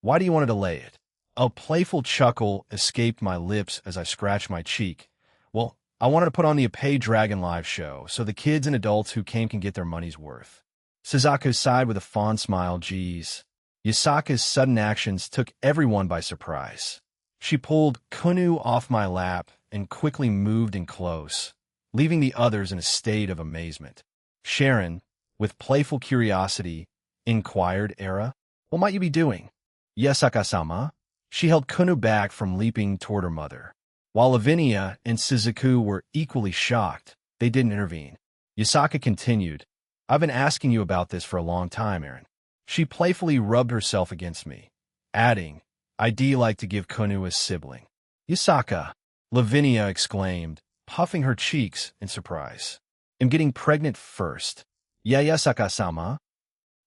"Why do you want to delay it?" A playful chuckle escaped my lips as I scratched my cheek. "Well, I wanted to put on the Apay Dragon live show so the kids and adults who came can get their money's worth." Suzaku sighed with a fond smile. Geez. Yasaka's sudden actions took everyone by surprise. She pulled Kunu off my lap and quickly moved in close, leaving the others in a state of amazement. Sharon, with playful curiosity, inquired, "Era, what might you be doing?" "Yasaka-sama." She held Kunu back from leaping toward her mother. While Lavinia and Suzaku were equally shocked, they didn't intervene. Yasaka continued, "I've been asking you about this for a long time, Aaron." She playfully rubbed herself against me, adding, "I'd like to give Kunu a sibling." "Yasaka," Lavinia exclaimed, puffing her cheeks in surprise. "I'm getting pregnant first." "Yeah, Yasaka-sama."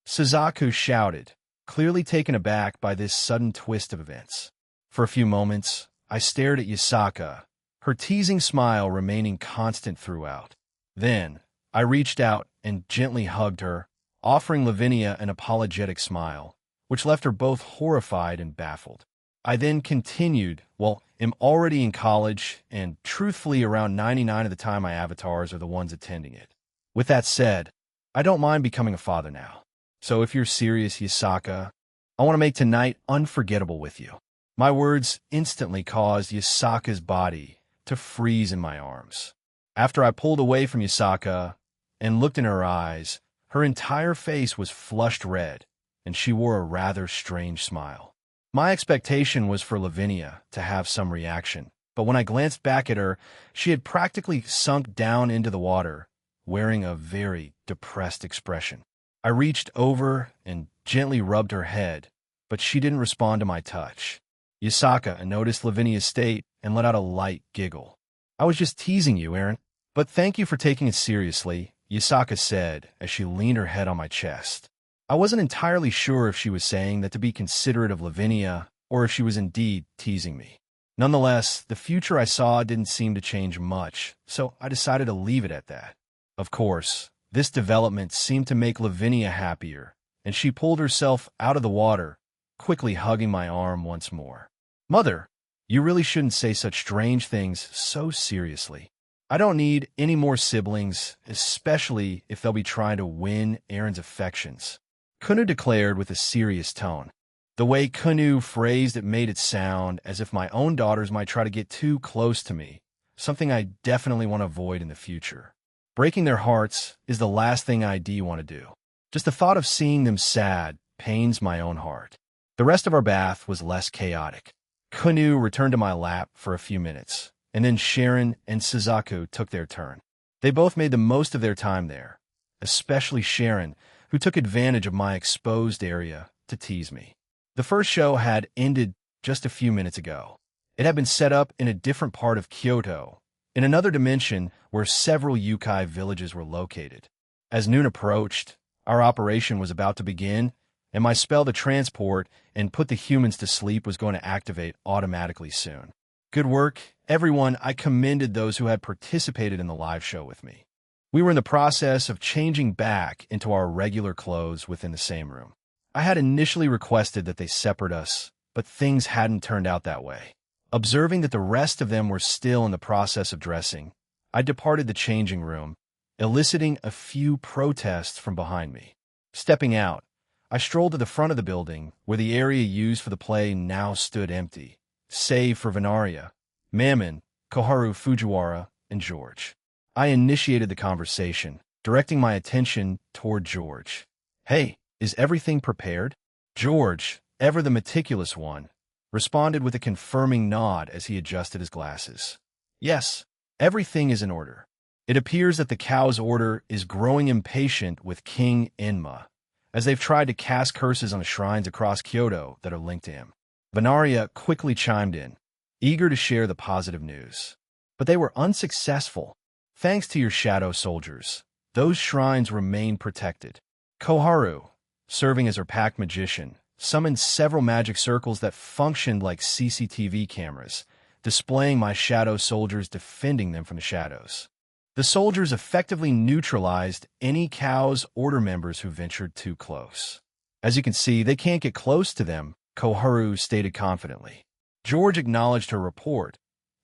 Suzaku shouted, clearly taken aback by this sudden twist of events. For a few moments, I stared at Yasaka, her teasing smile remaining constant throughout. Then, I reached out and gently hugged her, offering Lavinia an apologetic smile, which left her both horrified and baffled. I then continued, well, I'm already in college, and truthfully around 99 of the time my avatars are the ones attending it. With that said, I don't mind becoming a father now. So if you're serious, Yasaka, I want to make tonight unforgettable with you. My words instantly caused Yasaka's body to freeze in my arms. After I pulled away from Yasaka and looked in her eyes, her entire face was flushed red, and she wore a rather strange smile. My expectation was for Lavinia to have some reaction, but when I glanced back at her, she had practically sunk down into the water, wearing a very depressed expression. I reached over and gently rubbed her head, but she didn't respond to my touch. Yasaka noticed Lavinia's state and let out a light giggle. I was just teasing you, Aaron. But thank you for taking it seriously, Yasaka said as she leaned her head on my chest. I wasn't entirely sure if she was saying that to be considerate of Lavinia or if she was indeed teasing me. Nonetheless, the future I saw didn't seem to change much, so I decided to leave it at that. Of course, this development seemed to make Lavinia happier, and she pulled herself out of the water, quickly hugging my arm once more. Mother, you really shouldn't say such strange things so seriously. I don't need any more siblings, especially if they'll be trying to win Aaron's affections, Kunu declared with a serious tone. The way Kunu phrased it made it sound as if my own daughters might try to get too close to me, something I definitely want to avoid in the future. Breaking their hearts is the last thing I want to do. Just the thought of seeing them sad pains my own heart. The rest of our bath was less chaotic. Kunu returned to my lap for a few minutes, and then Sharon and Suzaku took their turn. They both made the most of their time there, especially Sharon, who took advantage of my exposed area to tease me. The first show had ended just a few minutes ago. It had been set up in a different part of Kyoto, in another dimension where several yokai villages were located. As noon approached, our operation was about to begin, and my spell to transport and put the humans to sleep was going to activate automatically soon. Good work, everyone. I commended those who had participated in the live show with me. We were in the process of changing back into our regular clothes within the same room. I had initially requested that they separate us, but things hadn't turned out that way. Observing that the rest of them were still in the process of dressing, I departed the changing room, eliciting a few protests from behind me. Stepping out, I strolled to the front of the building, where the area used for the play now stood empty, save for Venaria, Mammon, Koharu Fujiwara, and George. I initiated the conversation, directing my attention toward George. Hey, is everything prepared? George, ever the meticulous one, responded with a confirming nod as he adjusted his glasses. Yes, everything is in order. It appears that the Cow's order is growing impatient with King Enma, as they've tried to cast curses on the shrines across Kyoto that are linked to him. Venaria quickly chimed in, eager to share the positive news. But they were unsuccessful. Thanks to your shadow soldiers, those shrines remain protected. Koharu, serving as her pack magician, summoned several magic circles that functioned like CCTV cameras, displaying my shadow soldiers defending them from the shadows. The soldiers effectively neutralized any Cow's order members who ventured too close. As you can see, they can't get close to them, Koharu stated confidently. George acknowledged her report,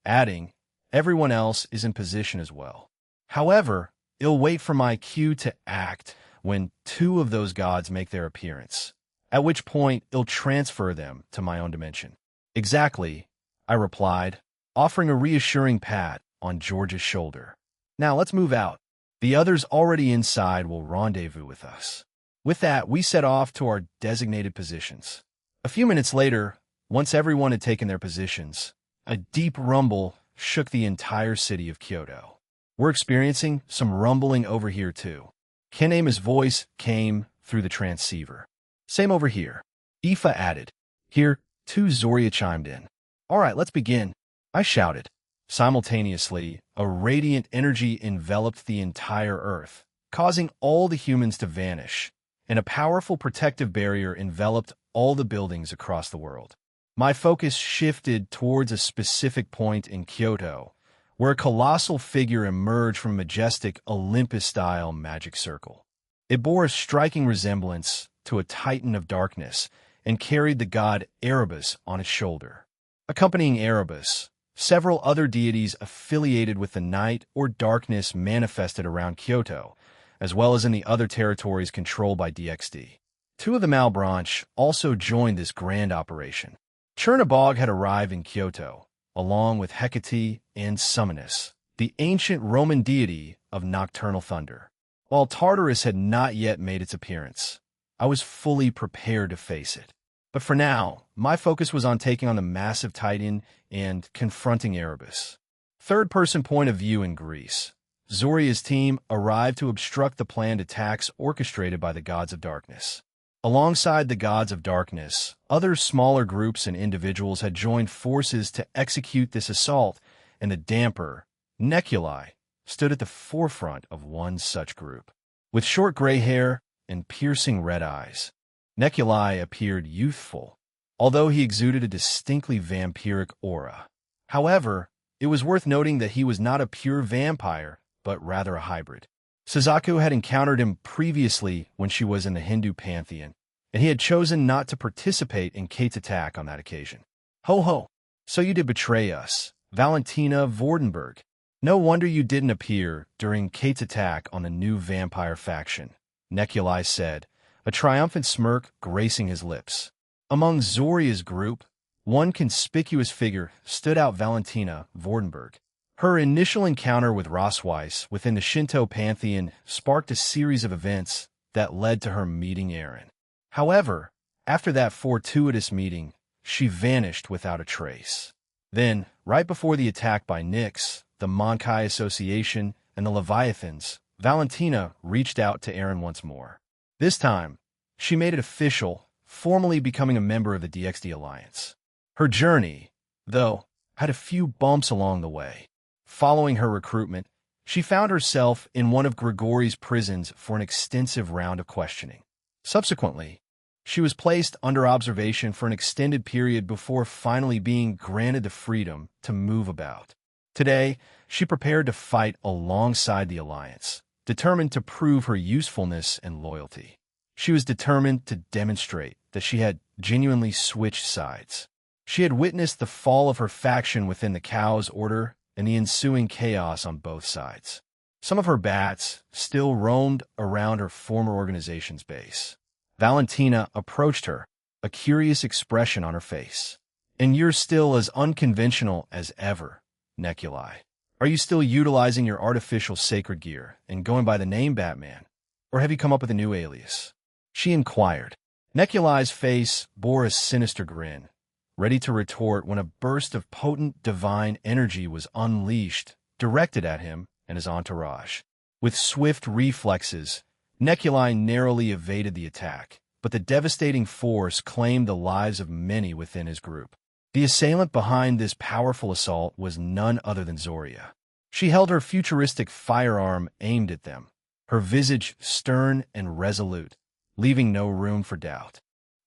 adding, everyone else is in position as well. However, it'll wait for my cue to act when two of those gods make their appearance, at which point it'll transfer them to my own dimension. Exactly, I replied, offering a reassuring pat on George's shoulder. Now let's move out. The others already inside will rendezvous with us. With that, we set off to our designated positions. A few minutes later, once everyone had taken their positions, a deep rumble shook the entire city of Kyoto. We're experiencing some rumbling over here too. Kanema's voice came through the transceiver. Same over here, Aoife added. Here, too, Zoria chimed in. All right, let's begin, I shouted. Simultaneously, a radiant energy enveloped the entire earth, causing all the humans to vanish, and a powerful protective barrier enveloped all the buildings across the world. My focus shifted towards a specific point in Kyoto, where a colossal figure emerged from a majestic Olympus-style magic circle. It bore a striking resemblance to a titan of darkness and carried the god Erebus on its shoulder. Accompanying Erebus, several other deities affiliated with the night or darkness manifested around Kyoto, as well as in the other territories controlled by DXD. Two of the Malebranche also joined this grand operation. Chernabog had arrived in Kyoto, along with Hecate and Summonus, the ancient Roman deity of nocturnal thunder. While Tartarus had not yet made its appearance, I was fully prepared to face it. But for now, my focus was on taking on the massive Titan and confronting Erebus. Third-person point of view in Greece. Zoria's team arrived to obstruct the planned attacks orchestrated by the Gods of Darkness. Alongside the Gods of Darkness, other smaller groups and individuals had joined forces to execute this assault, and the Damper, Neculi, stood at the forefront of one such group. With short gray hair and piercing red eyes, Neculi appeared youthful, although he exuded a distinctly vampiric aura. However, it was worth noting that he was not a pure vampire, but rather a hybrid. Suzaku had encountered him previously when she was in the Hindu pantheon, and he had chosen not to participate in Kate's attack on that occasion. Ho ho! So you did betray us, Valentina Vordenberg. No wonder you didn't appear during Kate's attack on the new vampire faction, Neculi said, a triumphant smirk gracing his lips. Among Zoria's group, one conspicuous figure stood out: Valentina Vordenberg. Her initial encounter with Rosweiss within the Shinto pantheon sparked a series of events that led to her meeting Eren. However, after that fortuitous meeting, she vanished without a trace. Then, right before the attack by Nyx, the Monkai Association, and the Leviathans, Valentina reached out to Eren once more. This time, she made it official, formally becoming a member of the DXD Alliance. Her journey, though, had a few bumps along the way. Following her recruitment, she found herself in one of Grigori's prisons for an extensive round of questioning. Subsequently, she was placed under observation for an extended period before finally being granted the freedom to move about. Today, she prepared to fight alongside the Alliance, determined to prove her usefulness and loyalty. She was determined to demonstrate that she had genuinely switched sides. She had witnessed the fall of her faction within the Chaos Order and the ensuing chaos on both sides. Some of her bats still roamed around her former organization's base. Valentina approached her, a curious expression on her face. "And you're still as unconventional as ever, Neculi. Are you still utilizing your artificial sacred gear and going by the name Batman? Or have you come up with a new alias?" she inquired. Neculi's face bore a sinister grin, ready to retort when a burst of potent divine energy was unleashed, directed at him and his entourage. With swift reflexes, Neculi narrowly evaded the attack, but the devastating force claimed the lives of many within his group. The assailant behind this powerful assault was none other than Zoria. She held her futuristic firearm aimed at them, her visage stern and resolute, leaving no room for doubt.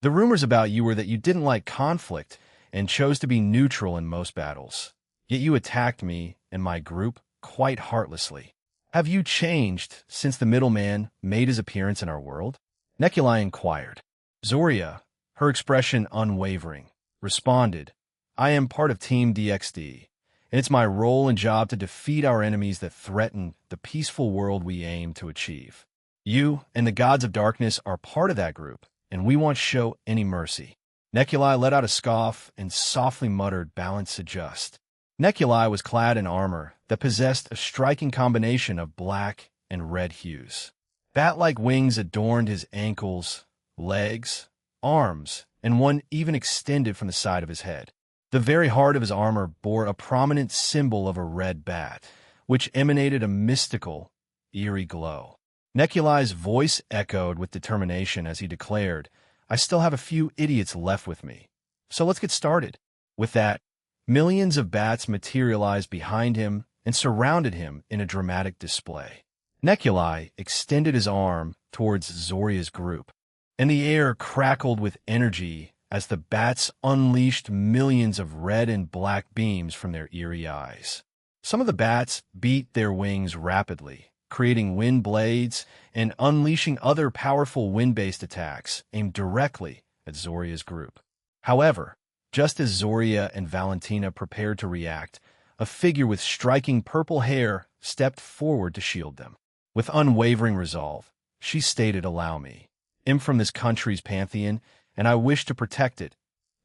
"The rumors about you were that you didn't like conflict and chose to be neutral in most battles. Yet you attacked me and my group quite heartlessly. Have you changed since the middleman made his appearance in our world?" Neculi inquired. Zoria, her expression unwavering, responded, "I am part of Team DXD, and it's my role and job to defeat our enemies that threaten the peaceful world we aim to achieve. You and the Gods of Darkness are part of that group, and we won't show any mercy." Neculi let out a scoff and softly muttered, "Balance adjust." Neculi was clad in armor that possessed a striking combination of black and red hues. Bat-like wings adorned his ankles, legs, arms, and one even extended from the side of his head. The very heart of his armor bore a prominent symbol of a red bat, which emanated a mystical, eerie glow. Neculi's voice echoed with determination as he declared, "I still have a few idiots left with me, so let's get started." With that, millions of bats materialized behind him and surrounded him in a dramatic display. Nekulai extended his arm towards Zoria's group, and the air crackled with energy as the bats unleashed millions of red and black beams from their eerie eyes. Some of the bats beat their wings rapidly, creating wind blades and unleashing other powerful wind-based attacks aimed directly at Zoria's group. However, just as Zoria and Valentina prepared to react, a figure with striking purple hair stepped forward to shield them. With unwavering resolve, she stated, "Allow me. I'm from this country's pantheon, and I wish to protect it,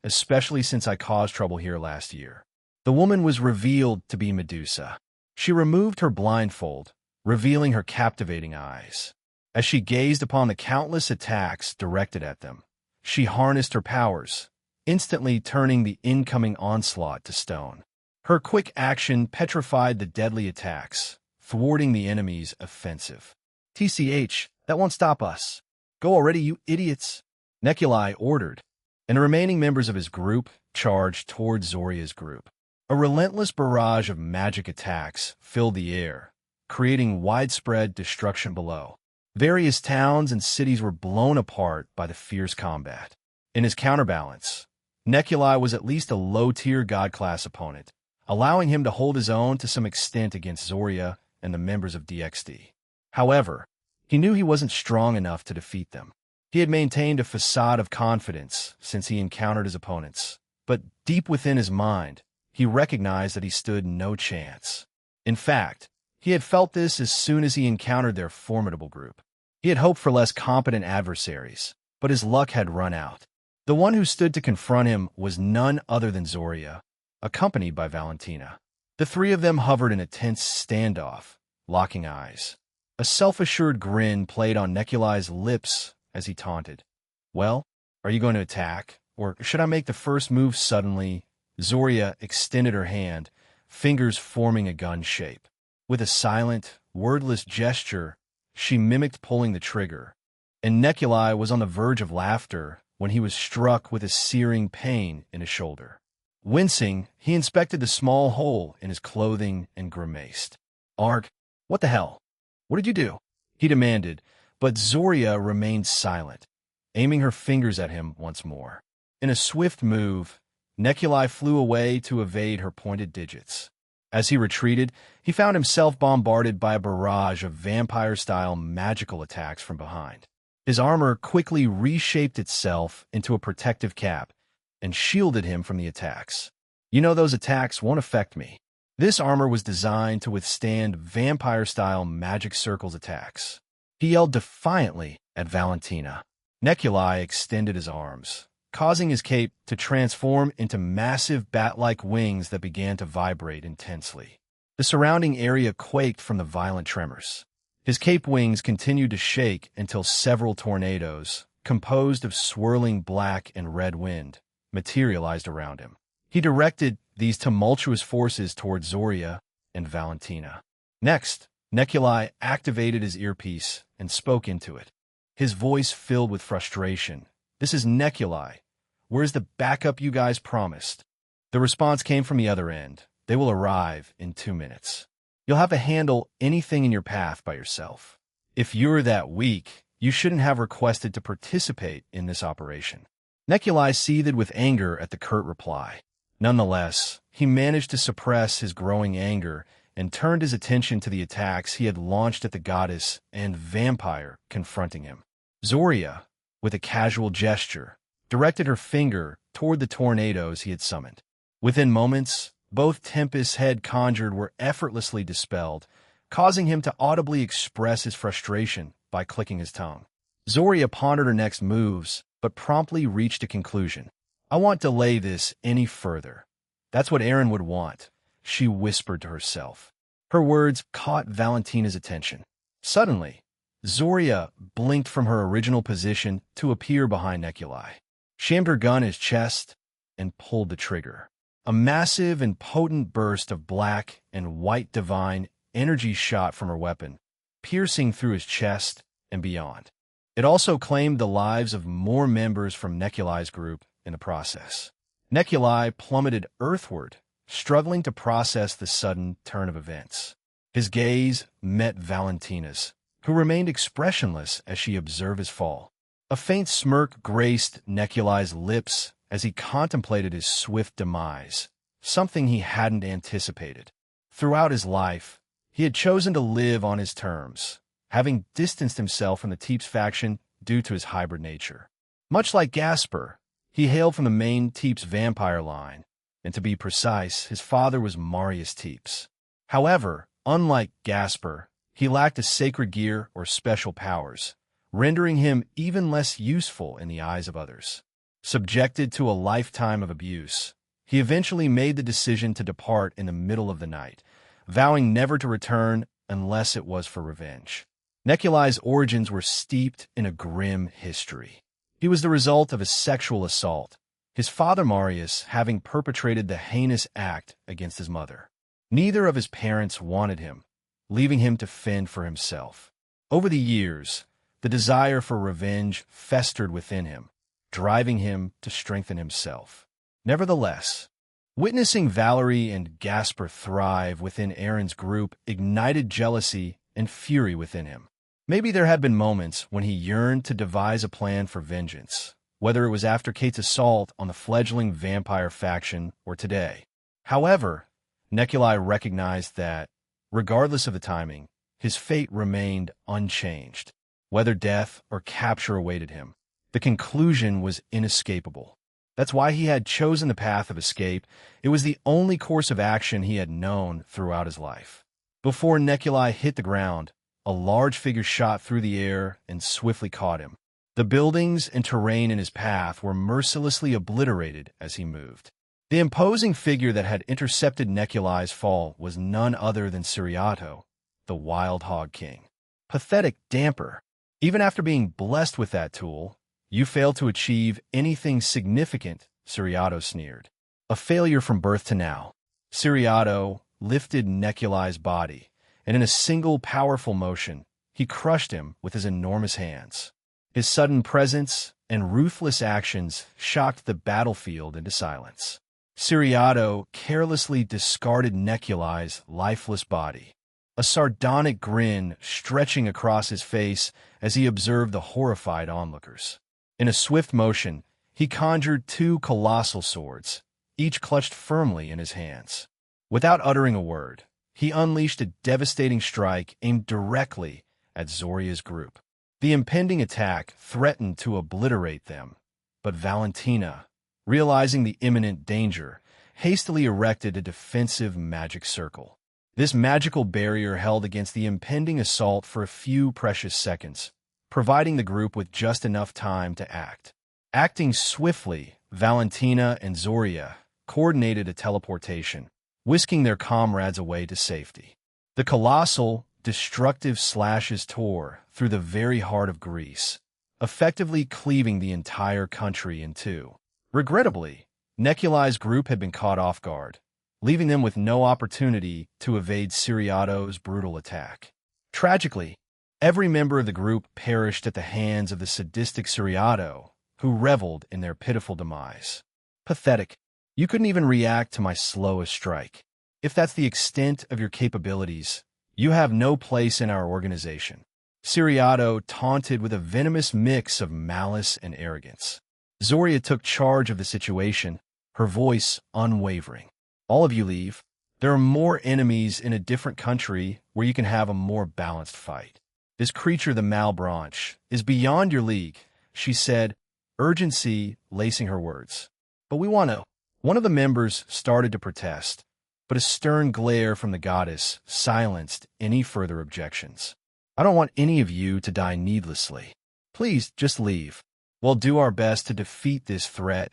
especially since I caused trouble here last year." The woman was revealed to be Medusa. She removed her blindfold, revealing her captivating eyes. As she gazed upon the countless attacks directed at them, she harnessed her powers, instantly turning the incoming onslaught to stone. Her quick action petrified the deadly attacks, thwarting the enemy's offensive. "TCH, that won't stop us. Go already, you idiots," Nekulai ordered, and the remaining members of his group charged toward Zoria's group. A relentless barrage of magic attacks filled the air, creating widespread destruction below. Various towns and cities were blown apart by the fierce combat. In his counterbalance, Nekulai was at least a low-tier god-class opponent, allowing him to hold his own to some extent against Zoria and the members of DXD. However, he knew he wasn't strong enough to defeat them. He had maintained a facade of confidence since he encountered his opponents, but deep within his mind, he recognized that he stood no chance. In fact, he had felt this as soon as he encountered their formidable group. He had hoped for less competent adversaries, but his luck had run out. The one who stood to confront him was none other than Zoria, accompanied by Valentina. The three of them hovered in a tense standoff, locking eyes. A self-assured grin played on Nekulai's lips as he taunted. "Well, are you going to attack, or should I make the first move suddenly?" Zoria extended her hand, fingers forming a gun shape. With a silent, wordless gesture, she mimicked pulling the trigger, and Nekulai was on the verge of laughter when he was struck with a searing pain in his shoulder. Wincing, he inspected the small hole in his clothing and grimaced. "Arg, what the hell? What did you do?" he demanded, but Zoria remained silent, aiming her fingers at him once more. In a swift move, Nekulai flew away to evade her pointed digits. As he retreated, he found himself bombarded by a barrage of vampire-style magical attacks from behind. His armor quickly reshaped itself into a protective cap and shielded him from the attacks. "You know those attacks won't affect me." This armor was designed to withstand vampire-style magic circles attacks. He yelled defiantly at Valentina. Nekulai extended his arms, causing his cape to transform into massive bat-like wings that began to vibrate intensely. The surrounding area quaked from the violent tremors. His cape wings continued to shake until several tornadoes, composed of swirling black and red wind, materialized around him. He directed these tumultuous forces toward Zoria and Valentina. Next, Nekulai activated his earpiece and spoke into it. His voice filled with frustration. "This is Nekulai. Where's the backup you guys promised?" The response came from the other end. "They will arrive in 2 minutes. You'll have to handle anything in your path by yourself. If you're that weak, you shouldn't have requested to participate in this operation." Nekulai seethed with anger at the curt reply. Nonetheless, he managed to suppress his growing anger and turned his attention to the attacks he had launched at the goddess and vampire confronting him. Zoria, with a casual gesture, directed her finger toward the tornadoes he had summoned. Within moments, both tempests he had conjured were effortlessly dispelled, causing him to audibly express his frustration by clicking his tongue. Zoria pondered her next moves, but promptly reached a conclusion. "I won't delay this any further. That's what Aaron would want," she whispered to herself. Her words caught Valentina's attention. Suddenly, Zoria blinked from her original position to appear behind Nekulai. She aimed her gun at his chest and pulled the trigger. A massive and potent burst of black and white divine energy shot from her weapon, piercing through his chest and beyond. It also claimed the lives of more members from Nekulai's group in the process. Nekulai plummeted earthward, struggling to process the sudden turn of events. His gaze met Valentina's, who remained expressionless as she observed his fall. A faint smirk graced Neculai's lips as he contemplated his swift demise, something he hadn't anticipated. Throughout his life, he had chosen to live on his terms, having distanced himself from the Teeps faction due to his hybrid nature. Much like Gasper, he hailed from the main Teeps vampire line, and to be precise, his father was Marius Teeps. However, unlike Gasper, he lacked a sacred gear or special powers, rendering him even less useful in the eyes of others. Subjected to a lifetime of abuse, he eventually made the decision to depart in the middle of the night, vowing never to return unless it was for revenge. Neculai's origins were steeped in a grim history. He was the result of a sexual assault, his father Marius having perpetrated the heinous act against his mother. Neither of his parents wanted him, leaving him to fend for himself. Over the years, the desire for revenge festered within him, driving him to strengthen himself. Nevertheless, witnessing Valerie and Gasper thrive within Aaron's group ignited jealousy and fury within him. Maybe there had been moments when he yearned to devise a plan for vengeance, whether it was after Kate's assault on the fledgling vampire faction or today. However, Neculai recognized that, regardless of the timing, his fate remained unchanged. Whether death or capture awaited him, the conclusion was inescapable. That's why he had chosen the path of escape. It was the only course of action he had known throughout his life. Before Neculai hit the ground, a large figure shot through the air and swiftly caught him. The buildings and terrain in his path were mercilessly obliterated as he moved. The imposing figure that had intercepted Neculai's fall was none other than Ciriato, the Wild Hog King. Pathetic damper. Even after being blessed with that tool, you failed to achieve anything significant, Ciriato sneered. A failure from birth to now. Ciriato lifted Neculai's body, and in a single powerful motion, he crushed him with his enormous hands. His sudden presence and ruthless actions shocked the battlefield into silence. Ciriato carelessly discarded Neculai's lifeless body, a sardonic grin stretching across his face as he observed the horrified onlookers. In a swift motion, he conjured two colossal swords, each clutched firmly in his hands. Without uttering a word, he unleashed a devastating strike aimed directly at Zoria's group. The impending attack threatened to obliterate them, but Valentina, realizing the imminent danger, hastily erected a defensive magic circle. This magical barrier held against the impending assault for a few precious seconds, providing the group with just enough time to act. Acting swiftly, Valentina and Zoria coordinated a teleportation, whisking their comrades away to safety. The colossal, destructive slashes tore through the very heart of Greece, effectively cleaving the entire country in two. Regrettably, Neculai's group had been caught off guard, leaving them with no opportunity to evade Ciriato's brutal attack. Tragically, every member of the group perished at the hands of the sadistic Ciriato, who reveled in their pitiful demise. Pathetic. You couldn't even react to my slowest strike. If that's the extent of your capabilities, you have no place in our organization. Ciriato taunted with a venomous mix of malice and arrogance. Zoria took charge of the situation, her voice unwavering. All of you leave. There are more enemies in a different country where you can have a more balanced fight. This creature, the Malbranche, is beyond your league, she said, urgency lacing her words. But we want to. One of the members started to protest, but a stern glare from the goddess silenced any further objections. I don't want any of you to die needlessly. Please, just leave. We'll do our best to defeat this threat,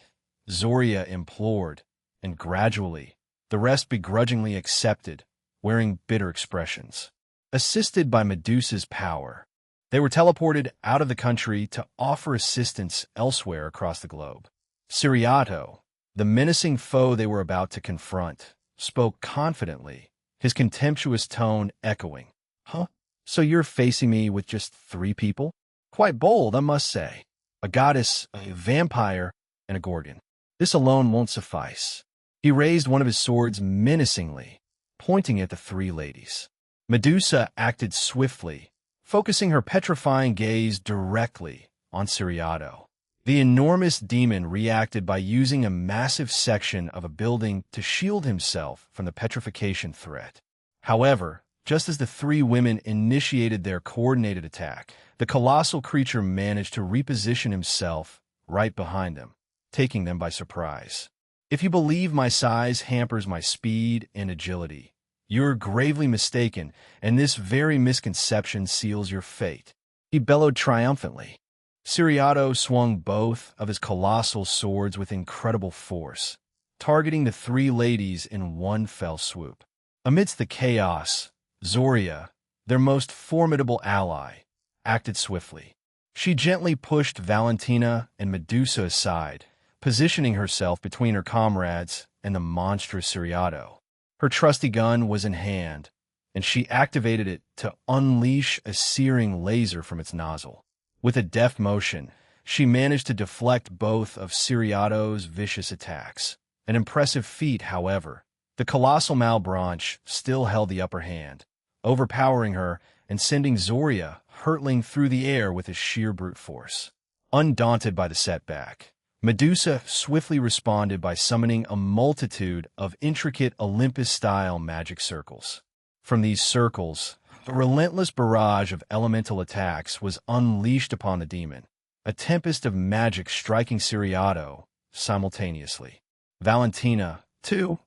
Zoria implored, and gradually, the rest begrudgingly accepted, wearing bitter expressions. Assisted by Medusa's power, they were teleported out of the country to offer assistance elsewhere across the globe. Ciriato, the menacing foe they were about to confront, spoke confidently, his contemptuous tone echoing. Huh? So you're facing me with just 3 people? Quite bold, I must say. A goddess, a vampire, and a Gorgon. This alone won't suffice. He raised one of his swords menacingly, pointing at the 3 ladies. Medusa acted swiftly, focusing her petrifying gaze directly on Siriato. The enormous demon reacted by using a massive section of a building to shield himself from the petrification threat. However, just as the three women initiated their coordinated attack, the colossal creature managed to reposition himself right behind them, taking them by surprise. If you believe my size hampers my speed and agility, you're gravely mistaken, and this very misconception seals your fate. He bellowed triumphantly. Siriato swung both of his colossal swords with incredible force, targeting the three ladies in one fell swoop. Amidst the chaos, Zoria, their most formidable ally, acted swiftly. She gently pushed Valentina and Medusa aside, positioning herself between her comrades and the monstrous Siriato. Her trusty gun was in hand, and she activated it to unleash a searing laser from its nozzle. With a deft motion, she managed to deflect both of Siriato's vicious attacks. An impressive feat, however. The colossal Malebranche still held the upper hand, overpowering her and sending Zoria hurtling through the air with his sheer brute force. Undaunted by the setback, Medusa swiftly responded by summoning a multitude of intricate Olympus-style magic circles. From these circles, a relentless barrage of elemental attacks was unleashed upon the demon, a tempest of magic striking Siriato simultaneously. Valentina, too,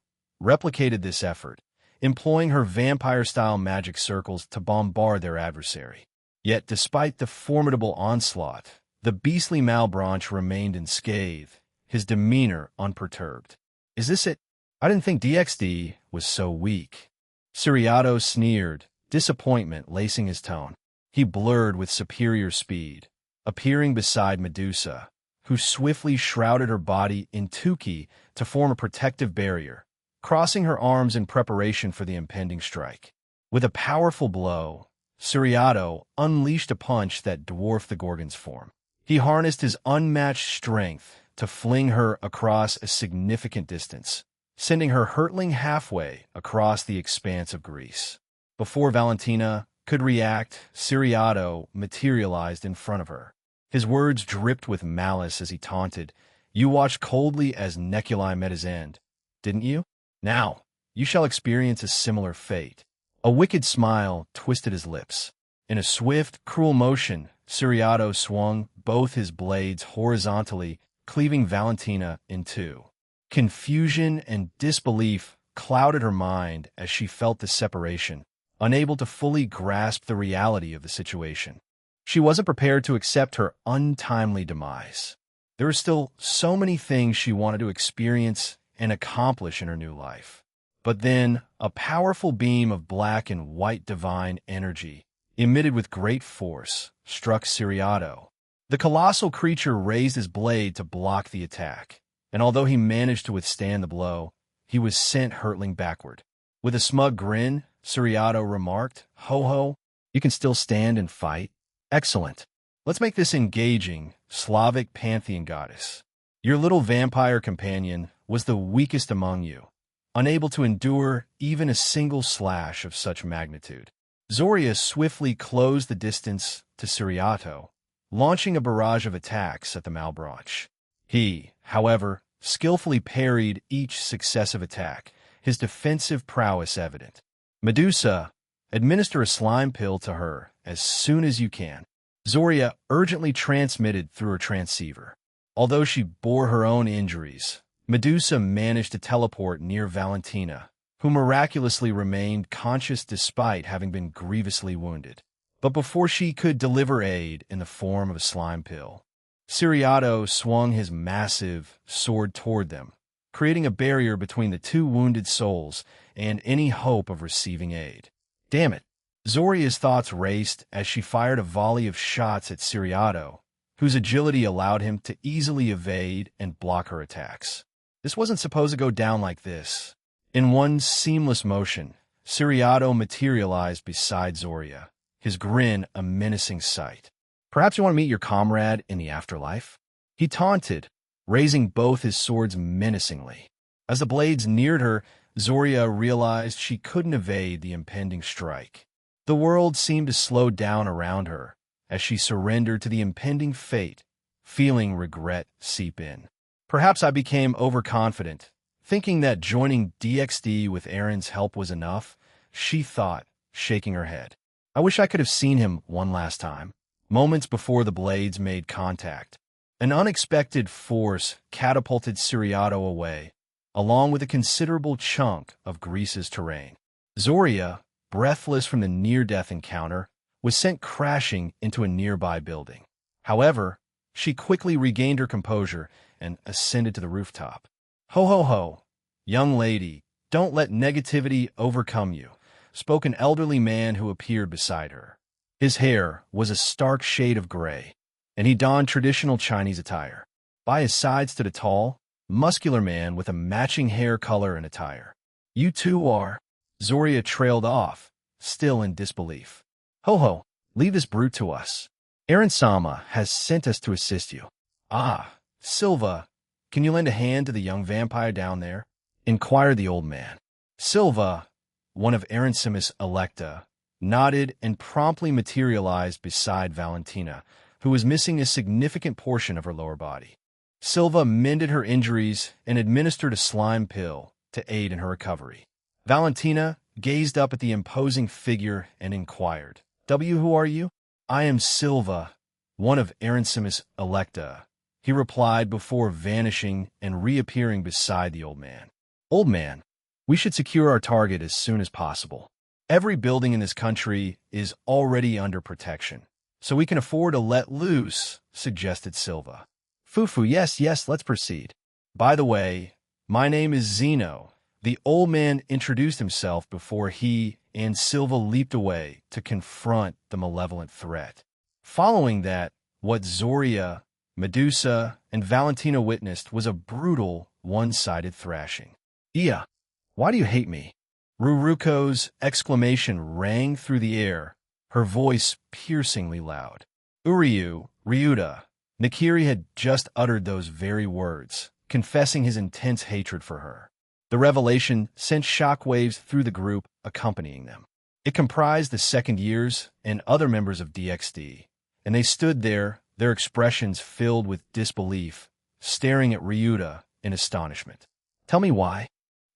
replicated this effort, employing her vampire-style magic circles to bombard their adversary. Yet, despite the formidable onslaught, the beastly Malebranche remained unscathed, his demeanor unperturbed. "Is this it? I didn't think DXD was so weak." Siriato sneered, disappointment lacing his tone. He blurred with superior speed, appearing beside Medusa, who swiftly shrouded her body in tuki to form a protective barrier, crossing her arms in preparation for the impending strike. With a powerful blow, Siriato unleashed a punch that dwarfed the Gorgon's form. He harnessed his unmatched strength to fling her across a significant distance, sending her hurtling halfway across the expanse of Greece. Before Valentina could react, Siriato materialized in front of her. His words dripped with malice as he taunted, "You watched coldly as Neculi met his end, didn't you? Now, you shall experience a similar fate." A wicked smile twisted his lips. In a swift, cruel motion, Siriato swung both his blades horizontally, cleaving Valentina in two. Confusion and disbelief clouded her mind as she felt the separation, unable to fully grasp the reality of the situation. She wasn't prepared to accept her untimely demise. There were still so many things she wanted to experience and accomplish in her new life. But then, a powerful beam of black and white divine energy, emitted with great force, struck Siriato. The colossal creature raised his blade to block the attack, and although he managed to withstand the blow, he was sent hurtling backward. With a smug grin, Siriato remarked, "Ho ho, you can still stand and fight? Excellent. Let's make this engaging, Slavic pantheon goddess. Your little vampire companion was the weakest among you, unable to endure even a single slash of such magnitude." Zoria swiftly closed the distance to Siriato, launching a barrage of attacks at the Malebranche. He, however, skillfully parried each successive attack, his defensive prowess evident. "Medusa, administer a slime pill to her as soon as you can," Zoria urgently transmitted through her transceiver. Although she bore her own injuries, Medusa managed to teleport near Valentina, who miraculously remained conscious despite having been grievously wounded. But before she could deliver aid in the form of a slime pill, Siriato swung his massive sword toward them, creating a barrier between the two wounded souls and any hope of receiving aid. Damn it! Zoria's thoughts raced as she fired a volley of shots at Siriato, whose agility allowed him to easily evade and block her attacks. This wasn't supposed to go down like this. In one seamless motion, Siriato materialized beside Zoria, his grin a menacing sight. "Perhaps you want to meet your comrade in the afterlife?" he taunted, raising both his swords menacingly. As the blades neared her, Zoria realized she couldn't evade the impending strike. The world seemed to slow down around her as she surrendered to the impending fate, feeling regret seep in. Perhaps I became overconfident, thinking that joining DXD with Aaron's help was enough, she thought, shaking her head. I wish I could have seen him one last time, moments before the blades made contact. An unexpected force catapulted Siriato away, along with a considerable chunk of Greece's terrain. Zoria, breathless from the near-death encounter, was sent crashing into a nearby building. However, she quickly regained her composure and ascended to the rooftop. "Ho, ho, ho! Young lady, don't let negativity overcome you," spoke an elderly man who appeared beside her. His hair was a stark shade of gray, and he donned traditional Chinese attire. By his side stood a tall, muscular man with a matching hair color and attire. "You two are—" Zoria trailed off, still in disbelief. "Ho ho, leave this brute to us. Aaron-sama has sent us to assist you." "Ah, Silva, can you lend a hand to the young vampire down there?" inquired the old man. Silva, one of Aaron-sama's Electa, nodded and promptly materialized beside Valentina, who was missing a significant portion of her lower body. Silva mended her injuries and administered a slime pill to aid in her recovery. Valentina gazed up at the imposing figure and inquired, Who are you?" "I am Silva, one of Aaron-sama's Electa," he replied before vanishing and reappearing beside the old man. "Old man, we should secure our target as soon as possible. Every building in this country is already under protection, so we can afford to let loose," suggested Silva. "Fufu, yes, let's proceed. By the way, my name is Zeno." The old man introduced himself before he and Silva leaped away to confront the malevolent threat. Following that, what Zoria, Medusa, and Valentina witnessed was a brutal, one-sided thrashing. "Iya, why do you hate me?" Ruruko's exclamation rang through the air, her voice piercingly loud. Ryuta, Nakiri had just uttered those very words, confessing his intense hatred for her. The revelation sent shockwaves through the group accompanying them. It comprised the second years and other members of DXD, and they stood there, their expressions filled with disbelief, staring at Ryuta in astonishment. "Tell me why."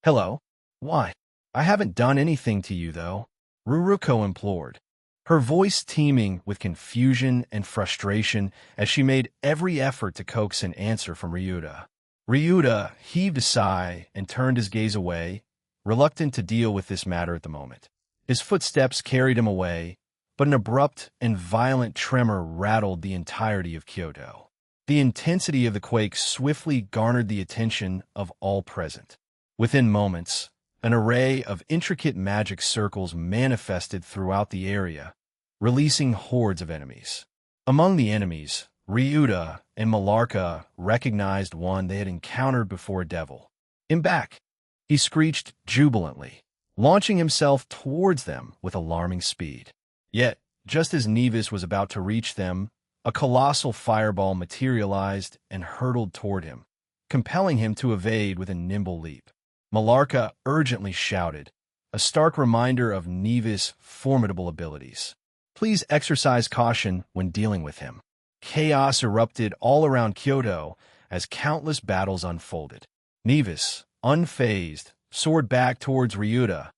"Hello? Why? I haven't done anything to you, though," Ruruko implored, her voice teeming with confusion and frustration as she made every effort to coax an answer from Ryuta. Ryuta heaved a sigh and turned his gaze away, reluctant to deal with this matter at the moment. His footsteps carried him away, but an abrupt and violent tremor rattled the entirety of Kyoto. The intensity of the quake swiftly garnered the attention of all present. Within moments, an array of intricate magic circles manifested throughout the area, releasing hordes of enemies. Among the enemies, Ryuta and Malarka recognized one they had encountered before Devil. "I'm back," he screeched jubilantly, launching himself towards them with alarming speed. Yet, just as Nevis was about to reach them, a colossal fireball materialized and hurtled toward him, compelling him to evade with a nimble leap. Malarka urgently shouted, a stark reminder of Nevis' formidable abilities. "Please exercise caution when dealing with him." Chaos erupted all around Kyoto as countless battles unfolded. Nevis, unfazed, soared back towards Ryuta,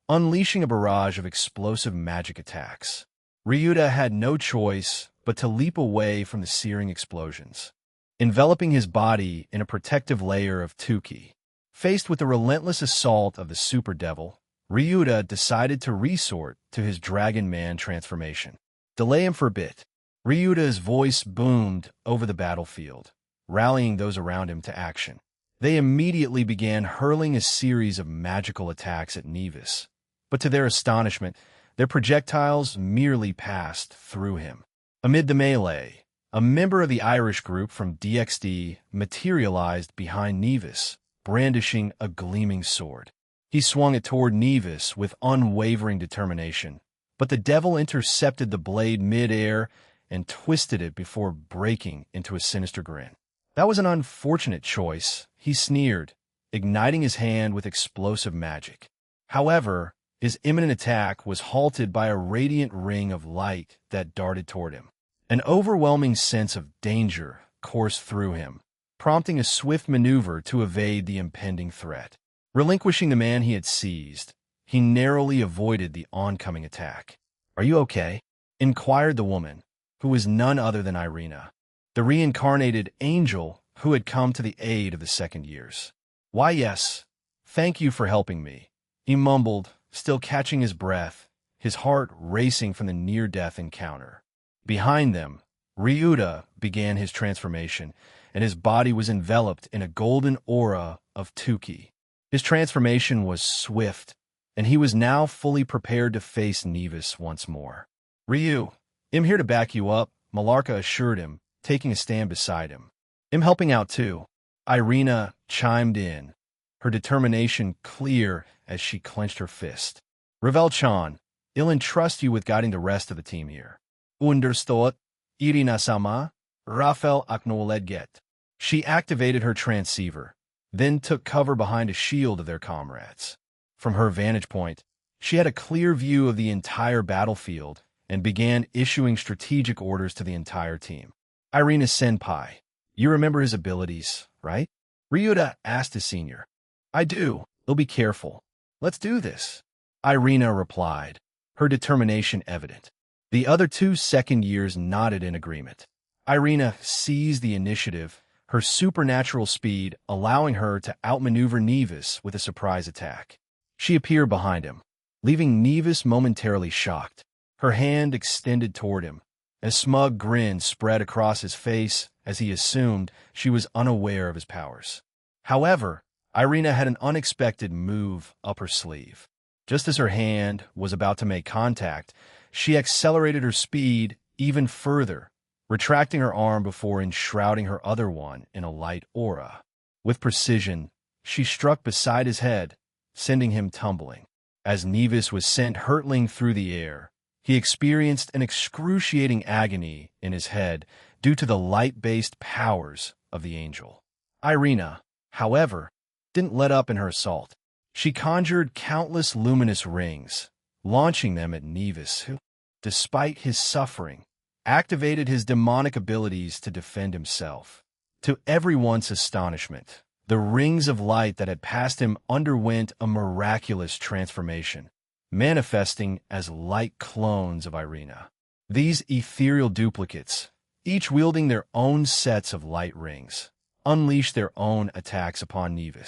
unleashing a barrage of explosive magic attacks. Ryuta had no choice but to leap away from the searing explosions, enveloping his body in a protective layer of Tuki. Faced with the relentless assault of the Super Devil, Ryuta decided to resort to his Dragon Man transformation. "Delay him for a bit." Ryuta's voice boomed over the battlefield, rallying those around him to action. They immediately began hurling a series of magical attacks at Nevis, but to their astonishment, their projectiles merely passed through him. Amid the melee, a member of the Irish group from DXD materialized behind Nevis, brandishing a gleaming sword. He swung it toward Nevis with unwavering determination, but the devil intercepted the blade mid-air and twisted it before breaking into a sinister grin. "That was an unfortunate choice," he sneered, igniting his hand with explosive magic. However, his imminent attack was halted by a radiant ring of light that darted toward him. An overwhelming sense of danger coursed through him, prompting a swift maneuver to evade the impending threat. Relinquishing the man he had seized, he narrowly avoided the oncoming attack. "Are you okay?" inquired the woman, who was none other than Irina, the reincarnated angel who had come to the aid of the second years. "Why, yes. Thank you for helping me," he mumbled, still catching his breath, his heart racing from the near-death encounter. Behind them, Ryuta began his transformation, and his body was enveloped in a golden aura of 10k. His transformation was swift, and he was now fully prepared to face 10k's once more. "Ryu, I'm here to back you up," Malarka assured him, taking a stand beside him. "I'm helping out too," Irina chimed in, her determination clear as she clenched her fist. "Ravel-chan, I'll entrust you with guiding the rest of the team here." "Understood, Irina-sama, Rafael acknowledged." She activated her transceiver, then took cover behind a shield of their comrades. From her vantage point, she had a clear view of the entire battlefield and began issuing strategic orders to the entire team. "Irina-senpai, you remember his abilities, right?" Ryuta asked his senior. "I do. He'll be careful. Let's do this," Irina replied, her determination evident. The other two second years nodded in agreement. Irina seized the initiative, her supernatural speed allowing her to outmaneuver 10 with a surprise attack. She appeared behind him, leaving 10 momentarily shocked, her hand extended toward him. A smug grin spread across his face as he assumed she was unaware of his powers. However, Irina had an unexpected move up her sleeve. Just as her hand was about to make contact, she accelerated her speed even further, retracting her arm before enshrouding her other one in a light aura. With precision, she struck beside his head, sending him tumbling. As 10 was sent hurtling through the air, he experienced an excruciating agony in his head due to the light-based powers of the angel. Irina, however, didn't let up in her assault. She conjured countless luminous rings, launching them at 10, who, despite his suffering, activated his demonic abilities to defend himself. To everyone's astonishment, the rings of light that had passed him underwent a miraculous transformation, manifesting as light clones of Irina. These ethereal duplicates, each wielding their own sets of light rings, unleashed their own attacks upon 10.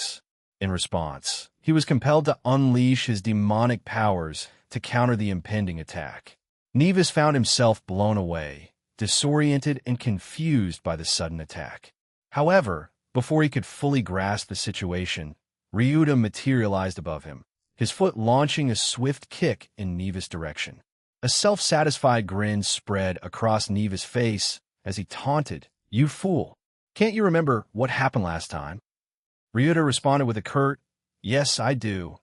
In response, he was compelled to unleash his demonic powers to counter the impending attack. 10 found himself blown away, disoriented and confused by the sudden attack. However, before he could fully grasp the situation, Ryuta materialized above him, his foot launching a swift kick in 10's direction. A self-satisfied grin spread across 10's face as he taunted, "You fool! Can't you remember what happened last time?" Ryuta responded with a curt, "Yes, I do,"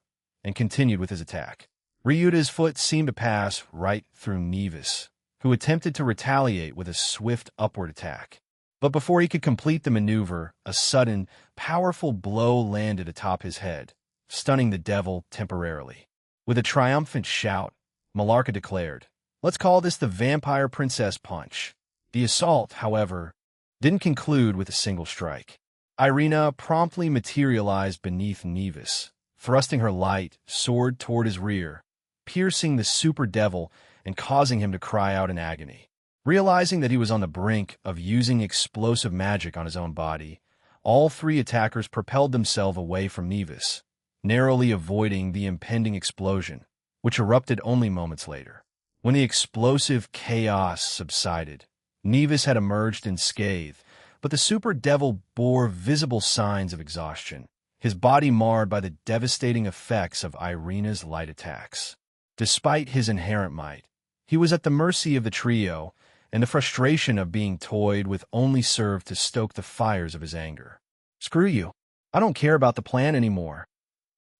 and continued with his attack. Ryuta's foot seemed to pass right through 10, who attempted to retaliate with a swift upward attack. But before he could complete the maneuver, a sudden, powerful blow landed atop his head, stunning the devil temporarily. With a triumphant shout, Malarka declared, "Let's call this the Vampire Princess Punch." The assault, however, didn't conclude with a single strike. Irina promptly materialized beneath 10, thrusting her light sword toward his rear, piercing the super devil and causing him to cry out in agony. Realizing that he was on the brink of using explosive magic on his own body, all three attackers propelled themselves away from 10, narrowly avoiding the impending explosion, which erupted only moments later. When the explosive chaos subsided, 10 had emerged unscathed, but the super devil bore visible signs of exhaustion, his body marred by the devastating effects of Irina's light attacks. Despite his inherent might, he was at the mercy of the trio, and the frustration of being toyed with only served to stoke the fires of his anger. "Screw you. I don't care about the plan anymore,"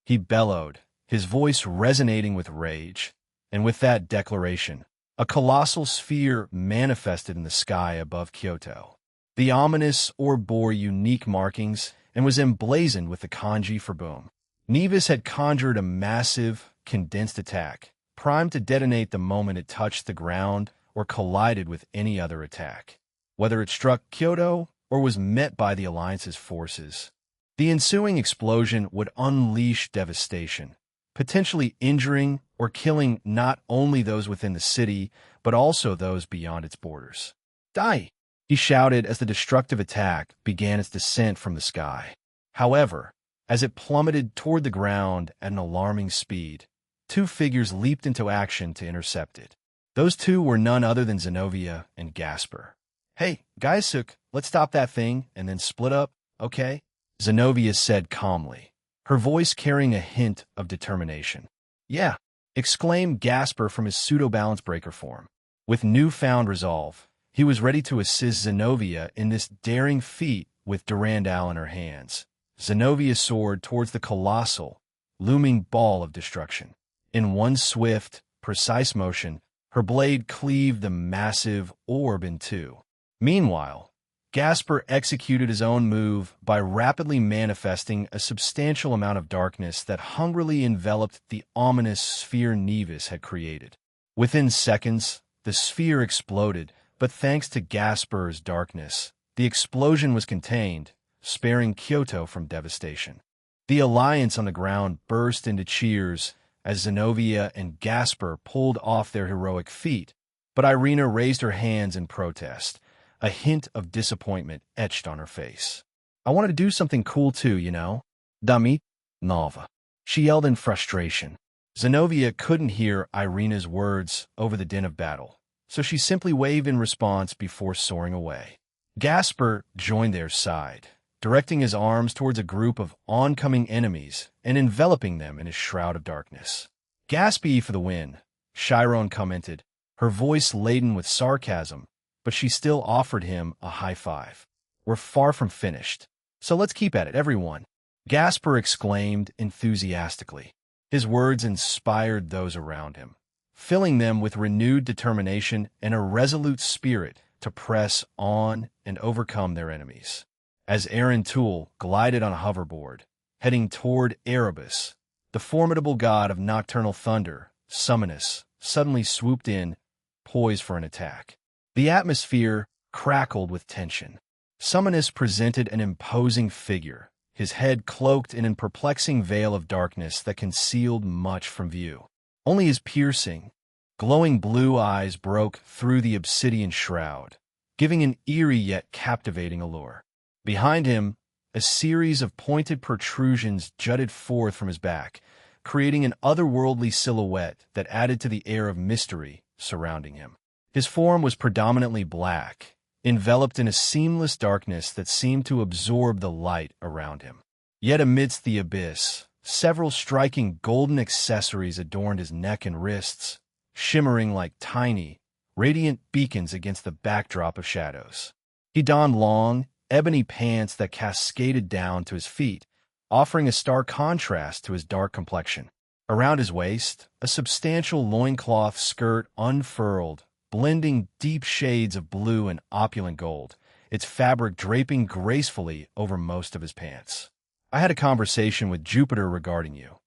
he bellowed, his voice resonating with rage. And with that declaration, a colossal sphere manifested in the sky above Kyoto. The ominous orb bore unique markings and was emblazoned with the kanji for boom. 10 had conjured a massive, condensed attack, primed to detonate the moment it touched the ground or collided with any other attack, whether it struck Kyoto or was met by the Alliance's forces. The ensuing explosion would unleash devastation, potentially injuring or killing not only those within the city, but also those beyond its borders. "Die!" he shouted as the destructive attack began its descent from the sky. However, as it plummeted toward the ground at an alarming speed, two figures leaped into action to intercept it. Those two were none other than Zenobia and Gasper. "Hey, Gaisuk, let's stop that thing and then split up, okay?" Zenobia said calmly, her voice carrying a hint of determination. "Yeah," exclaimed Gasper from his pseudo-balance breaker form. With newfound resolve, he was ready to assist Zenobia in this daring feat with Durandal in her hands. Zenobia soared towards the colossal, looming ball of destruction. In one swift, precise motion, her blade cleaved the massive orb in two. Meanwhile, Gasper executed his own move by rapidly manifesting a substantial amount of darkness that hungrily enveloped the ominous sphere Nevis had created. Within seconds, the sphere exploded, but thanks to Gasper's darkness, the explosion was contained, sparing Kyoto from devastation. The Alliance on the ground burst into cheers as Zenobia and Gasper pulled off their heroic feat, but Irina raised her hands in protest, a hint of disappointment etched on her face. "I wanted to do something cool too, you know? Damit Nova," she yelled in frustration. Zenobia couldn't hear Irina's words over the din of battle, so she simply waved in response before soaring away. Gasper joined their side, directing his arms towards a group of oncoming enemies and enveloping them in a shroud of darkness. "Gaspy for the win," Chiron commented, her voice laden with sarcasm, but she still offered him a high five. "We're far from finished, so let's keep at it, everyone," Gasper exclaimed enthusiastically. His words inspired those around him, filling them with renewed determination and a resolute spirit to press on and overcome their enemies. As Aaron Toole glided on a hoverboard, heading toward Erebus, the formidable god of nocturnal thunder, Summonus, suddenly swooped in, poised for an attack. The atmosphere crackled with tension. Summonus presented an imposing figure, his head cloaked in a perplexing veil of darkness that concealed much from view. Only his piercing, glowing blue eyes broke through the obsidian shroud, giving an eerie yet captivating allure. Behind him, a series of pointed protrusions jutted forth from his back, creating an otherworldly silhouette that added to the air of mystery surrounding him. His form was predominantly black, enveloped in a seamless darkness that seemed to absorb the light around him. Yet amidst the abyss, several striking golden accessories adorned his neck and wrists, shimmering like tiny, radiant beacons against the backdrop of shadows. He donned long, ebony pants that cascaded down to his feet, offering a stark contrast to his dark complexion. Around his waist, a substantial loincloth skirt unfurled, blending deep shades of blue and opulent gold, its fabric draping gracefully over most of his pants. "I had a conversation with Jupiter regarding you,"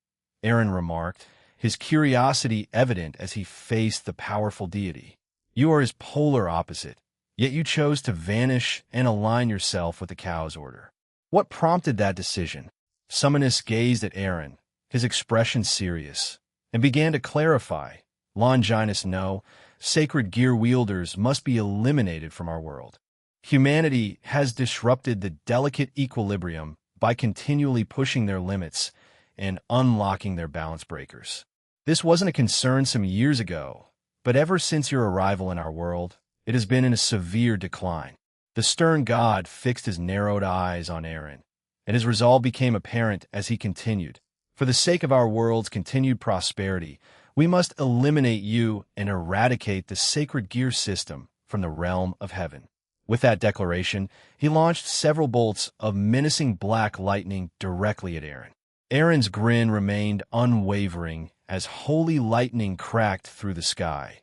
Aaron remarked, his curiosity evident as he faced the powerful deity. "You are his polar opposite, yet you chose to vanish and align yourself with the Cow's order. What prompted that decision?" Summonus gazed at Aaron, his expression serious, and began to clarify. "Longinus, no. Sacred gear wielders must be eliminated from our world. Humanity has disrupted the delicate equilibrium by continually pushing their limits and unlocking their balance breakers. This wasn't a concern some years ago, but ever since your arrival in our world, it has been in a severe decline." The stern god fixed his narrowed eyes on Aaron, and his resolve became apparent as he continued. "For the sake of our world's continued prosperity, we must eliminate you and eradicate the sacred gear system from the realm of heaven." With that declaration, he launched several bolts of menacing black lightning directly at Aaron. Aaron's grin remained unwavering as holy lightning cracked through the sky,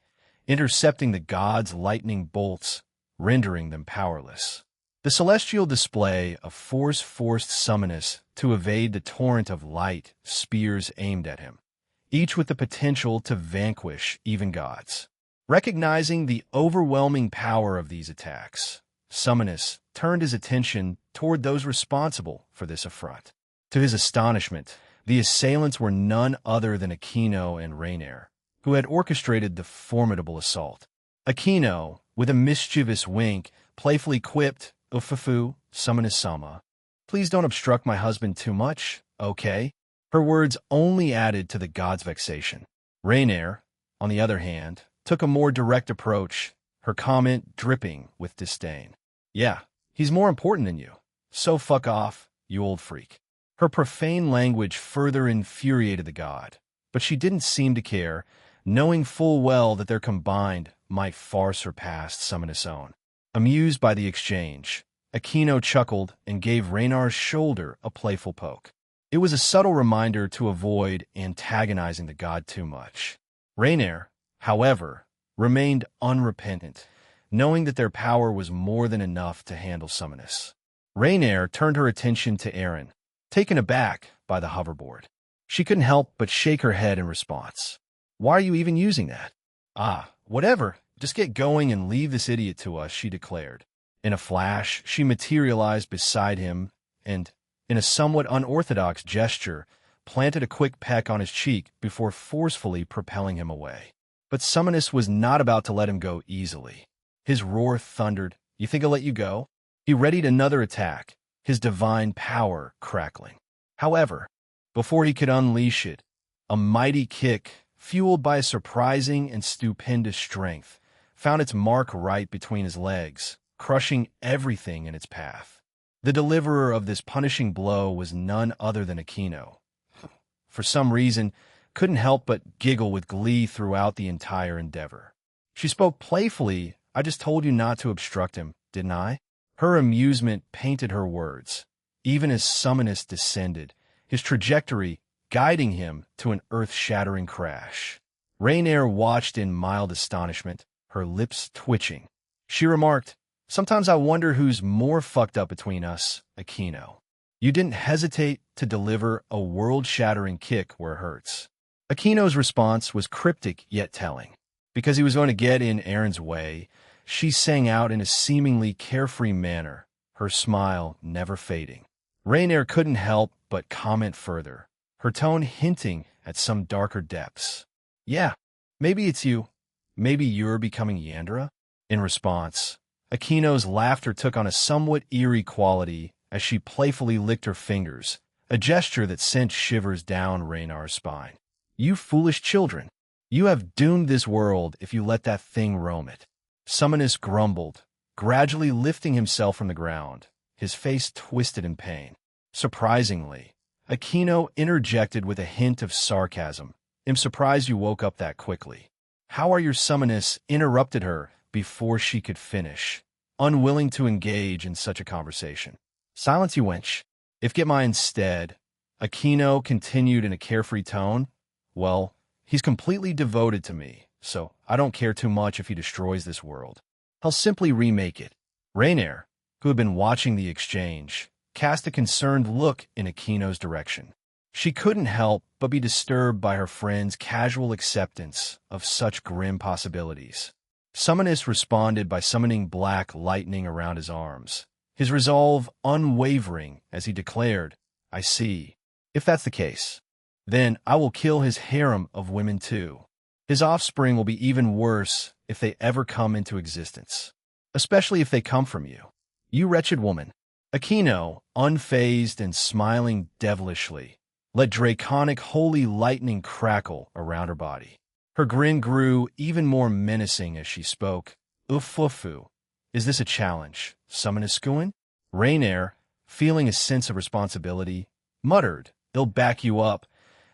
intercepting the god's lightning bolts, rendering them powerless. The celestial display of force forced Summonus to evade the torrent of light spears aimed at him, each with the potential to vanquish even gods. Recognizing the overwhelming power of these attacks, Summonus turned his attention toward those responsible for this affront. To his astonishment, the assailants were none other than Aquino and Rainier, who had orchestrated the formidable assault. Aquino, with a mischievous wink, playfully quipped, "Ufufu, Summonus-sama. Please don't obstruct my husband too much, okay?" Her words only added to the god's vexation. Rainier, on the other hand, took a more direct approach, her comment dripping with disdain. "Yeah, he's more important than you. So fuck off, you old freak." Her profane language further infuriated the god, but she didn't seem to care, knowing full well that their combined might far surpass Summonus' own. Amused by the exchange, Aquino chuckled and gave Rainar's shoulder a playful poke. It was a subtle reminder to avoid antagonizing the god too much. Rainier, however, remained unrepentant, knowing that their power was more than enough to handle Summonus. Rainier turned her attention to Aaron, taken aback by the hoverboard. She couldn't help but shake her head in response. "Why are you even using that?" "Ah, whatever. Just get going and leave this idiot to us," she declared. In a flash, she materialized beside him and, in a somewhat unorthodox gesture, planted a quick peck on his cheek before forcefully propelling him away. But Summonus was not about to let him go easily. His roar thundered, "You think I'll let you go?" He readied another attack, his divine power crackling. However, before he could unleash it, a mighty kick, fueled by a surprising and stupendous strength, found its mark right between his legs, crushing everything in its path. The deliverer of this punishing blow was none other than Aquino. For some reason, couldn't help but giggle with glee throughout the entire endeavor. She spoke playfully, "I just told you not to obstruct him, didn't I?" Her amusement painted her words, even as Summonus descended, his trajectory guiding him to an earth-shattering crash. Rainier watched in mild astonishment, her lips twitching. She remarked, "Sometimes I wonder who's more fucked up between us, Aquino. You didn't hesitate to deliver a world-shattering kick where it hurts." Aquino's response was cryptic yet telling. Because he was going to get in Aaron's way, she sang out in a seemingly carefree manner, her smile never fading. Rainier couldn't help but comment further, her tone hinting at some darker depths. "Yeah, maybe it's you. Maybe you're becoming Yandra?" In response, Aquino's laughter took on a somewhat eerie quality as she playfully licked her fingers, a gesture that sent shivers down Rainar's spine. "You foolish children. You have doomed this world if you let that thing roam it." Summonus grumbled, gradually lifting himself from the ground, his face twisted in pain. Surprisingly, Aquino interjected with a hint of sarcasm. "I'm surprised you woke up that quickly." "How are your Summonus?" interrupted her before she could finish, unwilling to engage in such a conversation. "Silence, you wench. If get my instead," Aquino continued in a carefree tone, "well, he's completely devoted to me, so I don't care too much if he destroys this world. I'll simply remake it." Rainier, who had been watching the exchange, cast a concerned look in Aquino's direction. She couldn't help but be disturbed by her friend's casual acceptance of such grim possibilities. Summonus responded by summoning black lightning around his arms, his resolve unwavering as he declared, "I see. If that's the case, then I will kill his harem of women too. His offspring will be even worse if they ever come into existence, especially if they come from you, you wretched woman." Aquino, unfazed and smiling devilishly, let draconic holy lightning crackle around her body. Her grin grew even more menacing as she spoke. "Ufufu, is this a challenge, Summonuskuin?" Rainier, feeling a sense of responsibility, muttered, "They'll back you up,"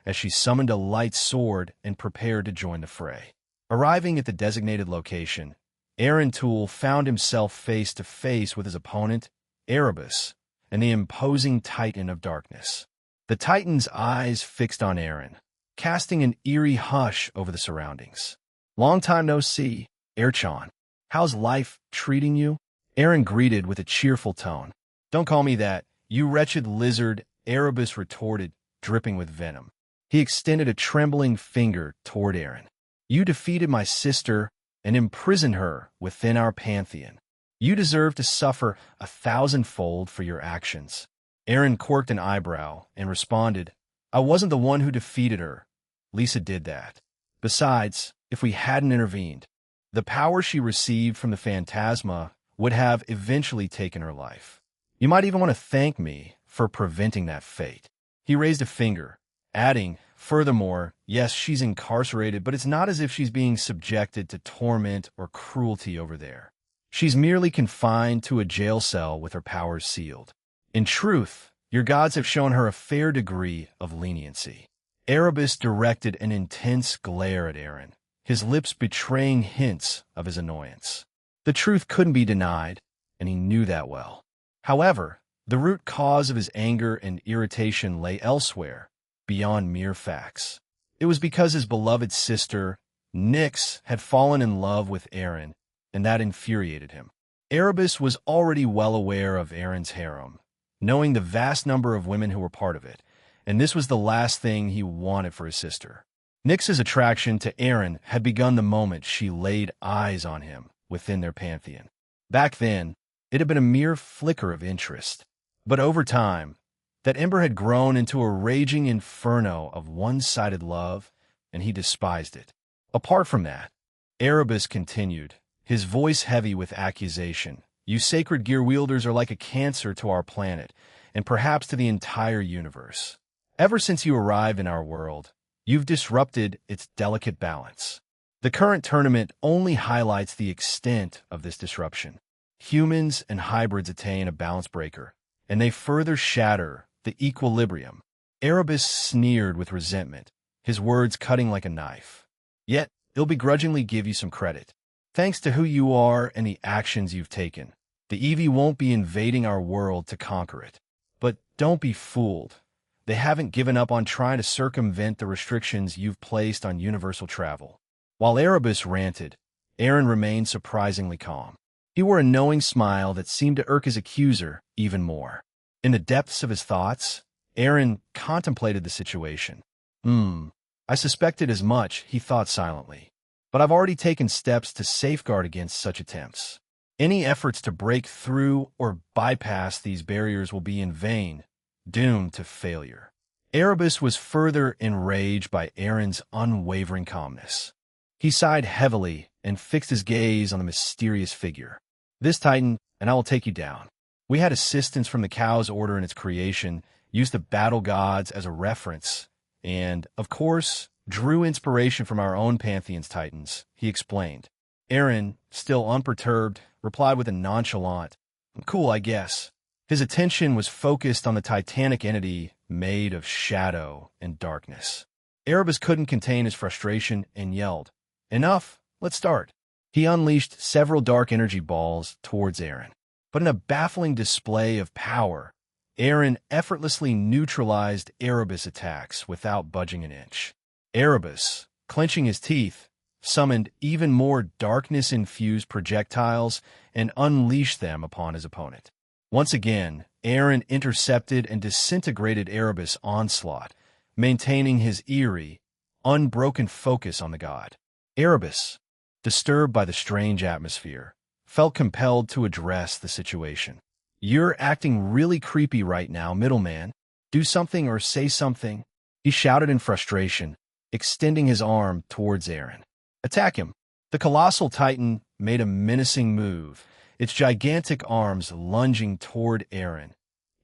as she summoned a light sword and prepared to join the fray. Arriving at the designated location, Aaron Toole found himself face to face with his opponent, Erebus, and the imposing Titan of Darkness. The Titan's eyes fixed on Aaron, casting an eerie hush over the surroundings. "Long time no see, Erchon. How's life treating you?" Aaron greeted with a cheerful tone. "Don't call me that, you wretched lizard," Erebus retorted, dripping with venom. He extended a trembling finger toward Aaron. "You defeated my sister and imprisoned her within our pantheon. You deserve to suffer 1,000-fold for your actions." Aaron quirked an eyebrow and responded, "I wasn't the one who defeated her. Lisa did that. Besides, if we hadn't intervened, the power she received from the phantasma would have eventually taken her life. You might even want to thank me for preventing that fate." He raised a finger, adding, "Furthermore, yes, she's incarcerated, but it's not as if she's being subjected to torment or cruelty over there. She's merely confined to a jail cell with her powers sealed. In truth, your gods have shown her a fair degree of leniency." Erebus directed an intense glare at Aaron, his lips betraying hints of his annoyance. The truth couldn't be denied, and he knew that well. However, the root cause of his anger and irritation lay elsewhere, beyond mere facts. It was because his beloved sister, Nyx, had fallen in love with Aaron, and that infuriated him. Erebus was already well aware of Aaron's harem, knowing the vast number of women who were part of it, and this was the last thing he wanted for his sister. Nyx's attraction to Aaron had begun the moment she laid eyes on him within their pantheon. Back then, it had been a mere flicker of interest, but over time, that ember had grown into a raging inferno of one-sided love, and he despised it. Apart from that, Erebus continued, his voice heavy with accusation, "You sacred gear wielders are like a cancer to our planet, and perhaps to the entire universe. Ever since you arrived in our world, you've disrupted its delicate balance. The current tournament only highlights the extent of this disruption. Humans and hybrids attain a balance breaker, and they further shatter the equilibrium." Erebus sneered with resentment, his words cutting like a knife. "Yet, he'll begrudgingly give you some credit. Thanks to who you are and the actions you've taken, the Eevee won't be invading our world to conquer it. But don't be fooled. They haven't given up on trying to circumvent the restrictions you've placed on universal travel." While Erebus ranted, Aaron remained surprisingly calm. He wore a knowing smile that seemed to irk his accuser even more. In the depths of his thoughts, Aaron contemplated the situation. I suspected as much," he thought silently. "But I've already taken steps to safeguard against such attempts. Any efforts to break through or bypass these barriers will be in vain, doomed to failure." Erebus was further enraged by Aaron's unwavering calmness. He sighed heavily and fixed his gaze on the mysterious figure. "This Titan, and I will take you down. We had assistance from the Cow's Order in its creation, used the battle gods as a reference, and, of course, drew inspiration from our own Pantheon's Titans," he explained. Aaron, still unperturbed, replied with a nonchalant, "Cool, I guess." His attention was focused on the titanic entity made of shadow and darkness. Erebus couldn't contain his frustration and yelled, "Enough, let's start." He unleashed several dark energy balls towards Aaron. But in a baffling display of power, Aaron effortlessly neutralized Erebus' attacks without budging an inch. Erebus, clenching his teeth, summoned even more darkness-infused projectiles and unleashed them upon his opponent. Once again, Aaron intercepted and disintegrated Erebus' onslaught, maintaining his eerie, unbroken focus on the god. Erebus, disturbed by the strange atmosphere, felt compelled to address the situation. "You're acting really creepy right now, middleman. Do something or say something," he shouted in frustration, extending his arm towards Aaron. "Attack him." The colossal titan made a menacing move, its gigantic arms lunging toward Aaron,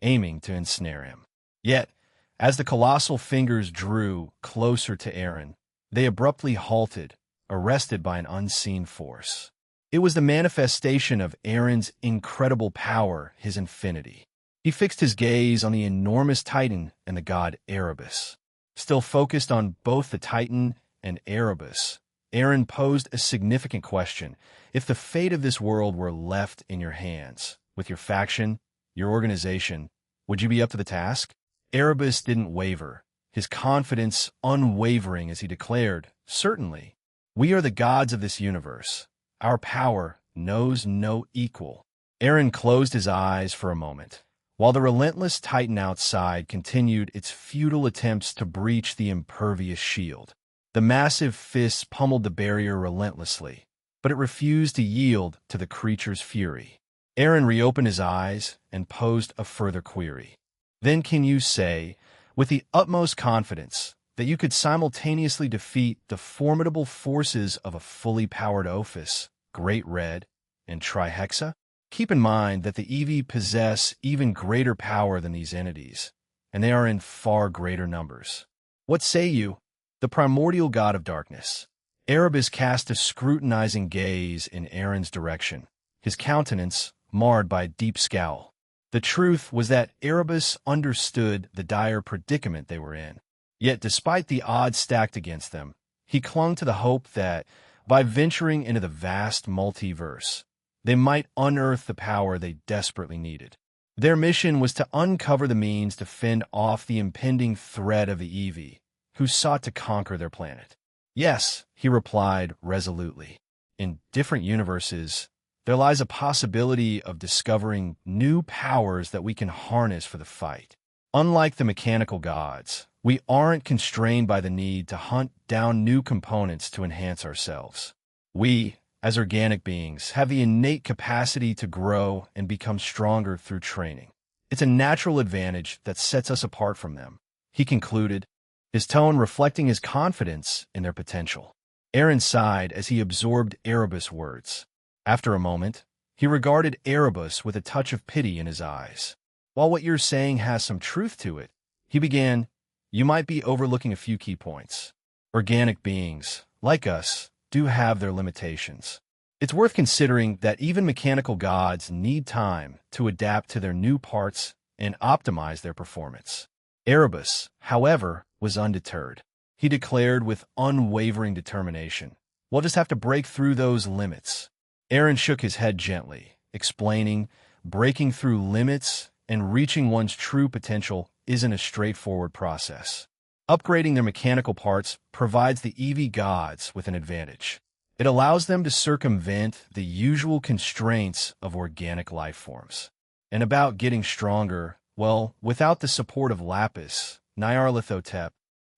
aiming to ensnare him. Yet, as the colossal fingers drew closer to Aaron, they abruptly halted, arrested by an unseen force. It was the manifestation of Aaron's incredible power, his infinity. He fixed his gaze on the enormous titan and the god Erebus. Still focused on both the titan and Erebus, Aaron posed a significant question. If the fate of this world were left in your hands, with your faction, your organization, would you be up to the task? Erebus didn't waver, his confidence unwavering as he declared, "Certainly. We are the gods of this universe. Our power knows no equal." Aaron closed his eyes for a moment, while the relentless Titan outside continued its futile attempts to breach the impervious shield. The massive fists pummeled the barrier relentlessly, but it refused to yield to the creature's fury. Aaron reopened his eyes and posed a further query. Then can you say, with the utmost confidence, that you could simultaneously defeat the formidable forces of a fully powered Ophis, Great Red, and Trihexa? Keep in mind that the Eevee possess even greater power than these entities, and they are in far greater numbers. What say you? The primordial god of darkness. Erebus cast a scrutinizing gaze in Aaron's direction, his countenance marred by a deep scowl. The truth was that Erebus understood the dire predicament they were in. Yet despite the odds stacked against them, he clung to the hope that, by venturing into the vast multiverse, they might unearth the power they desperately needed. Their mission was to uncover the means to fend off the impending threat of the Eevee, who sought to conquer their planet. Yes, he replied resolutely. In different universes, there lies a possibility of discovering new powers that we can harness for the fight. Unlike the mechanical gods, we aren't constrained by the need to hunt down new components to enhance ourselves. We, as organic beings, have the innate capacity to grow and become stronger through training. It's a natural advantage that sets us apart from them, he concluded, his tone reflecting his confidence in their potential. Aaron sighed as he absorbed Erebus' words. After a moment, he regarded Erebus with a touch of pity in his eyes. While what you're saying has some truth to it, he began, you might be overlooking a few key points. Organic beings, like us, do have their limitations. It's worth considering that even mechanical gods need time to adapt to their new parts and optimize their performance. Erebus, however, was undeterred. He declared with unwavering determination, we'll just have to break through those limits. Aaron shook his head gently, explaining, breaking through limits and reaching one's true potential isn't a straightforward process. Upgrading their mechanical parts provides the Eevee gods with an advantage. It allows them to circumvent the usual constraints of organic life forms. And about getting stronger, well, without the support of Lapis, Nyarlathotep,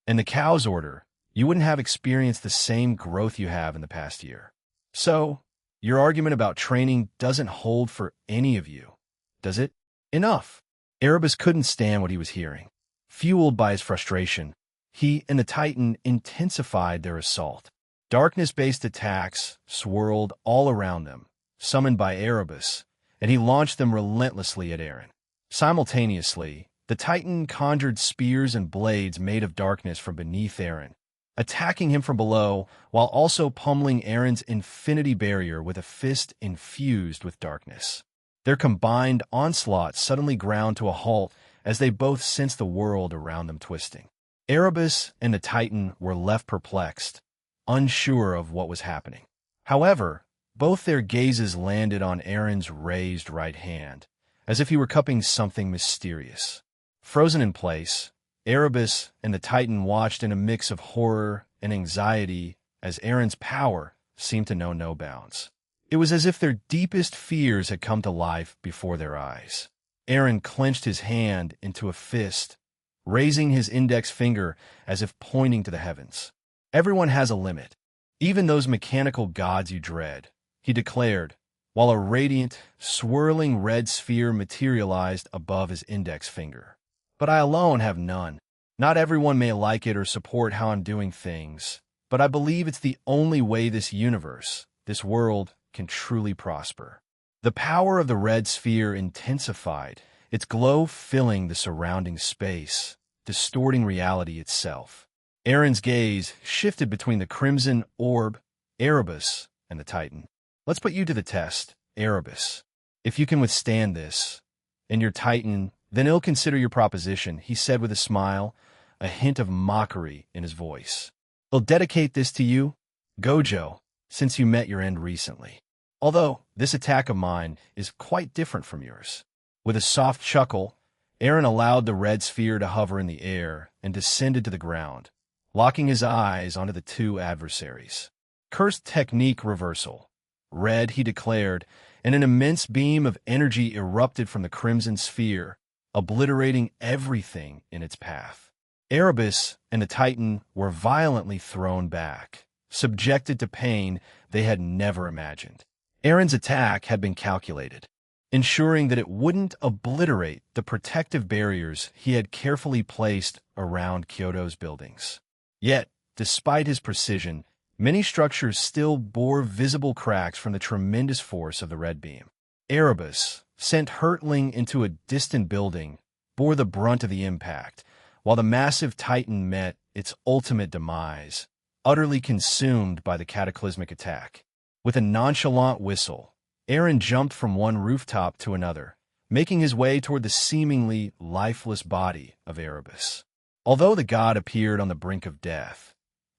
and the Cow's Order, you wouldn't have experienced the same growth you have in the past year. So, your argument about training doesn't hold for any of you, does it? Enough. Erebus couldn't stand what he was hearing. Fueled by his frustration, he and the Titan intensified their assault. Darkness-based attacks swirled all around them, summoned by Erebus, and he launched them relentlessly at Aaron. Simultaneously, the Titan conjured spears and blades made of darkness from beneath Aaron, attacking him from below while also pummeling Aaron's infinity barrier with a fist infused with darkness. Their combined onslaught suddenly ground to a halt as they both sensed the world around them twisting. Erebus and the Titan were left perplexed, unsure of what was happening. However, both their gazes landed on Aaron's raised right hand, as if he were cupping something mysterious. Frozen in place, Erebus and the Titan watched in a mix of horror and anxiety as Aaron's power seemed to know no bounds. It was as if their deepest fears had come to life before their eyes. Aaron clenched his hand into a fist, raising his index finger as if pointing to the heavens. Everyone has a limit, even those mechanical gods you dread, he declared, while a radiant, swirling red sphere materialized above his index finger. But I alone have none. Not everyone may like it or support how I'm doing things, but I believe it's the only way this universe, this world, can truly prosper. The power of the red sphere intensified, its glow filling the surrounding space, distorting reality itself. Aaron's gaze shifted between the crimson orb, Erebus, and the Titan. Let's put you to the test, Erebus. If you can withstand this, and your Titan, then I'll consider your proposition, he said with a smile, a hint of mockery in his voice. I'll dedicate this to you, Gojo, since you met your end recently. Although this attack of mine is quite different from yours. With a soft chuckle, Aaron allowed the red sphere to hover in the air and descended to the ground, locking his eyes onto the two adversaries. Cursed technique reversal. Red, he declared, and an immense beam of energy erupted from the crimson sphere, obliterating everything in its path. Erebus and the Titan were violently thrown back, subjected to pain they had never imagined. Aaron's attack had been calculated, ensuring that it wouldn't obliterate the protective barriers he had carefully placed around Kyoto's buildings. Yet, despite his precision, many structures still bore visible cracks from the tremendous force of the red beam. Erebus, sent hurtling into a distant building, bore the brunt of the impact, while the massive Titan met its ultimate demise, utterly consumed by the cataclysmic attack. With a nonchalant whistle, Aaron jumped from one rooftop to another, making his way toward the seemingly lifeless body of Erebus. Although the god appeared on the brink of death,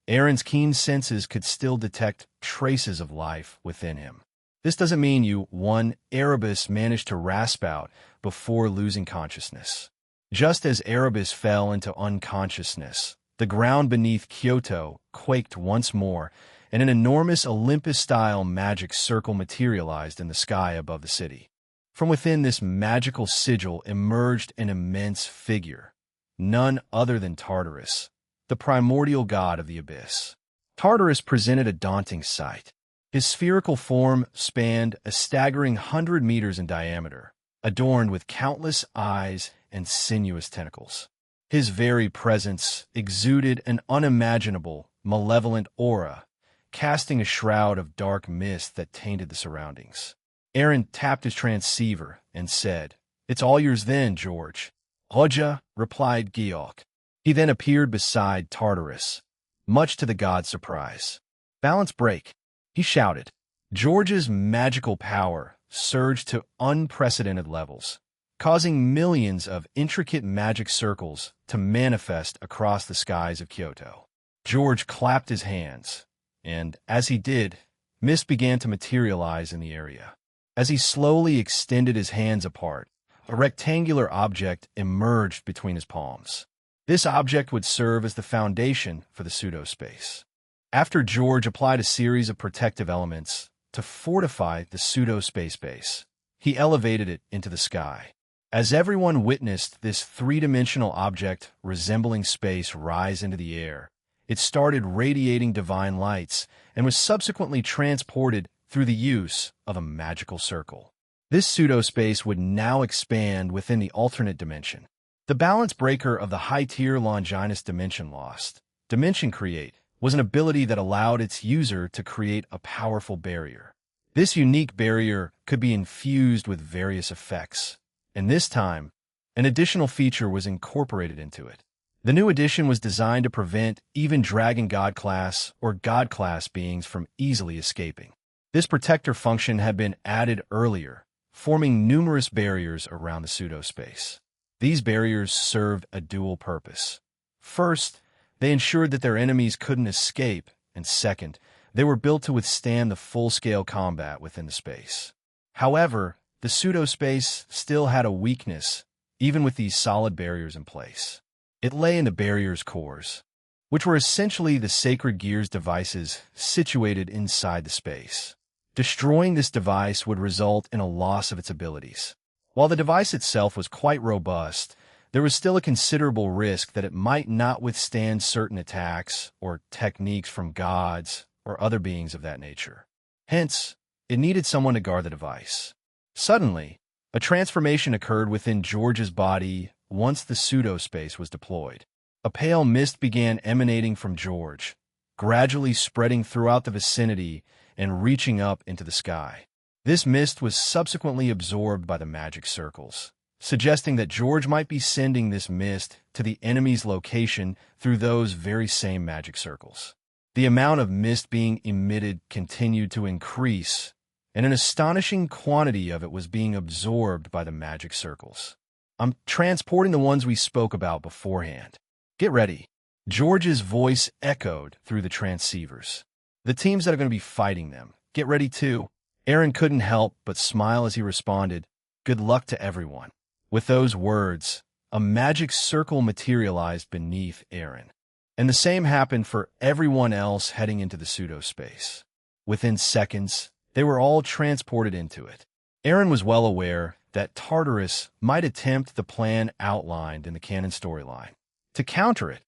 Aaron's keen senses could still detect traces of life within him. This doesn't mean you won. Erebus managed to rasp out before losing consciousness. Just as Erebus fell into unconsciousness, the ground beneath Kyoto quaked once more, and an enormous Olympus-style magic circle materialized in the sky above the city. From within this magical sigil emerged an immense figure, none other than Tartarus, the primordial god of the abyss. Tartarus presented a daunting sight. His spherical form spanned a staggering 100 meters in diameter, adorned with countless eyes and sinuous tentacles. His very presence exuded an unimaginable, malevolent aura, casting a shroud of dark mist that tainted the surroundings. Aaron tapped his transceiver and said, "It's all yours then, George." "Hoja," replied Georg. He then appeared beside Tartarus, much to the god's surprise. "Balance break," he shouted. George's magical power surged to unprecedented levels, causing millions of intricate magic circles to manifest across the skies of Kyoto. George clapped his hands, and as he did, mist began to materialize in the area. As he slowly extended his hands apart, a rectangular object emerged between his palms. This object would serve as the foundation for the pseudo-space. After George applied a series of protective elements to fortify the pseudo-space base, he elevated it into the sky. As everyone witnessed this three-dimensional object resembling space rise into the air, it started radiating divine lights and was subsequently transported through the use of a magical circle. This pseudo-space would now expand within the alternate dimension. The balance breaker of the high-tier Longinus Dimension Lost, Dimension Create, was an ability that allowed its user to create a powerful barrier. This unique barrier could be infused with various effects, and this time, an additional feature was incorporated into it. The new edition was designed to prevent even Dragon God class or God class beings from easily escaping. This protector function had been added earlier, forming numerous barriers around the pseudo-space. These barriers served a dual purpose. First, they ensured that their enemies couldn't escape, and second, they were built to withstand the full-scale combat within the space. However, the pseudo-space still had a weakness, even with these solid barriers in place. It lay in the barrier's cores, which were essentially the sacred gears devices situated inside the space. Destroying this device would result in a loss of its abilities. While the device itself was quite robust, there was still a considerable risk that it might not withstand certain attacks or techniques from gods or other beings of that nature. Hence, it needed someone to guard the device. Suddenly, a transformation occurred within George's body once the pseudo-space was deployed. A pale mist began emanating from George, gradually spreading throughout the vicinity and reaching up into the sky. This mist was subsequently absorbed by the magic circles, suggesting that George might be sending this mist to the enemy's location through those very same magic circles. The amount of mist being emitted continued to increase, and an astonishing quantity of it was being absorbed by the magic circles. "I'm transporting the ones we spoke about beforehand. Get ready." George's voice echoed through the transceivers. "The teams that are going to be fighting them, get ready too." Aaron couldn't help but smile as he responded, "Good luck to everyone." With those words, a magic circle materialized beneath Aaron, and the same happened for everyone else heading into the pseudo-space. Within seconds, they were all transported into it. Eren was well aware that Tartarus might attempt the plan outlined in the canon storyline. To counter it,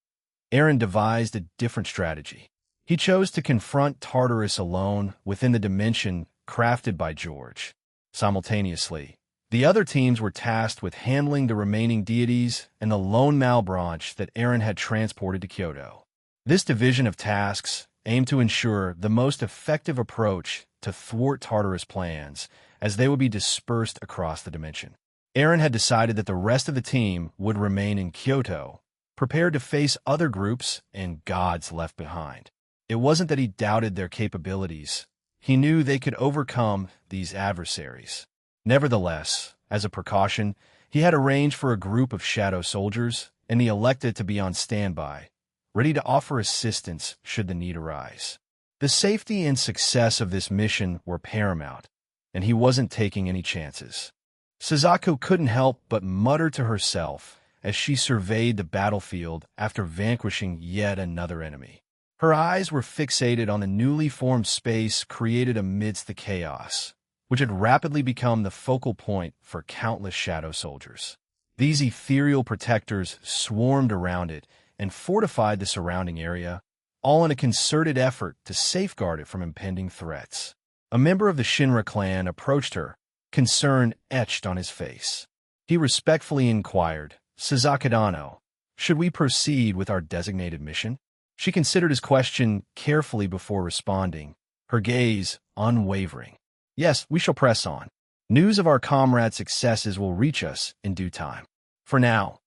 Eren devised a different strategy. He chose to confront Tartarus alone within the dimension crafted by George. Simultaneously, the other teams were tasked with handling the remaining deities and the lone Malbranche that Eren had transported to Kyoto. This division of tasks aimed to ensure the most effective approach to thwart Tartarus' plans, as they would be dispersed across the dimension. Eren had decided that the rest of the team would remain in Kyoto, prepared to face other groups and gods left behind. It wasn't that he doubted their capabilities. He knew they could overcome these adversaries. Nevertheless, as a precaution, he had arranged for a group of shadow soldiers, and he elected to be on standby, ready to offer assistance should the need arise. The safety and success of this mission were paramount, and he wasn't taking any chances. Suzaku couldn't help but mutter to herself as she surveyed the battlefield after vanquishing yet another enemy. Her eyes were fixated on the newly formed space created amidst the chaos, which had rapidly become the focal point for countless shadow soldiers. These ethereal protectors swarmed around it and fortified the surrounding area, all in a concerted effort to safeguard it from impending threats. A member of the Shinra clan approached her, concern etched on his face. He respectfully inquired, "Suzakadano, should we proceed with our designated mission?" She considered his question carefully before responding, her gaze unwavering. "Yes, we shall press on. News of our comrades' successes will reach us in due time. For now,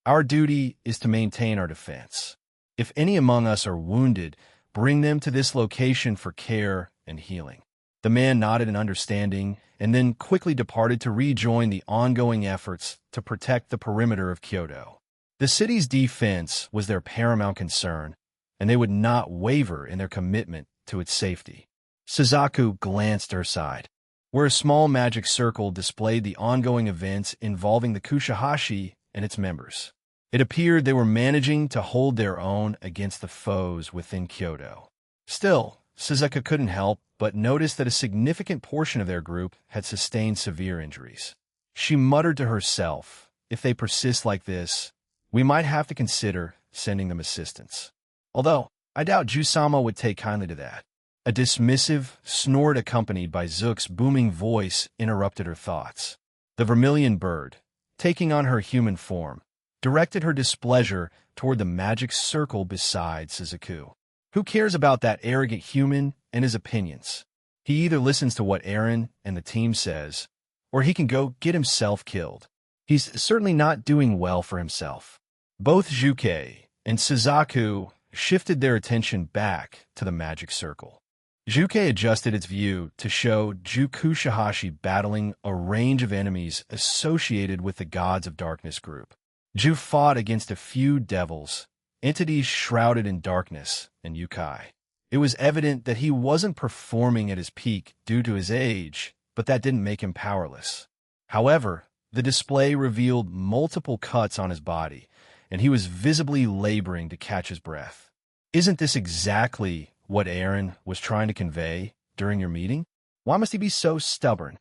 our duty is to maintain our defense. If any among us are wounded, bring them to this location for care and healing." The man nodded in understanding and then quickly departed to rejoin the ongoing efforts to protect the perimeter of Kyoto. The city's defense was their paramount concern, and they would not waver in their commitment to its safety. Suzaku glanced to her side, where a small magic circle displayed the ongoing events involving the Kushahashi and its members. It appeared they were managing to hold their own against the foes within Kyoto. Still, Suzaku couldn't help but notice that a significant portion of their group had sustained severe injuries. She muttered to herself, "If they persist like this, we might have to consider sending them assistance." Although, I doubt Jusama would take kindly to that. A dismissive snort accompanied by Zook's booming voice interrupted her thoughts. The vermilion bird, taking on her human form, directed her displeasure toward the magic circle beside Suzaku. Who cares about that arrogant human and his opinions? He either listens to what Eren and the team says, or he can go get himself killed. He's certainly not doing well for himself. Both Juke and Suzaku shifted their attention back to the magic circle. Juke adjusted its view to show Jukushahashi battling a range of enemies associated with the Gods of Darkness group. Ju fought against a few devils, entities shrouded in darkness, and yokai. It was evident that he wasn't performing at his peak due to his age, but that didn't make him powerless. However, the display revealed multiple cuts on his body, and he was visibly laboring to catch his breath. Isn't this exactly what Eren was trying to convey during your meeting? Why must he be so stubborn?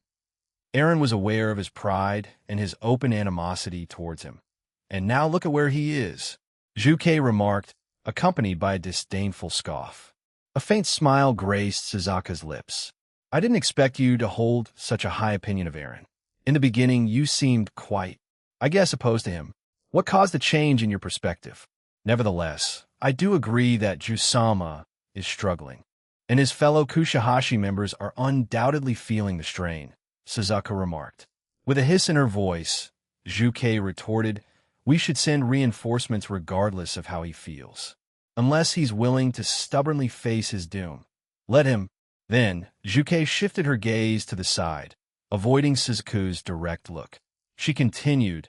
Eren was aware of his pride and his open animosity towards him. And now look at where he is, Juke remarked, accompanied by a disdainful scoff. A faint smile graced Suzaku's lips. "I didn't expect you to hold such a high opinion of Eren. In the beginning, you seemed quite, I guess, opposed to him. What caused the change in your perspective? Nevertheless, I do agree that Jusama is struggling, and his fellow Kushahashi members are undoubtedly feeling the strain," Suzaku remarked. With a hiss in her voice, Juke retorted, "We should send reinforcements regardless of how he feels. Unless he's willing to stubbornly face his doom. Let him." Then, Juke shifted her gaze to the side, avoiding Suzaku's direct look. She continued,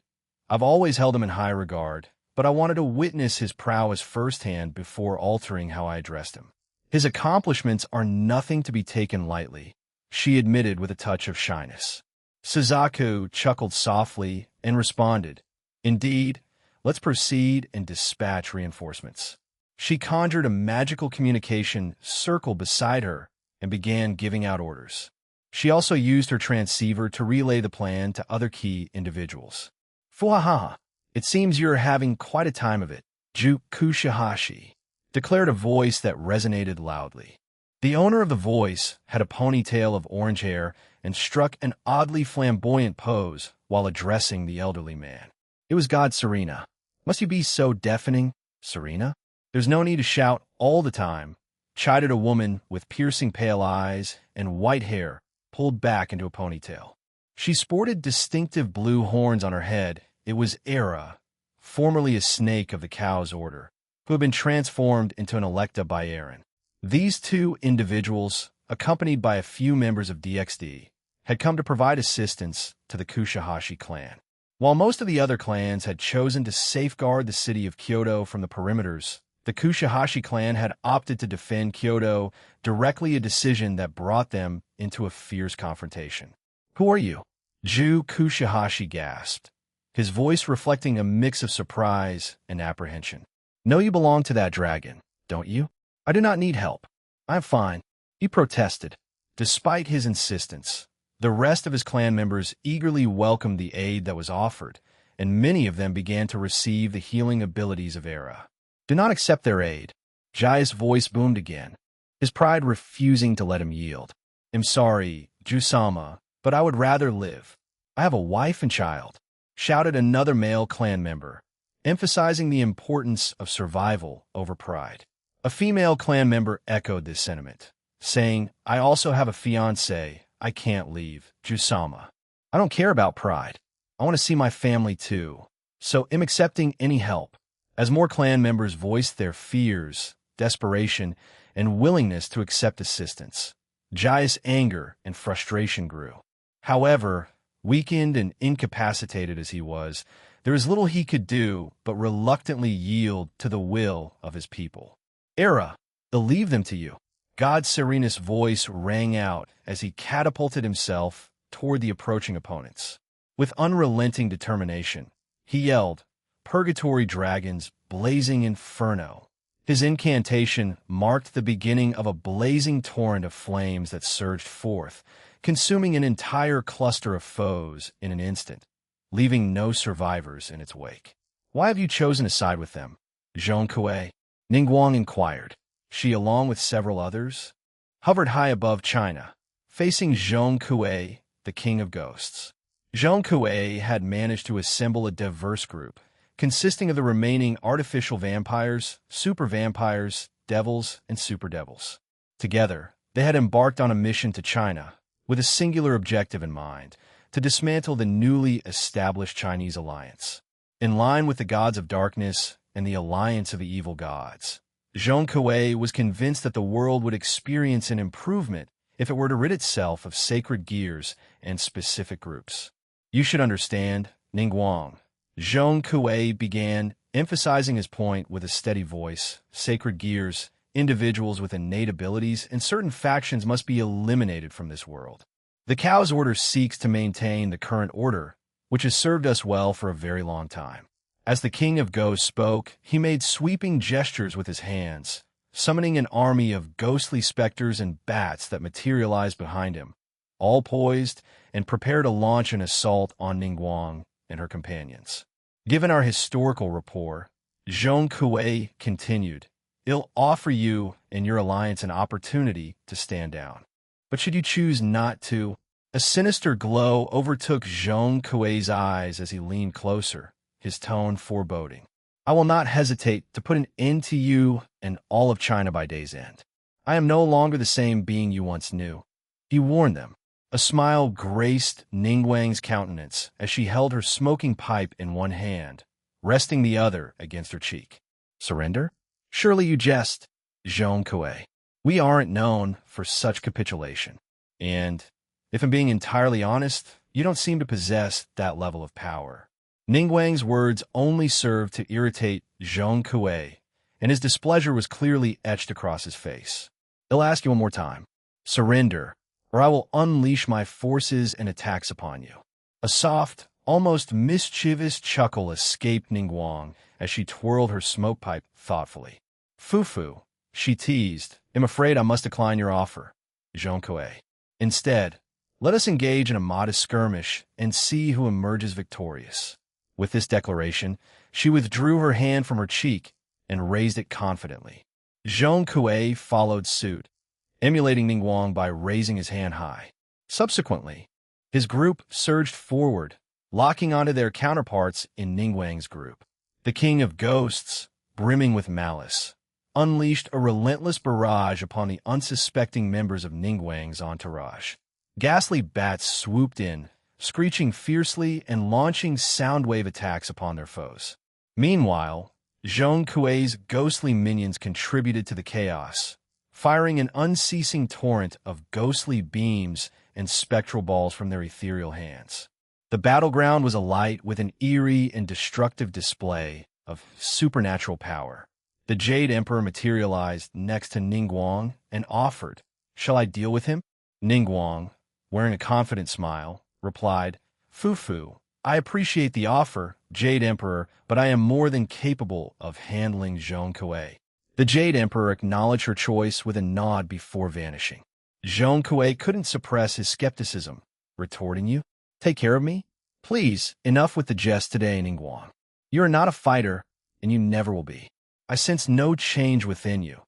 "I've always held him in high regard, but I wanted to witness his prowess firsthand before altering how I addressed him. His accomplishments are nothing to be taken lightly," she admitted with a touch of shyness. Suzaku chuckled softly and responded, "Indeed, let's proceed and dispatch reinforcements." She conjured a magical communication circle beside her and began giving out orders. She also used her transceiver to relay the plan to other key individuals. Fuhaha, it seems you're having quite a time of it, Ju Kushihashi, declared a voice that resonated loudly. The owner of the voice had a ponytail of orange hair and struck an oddly flamboyant pose while addressing the elderly man. It was God Serena. Must you be so deafening, Serena? There's no need to shout all the time, chided a woman with piercing pale eyes and white hair pulled back into a ponytail. She sported distinctive blue horns on her head. It was Era, formerly a snake of the Cow's Order, who had been transformed into an Electa by Aaron. These two individuals, accompanied by a few members of DXD, had come to provide assistance to the Kushihashi clan. While most of the other clans had chosen to safeguard the city of Kyoto from the perimeters, the Kushihashi clan had opted to defend Kyoto, directly a decision that brought them into a fierce confrontation. Who are you? Ju Kushihashi gasped, his voice reflecting a mix of surprise and apprehension. Know you belong to that dragon, don't you? I do not need help. I'm fine, he protested. Despite his insistence, the rest of his clan members eagerly welcomed the aid that was offered, and many of them began to receive the healing abilities of Era. Do not accept their aid. Jai's voice boomed again, his pride refusing to let him yield. I'm sorry, Jusama, but I would rather live. I have a wife and child, shouted another male clan member, emphasizing the importance of survival over pride. A female clan member echoed this sentiment, saying, I also have a fiancé. I can't leave, Jusama. I don't care about pride. I want to see my family too, so I'm accepting any help. As more clan members voiced their fears, desperation, and willingness to accept assistance, Jai's anger and frustration grew. However, weakened and incapacitated as he was, there was little he could do but reluctantly yield to the will of his people. Era, they'll leave them to you. God Serena's voice rang out as he catapulted himself toward the approaching opponents. With unrelenting determination, he yelled, Purgatory Dragons, Blazing Inferno. His incantation marked the beginning of a blazing torrent of flames that surged forth, consuming an entire cluster of foes in an instant, leaving no survivors in its wake. Why have you chosen to side with them? Zhong Kuei, Ningguang inquired. She, along with several others, hovered high above China, facing Zhong Kuei, the king of ghosts. Zhong Kuei had managed to assemble a diverse group, consisting of the remaining artificial vampires, super vampires, devils, and super devils. Together, they had embarked on a mission to China, with a singular objective in mind, to dismantle the newly established Chinese alliance. In line with the gods of darkness and the alliance of the evil gods, Zhong Kuei was convinced that the world would experience an improvement if it were to rid itself of sacred gears and specific groups. You should understand, Ningguang. Zhong Kuei began, emphasizing his point with a steady voice. Sacred gears, individuals with innate abilities, and certain factions must be eliminated from this world. The Cow's Order seeks to maintain the current order, which has served us well for a very long time. As the King of Ghosts spoke, he made sweeping gestures with his hands, summoning an army of ghostly specters and bats that materialized behind him, all poised and prepared to launch an assault on Ningguang and her companions. Given our historical rapport, Zhong Kuei continued, I'll offer you and your alliance an opportunity to stand down. But should you choose not to, a sinister glow overtook Zhong Kuei's eyes as he leaned closer, his tone foreboding. I will not hesitate to put an end to you and all of China by day's end. I am no longer the same being you once knew. He warned them. A smile graced Ningguang's countenance as she held her smoking pipe in one hand, resting the other against her cheek. Surrender? Surely you jest, Zhong Kuei. We aren't known for such capitulation. And, if I'm being entirely honest, you don't seem to possess that level of power. Ningguang's words only served to irritate Zhong Kuei, and his displeasure was clearly etched across his face. I'll ask you one more time. Surrender, or I will unleash my forces and attacks upon you. A soft, almost mischievous chuckle escaped Ningguang as she twirled her smoke pipe thoughtfully. Fufu, she teased, I'm afraid I must decline your offer, Zhong Kuei. Instead, Let us engage in a modest skirmish and see who emerges victorious." With this declaration, she withdrew her hand from her cheek and raised it confidently. Zhong Kuei followed suit, emulating Ningguang by raising his hand high. Subsequently, his group surged forward, locking onto their counterparts in Ningguang's group. The King of Ghosts, brimming with malice, unleashed a relentless barrage upon the unsuspecting members of Ningguang's entourage. Ghastly bats swooped in, screeching fiercely and launching soundwave attacks upon their foes. Meanwhile, Zhong Kuei's ghostly minions contributed to the chaos, firing an unceasing torrent of ghostly beams and spectral balls from their ethereal hands. The battleground was alight with an eerie and destructive display of supernatural power. The Jade Emperor materialized next to Ningguang and offered, "Shall I deal with him?" Ningguang, wearing a confident smile, replied, "Fufu, I appreciate the offer, Jade Emperor, but I am more than capable of handling Zhong Kuei." The Jade Emperor acknowledged her choice with a nod before vanishing. Zhong Kuei couldn't suppress his skepticism, retorting, "You take care of me? Please, enough with the jest today, Ningguang. You are not a fighter, and you never will be. I sense no change within you.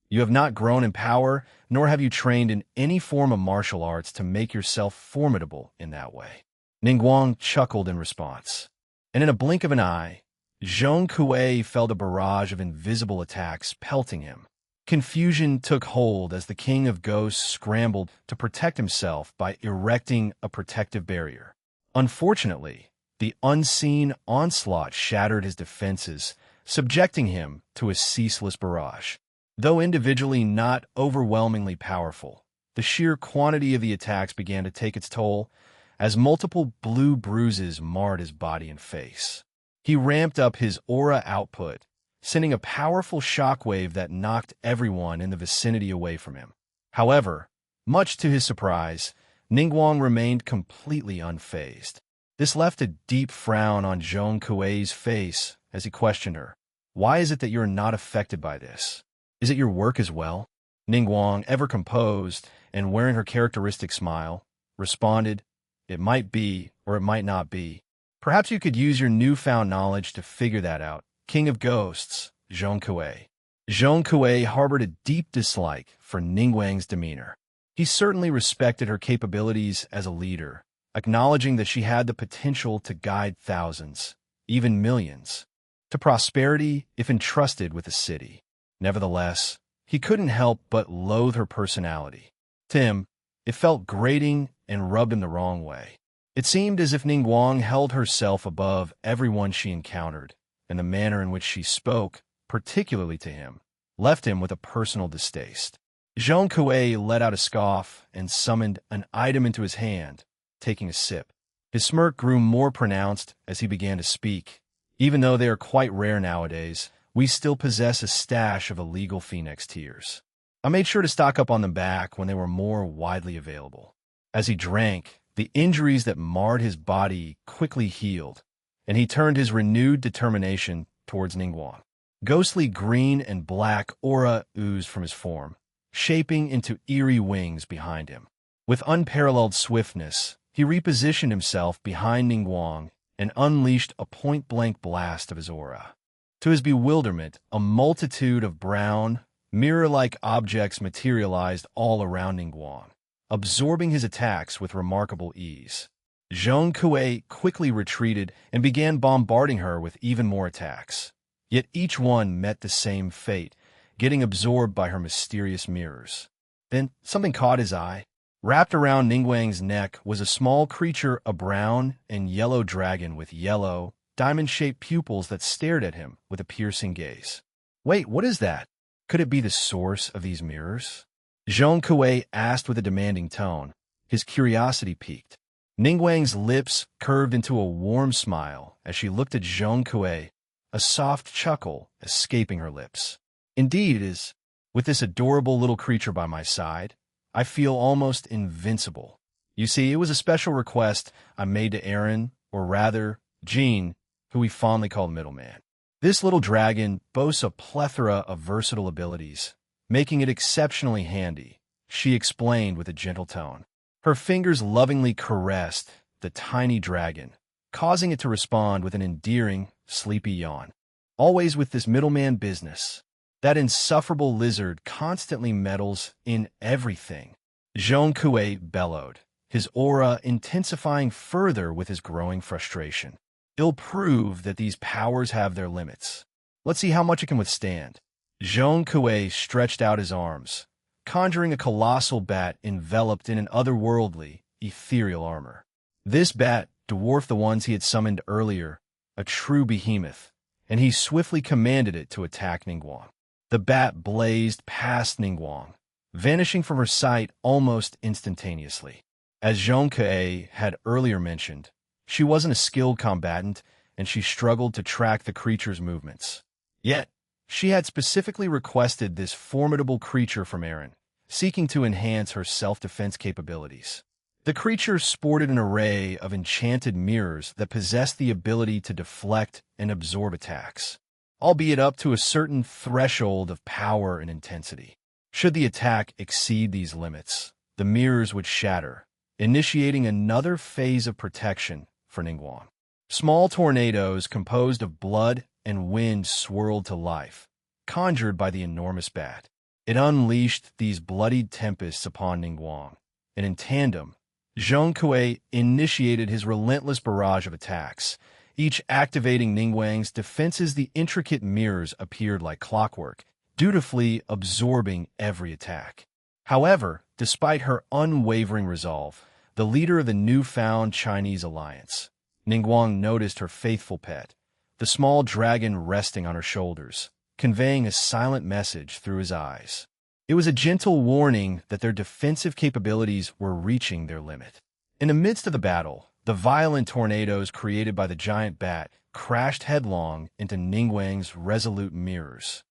You have not grown in power, nor have you trained in any form of martial arts to make yourself formidable in that way." Ningguang chuckled in response, and in a blink of an eye, Zhong Kuei felt a barrage of invisible attacks pelting him. Confusion took hold as the King of Ghosts scrambled to protect himself by erecting a protective barrier. Unfortunately, the unseen onslaught shattered his defenses, subjecting him to a ceaseless barrage. Though individually not overwhelmingly powerful, the sheer quantity of the attacks began to take its toll as multiple blue bruises marred his body and face. He ramped up his aura output, sending a powerful shockwave that knocked everyone in the vicinity away from him. However, much to his surprise, Ningguang remained completely unfazed. This left a deep frown on Zhong Kuei's face as he questioned her. "Why is it that you are not affected by this? Is it your work as well?" Ningguang, ever composed and wearing her characteristic smile, responded, "It might be, or it might not be. Perhaps you could use your newfound knowledge to figure that out, King of Ghosts, Zhong Kuei." Zhong Kuei harbored a deep dislike for Ningguang's demeanor. He certainly respected her capabilities as a leader, acknowledging that she had the potential to guide thousands, even millions, to prosperity if entrusted with a city. Nevertheless, he couldn't help but loathe her personality. To him, it felt grating and rubbed him the wrong way. It seemed as if Ningguang held herself above everyone she encountered, and the manner in which she spoke, particularly to him, left him with a personal distaste. Zhong Kuei let out a scoff and summoned an item into his hand, taking a sip. His smirk grew more pronounced as he began to speak. "Even though they are quite rare nowadays, we still possess a stash of illegal phoenix tears. I made sure to stock up on them back when they were more widely available." As he drank, the injuries that marred his body quickly healed, and he turned his renewed determination towards Ningguang. Ghostly green and black aura oozed from his form, shaping into eerie wings behind him. With unparalleled swiftness, he repositioned himself behind Ningguang and unleashed a point-blank blast of his aura. To his bewilderment, a multitude of brown, mirror-like objects materialized all around Ningguang, absorbing his attacks with remarkable ease. Zhong Kuei quickly retreated and began bombarding her with even more attacks. Yet each one met the same fate, getting absorbed by her mysterious mirrors. Then something caught his eye. Wrapped around Ningguang's neck was a small creature, a brown and yellow dragon with yellow, diamond-shaped pupils that stared at him with a piercing gaze. "Wait, what is that? Could it be the source of these mirrors?" Zhong Kuei asked with a demanding tone. His curiosity piqued. Ningguang's lips curved into a warm smile as she looked at Zhong Kuei, a soft chuckle escaping her lips. "Indeed it is. With this adorable little creature by my side, I feel almost invincible. You see, it was a special request I made to Aaron, or rather, Jean, who we fondly call Middleman. This little dragon boasts a plethora of versatile abilities, making it exceptionally handy," she explained with a gentle tone. Her fingers lovingly caressed the tiny dragon, causing it to respond with an endearing, sleepy yawn. Always with this middleman business. That insufferable lizard constantly meddles in everything. Zhong Kuei bellowed, his aura intensifying further with his growing frustration. It'll prove that these powers have their limits. Let's see how much it can withstand. Zhong Kuei stretched out his arms, conjuring a colossal bat enveloped in an otherworldly, ethereal armor. This bat dwarfed the ones he had summoned earlier, a true behemoth, and he swiftly commanded it to attack Ningguang. The bat blazed past Ningguang, vanishing from her sight almost instantaneously. As Zhong Kuei had earlier mentioned, she wasn't a skilled combatant, and she struggled to track the creature's movements. Yet, she had specifically requested this formidable creature from Aaron, seeking to enhance her self-defense capabilities. The creature sported an array of enchanted mirrors that possessed the ability to deflect and absorb attacks, albeit up to a certain threshold of power and intensity. Should the attack exceed these limits, the mirrors would shatter, initiating another phase of protection for Ningguang. Small tornadoes composed of blood and wind swirled to life, conjured by the enormous bat. It unleashed these bloodied tempests upon Ningguang, and in tandem, Zhong Kuei initiated his relentless barrage of attacks, each activating Ningguang's defenses. The intricate mirrors appeared like clockwork, dutifully absorbing every attack. However, despite her unwavering resolve, the leader of the newfound Chinese alliance, Ningguang, noticed her faithful pet, the small dragon resting on her shoulders, conveying a silent message through his eyes. It was a gentle warning that their defensive capabilities were reaching their limit. In the midst of the battle, the violent tornadoes created by the giant bat crashed headlong into Ningguang's resolute mirrors,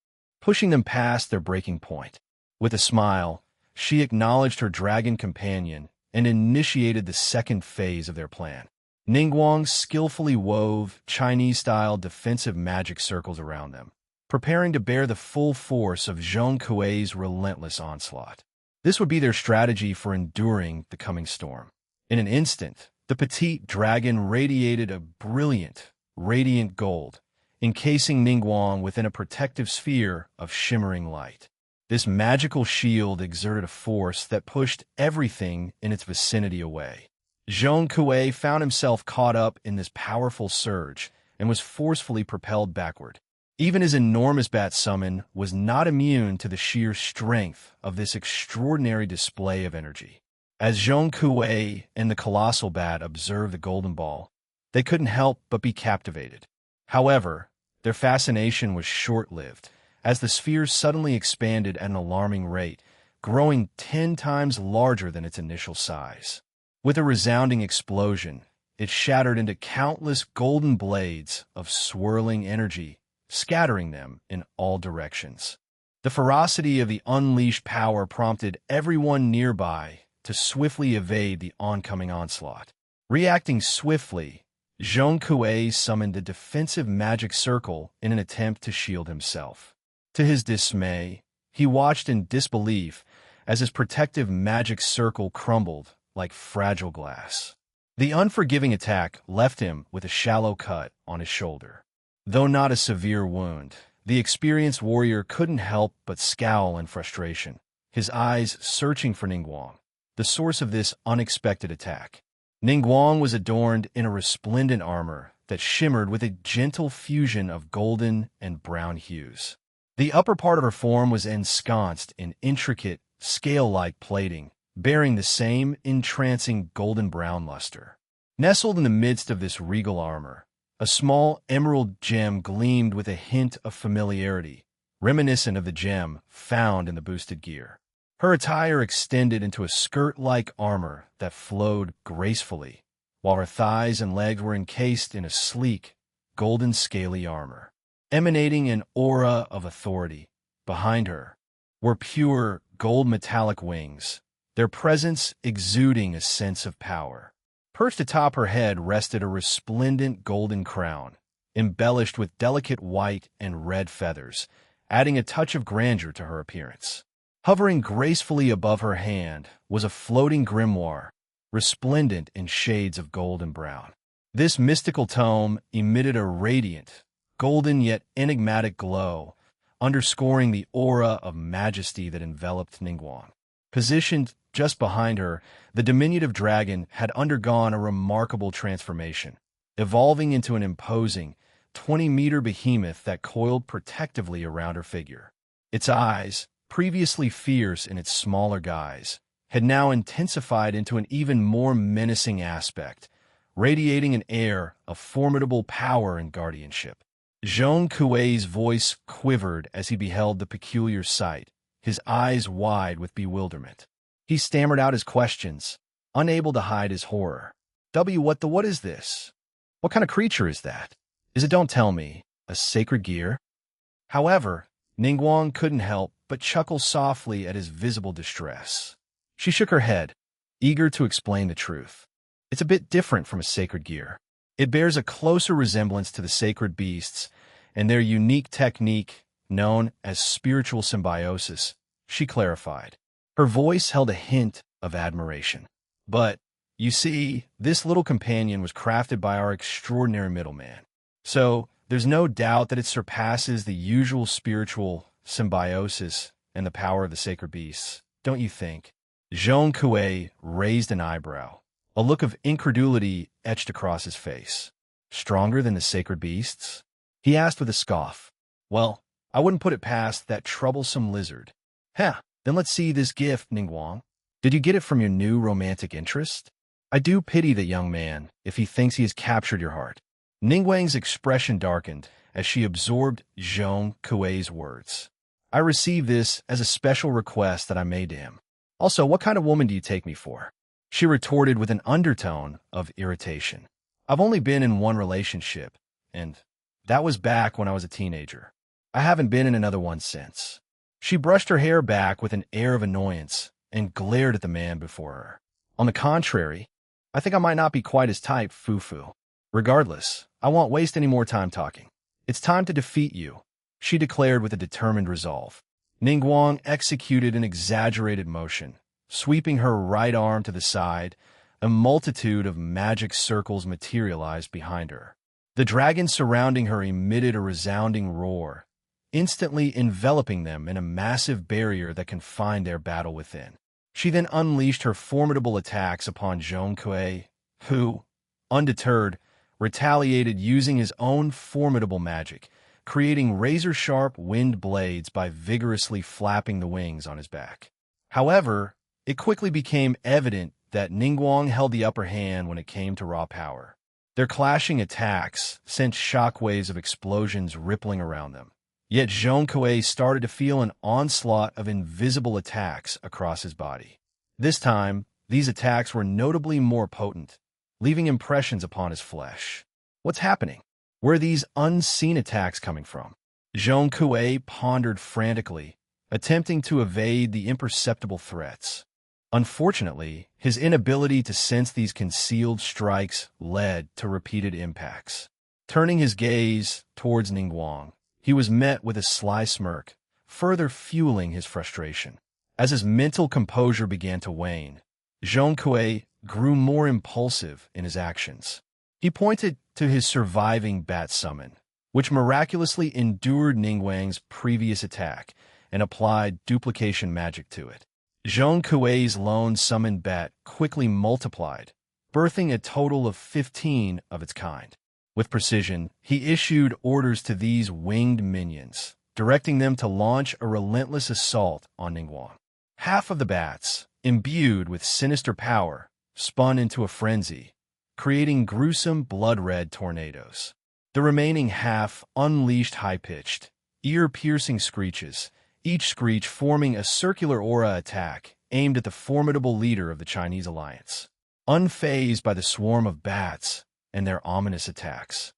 pushing them past their breaking point. With a smile, she acknowledged her dragon companion and initiated the second phase of their plan. Ningguang skillfully wove Chinese-style defensive magic circles around them, preparing to bear the full force of Zhong Kuei's relentless onslaught. This would be their strategy for enduring the coming storm. In an instant, the petite dragon radiated a brilliant, radiant gold, encasing Ningguang within a protective sphere of shimmering light. This magical shield exerted a force that pushed everything in its vicinity away. Zhong Kuei found himself caught up in this powerful surge and was forcefully propelled backward. Even his enormous bat summon was not immune to the sheer strength of this extraordinary display of energy. As Zhong Kuei and the colossal bat observed the golden ball, they couldn't help but be captivated. However, their fascination was short-lived, as the sphere suddenly expanded at an alarming rate, growing 10 times larger than its initial size. With a resounding explosion, it shattered into countless golden blades of swirling energy, scattering them in all directions. The ferocity of the unleashed power prompted everyone nearby to swiftly evade the oncoming onslaught. Reacting swiftly, Zhong Kuei summoned a defensive magic circle in an attempt to shield himself. To his dismay, he watched in disbelief as his protective magic circle crumbled like fragile glass. The unforgiving attack left him with a shallow cut on his shoulder. Though not a severe wound, the experienced warrior couldn't help but scowl in frustration, his eyes searching for Ningguang, the source of this unexpected attack. Ningguang was adorned in a resplendent armor that shimmered with a gentle fusion of golden and brown hues. The upper part of her form was ensconced in intricate, scale-like plating, bearing the same entrancing golden-brown luster. Nestled in the midst of this regal armor, a small emerald gem gleamed with a hint of familiarity, reminiscent of the gem found in the boosted gear. Her attire extended into a skirt-like armor that flowed gracefully, while her thighs and legs were encased in a sleek, golden scaly armor, emanating an aura of authority. Behind her were pure gold metallic wings, their presence exuding a sense of power. Perched atop her head rested a resplendent golden crown, embellished with delicate white and red feathers, adding a touch of grandeur to her appearance. Hovering gracefully above her hand was a floating grimoire, resplendent in shades of gold and brown. This mystical tome emitted a radiant, golden yet enigmatic glow, underscoring the aura of majesty that enveloped Ningguang. Positioned just behind her, the diminutive dragon had undergone a remarkable transformation, evolving into an imposing, 20-meter behemoth that coiled protectively around her figure. Its eyes, previously fierce in its smaller guise, had now intensified into an even more menacing aspect, radiating an air of formidable power and guardianship. Zhong Kuei's voice quivered as he beheld the peculiar sight, his eyes wide with bewilderment. He stammered out his questions, unable to hide his horror. What is this? What kind of creature is that? Is it, don't tell me, a sacred gear? However, Ningguang couldn't help but chuckle softly at his visible distress. She shook her head, eager to explain the truth. It's a bit different from a sacred gear. It bears a closer resemblance to the sacred beasts and their unique technique known as spiritual symbiosis, she clarified. Her voice held a hint of admiration. But, you see, this little companion was crafted by our extraordinary middleman. So, there's no doubt that it surpasses the usual spiritual symbiosis and the power of the sacred beasts, don't you think? Zhong Kuei raised an eyebrow. A look of incredulity etched across his face. Stronger than the sacred beasts? He asked with a scoff. Well, I wouldn't put it past that troublesome lizard. Then let's see this gift, Ningguang. Did you get it from your new romantic interest? I do pity the young man if he thinks he has captured your heart. Ningguang's expression darkened as she absorbed Zhong Kuei's words. I received this as a special request that I made to him. Also, what kind of woman do you take me for? She retorted with an undertone of irritation. I've only been in one relationship, and that was back when I was a teenager. I haven't been in another one since. She brushed her hair back with an air of annoyance and glared at the man before her. On the contrary, I think I might not be quite his type, Fufu. Regardless, I won't waste any more time talking. It's time to defeat you, she declared with a determined resolve. Ningguang executed an exaggerated motion, sweeping her right arm to the side. A multitude of magic circles materialized behind her. The dragon surrounding her emitted a resounding roar, instantly enveloping them in a massive barrier that confined their battle within. She then unleashed her formidable attacks upon Zhong Kuei, who, undeterred, retaliated using his own formidable magic, creating razor-sharp wind blades by vigorously flapping the wings on his back. However, it quickly became evident that Ningguang held the upper hand when it came to raw power. Their clashing attacks sent shockwaves of explosions rippling around them. Yet Zhong Kuei started to feel an onslaught of invisible attacks across his body. This time, these attacks were notably more potent, leaving impressions upon his flesh. What's happening? Where are these unseen attacks coming from? Zhong Kuei pondered frantically, attempting to evade the imperceptible threats. Unfortunately, his inability to sense these concealed strikes led to repeated impacts. Turning his gaze towards Ningguang, he was met with a sly smirk, further fueling his frustration. As his mental composure began to wane, Zhong Kuei grew more impulsive in his actions. He pointed to his surviving bat summon, which miraculously endured Ningguang's previous attack, and applied duplication magic to it. Zhong Kuei's lone summoned bat quickly multiplied, birthing a total of 15 of its kind. With precision, he issued orders to these winged minions, directing them to launch a relentless assault on Ningguang. Half of the bats, imbued with sinister power, spun into a frenzy, creating gruesome blood-red tornadoes. The remaining half unleashed high-pitched, ear-piercing screeches, each screech forming a circular aura attack aimed at the formidable leader of the Chinese alliance. Unfazed by the swarm of bats and their ominous attacks,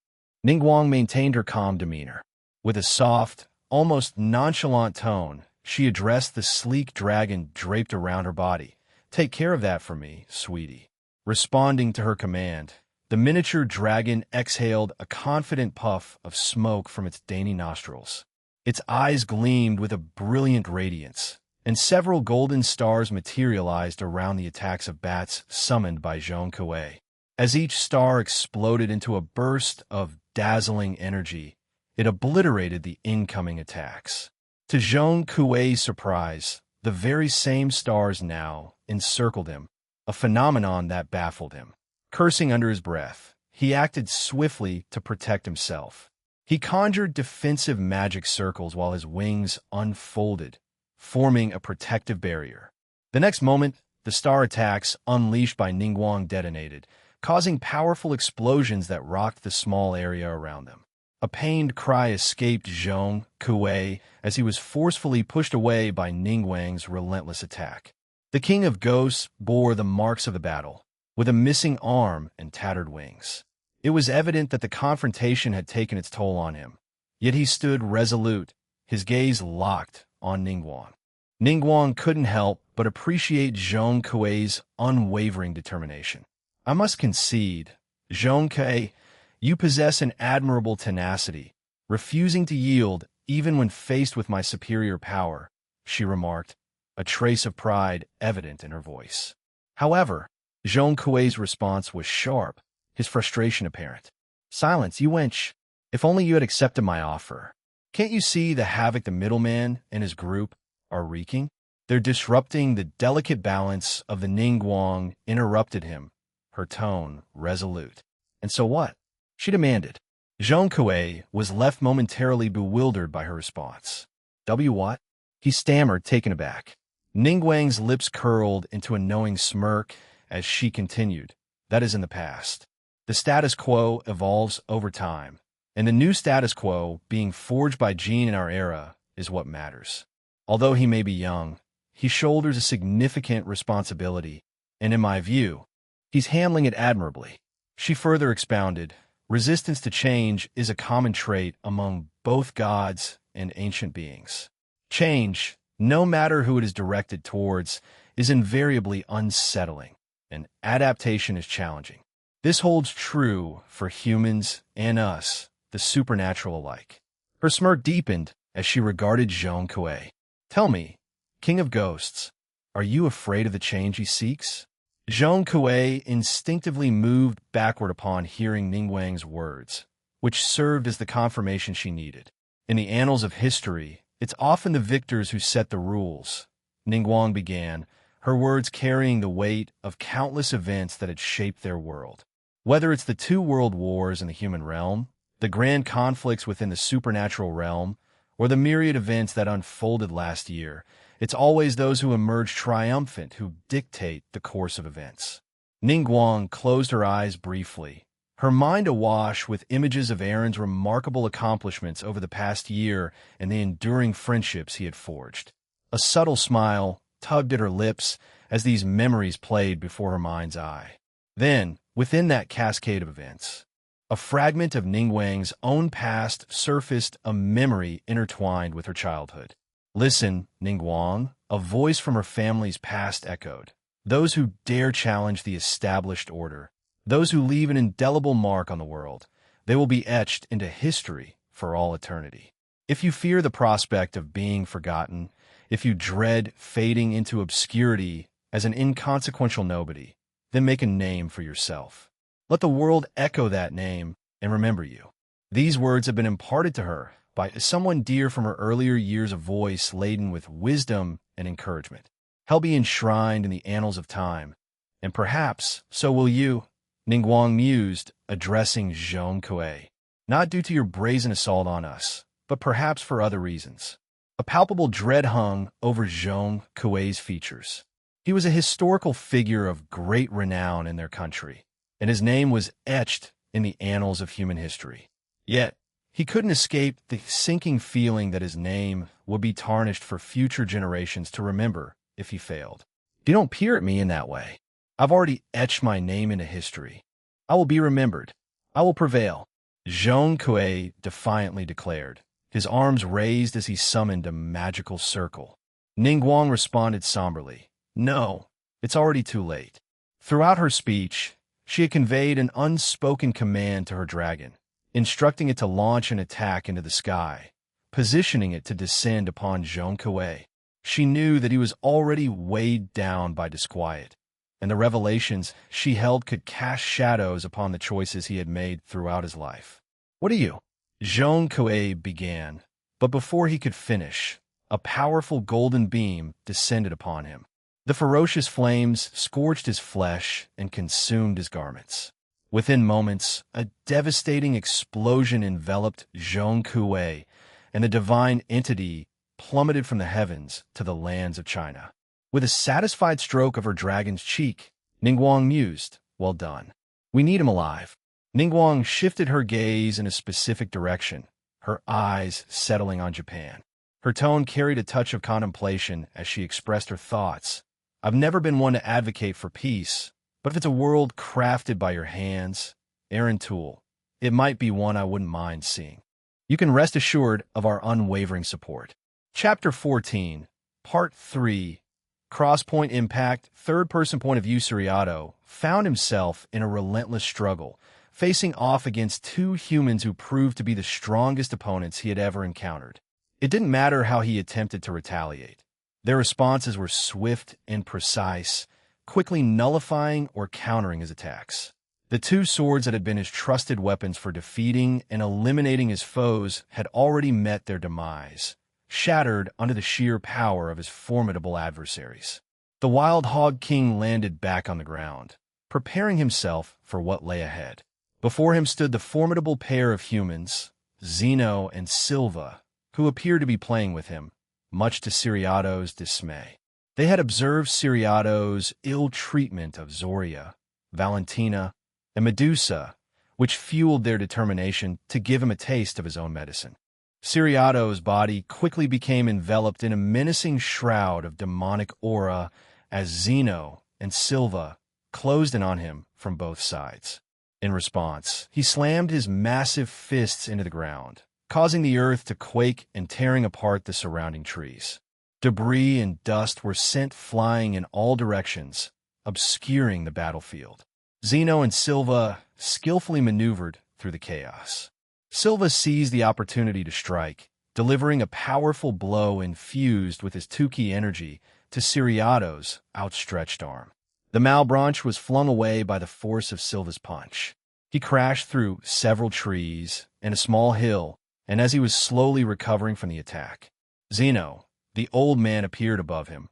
Ningguang maintained her calm demeanor. With a soft, almost nonchalant tone, she addressed the sleek dragon draped around her body. "Take care of that for me, sweetie." Responding to her command, the miniature dragon exhaled a confident puff of smoke from its dainty nostrils. Its eyes gleamed with a brilliant radiance, and several golden stars materialized around the attacks of bats summoned by Zhong Kuei. As each star exploded into a burst of dazzling energy, it obliterated the incoming attacks. To Zhong Kuei's surprise, the very same stars now encircled him, a phenomenon that baffled him. Cursing under his breath, he acted swiftly to protect himself. He conjured defensive magic circles while his wings unfolded, forming a protective barrier. The next moment, the star attacks unleashed by Ningguang detonated, causing powerful explosions that rocked the small area around them. A pained cry escaped Zhong Kuei as he was forcefully pushed away by Ningguang's relentless attack. The King of Ghosts bore the marks of the battle, with a missing arm and tattered wings. It was evident that the confrontation had taken its toll on him, yet he stood resolute, his gaze locked on Ningguang. Ningguang couldn't help but appreciate Zhong Kuei's unwavering determination. I must concede, Zhong Kuei, you possess an admirable tenacity, refusing to yield even when faced with my superior power, she remarked, a trace of pride evident in her voice. However, Zhong Kuei's response was sharp, his frustration apparent. Silence, you wench. If only you had accepted my offer. Can't you see the havoc the middleman and his group are wreaking? They're disrupting the delicate balance of the Ningguang interrupted him, her tone resolute. And so what? She demanded. Zhong Kuei was left momentarily bewildered by her response. What? He stammered, taken aback. Ningguang's lips curled into a knowing smirk as she continued. That is in the past. The status quo evolves over time, and the new status quo being forged by Jin in our era is what matters. Although he may be young, he shoulders a significant responsibility, and in my view, he's handling it admirably. She further expounded, resistance to change is a common trait among both gods and ancient beings. Change, no matter who it is directed towards, is invariably unsettling, and adaptation is challenging. This holds true for humans and us, the supernatural alike. Her smirk deepened as she regarded Zhong Kuei. Tell me, King of Ghosts, are you afraid of the change he seeks? Zhong Kuei instinctively moved backward upon hearing Ningguang's words, which served as the confirmation she needed. In the annals of history, it's often the victors who set the rules. Ningguang began, her words carrying the weight of countless events that had shaped their world. Whether it's the 2 world wars in the human realm, the grand conflicts within the supernatural realm, or the myriad events that unfolded last year, it's always those who emerge triumphant who dictate the course of events. Ningguang closed her eyes briefly, her mind awash with images of Aaron's remarkable accomplishments over the past year and the enduring friendships he had forged. A subtle smile tugged at her lips as these memories played before her mind's eye. Then, within that cascade of events, a fragment of Ningguang's own past surfaced, a memory intertwined with her childhood. Listen, Ningguang, a voice from her family's past echoed. Those who dare challenge the established order, those who leave an indelible mark on the world, they will be etched into history for all eternity. If you fear the prospect of being forgotten, if you dread fading into obscurity as an inconsequential nobody, then make a name for yourself. Let the world echo that name and remember you. These words have been imparted to her by someone dear from her earlier years, a voice laden with wisdom and encouragement. He'll be enshrined in the annals of time, and perhaps so will you, Ningguang mused, addressing Zhong Kuei. Not due to your brazen assault on us, but perhaps for other reasons. A palpable dread hung over Zhong Kuei's features. He was a historical figure of great renown in their country, and his name was etched in the annals of human history. Yet, he couldn't escape the sinking feeling that his name would be tarnished for future generations to remember if he failed. You don't peer at me in that way. I've already etched my name into history. I will be remembered. I will prevail, Zhong Kuei defiantly declared, his arms raised as he summoned a magical circle. Ningguang responded somberly, No, it's already too late. Throughout her speech, she had conveyed an unspoken command to her dragon, instructing it to launch an attack into the sky, positioning it to descend upon Zhong Kuei. She knew that he was already weighed down by disquiet, and the revelations she held could cast shadows upon the choices he had made throughout his life. "What are you?" Jean Coué began, but before he could finish, a powerful golden beam descended upon him. The ferocious flames scorched his flesh and consumed his garments. Within moments, a devastating explosion enveloped Jean Coué, and the divine entity plummeted from the heavens to the lands of China. With a satisfied stroke of her dragon's cheek, Ningguang mused, "Well done. We need him alive." Ningguang shifted her gaze in a specific direction, her eyes settling on Japan. Her tone carried a touch of contemplation as she expressed her thoughts. "I've never been one to advocate for peace, but if it's a world crafted by your hands, Aaron Toole, it might be one I wouldn't mind seeing. You can rest assured of our unwavering support." Chapter 14, Part 3, Crosspoint Impact, third-person point of view. Suriato found himself in a relentless struggle, facing off against two humans who proved to be the strongest opponents he had ever encountered. It didn't matter how he attempted to retaliate. Their responses were swift and precise, quickly nullifying or countering his attacks. The two swords that had been his trusted weapons for defeating and eliminating his foes had already met their demise, shattered under the sheer power of his formidable adversaries. The Wild Hog King landed back on the ground, preparing himself for what lay ahead. Before him stood the formidable pair of humans, Zeno and Silva, who appeared to be playing with him, much to Siriato's dismay. They had observed Siriato's ill treatment of Zoria, Valentina, and Medusa, which fueled their determination to give him a taste of his own medicine. Siriato's body quickly became enveloped in a menacing shroud of demonic aura as Zeno and Silva closed in on him from both sides. In response, he slammed his massive fists into the ground, causing the earth to quake and tearing apart the surrounding trees. Debris and dust were sent flying in all directions, obscuring the battlefield. Zeno and Silva skillfully maneuvered through the chaos. Silva seized the opportunity to strike, delivering a powerful blow infused with his 2Ki energy to Siriato's outstretched arm. The Malebranche was flung away by the force of Silva's punch. He crashed through several trees and a small hill, and as he was slowly recovering from the attack, Zeno, the old man, appeared above him.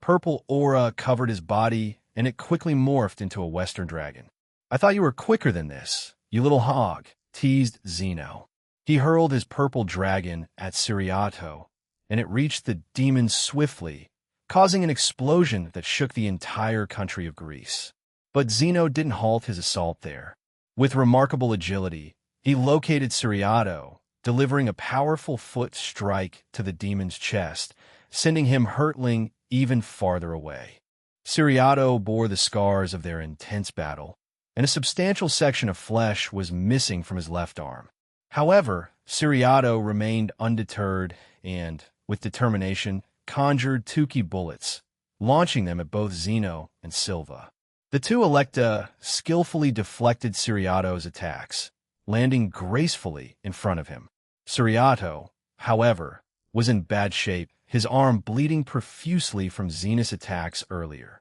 Purple aura covered his body, and it quickly morphed into a western dragon. "I thought you were quicker than this, you little hog," teased Zeno. He hurled his purple dragon at Siriato, and it reached the demon swiftly, causing an explosion that shook the entire country of Greece. But Zeno didn't halt his assault there. With remarkable agility, he located Siriato, delivering a powerful foot strike to the demon's chest, sending him hurtling even farther away. Siriato bore the scars of their intense battle, and a substantial section of flesh was missing from his left arm. However, Siriato remained undeterred and, with determination, conjured 2Ki bullets, launching them at both Zeno and Silva. The two Electa skillfully deflected Siriato's attacks, landing gracefully in front of him. Siriato, however, was in bad shape, his arm bleeding profusely from Zena's attacks earlier.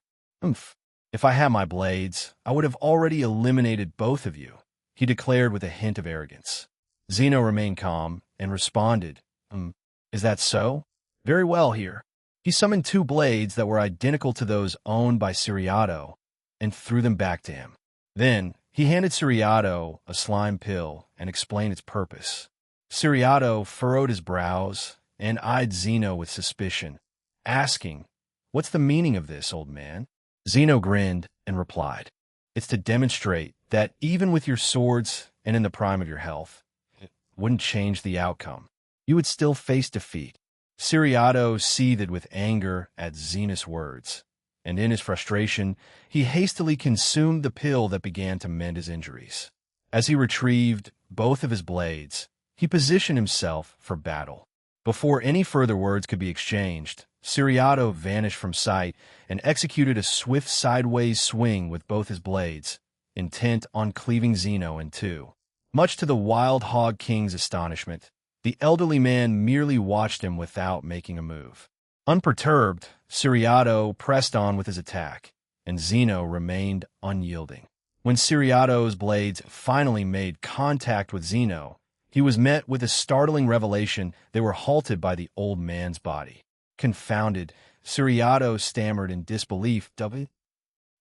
If I had my blades, I would have already eliminated both of you," he declared with a hint of arrogance. Zeno remained calm and responded, "Is that so? Very well here." He summoned two blades that were identical to those owned by Siriato and threw them back to him. Then, he handed Siriato a slime pill and explained its purpose. Siriato furrowed his brows and eyed Zeno with suspicion, asking, "What's the meaning of this, old man?" Zeno grinned and replied, "It's to demonstrate that even with your swords and in the prime of your health, it wouldn't change the outcome. You would still face defeat." Siriato seethed with anger at Zena's words, and in his frustration, he hastily consumed the pill that began to mend his injuries. As he retrieved both of his blades, he positioned himself for battle. Before any further words could be exchanged, Siriato vanished from sight and executed a swift sideways swing with both his blades, intent on cleaving Zeno in two. Much to the Wild Hog King's astonishment, the elderly man merely watched him without making a move. Unperturbed, Siriato pressed on with his attack, and Zeno remained unyielding. When Siriato's blades finally made contact with Zeno, he was met with a startling revelation: they were halted by the old man's body. Confounded, Siriato stammered in disbelief.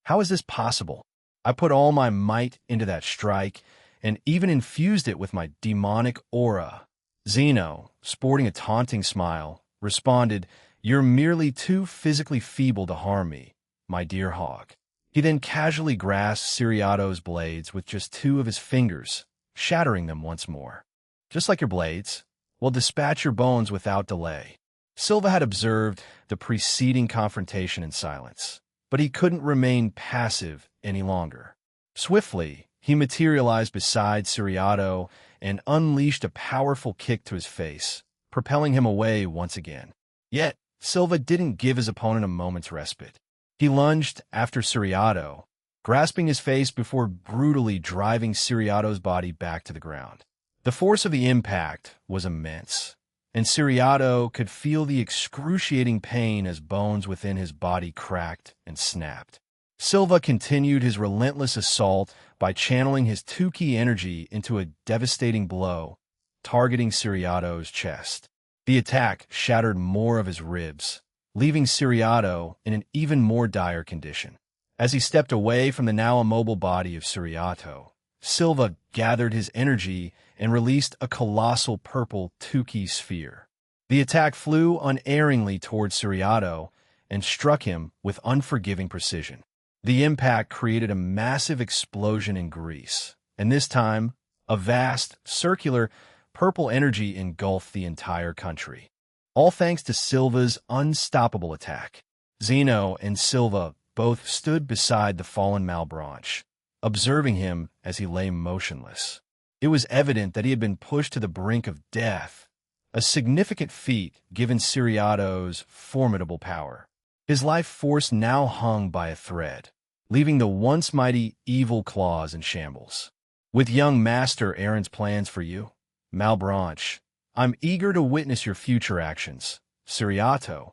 How is this possible? I put all my might into that strike, and even infused it with my demonic aura. Zeno, sporting a taunting smile, responded, "You're merely too physically feeble to harm me, my dear hog." He then casually grasped Siriato's blades with just two of his fingers, shattering them once more. "Just like your blades, we'll dispatch your bones without delay." Silva had observed the preceding confrontation in silence, but he couldn't remain passive any longer. Swiftly, he materialized beside Siriato and unleashed a powerful kick to his face, propelling him away once again. Yet, Silva didn't give his opponent a moment's respite. He lunged after Siriato, grasping his face before brutally driving Siriato's body back to the ground. The force of the impact was immense, and Siriato could feel the excruciating pain as bones within his body cracked and snapped. Silva continued his relentless assault by channeling his 10k energy into a devastating blow, targeting Siriato's chest. The attack shattered more of his ribs, leaving Siriato in an even more dire condition. As he stepped away from the now immobile body of Siriato, Silva gathered his energy and released a colossal purple 10k sphere. The attack flew unerringly towards Siriato and struck him with unforgiving precision. The impact created a massive explosion in grease, and this time, a vast, circular, purple energy engulfed the entire country. All thanks to Silva's unstoppable attack. Zeno and Silva both stood beside the fallen Malebranche, observing him as he lay motionless. It was evident that he had been pushed to the brink of death, a significant feat given Siriato's formidable power. His life force now hung by a thread, leaving the once mighty evil claws in shambles. With young Master Aaron's plans for you, Malebranche, I'm eager to witness your future actions, Siriato,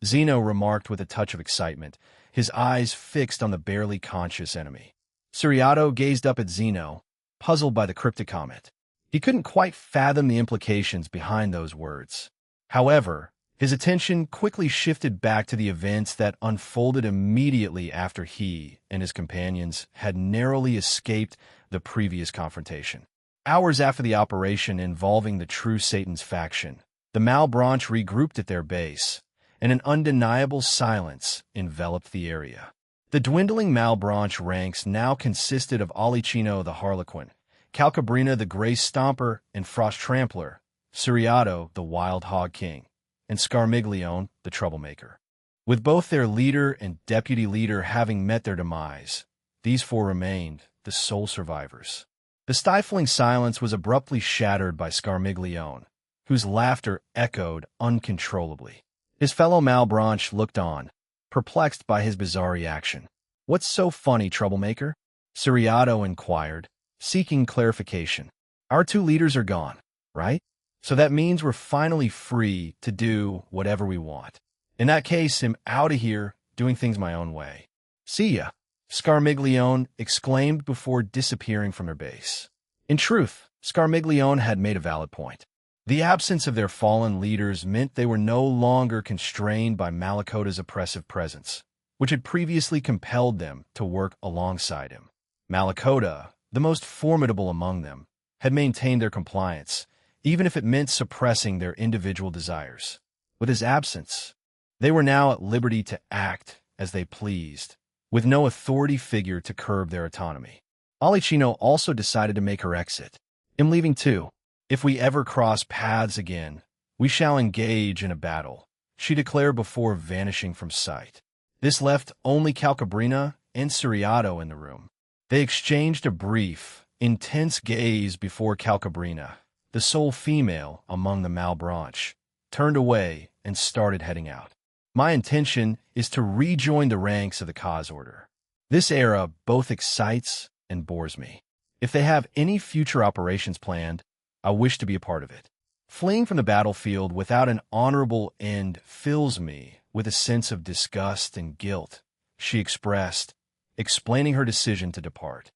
Zeno remarked with a touch of excitement, his eyes fixed on the barely conscious enemy. Siriato gazed up at Zeno, puzzled by the cryptic comment. He couldn't quite fathom the implications behind those words. However, his attention quickly shifted back to the events that unfolded immediately after he and his companions had narrowly escaped the previous confrontation. Hours after the operation involving the True Satan's faction, the Malebranche regrouped at their base, and an undeniable silence enveloped the area. The dwindling Malebranche ranks now consisted of Alicino the Harlequin, Calcabrina the Grace Stomper and Frost Trampler, Siriato the Wild Hog King, and Scarmiglione the Troublemaker. With both their leader and deputy leader having met their demise, these four remained the sole survivors. The stifling silence was abruptly shattered by Scarmiglione, whose laughter echoed uncontrollably. His fellow Malebranche looked on, perplexed by his bizarre reaction. "What's so funny, Troublemaker?" Siriato inquired, seeking clarification. "Our two leaders are gone, right? So that means we're finally free to do whatever we want. In that case, I'm out of here, doing things my own way. See ya," Scarmiglione exclaimed before disappearing from their base. In truth, Scarmiglione had made a valid point. The absence of their fallen leaders meant they were no longer constrained by Malacota's oppressive presence, which had previously compelled them to work alongside him. Malacota, the most formidable among them, had maintained their compliance, even if it meant suppressing their individual desires. With his absence, they were now at liberty to act as they pleased, with no authority figure to curb their autonomy. Alicino also decided to make her exit. "I'm leaving too. If we ever cross paths again, we shall engage in a battle," she declared before vanishing from sight. This left only Calcabrina and Siriato in the room. They exchanged a brief, intense gaze before Calcabrina, the sole female among the Malebranche, turned away and started heading out. "My intention is to rejoin the ranks of the Cause Order. This era both excites and bores me. If they have any future operations planned, I wish to be a part of it." Fleeing from the battlefield without an honorable end fills me with a sense of disgust and guilt, she expressed, explaining her decision to depart.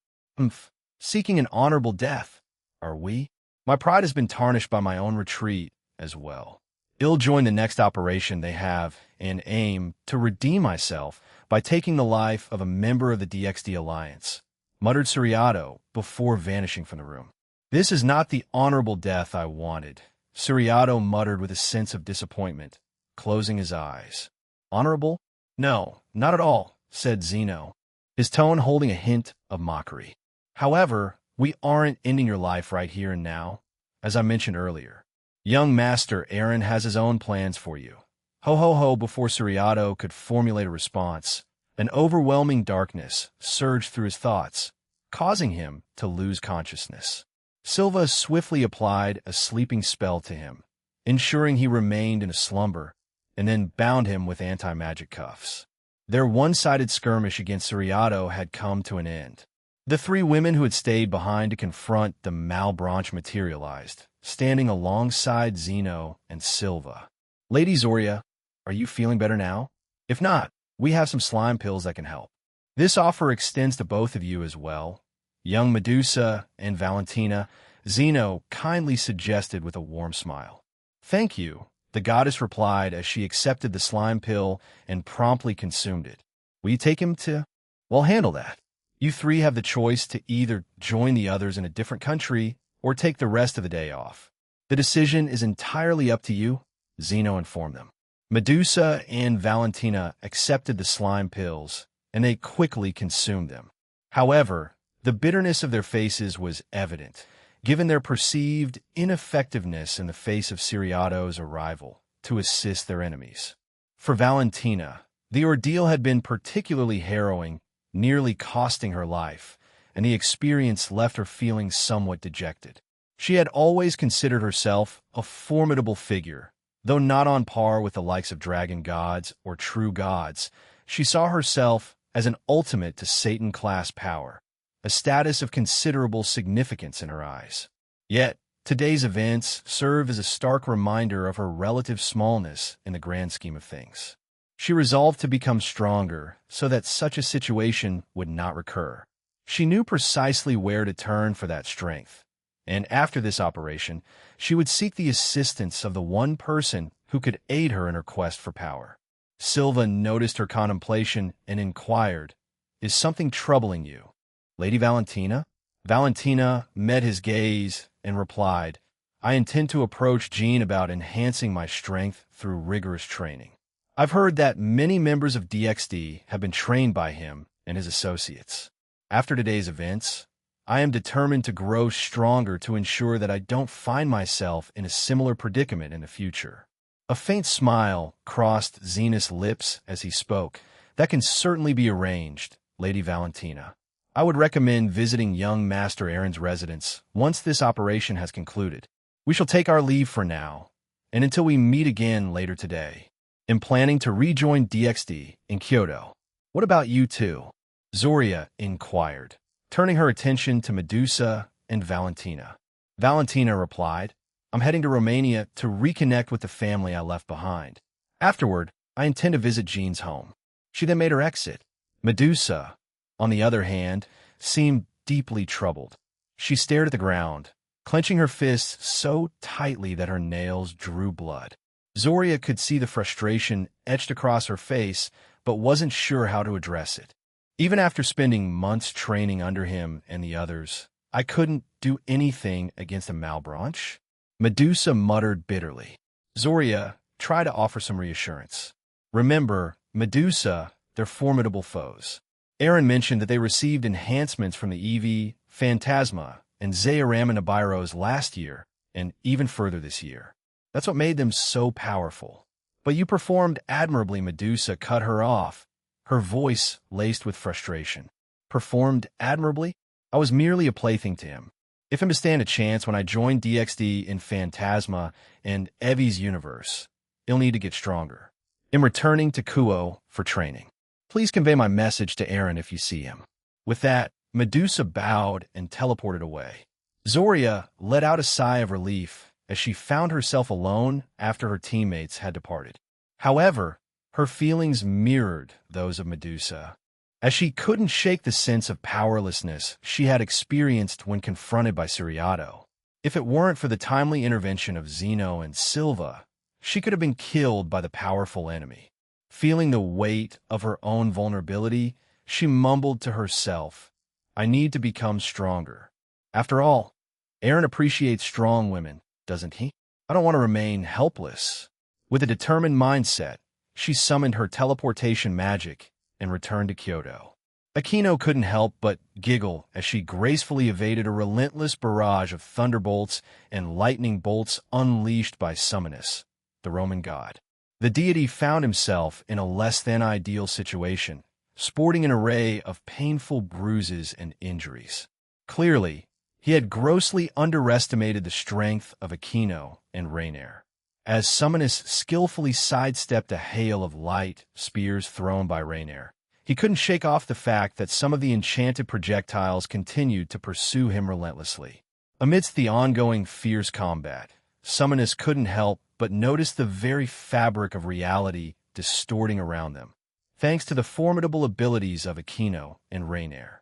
Seeking an honorable death, are we? My pride has been tarnished by my own retreat as well. I'll join the next operation they have and aim to redeem myself by taking the life of a member of the DXD Alliance, muttered Suriato before vanishing from the room. This is not the honorable death I wanted, Suriato muttered with a sense of disappointment, closing his eyes. Honorable? No, not at all, said Zeno, his tone holding a hint of mockery. However, we aren't ending your life right here and now, as I mentioned earlier. Young Master Aaron has his own plans for you. Ho ho ho! Before Suriato could formulate a response, an overwhelming darkness surged through his thoughts, causing him to lose consciousness. Silva swiftly applied a sleeping spell to him, ensuring he remained in a slumber, and then bound him with anti-magic cuffs. Their one-sided skirmish against Suriato had come to an end. The three women who had stayed behind to confront the Malbranche materialized, standing alongside Zeno and Silva. Lady Zoria, are you feeling better now? If not, we have some slime pills that can help. This offer extends to both of you as well. Young Medusa and Valentina, Zeno kindly suggested with a warm smile. Thank you, the goddess replied as she accepted the slime pill and promptly consumed it. Will you take him to? Well, handle that. You three have the choice to either join the others in a different country or take the rest of the day off. The decision is entirely up to you, Zeno informed them. Medusa and Valentina accepted the slime pills, and they quickly consumed them. However, the bitterness of their faces was evident, given their perceived ineffectiveness in the face of Suriato's arrival to assist their enemies. For Valentina, the ordeal had been particularly harrowing, nearly costing her life, and the experience left her feeling somewhat dejected. She had always considered herself a formidable figure, though not on par with the likes of dragon gods or true gods. She saw herself as an ultimate to Satan-class power, a status of considerable significance in her eyes. Yet, today's events serve as a stark reminder of her relative smallness in the grand scheme of things. She resolved to become stronger so that such a situation would not recur. She knew precisely where to turn for that strength, and after this operation, she would seek the assistance of the one person who could aid her in her quest for power. Silva noticed her contemplation and inquired, "Is something troubling you, Lady Valentina?" Valentina met his gaze and replied, "I intend to approach Jean about enhancing my strength through rigorous training. I've heard that many members of DXD have been trained by him and his associates. After today's events, I am determined to grow stronger to ensure that I don't find myself in a similar predicament in the future." A faint smile crossed Zena's lips as he spoke. "That can certainly be arranged, Lady Valentina. I would recommend visiting young Master Aaron's residence once this operation has concluded. We shall take our leave for now, and until we meet again later today. I'm planning to rejoin DXD in Kyoto. What about you two?" Zoria inquired, turning her attention to Medusa and Valentina. Valentina replied, "I'm heading to Romania to reconnect with the family I left behind. Afterward, I intend to visit Jean's home." She then made her exit. Medusa, on the other hand, seemed deeply troubled. She stared at the ground, clenching her fists so tightly that her nails drew blood. Zoria could see the frustration etched across her face, but wasn't sure how to address it. "Even after spending months training under him and the others, I couldn't do anything against a Malbranche?" Medusa muttered bitterly. Zoria tried to offer some reassurance. "Remember, Medusa, they're formidable foes. Aaron mentioned that they received enhancements from the EV, Phantasma, and Zayaramanabiros last year, and even further this year. That's what made them so powerful. But you performed admirably," Medusa cut her off, her voice laced with frustration. "Performed admirably? I was merely a plaything to him. If I'm to stand a chance when I join DXD in Phantasma and Evie's universe, he'll need to get stronger. I'm returning to Kuo for training. Please convey my message to Aaron if you see him." With that, Medusa bowed and teleported away. Zoria let out a sigh of relief as she found herself alone after her teammates had departed. However, her feelings mirrored those of Medusa, as she couldn't shake the sense of powerlessness she had experienced when confronted by Siriato. If it weren't for the timely intervention of Zeno and Silva, she could have been killed by the powerful enemy. Feeling the weight of her own vulnerability, she mumbled to herself, "I need to become stronger." After all, Aaron appreciates strong women, doesn't he? I don't want to remain helpless. With a determined mindset, she summoned her teleportation magic and returned to Kyoto. Aquino couldn't help but giggle as she gracefully evaded a relentless barrage of thunderbolts and lightning bolts unleashed by Summonus, the Roman god. The deity found himself in a less-than-ideal situation, sporting an array of painful bruises and injuries. Clearly, he had grossly underestimated the strength of Aquino and Rainier. As Summonus skillfully sidestepped a hail of light spears thrown by Rainier, he couldn't shake off the fact that some of the enchanted projectiles continued to pursue him relentlessly. Amidst the ongoing fierce combat, Summonus couldn't help but notice the very fabric of reality distorting around them, thanks to the formidable abilities of Aquino and Rainier.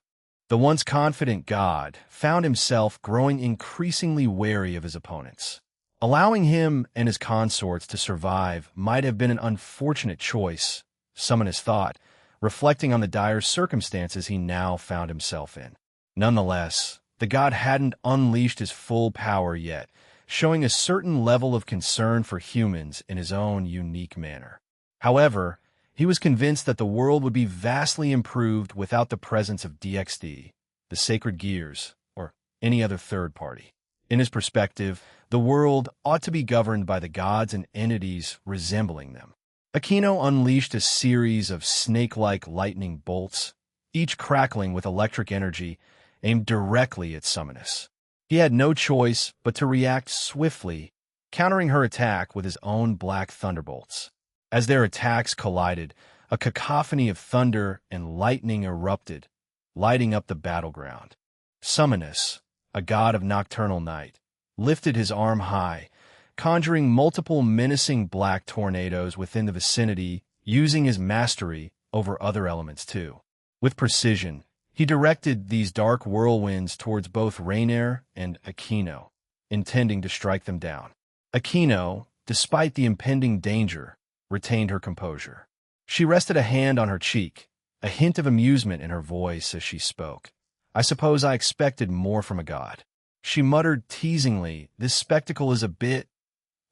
The once confident god found himself growing increasingly wary of his opponents. Allowing him and his consorts to survive might have been an unfortunate choice, Summonus thought, reflecting on the dire circumstances he now found himself in. Nonetheless, the god hadn't unleashed his full power yet, showing a certain level of concern for humans in his own unique manner. However, he was convinced that the world would be vastly improved without the presence of DXD, the Sacred Gears, or any other third party. In his perspective, the world ought to be governed by the gods and entities resembling them. Aquino unleashed a series of snake-like lightning bolts, each crackling with electric energy aimed directly at Summonus. He had no choice but to react swiftly, countering her attack with his own black thunderbolts. As their attacks collided, a cacophony of thunder and lightning erupted, lighting up the battleground. Summonus, a god of nocturnal night, lifted his arm high, conjuring multiple menacing black tornadoes within the vicinity, using his mastery over other elements too. With precision, he directed these dark whirlwinds towards both Rainier and Aquino, intending to strike them down. Aquino, despite the impending danger, retained her composure. She rested a hand on her cheek, a hint of amusement in her voice as she spoke. "I suppose I expected more from a god." She muttered teasingly, "This spectacle is a bit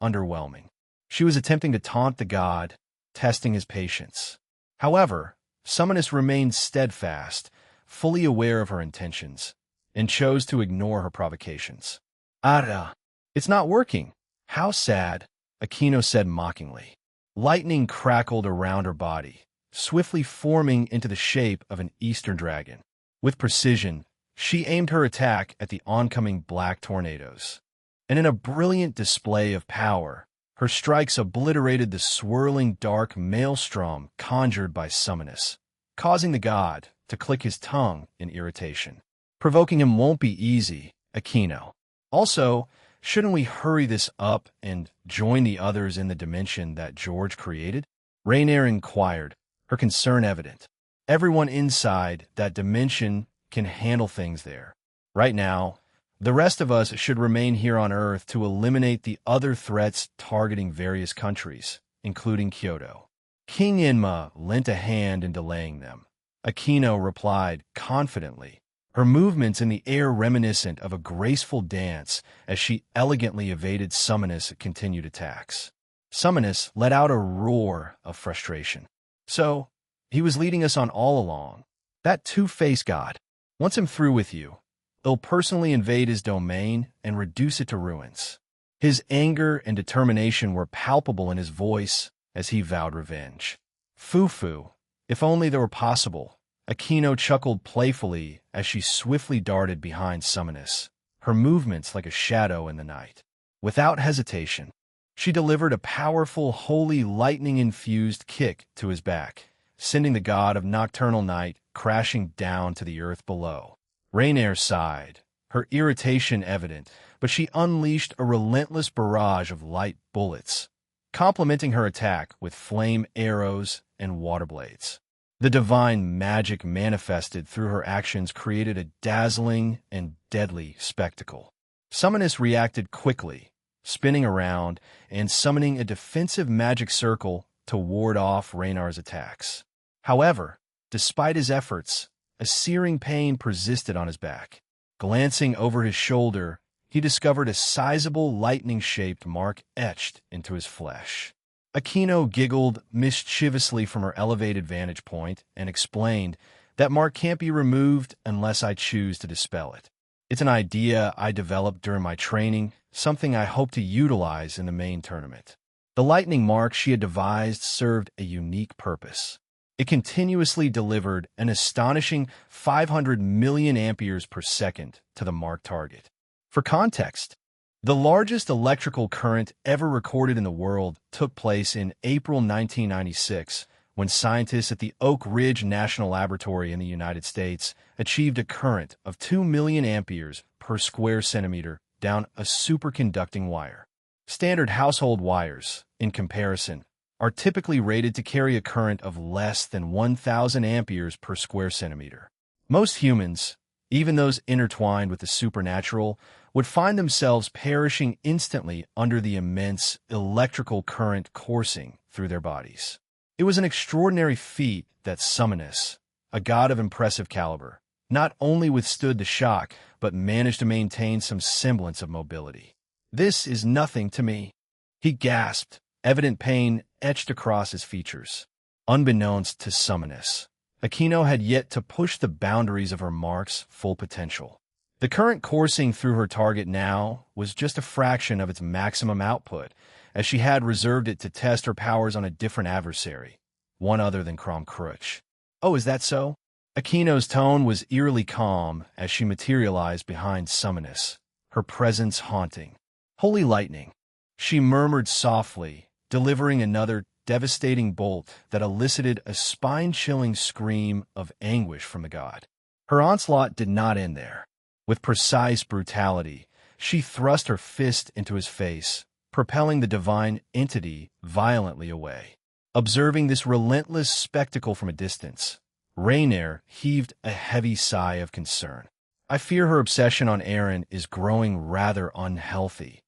underwhelming." She was attempting to taunt the god, testing his patience. However, Summonus remained steadfast, fully aware of her intentions, and chose to ignore her provocations. "Ara, it's not working. How sad," Aquino said mockingly. Lightning crackled around her body, swiftly forming into the shape of an Eastern dragon. With precision, she aimed her attack at the oncoming black tornadoes. And in a brilliant display of power, her strikes obliterated the swirling dark maelstrom conjured by Summonus, causing the god to click his tongue in irritation. "Provoking him won't be easy, Aquino. Also, shouldn't we hurry this up and join the others in the dimension that George created?" Rainier inquired, her concern evident. "Everyone inside that dimension can handle things there. Right now, the rest of us should remain here on Earth to eliminate the other threats targeting various countries, including Kyoto." King Inma lent a hand in delaying them. Aquino replied confidently, her movements in the air reminiscent of a graceful dance as she elegantly evaded Summonus' continued attacks. Summonus let out a roar of frustration. So, he was leading us on all along. That two-faced god. Once I'm through with you, he'll personally invade his domain and reduce it to ruins. His anger and determination were palpable in his voice as he vowed revenge. "Foo-foo, if only that were possible." Aquino chuckled playfully as she swiftly darted behind Summonus, her movements like a shadow in the night. Without hesitation, she delivered a powerful, holy lightning-infused kick to his back, sending the god of nocturnal night crashing down to the earth below. Rainier sighed, her irritation evident, but she unleashed a relentless barrage of light bullets, complementing her attack with flame arrows and water blades. The divine magic manifested through her actions created a dazzling and deadly spectacle. Summoness reacted quickly, spinning around and summoning a defensive magic circle to ward off Raynar's attacks. However, despite his efforts, a searing pain persisted on his back. Glancing over his shoulder, he discovered a sizable lightning-shaped mark etched into his flesh. Aquino giggled mischievously from her elevated vantage point and explained, "That mark can't be removed unless I choose to dispel it. It's an idea I developed during my training, something I hope to utilize in the main tournament." The lightning mark she had devised served a unique purpose. It continuously delivered an astonishing 500 million amperes per second to the marked target. For context, the largest electrical current ever recorded in the world took place in April 1996, when scientists at the Oak Ridge National Laboratory in the United States achieved a current of 2 million amperes per square centimeter down a superconducting wire. Standard household wires, in comparison, are typically rated to carry a current of less than 1,000 amperes per square centimeter. Most humans, even those intertwined with the supernatural, would find themselves perishing instantly under the immense electrical current coursing through their bodies. It was an extraordinary feat that Summoness, a god of impressive caliber, not only withstood the shock, but managed to maintain some semblance of mobility. "This is nothing to me," he gasped, evident pain etched across his features. Unbeknownst to Summoness, Aquino had yet to push the boundaries of her mark's full potential. The current coursing through her target now was just a fraction of its maximum output, as she had reserved it to test her powers on a different adversary, one other than Crom Crutch. "Oh, is that so?" Aquino's tone was eerily calm as she materialized behind Summoness, her presence haunting. "Holy lightning," she murmured softly, delivering another devastating bolt that elicited a spine-chilling scream of anguish from the god. Her onslaught did not end there. With precise brutality, she thrust her fist into his face, propelling the divine entity violently away. Observing this relentless spectacle from a distance, Raynair heaved a heavy sigh of concern. "I fear her obsession on Aaron is growing rather unhealthy,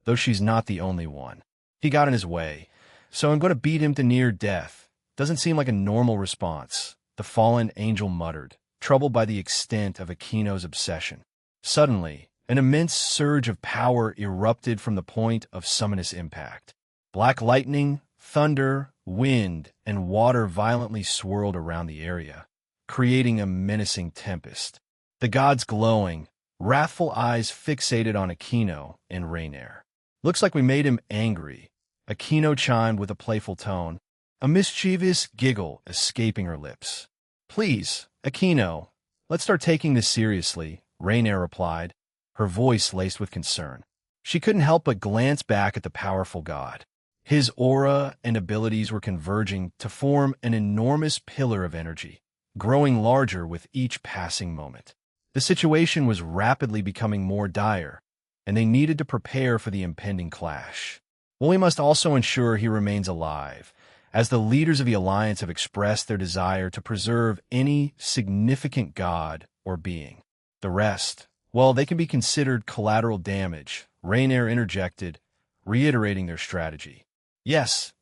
though she's not the only one. He got in his way, so I'm going to beat him to near death. Doesn't seem like a normal response," the fallen angel muttered, troubled by the extent of Aquino's obsession. Suddenly, an immense surge of power erupted from the point of Summonous impact. Black lightning, thunder, wind, and water violently swirled around the area, creating a menacing tempest. The god's glowing, wrathful eyes fixated on Aquino and Raynair. "Looks like we made him angry," Aquino chimed with a playful tone, a mischievous giggle escaping her lips. "Please, Aquino, let's start taking this seriously," Raynair replied, her voice laced with concern. She couldn't help but glance back at the powerful god. His aura and abilities were converging to form an enormous pillar of energy, growing larger with each passing moment. The situation was rapidly becoming more dire, and they needed to prepare for the impending clash. "Well, we must also ensure he remains alive, as the leaders of the Alliance have expressed their desire to preserve any significant god or being. The rest, well, they can be considered collateral damage," Raynair interjected, reiterating their strategy. Yes,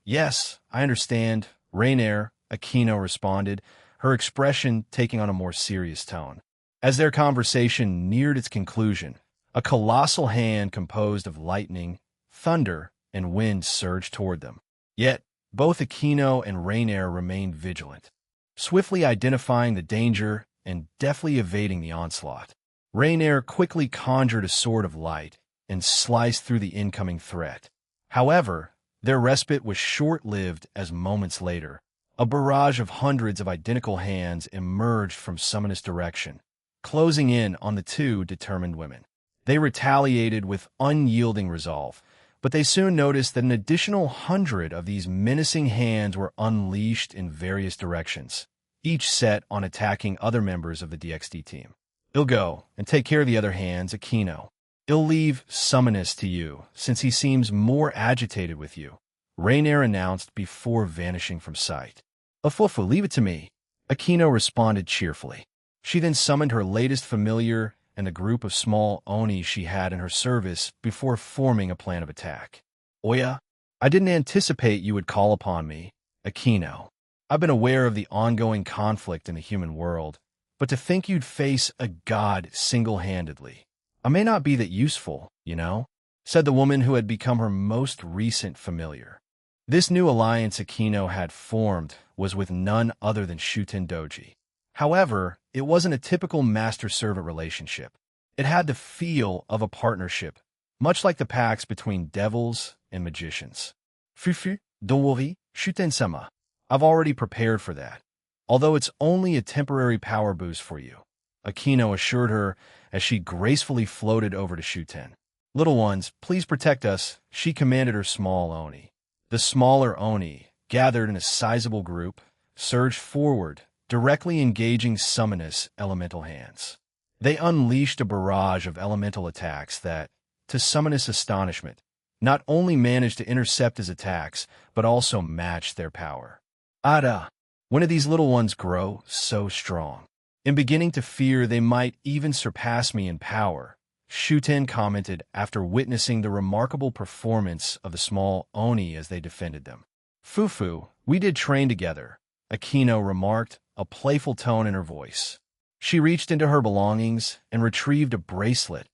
I understand," Raynair, Aquino responded, her expression taking on a more serious tone. As their conversation neared its conclusion, a colossal hand composed of lightning, thunder, and wind surged toward them. Yet, both Aquino and Raynair remained vigilant, swiftly identifying the danger and deftly evading the onslaught. Raynair quickly conjured a sword of light and sliced through the incoming threat. However, their respite was short-lived as moments later, a barrage of hundreds of identical hands emerged from Summonous direction, closing in on the two determined women. They retaliated with unyielding resolve, but they soon noticed that an additional 100 of these menacing hands were unleashed in various directions, each set on attacking other members of the DXD team. I'll go and take care of the other hands, Aquino. I'll leave Summonus to you, since he seems more agitated with you, Rainier announced before vanishing from sight. Afufu, leave it to me, Aquino responded cheerfully. She then summoned her latest familiar and the group of small Oni she had in her service before forming a plan of attack. Oya, I didn't anticipate you would call upon me, Aquino. I've been aware of the ongoing conflict in the human world, but to think you'd face a god single-handedly. I may not be that useful, you know, said the woman who had become her most recent familiar. This new alliance Aquino had formed was with none other than Shuten Doji. However, it wasn't a typical master-servant relationship. It had the feel of a partnership, much like the pacts between devils and magicians. Fufu, don't worry, Shuten-sama. I've already prepared for that, although it's only a temporary power boost for you, Aquino assured her as she gracefully floated over to Shuten. Little ones, please protect us, she commanded her small Oni. The smaller Oni, gathered in a sizable group, surged forward, directly engaging Summonus' elemental hands. They unleashed a barrage of elemental attacks that, to Summonus' astonishment, not only managed to intercept his attacks, but also matched their power. Ada, when did these little ones grow so strong? In beginning to fear they might even surpass me in power, Shuten commented after witnessing the remarkable performance of the small Oni as they defended them. Fufu, we did train together, Aquino remarked, a playful tone in her voice. She reached into her belongings and retrieved a bracelet,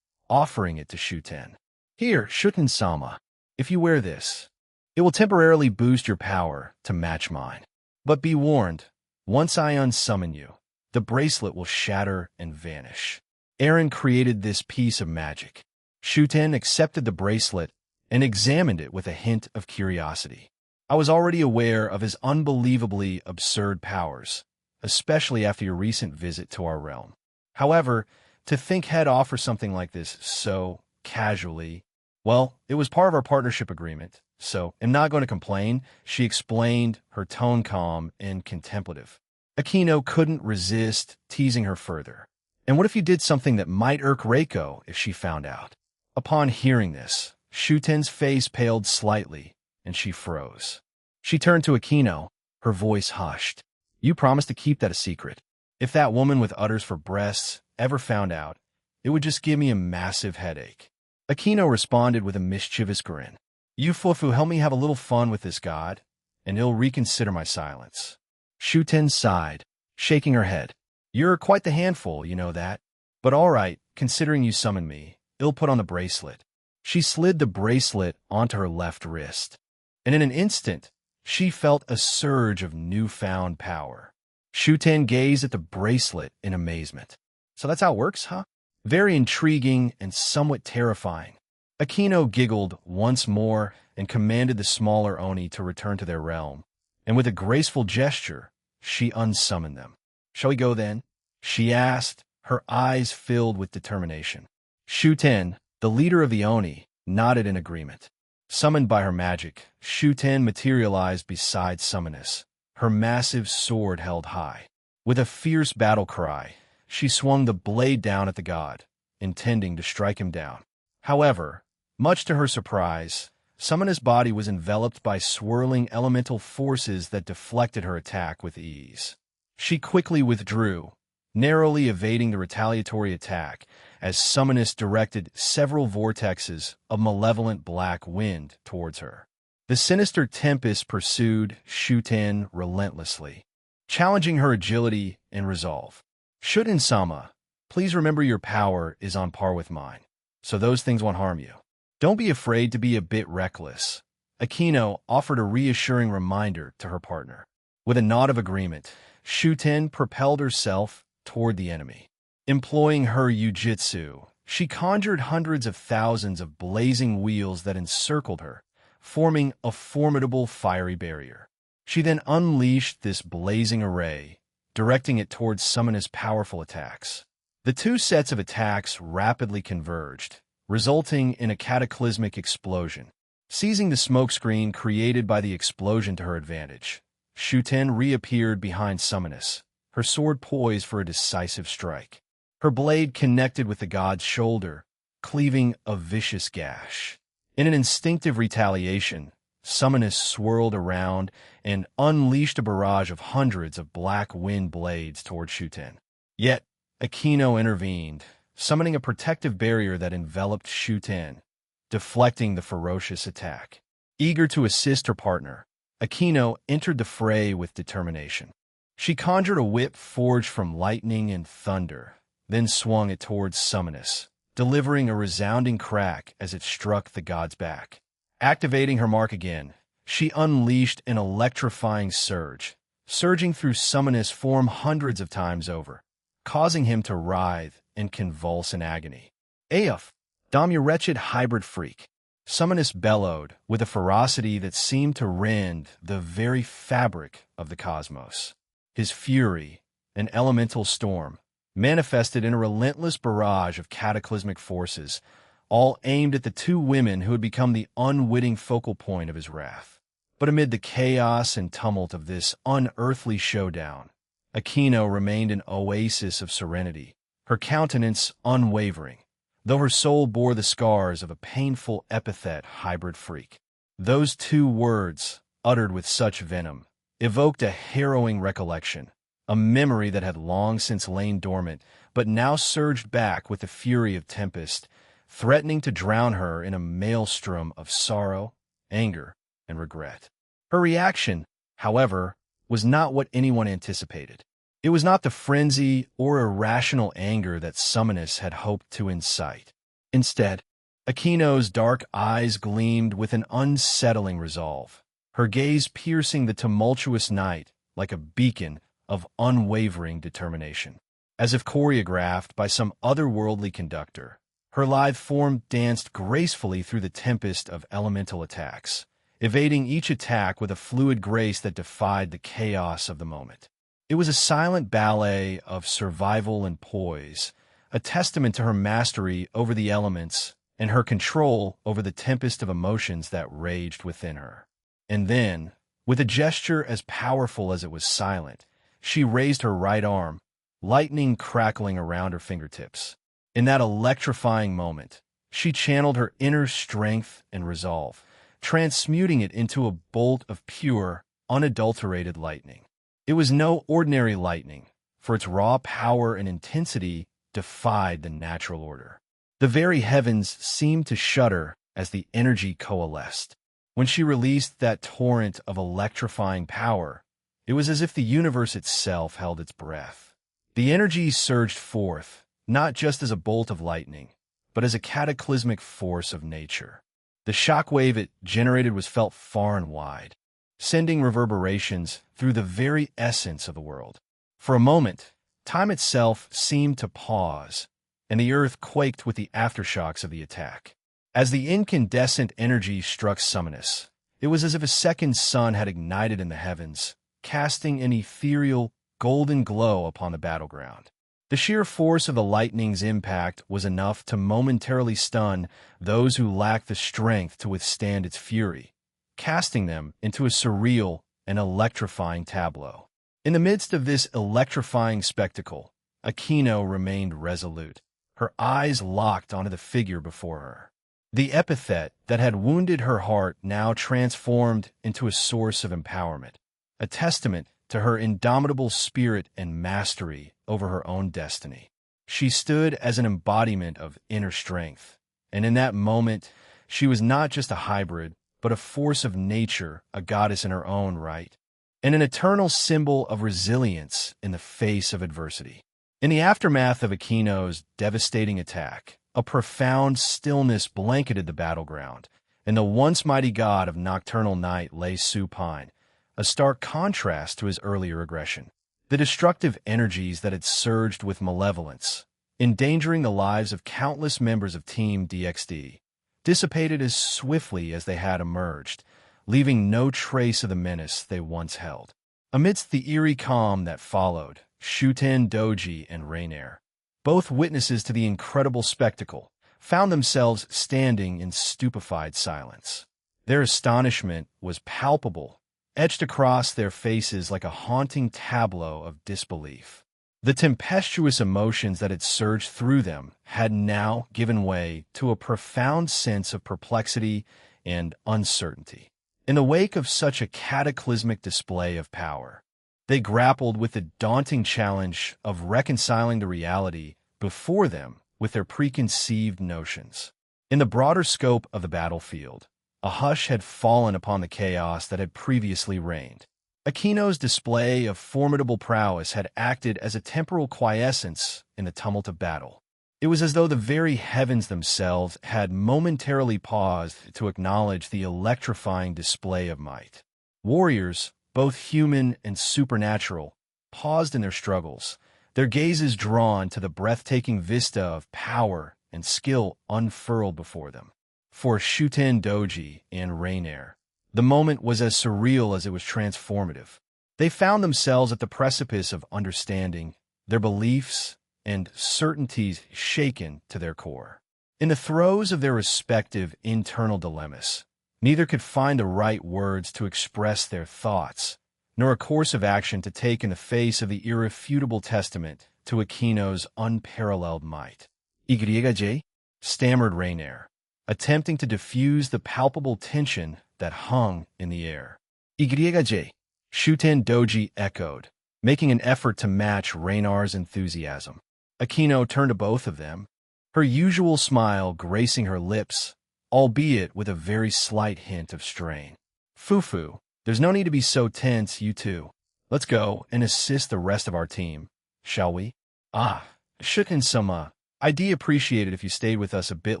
offering it to Shuten. Here, Shuten-sama, if you wear this, it will temporarily boost your power to match mine. But be warned, once I unsummon you, the bracelet will shatter and vanish. Aaron created this piece of magic. Shuten accepted the bracelet and examined it with a hint of curiosity. I was already aware of his unbelievably absurd powers, especially after your recent visit to our realm. However, to think he'd offer something like this so casually, well, it was part of our partnership agreement, so I'm not going to complain, she explained, her tone calm and contemplative. Aquino couldn't resist teasing her further. And what if you did something that might irk Reiko if she found out? Upon hearing this, Shuten's face paled slightly, and she froze. She turned to Aquino, her voice hushed. You promised to keep that a secret. If that woman with udders for breasts ever found out, it would just give me a massive headache. Aquino responded with a mischievous grin. You Fufu, help me have a little fun with this god, and he'll reconsider my silence. Shuten sighed, shaking her head. You're quite the handful, you know that. But all right, considering you summoned me, I'll put on the bracelet. She slid the bracelet onto her left wrist, and in an instant, she felt a surge of newfound power. Shuten gazed at the bracelet in amazement. So that's how it works, huh? Very intriguing and somewhat terrifying. Aquino giggled once more and commanded the smaller Oni to return to their realm, and with a graceful gesture, she unsummoned them. Shall we go then? She asked, her eyes filled with determination. Shuten, the leader of the Oni, nodded in agreement. Summoned by her magic, Shuten materialized beside Summonus, her massive sword held high. With a fierce battle cry, she swung the blade down at the god, intending to strike him down. However, much to her surprise, Summonus' body was enveloped by swirling elemental forces that deflected her attack with ease. She quickly withdrew, narrowly evading the retaliatory attack as Summonus directed several vortexes of malevolent black wind towards her. The sinister tempest pursued Shuten relentlessly, challenging her agility and resolve. Shuten-sama, please remember your power is on par with mine, so those things won't harm you. Don't be afraid to be a bit reckless. Aquino offered a reassuring reminder to her partner. With a nod of agreement, Shuten propelled herself toward the enemy. Employing her yujitsu, she conjured hundreds of thousands of blazing wheels that encircled her, forming a formidable fiery barrier. She then unleashed this blazing array, directing it towards Summonus' powerful attacks. The two sets of attacks rapidly converged, resulting in a cataclysmic explosion. Seizing the smokescreen created by the explosion to her advantage, Shuten reappeared behind Summonus, her sword poised for a decisive strike. Her blade connected with the god's shoulder, cleaving a vicious gash. In an instinctive retaliation, Summonus swirled around and unleashed a barrage of hundreds of black wind blades toward Shuten. Yet, Aquino intervened, summoning a protective barrier that enveloped Shuten, deflecting the ferocious attack. Eager to assist her partner, Aquino entered the fray with determination. She conjured a whip forged from lightning and thunder, then swung it towards Summonus, delivering a resounding crack as it struck the god's back. Activating her mark again, she unleashed an electrifying surge, surging through Summonus' form hundreds of times over, causing him to writhe and convulse in agony. Aof, damn you wretched hybrid freak! Summonus bellowed with a ferocity that seemed to rend the very fabric of the cosmos. His fury, an elemental storm, manifested in a relentless barrage of cataclysmic forces, all aimed at the two women who had become the unwitting focal point of his wrath. But amid the chaos and tumult of this unearthly showdown, Aquino remained an oasis of serenity, her countenance unwavering, though her soul bore the scars of a painful epithet hybrid freak. Those two words, uttered with such venom, evoked a harrowing recollection, a memory that had long since lain dormant, but now surged back with the fury of tempest, threatening to drown her in a maelstrom of sorrow, anger, and regret. Her reaction, however, was not what anyone anticipated. It was not the frenzy or irrational anger that Summonus had hoped to incite. Instead, Aquino's dark eyes gleamed with an unsettling resolve, her gaze piercing the tumultuous night like a beacon of unwavering determination. As if choreographed by some otherworldly conductor, her lithe form danced gracefully through the tempest of elemental attacks, evading each attack with a fluid grace that defied the chaos of the moment. It was a silent ballet of survival and poise, a testament to her mastery over the elements and her control over the tempest of emotions that raged within her. And then, with a gesture as powerful as it was silent, she raised her right arm, lightning crackling around her fingertips. In that electrifying moment, she channeled her inner strength and resolve, transmuting it into a bolt of pure, unadulterated lightning. It was no ordinary lightning, for its raw power and intensity defied the natural order. The very heavens seemed to shudder as the energy coalesced. When she released that torrent of electrifying power, it was as if the universe itself held its breath. The energy surged forth, not just as a bolt of lightning, but as a cataclysmic force of nature. The shockwave it generated was felt far and wide, sending reverberations through the very essence of the world. For a moment, time itself seemed to pause, and the earth quaked with the aftershocks of the attack. As the incandescent energy struck Summonus, it was as if a second sun had ignited in the heavens, casting an ethereal, golden glow upon the battleground. The sheer force of the lightning's impact was enough to momentarily stun those who lacked the strength to withstand its fury, casting them into a surreal and electrifying tableau. In the midst of this electrifying spectacle, Aquino remained resolute, her eyes locked onto the figure before her. The epithet that had wounded her heart now transformed into a source of empowerment, a testament to her indomitable spirit and mastery over her own destiny. She stood as an embodiment of inner strength, and in that moment, she was not just a hybrid, but a force of nature, a goddess in her own right, and an eternal symbol of resilience in the face of adversity. In the aftermath of Aquino's devastating attack, a profound stillness blanketed the battleground, and the once mighty god of nocturnal night lay supine, a stark contrast to his earlier aggression. The destructive energies that had surged with malevolence, endangering the lives of countless members of Team DXD, dissipated as swiftly as they had emerged, leaving no trace of the menace they once held. Amidst the eerie calm that followed, Shuten Doji and Rainier, both witnesses to the incredible spectacle, found themselves standing in stupefied silence. Their astonishment was palpable, etched across their faces like a haunting tableau of disbelief. The tempestuous emotions that had surged through them had now given way to a profound sense of perplexity and uncertainty. In the wake of such a cataclysmic display of power, they grappled with the daunting challenge of reconciling the reality before them with their preconceived notions. In the broader scope of the battlefield, a hush had fallen upon the chaos that had previously reigned. Aquino's display of formidable prowess had acted as a temporal quiescence in the tumult of battle. It was as though the very heavens themselves had momentarily paused to acknowledge the electrifying display of might. Warriors, both human and supernatural, paused in their struggles, their gazes drawn to the breathtaking vista of power and skill unfurled before them. For Shuten Doji and Rainier, the moment was as surreal as it was transformative. They found themselves at the precipice of understanding, their beliefs and certainties shaken to their core. In the throes of their respective internal dilemmas, neither could find the right words to express their thoughts, nor a course of action to take in the face of the irrefutable testament to Aquino's unparalleled might. "YJ?" stammered Rainier, attempting to diffuse the palpable tension that hung in the air. "YJ?" Shuten Doji echoed, making an effort to match Rainar's enthusiasm. Aquino turned to both of them, her usual smile gracing her lips, albeit with a very slight hint of strain. "Fufu, there's no need to be so tense, you two. Let's go and assist the rest of our team, shall we?" Shuten-sama, I'd appreciate it if you stayed with us a bit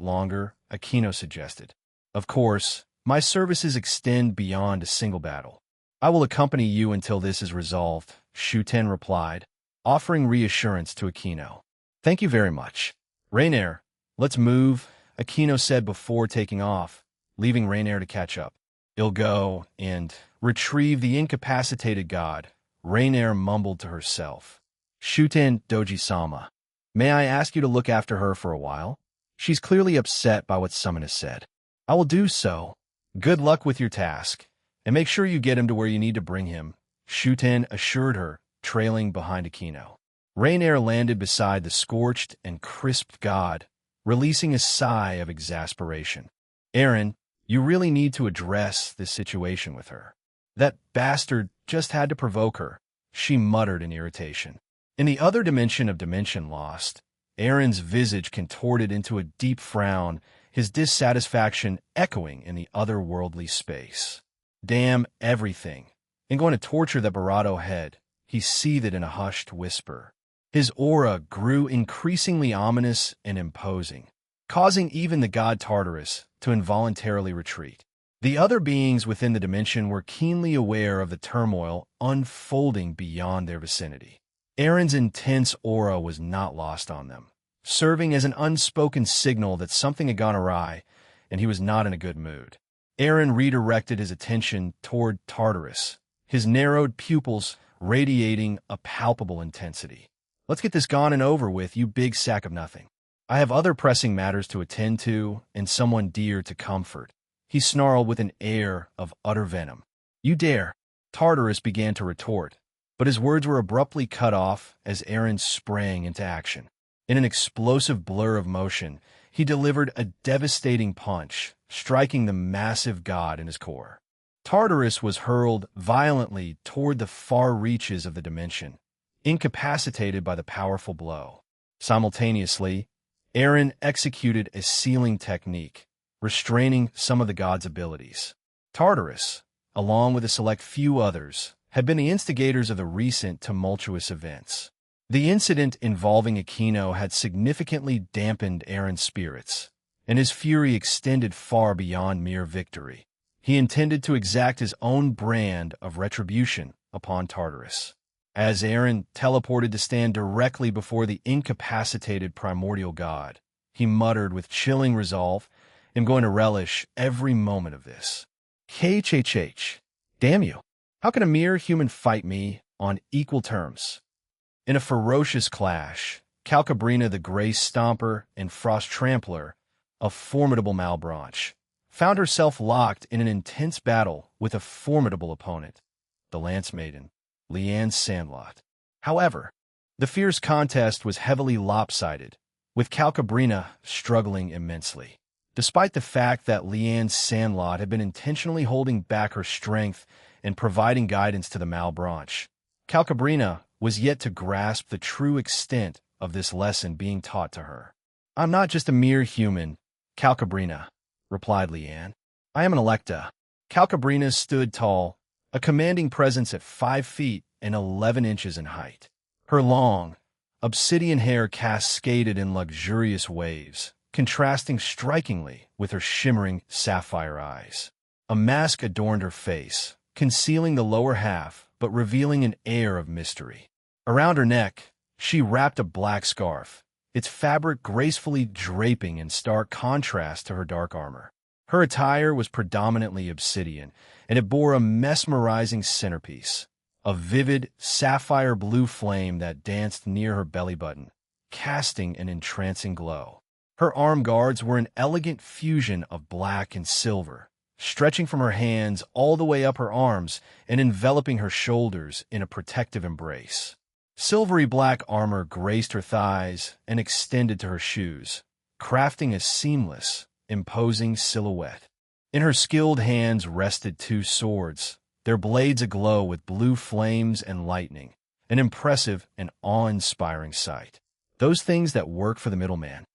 longer," Aquino suggested. "Of course, my services extend beyond a single battle. I will accompany you until this is resolved," Shuten replied, offering reassurance to Aquino. "Thank you very much." "Rainier, let's move," Aquino said before taking off, leaving Rainier to catch up. "I'll go and retrieve the incapacitated god," Rainier mumbled to herself. "Shuten Doji-sama, may I ask you to look after her for a while? She's clearly upset by what someone has said." "I will do so. Good luck with your task, and make sure you get him to where you need to bring him," Shuten assured her, trailing behind Aquino. Rainier landed beside the scorched and crisped god, releasing a sigh of exasperation. "Aaron, you really need to address this situation with her. That bastard just had to provoke her," she muttered in irritation. In the other dimension of Dimension Lost, Aaron's visage contorted into a deep frown, his dissatisfaction echoing in the otherworldly space. "Damn everything. And going to torture that Barato head," he seethed in a hushed whisper. His aura grew increasingly ominous and imposing, causing even the god Tartarus to involuntarily retreat. The other beings within the dimension were keenly aware of the turmoil unfolding beyond their vicinity. Aaron's intense aura was not lost on them, serving as an unspoken signal that something had gone awry and he was not in a good mood. Aaron redirected his attention toward Tartarus, his narrowed pupils radiating a palpable intensity. "Let's get this gone and over with, you big sack of nothing. I have other pressing matters to attend to and someone dear to comfort," he snarled with an air of utter venom. "You dare!" Tartarus began to retort, but his words were abruptly cut off as Aaron sprang into action. In an explosive blur of motion, he delivered a devastating punch, striking the massive god in his core. Tartarus was hurled violently toward the far reaches of the dimension, incapacitated by the powerful blow. Simultaneously, Aaron executed a sealing technique, restraining some of the god's abilities. Tartarus, along with a select few others, had been the instigators of the recent tumultuous events. The incident involving Aquino had significantly dampened Aaron's spirits, and his fury extended far beyond mere victory. He intended to exact his own brand of retribution upon Tartarus. As Aaron teleported to stand directly before the incapacitated primordial god, he muttered with chilling resolve, "I'm going to relish every moment of this. HHH. Damn you. How can a mere human fight me on equal terms?" In a ferocious clash, Calcabrina the Grace Stomper and Frost Trampler, a formidable Malbranche, found herself locked in an intense battle with a formidable opponent, the Lance Maiden, Leanne Sandlot. However, The fierce contest was heavily lopsided, with Calcabrina struggling immensely. Despite the fact that Leanne's Sandlot had been intentionally holding back her strength and providing guidance to the Malbranche, Calcabrina was yet to grasp the true extent of this lesson being taught to her. "I'm not just a mere human, Calcabrina," replied Leanne. "I am an Electa." Calcabrina stood tall, a commanding presence at 5 feet and 11 inches in height. Her long, obsidian hair cascaded in luxurious waves, contrasting strikingly with her shimmering sapphire eyes. A mask adorned her face, concealing the lower half but revealing an air of mystery. Around her neck, she wrapped a black scarf, its fabric gracefully draping in stark contrast to her dark armor. Her attire was predominantly obsidian, and it bore a mesmerizing centerpiece, a vivid sapphire blue flame that danced near her belly button, casting an entrancing glow. Her arm guards were an elegant fusion of black and silver, stretching from her hands all the way up her arms and enveloping her shoulders in a protective embrace. Silvery black armor graced her thighs and extended to her shoes, crafting a seamless, imposing silhouette. In her skilled hands rested 2 swords, their blades aglow with blue flames and lightning, an impressive and awe-inspiring sight. Those things that work for the middleman.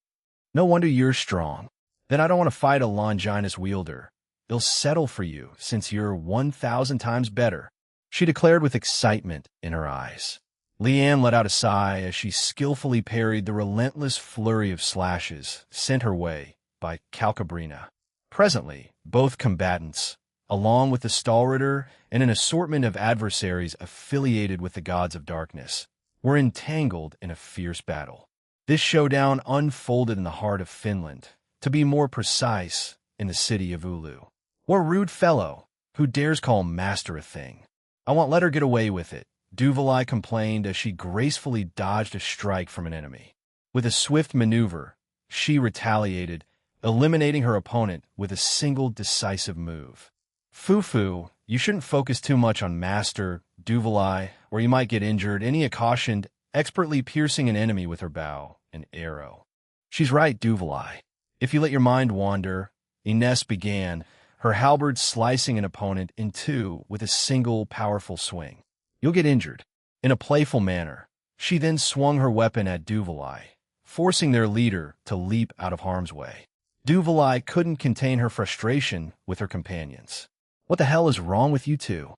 "No wonder you're strong. Then I don't want to fight a Longinus wielder. They'll settle for you since you're 1,000 times better," she declared with excitement in her eyes. Leanne let out a sigh as she skillfully parried the relentless flurry of slashes sent her way by Calcabrina. Presently, both combatants, along with the Stahlritter and an assortment of adversaries affiliated with the gods of darkness, were entangled in a fierce battle. This showdown unfolded in the heart of Finland, to be more precise, in the city of Oulu. "What rude fellow, who dares call master a thing? I won't let her get away with it," Duvalai complained as she gracefully dodged a strike from an enemy. With a swift maneuver, she retaliated, eliminating her opponent with a single decisive move. "Fufu, you shouldn't focus too much on master, Duvalai, or you might get injured," Enya cautioned, expertly piercing an enemy with her bow and arrow. "She's right, Duvalai. If you let your mind wander," Ines began, her halberd slicing an opponent in 2 with a single powerful swing. "You'll get injured." In a playful manner, she then swung her weapon at Duvalai, forcing their leader to leap out of harm's way. Duvalai couldn't contain her frustration with her companions. "What the hell is wrong with you two?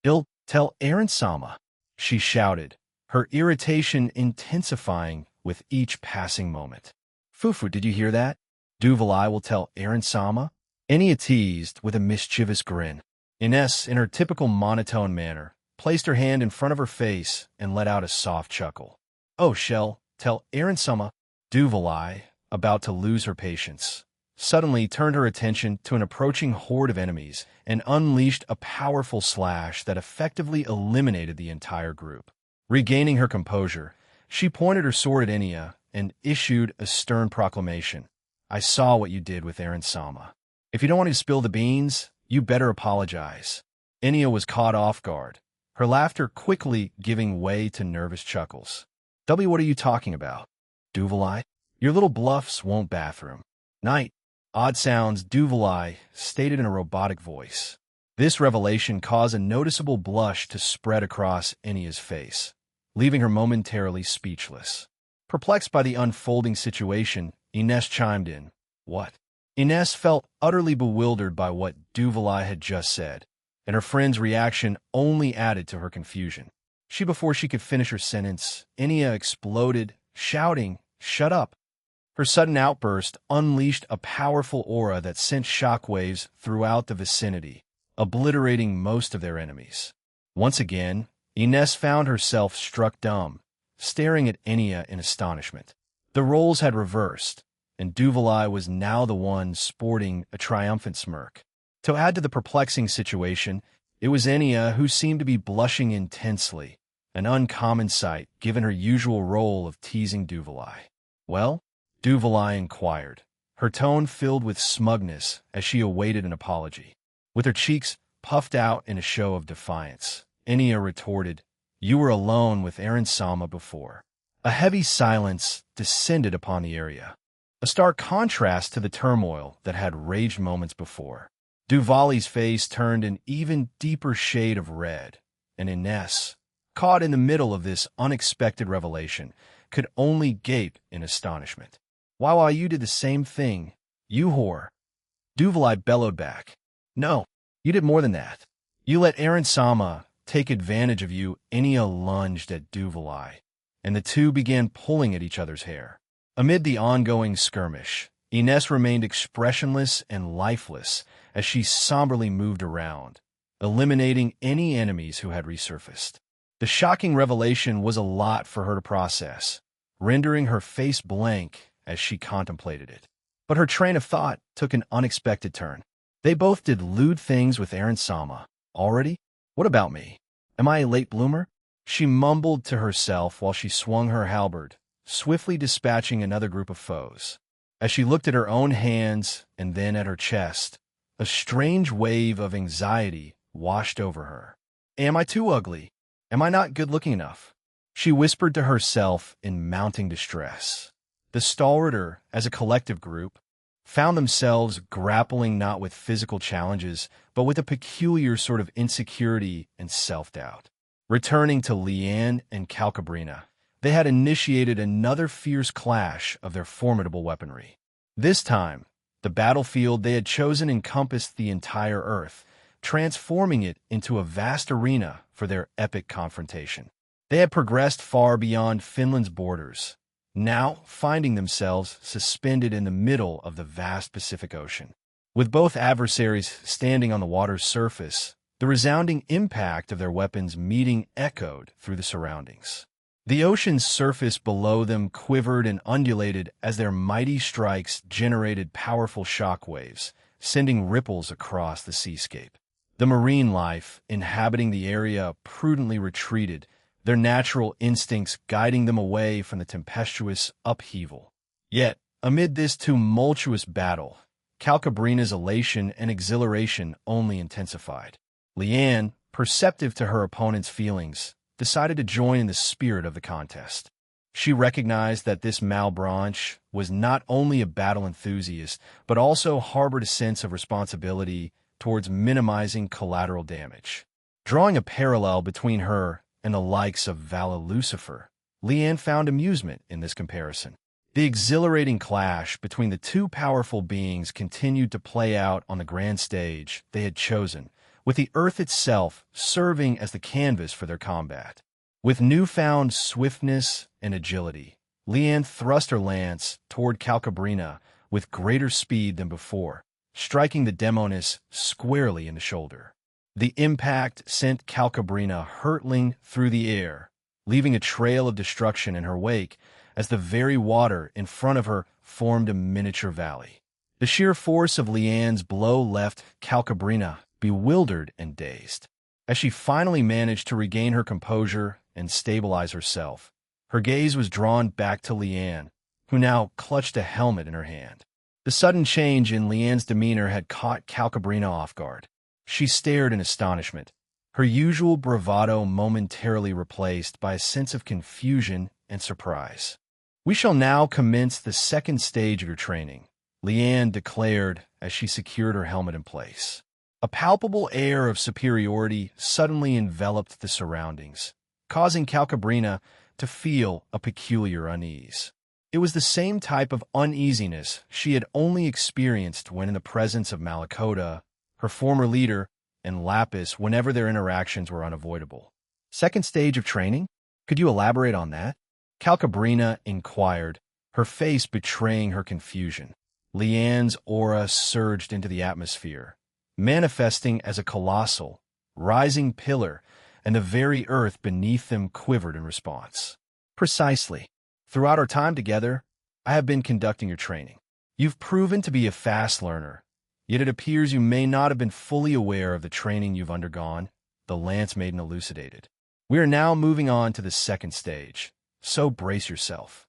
I'll tell Aaron Sama," she shouted, her irritation intensifying with each passing moment. "Fufu, did you hear that? Duvalai will tell Aaron Sama?" Enya teased with a mischievous grin. Ines, in her typical monotone manner, placed her hand in front of her face and let out a soft chuckle. "Oh, shall tell Aaron Sama." Duvalai, about to lose her patience, suddenly turned her attention to an approaching horde of enemies and unleashed a powerful slash that effectively eliminated the entire group. Regaining her composure, she pointed her sword at Enya and issued a stern proclamation. "I saw what you did with Aaron Sama. If you don't want to spill the beans, you better apologize." Enya was caught off guard, her laughter quickly giving way to nervous chuckles. "W, what are you talking about? Duvalai? Your little bluffs won't bathroom." "Night." Odd sounds, Duvalai stated in a robotic voice. This revelation caused a noticeable blush to spread across Enya's face, leaving her momentarily speechless. Perplexed by the unfolding situation, Ines chimed in. "What?" Ines felt utterly bewildered by what Duvalai had just said, and her friend's reaction only added to her confusion. Before she could finish her sentence, Enya exploded, shouting, "Shut up!" Her sudden outburst unleashed a powerful aura that sent shockwaves throughout the vicinity, obliterating most of their enemies. Once again, Ines found herself struck dumb, staring at Enya in astonishment. The roles had reversed, and Duvalai was now the one sporting a triumphant smirk. To add to the perplexing situation, it was Enya who seemed to be blushing intensely, an uncommon sight given her usual role of teasing Duvalai. "Well?" Duvalai inquired, her tone filled with smugness as she awaited an apology. With her cheeks puffed out in a show of defiance, Enya retorted, You were alone with Aaron Sama before. A heavy silence descended upon the area, a stark contrast to the turmoil that had raged moments before. Duvali's face turned an even deeper shade of red, and Ines, caught in the middle of this unexpected revelation, could only gape in astonishment. Why, you did the same thing, you whore. Duvali bellowed back. No, you did more than that. You let Aaron Sama take advantage of you. Enya lunged at Duvali, and the two began pulling at each other's hair. Amid the ongoing skirmish, Ines remained expressionless and lifeless as she somberly moved around, eliminating any enemies who had resurfaced. The shocking revelation was a lot for her to process, rendering her face blank as she contemplated it. But her train of thought took an unexpected turn. They both did lewd things with Aaron Sama. Already? What about me? Am I a late bloomer? She mumbled to herself while she swung her halberd, swiftly dispatching another group of foes. As she looked at her own hands and then at her chest, a strange wave of anxiety washed over her. Am I too ugly? Am I not good-looking enough? She whispered to herself in mounting distress. The Stalwarter, as a collective group, found themselves grappling not with physical challenges, but with a peculiar sort of insecurity and self-doubt. Returning to Liane and Calcabrina, they had initiated another fierce clash of their formidable weaponry. This time, the battlefield they had chosen encompassed the entire Earth, transforming it into a vast arena for their epic confrontation. They had progressed far beyond Finland's borders, now finding themselves suspended in the middle of the vast Pacific Ocean. With both adversaries standing on the water's surface, the resounding impact of their weapons meeting echoed through the surroundings. The ocean's surface below them quivered and undulated as their mighty strikes generated powerful shock waves, sending ripples across the seascape. The marine life inhabiting the area prudently retreated, their natural instincts guiding them away from the tempestuous upheaval. Yet, amid this tumultuous battle, Calcabrina's elation and exhilaration only intensified. Liane, perceptive to her opponent's feelings, decided to join in the spirit of the contest. She recognized that this Malebranche was not only a battle enthusiast, but also harbored a sense of responsibility towards minimizing collateral damage. Drawing a parallel between her and the likes of Vala Lucifer, Liane found amusement in this comparison. The exhilarating clash between the two powerful beings continued to play out on the grand stage they had chosen, with the Earth itself serving as the canvas for their combat. With newfound swiftness and agility, Liane thrust her lance toward Calcabrina with greater speed than before, striking the demoness squarely in the shoulder. The impact sent Calcabrina hurtling through the air, leaving a trail of destruction in her wake as the very water in front of her formed a miniature valley. The sheer force of Liane's blow left Calcabrina bewildered and dazed. As she finally managed to regain her composure and stabilize herself, her gaze was drawn back to Liane, who now clutched a helmet in her hand. The sudden change in Liane's demeanor had caught Calcabrina off guard. She stared in astonishment, her usual bravado momentarily replaced by a sense of confusion and surprise. "We shall now commence the second stage of your training," Liane declared as she secured her helmet in place. A palpable air of superiority suddenly enveloped the surroundings, causing Calcabrina to feel a peculiar unease. It was the same type of uneasiness she had only experienced when in the presence of Malakota, her former leader, and Lapis whenever their interactions were unavoidable. "Second stage of training? Could you elaborate on that?" Calcabrina inquired, her face betraying her confusion. Liane's aura surged into the atmosphere, manifesting as a colossal, rising pillar, and the very earth beneath them quivered in response. "Precisely. Throughout our time together, I have been conducting your training. You've proven to be a fast learner, yet it appears you may not have been fully aware of the training you've undergone," the Lance Maiden elucidated. "We are now moving on to the second stage, so brace yourself."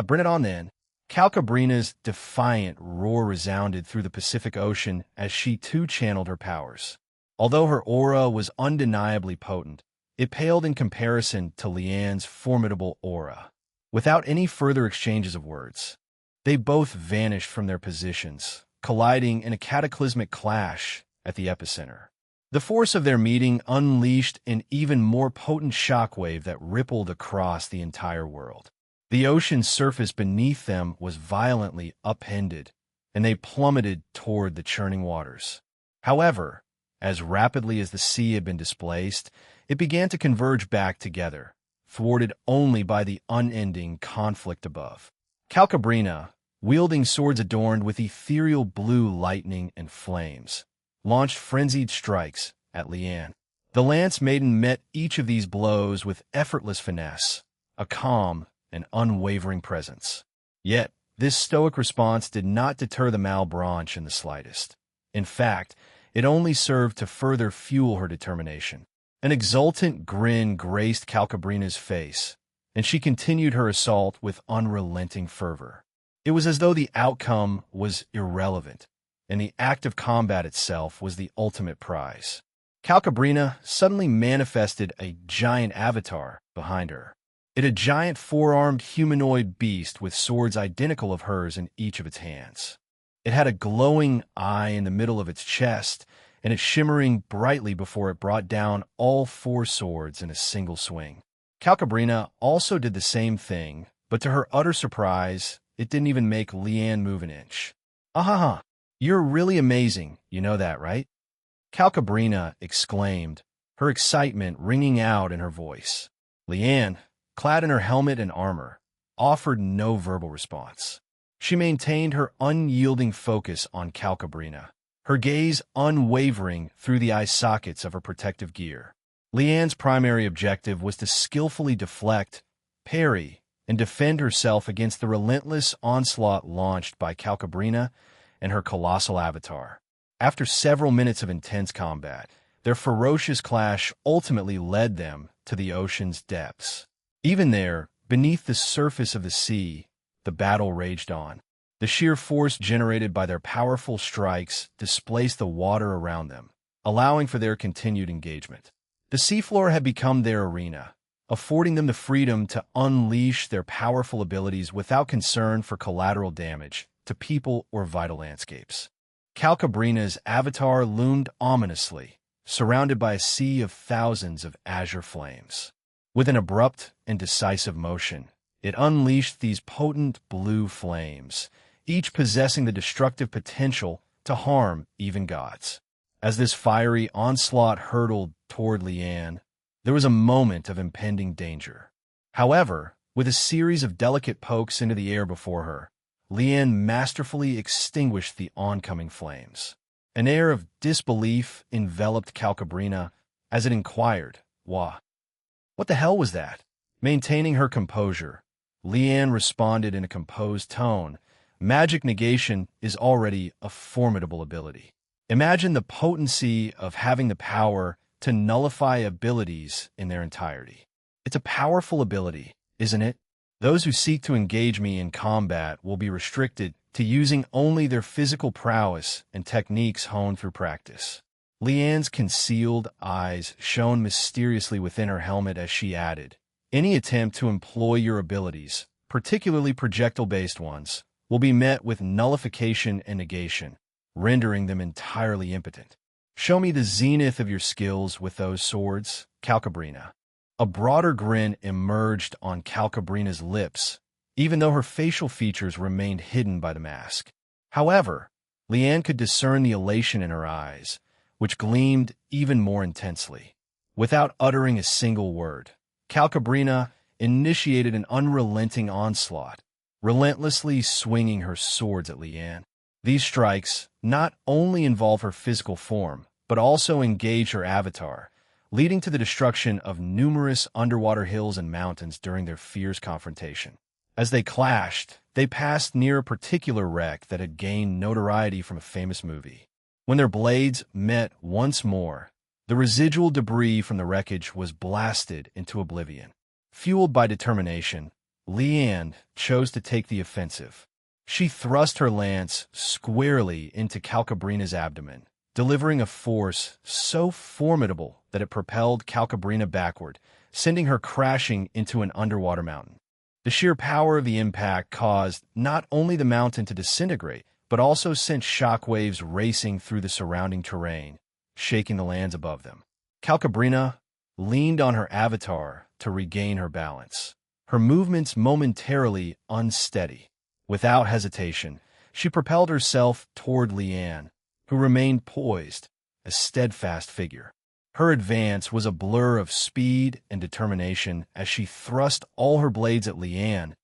Bring it on then." Calcabrina's defiant roar resounded through the Pacific Ocean as she too channeled her powers. Although her aura was undeniably potent, it paled in comparison to Leanne's formidable aura. Without any further exchanges of words, they both vanished from their positions, colliding in a cataclysmic clash at the epicenter. The force of their meeting unleashed an even more potent shockwave that rippled across the entire world. The ocean's surface beneath them was violently upended, and they plummeted toward the churning waters. However, as rapidly as the sea had been displaced, it began to converge back together, thwarted only by the unending conflict above. Calcabrina, wielding swords adorned with ethereal blue lightning and flames, launched frenzied strikes at Leanne. The Lance Maiden met each of these blows with effortless finesse, a calm and unwavering presence. Yet, this stoic response did not deter the Malebranche in the slightest. In fact, it only served to further fuel her determination. An exultant grin graced Calcabrina's face, and she continued her assault with unrelenting fervor. It was as though the outcome was irrelevant, and the act of combat itself was the ultimate prize. Calcabrina suddenly manifested a giant avatar behind her. It a giant four-armed humanoid beast with swords identical of hers in each of its hands. It had a glowing eye in the middle of its chest, and it shimmering brightly before it brought down all four swords in a single swing. Calcabrina also did the same thing, but to her utter surprise, it didn't even make Leanne move an inch. "Ahaha, you're really amazing, you know that, right?" Calcabrina exclaimed, her excitement ringing out in her voice. Leanne, clad in her helmet and armor, offered no verbal response. She maintained her unyielding focus on Calcabrina, her gaze unwavering through the eye sockets of her protective gear. Leanne's primary objective was to skillfully deflect, parry, and defend herself against the relentless onslaught launched by Calcabrina and her colossal avatar. After several minutes of intense combat, their ferocious clash ultimately led them to the ocean's depths. Even there, beneath the surface of the sea, the battle raged on. The sheer force generated by their powerful strikes displaced the water around them, allowing for their continued engagement. The seafloor had become their arena, affording them the freedom to unleash their powerful abilities without concern for collateral damage to people or vital landscapes. Calcabrina's avatar loomed ominously, surrounded by a sea of thousands of azure flames. With an abrupt and decisive motion, it unleashed these potent blue flames, each possessing the destructive potential to harm even gods. As this fiery onslaught hurtled toward Leanne, there was a moment of impending danger. However, with a series of delicate pokes into the air before her, Leanne masterfully extinguished the oncoming flames. An air of disbelief enveloped Calcabrina as it inquired, "What the hell was that?" Maintaining her composure, Leanne responded in a composed tone, "Magic negation is already a formidable ability. Imagine the potency of having the power to nullify abilities in their entirety. It's a powerful ability, isn't it? Those who seek to engage me in combat will be restricted to using only their physical prowess and techniques honed through practice." Leanne's concealed eyes shone mysteriously within her helmet as she added, "Any attempt to employ your abilities, particularly projectile-based ones, will be met with nullification and negation, rendering them entirely impotent. Show me the zenith of your skills with those swords, Calcabrina." A broader grin emerged on Calcabrina's lips, even though her facial features remained hidden by the mask. However, Leanne could discern the elation in her eyes, which gleamed even more intensely. Without uttering a single word, Calcabrina initiated an unrelenting onslaught, relentlessly swinging her swords at Leanne. These strikes not only involve her physical form, but also engage her avatar, leading to the destruction of numerous underwater hills and mountains during their fierce confrontation. As they clashed, they passed near a particular wreck that had gained notoriety from a famous movie. When their blades met once more, the residual debris from the wreckage was blasted into oblivion. Fueled by determination, Leanne chose to take the offensive. She thrust her lance squarely into Calcabrina's abdomen, delivering a force so formidable that it propelled Calcabrina backward, sending her crashing into an underwater mountain. The sheer power of the impact caused not only the mountain to disintegrate, but also sent shock waves racing through the surrounding terrain, shaking the lands above them. Calcabrina leaned on her avatar to regain her balance, her movements momentarily unsteady. Without hesitation, she propelled herself toward Leanne, who remained poised, a steadfast figure. Her advance was a blur of speed and determination as she thrust all her blades at Leanne,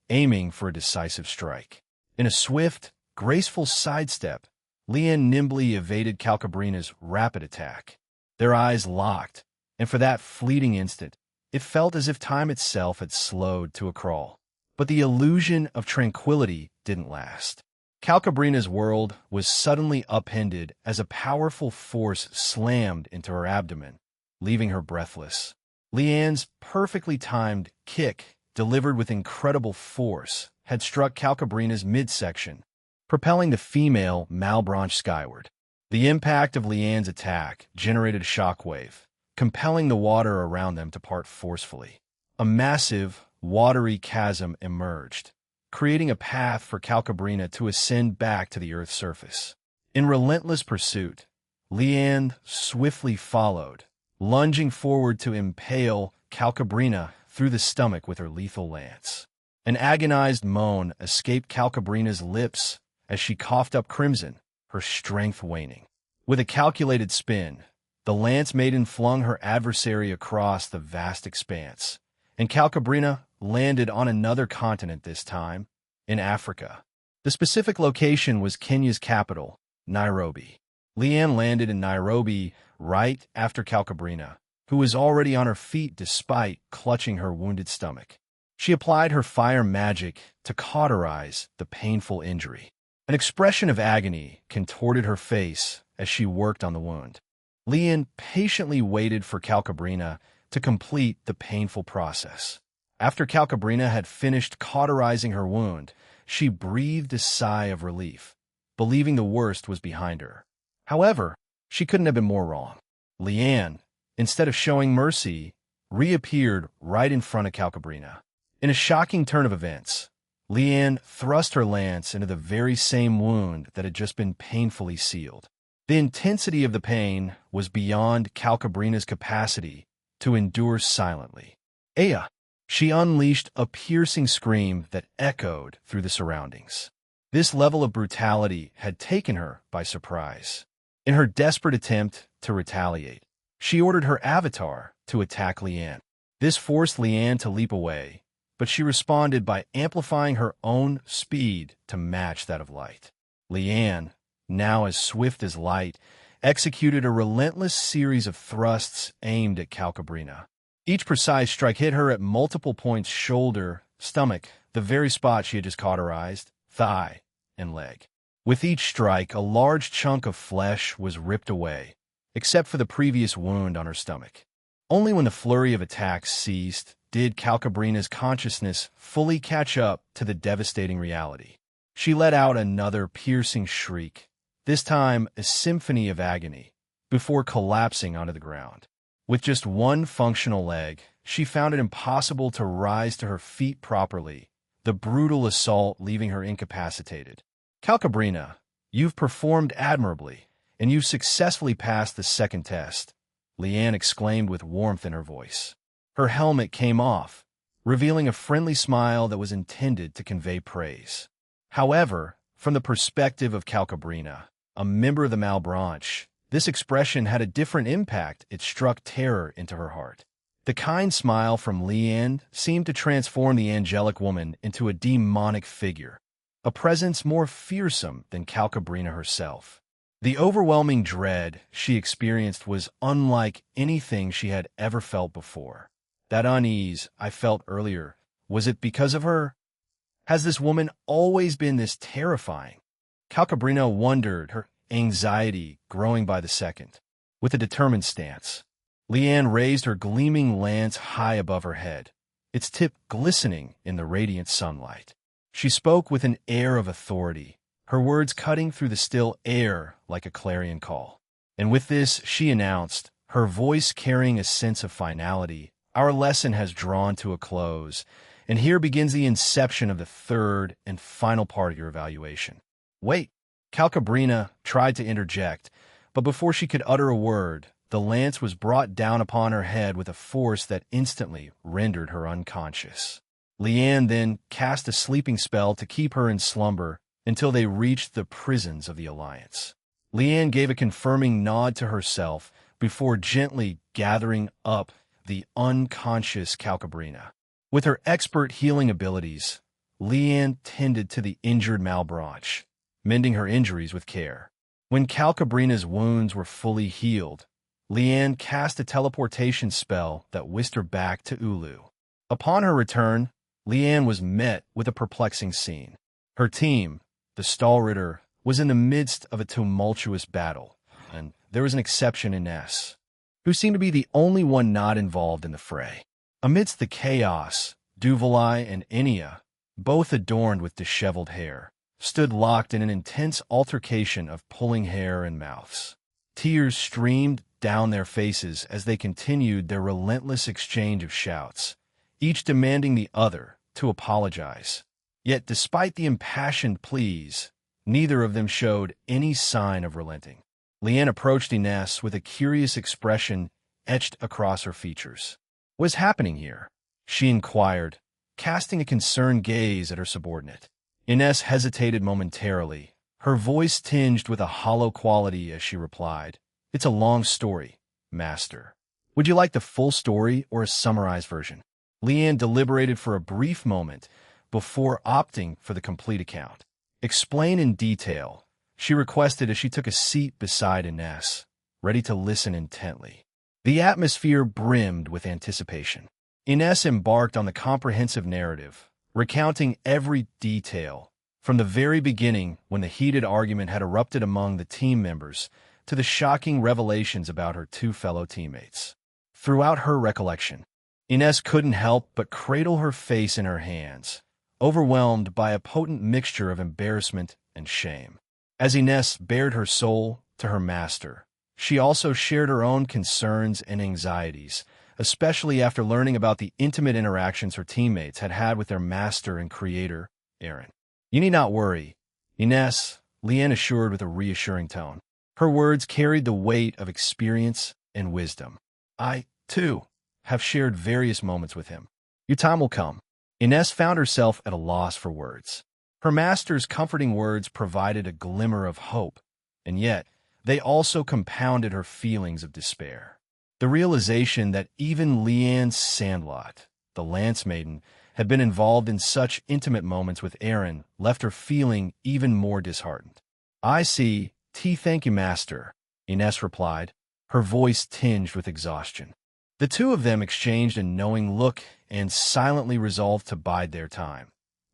aiming for a decisive strike. In a swift, graceful sidestep, Leanne nimbly evaded Calcabrina's rapid attack. Their eyes locked, and for that fleeting instant, it felt as if time itself had slowed to a crawl. But the illusion of tranquility didn't last. Calcabrina's world was suddenly upended as a powerful force slammed into her abdomen, leaving her breathless. Leanne's perfectly timed kick, delivered with incredible force, had struck Calcabrina's midsection, propelling the female Malebranche skyward. The impact of Leanne's attack generated a shockwave, compelling the water around them to part forcefully. A massive, watery chasm emerged, creating a path for Calcabrina to ascend back to the Earth's surface. In relentless pursuit, Leanne swiftly followed, lunging forward to impale Calcabrina through the stomach with her lethal lance. An agonized moan escaped Calcabrina's lips as she coughed up crimson, her strength waning. With a calculated spin, the lance maiden flung her adversary across the vast expanse, and Calcabrina landed on another continent this time, in Africa. The specific location was Kenya's capital, Nairobi. Leanne landed in Nairobi right after Calcabrina, who was already on her feet despite clutching her wounded stomach. She applied her fire magic to cauterize the painful injury. An expression of agony contorted her face as she worked on the wound. Leanne patiently waited for Calcabrina to complete the painful process. After Calcabrina had finished cauterizing her wound, she breathed a sigh of relief, believing the worst was behind her. However, she couldn't have been more wrong. Leanne, instead of showing mercy, reappeared right in front of Calcabrina. In a shocking turn of events, Leanne thrust her lance into the very same wound that had just been painfully sealed. The intensity of the pain was beyond Calcabrina's capacity to endure silently. Aya! She unleashed a piercing scream that echoed through the surroundings. This level of brutality had taken her by surprise. In her desperate attempt to retaliate, she ordered her avatar to attack Leanne. This forced Leanne to leap away, but she responded by amplifying her own speed to match that of light. Leanne, now as swift as light, executed a relentless series of thrusts aimed at Calcabrina. Each precise strike hit her at multiple points: shoulder, stomach, the very spot she had just cauterized, thigh, and leg. With each strike, a large chunk of flesh was ripped away, except for the previous wound on her stomach. Only when the flurry of attacks ceased did Calcabrina's consciousness fully catch up to the devastating reality. She let out another piercing shriek, this time a symphony of agony, before collapsing onto the ground. With just one functional leg, she found it impossible to rise to her feet properly, the brutal assault leaving her incapacitated. Calcabrina, you've performed admirably, and you've successfully passed the second test, Leanne exclaimed with warmth in her voice. Her helmet came off, revealing a friendly smile that was intended to convey praise. However, from the perspective of Calcabrina, a member of the Malebranche, this expression had a different impact. It struck terror into her heart. The kind smile from Leanne seemed to transform the angelic woman into a demonic figure, a presence more fearsome than Calcabrina herself. The overwhelming dread she experienced was unlike anything she had ever felt before. That unease I felt earlier, was it because of her? Has this woman always been this terrifying? Calcabrina wondered, her anxiety growing by the second. With a determined stance, Leanne raised her gleaming lance high above her head, its tip glistening in the radiant sunlight. She spoke with an air of authority, her words cutting through the still air like a clarion call. And with this, she announced, her voice carrying a sense of finality, "Our lesson has drawn to a close, and here begins the inception of the third and final part of your evaluation." "Wait," Calcabrina tried to interject, but before she could utter a word, the lance was brought down upon her head with a force that instantly rendered her unconscious. Leanne then cast a sleeping spell to keep her in slumber until they reached the prisons of the Alliance. Leanne gave a confirming nod to herself before gently gathering up the unconscious Calcabrina. With her expert healing abilities, Leanne tended to the injured Malebranche, mending her injuries with care. When Calcabrina's wounds were fully healed, Leanne cast a teleportation spell that whisked her back to Ulu. Upon her return, Leanne was met with a perplexing scene. Her team, the Stahlritter, was in the midst of a tumultuous battle, and there was an exception in Ness, who seemed to be the only one not involved in the fray. Amidst the chaos, Duvalai and Enya, both adorned with disheveled hair, stood locked in an intense altercation of pulling hair and mouths. Tears streamed down their faces as they continued their relentless exchange of shouts, each demanding the other to apologize. Yet despite the impassioned pleas, neither of them showed any sign of relenting. Leanne approached Ines with a curious expression etched across her features. "What is happening here?" she inquired, casting a concerned gaze at her subordinate. Ines hesitated momentarily, her voice tinged with a hollow quality as she replied, "It's a long story, Master. Would you like the full story or a summarized version?" Leanne deliberated for a brief moment before opting for the complete account. "Explain in detail," she requested as she took a seat beside Ines, ready to listen intently. The atmosphere brimmed with anticipation. Ines embarked on the comprehensive narrative, recounting every detail, from the very beginning when the heated argument had erupted among the team members to the shocking revelations about her two fellow teammates. Throughout her recollection, Ines couldn't help but cradle her face in her hands, overwhelmed by a potent mixture of embarrassment and shame. As Ines bared her soul to her master, she also shared her own concerns and anxieties, especially after learning about the intimate interactions her teammates had had with their master and creator, Eren. "You need not worry, Ines," Leanne assured with a reassuring tone. Her words carried the weight of experience and wisdom. "I, too, have shared various moments with him. Your time will come." Ines found herself at a loss for words. Her master's comforting words provided a glimmer of hope, and yet they also compounded her feelings of despair. The realization that even Leanne Sandlot, the Lance Maiden, had been involved in such intimate moments with Eren left her feeling even more disheartened. "I see. Thank you, Master," Ines replied, her voice tinged with exhaustion. The two of them exchanged a knowing look and silently resolved to bide their time,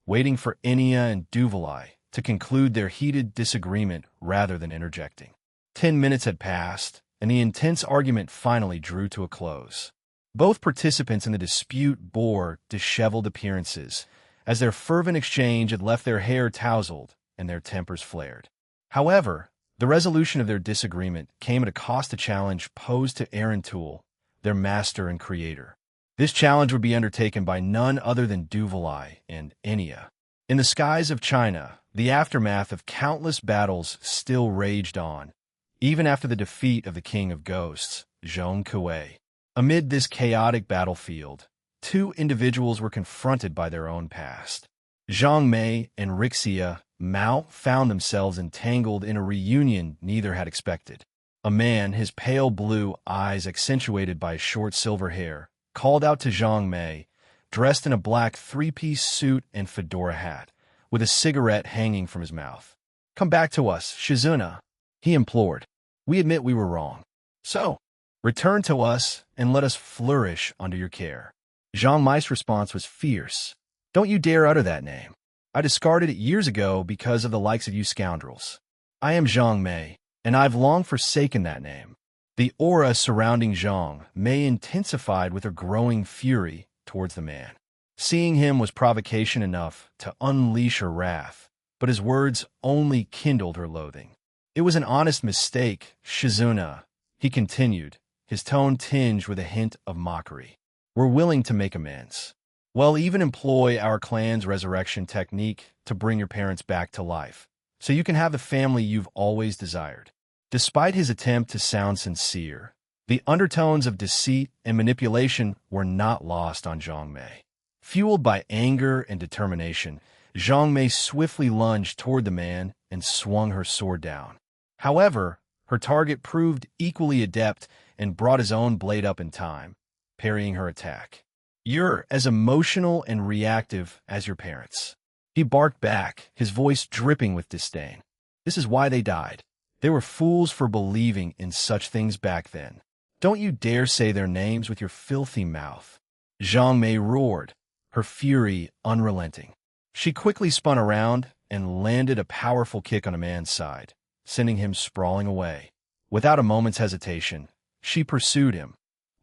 waiting for Enya and Duvalai to conclude their heated disagreement rather than interjecting. 10 minutes had passed, and the intense argument finally drew to a close. Both participants in the dispute bore disheveled appearances, as their fervent exchange had left their hair tousled and their tempers flared. However, the resolution of their disagreement came at a cost to challenge posed to Eren Tool, their master and creator. This challenge would be undertaken by none other than Duvalai and Enya. In the skies of China, the aftermath of countless battles still raged on, even after the defeat of the King of Ghosts, Zhong Kuei. Amid this chaotic battlefield, two individuals were confronted by their own past. Zhang Mei and Rixia Mao found themselves entangled in a reunion neither had expected. A man, his pale blue eyes accentuated by short silver hair, called out to Zhang Mei, dressed in a black three-piece suit and fedora hat, with a cigarette hanging from his mouth. "Come back to us, Shizuna," he implored. "We admit we were wrong. So, return to us and let us flourish under your care." Zhang Mei's response was fierce. "Don't you dare utter that name. I discarded it years ago because of the likes of you scoundrels. I am Zhang Mei, and I've long forsaken that name." The aura surrounding Zhang Mei intensified with her growing fury towards the man. Seeing him was provocation enough to unleash her wrath, but his words only kindled her loathing. "It was an honest mistake, Shizuna," he continued, his tone tinged with a hint of mockery. "We're willing to make amends. We'll even employ our clan's resurrection technique to bring your parents back to life, so you can have the family you've always desired." Despite his attempt to sound sincere, the undertones of deceit and manipulation were not lost on Zhang Mei. Fueled by anger and determination, Zhang Mei swiftly lunged toward the man and swung her sword down. However, her target proved equally adept and brought his own blade up in time, parrying her attack. "You're as emotional and reactive as your parents," he barked back, his voice dripping with disdain. "This is why they died. They were fools for believing in such things back then. Don't you dare say their names with your filthy mouth." Zhang Mei roared, her fury unrelenting. She quickly spun around and landed a powerful kick on a man's side, sending him sprawling away. Without a moment's hesitation, she pursued him,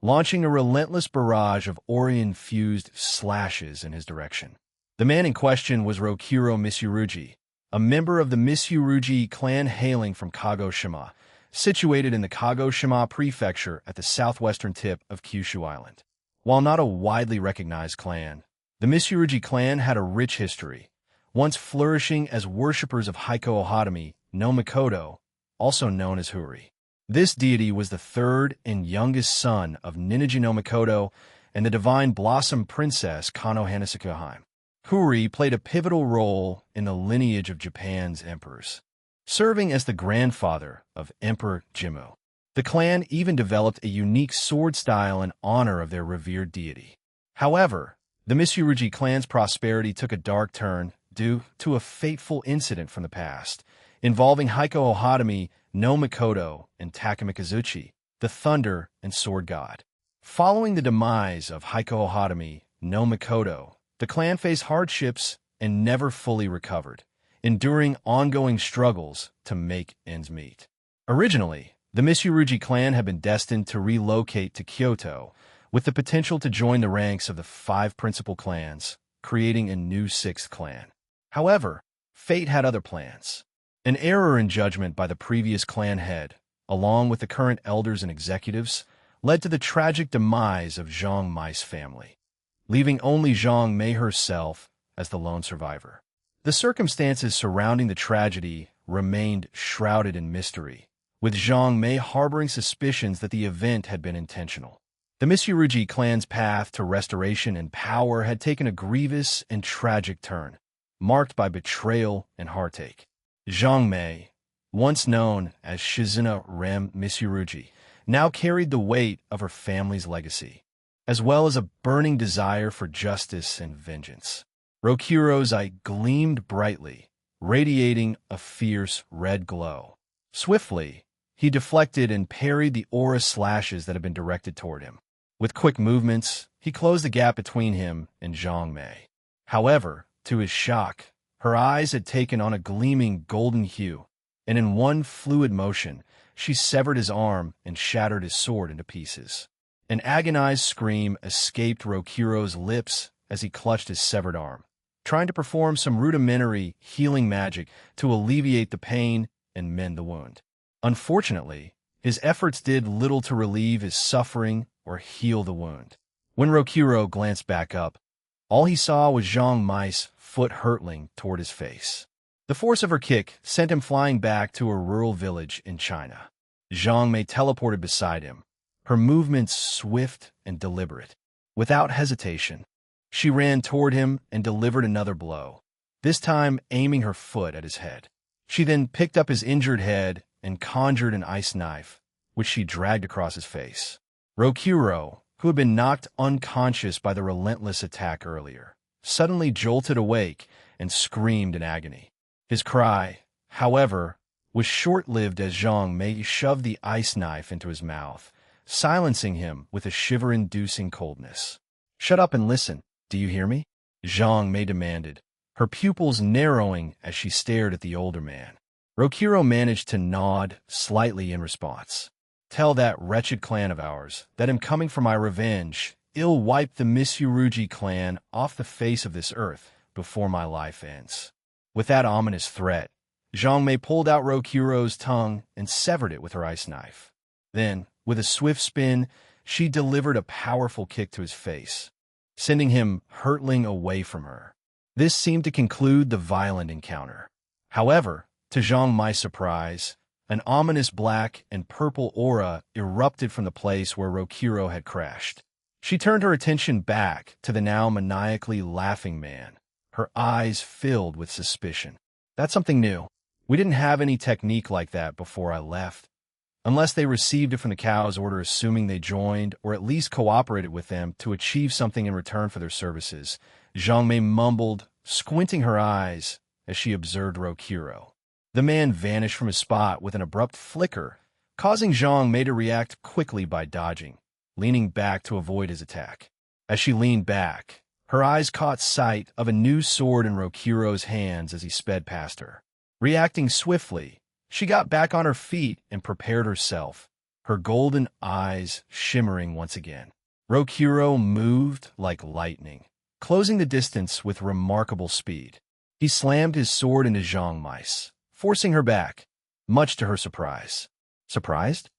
launching a relentless barrage of aura-infused slashes in his direction. The man in question was Rokuro Mitsurugi, a member of the Mitsurugi clan hailing from Kagoshima, situated in the Kagoshima prefecture at the southwestern tip of Kyushu Island. While not a widely recognized clan, the Mitsurugi clan had a rich history, once flourishing as worshippers of Heiko Ohadami no Mikoto, also known as Huri. This deity was the third and youngest son of Ninigi no Mikoto and the divine blossom princess Kano Hanasekuheim. Huri played a pivotal role in the lineage of Japan's emperors, serving as the grandfather of Emperor Jimmu. The clan even developed a unique sword style in honor of their revered deity. However, the Mitsurugi clan's prosperity took a dark turn due to a fateful incident from the past, involving Heiko Ohadami no Mikoto and Takamikazuchi, the thunder and sword god. Following the demise of Heiko Ohadami no Mikoto, the clan faced hardships and never fully recovered, enduring ongoing struggles to make ends meet. Originally, the Mitsurugi clan had been destined to relocate to Kyoto, with the potential to join the ranks of the 5 principal clans, creating a new 6th clan. However, fate had other plans. An error in judgment by the previous clan head, along with the current elders and executives, led to the tragic demise of Zhang Mei's family, leaving only Zhang Mei herself as the lone survivor. The circumstances surrounding the tragedy remained shrouded in mystery, with Zhang Mei harboring suspicions that the event had been intentional. The Mitsurugi clan's path to restoration and power had taken a grievous and tragic turn, marked by betrayal and heartache. Zhang Mei, once known as Shizuna Rem Mitsurugi, now carried the weight of her family's legacy, as well as a burning desire for justice and vengeance. Rokuro's eye gleamed brightly, radiating a fierce red glow. Swiftly, he deflected and parried the aura slashes that had been directed toward him. With quick movements, he closed the gap between him and Zhang Mei. However, to his shock, her eyes had taken on a gleaming golden hue, and in one fluid motion, she severed his arm and shattered his sword into pieces. An agonized scream escaped Rokuro's lips as he clutched his severed arm, trying to perform some rudimentary healing magic to alleviate the pain and mend the wound. Unfortunately, his efforts did little to relieve his suffering or heal the wound. When Rokuro glanced back up, all he saw was Zhang Mei's foot hurtling toward his face. The force of her kick sent him flying back to a rural village in China. Zhang Mei teleported beside him, her movements swift and deliberate. Without hesitation, she ran toward him and delivered another blow, this time aiming her foot at his head. She then picked up his injured head and conjured an ice knife, which she dragged across his face. Rokuro, who had been knocked unconscious by the relentless attack earlier, suddenly jolted awake and screamed in agony. His cry, however, was short-lived as Zhang Mei shoved the ice knife into his mouth, silencing him with a shiver-inducing coldness. "Shut up and listen, do you hear me?" Zhang Mei demanded, her pupils narrowing as she stared at the older man. Rokuro managed to nod slightly in response. "Tell that wretched clan of ours that I'm coming for my revenge. I'll wipe the Mitsurugi clan off the face of this earth before my life ends." With that ominous threat, Zhang Mei pulled out Rokuro's tongue and severed it with her ice knife. Then, with a swift spin, she delivered a powerful kick to his face, sending him hurtling away from her. This seemed to conclude the violent encounter. However, to Zhang Mei's surprise, an ominous black and purple aura erupted from the place where Rokuro had crashed. She turned her attention back to the now maniacally laughing man, her eyes filled with suspicion. That's something new. We didn't have any technique like that before I left. Unless they received it from the Cow's order, assuming they joined or at least cooperated with them to achieve something in return for their services, Zhang Mei mumbled, squinting her eyes as she observed Rokuro. The man vanished from his spot with an abrupt flicker, causing Zhang Mei to react quickly by dodging, leaning back to avoid his attack. As she leaned back, her eyes caught sight of a new sword in Rokuro's hands as he sped past her. Reacting swiftly, she got back on her feet and prepared herself, her golden eyes shimmering once again. Rokuro moved like lightning, closing the distance with remarkable speed. He slammed his sword into Zhang Mei's, forcing her back, much to her surprise. Surprised?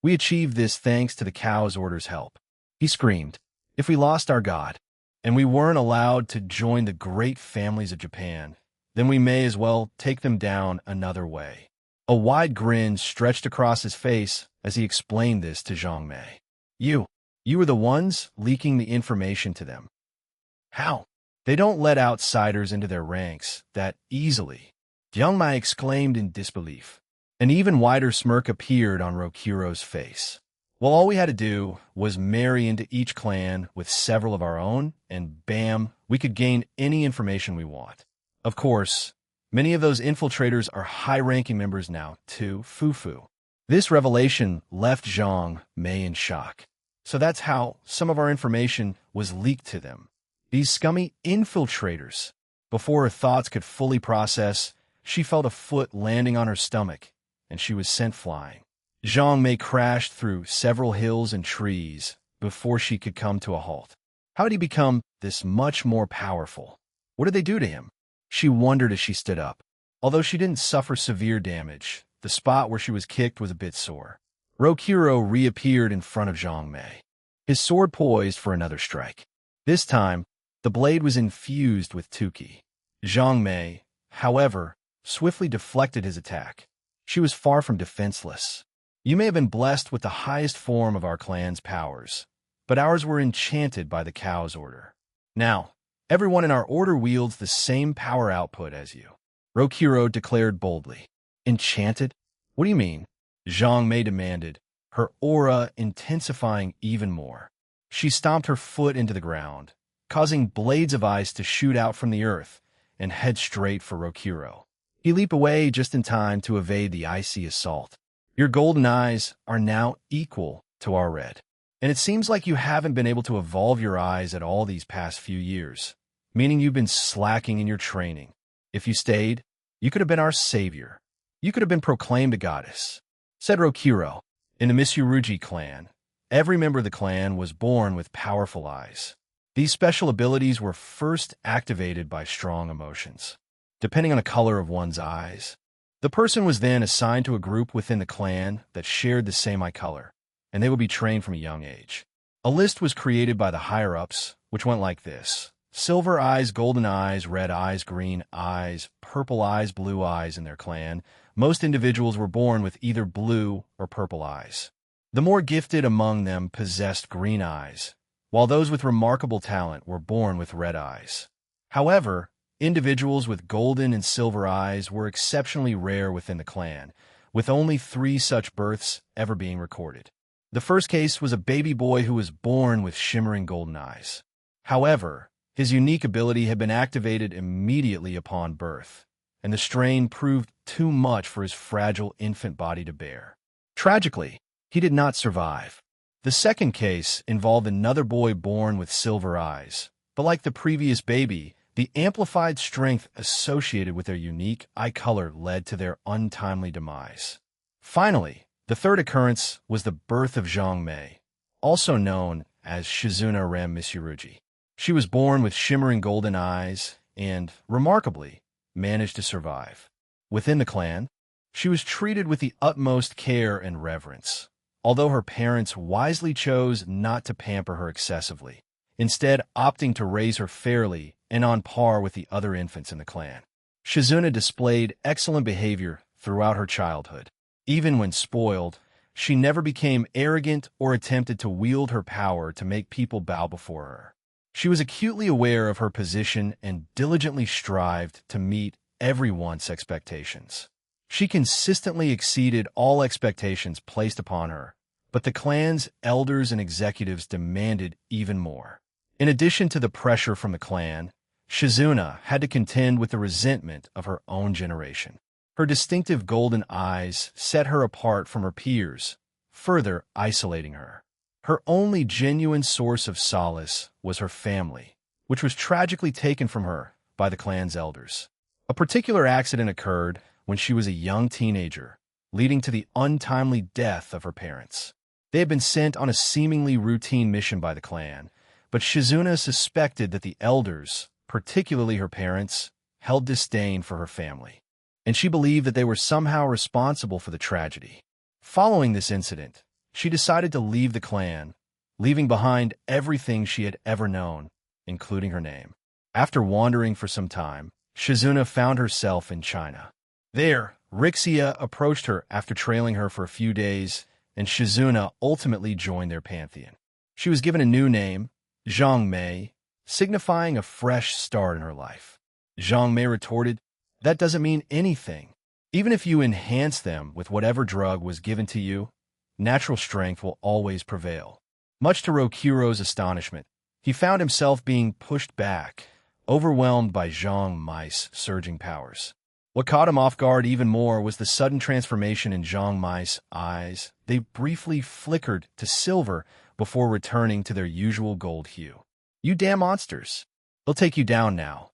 We achieved this thanks to the Cow's order's help. He screamed, if we lost our god, and we weren't allowed to join the great families of Japan, then we may as well take them down another way. A wide grin stretched across his face as he explained this to Zhang Mei. You were the ones leaking the information to them. How? They don't let outsiders into their ranks that easily. Zhang Mei exclaimed in disbelief. An even wider smirk appeared on Rokuro's face. Well, all we had to do was marry into each clan with several of our own, and bam, we could gain any information we want. Of course, many of those infiltrators are high-ranking members now, too, Fufu. This revelation left Zhang Mei in shock. So that's how some of our information was leaked to them. These scummy infiltrators. Before her thoughts could fully process, she felt a foot landing on her stomach, and she was sent flying. Zhang Mei crashed through several hills and trees before she could come to a halt. How had he become this much more powerful? What did they do to him? She wondered as she stood up. Although she didn't suffer severe damage, the spot where she was kicked was a bit sore. Rokuro reappeared in front of Zhang Mei, his sword poised for another strike. This time, the blade was infused with 10k. Zhang Mei, however, swiftly deflected his attack. She was far from defenseless. You may have been blessed with the highest form of our clan's powers, but ours were enchanted by the Cow's order. Now, everyone in our order wields the same power output as you. Rokuro declared boldly. Enchanted? What do you mean? Zhang Mei demanded, her aura intensifying even more. She stomped her foot into the ground, causing blades of ice to shoot out from the earth and head straight for Rokuro. He leaped away just in time to evade the icy assault. Your golden eyes are now equal to our red, and it seems like you haven't been able to evolve your eyes at all these past few years, meaning you've been slacking in your training. If you stayed, you could have been our savior. You could have been proclaimed a goddess, said Rokuro. In the Mitsurugi clan, every member of the clan was born with powerful eyes. These special abilities were first activated by strong emotions. Depending on the color of one's eyes, the person was then assigned to a group within the clan that shared the same eye color, and they would be trained from a young age. A list was created by the higher-ups, which went like this. Silver eyes, golden eyes, red eyes, green eyes, purple eyes, blue eyes in their clan. Most individuals were born with either blue or purple eyes. The more gifted among them possessed green eyes, while those with remarkable talent were born with red eyes. However, individuals with golden and silver eyes were exceptionally rare within the clan, with only 3 such births ever being recorded. The first case was a baby boy who was born with shimmering golden eyes. However, his unique ability had been activated immediately upon birth, and the strain proved too much for his fragile infant body to bear. Tragically, he did not survive. The second case involved another boy born with silver eyes, but like the previous baby, the amplified strength associated with their unique eye color led to their untimely demise. Finally, the third occurrence was the birth of Zhang Mei, also known as Shizuna Rem Mitsurugi. She was born with shimmering golden eyes and, remarkably, managed to survive. Within the clan, she was treated with the utmost care and reverence, although her parents wisely chose not to pamper her excessively, instead opting to raise her fairly and on par with the other infants in the clan. Shizuna displayed excellent behavior throughout her childhood. Even when spoiled, she never became arrogant or attempted to wield her power to make people bow before her. She was acutely aware of her position and diligently strived to meet everyone's expectations. She consistently exceeded all expectations placed upon her, but the clan's elders and executives demanded even more. In addition to the pressure from the clan, Shizuna had to contend with the resentment of her own generation. Her distinctive golden eyes set her apart from her peers, further isolating her. Her only genuine source of solace was her family, which was tragically taken from her by the clan's elders. A particular accident occurred when she was a young teenager, leading to the untimely death of her parents. They had been sent on a seemingly routine mission by the clan, but Shizuna suspected that the elders, particularly her parents, held disdain for her family, and she believed that they were somehow responsible for the tragedy. Following this incident, she decided to leave the clan, leaving behind everything she had ever known, including her name. After wandering for some time, Shizuna found herself in China. There, Rixia approached her after trailing her for a few days, and Shizuna ultimately joined their pantheon. She was given a new name, Zhang Mei, signifying a fresh start in her life. Zhang Mei retorted, "That doesn't mean anything. Even if you enhance them with whatever drug was given to you, natural strength will always prevail." Much to Rokuro's astonishment, he found himself being pushed back, overwhelmed by Zhang Mei's surging powers. What caught him off guard even more was the sudden transformation in Zhang Mei's eyes. They briefly flickered to silver before returning to their usual gold hue. "You damn monsters! They'll take you down now,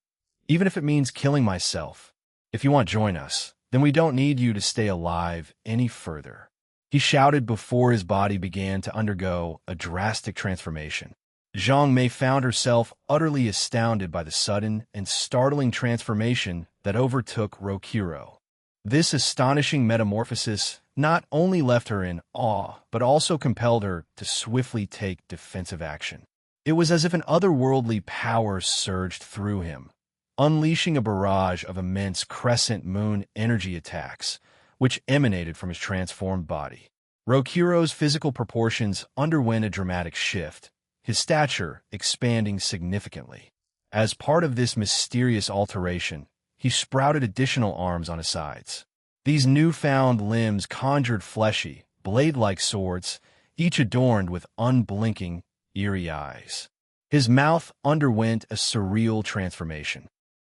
even if it means killing myself. If you want to join us, then we don't need you to stay alive any further," he shouted before his body began to undergo a drastic transformation. Zhang Mei found herself utterly astounded by the sudden and startling transformation that overtook Rokuro. This astonishing metamorphosis not only left her in awe, but also compelled her to swiftly take defensive action. It was as if an otherworldly power surged through him, unleashing a barrage of immense crescent moon energy attacks, which emanated from his transformed body. Rokuro's physical proportions underwent a dramatic shift, his stature expanding significantly. As part of this mysterious alteration, he sprouted additional arms on his sides. These newfound limbs conjured fleshy, blade-like swords, each adorned with unblinking, eerie eyes. His mouth underwent a surreal transformation.